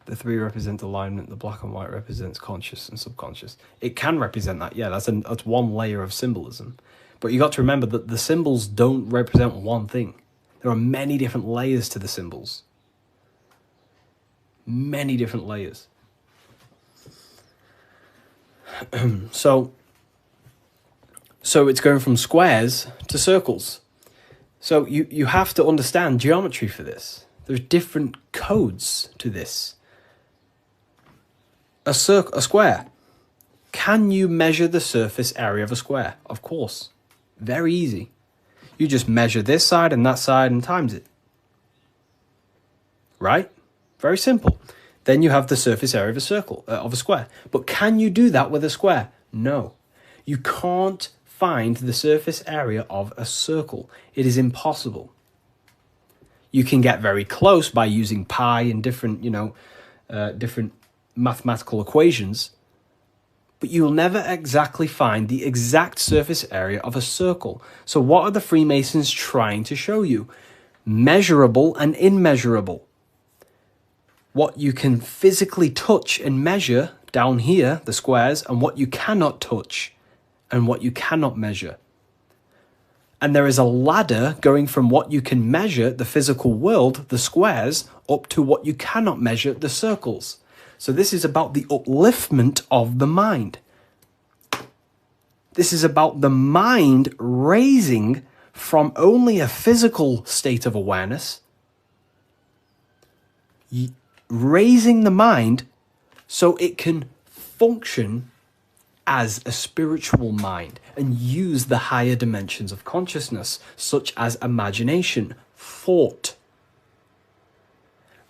The 3 represent alignment, the black and white represents conscious and subconscious. It can represent that, yeah, that's one layer of symbolism. But you got to remember that the symbols don't represent one thing. There are many different layers to the symbols. Many different layers. So it's going from squares to circles. So you have to understand geometry for this. There's different codes to this. A square. Can you measure the surface area of a square? Of course. Very easy. You just measure this side and that side and times it. Right? Very simple. Then you have the surface area of a circle, of a square. But can you do that with a square? No. You can't find the surface area of a circle. It is impossible. You can get very close by using pi and different, different mathematical equations, but you will never exactly find the exact surface area of a circle. So what are the Freemasons trying to show you? Measurable and immeasurable. What you can physically touch and measure down here, the squares, and what you cannot touch and what you cannot measure. And there is a ladder going from what you can measure, the physical world, the squares, up to what you cannot measure, the circles. So this is about the upliftment of the mind. This is about the mind raising from only a physical state of awareness, raising the mind so it can function as a spiritual mind and use the higher dimensions of consciousness, such as imagination, thought.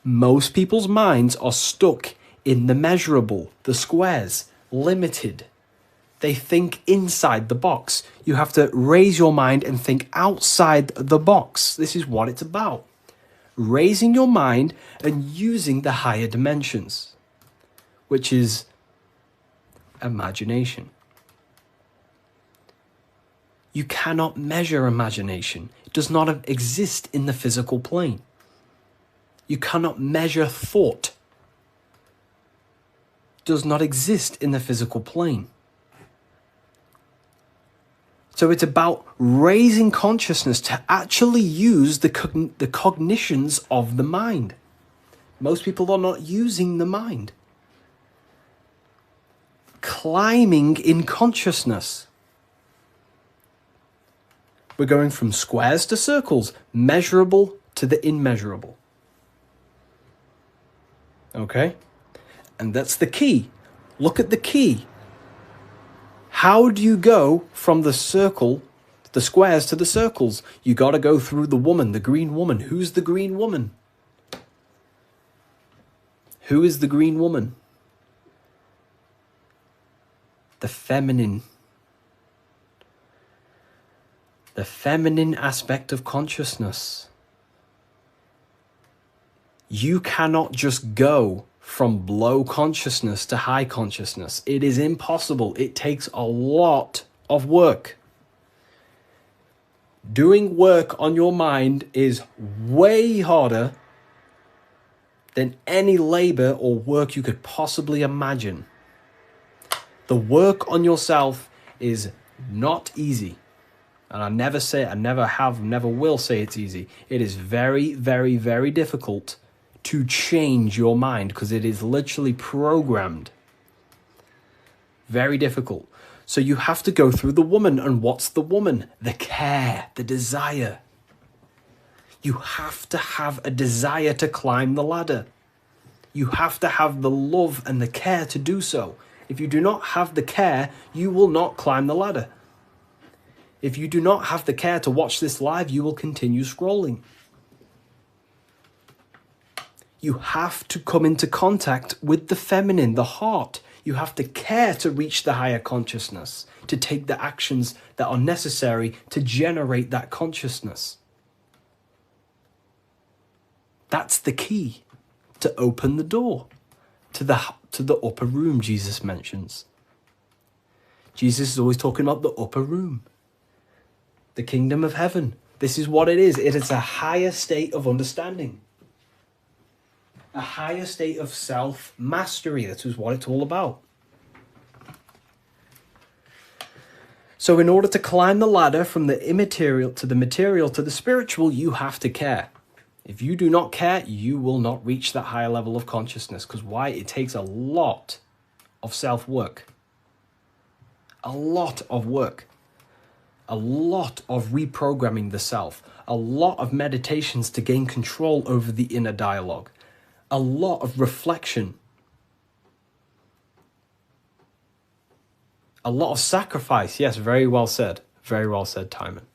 Most people's minds are stuck in the measurable, the squares, limited. They think inside the box. You have to raise your mind and think outside the box. This is what it's about. Raising your mind and using the higher dimensions, which is imagination. You cannot measure imagination. It does not exist in the physical plane. You cannot measure thought. It does not exist in the physical plane. So it's about raising consciousness to actually use the cognitions of the mind. Most people are not using the mind. Climbing in consciousness. We're going from squares to circles, measurable to the immeasurable. Okay? And that's the key. Look at the key. How do you go from the circle, the squares to the circles? You got to go through the woman, the green woman. Who's the green woman? Who is the green woman? The feminine. The feminine aspect of consciousness. You cannot just go from low consciousness to high consciousness. It is impossible. It takes a lot of work. Doing work on your mind is way harder than any labor or work you could possibly imagine. The work on yourself is not easy. And I never say it, I never have, never will say it's easy. It is very, very, very difficult to change your mind because it is literally programmed. Very difficult. So you have to go through the woman. And what's the woman? The care, the desire. You have to have a desire to climb the ladder. You have to have the love and the care to do so. If you do not have the care, you will not climb the ladder. If you do not have the care to watch this live, you will continue scrolling. You have to come into contact with the feminine, the heart. You have to care to reach the higher consciousness, to take the actions that are necessary to generate that consciousness. That's the key to open the door to the upper room Jesus mentions. Jesus is always talking about the upper room, the kingdom of heaven. This is what it is. It is a higher state of understanding, a higher state of self-mastery. That is what it's all about. So in order to climb the ladder from the immaterial to the material to the spiritual, you have to care. If you do not care, you will not reach that higher level of consciousness. Because why? It takes a lot of self-work. A lot of work. A lot of reprogramming the self. A lot of meditations to gain control over the inner dialogue. A lot of reflection. A lot of sacrifice. Yes, very well said. Very well said, Timon.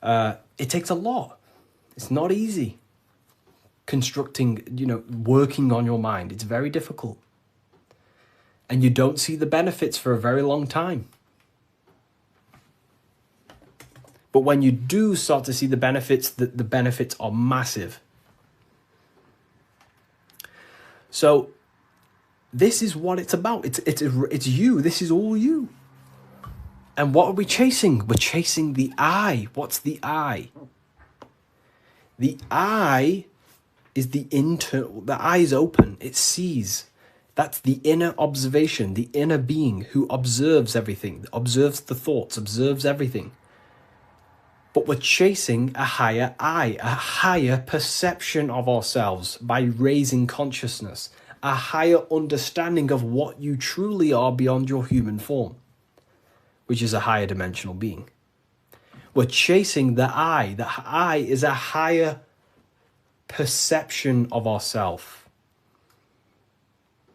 It takes a lot. It's not easy. Constructing, working on your mind. It's very difficult. And you don't see the benefits for a very long time. But when you do start to see the benefits, the benefits are massive. So this is what it's about. It's you. This is all you. And what are we chasing? We're chasing the I. What's the I? The I is the internal. The eye is open. It sees. That's the inner observation, the inner being who observes everything, observes the thoughts, observes everything. But we're chasing a higher I, a higher perception of ourselves by raising consciousness, a higher understanding of what you truly are beyond your human form, which is a higher dimensional being. We're chasing the I. The I is a higher perception of ourself.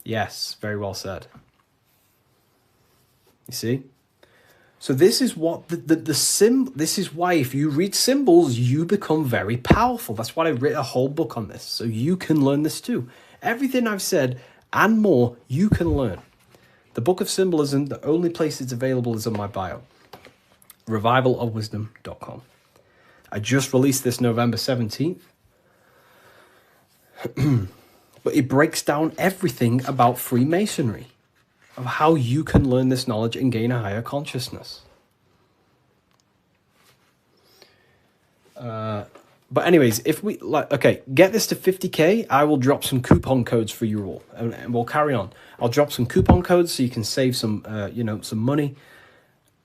Yes, very well said. You see? So this is what this is why if you read symbols, you become very powerful. That's why I wrote a whole book on this. So you can learn this too. Everything I've said and more, you can learn. The Book of Symbolism, the only place it's available is on my bio. revivalofwisdom.com. I just released this November 17th. But it breaks down everything about Freemasonry, of how you can learn this knowledge and gain a higher consciousness. But anyways, if we get this to 50k, I will drop some coupon codes for you all, and we'll carry on. I'll drop some coupon codes so you can save some, some money.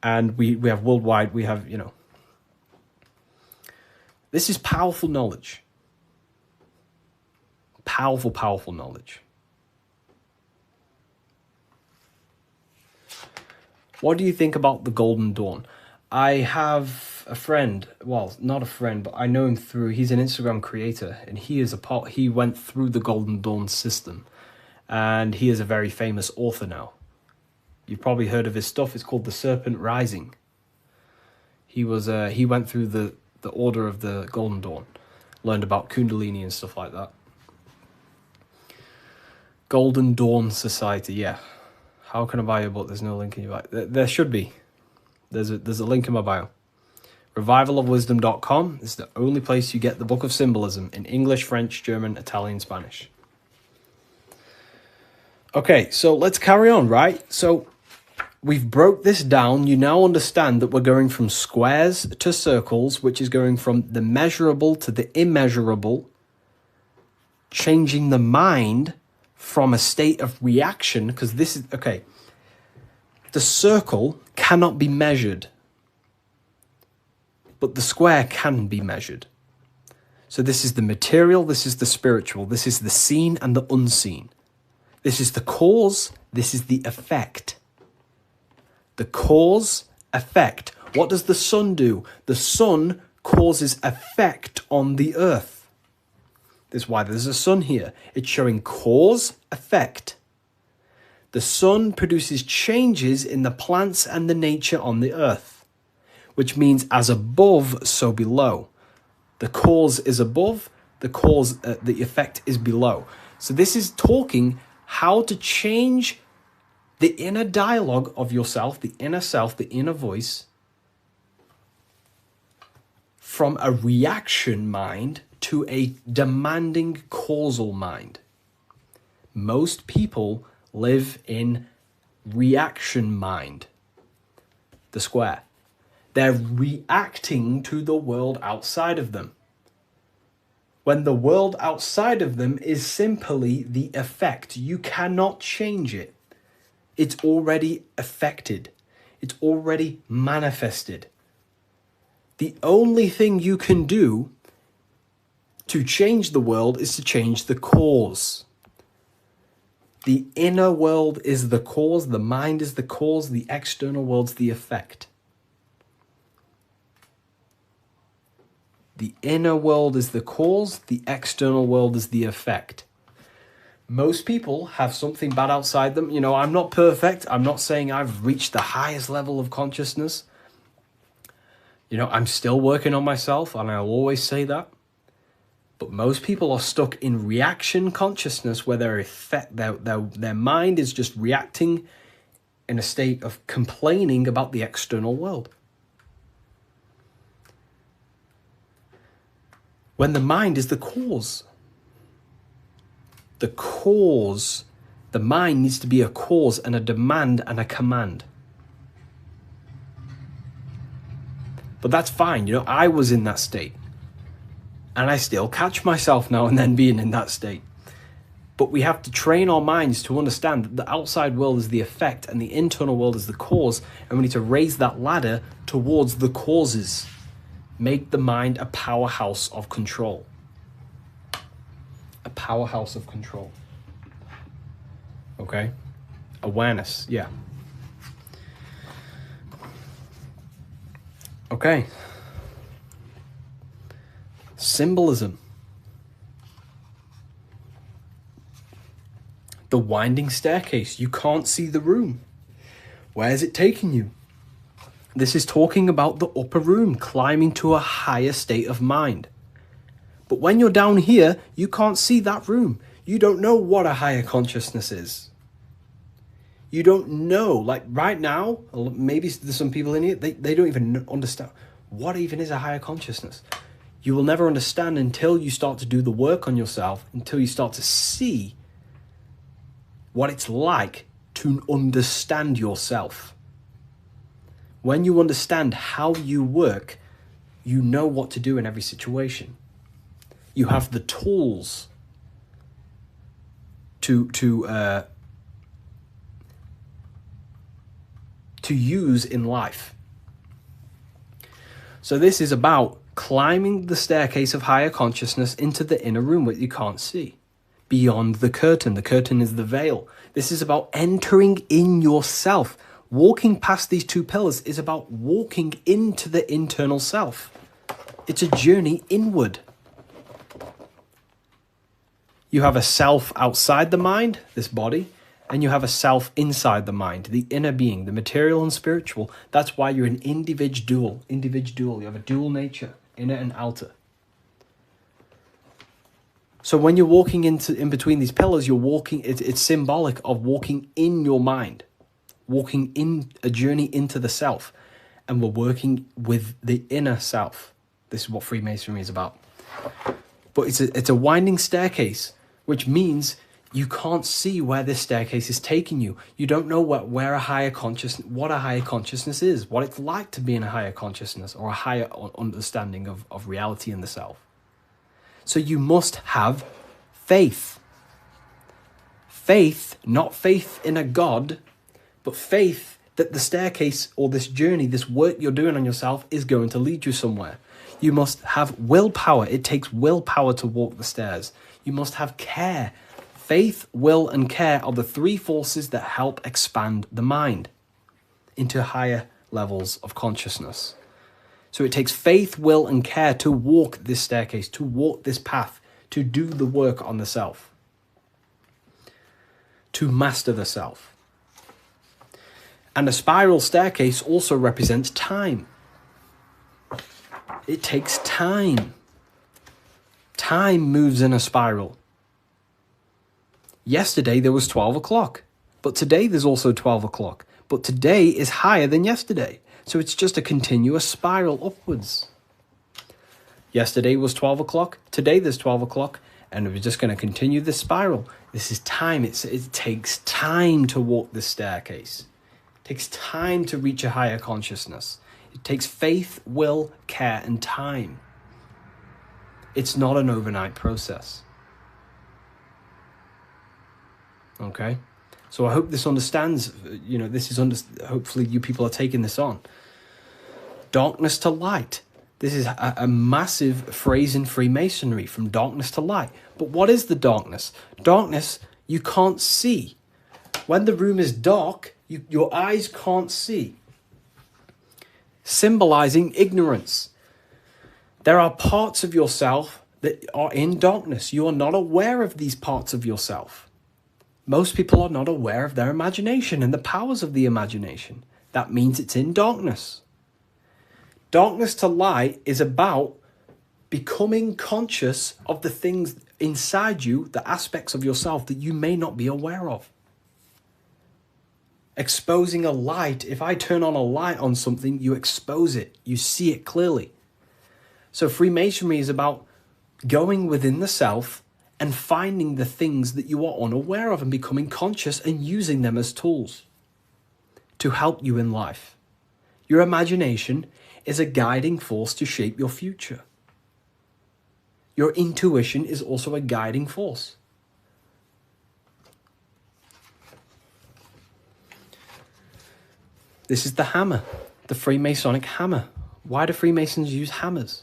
And we have worldwide, we have, this is powerful knowledge. Powerful, powerful knowledge. What do you think about the Golden Dawn? I have a friend, well, not a friend, but I know him through, he's an Instagram creator, and he went through the Golden Dawn system, and he is a very famous author now. You've probably heard of his stuff. It's called The Serpent Rising. He went through the order of the Golden Dawn, learned about Kundalini and stuff like that. Golden Dawn Society, yeah. How can I buy your book? There's no link in your bio. There should be. There's a link in my bio. Revivalofwisdom.com is the only place you get the Book of Symbolism in English, French, German, Italian, Spanish. Okay, so let's carry on, right? So we've broke this down. You now understand that we're going from squares to circles, which is going from the measurable to the immeasurable, changing the mind from a state of reaction, because this is, okay, the circle cannot be measured, but the square can be measured. So this is the material, this is the spiritual, this is the seen and the unseen. This is the cause, this is the effect. The cause, effect. What does the sun do? The sun causes effect on the earth. This is why there's a sun here. It's showing cause, effect. The sun produces changes in the plants and the nature on the earth, which means as above, so below. The cause is above, the effect is below. So this is talking how to change the inner dialogue of yourself, the inner voice, from a reaction mind to a demanding causal mind. Most people live in reaction mind, the square. They're reacting to the world outside of them, when the world outside of them is simply the effect. You cannot change it. It's already affected. It's already manifested. The only thing you can do to change the world is to change the cause. The inner world is the cause, the mind is the cause, the external world's the effect. The inner world is the cause, the external world is the effect. Most people have something bad outside them. You know, I'm not perfect. I'm not saying I've reached the highest level of consciousness. You know, I'm still working on myself, and I'll always say that. But most people are stuck in reaction consciousness, where their mind is just reacting in a state of complaining about the external world. When the mind is the cause. The cause, the mind needs to be a cause and a demand and a command. But that's fine, you know, I was in that state. And I still catch myself now and then being in that state. But we have to train our minds to understand that the outside world is the effect and the internal world is the cause. And we need to raise that ladder towards the causes. Make the mind a powerhouse of control. A powerhouse of control. Okay? Awareness, yeah. Okay. Symbolism. The winding staircase. You can't see the room. Where is it taking you? This is talking about the upper room, climbing to a higher state of mind. But when you're down here, you can't see that room. You don't know what a higher consciousness is. You don't know, like right now, maybe there's some people in here, they don't even understand what even is a higher consciousness. You will never understand until you start to do the work on yourself, until you start to see what it's like to understand yourself. When you understand how you work, you know what to do in every situation. You have the tools to use in life. So this is about climbing the staircase of higher consciousness into the inner room that you can't see. Beyond the curtain. The curtain is the veil. This is about entering in yourself. Walking past these two pillars is about walking into the internal self. It's a journey inward. You have a self outside the mind, this body, and you have a self inside the mind, the inner being, the material and spiritual. That's why you're an individual. You have a dual nature, inner and outer. So when you're walking in between these pillars, you're walking, it's symbolic of walking in your mind, walking in a journey into the self. And we're working with the inner self. This is what Freemasonry is about. But it's a winding staircase, which means you can't see where this staircase is taking you. You don't know what a higher consciousness is, what it's like to be in a higher consciousness or a higher understanding of reality in the self. So you must have faith. Faith, not faith in a God, but faith that the staircase or this journey, this work you're doing on yourself is going to lead you somewhere. You must have willpower. It takes willpower to walk the stairs. You must have care. Faith, will, and care are the three forces that help expand the mind. into higher levels of consciousness. So it takes faith, will, and care to walk this staircase, to walk this path, to do the work on the self, to master the self. And a spiral staircase also represents time. It takes time. Time moves in a spiral. Yesterday there was 12 o'clock, but today there's also 12 o'clock. But today is higher than yesterday. So it's just a continuous spiral upwards. Yesterday was 12 o'clock, today there's 12 o'clock, and we're just going to continue this spiral. This is time. It takes time to walk this staircase. It takes time to reach a higher consciousness. It takes faith, will, care, and time. It's not an overnight process. Okay? So I hope this understands, hopefully you people are taking this on. Darkness to light. This is a massive phrase in Freemasonry, from darkness to light. But what is the darkness? Darkness, you can't see. When the room is dark, your eyes can't see. Symbolizing ignorance. There are parts of yourself that are in darkness. You are not aware of these parts of yourself. Most people are not aware of their imagination and the powers of the imagination. That means it's in darkness. Darkness to light is about becoming conscious of the things inside you, the aspects of yourself that you may not be aware of. Exposing a light. If I turn on a light on something, you expose it. You see it clearly. So Freemasonry is about going within the self and finding the things that you are unaware of and becoming conscious and using them as tools to help you in life. Your imagination is a guiding force to shape your future. Your intuition is also a guiding force. This is the hammer, the Freemasonic hammer. Why do Freemasons use hammers?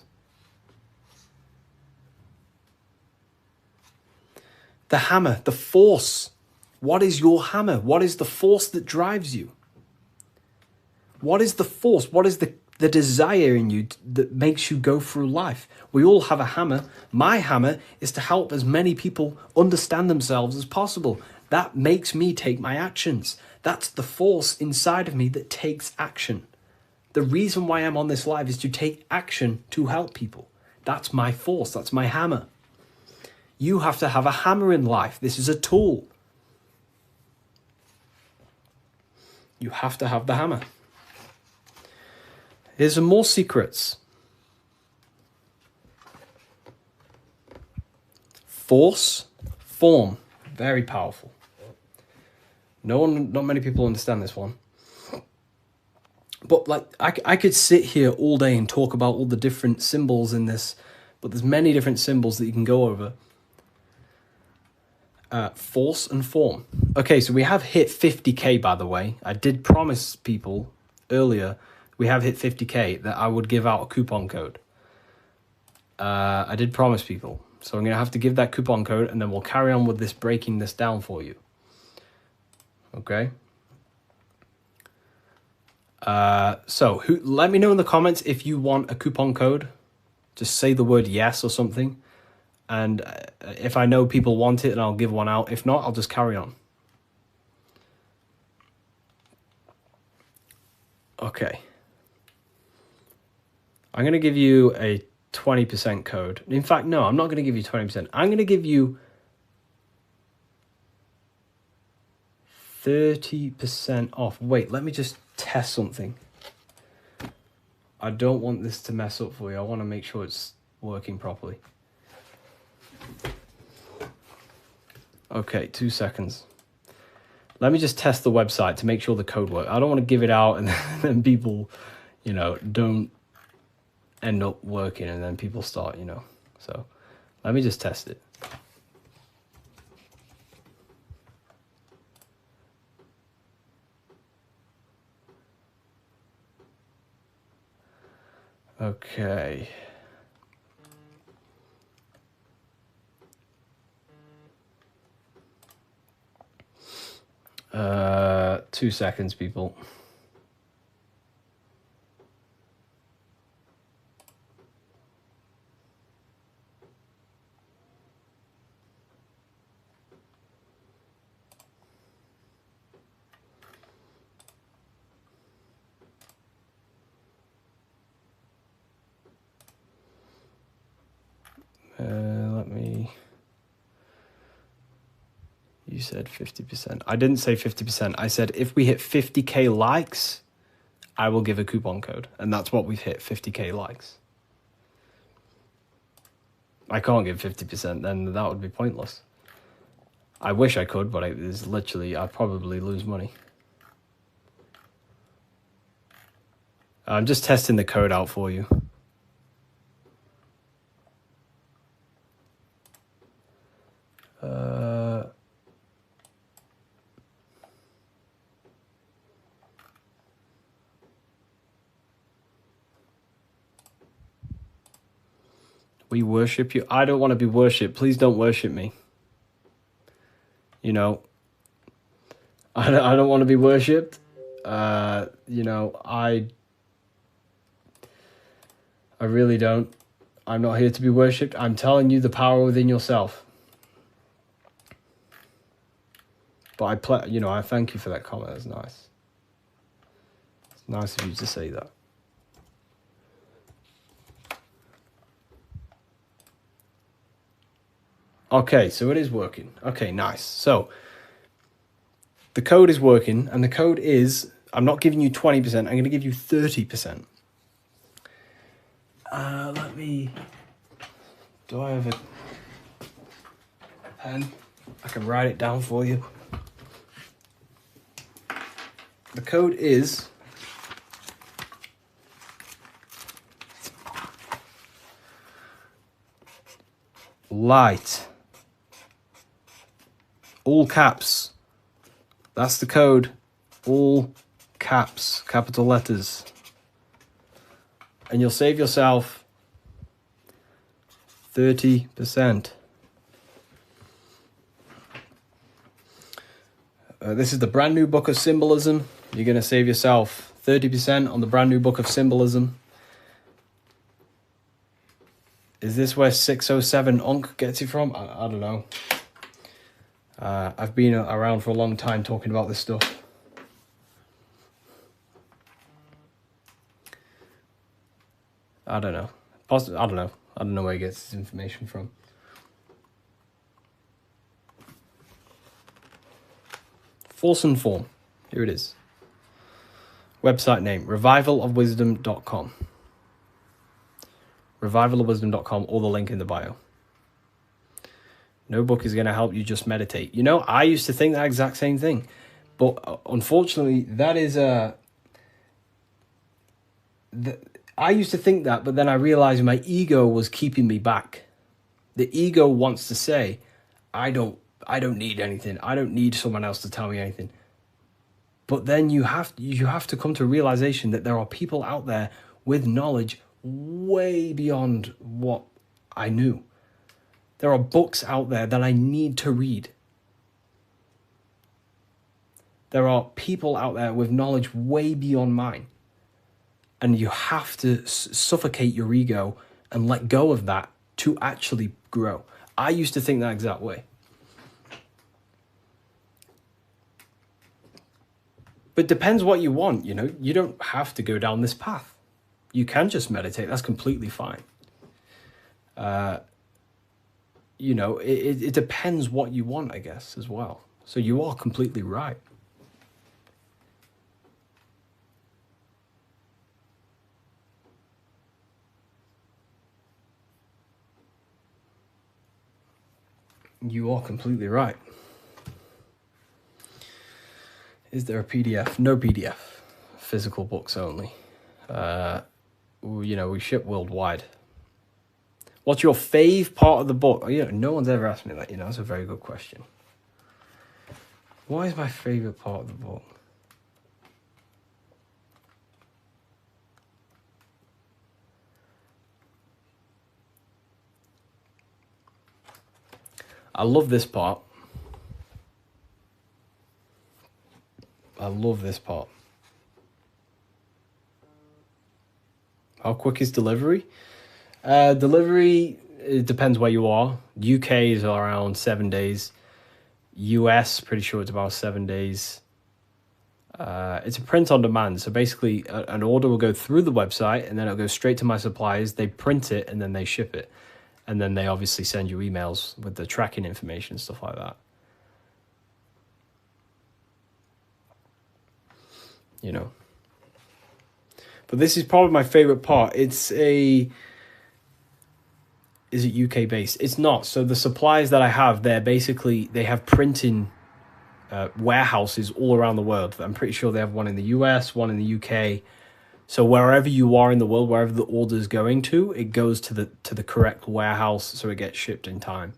The hammer, the force. What is your hammer? What is the force that drives you? What is the force? What is the desire in you that makes you go through life? We all have a hammer. My hammer is to help as many people understand themselves as possible. That makes me take my actions. That's the force inside of me that takes action. The reason why I'm on this live is to take action to help people. That's my force. That's my hammer. You have to have a hammer in life. This is a tool. You have to have the hammer. Here's some more secrets. Force, form, very powerful. Not many people understand this one. But like, I could sit here all day and talk about all the different symbols in this, but there's many different symbols that you can go over. Force and form. Okay, so we have hit 50k, by the way. I did promise people earlier, we have hit 50k, that I would give out a coupon code. I did promise people. So I'm going to have to give that coupon code, and then we'll carry on with this, breaking this down for you. Okay? So let me know in the comments if you want a coupon code. Just say the word yes or something. And if I know people want it, then I'll give one out. If not, I'll just carry on. Okay. I'm going to give you a 20% code. In fact, no, I'm not going to give you 20%. I'm going to give you 30% off. Wait, let me just test something. I don't want this to mess up for you. I want to make sure it's working properly. Okay, 2 seconds. Let me just test the website to make sure the code works. I don't want to give it out and then people, don't end up working and then people start, So let me just test it. Okay. 2 seconds, people. You said 50%. I didn't say 50%. I said if we hit 50k likes, I will give a coupon code. And that's what we've hit, 50k likes. I can't give 50%, then that would be pointless. I wish I could, but it's literally, I'd probably lose money. I'm just testing the code out for you. We worship you. I don't want to be worshipped. Please don't worship me. You know, I don't want to be worshipped. You know, I really don't. I'm not here to be worshipped. I'm telling you the power within yourself. But I thank you for that comment. It's nice. It's nice of you to say that. Okay, so it is working. Okay, nice. So the code is working, and the code is, I'm not giving you 20%, I'm going to give you 30%. Do I have a pen? I can write it down for you. The code is light. All caps. That's the code. All caps, capital letters. And you'll save yourself 30%. This is the brand new book of symbolism. You're going to save yourself 30% on the brand new book of symbolism. Is this where 607 Unk gets it from? I don't know. I've been around for a long time talking about this stuff. I don't know. I don't know. I don't know where he gets his information from. Force and form. Here it is. Website name, revivalofwisdom.com. Revivalofwisdom.com, or the link in the bio. No book is going to help you just meditate. You know, I used to think that exact same thing. But unfortunately, that is I used to think that, but then I realized my ego was keeping me back. The ego wants to say, I don't need anything. I don't need someone else to tell me anything. But then you have to come to a realization that there are people out there with knowledge way beyond what I knew. There are books out there that I need to read. There are people out there with knowledge way beyond mine. And you have to suffocate your ego and let go of that to actually grow. I used to think that exact way. But it depends what you want, you know. You don't have to go down this path. You can just meditate. That's completely fine. You know, it depends what you want, I guess, as well. So you are completely right. You are completely right. Is there a PDF? No PDF. Physical books only. You know, we ship worldwide. What's your fave part of the book? Oh, yeah, no one's ever asked me that, you know. That's a very good question. What is my favorite part of the book? I love this part. I love this part. How quick is delivery? Delivery, it depends where you are. UK is around 7 days. US, pretty sure it's about 7 days. It's a print on demand. So basically, an order will go through the website, and then it'll go straight to my suppliers. They print it, and then they ship it. And then they obviously send you emails with the tracking information and stuff like that. you know. But this is probably my favorite part. Is it UK based? It's not. So the supplies that I have, they have printing warehouses all around the world. I'm pretty sure they have one in the US, one in the UK. So wherever you are in the world, wherever the order is going to, it goes to the correct warehouse, so it gets shipped in time.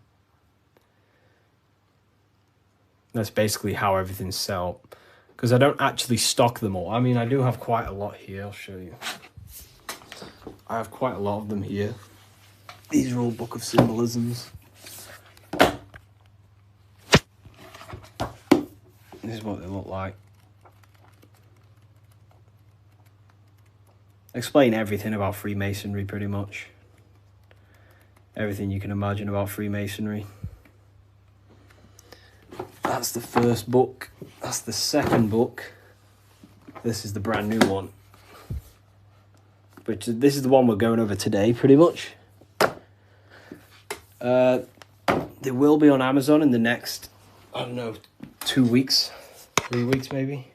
That's basically how everything's set up. Because I don't actually stock them all. I mean, I do have quite a lot here. I'll show you. I have quite a lot of them here. These are all Book of Symbolisms. This is what they look like. Explain everything about Freemasonry, pretty much. Everything you can imagine about Freemasonry. That's the first book. That's the second book. This is the brand new one. But this is the one we're going over today, pretty much. They will be on Amazon in the next, I don't know, 2 weeks, 3 weeks maybe.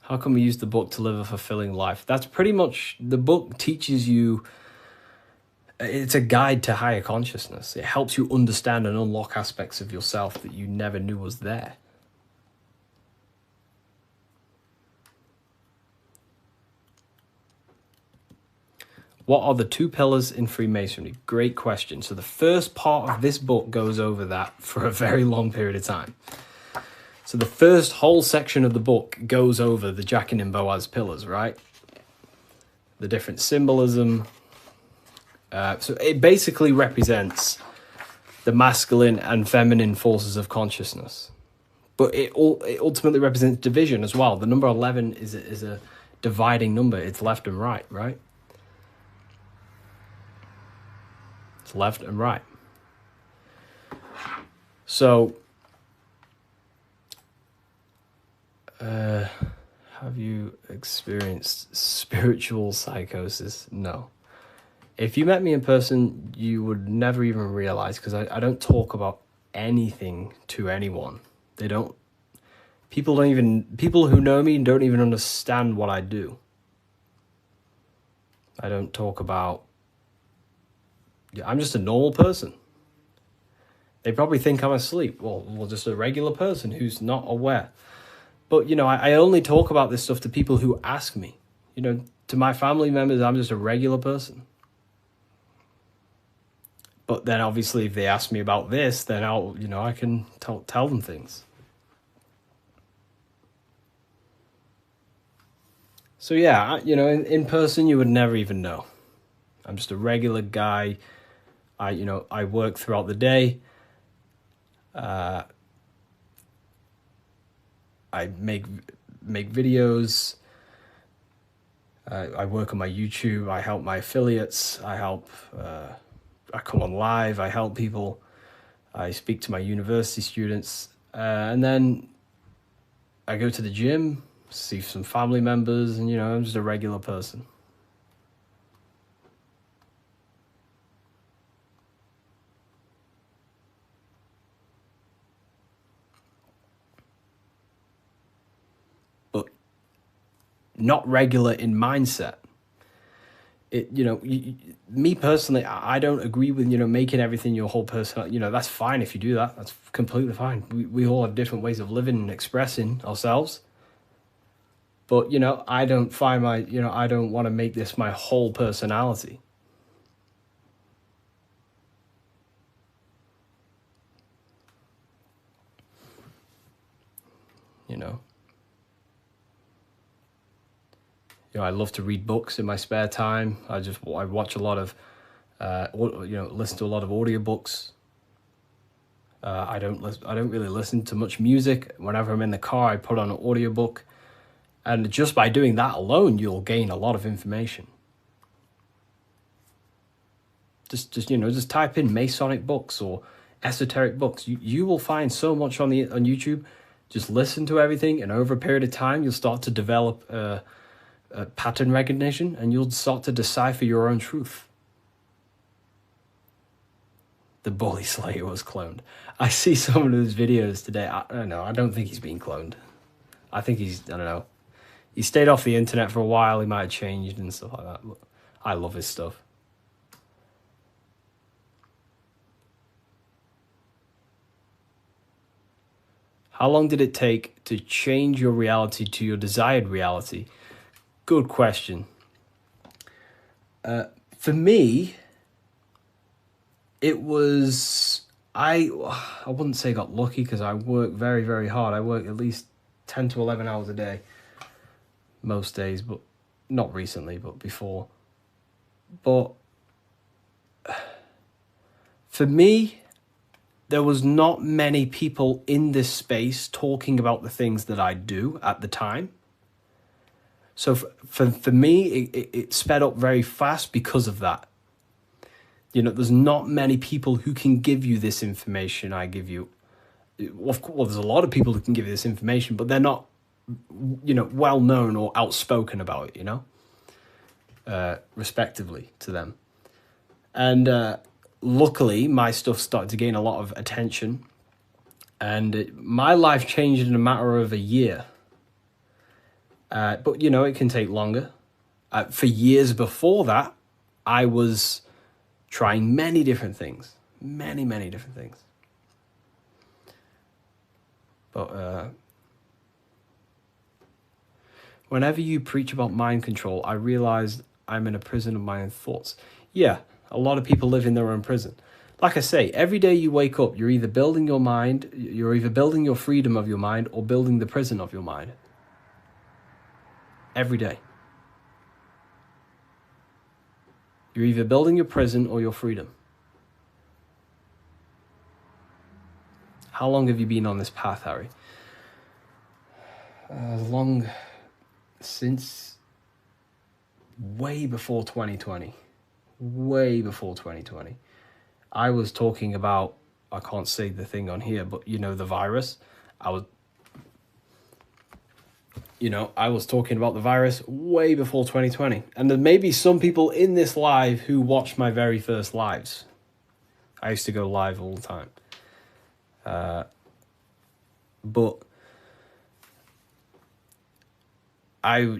How can we use the book to live a fulfilling life? That's pretty much, the book teaches you, it's a guide to higher consciousness. It helps you understand and unlock aspects of yourself that you never knew was there. What are the 2 pillars in Freemasonry? Great question. So the first part of this book goes over that for a very long period of time. So the first whole section of the book goes over the Jachin and Boaz pillars, right? The different symbolism. So it basically represents the masculine and feminine forces of consciousness. But it ultimately represents division as well. The number 11 is a dividing number. It's left and right, right? It's left and right. So, have you experienced spiritual psychosis? No. If you met me in person, you would never even realize, because I don't talk about anything to anyone. People who know me don't even understand what I do. I don't talk about, I'm just a normal person. They probably think I'm asleep. Well, just a regular person who's not aware. But, you know, I only talk about this stuff to people who ask me. You know, to my family members, I'm just a regular person. But then obviously if they ask me about this, then I can tell them things. So yeah, in person you would never even know. I'm just a regular guy. I work throughout the day. I make videos. I work on my YouTube. I help my affiliates. I come on live. I help people. I speak to my university students. And then I go to the gym, see some family members, and, I'm just a regular person. But not regular in mindset. Me personally, I don't agree with, making everything your whole person. That's fine if you do that. That's completely fine. We all have different ways of living and expressing ourselves. But, I don't find I don't want to make this my whole personality. I love to read books in my spare time. I watch a lot of, listen to a lot of audiobooks. I don't really listen to much music. Whenever I'm in the car, I put on an audiobook. And just by doing that alone, you'll gain a lot of information. Just type in Masonic books or esoteric books. You will find so much on YouTube. Just listen to everything, and over a period of time, you'll start to develop pattern recognition, and you'll start to decipher your own truth. the Bully Slayer was cloned. I see some of his videos today. I don't know. I don't think he's being cloned. I think I don't know. He stayed off the internet for a while. He might have changed and stuff like that. But I love his stuff. How long did it take to change your reality to your desired reality? Good question. For me, it was, I wouldn't say got lucky because I work very, very hard. I work at least 10 to 11 hours a day most days, but not recently, but before. But for me, there was not many people in this space talking about the things that I do at the time. So for me, it sped up very fast because of that. You know, there's not many people who can give you this information I give you. Of course, well, there's a lot of people who can give you this information, but they're not, you know, well known or outspoken about it, you know, respectively to them. And luckily, my stuff started to gain a lot of attention, and my life changed in a matter of a year. But, you know, it can take longer. For years before that, I was trying many different things. Many different things. But whenever you preach about mind control, I realize I'm in a prison of my own thoughts. Yeah, a lot of people live in their own prison. Like I say, every day you wake up, you're either building your mind, you're either building your freedom of your mind or building the prison of your mind. Every day. You're either building your prison or your freedom. How long have you been on this path, Harry? Long since way before 2020. Way before 2020. I was talking about, I can't say the thing on here, but you know, the virus. I was talking about the virus way before 2020. And there may be some people in this live who watched my very first lives. I used to go live all the time. But I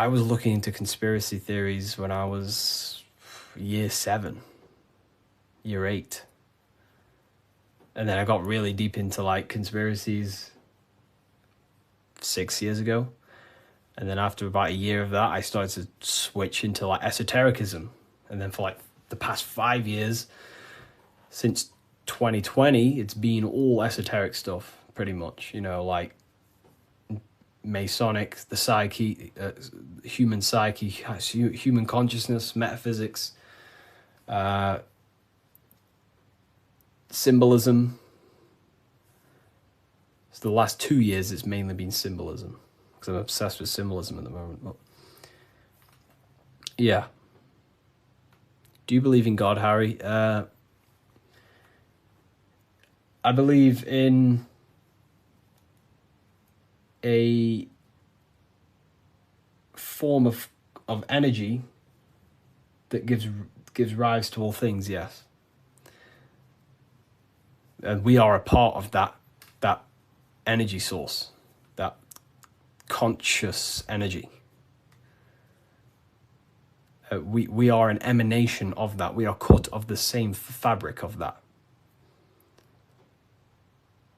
was looking into conspiracy theories when I was year 7, year 8. And then I got really deep into like conspiracies 6 years ago. And then after about a year of that, I started to switch into like esotericism. And then for like the past 5 years, since 2020, it's been all esoteric stuff, pretty much. You know, like Masonic, the psyche, human psyche, human consciousness, metaphysics, symbolism. So the last 2 years, it's mainly been symbolism, because I'm obsessed with symbolism at the moment. But yeah. Do you believe in God, Harry? I believe in a form of energy that gives rise to all things, yes. And we are a part of that energy source, that conscious energy. We are an emanation of that. We are cut of the same fabric of that.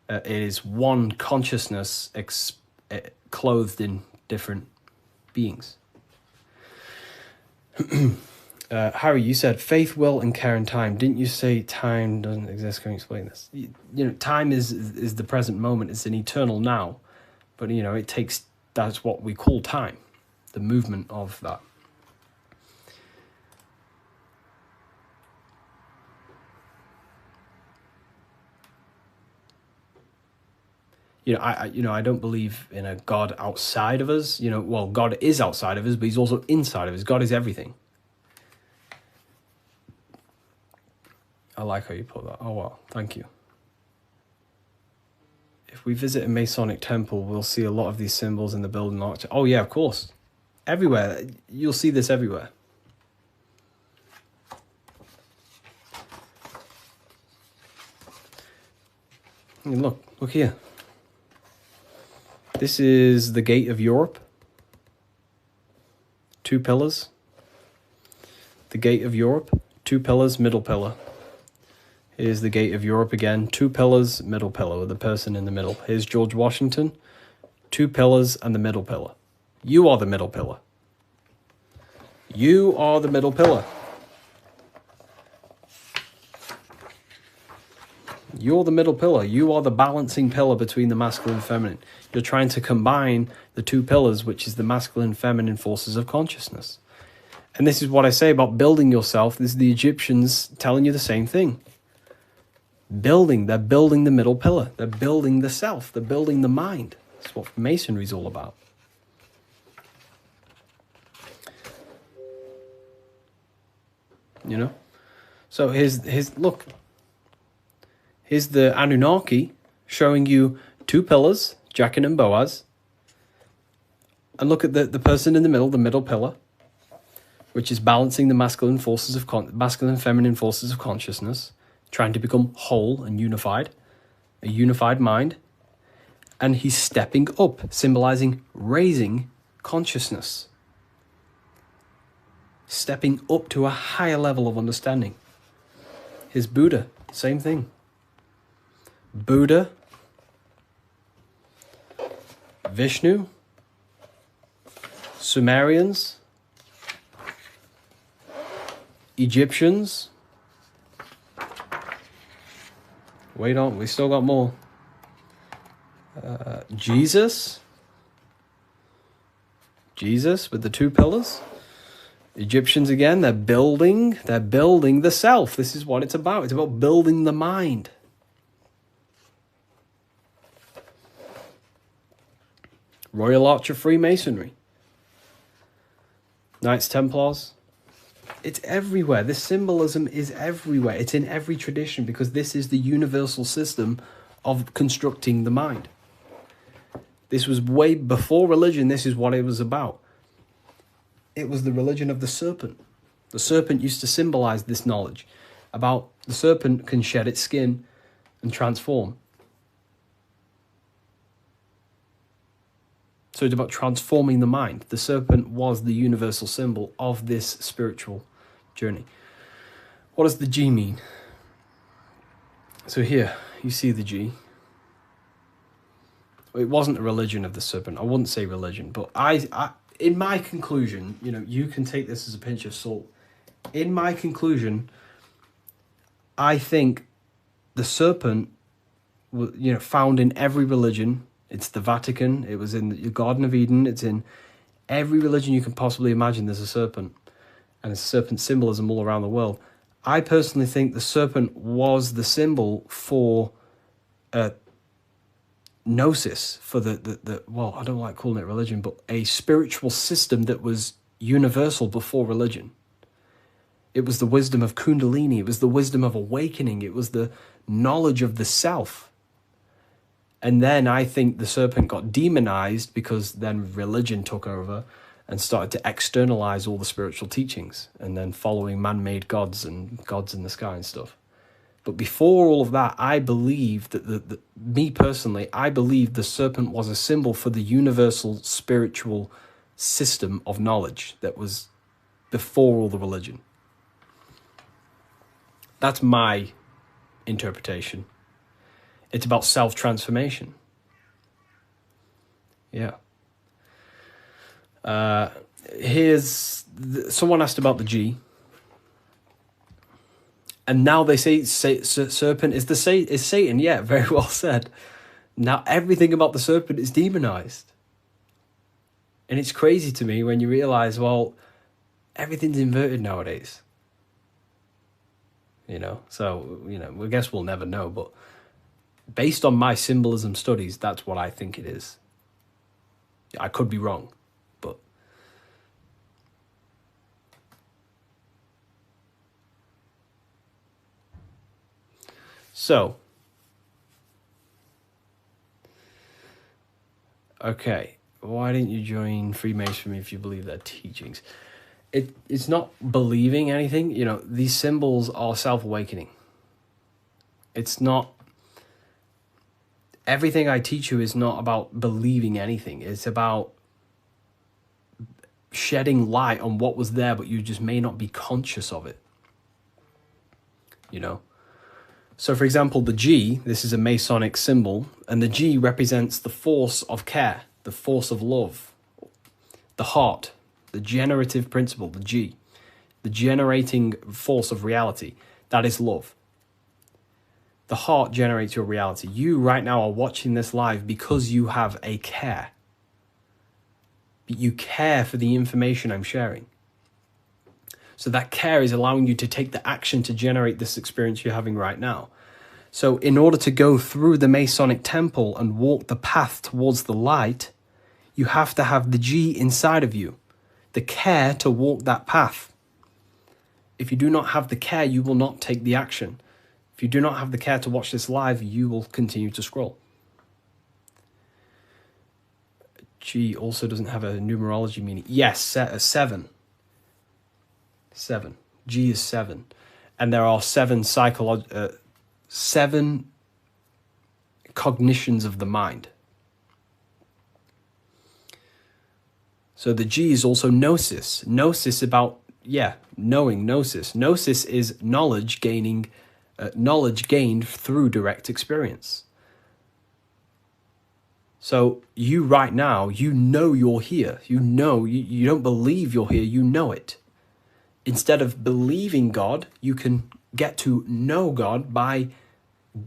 It is one consciousness clothed in different beings. Harry, you said faith, will, and care and time. Didn't you say time doesn't exist? Can you explain this? You know, time is the present moment. It's an eternal now. But, you know, that's what we call time. The movement of that. I don't believe in a God outside of us. You know, well, God is outside of us, but he's also inside of us. God is everything. I like how you put that. Oh, well, thank you. If we visit a Masonic temple, we'll see a lot of these symbols in the building architecture. Oh, yeah, of course. Everywhere. You'll see this everywhere. Look here. This is the gate of Europe. 2 pillars. The gate of Europe, 2 pillars, middle pillar. Here's the gate of Europe again, 2 pillars, middle pillar, with the person in the middle. Here's George Washington, 2 pillars and the middle pillar. You are the middle pillar. You are the middle pillar. You're the middle pillar. You are the balancing pillar between the masculine and feminine. You're trying to combine the 2 pillars, which is the masculine and feminine forces of consciousness. And this is what I say about building yourself. This is the Egyptians telling you the same thing. They're building the middle pillar. They're building the self. They're building the mind. That's what Masonry is all about. You know? So look. Here's the Anunnaki showing you 2 pillars, Jachin and Boaz. And look at the person in the middle pillar, which is balancing the masculine and feminine forces of consciousness, trying to become whole and unified, a unified mind. And he's stepping up, symbolizing raising consciousness, stepping up to a higher level of understanding. Here's Buddha, same thing. Buddha, Vishnu, Sumerians, Egyptians. Wait on, we still got more. Jesus with the 2 pillars. Egyptians again, they're building the self. This is what it's about. It's about building the mind. Royal Arch of Freemasonry. Knights Templars. It's everywhere. This symbolism is everywhere. It's in every tradition because this is the universal system of constructing the mind. This was way before religion. This is what it was about. It was the religion of the serpent. The serpent used to symbolize this knowledge about the serpent can shed its skin and transform. So it's about transforming the mind. The serpent was the universal symbol of this spiritual journey. What does the G mean? So here, you see the G. It wasn't a religion of the serpent. I wouldn't say religion, but I in my conclusion, you can take this as a pinch of salt. In my conclusion, I think the serpent, found in every religion. It's the Vatican. It was in the Garden of Eden. It's in every religion you can possibly imagine. There's a serpent, and there's serpent symbolism all around the world. I personally think the serpent was the symbol for gnosis, for the I don't like calling it religion, but a spiritual system that was universal before religion. It was the wisdom of Kundalini. It was the wisdom of awakening. It was the knowledge of the self. And then I think the serpent got demonized because then religion took over and started to externalize all the spiritual teachings and then following man-made gods and gods in the sky and stuff. But before all of that, I believe that me personally, I believe the serpent was a symbol for the universal spiritual system of knowledge that was before all the religion. That's my interpretation. It's about self-transformation. Yeah. Someone asked about the G. And now they say serpent is Satan. Yeah, very well said. Now everything about the serpent is demonized. And it's crazy to me when you realize, well, everything's inverted nowadays. So, I guess we'll never know, but based on my symbolism studies, that's what I think it is. I could be wrong, but so okay, why didn't you join Freemasonry if you believe their teachings? It's not believing anything. These symbols are self-awakening. It's not everything I teach you is not about believing anything. It's about shedding light on what was there, but you just may not be conscious of it. You know? So for example, the G, this is a Masonic symbol, and the G represents the force of care, the force of love, the heart, the generative principle, the G, the generating force of reality. That is love. The heart generates your reality. You right now are watching this live because you have a care. You care for the information I'm sharing. So that care is allowing you to take the action to generate this experience you're having right now. So in order to go through the Masonic temple and walk the path towards the light, you have to have the G inside of you, the care to walk that path. If you do not have the care, you will not take the action. If you do not have the care to watch this live, you will continue to scroll. G also doesn't have a numerology meaning. Yes, 7. 7. G is 7. And there are 7 cognitions of the mind. So the G is also gnosis. Gnosis about, knowing, gnosis. Gnosis is knowledge gained through direct experience. So you right now, you know you're here. You know, you don't believe you're here, you know it. Instead of believing God, you can get to know God by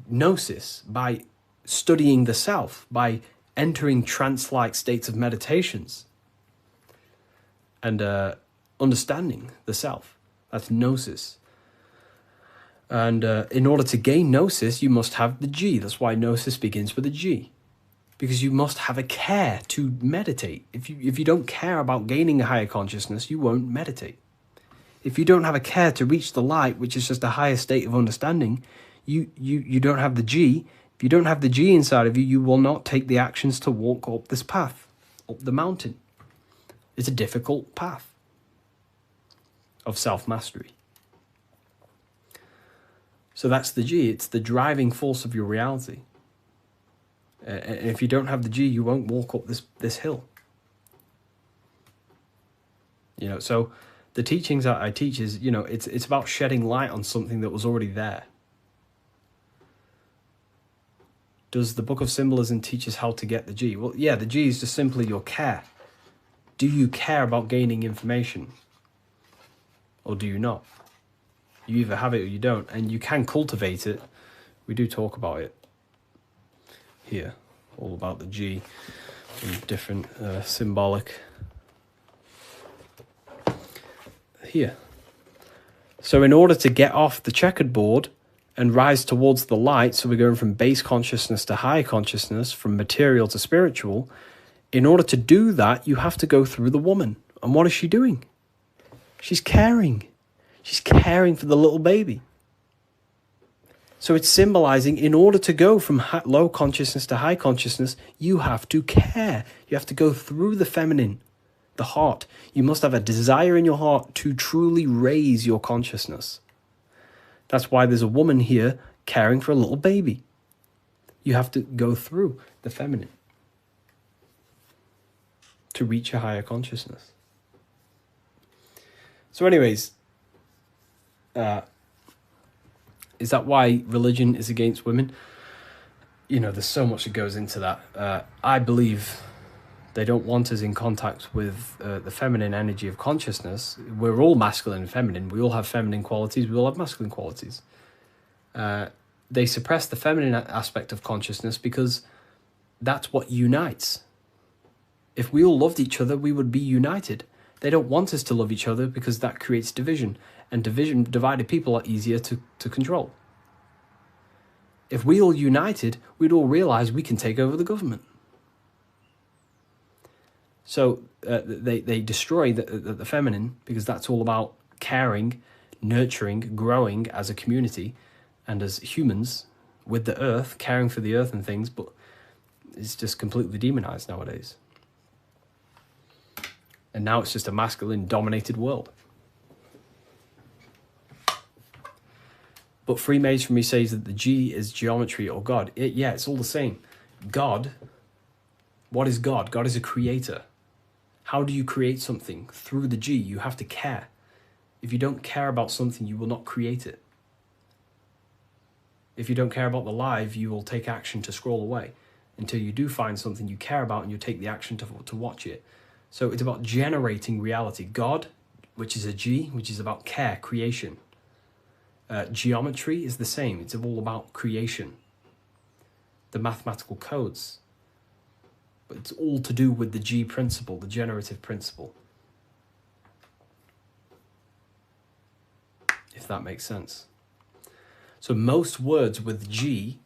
gnosis, by studying the self, by entering trance-like states of meditations and understanding the self. That's gnosis. And in order to gain gnosis, you must have the G. That's why gnosis begins with a G. Because you must have a care to meditate. If you don't care about gaining a higher consciousness, you won't meditate. If you don't have a care to reach the light, which is just a higher state of understanding, you don't have the G. If you don't have the G inside of you, you will not take the actions to walk up this path, up the mountain. It's a difficult path of self-mastery. So that's the G. It's the driving force of your reality. And if you don't have the G, you won't walk up this hill. You know, so the teachings that I teach is, you know, it's about shedding light on something that was already there. Does the Book of Symbolism teach us how to get the G? Well, yeah, the G is just simply your care. Do you care about gaining information? Or do you not? You either have it or you don't. And you can cultivate it. We do talk about it here. All about the G and different symbolic here. So in order to get off the checkered board and rise towards the light, so we're going from base consciousness to high consciousness, from material to spiritual, in order to do that, you have to go through the woman. And what is she doing? She's caring. She's caring for the little baby. So it's symbolizing, in order to go from low consciousness to high consciousness, you have to care. You have to go through the feminine, the heart. You must have a desire in your heart to truly raise your consciousness. That's why there's a woman here caring for a little baby. You have to go through the feminine to reach a higher consciousness. So anyways, is that why religion is against women? You know, there's so much that goes into that. I believe they don't want us in contact with the feminine energy of consciousness. We're all masculine and feminine. We all have feminine qualities. We all have masculine qualities. They suppress the feminine aspect of consciousness because that's what unites. If we all loved each other, we would be united. They don't want us to love each other because that creates division. And divided people are easier to control. If we all united, we'd all realize we can take over the government. So they destroy the feminine because that's all about caring, nurturing, growing as a community and as humans with the earth, caring for the earth and things, but it's just completely demonized nowadays. And now it's just a masculine-dominated world. But Freemasonry says that the G is geometry or God. It's all the same. God, what is God? God is a creator. How do you create something? Through the G, you have to care. If you don't care about something, you will not create it. If you don't care about the live, you will take action to scroll away until you do find something you care about and you take the action to watch it. So it's about generating reality. God, which is a G, which is about care, creation. Geometry is the same. It's all about creation. The mathematical codes. But it's all to do with the G principle, the generative principle. If that makes sense. So most words with G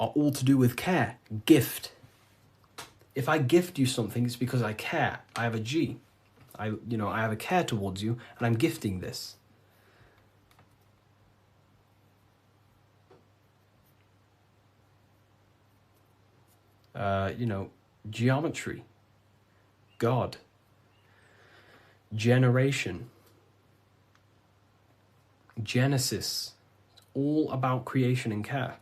are all to do with care, gift. If I gift you something, it's because I care. I have a G. I have a care towards you, and I'm gifting this. Geometry, God, generation, Genesis, all about creation and care.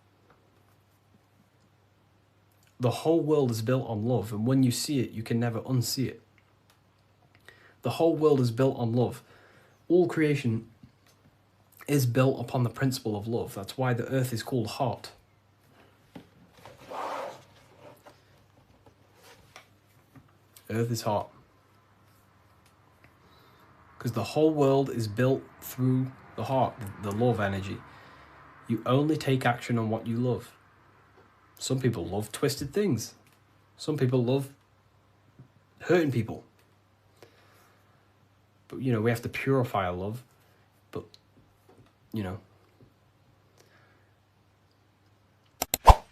The whole world is built on love, and when you see it, you can never unsee it. The whole world is built on love. All creation is built upon the principle of love. That's why the earth is called heart. Earth is heart. Because the whole world is built through the heart, the love energy. You only take action on what you love. Some people love twisted things. Some people love hurting people. But, we have to purify our love. But,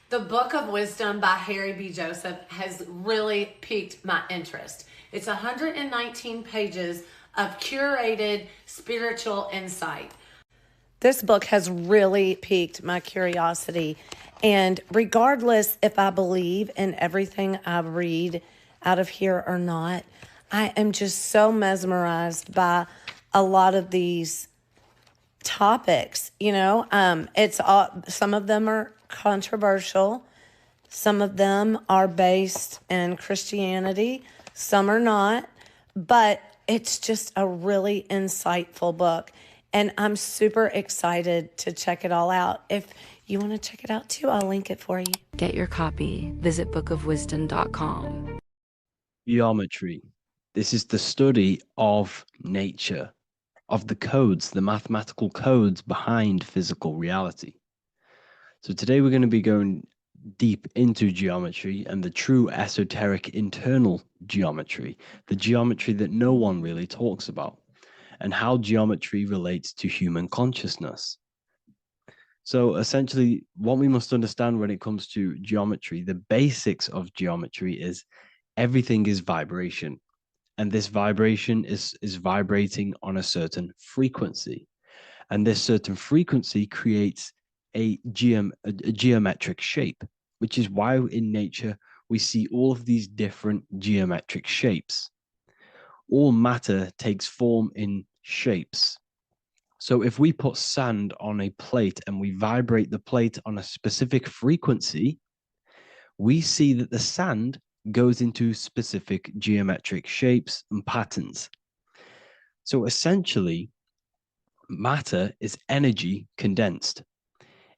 The Book of Wisdom by Harry B. Joseph has really piqued my interest. It's 119 pages of curated spiritual insight. This book has really piqued my curiosity. And regardless if I believe in everything I read out of here or not, I am just so mesmerized by a lot of these topics. It's all, some of them are controversial. Some of them are based in Christianity. Some are not. But it's just a really insightful book. And I'm super excited to check it all out. If you want to check it out too, I'll link it for you. Get your copy. Visit bookofwisdom.com. Geometry. This is the study of nature, of the codes, the mathematical codes behind physical reality. So today we're going to be going deep into geometry and the true esoteric internal geometry, the geometry that no one really talks about, and how geometry relates to human consciousness. So essentially, what we must understand when it comes to geometry, the basics of geometry is everything is vibration. And this vibration is vibrating on a certain frequency. And this certain frequency creates a geometric shape, which is why in nature we see all of these different geometric shapes. All matter takes form in shapes. So if we put sand on a plate and we vibrate the plate on a specific frequency, we see that the sand goes into specific geometric shapes and patterns. So essentially, matter is energy condensed.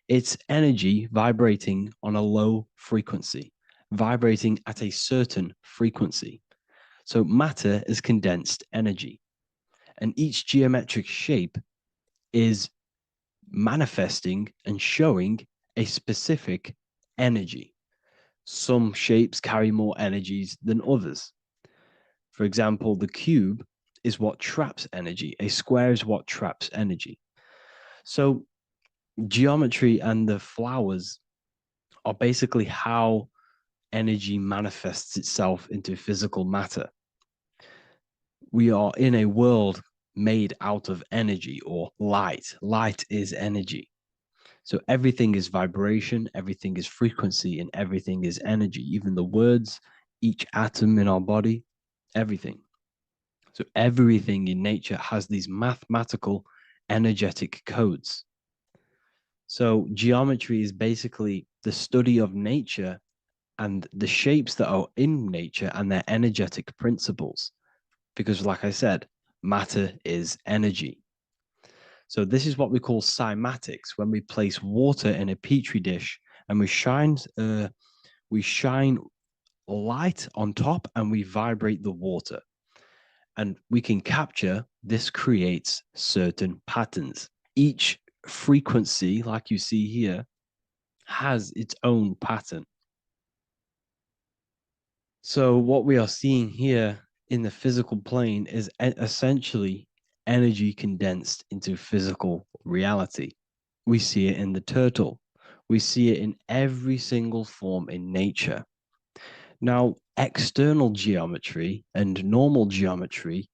It's energy vibrating on a low frequency, vibrating at a certain frequency. So matter is condensed energy. And each geometric shape is manifesting and showing a specific energy. Some shapes carry more energies than others. For example, the cube is what traps energy. A square is what traps energy. So geometry and the flowers are basically how energy manifests itself into physical matter. We are in a world made out of energy or light. Light is energy. So everything is vibration, everything is frequency, and everything is energy. Even the words, each atom in our body, everything. So everything in nature has these mathematical, energetic codes. So geometry is basically the study of nature and the shapes that are in nature and their energetic principles. Because, like I said, matter is energy. So this is what we call cymatics, when we place water in a petri dish and we shine light on top and we vibrate the water. And we can capture, this creates certain patterns. Each frequency, like you see here, has its own pattern. So what we are seeing here in the physical plane is essentially energy condensed into physical reality. We see it in the turtle. We see it in every single form in nature. Now, external geometry and normal geometry,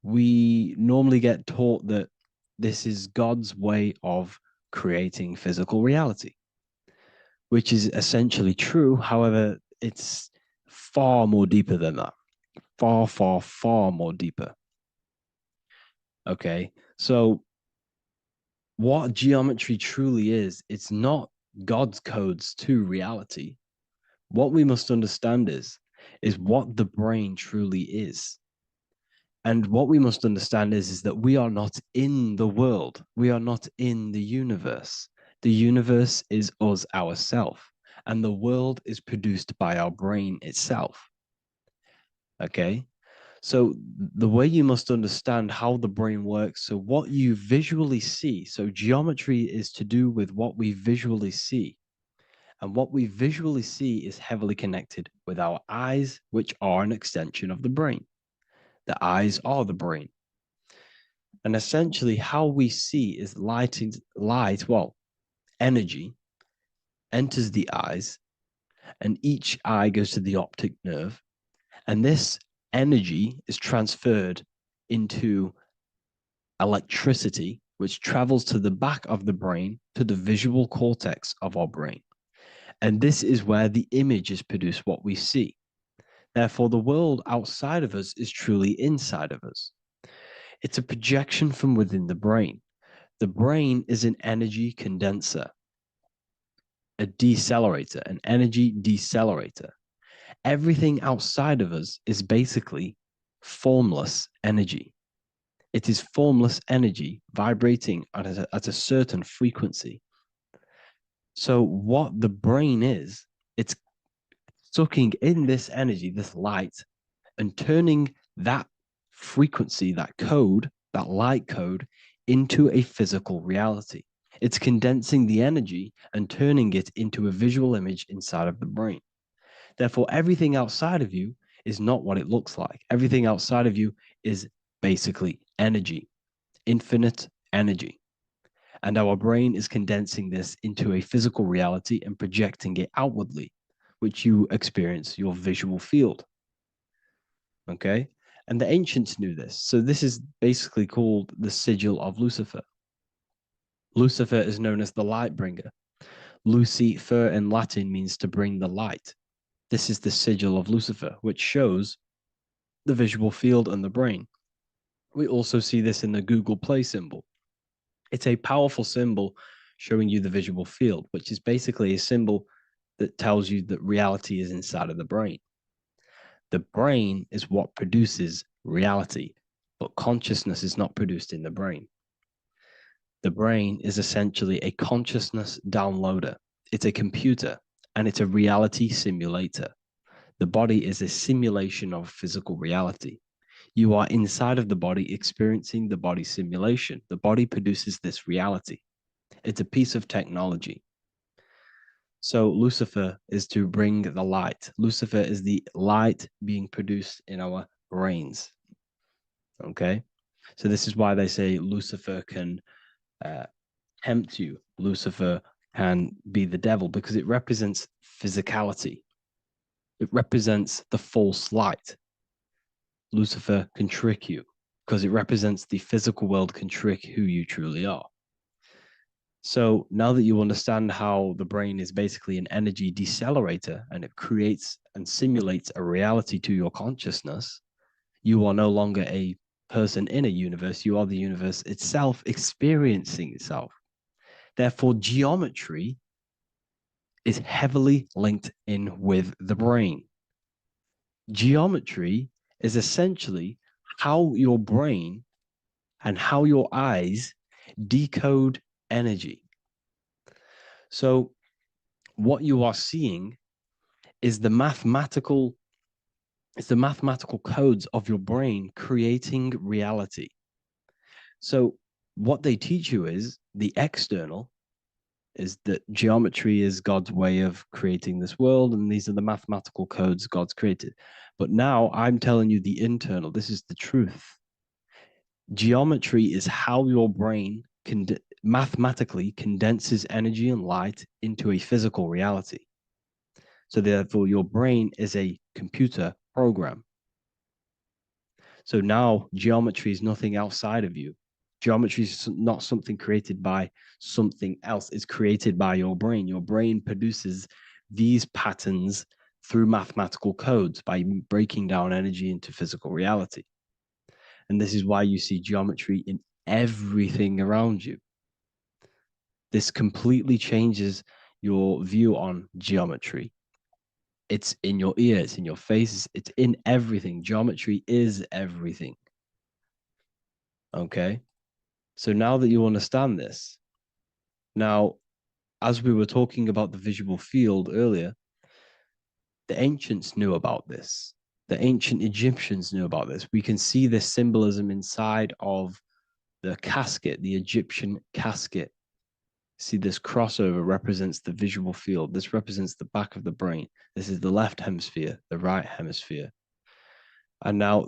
we normally get taught that this is God's way of creating physical reality, which is essentially true. However, it's far more deeper than that. Far, far, far more deeper. Okay, so what geometry truly is, it's not God's codes to reality. What we must understand is what the brain truly is. And what we must understand is that we are not in the world. We are not in the universe. The universe is us ourselves, and the world is produced by our brain itself. Okay, so the way you must understand how the brain works, so what you visually see, so geometry is to do with what we visually see. And what we visually see is heavily connected with our eyes, which are an extension of the brain. The eyes are the brain. And essentially how we see is energy enters the eyes, and each eye goes to the optic nerve. And this energy is transferred into electricity, which travels to the back of the brain, to the visual cortex of our brain. And this is where the image is produced, what we see. Therefore, the world outside of us is truly inside of us. It's a projection from within the brain. The brain is an energy condenser, a decelerator, an energy decelerator. Everything outside of us is basically formless energy. It is formless energy vibrating at a certain frequency. So what the brain is, it's sucking in this energy, this light, and turning that frequency, that code, that light code, into a physical reality. It's condensing the energy and turning it into a visual image inside of the brain. Therefore, everything outside of you is not what it looks like. Everything outside of you is basically energy, infinite energy. And our brain is condensing this into a physical reality and projecting it outwardly, which you experience your visual field. Okay? And the ancients knew this. So this is basically called the sigil of Lucifer. Lucifer is known as the light bringer. Lucifer in Latin means to bring the light. This is the sigil of Lucifer, which shows the visual field and the brain. We also see this in the Google Play symbol. It's a powerful symbol showing you the visual field, which is basically a symbol that tells you that reality is inside of the brain. The brain is what produces reality, but consciousness is not produced in the brain. The brain is essentially a consciousness downloader. It's a computer, and it's a reality simulator. The body is a simulation of physical reality. You are inside of the body experiencing the body simulation. The body produces this reality. It's a piece of technology. So Lucifer is to bring the light. Lucifer is the light being produced in our brains. Okay? So this is why they say Lucifer can tempt you. Lucifer can be the devil, because it represents physicality. It represents the false light. Lucifer can trick you because it represents the physical world can trick who you truly are. So now that you understand how the brain is basically an energy decelerator and it creates and simulates a reality to your consciousness, you are no longer a person in a universe. You are the universe itself experiencing itself. Therefore, geometry is heavily linked in with the brain. Geometry is essentially how your brain and how your eyes decode energy. So what you are seeing is the mathematical codes of your brain creating reality. So what they teach you is the external is that geometry is God's way of creating this world, and these are the mathematical codes God's created. But now I'm telling you the internal. This is the truth. Geometry is how your brain mathematically condenses energy and light into a physical reality. So therefore, your brain is a computer program. So now geometry is nothing outside of you. Geometry is not something created by something else. It's created by your brain. Your brain produces these patterns through mathematical codes by breaking down energy into physical reality. And this is why you see geometry in everything around you. This completely changes your view on geometry. It's in your ear, it's in your face, it's in everything. Geometry is everything. Okay? So now that you understand this, now, as we were talking about the visual field earlier, the ancients knew about this. The ancient Egyptians knew about this. We can see this symbolism inside of the casket, the Egyptian casket. See, this crossover represents the visual field. This represents the back of the brain. This is the left hemisphere, the right hemisphere. And now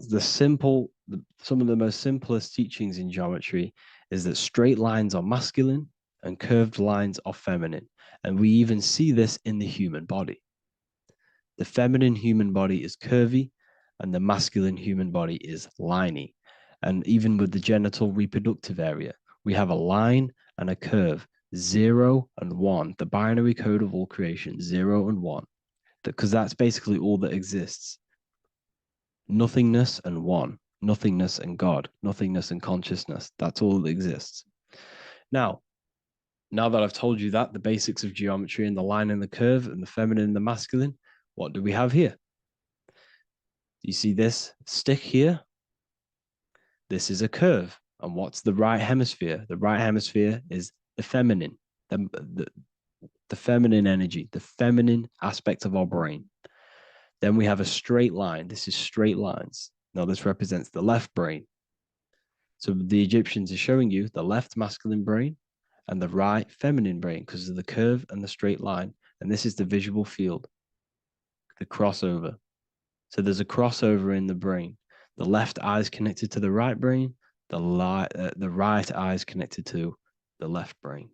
some of the most simplest teachings in geometry is that straight lines are masculine and curved lines are feminine. And we even see this in the human body. The feminine human body is curvy and the masculine human body is liney. And even with the genital reproductive area, we have a line and a curve, 0 and 1, the binary code of all creation, 0 and 1, because that's basically all that exists. Nothingness and one, nothingness and God, nothingness and consciousness. That's all that exists. Now that I've told you that, the basics of geometry and the line and the curve and the feminine and the masculine, what do we have here? You see this stick here? This is a curve. And what's the right hemisphere? The right hemisphere is the feminine, the feminine energy, the feminine aspect of our brain. Then we have a straight line. This is straight lines. Now this represents the left brain. So the Egyptians are showing you the left masculine brain and the right feminine brain because of the curve and the straight line. And this is the visual field, the crossover. So there's a crossover in the brain. The left eye is connected to the right brain. The right eye is connected to the left brain.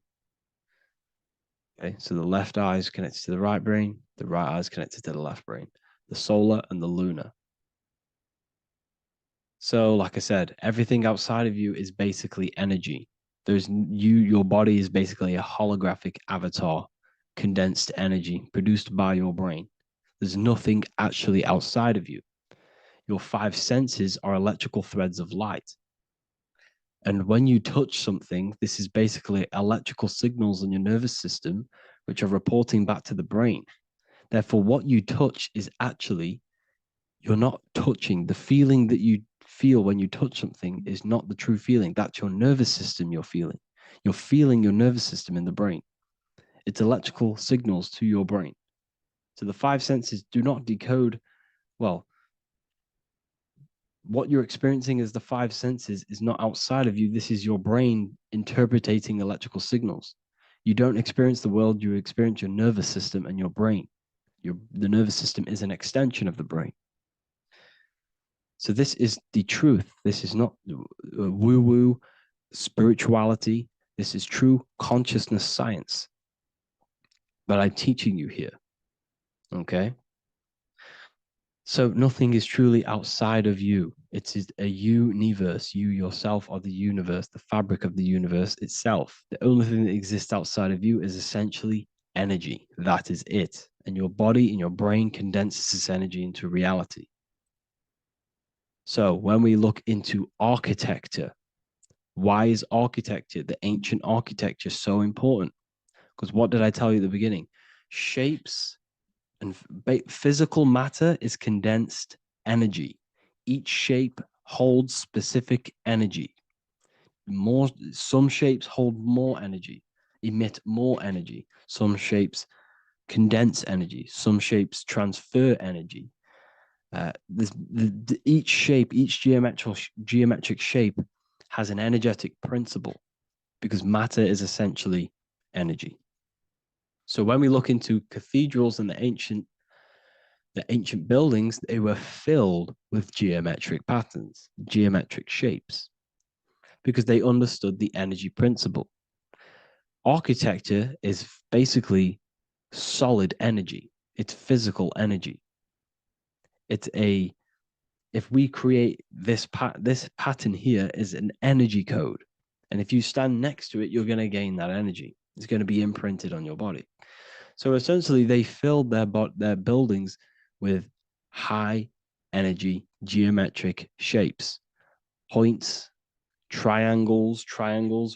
Okay, so the left eye is connected to the right brain. The right eye is connected to the left brain. The solar and the lunar. So, like I said, everything outside of you is basically energy. Your body is basically a holographic avatar, condensed energy produced by your brain. There's nothing actually outside of you. Your 5 senses are electrical threads of light. And when you touch something, this is basically electrical signals in your nervous system, which are reporting back to the brain. Therefore, what you touch is actually, you're not touching. The feeling that you feel when you touch something is not the true feeling. That's your nervous system you're feeling. You're feeling your nervous system in the brain. It's electrical signals to your brain. So the 5 senses do not decode, well, what you're experiencing as the 5 senses is not outside of you. This is your brain interpreting electrical signals. You don't experience the world, you experience your nervous system and your brain. The nervous system is an extension of the brain. So this is the truth. This is not woo-woo spirituality. This is true consciousness science that I'm teaching you here. Okay? So nothing is truly outside of you. It is a universe. You yourself are the universe, the fabric of the universe itself. The only thing that exists outside of you is essentially energy. That is it. And your body and your brain condenses this energy into reality. So when we look into architecture, why is architecture, the ancient architecture, so important? Because what did I tell you at the beginning? Shapes and physical matter is condensed energy. Each shape holds specific energy. Some shapes hold more energy, emit more energy. Some shapes condense energy. Some shapes transfer energy. Each shape, each geometric shape has an energetic principle because matter is essentially energy. So when we look into cathedrals and the ancient buildings, they were filled with geometric patterns, geometric shapes, because they understood the energy principle. Architecture is basically solid energy. It's physical energy. If we create this pattern here is an energy code. And if you stand next to it, you're going to gain that energy. It's going to be imprinted on your body. So essentially, they filled their buildings with high energy geometric shapes. Points, triangles,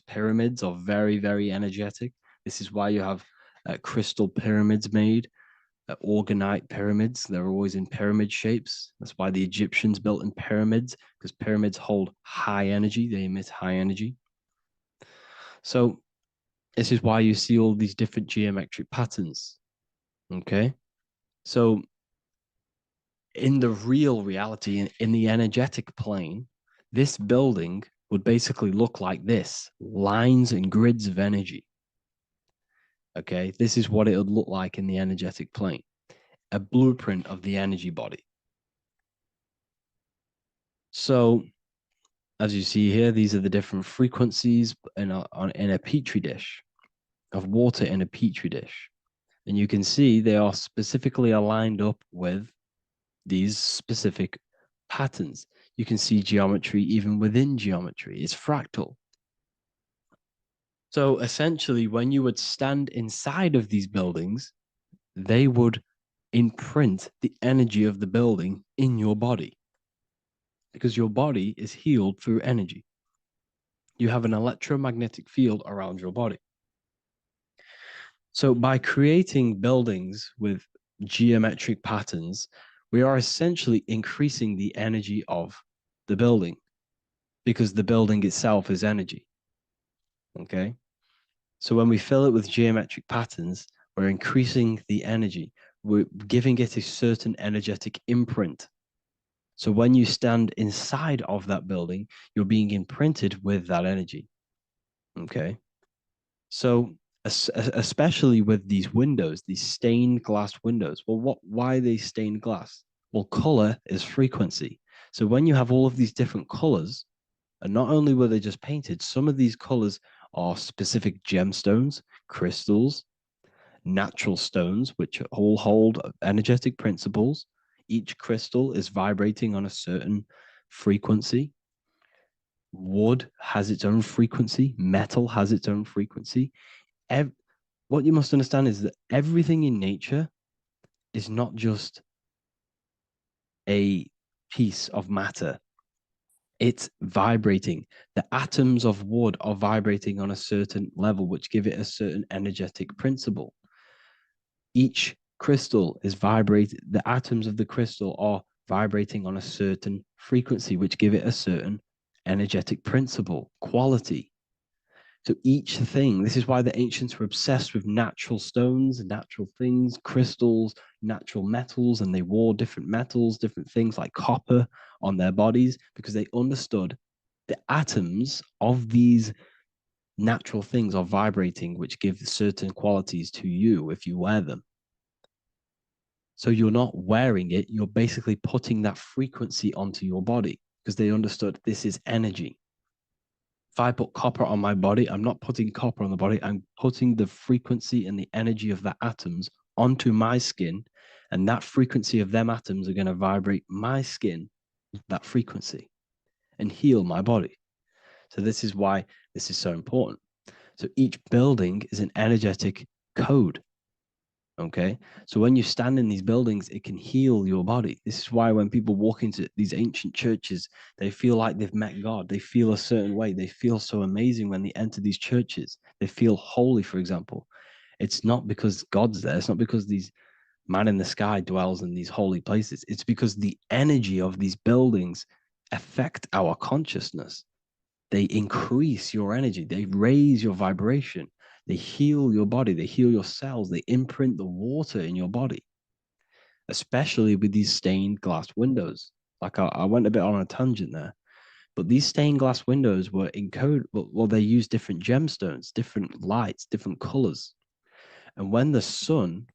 pyramids are very, very energetic. This is why you have crystal pyramids made, organite pyramids. They're always in pyramid shapes. That's why the Egyptians built in pyramids, because pyramids hold high energy. They emit high energy. So this is why you see all these different geometric patterns. Okay. So in the real reality, in the energetic plane, this building would basically look like this: lines and grids of energy. Okay. This is what it would look like in the energetic plane, a blueprint of the energy body. So as you see here, these are the different frequencies in a petri dish, of water in a petri dish. And you can see they are specifically aligned up with these specific patterns. You can see geometry even within geometry. It's fractal. So essentially, when you would stand inside of these buildings, they would imprint the energy of the building in your body, because your body is healed through energy. You have an electromagnetic field around your body. So by creating buildings with geometric patterns, we are essentially increasing the energy of the building, because the building itself is energy. Okay. So when we fill it with geometric patterns, we're increasing the energy. We're giving it a certain energetic imprint. So when you stand inside of that building, you're being imprinted with that energy. Okay. So especially with these windows, these stained glass windows. Well, why are they stained glass? Well, color is frequency. So when you have all of these different colors, and not only were they just painted, some of these colors are specific gemstones, crystals, natural stones, which all hold energetic principles. Each crystal is vibrating on a certain frequency. Wood has its own frequency. Metal has its own frequency. What you must understand is that everything in nature is not just a piece of matter. It's vibrating. The atoms of wood are vibrating on a certain level, which give it a certain energetic principle. Each crystal is vibrating. The atoms of the crystal are vibrating on a certain frequency, which give it a certain energetic principle, quality. So each thing, this is why the ancients were obsessed with natural stones, natural things, crystals, natural metals, and they wore different metals, different things like copper on their bodies, because they understood the atoms of these natural things are vibrating, which give certain qualities to you if you wear them. So you're not wearing it, you're basically putting that frequency onto your body, because they understood this is energy. If I put copper on my body, I'm not putting copper on the body. I'm putting the frequency and the energy of the atoms onto my skin. And that frequency of them atoms are going to vibrate my skin, that frequency, and heal my body. So this is why this is so important. So each building is an energetic code. Okay. So when you stand in these buildings, it can heal your body. This is why when people walk into these ancient churches, they feel like they've met God. They feel a certain way. They feel so amazing when they enter these churches. They feel holy, for example. It's not because God's there. It's not because these man in the sky dwells in these holy places. It's because the energy of these buildings affect our consciousness. They increase your energy. They raise your vibration. They heal your body. They heal your cells. They imprint the water in your body, especially with these stained glass windows. Like I went a bit on a tangent there, but these stained glass windows were encoded. Well, they use different gemstones, different lights, different colors. And when the sun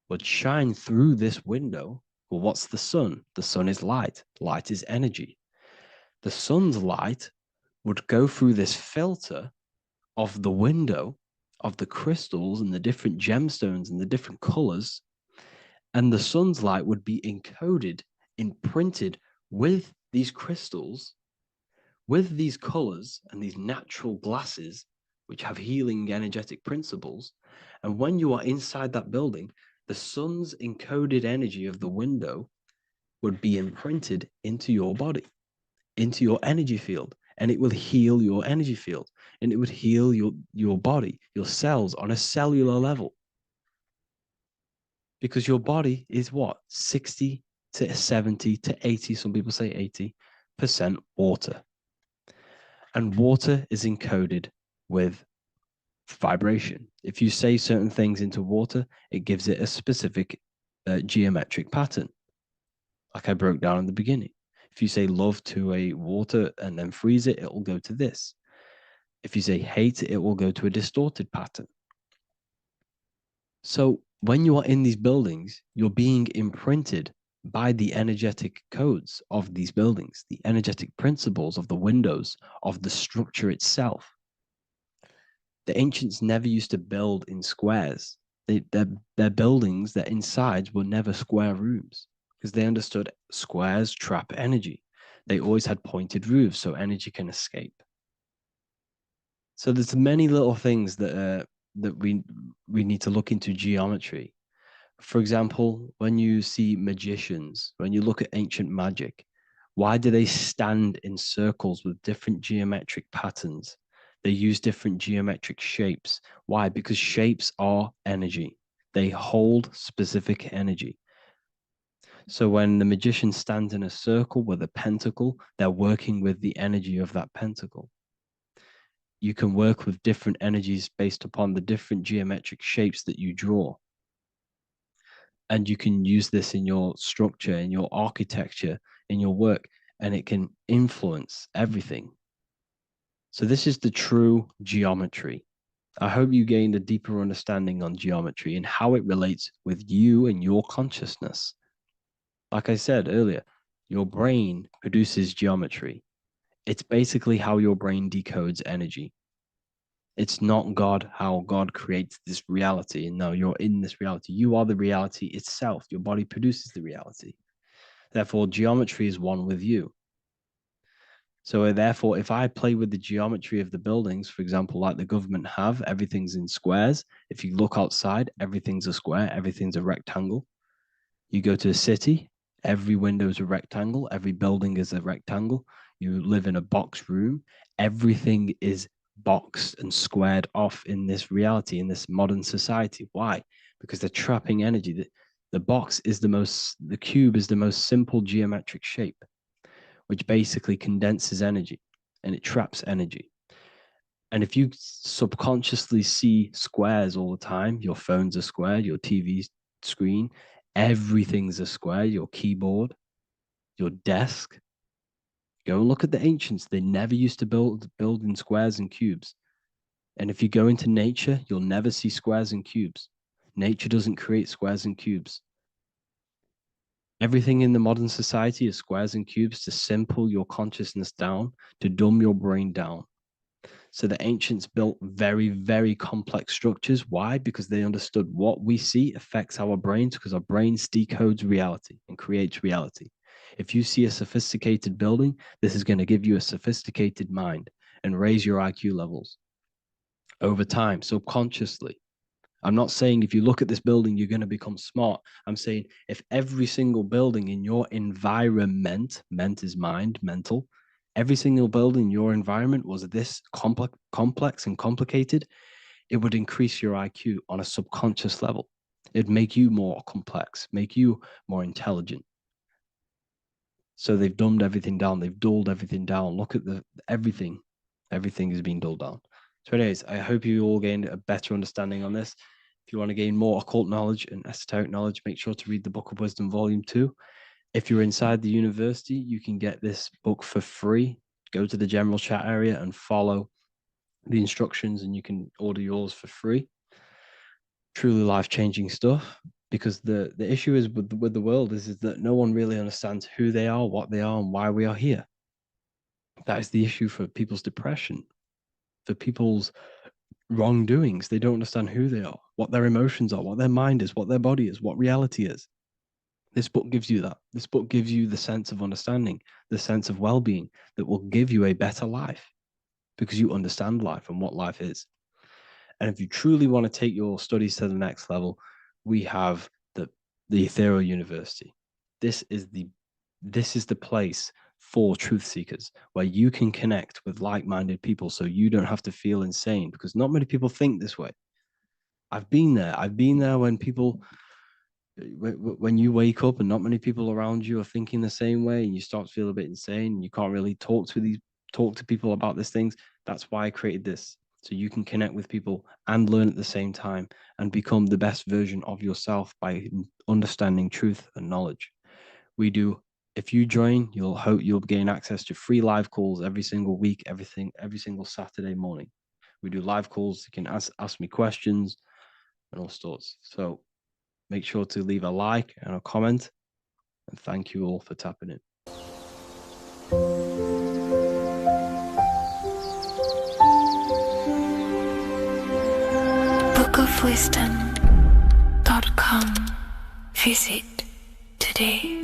would shine through this window, well, what's the sun? The sun is light. Light is energy. The sun's light would go through this filter of the window, of the crystals and the different gemstones and the different colors, and the sun's light would be encoded, imprinted with these crystals, with these colors and these natural glasses, which have healing energetic principles. And when you are inside that building, the sun's encoded energy of the window would be imprinted into your body, into your energy field, and it will heal your energy field, and it would heal your body, your cells on a cellular level. Because your body is what? 60 to 70 to 80, some people say 80% water. And water is encoded with vibration. If you say certain things into water, it gives it a specific geometric pattern, like I broke down in the beginning. If you say love to a water and then freeze it, it will go to this. If you say hate, it will go to a distorted pattern. So when you are in these buildings, you're being imprinted by the energetic codes of these buildings, the energetic principles of the windows, of the structure itself. The ancients never used to build in squares. Their buildings, their insides were never square rooms because they understood squares trap energy. They always had pointed roofs so energy can escape. So there's many little things that we need to look into geometry. For example, when you see magicians, when you look at ancient magic, why do they stand in circles with different geometric patterns? They use different geometric shapes. Why? Because shapes are energy. They hold specific energy. So when the magician stands in a circle with a pentacle, they're working with the energy of that pentacle. You can work with different energies based upon the different geometric shapes that you draw. And you can use this in your structure, in your architecture, in your work, and it can influence everything. So this is the true geometry. I hope you gained a deeper understanding on geometry and how it relates with you and your consciousness. Like I said earlier, your brain produces geometry. It's basically how your brain decodes energy. It's not God, how God creates this reality. And no, you're in this reality. You are the reality itself. Your body produces the reality. Therefore, geometry is one with you. So therefore, if I play with the geometry of the buildings, for example, like the government have, everything's in squares. If you look outside, everything's a square, everything's a rectangle. You go to a city, every window is a rectangle, every building is a rectangle. You live in a box room, everything is boxed and squared off in this reality, in this modern society. Why? Because they're trapping energy. The cube is the most simple geometric shape, which basically condenses energy and it traps energy. And if you subconsciously see squares all the time, your phone's a square, your TV screen, everything's a square, your keyboard, your desk. Go and look at the ancients. They never used to build in squares and cubes. And if you go into nature, you'll never see squares and cubes. Nature doesn't create squares and cubes. Everything in the modern society is squares and cubes to simple your consciousness down, to dumb your brain down. So the ancients built very, very complex structures. Why? Because they understood what we see affects our brains, because our brains decodes reality and creates reality. If you see a sophisticated building, this is going to give you a sophisticated mind and raise your IQ levels over time, subconsciously. I'm not saying if you look at this building, you're going to become smart. I'm saying if every single building in your environment, ment is mind, mental, every single building in your environment was this complex and complicated, it would increase your IQ on a subconscious level. It'd make you more complex, make you more intelligent. So they've dumbed everything down. They've dulled everything down. Look at everything. Everything is being dulled down. So anyways, I hope you all gained a better understanding on this. If you want to gain more occult knowledge and esoteric knowledge, make sure to read the Book of Wisdom, Volume 2. If you're inside the university, you can get this book for free. Go to the general chat area and follow the instructions, and you can order yours for free. Truly life-changing stuff. Because the issue is with the world is that no one really understands who they are, what they are, and why we are here. That is the issue for people's depression, for people's wrongdoings. They don't understand who they are, what their emotions are, what their mind is, what their body is, what reality is. This book gives you that. This book gives you the sense of understanding, the sense of well-being that will give you a better life because you understand life and what life is. And if you truly want to take your studies to the next level, we have the Ethereal University. This is the place for truth seekers where you can connect with like-minded people so you don't have to feel insane, because not many people think this way. I've been there. I've been there when you wake up and not many people around you are thinking the same way, and you start to feel a bit insane and you can't really talk to people about these things. That's why I created this. So you can connect with people and learn at the same time and become the best version of yourself by understanding truth and knowledge. If you join, you'll gain access to free live calls every single week, every single Saturday morning. We do live calls. You can ask me questions and all sorts. So make sure to leave a like and a comment. And thank you all for tapping in. bookofwisdom.com. Visit today.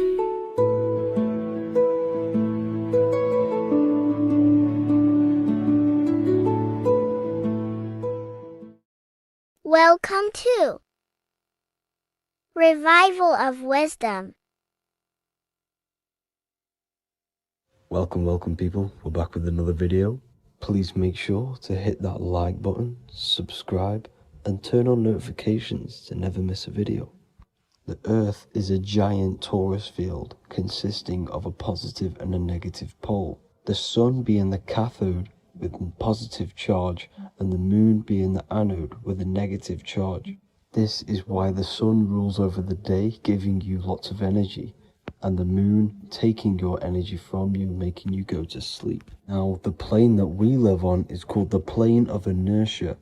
Welcome to Revival of Wisdom. Welcome people, we're back with another video. Please make sure to hit that like button, subscribe, and turn on notifications to never miss a video. The Earth is a giant torus field consisting of a positive and a negative pole. The Sun being the cathode with a positive charge and the Moon being the anode with a negative charge. This is why the Sun rules over the day, giving you lots of energy, and the Moon taking your energy from you, making you go to sleep. Now, the plane that we live on is called the plane of inertia.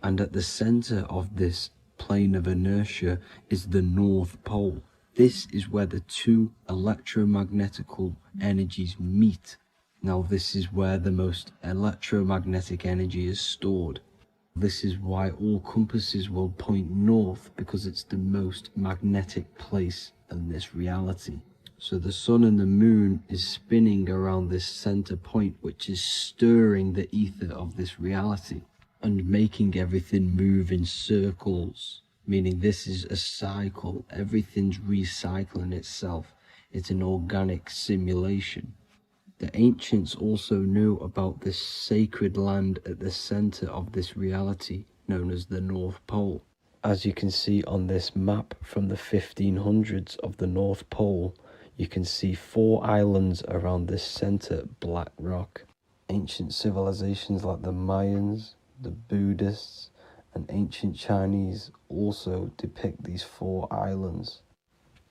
And at the center of this plane of inertia is the North Pole. This is where the two electromagnetical energies meet. Now, this is where the most electromagnetic energy is stored. This is why all compasses will point north, because it's the most magnetic place in this reality. So the Sun and the Moon is spinning around this center point, which is stirring the ether of this reality and making everything move in circles, meaning this is a cycle. Everything's recycling itself. It's an organic simulation. The ancients also knew about this sacred land at the center of this reality, known as the North Pole. As you can see on this map from the 1500s of the North Pole, you can see 4 islands around this center black rock. Ancient civilizations like the Mayans, the Buddhists, and ancient Chinese also depict these 4 islands.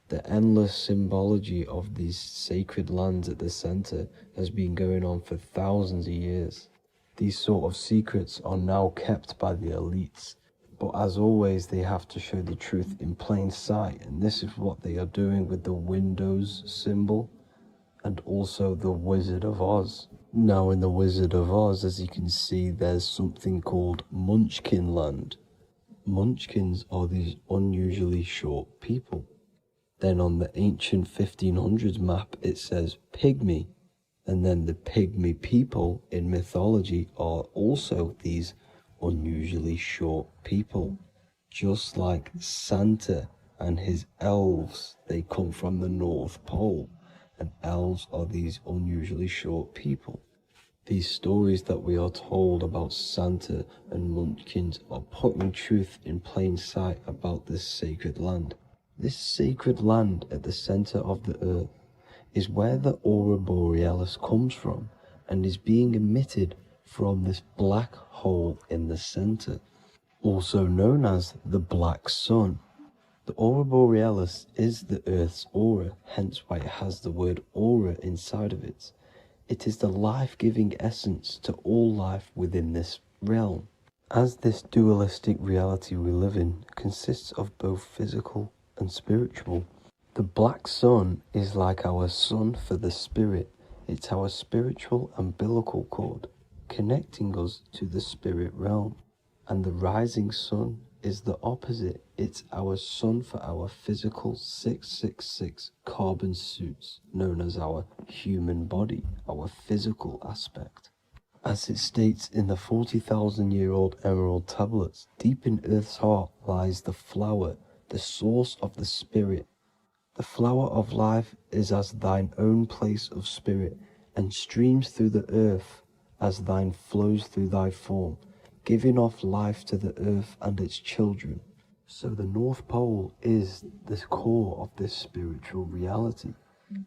The endless symbology of these sacred lands at the center has been going on for thousands of years. These sort of secrets are now kept by the elites, but as always they have to show the truth in plain sight, and this is what they are doing with the Windows symbol and also the Wizard of Oz. Now in the Wizard of Oz, as you can see, there's something called Munchkin Land. Munchkins are these unusually short people. Then on the ancient 1500s map it says Pygmy, and then the Pygmy people in mythology are also these unusually short people. Just like Santa and his elves, they come from the North Pole, and elves are these unusually short people. These stories that we are told about Santa and Munchkins are putting truth in plain sight about this sacred land. This sacred land at the center of the earth is where the aurora borealis comes from and is being emitted from this black hole in the center, also known as the black sun. The aurora borealis is the Earth's aura, hence why it has the word aura inside of it. It is the life-giving essence to all life within this realm. As this dualistic reality we live in consists of both physical and spiritual, the black sun is like our sun for the spirit. It's our spiritual umbilical cord, connecting us to the spirit realm. And the rising sun is the opposite. It's our sun for our physical 666 carbon suits, known as our human body, our physical aspect. As it states in the 40,000-year-old emerald tablets, deep in Earth's heart lies the flower, the source of the spirit. The flower of life is as thine own place of spirit, and streams through the earth as thine flows through thy form, giving off life to the earth and its children. So the North Pole is the core of this spiritual reality,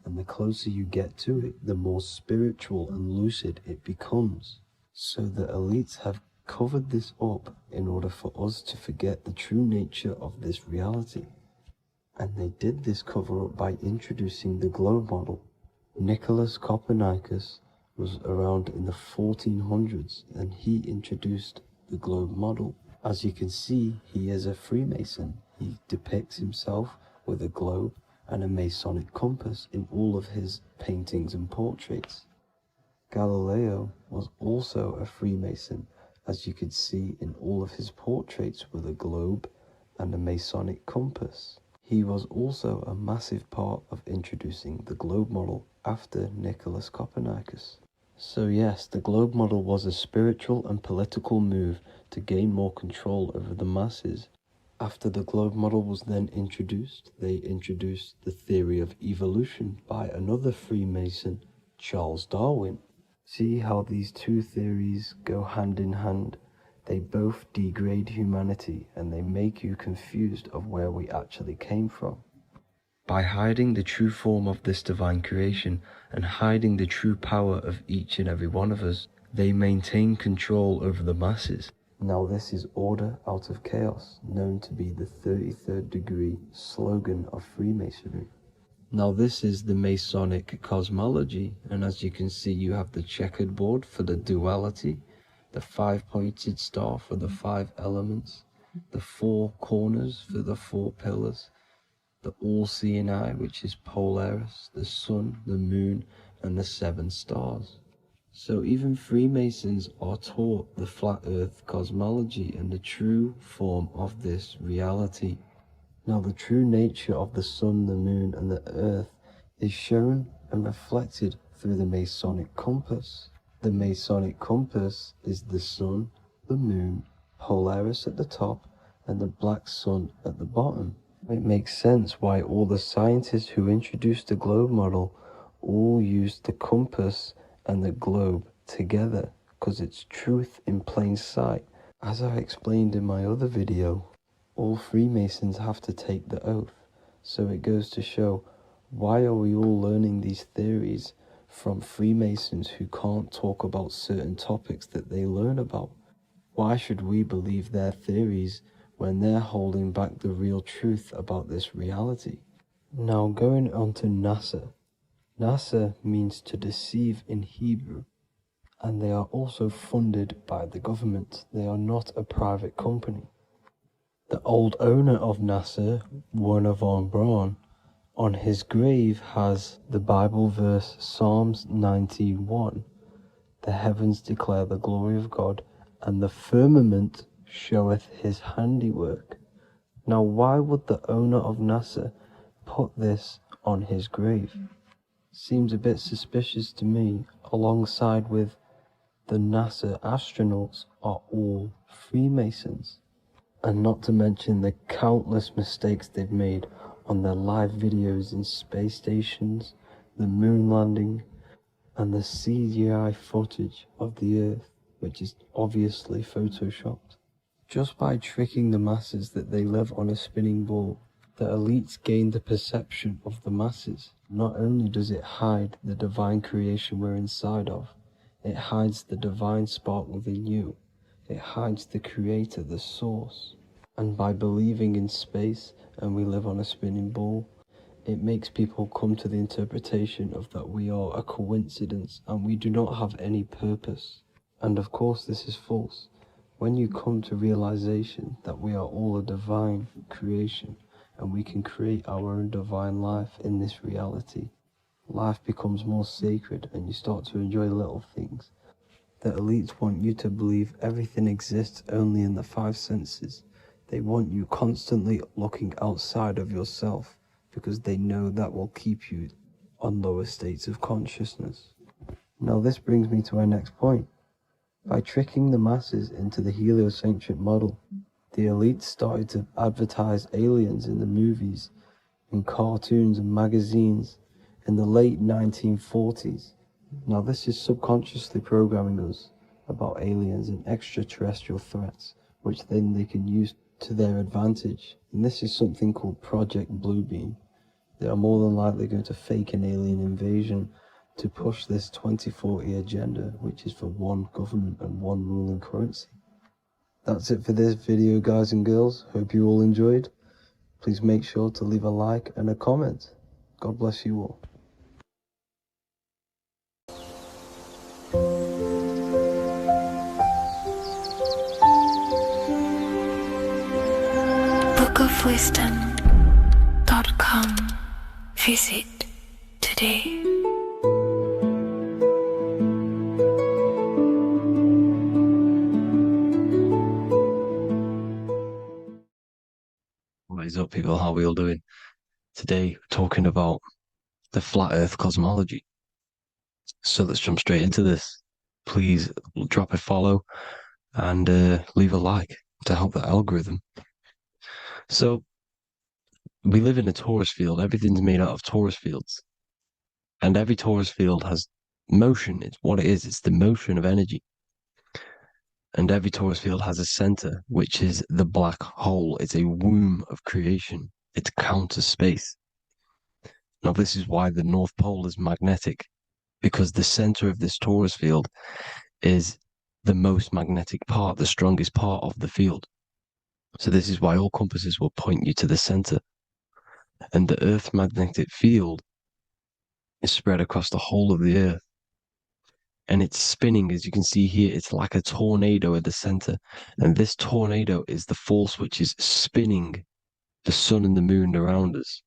and the closer you get to it, the more spiritual and lucid it becomes. So the elites have covered this up in order for us to forget the true nature of this reality. And they did this cover up by introducing the globe model. Nicholas Copernicus was around in the 1400s, and he introduced the globe model. As you can see, he is a Freemason. He depicts himself with a globe and a Masonic compass in all of his paintings and portraits. Galileo was also a Freemason, as you could see in all of his portraits with a globe and a Masonic compass. He was also a massive part of introducing the globe model after Nicholas Copernicus. So yes, the globe model was a spiritual and political move to gain more control over the masses. After the globe model was then introduced, they introduced the theory of evolution by another Freemason, Charles Darwin. See how these two theories go hand in hand? They both degrade humanity, and they make you confused of where we actually came from. By hiding the true form of this divine creation and hiding the true power of each and every one of us, they maintain control over the masses. Now this is order out of chaos, known to be the 33rd degree slogan of Freemasonry. Now this is the Masonic cosmology, and as you can see, you have the checkered board for the duality, the 5-pointed star for the 5 elements, the 4 corners for the 4 pillars, the all-seeing eye, which is Polaris, the sun, the moon, and the 7 stars. So even Freemasons are taught the flat earth cosmology and the true form of this reality. Now the true nature of the sun, the moon, and the earth is shown and reflected through the Masonic compass. The Masonic compass is the sun, the moon, Polaris at the top, and the black sun at the bottom. It makes sense why all the scientists who introduced the globe model all used the compass and the globe together, because it's truth in plain sight. As I explained in my other video, all Freemasons have to take the oath, so it goes to show, why are we all learning these theories from Freemasons who can't talk about certain topics that they learn about? Why should we believe their theories when they're holding back the real truth about this reality? Now going on to NASA. NASA means to deceive in Hebrew, and they are also funded by the government. They are not a private company. The old owner of NASA, Werner von Braun, on his grave has the Bible verse Psalms 91. The heavens declare the glory of God, and the firmament showeth his handiwork. Now why would the owner of NASA put this on his grave? Seems a bit suspicious to me, alongside with the NASA astronauts are all Freemasons. And not to mention the countless mistakes they've made on their live videos in space stations, the moon landing, and the CGI footage of the Earth, which is obviously photoshopped. Just by tricking the masses that they live on a spinning ball, the elites gain the perception of the masses. Not only does it hide the divine creation we're inside of, it hides the divine spark within you. It hides the creator, the source. And by believing in space and we live on a spinning ball, it makes people come to the interpretation of that we are a coincidence and we do not have any purpose. And of course this is false. When you come to realization that we are all a divine creation and we can create our own divine life in this reality, life becomes more sacred and you start to enjoy little things. The elites want you to believe everything exists only in the five senses. They want you constantly looking outside of yourself because they know that will keep you on lower states of consciousness. Now this brings me to our next point. By tricking the masses into the heliocentric model, the elites started to advertise aliens in the movies, in cartoons and magazines in the late 1940s. Now this is subconsciously programming us about aliens and extraterrestrial threats, which then they can use to their advantage. And this is something called Project Bluebeam. They are more than likely going to fake an alien invasion to push this 2040 agenda, which is for one government and one ruling currency. That's it for this video, guys and girls. Hope you all enjoyed. Please make sure to leave a like and a comment. God bless you all. bookofwisdom.com. Visit today. What is up, people? How are we all doing? Today, we're talking about the flat earth cosmology. So let's jump straight into this. Please drop a follow and leave a like to help the algorithm. So we live in a torus field. Everything's made out of torus fields. And every torus field has motion. It's what it is. It's the motion of energy. And every torus field has a center, which is the black hole. It's a womb of creation. It's counter space. Now, this is why the North Pole is magnetic, because the center of this torus field is the most magnetic part, the strongest part of the field. So this is why all compasses will point you to the center. And the Earth's magnetic field is spread across the whole of the Earth. And it's spinning, as you can see here. It's like a tornado at the center. And this tornado is the force which is spinning the sun and the moon around us.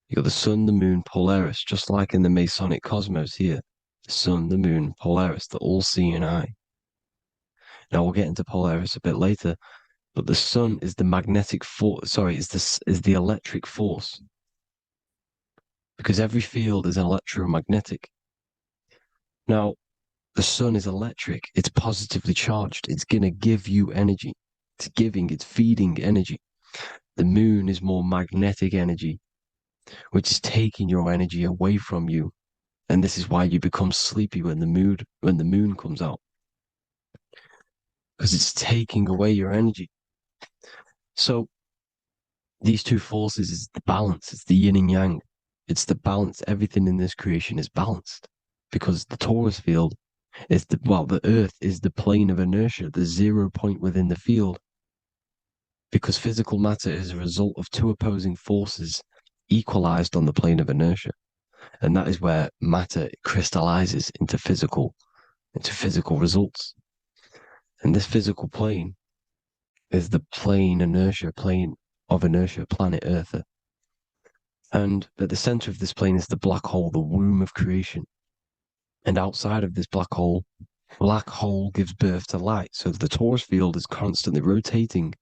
You got the sun, the moon, Polaris, just like in the Masonic cosmos here. The sun, the moon, Polaris, the all-seeing eye. Now we'll get into Polaris a bit later, but the sun is the magnetic force. Sorry, is the electric force, because every field is electromagnetic. Now, the sun is electric. It's positively charged. It's going to give you energy. It's feeding energy. The moon is more magnetic energy, which is taking your energy away from you. And this is why you become sleepy when the moon comes out, because it's taking away your energy. So these two forces is the balance. It's the yin and yang. It's the balance. Everything in this creation is balanced, because the torus field is the Earth is the plane of inertia, the 0 point within the field, because physical matter is a result of two opposing forces equalized on the plane of inertia. And that is where matter crystallizes into physical results. And this physical plane is the plane of inertia, planet Earth. And at the center of this plane is the black hole, the womb of creation. And outside of this black hole gives birth to light. So the torus field is constantly rotating,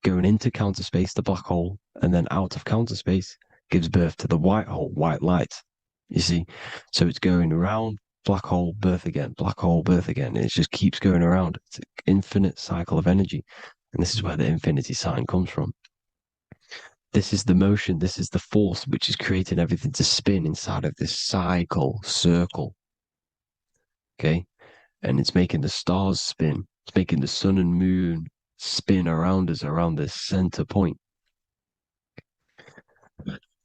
going into counter space, the black hole, and then out of counter space gives birth to the white hole, white light. You see? So it's going around, black hole, birth again, black hole, birth again. And it just keeps going around. It's an infinite cycle of energy. And this is where the infinity sign comes from. This is the motion, this is the force which is creating everything to spin inside of this circle. Okay? And it's making the stars spin. It's making the sun and moon spin around us, around this center point.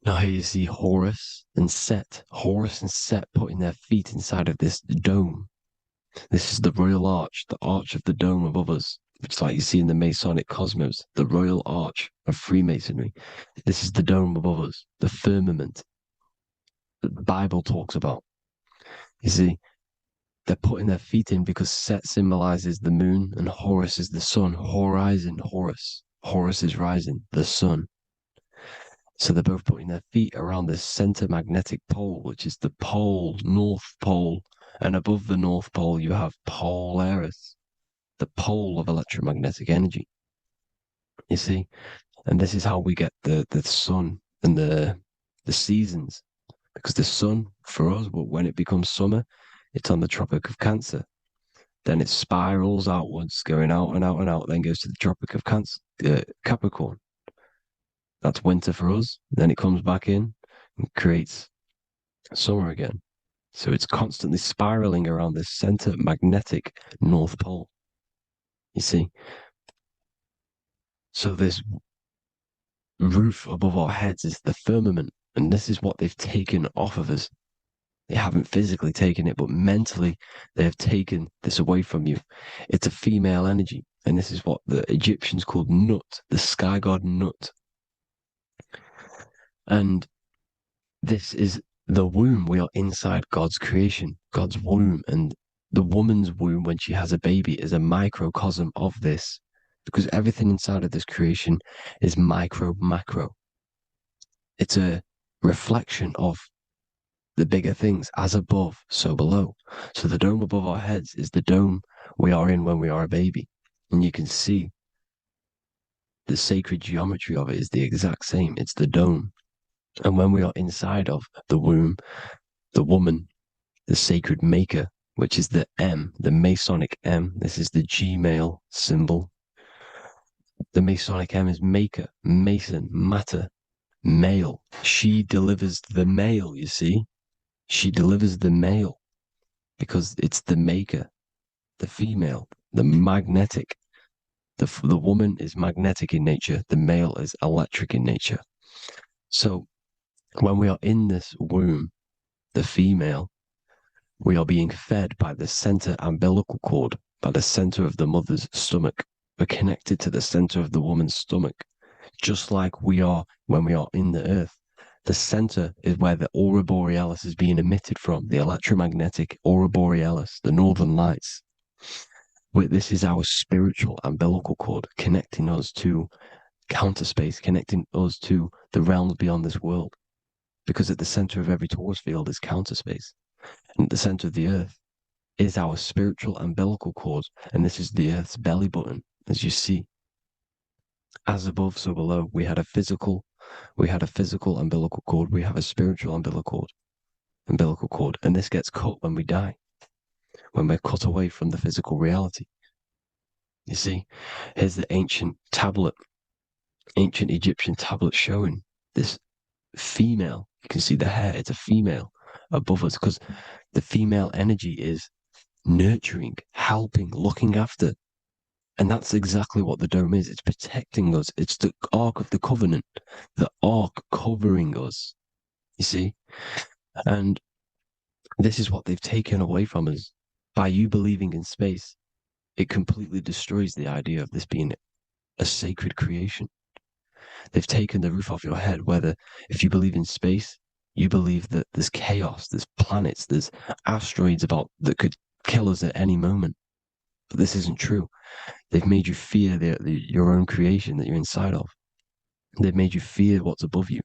Now here you see Horus and Set. Horus and Set putting their feet inside of this dome. This is the royal arch, the arch of the dome above us. It's like you see in the Masonic cosmos, the royal arch of Freemasonry. This is the dome above us, the firmament that the Bible talks about. You see, they're putting their feet in because Set symbolizes the moon and Horus is the sun. Horizon, Horus. Horus is rising, the sun. So they're both putting their feet around this center magnetic pole, which is the pole, North Pole. And above the North Pole, you have Polaris, the pole of electromagnetic energy. You see? And this is how we get the sun and the seasons. Because the sun, for us, when it becomes summer, it's on the Tropic of Cancer. Then it spirals outwards, going out and out and out, then goes to the Tropic of Capricorn. That's winter for us. Then it comes back in and creates summer again. So it's constantly spiraling around this center magnetic North Pole. You see? So this roof above our heads is the firmament, and this is what they've taken off of us. They haven't physically taken it, but mentally they have taken this away from you. It's a female energy, and this is what the Egyptians called Nut, the sky god Nut. And this is the womb. We are inside God's creation, God's womb. And the woman's womb, when she has a baby, is a microcosm of this, because everything inside of this creation is macro. It's a reflection of the bigger things, as above, so below. So the dome above our heads is the dome we are in when we are a baby. And you can see the sacred geometry of it is the exact same. It's the dome. And when we are inside of the womb, the woman, the sacred maker, which is the M, the Masonic M, this is the G male symbol. The Masonic M is maker, mason, matter, male. She delivers the male, you see. She delivers the male because it's the maker, the female, the magnetic. The woman is magnetic in nature. The male is electric in nature. So when we are in this womb, the female, we are being fed by the center umbilical cord, by the center of the mother's stomach. We're connected to the center of the woman's stomach, just like we are when we are in the earth. The center is where the aurora borealis is being emitted from, the electromagnetic aurora borealis, the northern lights. This is our spiritual umbilical cord, connecting us to counter space, connecting us to the realms beyond this world. Because at the center of every torus field is counter space. And at the center of the earth is our spiritual umbilical cord. And this is the earth's belly button, as you see. As above, so below. We had a physical umbilical cord. We have a spiritual umbilical cord. And this gets cut when we die, when we're cut away from the physical reality. You see, here's the ancient Egyptian tablet showing this female. You can see the hair, it's a female above us, because the female energy is nurturing, helping, looking after. And that's exactly what the dome is. It's protecting us. It's the Ark of the Covenant, the Ark covering us. You see? And this is what they've taken away from us. By you believing in space, it completely destroys the idea of this being a sacred creation. They've taken the roof off your head, whether if you believe in space, you believe that there's chaos, there's planets, there's asteroids that could kill us at any moment. But this isn't true. They've made you fear your own creation that you're inside of. They've made you fear what's above you.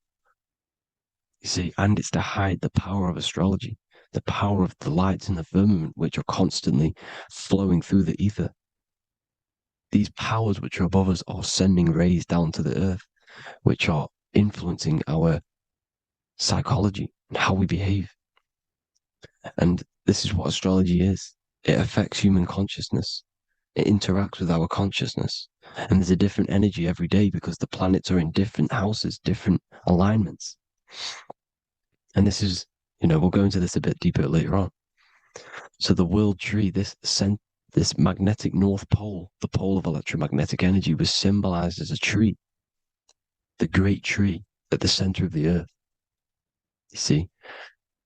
You see, and it's to hide the power of astrology, the power of the lights in the firmament, which are constantly flowing through the ether. These powers which are above us are sending rays down to the earth, which are influencing our psychology and how we behave. And this is what astrology is. It affects human consciousness. It interacts with our consciousness. And there's a different energy every day because the planets are in different houses, different alignments. And this is, we'll go into this a bit deeper later on. So the world tree, this magnetic North Pole, the pole of electromagnetic energy, was symbolized as a tree, the great tree at the center of the earth. You see?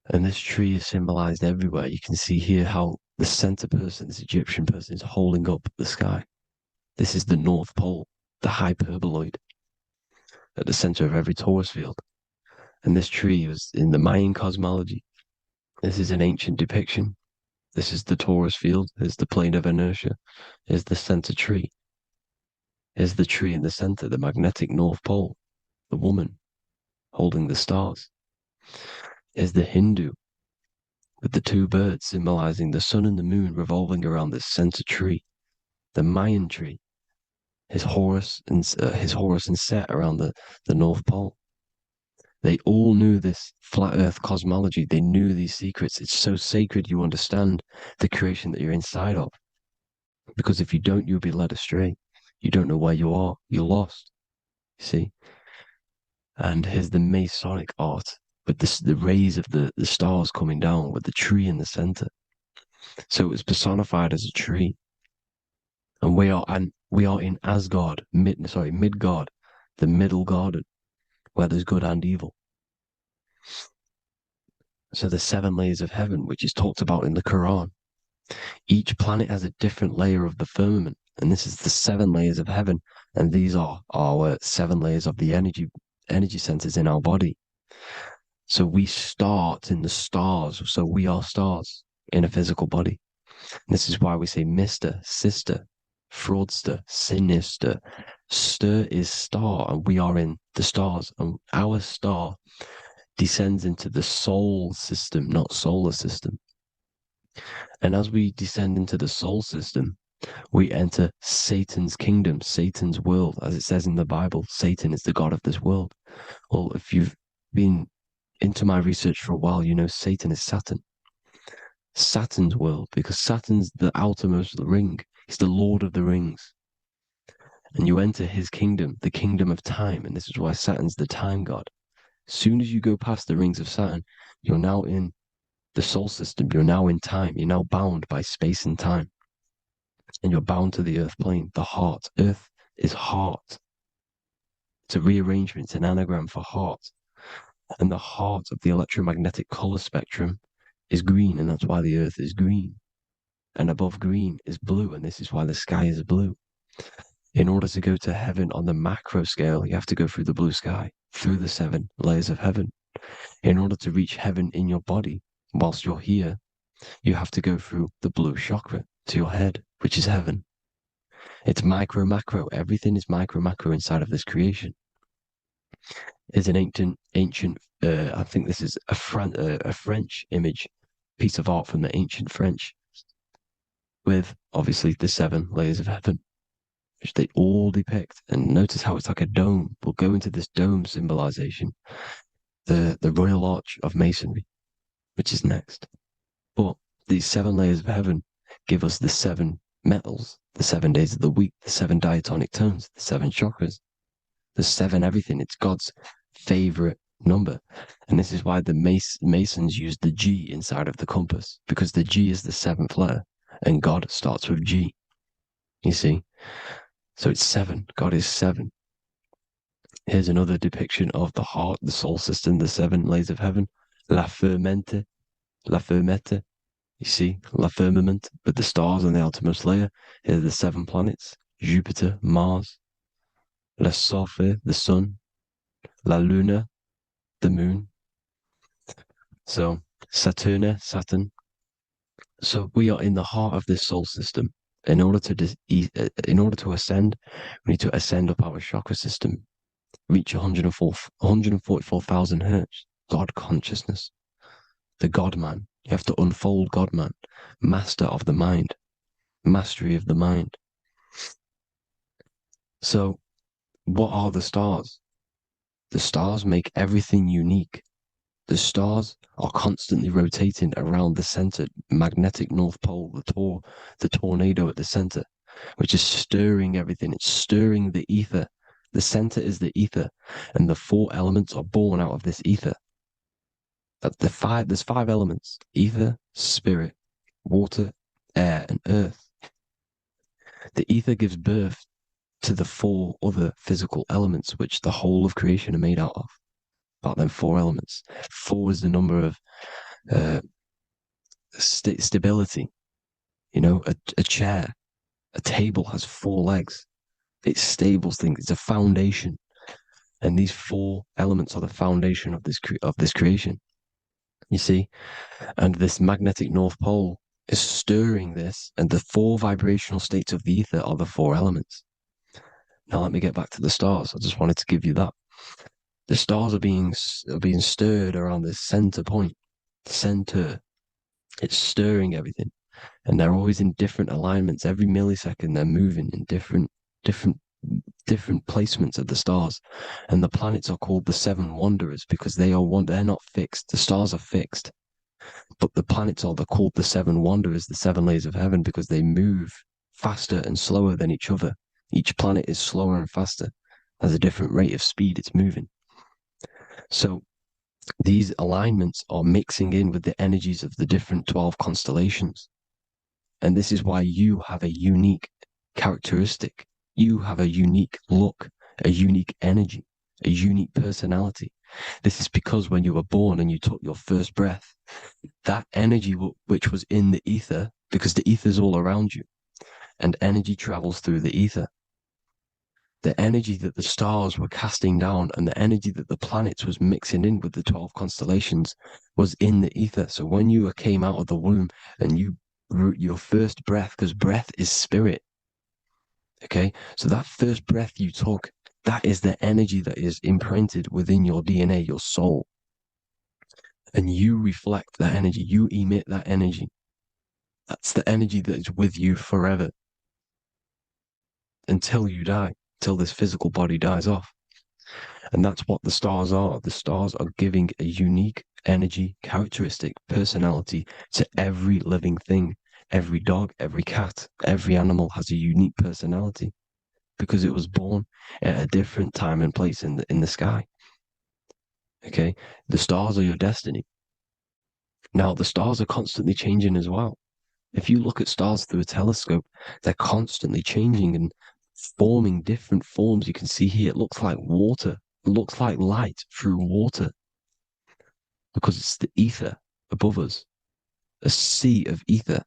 And this tree is symbolized everywhere. You can see here how the center person, this Egyptian person, is holding up the sky. This is the North Pole, the hyperboloid, at the center of every torus field. And this tree was in the Mayan cosmology. This is an ancient depiction. This is the torus field. Here's the plane of inertia. Here's the center tree. Here's the tree in the center, the magnetic North Pole, the woman holding the stars. Here's the Hindu with the two birds symbolizing the sun and the moon revolving around this center tree. The Mayan tree, his Horus and Set around the North Pole. They all knew this flat earth cosmology. They knew these secrets. It's so sacred you understand the creation that you're inside of. Because if you don't, you'll be led astray. You don't know where you are. You're lost. You see? And here's the Masonic art with the rays of the stars coming down with the tree in the center. So it was personified as a tree. And we are in Asgard, Midgard, the middle garden, where there's good and evil. So the 7 layers of heaven, which is talked about in the Quran. Each planet has a different layer of the firmament, and this is the 7 layers of heaven, and these are our 7 layers of the energy centers in our body. So we start in the stars, so we are stars in a physical body. And this is why we say Mr., sister, fraudster, sinister. Stir is star, and we are in the stars, and our star descends into the soul system, not solar system. And as we descend into the soul system, we enter Satan's kingdom, Satan's world. As it says in the Bible, Satan is the god of this world. Well, if you've been into my research for a while, you know Satan is Saturn. Saturn's world, because Saturn's the outermost ring. He's the Lord of the Rings. And you enter his kingdom, the kingdom of time. And this is why Saturn's the time god. As soon as you go past the rings of Saturn, you're now in the soul system. You're now in time. You're now bound by space and time. And you're bound to the earth plane, the heart. Earth is heart. It's a rearrangement, it's an anagram for heart. And the heart of the electromagnetic color spectrum is green, and that's why the earth is green. And above green is blue, and this is why the sky is blue. In order to go to heaven on the macro scale, you have to go through the blue sky, through the 7 layers of heaven. In order to reach heaven in your body, whilst you're here, you have to go through the blue chakra to your head, which is heaven. It's micro, macro. Everything is micro, macro inside of this creation. It's an ancient, I think this is a French image, piece of art from the ancient French, with obviously the 7 layers of heaven, which they all depict. And notice how it's like a dome. We'll go into this dome symbolization, the Royal Arch of Masonry, which is next. But these 7 layers of heaven give us the 7 metals, the 7 days of the week, the 7 diatonic tones, the 7 chakras, the 7 everything. It's God's favorite number. And this is why the Masons use the G inside of the compass, because the G is the 7th letter, and God starts with G. You see? So it's 7. God is 7. Here's another depiction of the heart, the soul system, the 7 layers of heaven. La Fermenta. You see, La Firmament, with the stars on the outermost layer. Here are the 7 planets. Jupiter, Mars. La Sophie, the sun. La Luna, the moon. So, Saturn. So we are in the heart of this soul system. In order to ascend, we need to ascend up our chakra system, reach 144,000 hertz, God consciousness, the God man. You have to unfold God man, master of the mind, mastery of the mind. So, what are the stars? The stars make everything unique. The stars are constantly rotating around the center, magnetic North Pole, the tornado at the center. which is stirring everything. It's stirring the ether. The center is the ether, and the four elements are born out of this ether. There's five elements: ether, spirit, water, air, and earth. The ether gives birth to the four other physical elements, which the whole of creation are made out of. About them four elements. Four is the number of stability. You know, a chair, a table has four legs. It stables things. It's a foundation, and these four elements are the foundation of this creation. You see, and this magnetic North Pole is stirring this, and the four vibrational states of the ether are the four elements. Now let me get back to the stars. I just wanted to give you that. The stars are being stirred around this center point. Center. It's stirring everything. And they're always in different alignments. Every millisecond they're moving in different placements of the stars. And the planets are called the seven wanderers because they're not fixed. The stars are fixed. But the planets they're called the seven wanderers, the seven layers of heaven, because they move faster and slower than each other. Each planet is slower and faster. Has a different rate of speed it's moving. So these alignments are mixing in with the energies of the different 12 constellations. And this is why you have a unique characteristic. You have a unique look, a unique energy, a unique personality. This is because when you were born and you took your first breath, that energy which was in the ether, because the ether is all around you, and energy travels through the ether. The energy that the stars were casting down and the energy that the planets was mixing in with the 12 constellations was in the ether. So when you came out of the womb and your first breath, because breath is spirit, okay? So that first breath you took, that is the energy that is imprinted within your DNA, your soul. And you reflect that energy, you emit that energy. That's the energy that is with you forever until you die. Till this physical body dies off. And that's what the stars are. The stars are giving a unique energy, characteristic, personality to every living thing. Every dog, every cat, every animal has a unique personality because it was born at a different time and place in the sky. Okay? The stars are your destiny. Now, the stars are constantly changing as well. If you look at stars through a telescope, they're constantly changing and forming different forms. You can see here, it looks like water. It looks like light through water because it's the ether above us, a sea of ether.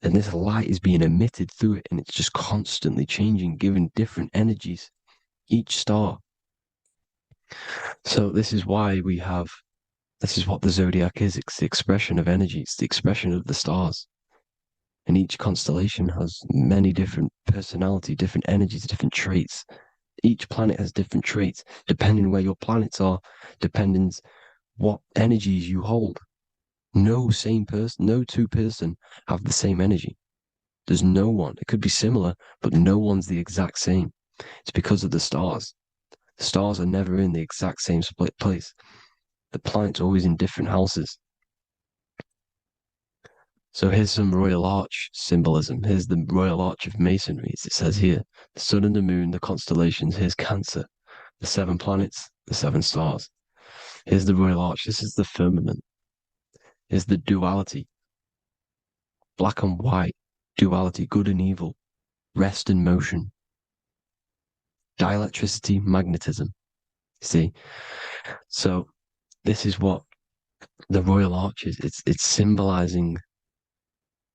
And this light is being emitted through it, and it's just constantly changing, giving different energies, each star. So this is why this is what the zodiac is. It's the expression of energy. It's the expression of the stars. And each constellation has many different personality, different energies, different traits. Each planet has different traits, depending where your planets are, depending what energies you hold. No two person have the same energy. There's no one. It could be similar, but no one's the exact same. It's because of the stars. The stars are never in the exact same split place. The planets are always in different houses. So here's some Royal Arch symbolism. Here's the Royal Arch of Masonry, as it says here. The sun and the moon, the constellations. Here's Cancer, the seven planets, the seven stars. Here's the Royal Arch. This is the firmament. Here's the duality. Black and white, duality, good and evil, rest and motion. Dielectricity, magnetism. You see? So this is what the Royal Arch is. It's symbolizing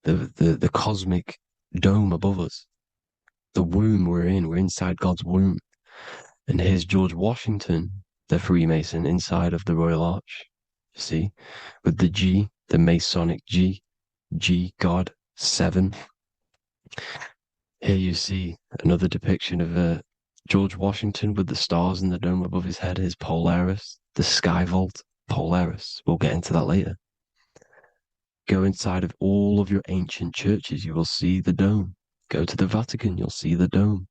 the cosmic dome above us, the womb we're in. We're inside God's womb. And here's George Washington, the Freemason, inside of the Royal Arch. You see, with the G, the Masonic G, God, 7. Here you see another depiction of George Washington with the stars in the dome above his head, his Polaris, the sky vault, Polaris. We'll get into that later. Go inside of all of your ancient churches, you will see the dome. Go to the Vatican, you'll see the dome.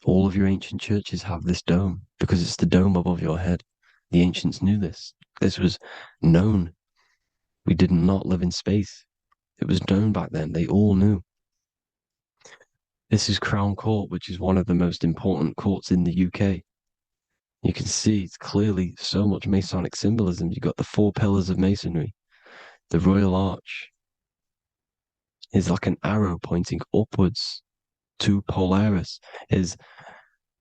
All of your ancient churches have this dome because it's the dome above your head. The ancients knew this. This was known. We did not live in space. It was known back then. They all knew. This is Crown Court, which is one of the most important courts in the UK. You can see it's clearly so much Masonic symbolism. You've got the 4 pillars of Masonry. The Royal Arch is like an arrow pointing upwards to Polaris. Is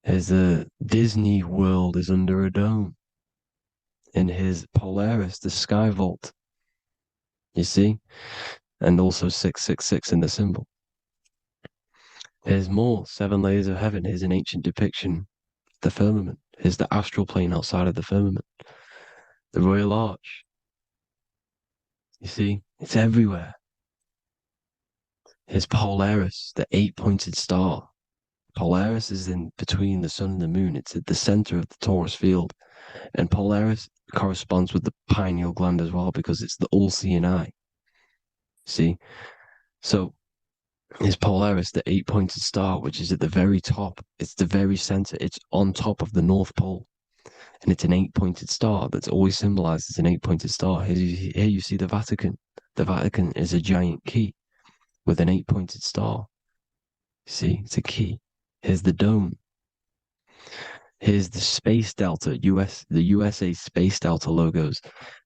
the Disney World is under a dome. In his Polaris, the sky vault. You see? And also 666 in the symbol. Here's more 7 layers of heaven. Here's an ancient depiction. The firmament. Here's the astral plane outside of the firmament. The Royal Arch. You see? It's everywhere. Here's Polaris, the 8-pointed star. Polaris is in between the sun and the moon. It's at the center of the Taurus field. And Polaris corresponds with the pineal gland as well because it's the all-seeing eye. See? So, is Polaris, the 8-pointed star, which is at the very top. It's the very center. It's on top of the North Pole. And it's an 8-pointed star that's always symbolized as an 8-pointed star. Here you see the Vatican. The Vatican is a giant key with an 8-pointed star. See, it's a key. Here's the dome. Here's the Space Delta, the USA Space Delta logos.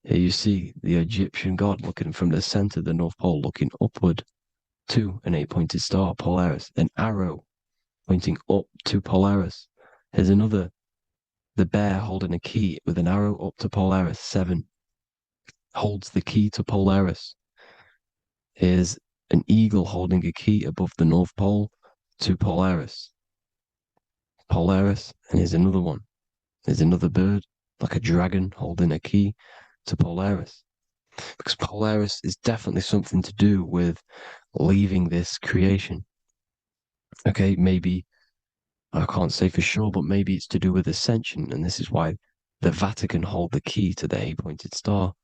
Here you see the Egyptian god looking from the center of the North Pole, looking upward to an 8-pointed star, Polaris. An arrow pointing up to Polaris. Here's another, the bear holding a key with an arrow up to Polaris. 7 holds the key to Polaris. Here's an eagle holding a key above the North Pole to Polaris. Polaris, and here's another one. There's another bird, like a dragon, holding a key to Polaris. Because Polaris is definitely something to do with leaving this creation. Okay, maybe, I can't say for sure, but maybe it's to do with ascension, and this is why the Vatican hold the key to the 8-pointed star.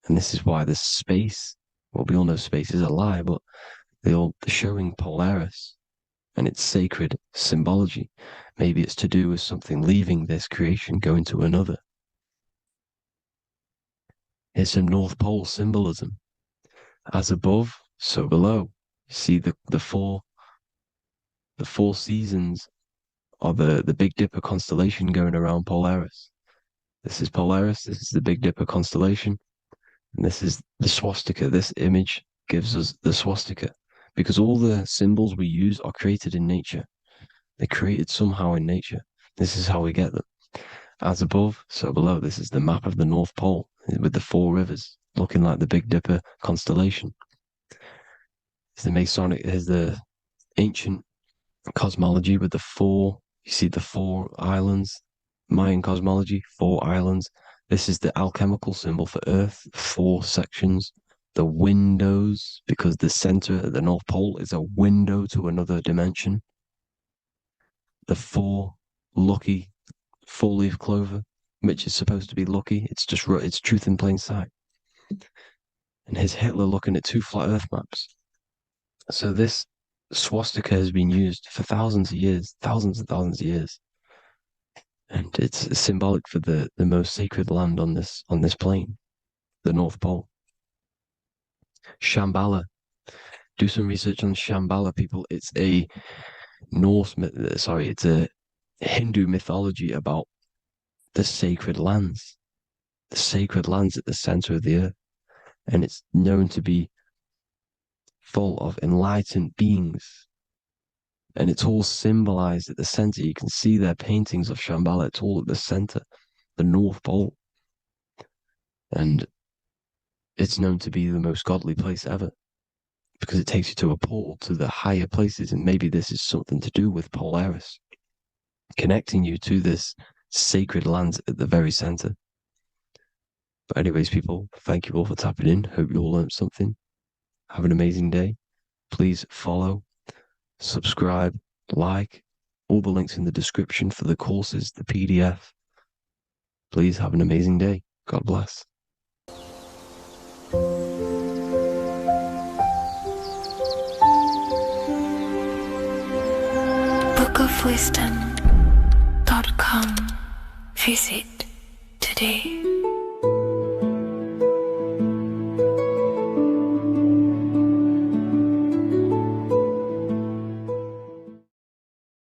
And this is why the space, well, we all know space is a lie, but they're showing Polaris and its sacred symbology. Maybe it's to do with something leaving this creation, going to another. Here's some North Pole symbolism. As above, so below. You see the four seasons of the Big Dipper constellation going around Polaris. This is Polaris, this is the Big Dipper constellation, and this is the swastika. This image gives us the swastika, because all the symbols we use are created in nature. They're created somehow in nature. This is how we get them. As above, so below. This is the map of the North Pole with the 4 rivers, looking like the Big Dipper constellation. It's the Masonic, here's the ancient cosmology with the 4, you see the 4 islands, Mayan cosmology, 4 islands. This is the alchemical symbol for Earth, 4 sections. The windows, because the center of the North Pole is a window to another dimension. The 4 lucky 4-leaf clover, which is supposed to be lucky. It's truth in plain sight. And here's Hitler looking at 2 flat Earth maps. So this swastika has been used for thousands of years, thousands and thousands of years. And it's symbolic for the most sacred land on this plane, the North Pole. Shambhala. Do some research on Shambhala, people. It's a it's a Hindu mythology about the sacred lands at the center of the earth. And it's known to be full of enlightened beings. And it's all symbolized at the center. You can see their paintings of Shambhala. It's all at the center, the North Pole. And it's known to be the most godly place ever, because it takes you to a portal to the higher places. And maybe this is something to do with Polaris, connecting you to this sacred land at the very center. But anyways, people, thank you all for tapping in. Hope you all learned something. Have an amazing day. Please follow, subscribe, like, all the links in the description for the courses, the PDF. Please have an amazing day. God bless. bookofwisdom.com. Visit today.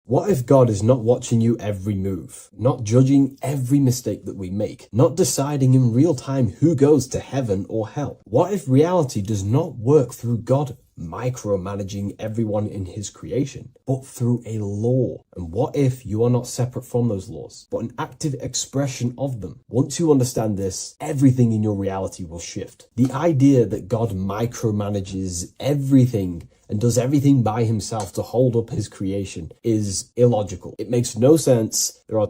What if God is not watching you every move, not judging every mistake that we make, not deciding in real time who goes to heaven or hell? What if reality does not work through God micromanaging everyone in his creation, but through a law? And what if you are not separate from those laws, but an active expression of them? Once you understand this, everything in your reality will shift. The idea that God micromanages everything and does everything by himself to hold up his creation is illogical. It makes no sense. There are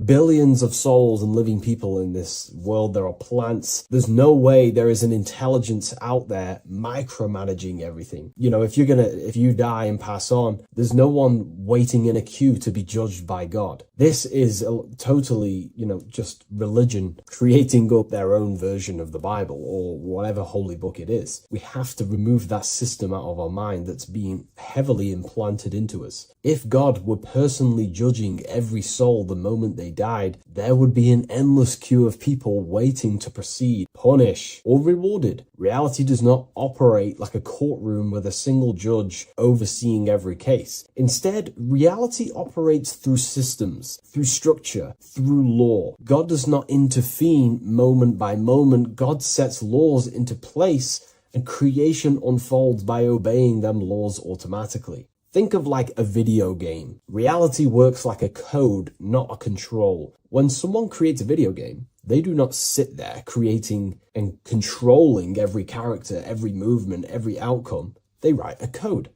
billions of souls and living people in this world. There are plants. There's no way there is an intelligence out there micromanaging everything. If you die and pass on, there's no one waiting in a queue to be judged by God. This is totally, just religion creating up their own version of the Bible or whatever holy book it is. We have to remove that system out of our mind that's being heavily implanted into us. If God were personally judging every soul the moment they died, there would be an endless queue of people waiting to proceed, punish, or rewarded. Reality does not operate like a courtroom with a single judge overseeing every case. Instead, reality operates through systems, through structure, through law. God does not intervene moment by moment. God sets laws into place, and creation unfolds by obeying them laws automatically. Think of like a video game. Reality works like a code, not a control. When someone creates a video game, they do not sit there creating and controlling every character, every movement, every outcome. They write a code.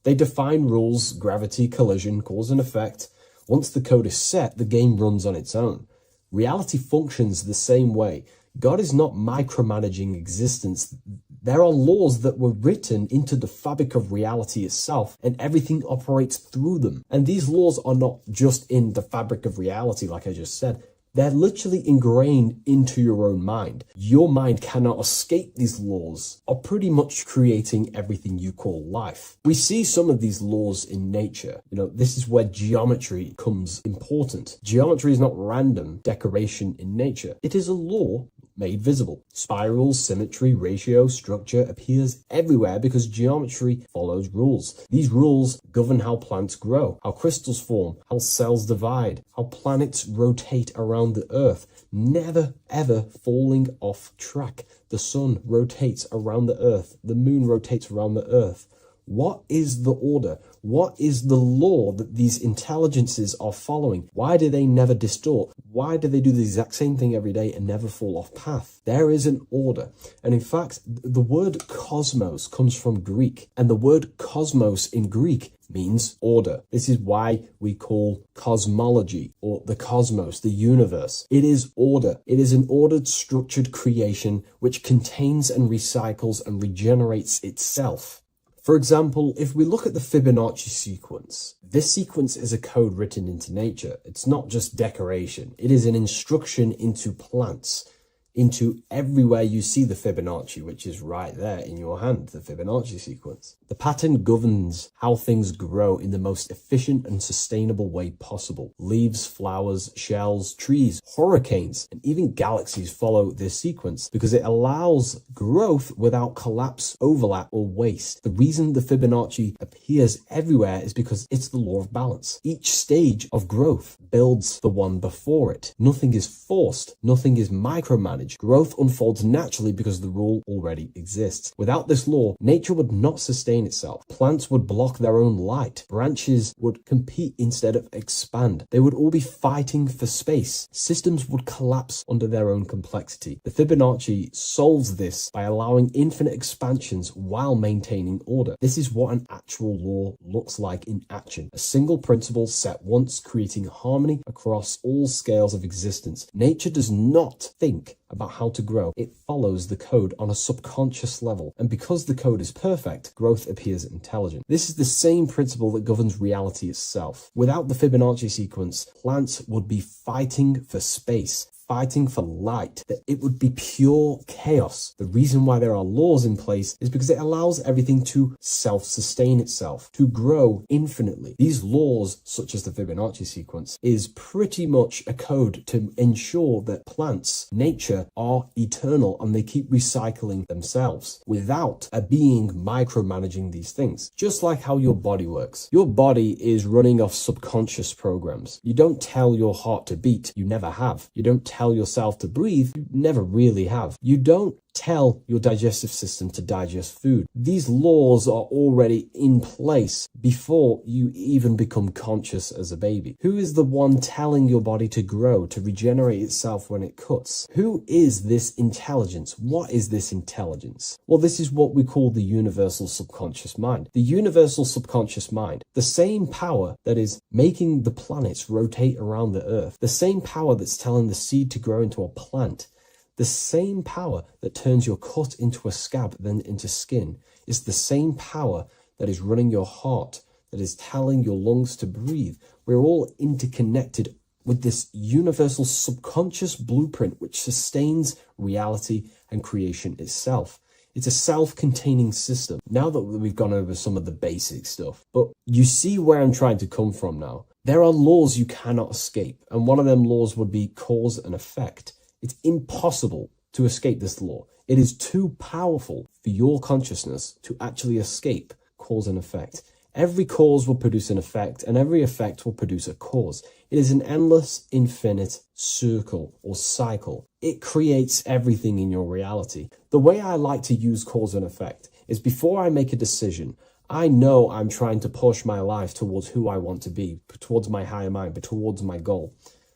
They define rules, gravity, collision, cause and effect. Once the code is set, the game runs on its own. Reality functions the same way. God is not micromanaging existence. There are laws that were written into the fabric of reality itself, and everything operates through them. And these laws are not just in the fabric of reality, like I just said. They're literally ingrained into your own mind. Your mind cannot escape these laws, are pretty much creating everything you call life. We see some of these laws in nature. This is where geometry becomes important. Geometry is not random decoration in nature. It is a law made visible. Spirals, symmetry, ratio, structure appears everywhere because geometry follows rules. These rules govern how plants grow, how crystals form, how cells divide, how planets rotate around the Earth, never ever falling off track. The sun rotates around the Earth. The moon rotates around the Earth. What is the order? What is the law that these intelligences are following? Why do they never distort? Why do they do the exact same thing every day and never fall off path? There is an order. And in fact, the word cosmos comes from Greek, and the word cosmos in Greek means order. This is why we call cosmology or the cosmos, the universe. It is order. It is an ordered, structured creation which contains and recycles and regenerates itself. For example, if we look at the Fibonacci sequence, this sequence is a code written into nature. It's not just decoration. It is an instruction into plants, into everywhere you see the Fibonacci, which is right there in your hand, the Fibonacci sequence. The pattern governs how things grow in the most efficient and sustainable way possible. Leaves, flowers, shells, trees, hurricanes, and even galaxies follow this sequence because it allows growth without collapse, overlap, or waste. The reason the Fibonacci appears everywhere is because it's the law of balance. Each stage of growth builds the one before it. Nothing is forced. Nothing is micromanaged. Growth unfolds naturally because the rule already exists. Without this law, nature would not sustain itself. Plants would block their own light. Branches would compete instead of expand. They would all be fighting for space. Systems would collapse under their own complexity. The Fibonacci solves this by allowing infinite expansions while maintaining order. This is what an actual law looks like in action. A single principle set once, creating harmony across all scales of existence. Nature does not think about how to grow. It follows the code on a subconscious level. And because the code is perfect, growth appears intelligent. This is the same principle that governs reality itself. Without the Fibonacci sequence, plants would be fighting for space, fighting for light, that it would be pure chaos. The reason why there are laws in place is because it allows everything to self-sustain itself, to grow infinitely. These laws, such as the Fibonacci sequence, is pretty much a code to ensure that plants, nature, are eternal and they keep recycling themselves without a being micromanaging these things. Just like how your body works. Your body is running off subconscious programs. You don't tell your heart to beat, you never have. You don't tell yourself to breathe, you never really have. You don't tell your digestive system to digest food. These laws are already in place before you even become conscious as a baby. Who is the one telling your body to grow, to regenerate itself when it cuts? Who is this intelligence? What is this intelligence? Well, this is what we call the universal subconscious mind. The universal subconscious mind, the same power that is making the planets rotate around the earth, the same power that's telling the seed to grow into a plant, the same power that turns your cut into a scab, then into skin, is the same power that is running your heart, that is telling your lungs to breathe. We're all interconnected with this universal subconscious blueprint which sustains reality and creation itself. It's a self-containing system. Now that we've gone over some of the basic stuff, but you see where I'm trying to come from now. There are laws you cannot escape, and one of them laws would be cause and effect. It's impossible to escape this law. It is too powerful for your consciousness to actually escape cause and effect. Every cause will produce an effect, and every effect will produce a cause. It is an endless, infinite circle or cycle. It creates everything in your reality. The way I like to use cause and effect is before I make a decision, I know I'm trying to push my life towards who I want to be, towards my higher mind, but towards my goal.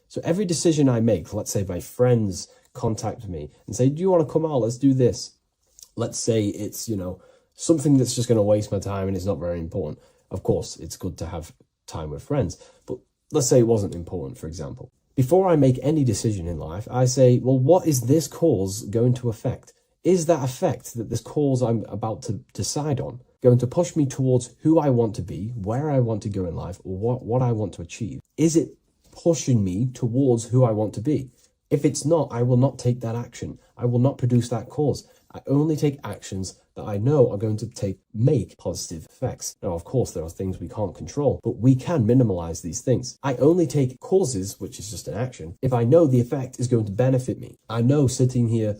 So every decision I make, let's say my friends contact me and say, do you want to come out? Let's do this. Let's say it's, something that's just going to waste my time and it's not very important. Of course, it's good to have time with friends, but let's say it wasn't important, for example. Before I make any decision in life, I say, well, what is this cause going to affect? Is that effect that this cause I'm about to decide on going to push me towards who I want to be, where I want to go in life, or what I want to achieve? Is it pushing me towards who I want to be? If it's not, I will not take that action. I will not produce that cause. I only take actions that I know are going to make positive effects. Now, of course, there are things we can't control, but we can minimize these things. I only take causes, which is just an action, if I know the effect is going to benefit me. I know sitting here,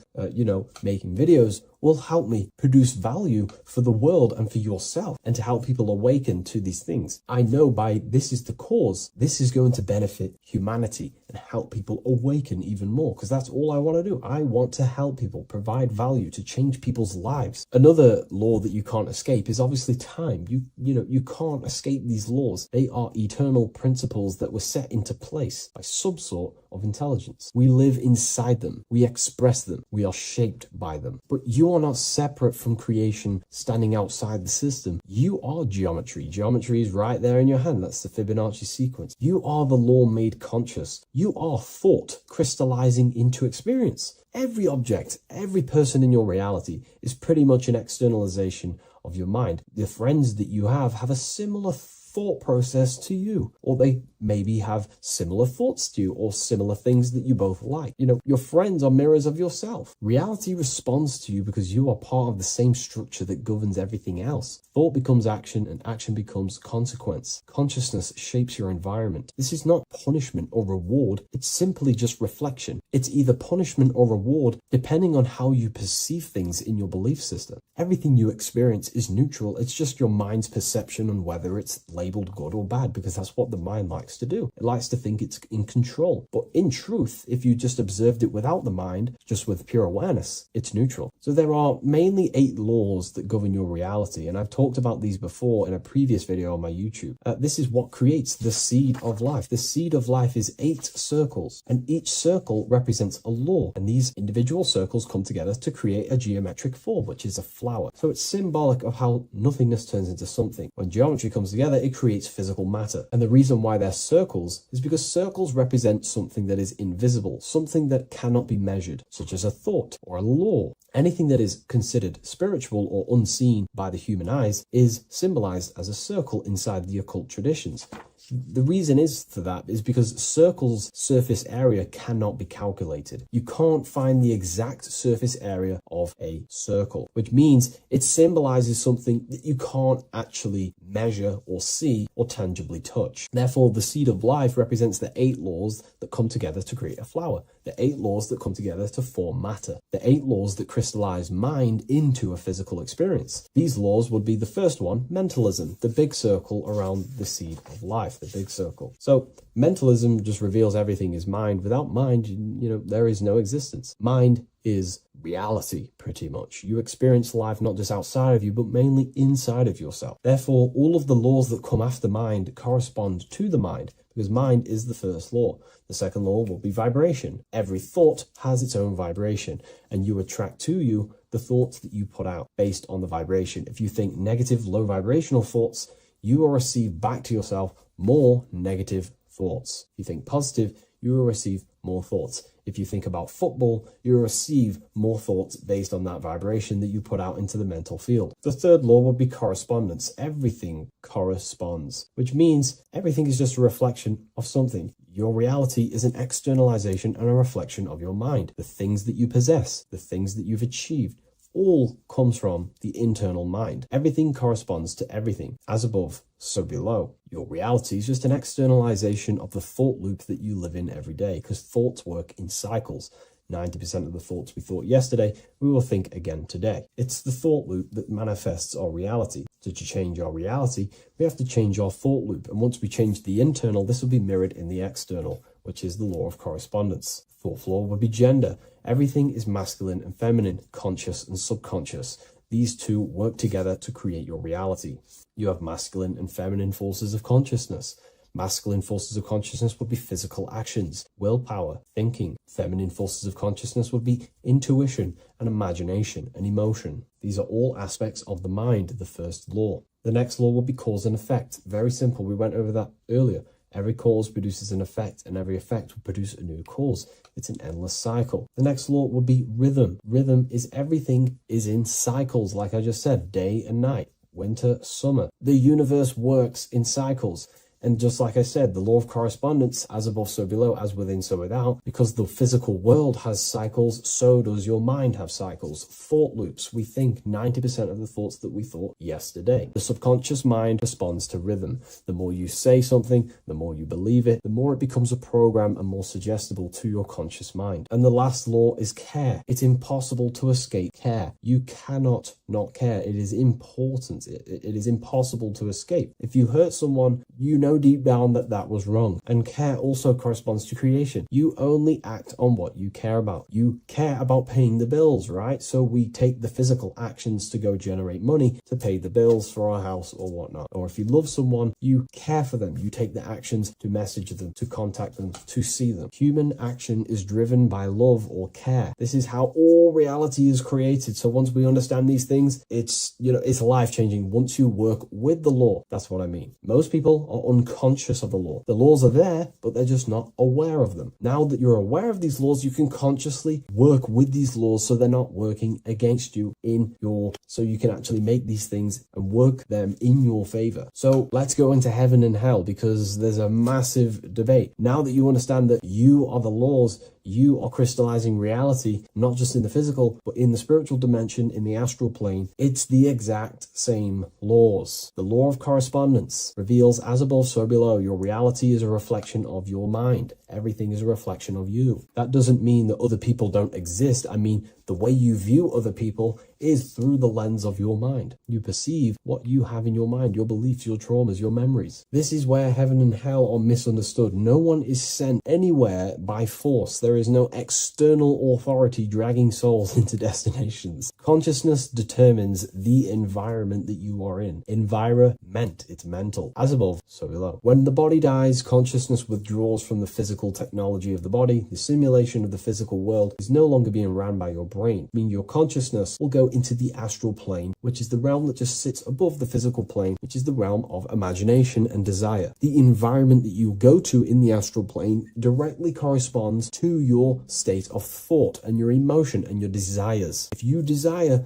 making videos will help me produce value for the world and for yourself, and to help people awaken to these things. I know by this is the cause, this is going to benefit humanity and help people awaken even more, because that's all I want to do. I want to help people, provide value, to change people's lives. Another law that you can't escape is obviously time. You can't escape these laws. They are eternal principles that were set into place by some sort of intelligence. We live inside them. We express them. We are shaped by them. But you are not separate from creation standing outside the system. You are geometry. Geometry is right there in your hand. That's the Fibonacci sequence. You are the law made conscious. You are thought crystallizing into experience. Every object, every person in your reality is pretty much an externalization of your mind. The friends that you have a similar thought process to you, or they maybe have similar thoughts to you, or similar things that you both like. Your friends are mirrors of yourself. Reality responds to you because you are part of the same structure that governs everything else. Thought becomes action, and action becomes consequence. Consciousness shapes your environment. This is not punishment or reward. It's simply just reflection. It's either punishment or reward depending on how you perceive things in your belief system. Everything you experience is neutral. It's just your mind's perception on whether it's labeled good or bad, because that's what the mind likes to do. It likes to think it's in control. But in truth, if you just observed it without the mind, just with pure awareness, it's neutral. So there are mainly 8 laws that govern your reality, and I've talked about these before in a previous video on my YouTube. This is what creates the seed of life. The seed of life is 8 circles, and each circle represents a law, and these individual circles come together to create a geometric form, which is a flower. So it's symbolic of how nothingness turns into something. When geometry comes together, it creates physical matter. And the reason why they're circles is because circles represent something that is invisible, something that cannot be measured, such as a thought or a law. Anything that is considered spiritual or unseen by the human eyes is symbolized as a circle inside the occult traditions. The reason is for that is because circles' surface area cannot be calculated. You can't find the exact surface area of a circle, which means it symbolizes something that you can't actually measure or see or tangibly touch. Therefore, the seed of life represents the 8 laws that come together to create a flower, the 8 laws that come together to form matter, the 8 laws that crystallize mind into a physical experience. These laws would be the first one, mentalism, the big circle around the seed of life, the big circle. So mentalism just reveals everything is mind. Without mind, there is no existence. Mind is reality, pretty much. You experience life not just outside of you, but mainly inside of yourself. Therefore, all of the laws that come after mind correspond to the mind, because mind is the first law. The second law will be vibration. Every thought has its own vibration, and you attract to you the thoughts that you put out based on the vibration. If you think negative, low vibrational thoughts, you will receive back to yourself more negative thoughts. If you think positive, you will receive more thoughts. If you think about football, you will receive more thoughts based on that vibration that you put out into the mental field. The third law would be correspondence. Everything corresponds, which means everything is just a reflection of something. Your reality is an externalization and a reflection of your mind. The things that you possess, the things that you've achieved, all comes from the internal mind. Everything corresponds to everything. As above, so below. Your reality is just an externalization of the thought loop that you live in every day, because thoughts work in cycles. 90% of the thoughts we thought yesterday, we will think again today. It's the thought loop that manifests our reality. So to change our reality, we have to change our thought loop. And once we change the internal, this will be mirrored in the external, which is the law of correspondence. Fourth law would be gender. Everything is masculine and feminine, conscious and subconscious. These two work together to create your reality. You have masculine and feminine forces of consciousness. Masculine forces of consciousness would be physical actions, willpower, thinking. Feminine forces of consciousness would be intuition and imagination and emotion. These are all aspects of the mind, the first law. The next law would be cause and effect. Very simple. We went over that earlier. Every cause produces an effect, and every effect will produce a new cause. It's an endless cycle. The next law would be rhythm. Rhythm is everything is in cycles, like I just said, day and night, winter, summer. The universe works in cycles. And just like I said, the law of correspondence, as above, so below, as within, so without, because the physical world has cycles, so does your mind have cycles. Thought loops. We think 90% of the thoughts that we thought yesterday. The subconscious mind responds to rhythm. The more you say something, the more you believe it, the more it becomes a program and more suggestible to your conscious mind. And the last law is care. It's impossible to escape care. You cannot not care. It is important. It is impossible to escape. If you hurt someone, you know deep down that that was wrong. And care also corresponds to creation. You only act on what you care about. You care about paying the bills, right? So we take the physical actions to go generate money to pay the bills for our house or whatnot. Or if you love someone, you care for them. You take the actions to message them, to contact them, to see them. Human action is driven by love or care. This is how all reality is created. So once we understand these things, it's life-changing. Once you work with the law, that's what I mean. Most people are unconscious of the law. The laws are there, but they're just not aware of them. Now that you're aware of these laws, you can consciously work with these laws so they're not working against you so you can actually make these things and work them in your favor. So let's go into heaven and hell, because there's a massive debate. Now that you understand that you are the laws, you are crystallizing reality, not just in the physical, but in the spiritual dimension, in the astral plane. It's the exact same laws. The law of correspondence reveals as above, so below. Your reality is a reflection of your mind. Everything is a reflection of you. That doesn't mean that other people don't exist. I mean, the way you view other people is through the lens of your mind. You perceive what you have in your mind, your beliefs, your traumas, your memories. This is where heaven and hell are misunderstood. No one is sent anywhere by force. There is no external authority dragging souls into destinations. Consciousness determines the environment that you are in. Environment, it's mental. As above, so below. When the body dies, consciousness withdraws from the physical technology of the body. The simulation of the physical world is no longer being ran by your brain. I mean, your consciousness will go into the astral plane, which is the realm that just sits above the physical plane, which is the realm of imagination and desire. The environment that you go to in the astral plane directly corresponds to your state of thought and your emotion and your desires. If you desire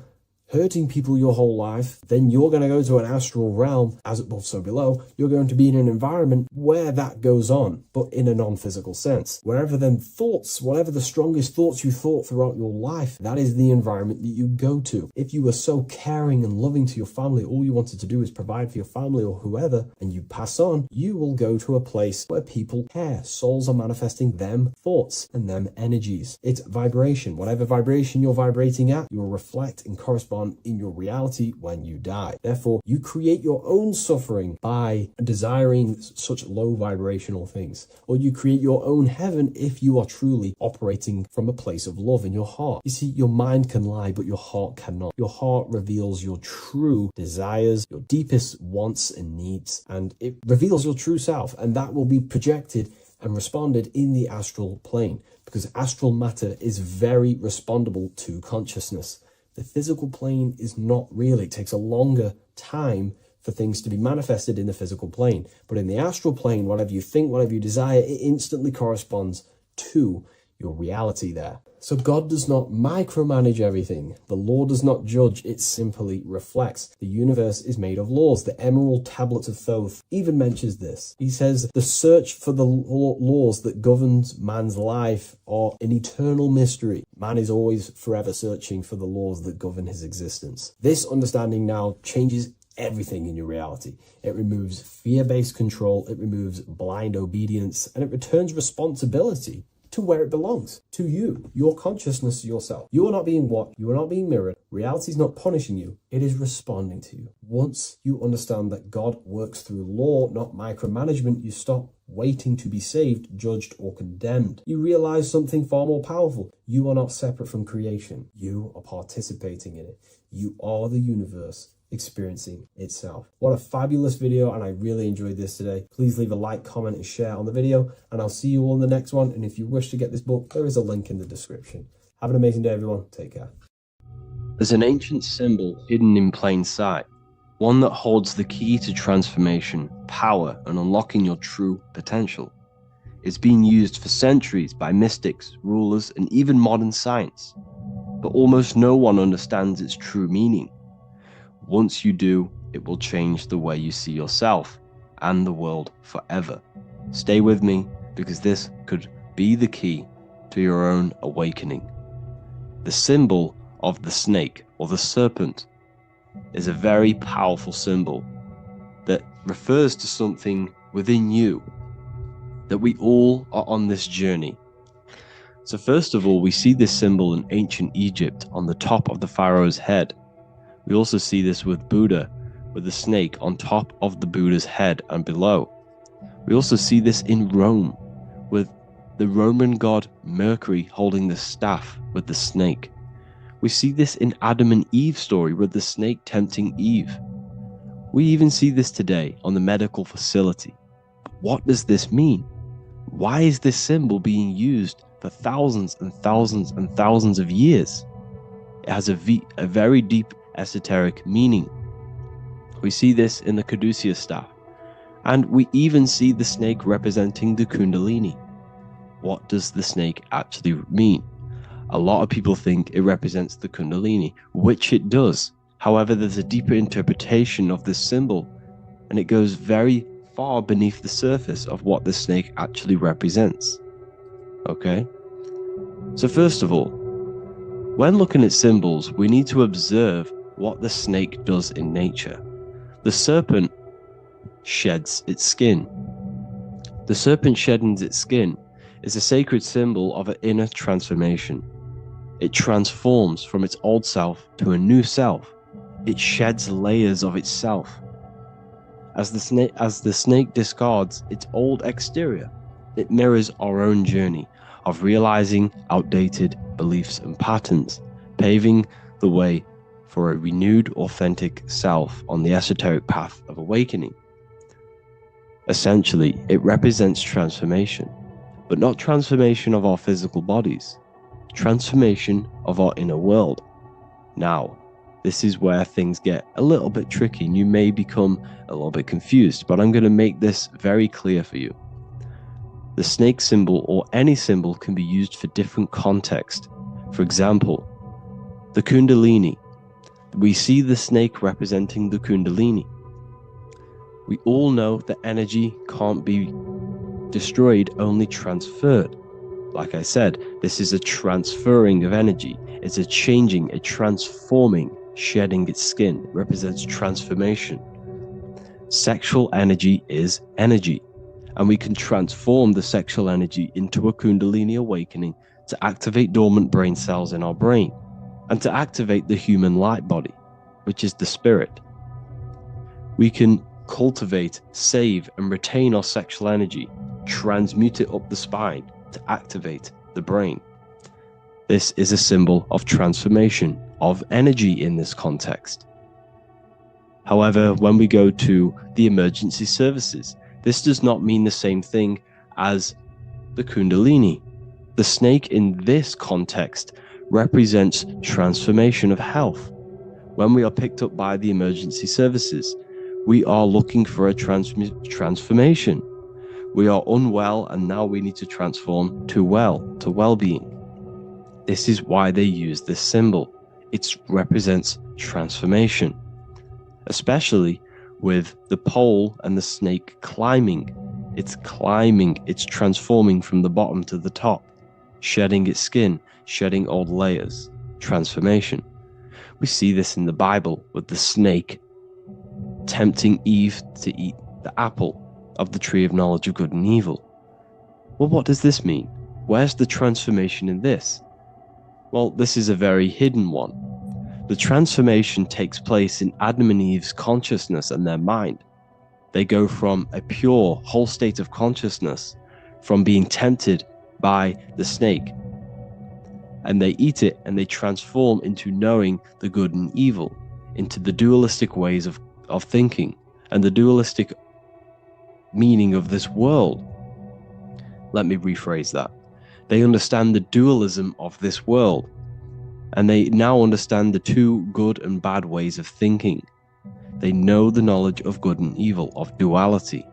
hurting people your whole life, then you're going to go to an astral realm, as above so below. You're going to be in an environment where that goes on, but in a non-physical sense. Wherever then thoughts, whatever the strongest thoughts you thought throughout your life, that is the environment that you go to. If you were so caring and loving to your family, all you wanted to do is provide for your family or whoever, and you pass on, you will go to a place where people care. Souls are manifesting them thoughts and them energies. It's vibration. Whatever vibration you're vibrating at, you will reflect and correspond in your reality when you die. Therefore, you create your own suffering by desiring such low vibrational things, or you create your own heaven if you are truly operating from a place of love in your heart. You see, your mind can lie, but your heart cannot. Your heart reveals your true desires, your deepest wants and needs, and it reveals your true self, and that will be projected and responded in the astral plane, because astral matter is very respondable to consciousness. The physical plane is not really. It takes a longer time for things to be manifested in the physical plane. But in the astral plane, whatever you think, whatever you desire, it instantly corresponds to your reality there. So God does not micromanage everything. The law does not judge, it simply reflects. The universe is made of laws. The Emerald Tablet of Thoth even mentions this. He says, the search for the laws that governs man's life are an eternal mystery. Man is always forever searching for the laws that govern his existence. This understanding now changes everything in your reality. It removes fear-based control, it removes blind obedience, and it returns responsibility to where it belongs, to you, your consciousness, yourself. You are not being watched, you are not being mirrored. Reality is not punishing you, it is responding to you. Once you understand that God works through law, not micromanagement, you stop waiting to be saved, judged, or condemned. You realize something far more powerful. You are not separate from creation. You are participating in it. You are the universe experiencing itself. What a fabulous video, and I really enjoyed this today. Please leave a like, comment, and share on the video, and I'll see you all in the next one. And if you wish to get this book, there is a link in the description. Have an amazing day, everyone. Take care. There's an ancient symbol hidden in plain sight, one that holds the key to transformation, power, and unlocking your true potential. It's been used for centuries by mystics, rulers, and even modern science, but almost no one understands its true meaning. Once you do, it will change the way you see yourself and the world forever. Stay with me, because this could be the key to your own awakening. The symbol of the snake, or the serpent, is a very powerful symbol that refers to something within you, that we all are on this journey. So first of all, we see this symbol in ancient Egypt on the top of the pharaoh's head. We also see this with Buddha, with the snake on top of the Buddha's head and below. We also see this in Rome, with the Roman god Mercury holding the staff with the snake. We see this in Adam and Eve's story, with the snake tempting Eve. We even see this today on the medical facility. What does this mean? Why is this symbol being used for thousands and thousands and thousands of years? It has a very deep esoteric meaning. We see this in the caduceus staff, and we even see the snake representing the kundalini. What does the snake actually mean? A lot of people think it represents the kundalini, which it does. However, there's a deeper interpretation of this symbol, and it goes very far beneath the surface of what the snake actually represents. Okay? So first of all, when looking at symbols, we need to observe what the snake does in nature. The serpent sheds its skin. The serpent shedding its skin is a sacred symbol of an inner transformation. It transforms from its old self to a new self. It sheds layers of itself. As the snake discards its old exterior, it mirrors our own journey of realizing outdated beliefs and patterns, paving the way for a renewed, authentic self on the esoteric path of awakening. Essentially, it represents transformation, but not transformation of our physical bodies, transformation of our inner world. Now, this is where things get a little bit tricky, and you may become a little bit confused, but I'm going to make this very clear for you. The snake symbol, or any symbol, can be used for different contexts. For example, the kundalini. We see the snake representing the Kundalini. We all know that energy can't be destroyed, only transferred. Like I said, this is a transferring of energy. It's a changing, a transforming, shedding its skin. It represents transformation. Sexual energy is energy, and we can transform the sexual energy into a Kundalini awakening to activate dormant brain cells in our brain and to activate the human light body, which is the spirit. We can cultivate, save, and retain our sexual energy, transmute it up the spine to activate the brain. This is a symbol of transformation, of energy in this context. However, when we go to the emergency services, this does not mean the same thing as the Kundalini. The snake in this context represents transformation of health. When we are picked up by the emergency services, we are looking for a transformation. We are unwell, and now we need to transform to well-being. This is why they use this symbol. It represents transformation, especially with the pole and the snake climbing. It's climbing, it's transforming from the bottom to the top, shedding its skin, shedding old layers, transformation. We see this in the Bible with the snake tempting Eve to eat the apple of the tree of knowledge of good and evil. Well, what does this mean? Where's the transformation in this? Well, this is a very hidden one. The transformation takes place in Adam and Eve's consciousness and their mind. They go from a pure, whole state of consciousness, from being tempted by the snake, and they eat it and they transform into knowing the good and evil, into the dualistic ways of thinking and the dualistic meaning of this world. Let me rephrase that. They understand the dualism of this world, and they now understand the two good and bad ways of thinking. They know the knowledge of good and evil, of duality.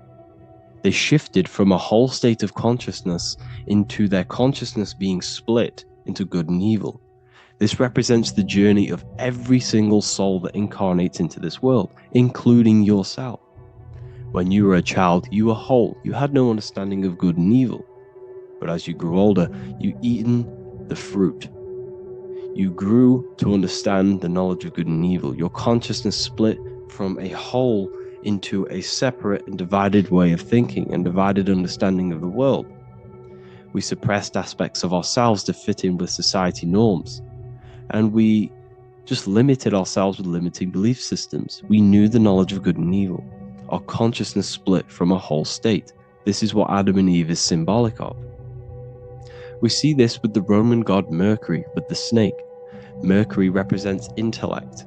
They shifted from a whole state of consciousness into their consciousness being split into good and evil. This represents the journey of every single soul that incarnates into this world, including yourself. When you were a child, you were whole. You had no understanding of good and evil. But as you grew older, you eaten the fruit. You grew to understand the knowledge of good and evil. Your consciousness split from a whole into a separate and divided way of thinking and divided understanding of the world. We suppressed aspects of ourselves to fit in with society norms. And we just limited ourselves with limiting belief systems. We knew the knowledge of good and evil. Our consciousness split from a whole state. This is what Adam and Eve is symbolic of. We see this with the Roman god Mercury, with the snake. Mercury represents intellect,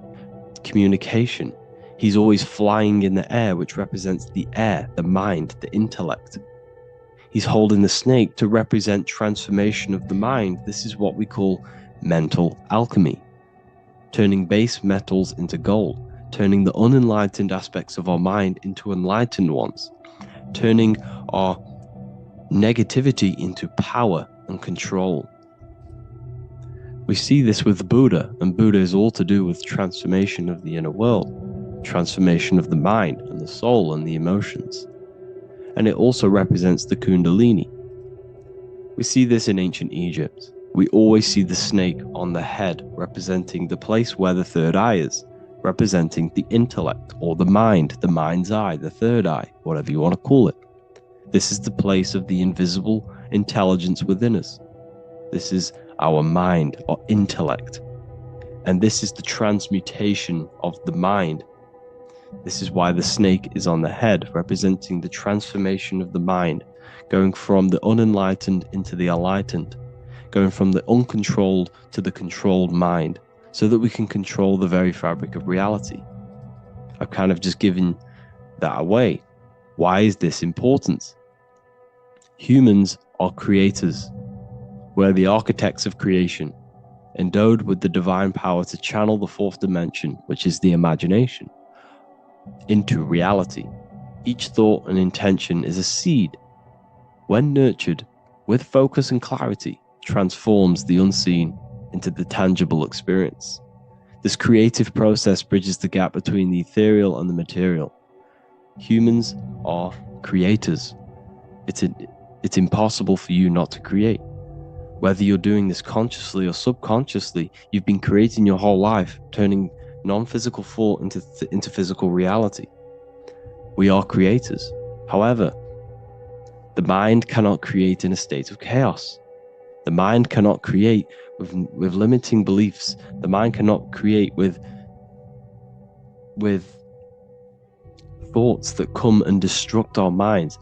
communication. He's always flying in the air, which represents the air, the mind, the intellect. He's holding the snake to represent transformation of the mind. This is what we call mental alchemy, turning base metals into gold, turning the unenlightened aspects of our mind into enlightened ones, turning our negativity into power and control. We see this with Buddha, and Buddha is all to do with transformation of the inner world, transformation of the mind and the soul and the emotions. And it also represents the Kundalini. We see this in ancient Egypt. We always see the snake on the head, representing the place where the third eye is, representing the intellect or the mind's eye, the third eye, whatever you want to call it. This is the place of the invisible intelligence within us. This is our mind or intellect. And this is the transmutation of the mind. This is why the snake is on the head, representing the transformation of the mind, going from the unenlightened into the enlightened, going from the uncontrolled to the controlled mind, so that we can control the very fabric of reality. I've kind of just given that away. Why is this important? Humans are creators. We're the architects of creation, endowed with the divine power to channel the fourth dimension, which is the imagination, into reality. Each thought and intention is a seed. When nurtured with focus and clarity, transforms the unseen into the tangible experience. This creative process bridges the gap between the ethereal and the material. Humans are creators. It's impossible for you not to create. Whether you're doing this consciously or subconsciously, you've been creating your whole life, turning non-physical thought into physical reality. We are creators. However, the mind cannot create in a state of chaos. The mind cannot create with limiting beliefs. The mind cannot create with thoughts that come and destruct our minds.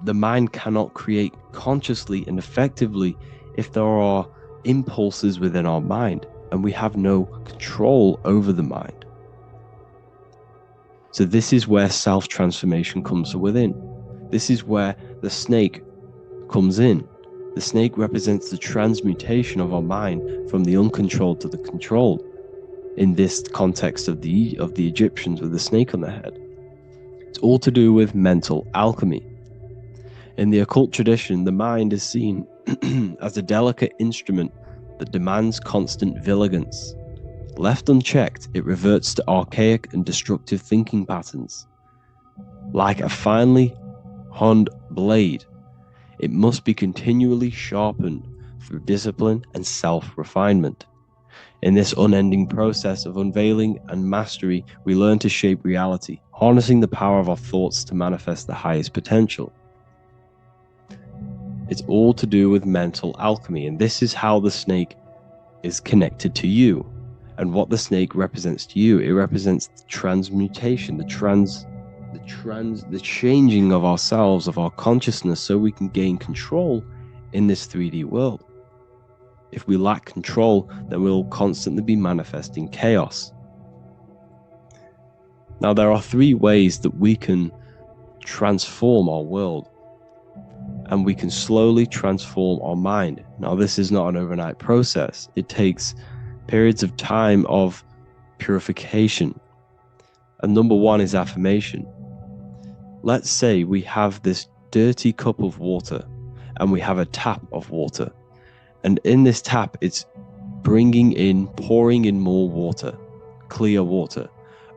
The mind cannot create consciously and effectively if there are impulses within our mind and we have no control over the mind. So this is where self-transformation comes from within. This is where the snake comes in. The snake represents the transmutation of our mind from the uncontrolled to the controlled. In this context of the Egyptians with the snake on their head. It's all to do with mental alchemy. In the occult tradition, the mind is seen as a delicate instrument that demands constant vigilance. Left unchecked, it reverts to archaic and destructive thinking patterns. Like a finely honed blade, it must be continually sharpened through discipline and self-refinement. In this unending process of unveiling and mastery, we learn to shape reality, harnessing the power of our thoughts to manifest the highest potential. It's all to do with mental alchemy, and this is how the snake is connected to you. And what the snake represents to you, it represents the transmutation, the changing of ourselves, of our consciousness, so we can gain control in this 3D world. If we lack control, then we'll constantly be manifesting chaos. Now, there are 3 ways that we can transform our world, and we can slowly transform our mind. Now, this is not an overnight process. It takes periods of time of purification. And number 1 is affirmation. Let's say we have this dirty cup of water and we have a tap of water. And in this tap, it's pouring in more water, clear water.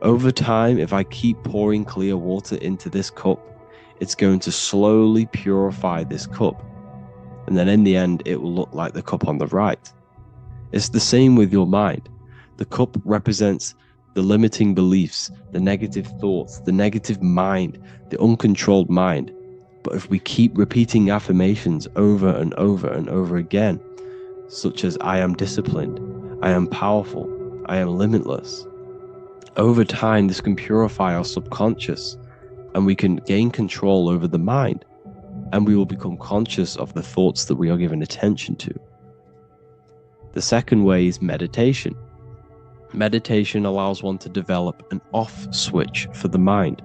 Over time, if I keep pouring clear water into this cup, it's going to slowly purify this cup. And then in the end, it will look like the cup on the right. It's the same with your mind. The cup represents the limiting beliefs, the negative thoughts, the negative mind, the uncontrolled mind. But if we keep repeating affirmations over and over and over again, such as I am disciplined, I am powerful, I am limitless, over time this can purify our subconscious and we can gain control over the mind, and we will become conscious of the thoughts that we are giving attention to. The second way is meditation. Meditation allows one to develop an off switch for the mind,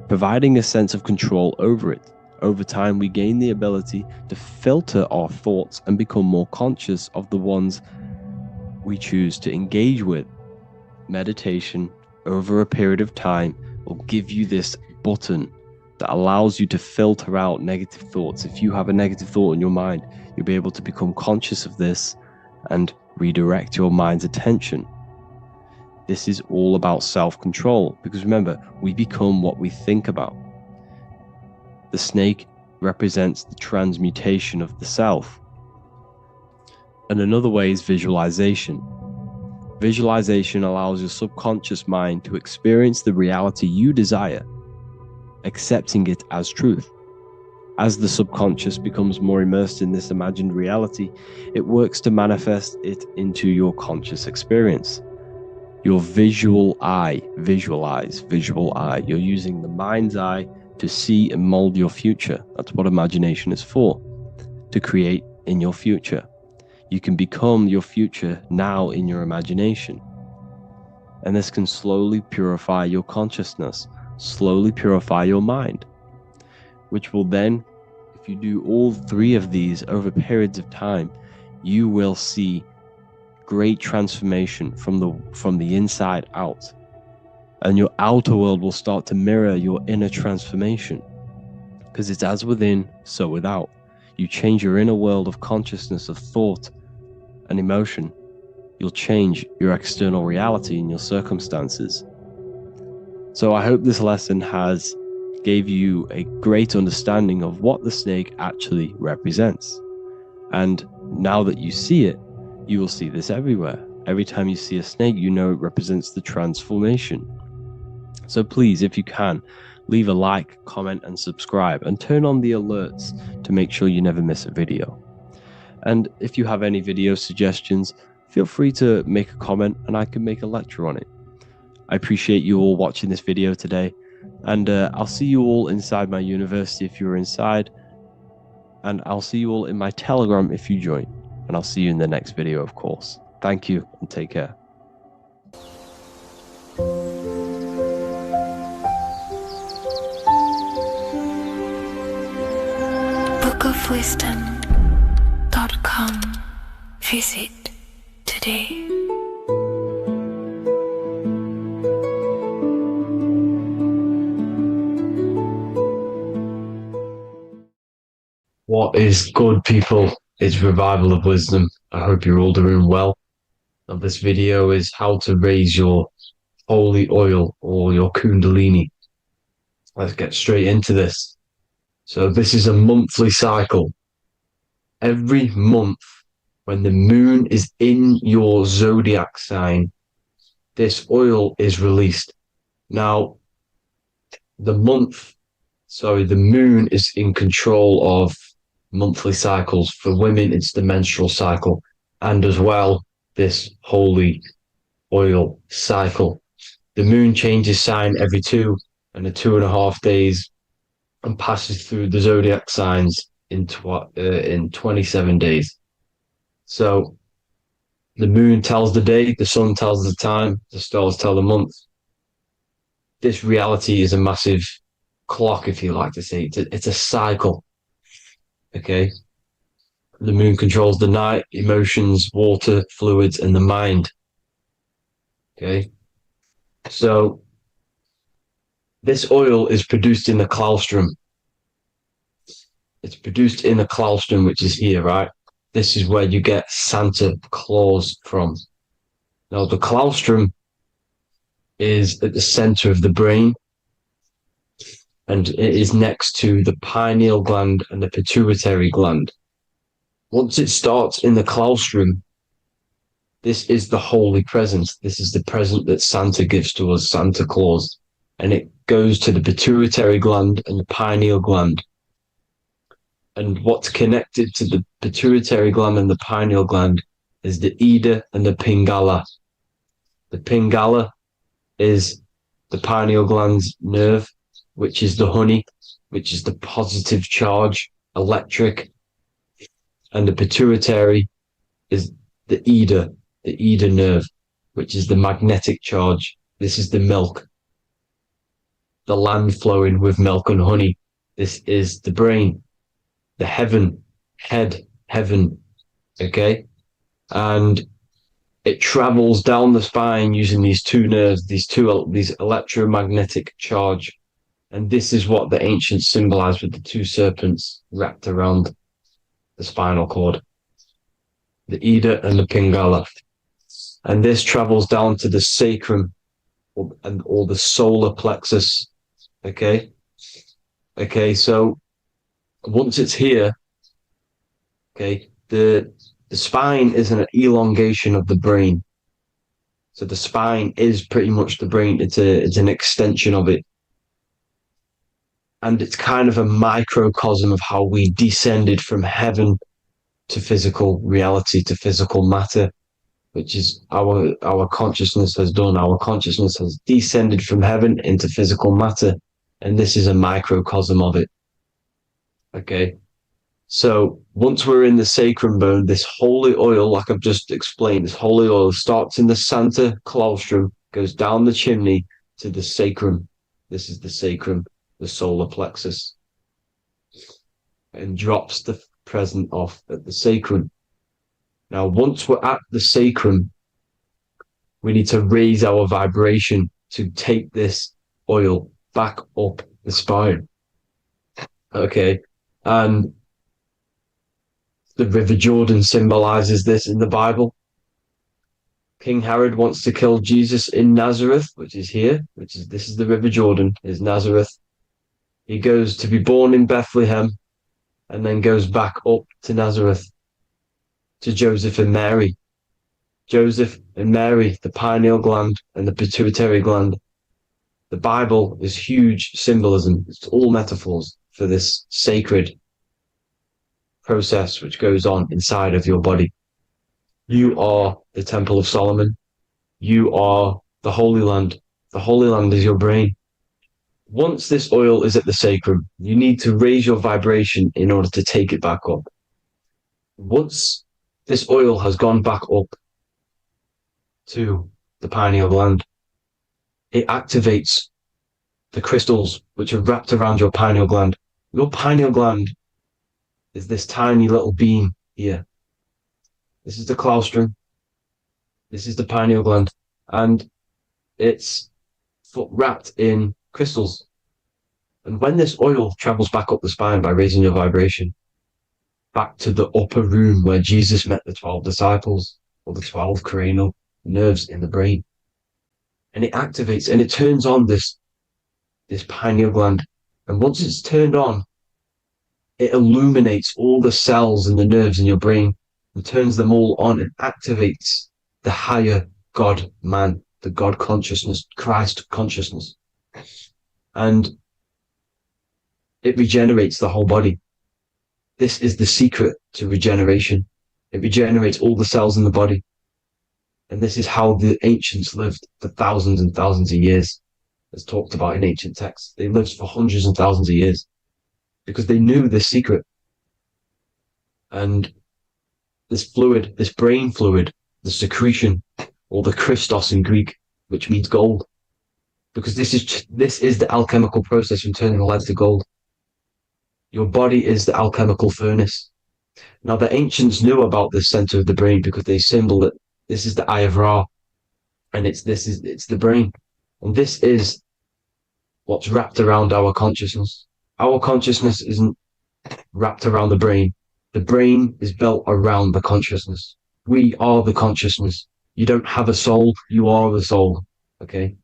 providing a sense of control over it. Over time, we gain the ability to filter our thoughts and become more conscious of the ones we choose to engage with. Meditation, over a period of time, will give you this button that allows you to filter out negative thoughts. If you have a negative thought in your mind, you'll be able to become conscious of this and redirect your mind's attention. This is all about self-control, because remember, we become what we think about. The snake represents the transmutation of the self. And another way is visualization. Visualization allows your subconscious mind to experience the reality you desire, accepting it as truth. As the subconscious becomes more immersed in this imagined reality, it works to manifest it into your conscious experience. Your visual eye, visual eye. You're using the mind's eye to see and mold your future. That's what imagination is for, to create in your future. You can become your future now in your imagination. And this can slowly purify your consciousness, slowly purify your mind, which will then, if you do all 3 of these over periods of time, you will see great transformation from the inside out. And your outer world will start to mirror your inner transformation, because it's as within, so without. You change your inner world of consciousness, of thought and emotion, you'll change your external reality and your circumstances. So I hope this lesson has gave you a great understanding of what the snake actually represents. And now that you see it, you will see this everywhere. Every time you see a snake, you know it represents the transformation. So please, if you can, leave a like, comment, and subscribe, and turn on the alerts to make sure you never miss a video. And if you have any video suggestions, feel free to make a comment and I can make a lecture on it. I appreciate you all watching this video today, and I'll see you all inside my university if you're inside, and I'll see you all in my Telegram if you join, and I'll see you in the next video, of course. Thank you and take care. bookofwisdom.com. Visit today. What is good, people? It's Revival of Wisdom. I hope you're all doing well. Now, this video is how to raise your holy oil or your kundalini. Let's get straight into this. So this is a monthly cycle. Every month, when the moon is in your zodiac sign, this oil is released. Now, the moon is in control of monthly cycles. For women, it's the menstrual cycle, and as well, this holy oil cycle. The moon changes sign every 2.5 days and passes through the zodiac signs in 27 days. So the moon tells the day, the sun tells the time, the stars tell the month. This reality is a massive clock, if you like to say. It's a cycle. Okay. The moon controls the night, emotions, water, fluids, and the mind. Okay. So this oil is produced in the claustrum. It's produced in the claustrum, which is here, right? This is where you get Santa Claus from. Now, the claustrum is at the center of the brain, and it is next to the pineal gland and the pituitary gland. Once it starts in the claustrum, this is the holy present. This is the present that Santa gives to us, Santa Claus. And it goes to the pituitary gland and the pineal gland. And what's connected to the pituitary gland and the pineal gland is the Ida and the Pingala. The Pingala is the pineal gland's nerve, which is the honey, which is the positive charge, electric. And the pituitary is the Ida nerve, which is the magnetic charge. This is the milk, the land flowing with milk and honey. This is the brain, the heaven, okay? And it travels down the spine using these two nerves, these electromagnetic charge. And this is what the ancients symbolized with the two serpents wrapped around the spinal cord, the Ida and the Pingala. And this travels down to the sacrum or the solar plexus. Okay. So once it's here, okay, the spine is an elongation of the brain. So the spine is pretty much the brain. It's an extension of it. And it's kind of a microcosm of how we descended from heaven to physical reality, to physical matter, which is our consciousness has done. Our consciousness has descended from heaven into physical matter. And this is a microcosm of it. Okay. So once we're in the sacrum bone, this holy oil, like I've just explained, this holy oil starts in the Santa Claustrum, goes down the chimney to the sacrum. This is the sacrum, the solar plexus, and drops the present off at the sacrum. Now, once we're at the sacrum, we need to raise our vibration to take this oil back up the spine. Okay. And the River Jordan symbolizes this in the Bible. King Herod wants to kill Jesus in Nazareth, which is here, this is the River Jordan, is Nazareth. He goes to be born in Bethlehem and then goes back up to Nazareth to Joseph and Mary. Joseph and Mary, the pineal gland and the pituitary gland. The Bible is huge symbolism. It's all metaphors for this sacred process which goes on inside of your body. You are the Temple of Solomon. You are the Holy Land. The Holy Land is your brain. Once this oil is at the sacrum, you need to raise your vibration in order to take it back up. Once this oil has gone back up to the pineal gland, it activates the crystals which are wrapped around your pineal gland. Your pineal gland is this tiny little beam here. This is the claustrum. This is the pineal gland. And it's wrapped in crystals. And when this oil travels back up the spine by raising your vibration, back to the upper room where Jesus met the 12 disciples, or the 12 cranial nerves in the brain, and it activates and it turns on this pineal gland. And once it's turned on, it illuminates all the cells and the nerves in your brain and turns them all on and activates the higher God man, the God consciousness, Christ consciousness. And it regenerates the whole body. This is the secret to regeneration. It regenerates all the cells in the body. And this is how the ancients lived for thousands and thousands of years, as talked about in ancient texts. They lived for hundreds and thousands of years because they knew this secret. And this fluid, this brain fluid, the secretion, or the Christos in Greek, which means gold, because this is the alchemical process from turning lead to gold. Your body is the alchemical furnace. Now, the ancients knew about this center of the brain because they symboled it. This is the eye of Ra, and it's the brain. And this is what's wrapped around our consciousness. Our consciousness isn't wrapped around the brain. The brain is built around the consciousness. We are the consciousness. You don't have a soul, you are the soul. Okay?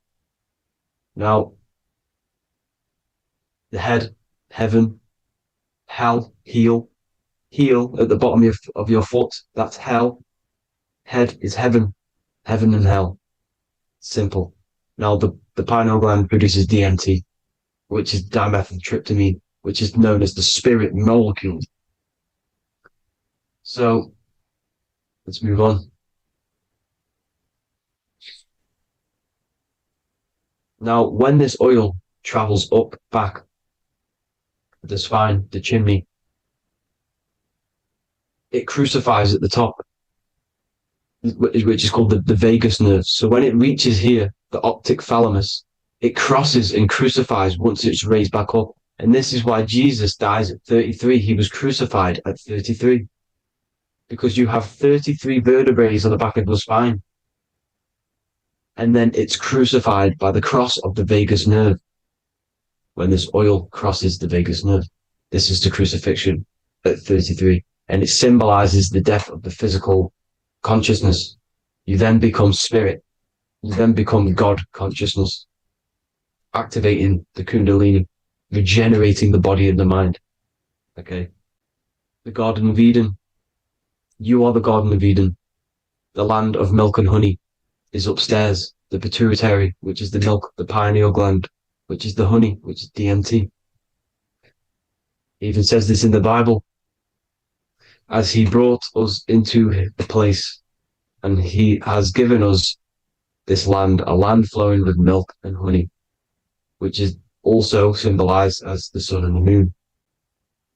Now, the head, heaven, hell, heel at the bottom of your foot, that's hell. Head is heaven and hell. Simple. Now, the pineal gland produces DMT, which is dimethyltryptamine, which is known as the spirit molecule. So, let's move on. Now, when this oil travels up, back, the spine, the chimney, it crucifies at the top, which is called the vagus nerve. So when it reaches here, the optic thalamus, it crosses and crucifies once it's raised back up. And this is why Jesus dies at 33. He was crucified at 33. Because you have 33 vertebrae on the back of the spine. And then it's crucified by the cross of the vagus nerve. When this oil crosses the vagus nerve, this is the crucifixion at 33. And it symbolizes the death of the physical consciousness. You then become spirit. You then become God consciousness, activating the Kundalini, regenerating the body and the mind. Okay. The Garden of Eden. You are the Garden of Eden. The land of milk and honey is upstairs. The pituitary, which is the milk, the pineal gland, which is the honey, which is DMT. It even says this in the Bible. As he brought us into the place, and he has given us this land, a land flowing with milk and honey, which is also symbolized as the sun and the moon.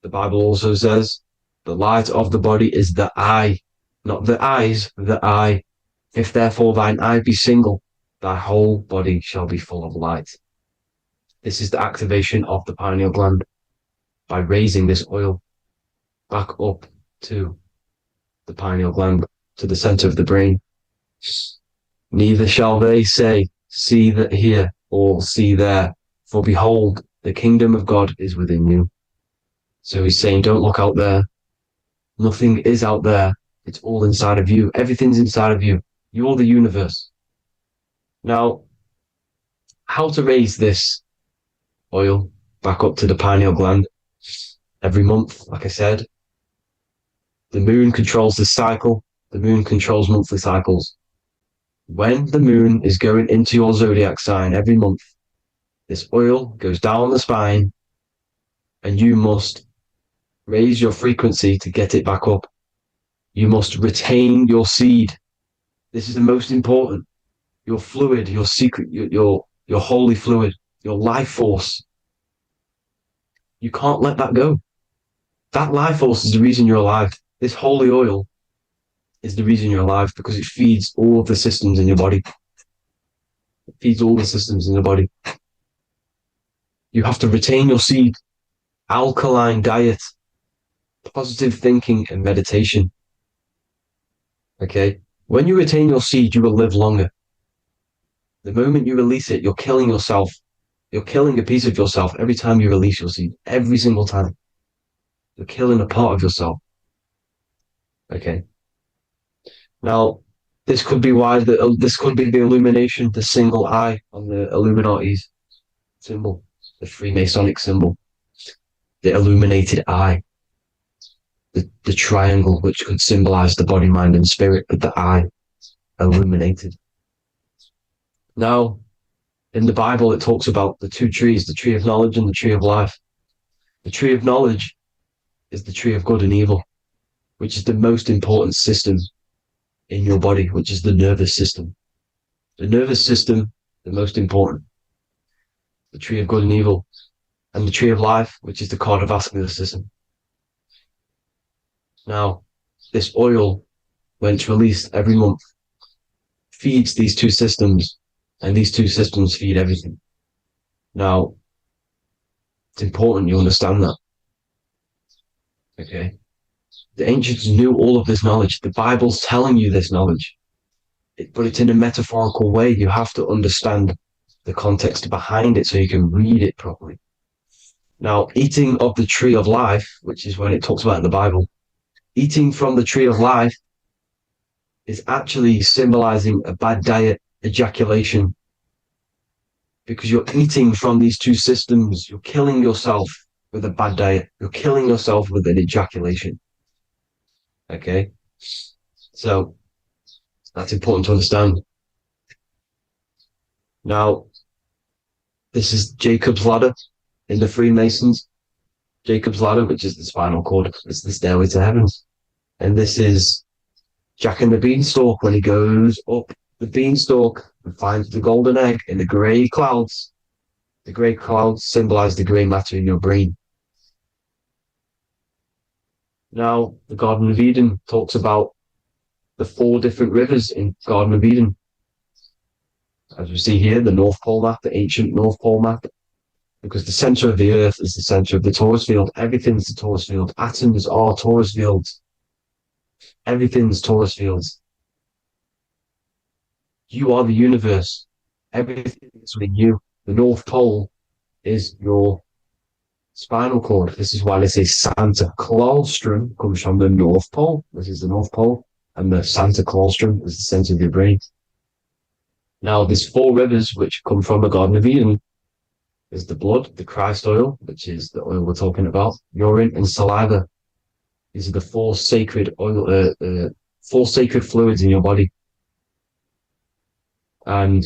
The Bible also says, the light of the body is the eye, not the eyes, the eye. If therefore thine eye be single, thy whole body shall be full of light. This is the activation of the pineal gland by raising this oil back up to the pineal gland, to the center of the brain. Neither shall they say, see that here, or see there, for behold, the kingdom of God is within you. So he's saying, don't look out there. Nothing is out there. It's all inside of you. Everything's inside of you. You're the universe. Now, how to raise this oil back up to the pineal gland every month, like I said. The moon controls the cycle. The moon controls monthly cycles. When the moon is going into your zodiac sign every month, this oil goes down the spine and you must raise your frequency to get it back up. You must retain your seed. This is the most important. Your fluid, your secret, your holy fluid, your life force. You can't let that go. That life force is the reason you're alive. This holy oil is the reason you're alive because it feeds all of the systems in your body. It feeds all the systems in your body. You have to retain your seed, alkaline diet, positive thinking, and meditation. Okay? When you retain your seed, you will live longer. The moment you release it, you're killing yourself. You're killing a piece of yourself every time you release your seed. Every single time. You're killing a part of yourself. Okay? Now, this could be why this could be the illumination, the single eye on the Illuminati's symbol, the Freemasonic symbol, the illuminated eye, the triangle, which could symbolize the body, mind, and spirit, but the eye illuminated. Now, in the Bible, it talks about the two trees, the tree of knowledge and the tree of life. The tree of knowledge is the tree of good and evil, which is the most important system in your body, which is the nervous system. The nervous system, the most important. The tree of good and evil. And the tree of life, which is the cardiovascular system. Now, this oil, when it's released every month, feeds these two systems, and these two systems feed everything. Now, it's important you understand that. Okay? The ancients knew all of this knowledge. The Bible's telling you this knowledge. But it's in a metaphorical way. You have to understand the context behind it so you can read it properly. Now, eating of the tree of life, which is when it talks about in the Bible, eating from the tree of life is actually symbolizing a bad diet, ejaculation, because you're eating from these two systems. You're killing yourself with a bad diet. You're killing yourself with an ejaculation. Okay? So, that's important to understand. Now, this is Jacob's ladder in the Freemasons. Jacob's ladder, which is the spinal cord. It's the stairway to heaven. And this is Jack and the Beanstalk when he goes up the beanstalk and finds the golden egg in the grey clouds. The grey clouds symbolize the grey matter in your brain. Now, the Garden of Eden talks about the 4 different rivers in Garden of Eden. As we see here, the North Pole map, the ancient North Pole map, because the center of the earth is the center of the torus field. Everything's the torus field. Atoms are torus fields. Everything's torus fields. You are the universe. Everything is within you. The North Pole is your spinal cord. This is why they say Santa Claustrum comes from the North Pole. This is the North Pole. And the Santa Claustrum is the center of your brain. Now, there's 4 rivers which come from the Garden of Eden. There's the blood, the Christ oil, which is the oil we're talking about, urine, and saliva. These are the 4 sacred oil, 4 sacred fluids in your body. And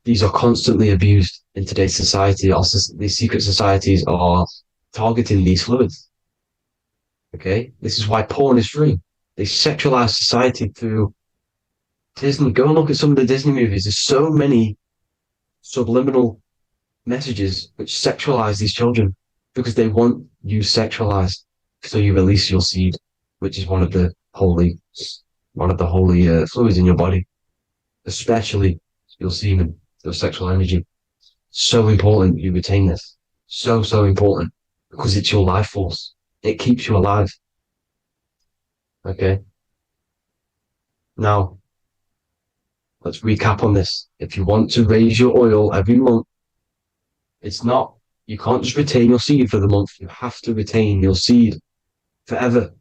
these are constantly abused in today's society. Also, these secret societies are targeting these fluids. Okay? This is why porn is free. They sexualize society through Disney. Go and look at some of the Disney movies. There's so many subliminal messages which sexualize these children because they want you sexualized. So you release your seed, which is one of the holy fluids in your body, especially your semen, your sexual energy. So important you retain this. So important because it's your life force. It keeps you alive. Okay. Now, let's recap on this. If you want to raise your oil every month, you can't just retain your seed for the month. You have to retain your seed forever.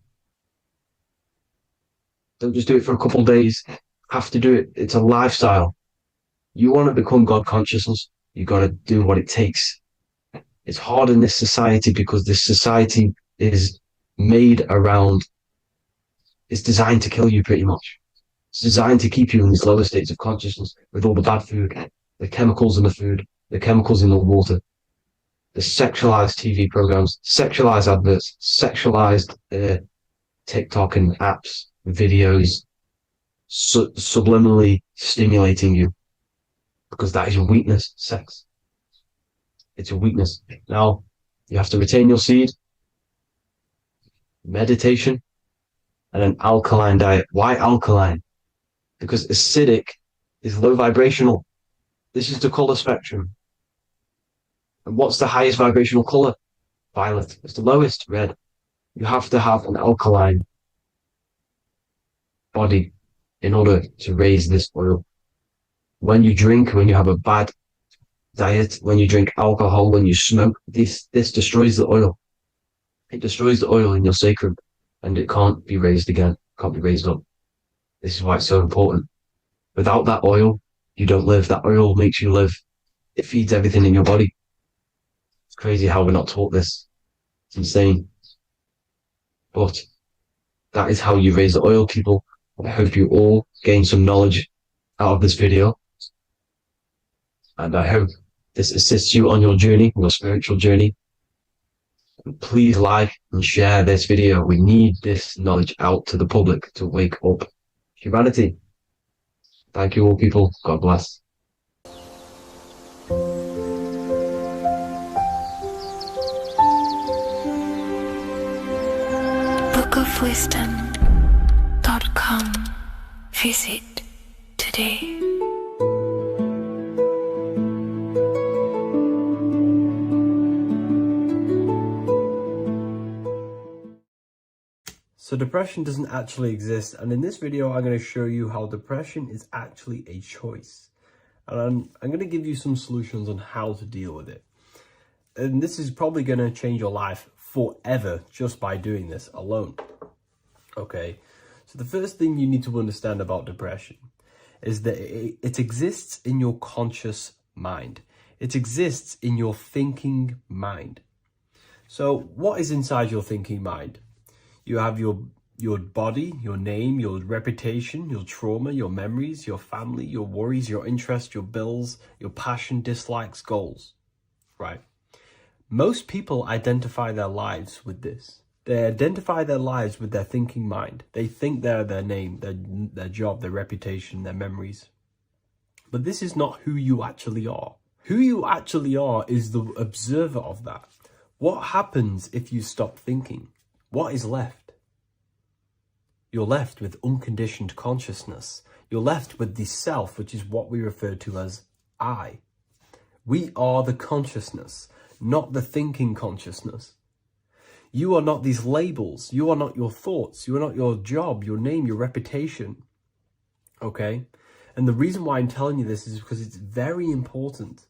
Don't just do it for a couple of days. Have to do it. It's a lifestyle. You want to become God consciousness, you got to do what it takes. It's hard in this society because this society is made around, it's designed to kill you pretty much. It's designed to keep you in these lower states of consciousness with all the bad food, the chemicals in the food, the chemicals in the water, the sexualized TV programs, sexualized adverts, sexualized TikTok and apps, videos, subliminally stimulating you. Because that is your weakness, sex. It's your weakness. Now, you have to retain your seed, meditation, and an alkaline diet. Why alkaline? Because acidic is low vibrational. This is the color spectrum. And what's the highest vibrational color? Violet. It's the lowest, red. You have to have an alkaline body in order to raise this oil. When you drink, when you have a bad diet, when you drink alcohol, when you smoke, this destroys the oil. It destroys the oil in your sacrum, and it can't be raised again, can't be raised up. This is why it's so important. Without that oil, you don't live. That oil makes you live. It feeds everything in your body. It's crazy how we're not taught this. It's insane. But that is how you raise the oil, people. I hope you all gain some knowledge out of this video. And I hope this assists you on your journey, your spiritual journey. And please like and share this video. We need this knowledge out to the public to wake up humanity. Thank you all, people. God bless. bookofwisdom.com. Visit today. So depression doesn't actually exist, and in this video I'm going to show you how depression is actually a choice. And I'm going to give you some solutions on how to deal with it. And this is probably going to change your life forever just by doing this alone. Okay, so the first thing you need to understand about depression is that it exists in your conscious mind. It exists in your thinking mind. So what is inside your thinking mind? You have your body, your name, your reputation, your trauma, your memories, your family, your worries, your interests, your bills, your passion, dislikes, goals, right? Most people identify their lives with this. They identify their lives with their thinking mind. They think they're their name, their job, their reputation, their memories. But this is not who you actually are. Who you actually are is the observer of that. What happens if you stop thinking? What is left? You're left with unconditioned consciousness. You're left with the self, which is what we refer to as I. We are the consciousness, not the thinking consciousness. You are not these labels. You are not your thoughts. You are not your job, your name, your reputation. Okay? And the reason why I'm telling you this is because it's very important,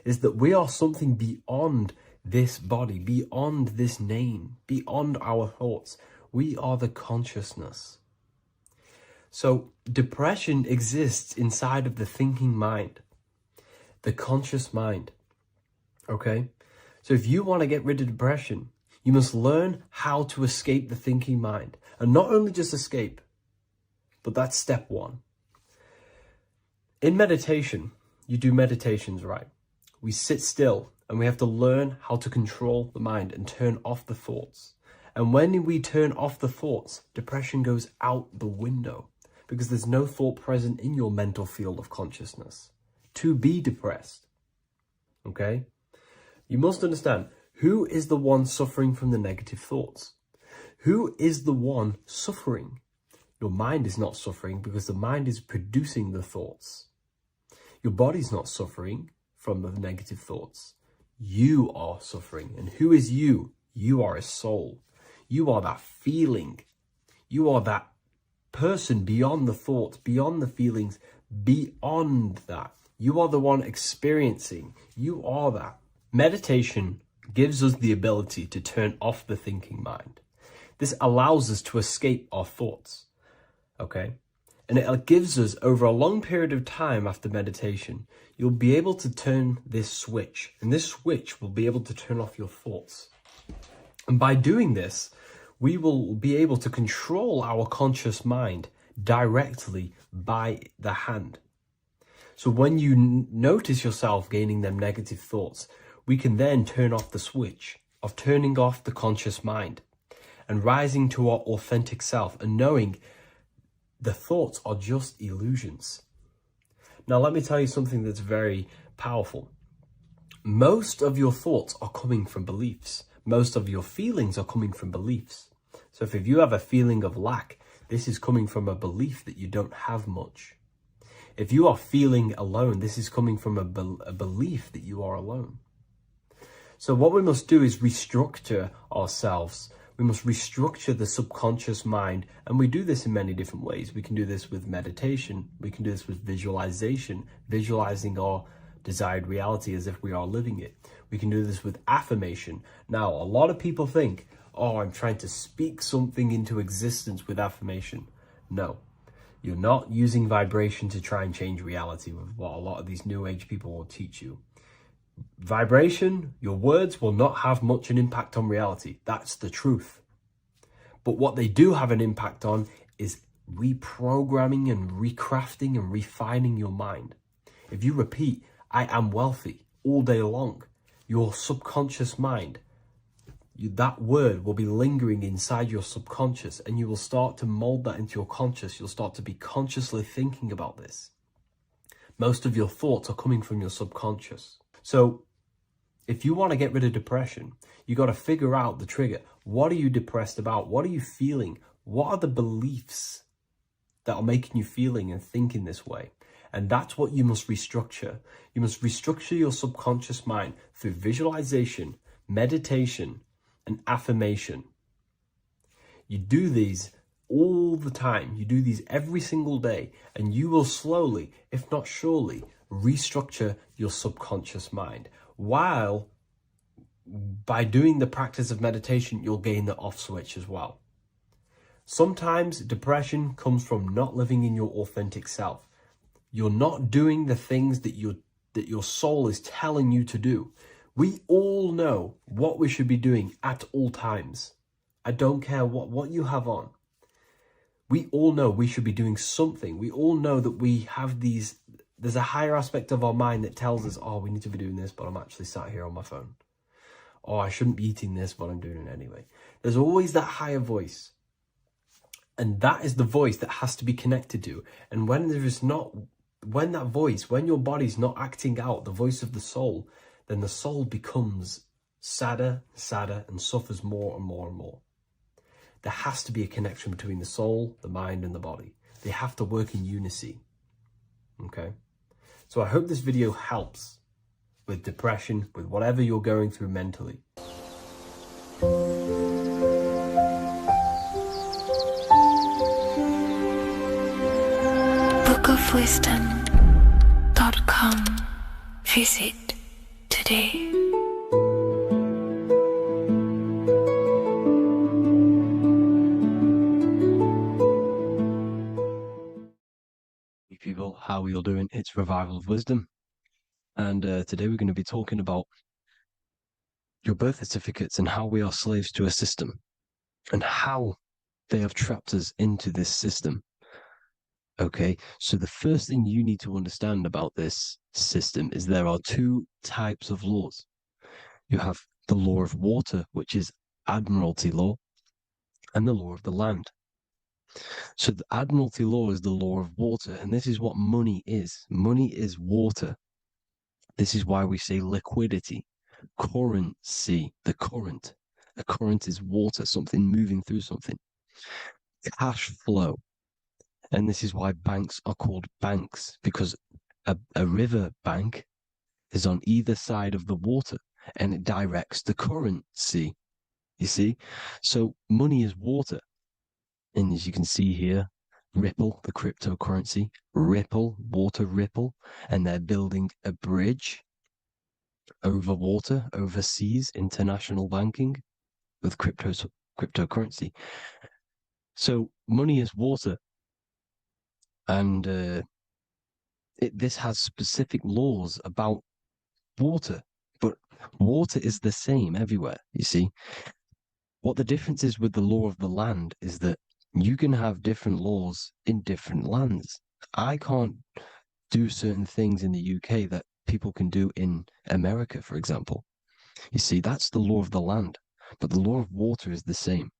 is that we are something beyond this body, beyond this name, beyond our thoughts. We are the consciousness. So depression exists inside of the thinking mind, the conscious mind. Okay? So if you want to get rid of depression, you must learn how to escape the thinking mind. And not only just escape, but that's step one. In meditation, you do meditations, right? We sit still and we have to learn how to control the mind and turn off the thoughts. And when we turn off the thoughts, depression goes out the window because there's no thought present in your mental field of consciousness to be depressed. Okay? You must understand, who is the one suffering from the negative thoughts? Who is the one suffering? Your mind is not suffering because the mind is producing the thoughts. Your body's not suffering from the negative thoughts. You are suffering. And who is you? You are a soul. You are that feeling. You are that person beyond the thoughts, beyond the feelings, beyond that. You are the one experiencing. You are that. Meditation gives us the ability to turn off the thinking mind. This allows us to escape our thoughts. okay? And it gives us, over a long period of time after meditation, you'll be able to turn this switch, and this switch will be able to turn off your thoughts. And by doing this, we will be able to control our conscious mind directly by the hand. So when you notice yourself gaining them negative thoughts, we can then turn off the switch of turning off the conscious mind and rising to our authentic self and knowing the thoughts are just illusions. Now, let me tell you something that's very powerful. Most of your thoughts are coming from beliefs. Most of your feelings are coming from beliefs. So if you have a feeling of lack, this is coming from a belief that you don't have much. If you are feeling alone, this is coming from a belief that you are alone. So what we must do is restructure ourselves. We must restructure the subconscious mind, and we do this in many different ways. We can do this with meditation. We can do this with visualization, visualizing our desired reality as if we are living it. We can do this with affirmation. Now, a lot of people think, oh, I'm trying to speak something into existence with affirmation. No, you're not using vibration to try and change reality with what a lot of these new age people will teach you. Vibration, your words will not have much an impact on reality. That's the truth. But what they do have an impact on is reprogramming and recrafting and refining your mind. If you repeat, I am wealthy all day long, your subconscious mind, that word will be lingering inside your subconscious, and you will start to mold that into your conscious. You'll start to be consciously thinking about this. Most of your thoughts are coming from your subconscious. So if you want to get rid of depression, you got to figure out the trigger. What are you depressed about? What are you feeling? What are the beliefs that are making you feeling and thinking this way? And that's what you must restructure. You must restructure your subconscious mind through visualization, meditation, and affirmation. You do these all the time. You do these every single day, and you will slowly, if not surely, restructure your subconscious mind. While by doing the practice of meditation, you'll gain the off switch as well. Sometimes depression comes from not living in your authentic self. You're not doing the things that your soul is telling you to do. We all know what we should be doing at all times. I don't care what you have on. We all know we should be doing something. We all know that we have there's a higher aspect of our mind that tells us, oh, we need to be doing this, but I'm actually sat here on my phone. Oh, I shouldn't be eating this, but I'm doing it anyway. There's always that higher voice. And that is the voice that has to be connected to. And when your body's not acting out the voice of the soul, then the soul becomes sadder, and suffers more and more and more. There has to be a connection between the soul, the mind, and the body. They have to work in unison. Okay? So I hope this video helps with depression, with whatever you're going through mentally. bookofwisdom.com. Visit today. People, how are you all doing? It's Revival of Wisdom, and today we're going to be talking about your birth certificates and how we are slaves to a system and how they have trapped us into this system. Okay, so the first thing you need to understand about this system is there are two types of laws. You have the law of water, which is admiralty law, and the law of the land. So the admiralty law is the law of water, and this is what money is. Money is water. This is why we say liquidity, currency, the current. A current is water, something moving through something. Cash flow. And this is why banks are called banks, because a river bank is on either side of the water, and it directs the currency. You see? So money is water. And as you can see here, Ripple, the cryptocurrency, Ripple, water Ripple, and they're building a bridge over water, overseas, international banking with cryptocurrency. So money is water. And this has specific laws about water, but water is the same everywhere, you see. What the difference is with the law of the land is that you can have different laws in different lands. I can't do certain things in the UK that people can do in America, for example. You see, that's the law of the land, but the law of water is the same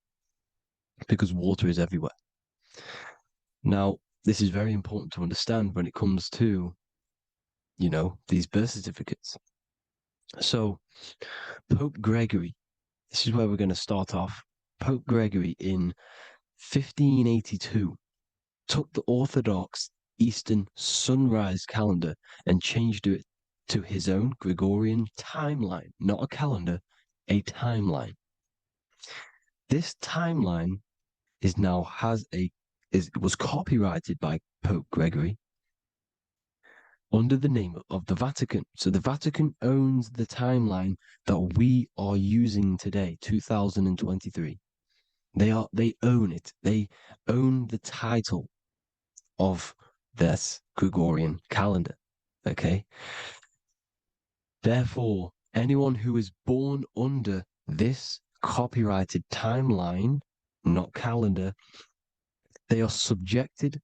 because water is everywhere. Now, this is very important to understand when it comes to, these birth certificates. So, Pope Gregory, this is where we're going to start off. Pope Gregory in 1582 took the Orthodox Eastern sunrise calendar and changed it to his own Gregorian timeline, not a calendar, a timeline. This timeline was copyrighted by Pope Gregory under the name of the Vatican. So the Vatican owns the timeline that we are using today, 2023. They own it. They own the title of this Gregorian calendar. Okay. Therefore, anyone who is born under this copyrighted timeline, not calendar, they are subjected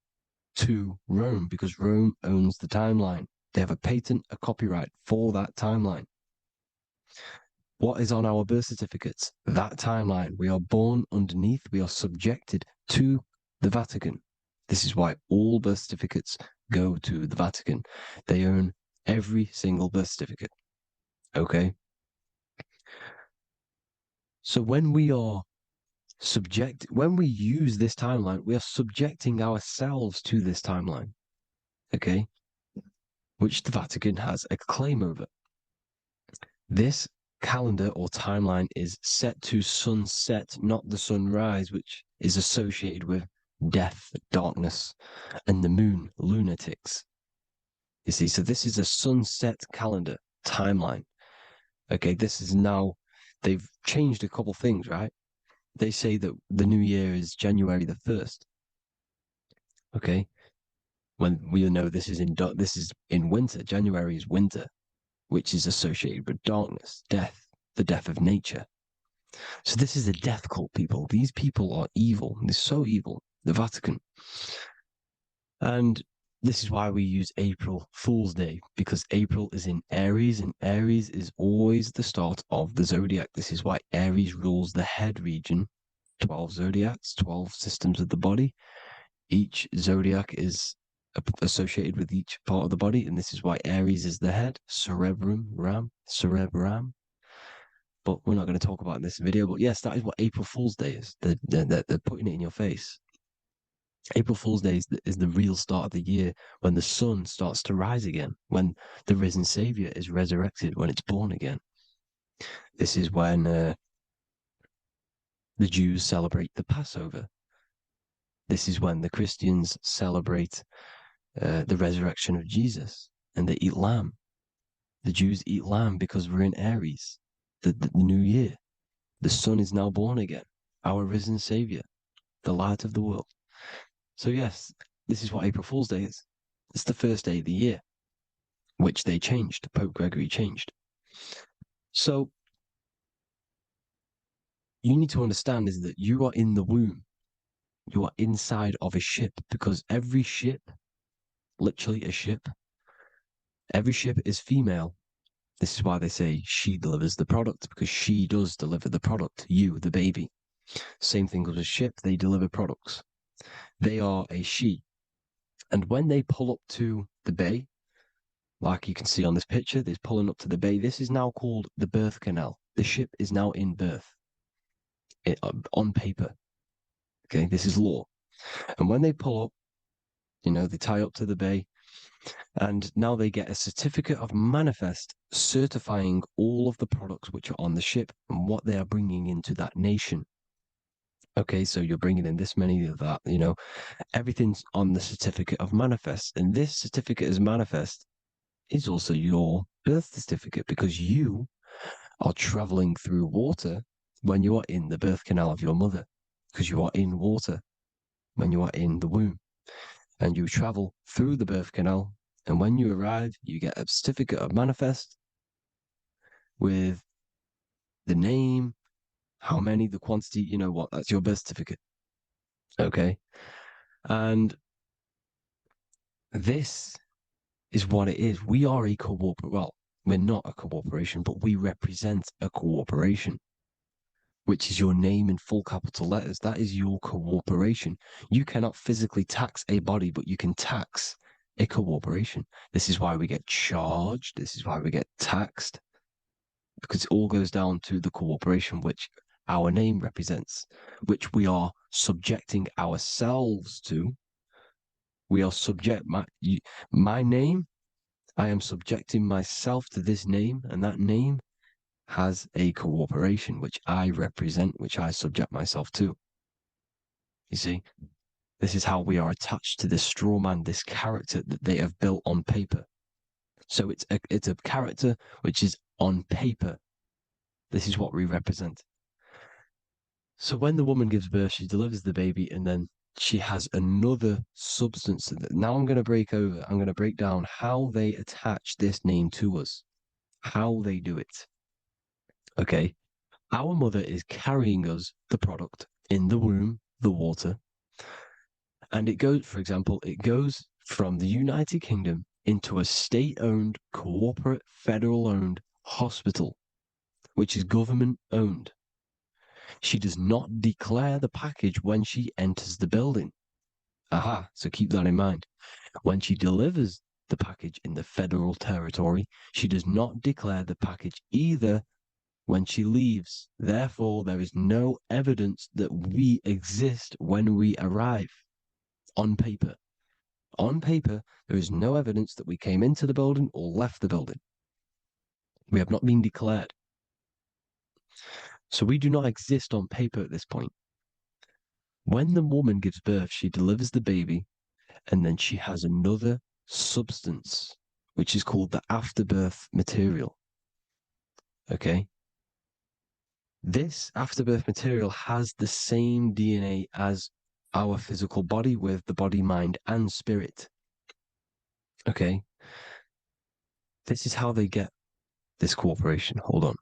to Rome because Rome owns the timeline. They have a patent, a copyright for that timeline. What is on our birth certificates? That timeline. We are born underneath, we are subjected to the Vatican. This is why all birth certificates go to the Vatican. They own every single birth certificate. Okay? So when we use this timeline, we are subjecting ourselves to this timeline. Okay? Which the Vatican has a claim over. This calendar or timeline is set to sunset, not the sunrise, which is associated with death, darkness, and the moon, lunatics. You see, so this is a sunset calendar timeline. Okay, this is now, they've changed a couple things, right? They say that the new year is January the 1st. Okay, when we know this is in winter. January is winter, which is associated with darkness, death, the death of nature. So this is a death cult, people. These people are evil. They're so evil. The Vatican. And this is why we use April Fool's Day, because April is in Aries, and Aries is always the start of the zodiac. This is why Aries rules the head region. 12 zodiacs, 12 systems of the body. Each zodiac is associated with each part of the body, and this is why Aries is the head, cerebrum. But we're not going to talk about it in this video. But yes, that is what April Fool's Day is. They're putting it in your face. April Fool's Day is the real start of the year, when the sun starts to rise again, when the risen Savior is resurrected, when it's born again. This is when the Jews celebrate the Passover. This is when the Christians celebrate the resurrection of Jesus, and they eat lamb. The Jews eat lamb because we're in Aries, the new year. The sun is now born again, our risen Savior, the light of the world. So yes, this is what April Fool's Day is. It's the first day of the year, which they changed. Pope Gregory changed. So you need to understand is that you are in the womb. You are inside of a ship, because every ship, literally a ship, every ship is female. This is why they say she delivers the product, because she does deliver the product. You, the baby. Same thing with a ship. They deliver products. They are a she. And when they pull up to the bay, like you can see on this picture, they're pulling up to the bay. This is now called the birth canal. The ship is now in birth on paper. Okay, this is law. And when they pull up, they tie up to the bay, and now they get a certificate of manifest certifying all of the products which are on the ship and what they are bringing into that nation. Okay, so you're bringing in this many of that, everything's on the certificate of manifest. And this certificate of manifest is also your birth certificate, because you are traveling through water when you are in the birth canal of your mother, because you are in water when you are in the womb. and you travel through the birth canal. And when you arrive, you get a certificate of manifest with the name, how many, the quantity, you know what, that's your birth certificate. Okay. And this is what it is. We are a well, we're not a corporation, but we represent a corporation, which is your name in full capital letters. That is your corporation. You cannot physically tax a body, but you can tax a corporation. This is why we get charged. This is why we get taxed, because it all goes down to the corporation, which our name represents, which we are subjecting ourselves to. We are my name. I am subjecting myself to this name, and that name has a corporation which I represent, which I subject myself to. You see, this is how we are attached to this straw man, this character that they have built on paper. So it's a character which is on paper. This is what we represent. So when the woman gives birth, she delivers the baby, and then she has another substance. Now I'm going to break down how they attach this name to us, how they do it. Okay. Our mother is carrying us the product in the womb, the water. And it goes, for example, it goes from the United Kingdom into a state-owned, corporate, federal-owned hospital, which is government-owned. She does not declare the package when she enters the building. Aha, so keep that in mind. When she delivers the package in the federal territory, she does not declare the package either when she leaves. Therefore, there is no evidence that we exist when we arrive. On paper. On paper, there is no evidence that we came into the building or left the building. We have not been declared. So we do not exist on paper at this point. When the woman gives birth, she delivers the baby, and then she has another substance, which is called the afterbirth material. Okay? This afterbirth material has the same DNA as our physical body, with the body, mind, and spirit. Okay? This is how they get this corporation. Hold on.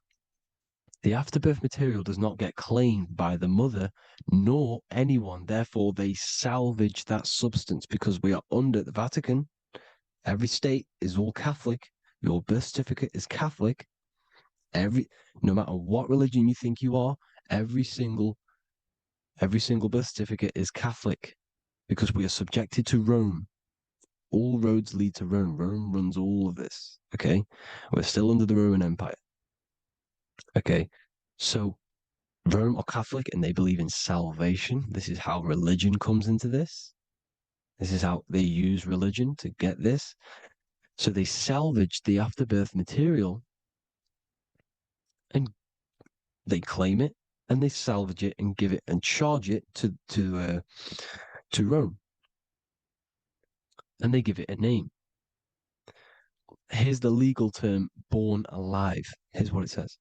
The afterbirth material does not get claimed by the mother nor anyone. Therefore, they salvage that substance because we are under the Vatican. Every state is all Catholic. Your birth certificate is Catholic. No matter what religion you think you are, every single birth certificate is Catholic because we are subjected to Rome. All roads lead to Rome. Rome runs all of this. Okay? We're still under the Roman Empire. Okay, so Rome are Catholic and they believe in salvation. This is how religion comes into this. This is how they use religion to get this. So they salvage the afterbirth material and they claim it and they salvage it and give it and charge it to Rome. And they give it a name. Here's the legal term, born alive. Here's what it says.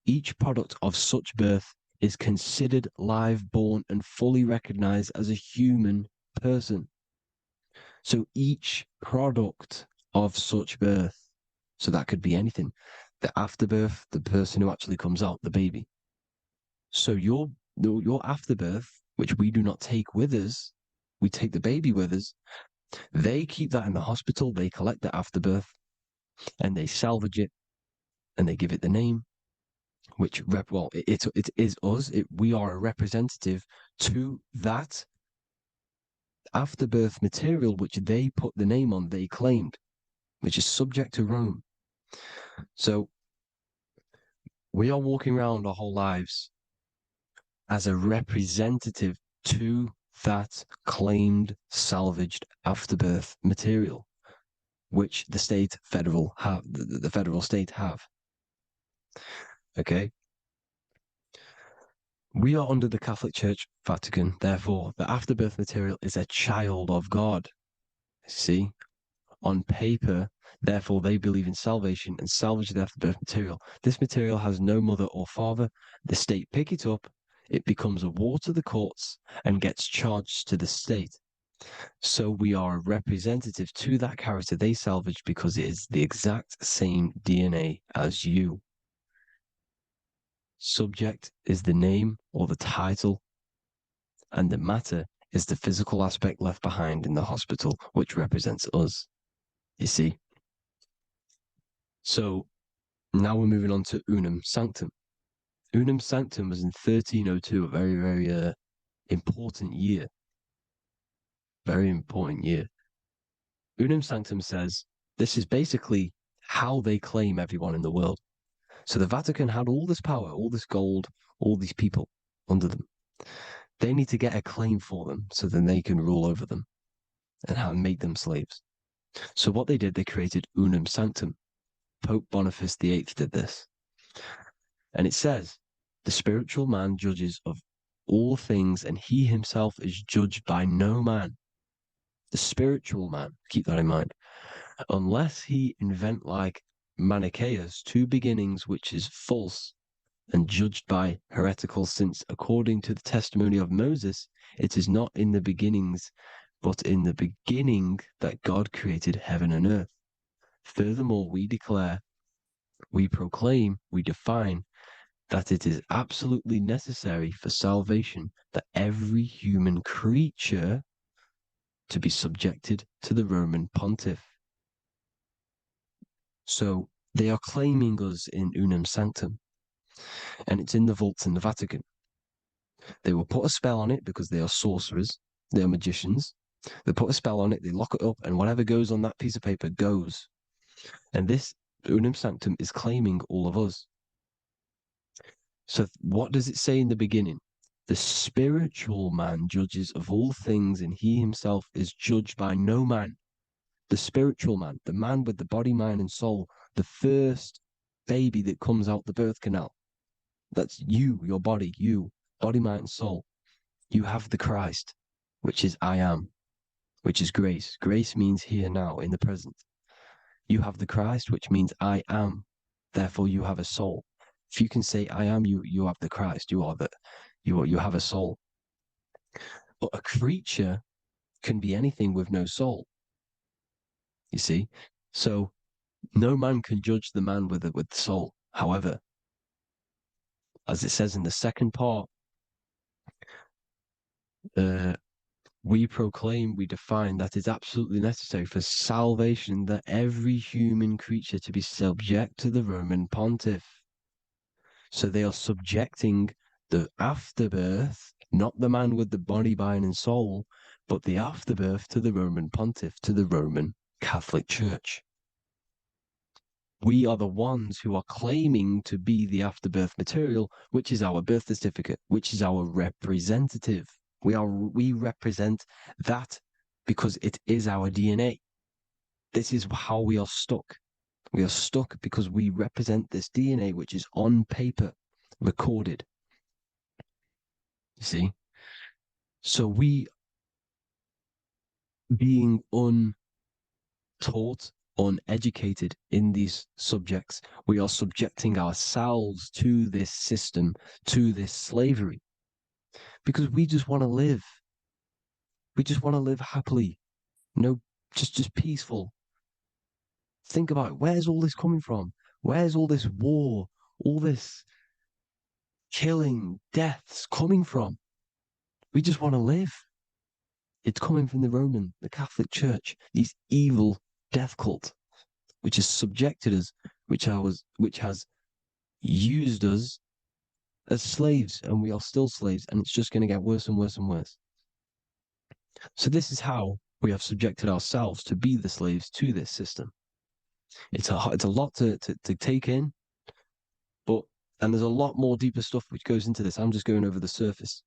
Each product of such birth is considered live, born, and fully recognized as a human person. So each product of such birth, so that could be anything, the afterbirth, the person who actually comes out, the baby. So your afterbirth, which we do not take with us, we take the baby with us, they keep that in the hospital, they collect the afterbirth, and they salvage it, and they give it the name, which it is us. We are a representative to that afterbirth material, which they put the name on, they claimed, which is subject to Rome. So we are walking around our whole lives as a representative to that claimed salvaged afterbirth material, which the federal state have. Okay. We are under the Catholic Church, Vatican. Therefore, the afterbirth material is a child of God. See, on paper, therefore, they believe in salvation and salvage the afterbirth material. This material has no mother or father. The state pick it up. It becomes a war to the courts and gets charged to the state. So we are a representative to that character they salvaged because it is the exact same DNA as you. Subject is the name or the title, and the matter is the physical aspect left behind in the hospital, which represents us. You see? So now we're moving on to Unum Sanctum. Unum Sanctum was in 1302, a very, very important year. Very important year. Unum Sanctum says this is basically how they claim everyone in the world. So the Vatican had all this power, all this gold, all these people under them. They need to get a claim for them so then they can rule over them and make them slaves. So what they did, they created Unum Sanctum. Pope Boniface VIII did this. And it says, the spiritual man judges of all things, and he himself is judged by no man. The spiritual man, keep that in mind, unless he invent like Manichaeus, two beginnings, which is false and judged by heretical, since according to the testimony of Moses, it is not in the beginnings, but in the beginning that God created heaven and earth. Furthermore, we declare, we proclaim, we define that it is absolutely necessary for salvation that every human creature to be subjected to the Roman pontiff. So they are claiming us in Unum Sanctum, and it's in the vaults in the Vatican. They will put a spell on it because they are sorcerers, they are magicians. They put a spell on it, they lock it up, and whatever goes on that piece of paper goes. And this Unum Sanctum is claiming all of us. So what does it say in the beginning? The spiritual man judges of all things, and he himself is judged by no man. The spiritual man, the man with the body, mind, and soul, the first baby that comes out the birth canal. That's you, your body, body, mind, and soul. You have the Christ, which is I am, which is grace. Grace means here now, in the present. You have the Christ, which means I am. Therefore, you have a soul. If you can say I am, you have the Christ. You have a soul. But a creature can be anything with no soul. You see? So no man can judge the man with the soul. However, as it says in the second part, we proclaim, we define that it's absolutely necessary for salvation that every human creature to be subject to the Roman pontiff. So they are subjecting the afterbirth, not the man with the body, mind, and soul, but the afterbirth to the Roman pontiff, to the Roman Catholic Church. We are the ones who are claiming to be the afterbirth material, which is our birth certificate, which is our representative. We represent that because it is our DNA. This is how we are stuck. We are stuck because we represent this DNA, which is on paper, recorded. You see? So we, being untaught, uneducated in these subjects, we are subjecting ourselves to this system, to this slavery, because we just want to live. We just want to live happily, just peaceful. Think about it. Where's all this coming from? Where's all this war, all this killing, deaths coming from? We just want to live. It's coming from the Catholic Church, these evil death cult, which has subjected us, which has used us as slaves, and we are still slaves, and it's just going to get worse and worse and worse. So this is how we have subjected ourselves to be the slaves to this system. It's a lot to take in, and there's a lot more deeper stuff which goes into this. I'm just going over the surface.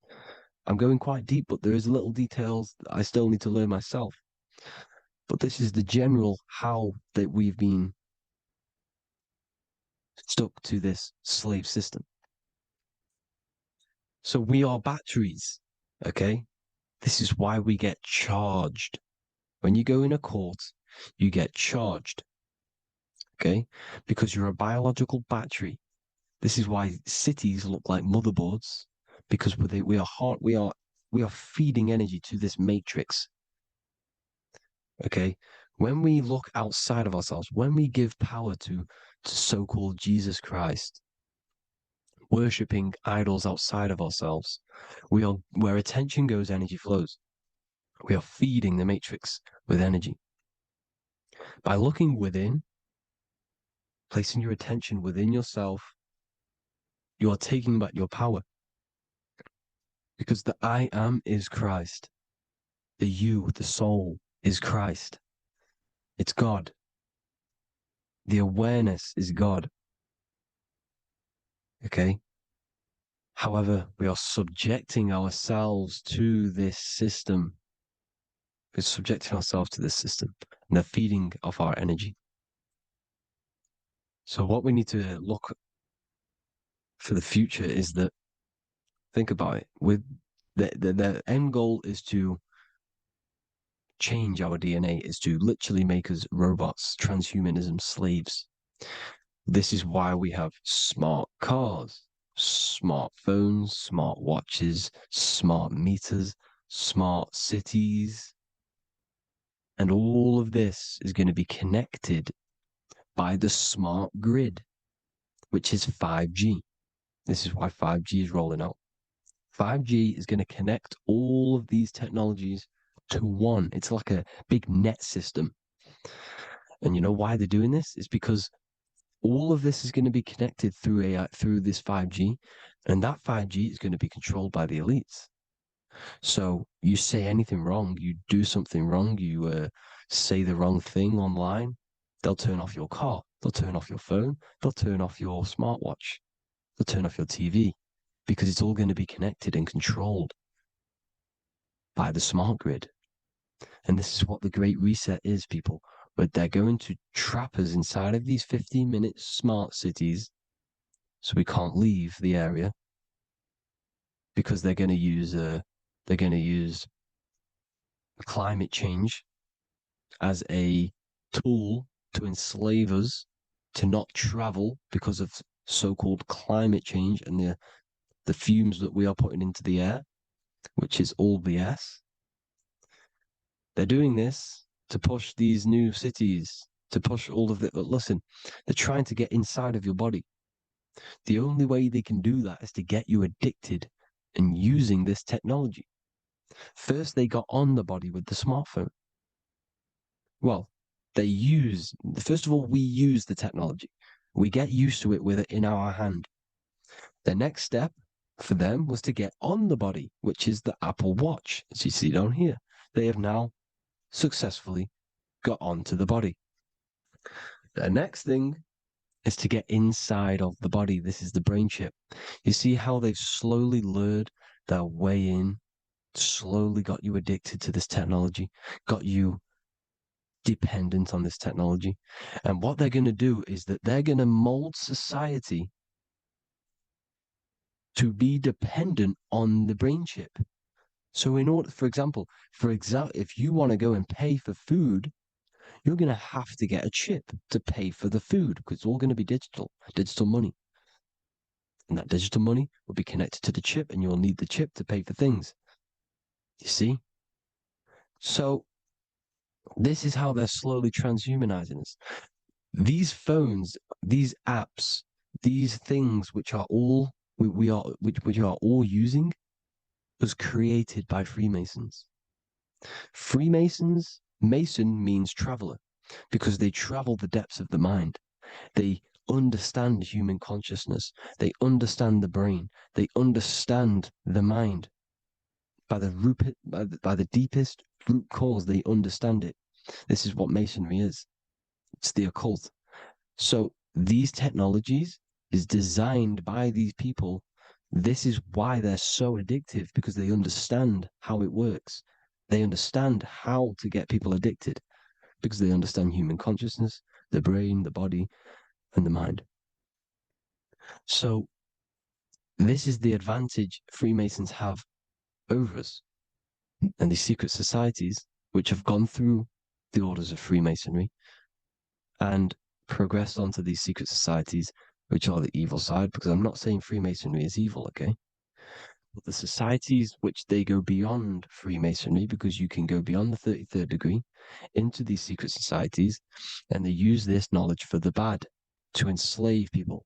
I'm going quite deep, but there is little details that I still need to learn myself. But this is the general how that we've been stuck to this slave system. So we are batteries, okay? This is why we get charged. When you go in a court, you get charged, okay? Because you're a biological battery. This is why cities look like motherboards, because we are feeding energy to this matrix, Okay, when we look outside of ourselves, when we give power to so-called Jesus Christ, worshipping idols outside of ourselves, where attention goes, energy flows. We are feeding the matrix with energy. By looking within, placing your attention within yourself, you are taking back your power. Because the I am is Christ. The you, the soul, is Christ. It's God. The awareness is God. Okay? However, we are subjecting ourselves to this system. We're subjecting ourselves to this system and the feeding of our energy. So what we need to look for the future is that, think about it, with the end goal is to change our DNA, is to literally make us robots, transhumanism slaves. This is why we have smart cars, smartphones, smart watches, smart meters, smart cities. And all of this is going to be connected by the smart grid, which is 5G. This is why 5G is rolling out. 5G is going to connect all of these technologies to one. It's like a big net system. And you know why they're doing this? It's because all of this is going to be connected through AI, through this 5G, and that 5G is going to be controlled by the elites. So you say anything wrong, you do something wrong, you say the wrong thing online, they'll turn off your car, they'll turn off your phone, they'll turn off your smartwatch, they'll turn off your TV, because it's all going to be connected and controlled by the smart grid. And this is what the Great Reset is, people. But they're going to trap us inside of these 15-minute smart cities so we can't leave the area, because they're going to use climate change as a tool to enslave us to not travel because of so-called climate change and the fumes that we are putting into the air, which is all BS. They're doing this to push these new cities, to push all of it. But listen, they're trying to get inside of your body. The only way they can do that is to get you addicted and using this technology. First, they got on the body with the smartphone. Well, first of all, we use the technology. We get used to it with it in our hand. The next step for them was to get on the body, which is the Apple Watch, as you see down here. They have now successfully got onto the body. The next thing is to get inside of the body. This is the brain chip. You see how they've slowly lured their way in, slowly got you addicted to this technology, got you dependent on this technology. And what they're going to do is that they're going to mold society to be dependent on the brain chip. So in order, for example, if you want to go and pay for food, you're going to have to get a chip to pay for the food, because it's all going to be digital money. And that digital money will be connected to the chip, and you'll need the chip to pay for things. You see? So this is how they're slowly transhumanizing us. These phones, these apps, these things which are all we are all using was created by Freemasons. Mason means traveler, because they travel the depths of the mind. They understand human consciousness. They understand the brain. They understand the mind. By the deepest root cause, they understand it. This is what Masonry is. It's the occult. So these technologies is designed by these people. This is why they're so addictive, because they understand how it works. They understand how to get people addicted, because they understand human consciousness, the brain, the body, and the mind. So this is the advantage Freemasons have over us. And these secret societies, which have gone through the orders of Freemasonry and progressed onto these secret societies, which are the evil side, because I'm not saying Freemasonry is evil, okay? the societies which they go beyond Freemasonry, because you can go beyond the 33rd degree into these secret societies, and they use this knowledge for the bad, to enslave people.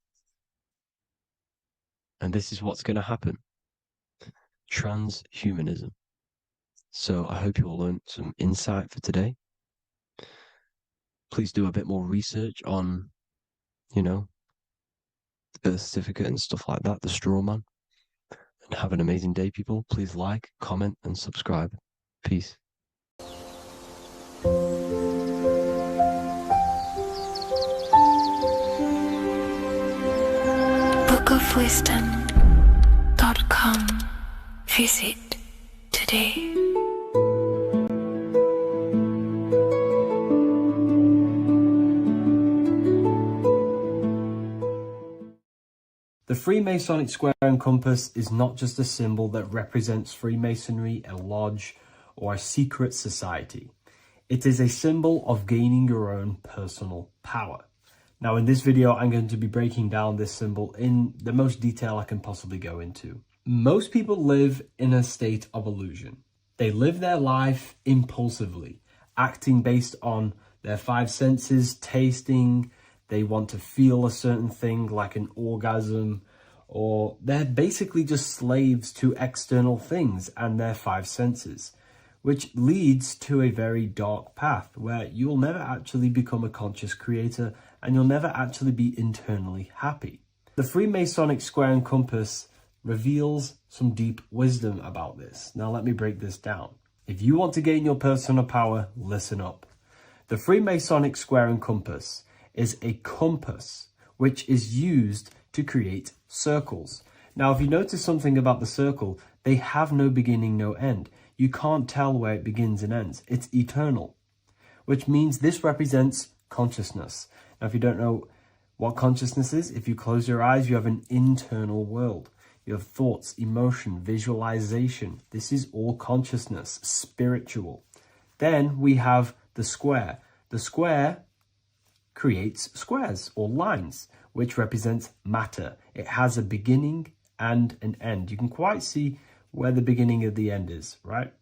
And this is what's going to happen. Transhumanism. So I hope you all learned some insight for today. Please do a bit more research on, the birth certificate and stuff like that, the straw man. And have an amazing day, people. Please like, comment, and subscribe. Peace. bookofwisdom.com. Visit today. The Freemasonic square and compass is not just a symbol that represents Freemasonry, a lodge, or a secret society. It is a symbol of gaining your own personal power. Now, in this video, I'm going to be breaking down this symbol in the most detail I can possibly go into. Most people live in a state of illusion. They live their life impulsively, acting based on their five senses, tasting. They want to feel a certain thing like an orgasm, or they're basically just slaves to external things and their five senses, which leads to a very dark path where you'll never actually become a conscious creator and you'll never actually be internally happy. The Freemasonic square and compass reveals some deep wisdom about this. Now let me break this down. If you want to gain your personal power, listen up. The Freemasonic square and compass is a compass which is used to create circles. Now, if you notice something about the circle, they have no beginning, no end. You can't tell where it begins and ends. It's eternal, which means this represents consciousness. Now, if you don't know what consciousness is, if you close your eyes, you have an internal world. You have thoughts, emotion, visualization. This is all consciousness, spiritual. Then we have the square. The square creates squares or lines, which represents matter. It has a beginning and an end. You can quite see where the beginning of the end is, right?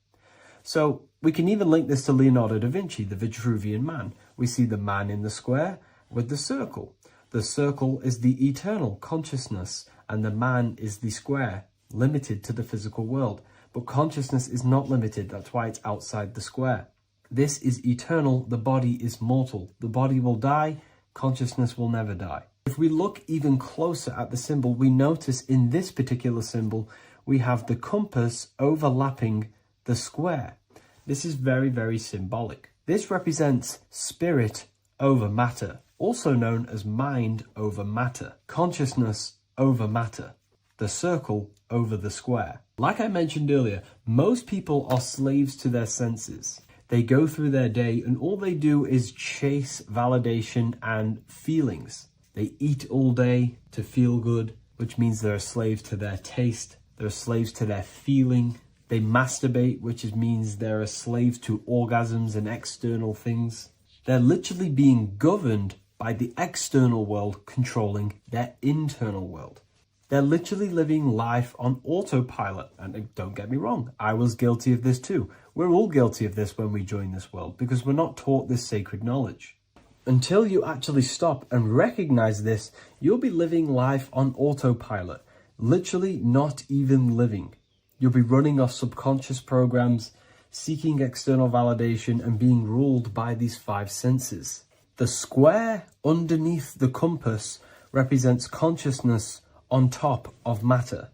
So we can even link this to Leonardo da Vinci, the Vitruvian Man. We see the man in the square with the circle. The circle is the eternal consciousness, and the man is the square, limited to the physical world. But consciousness is not limited. That's why it's outside the square. This is eternal. The body is mortal. The body will die. Consciousness will never die. If we look even closer at the symbol, we notice in this particular symbol, we have the compass overlapping the square. This is very, very symbolic. This represents spirit over matter, also known as mind over matter, consciousness over matter, the circle over the square. Like I mentioned earlier, most people are slaves to their senses. They go through their day and all they do is chase validation and feelings. They eat all day to feel good, which means they're slaves to their taste. They're slaves to their feeling. They masturbate, which means they're a slave to orgasms and external things. They're literally being governed by the external world controlling their internal world. They're literally living life on autopilot. And don't get me wrong, I was guilty of this too. We're all guilty of this when we join this world because we're not taught this sacred knowledge. Until you actually stop and recognize this, you'll be living life on autopilot, literally not even living. You'll be running off subconscious programs, seeking external validation and being ruled by these five senses. The square underneath the compass represents consciousness on top of matter,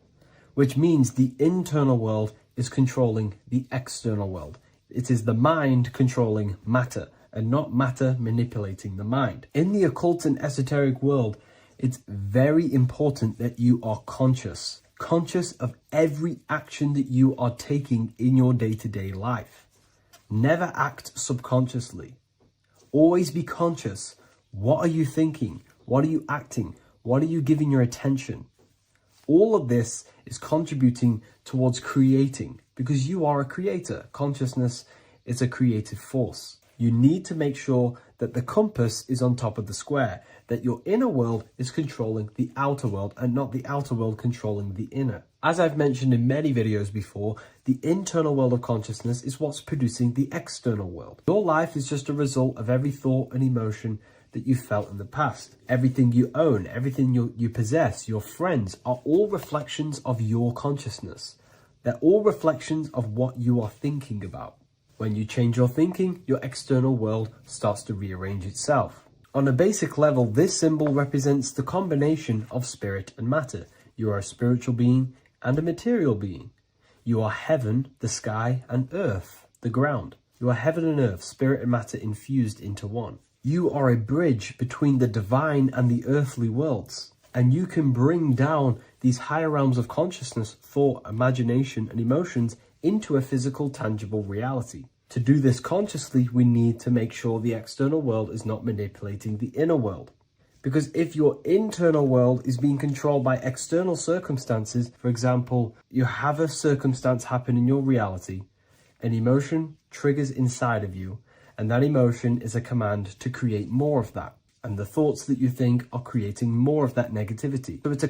which means the internal world is controlling the external world. It is the mind controlling matter and not matter manipulating the mind. In the occult and esoteric world, it's very important that you are conscious of every action that you are taking in your day-to-day life. Never act subconsciously. Always be conscious. What are you thinking? What are you acting? What are you giving your attention? All of this is contributing towards creating because you are a creator. Consciousness is a creative force. You need to make sure that the compass is on top of the square, that your inner world is controlling the outer world and not the outer world controlling the inner. As I've mentioned in many videos before, the internal world of consciousness is what's producing the external world. Your life is just a result of every thought and emotion that you felt in the past. Everything you own, everything you possess, your friends, are all reflections of your consciousness. They're all reflections of what you are thinking about. When you change your thinking, your external world starts to rearrange itself. On a basic level, this symbol represents the combination of spirit and matter. You are a spiritual being and a material being. You are heaven, the sky, and earth, the ground. You are heaven and earth, spirit and matter infused into one. You are a bridge between the divine and the earthly worlds. And you can bring down these higher realms of consciousness, thought, imagination, and emotions into a physical, tangible reality. To do this consciously, we need to make sure the external world is not manipulating the inner world. Because if your internal world is being controlled by external circumstances, for example, you have a circumstance happen in your reality, an emotion triggers inside of you, and that emotion is a command to create more of that. And the thoughts that you think are creating more of that negativity. So it's a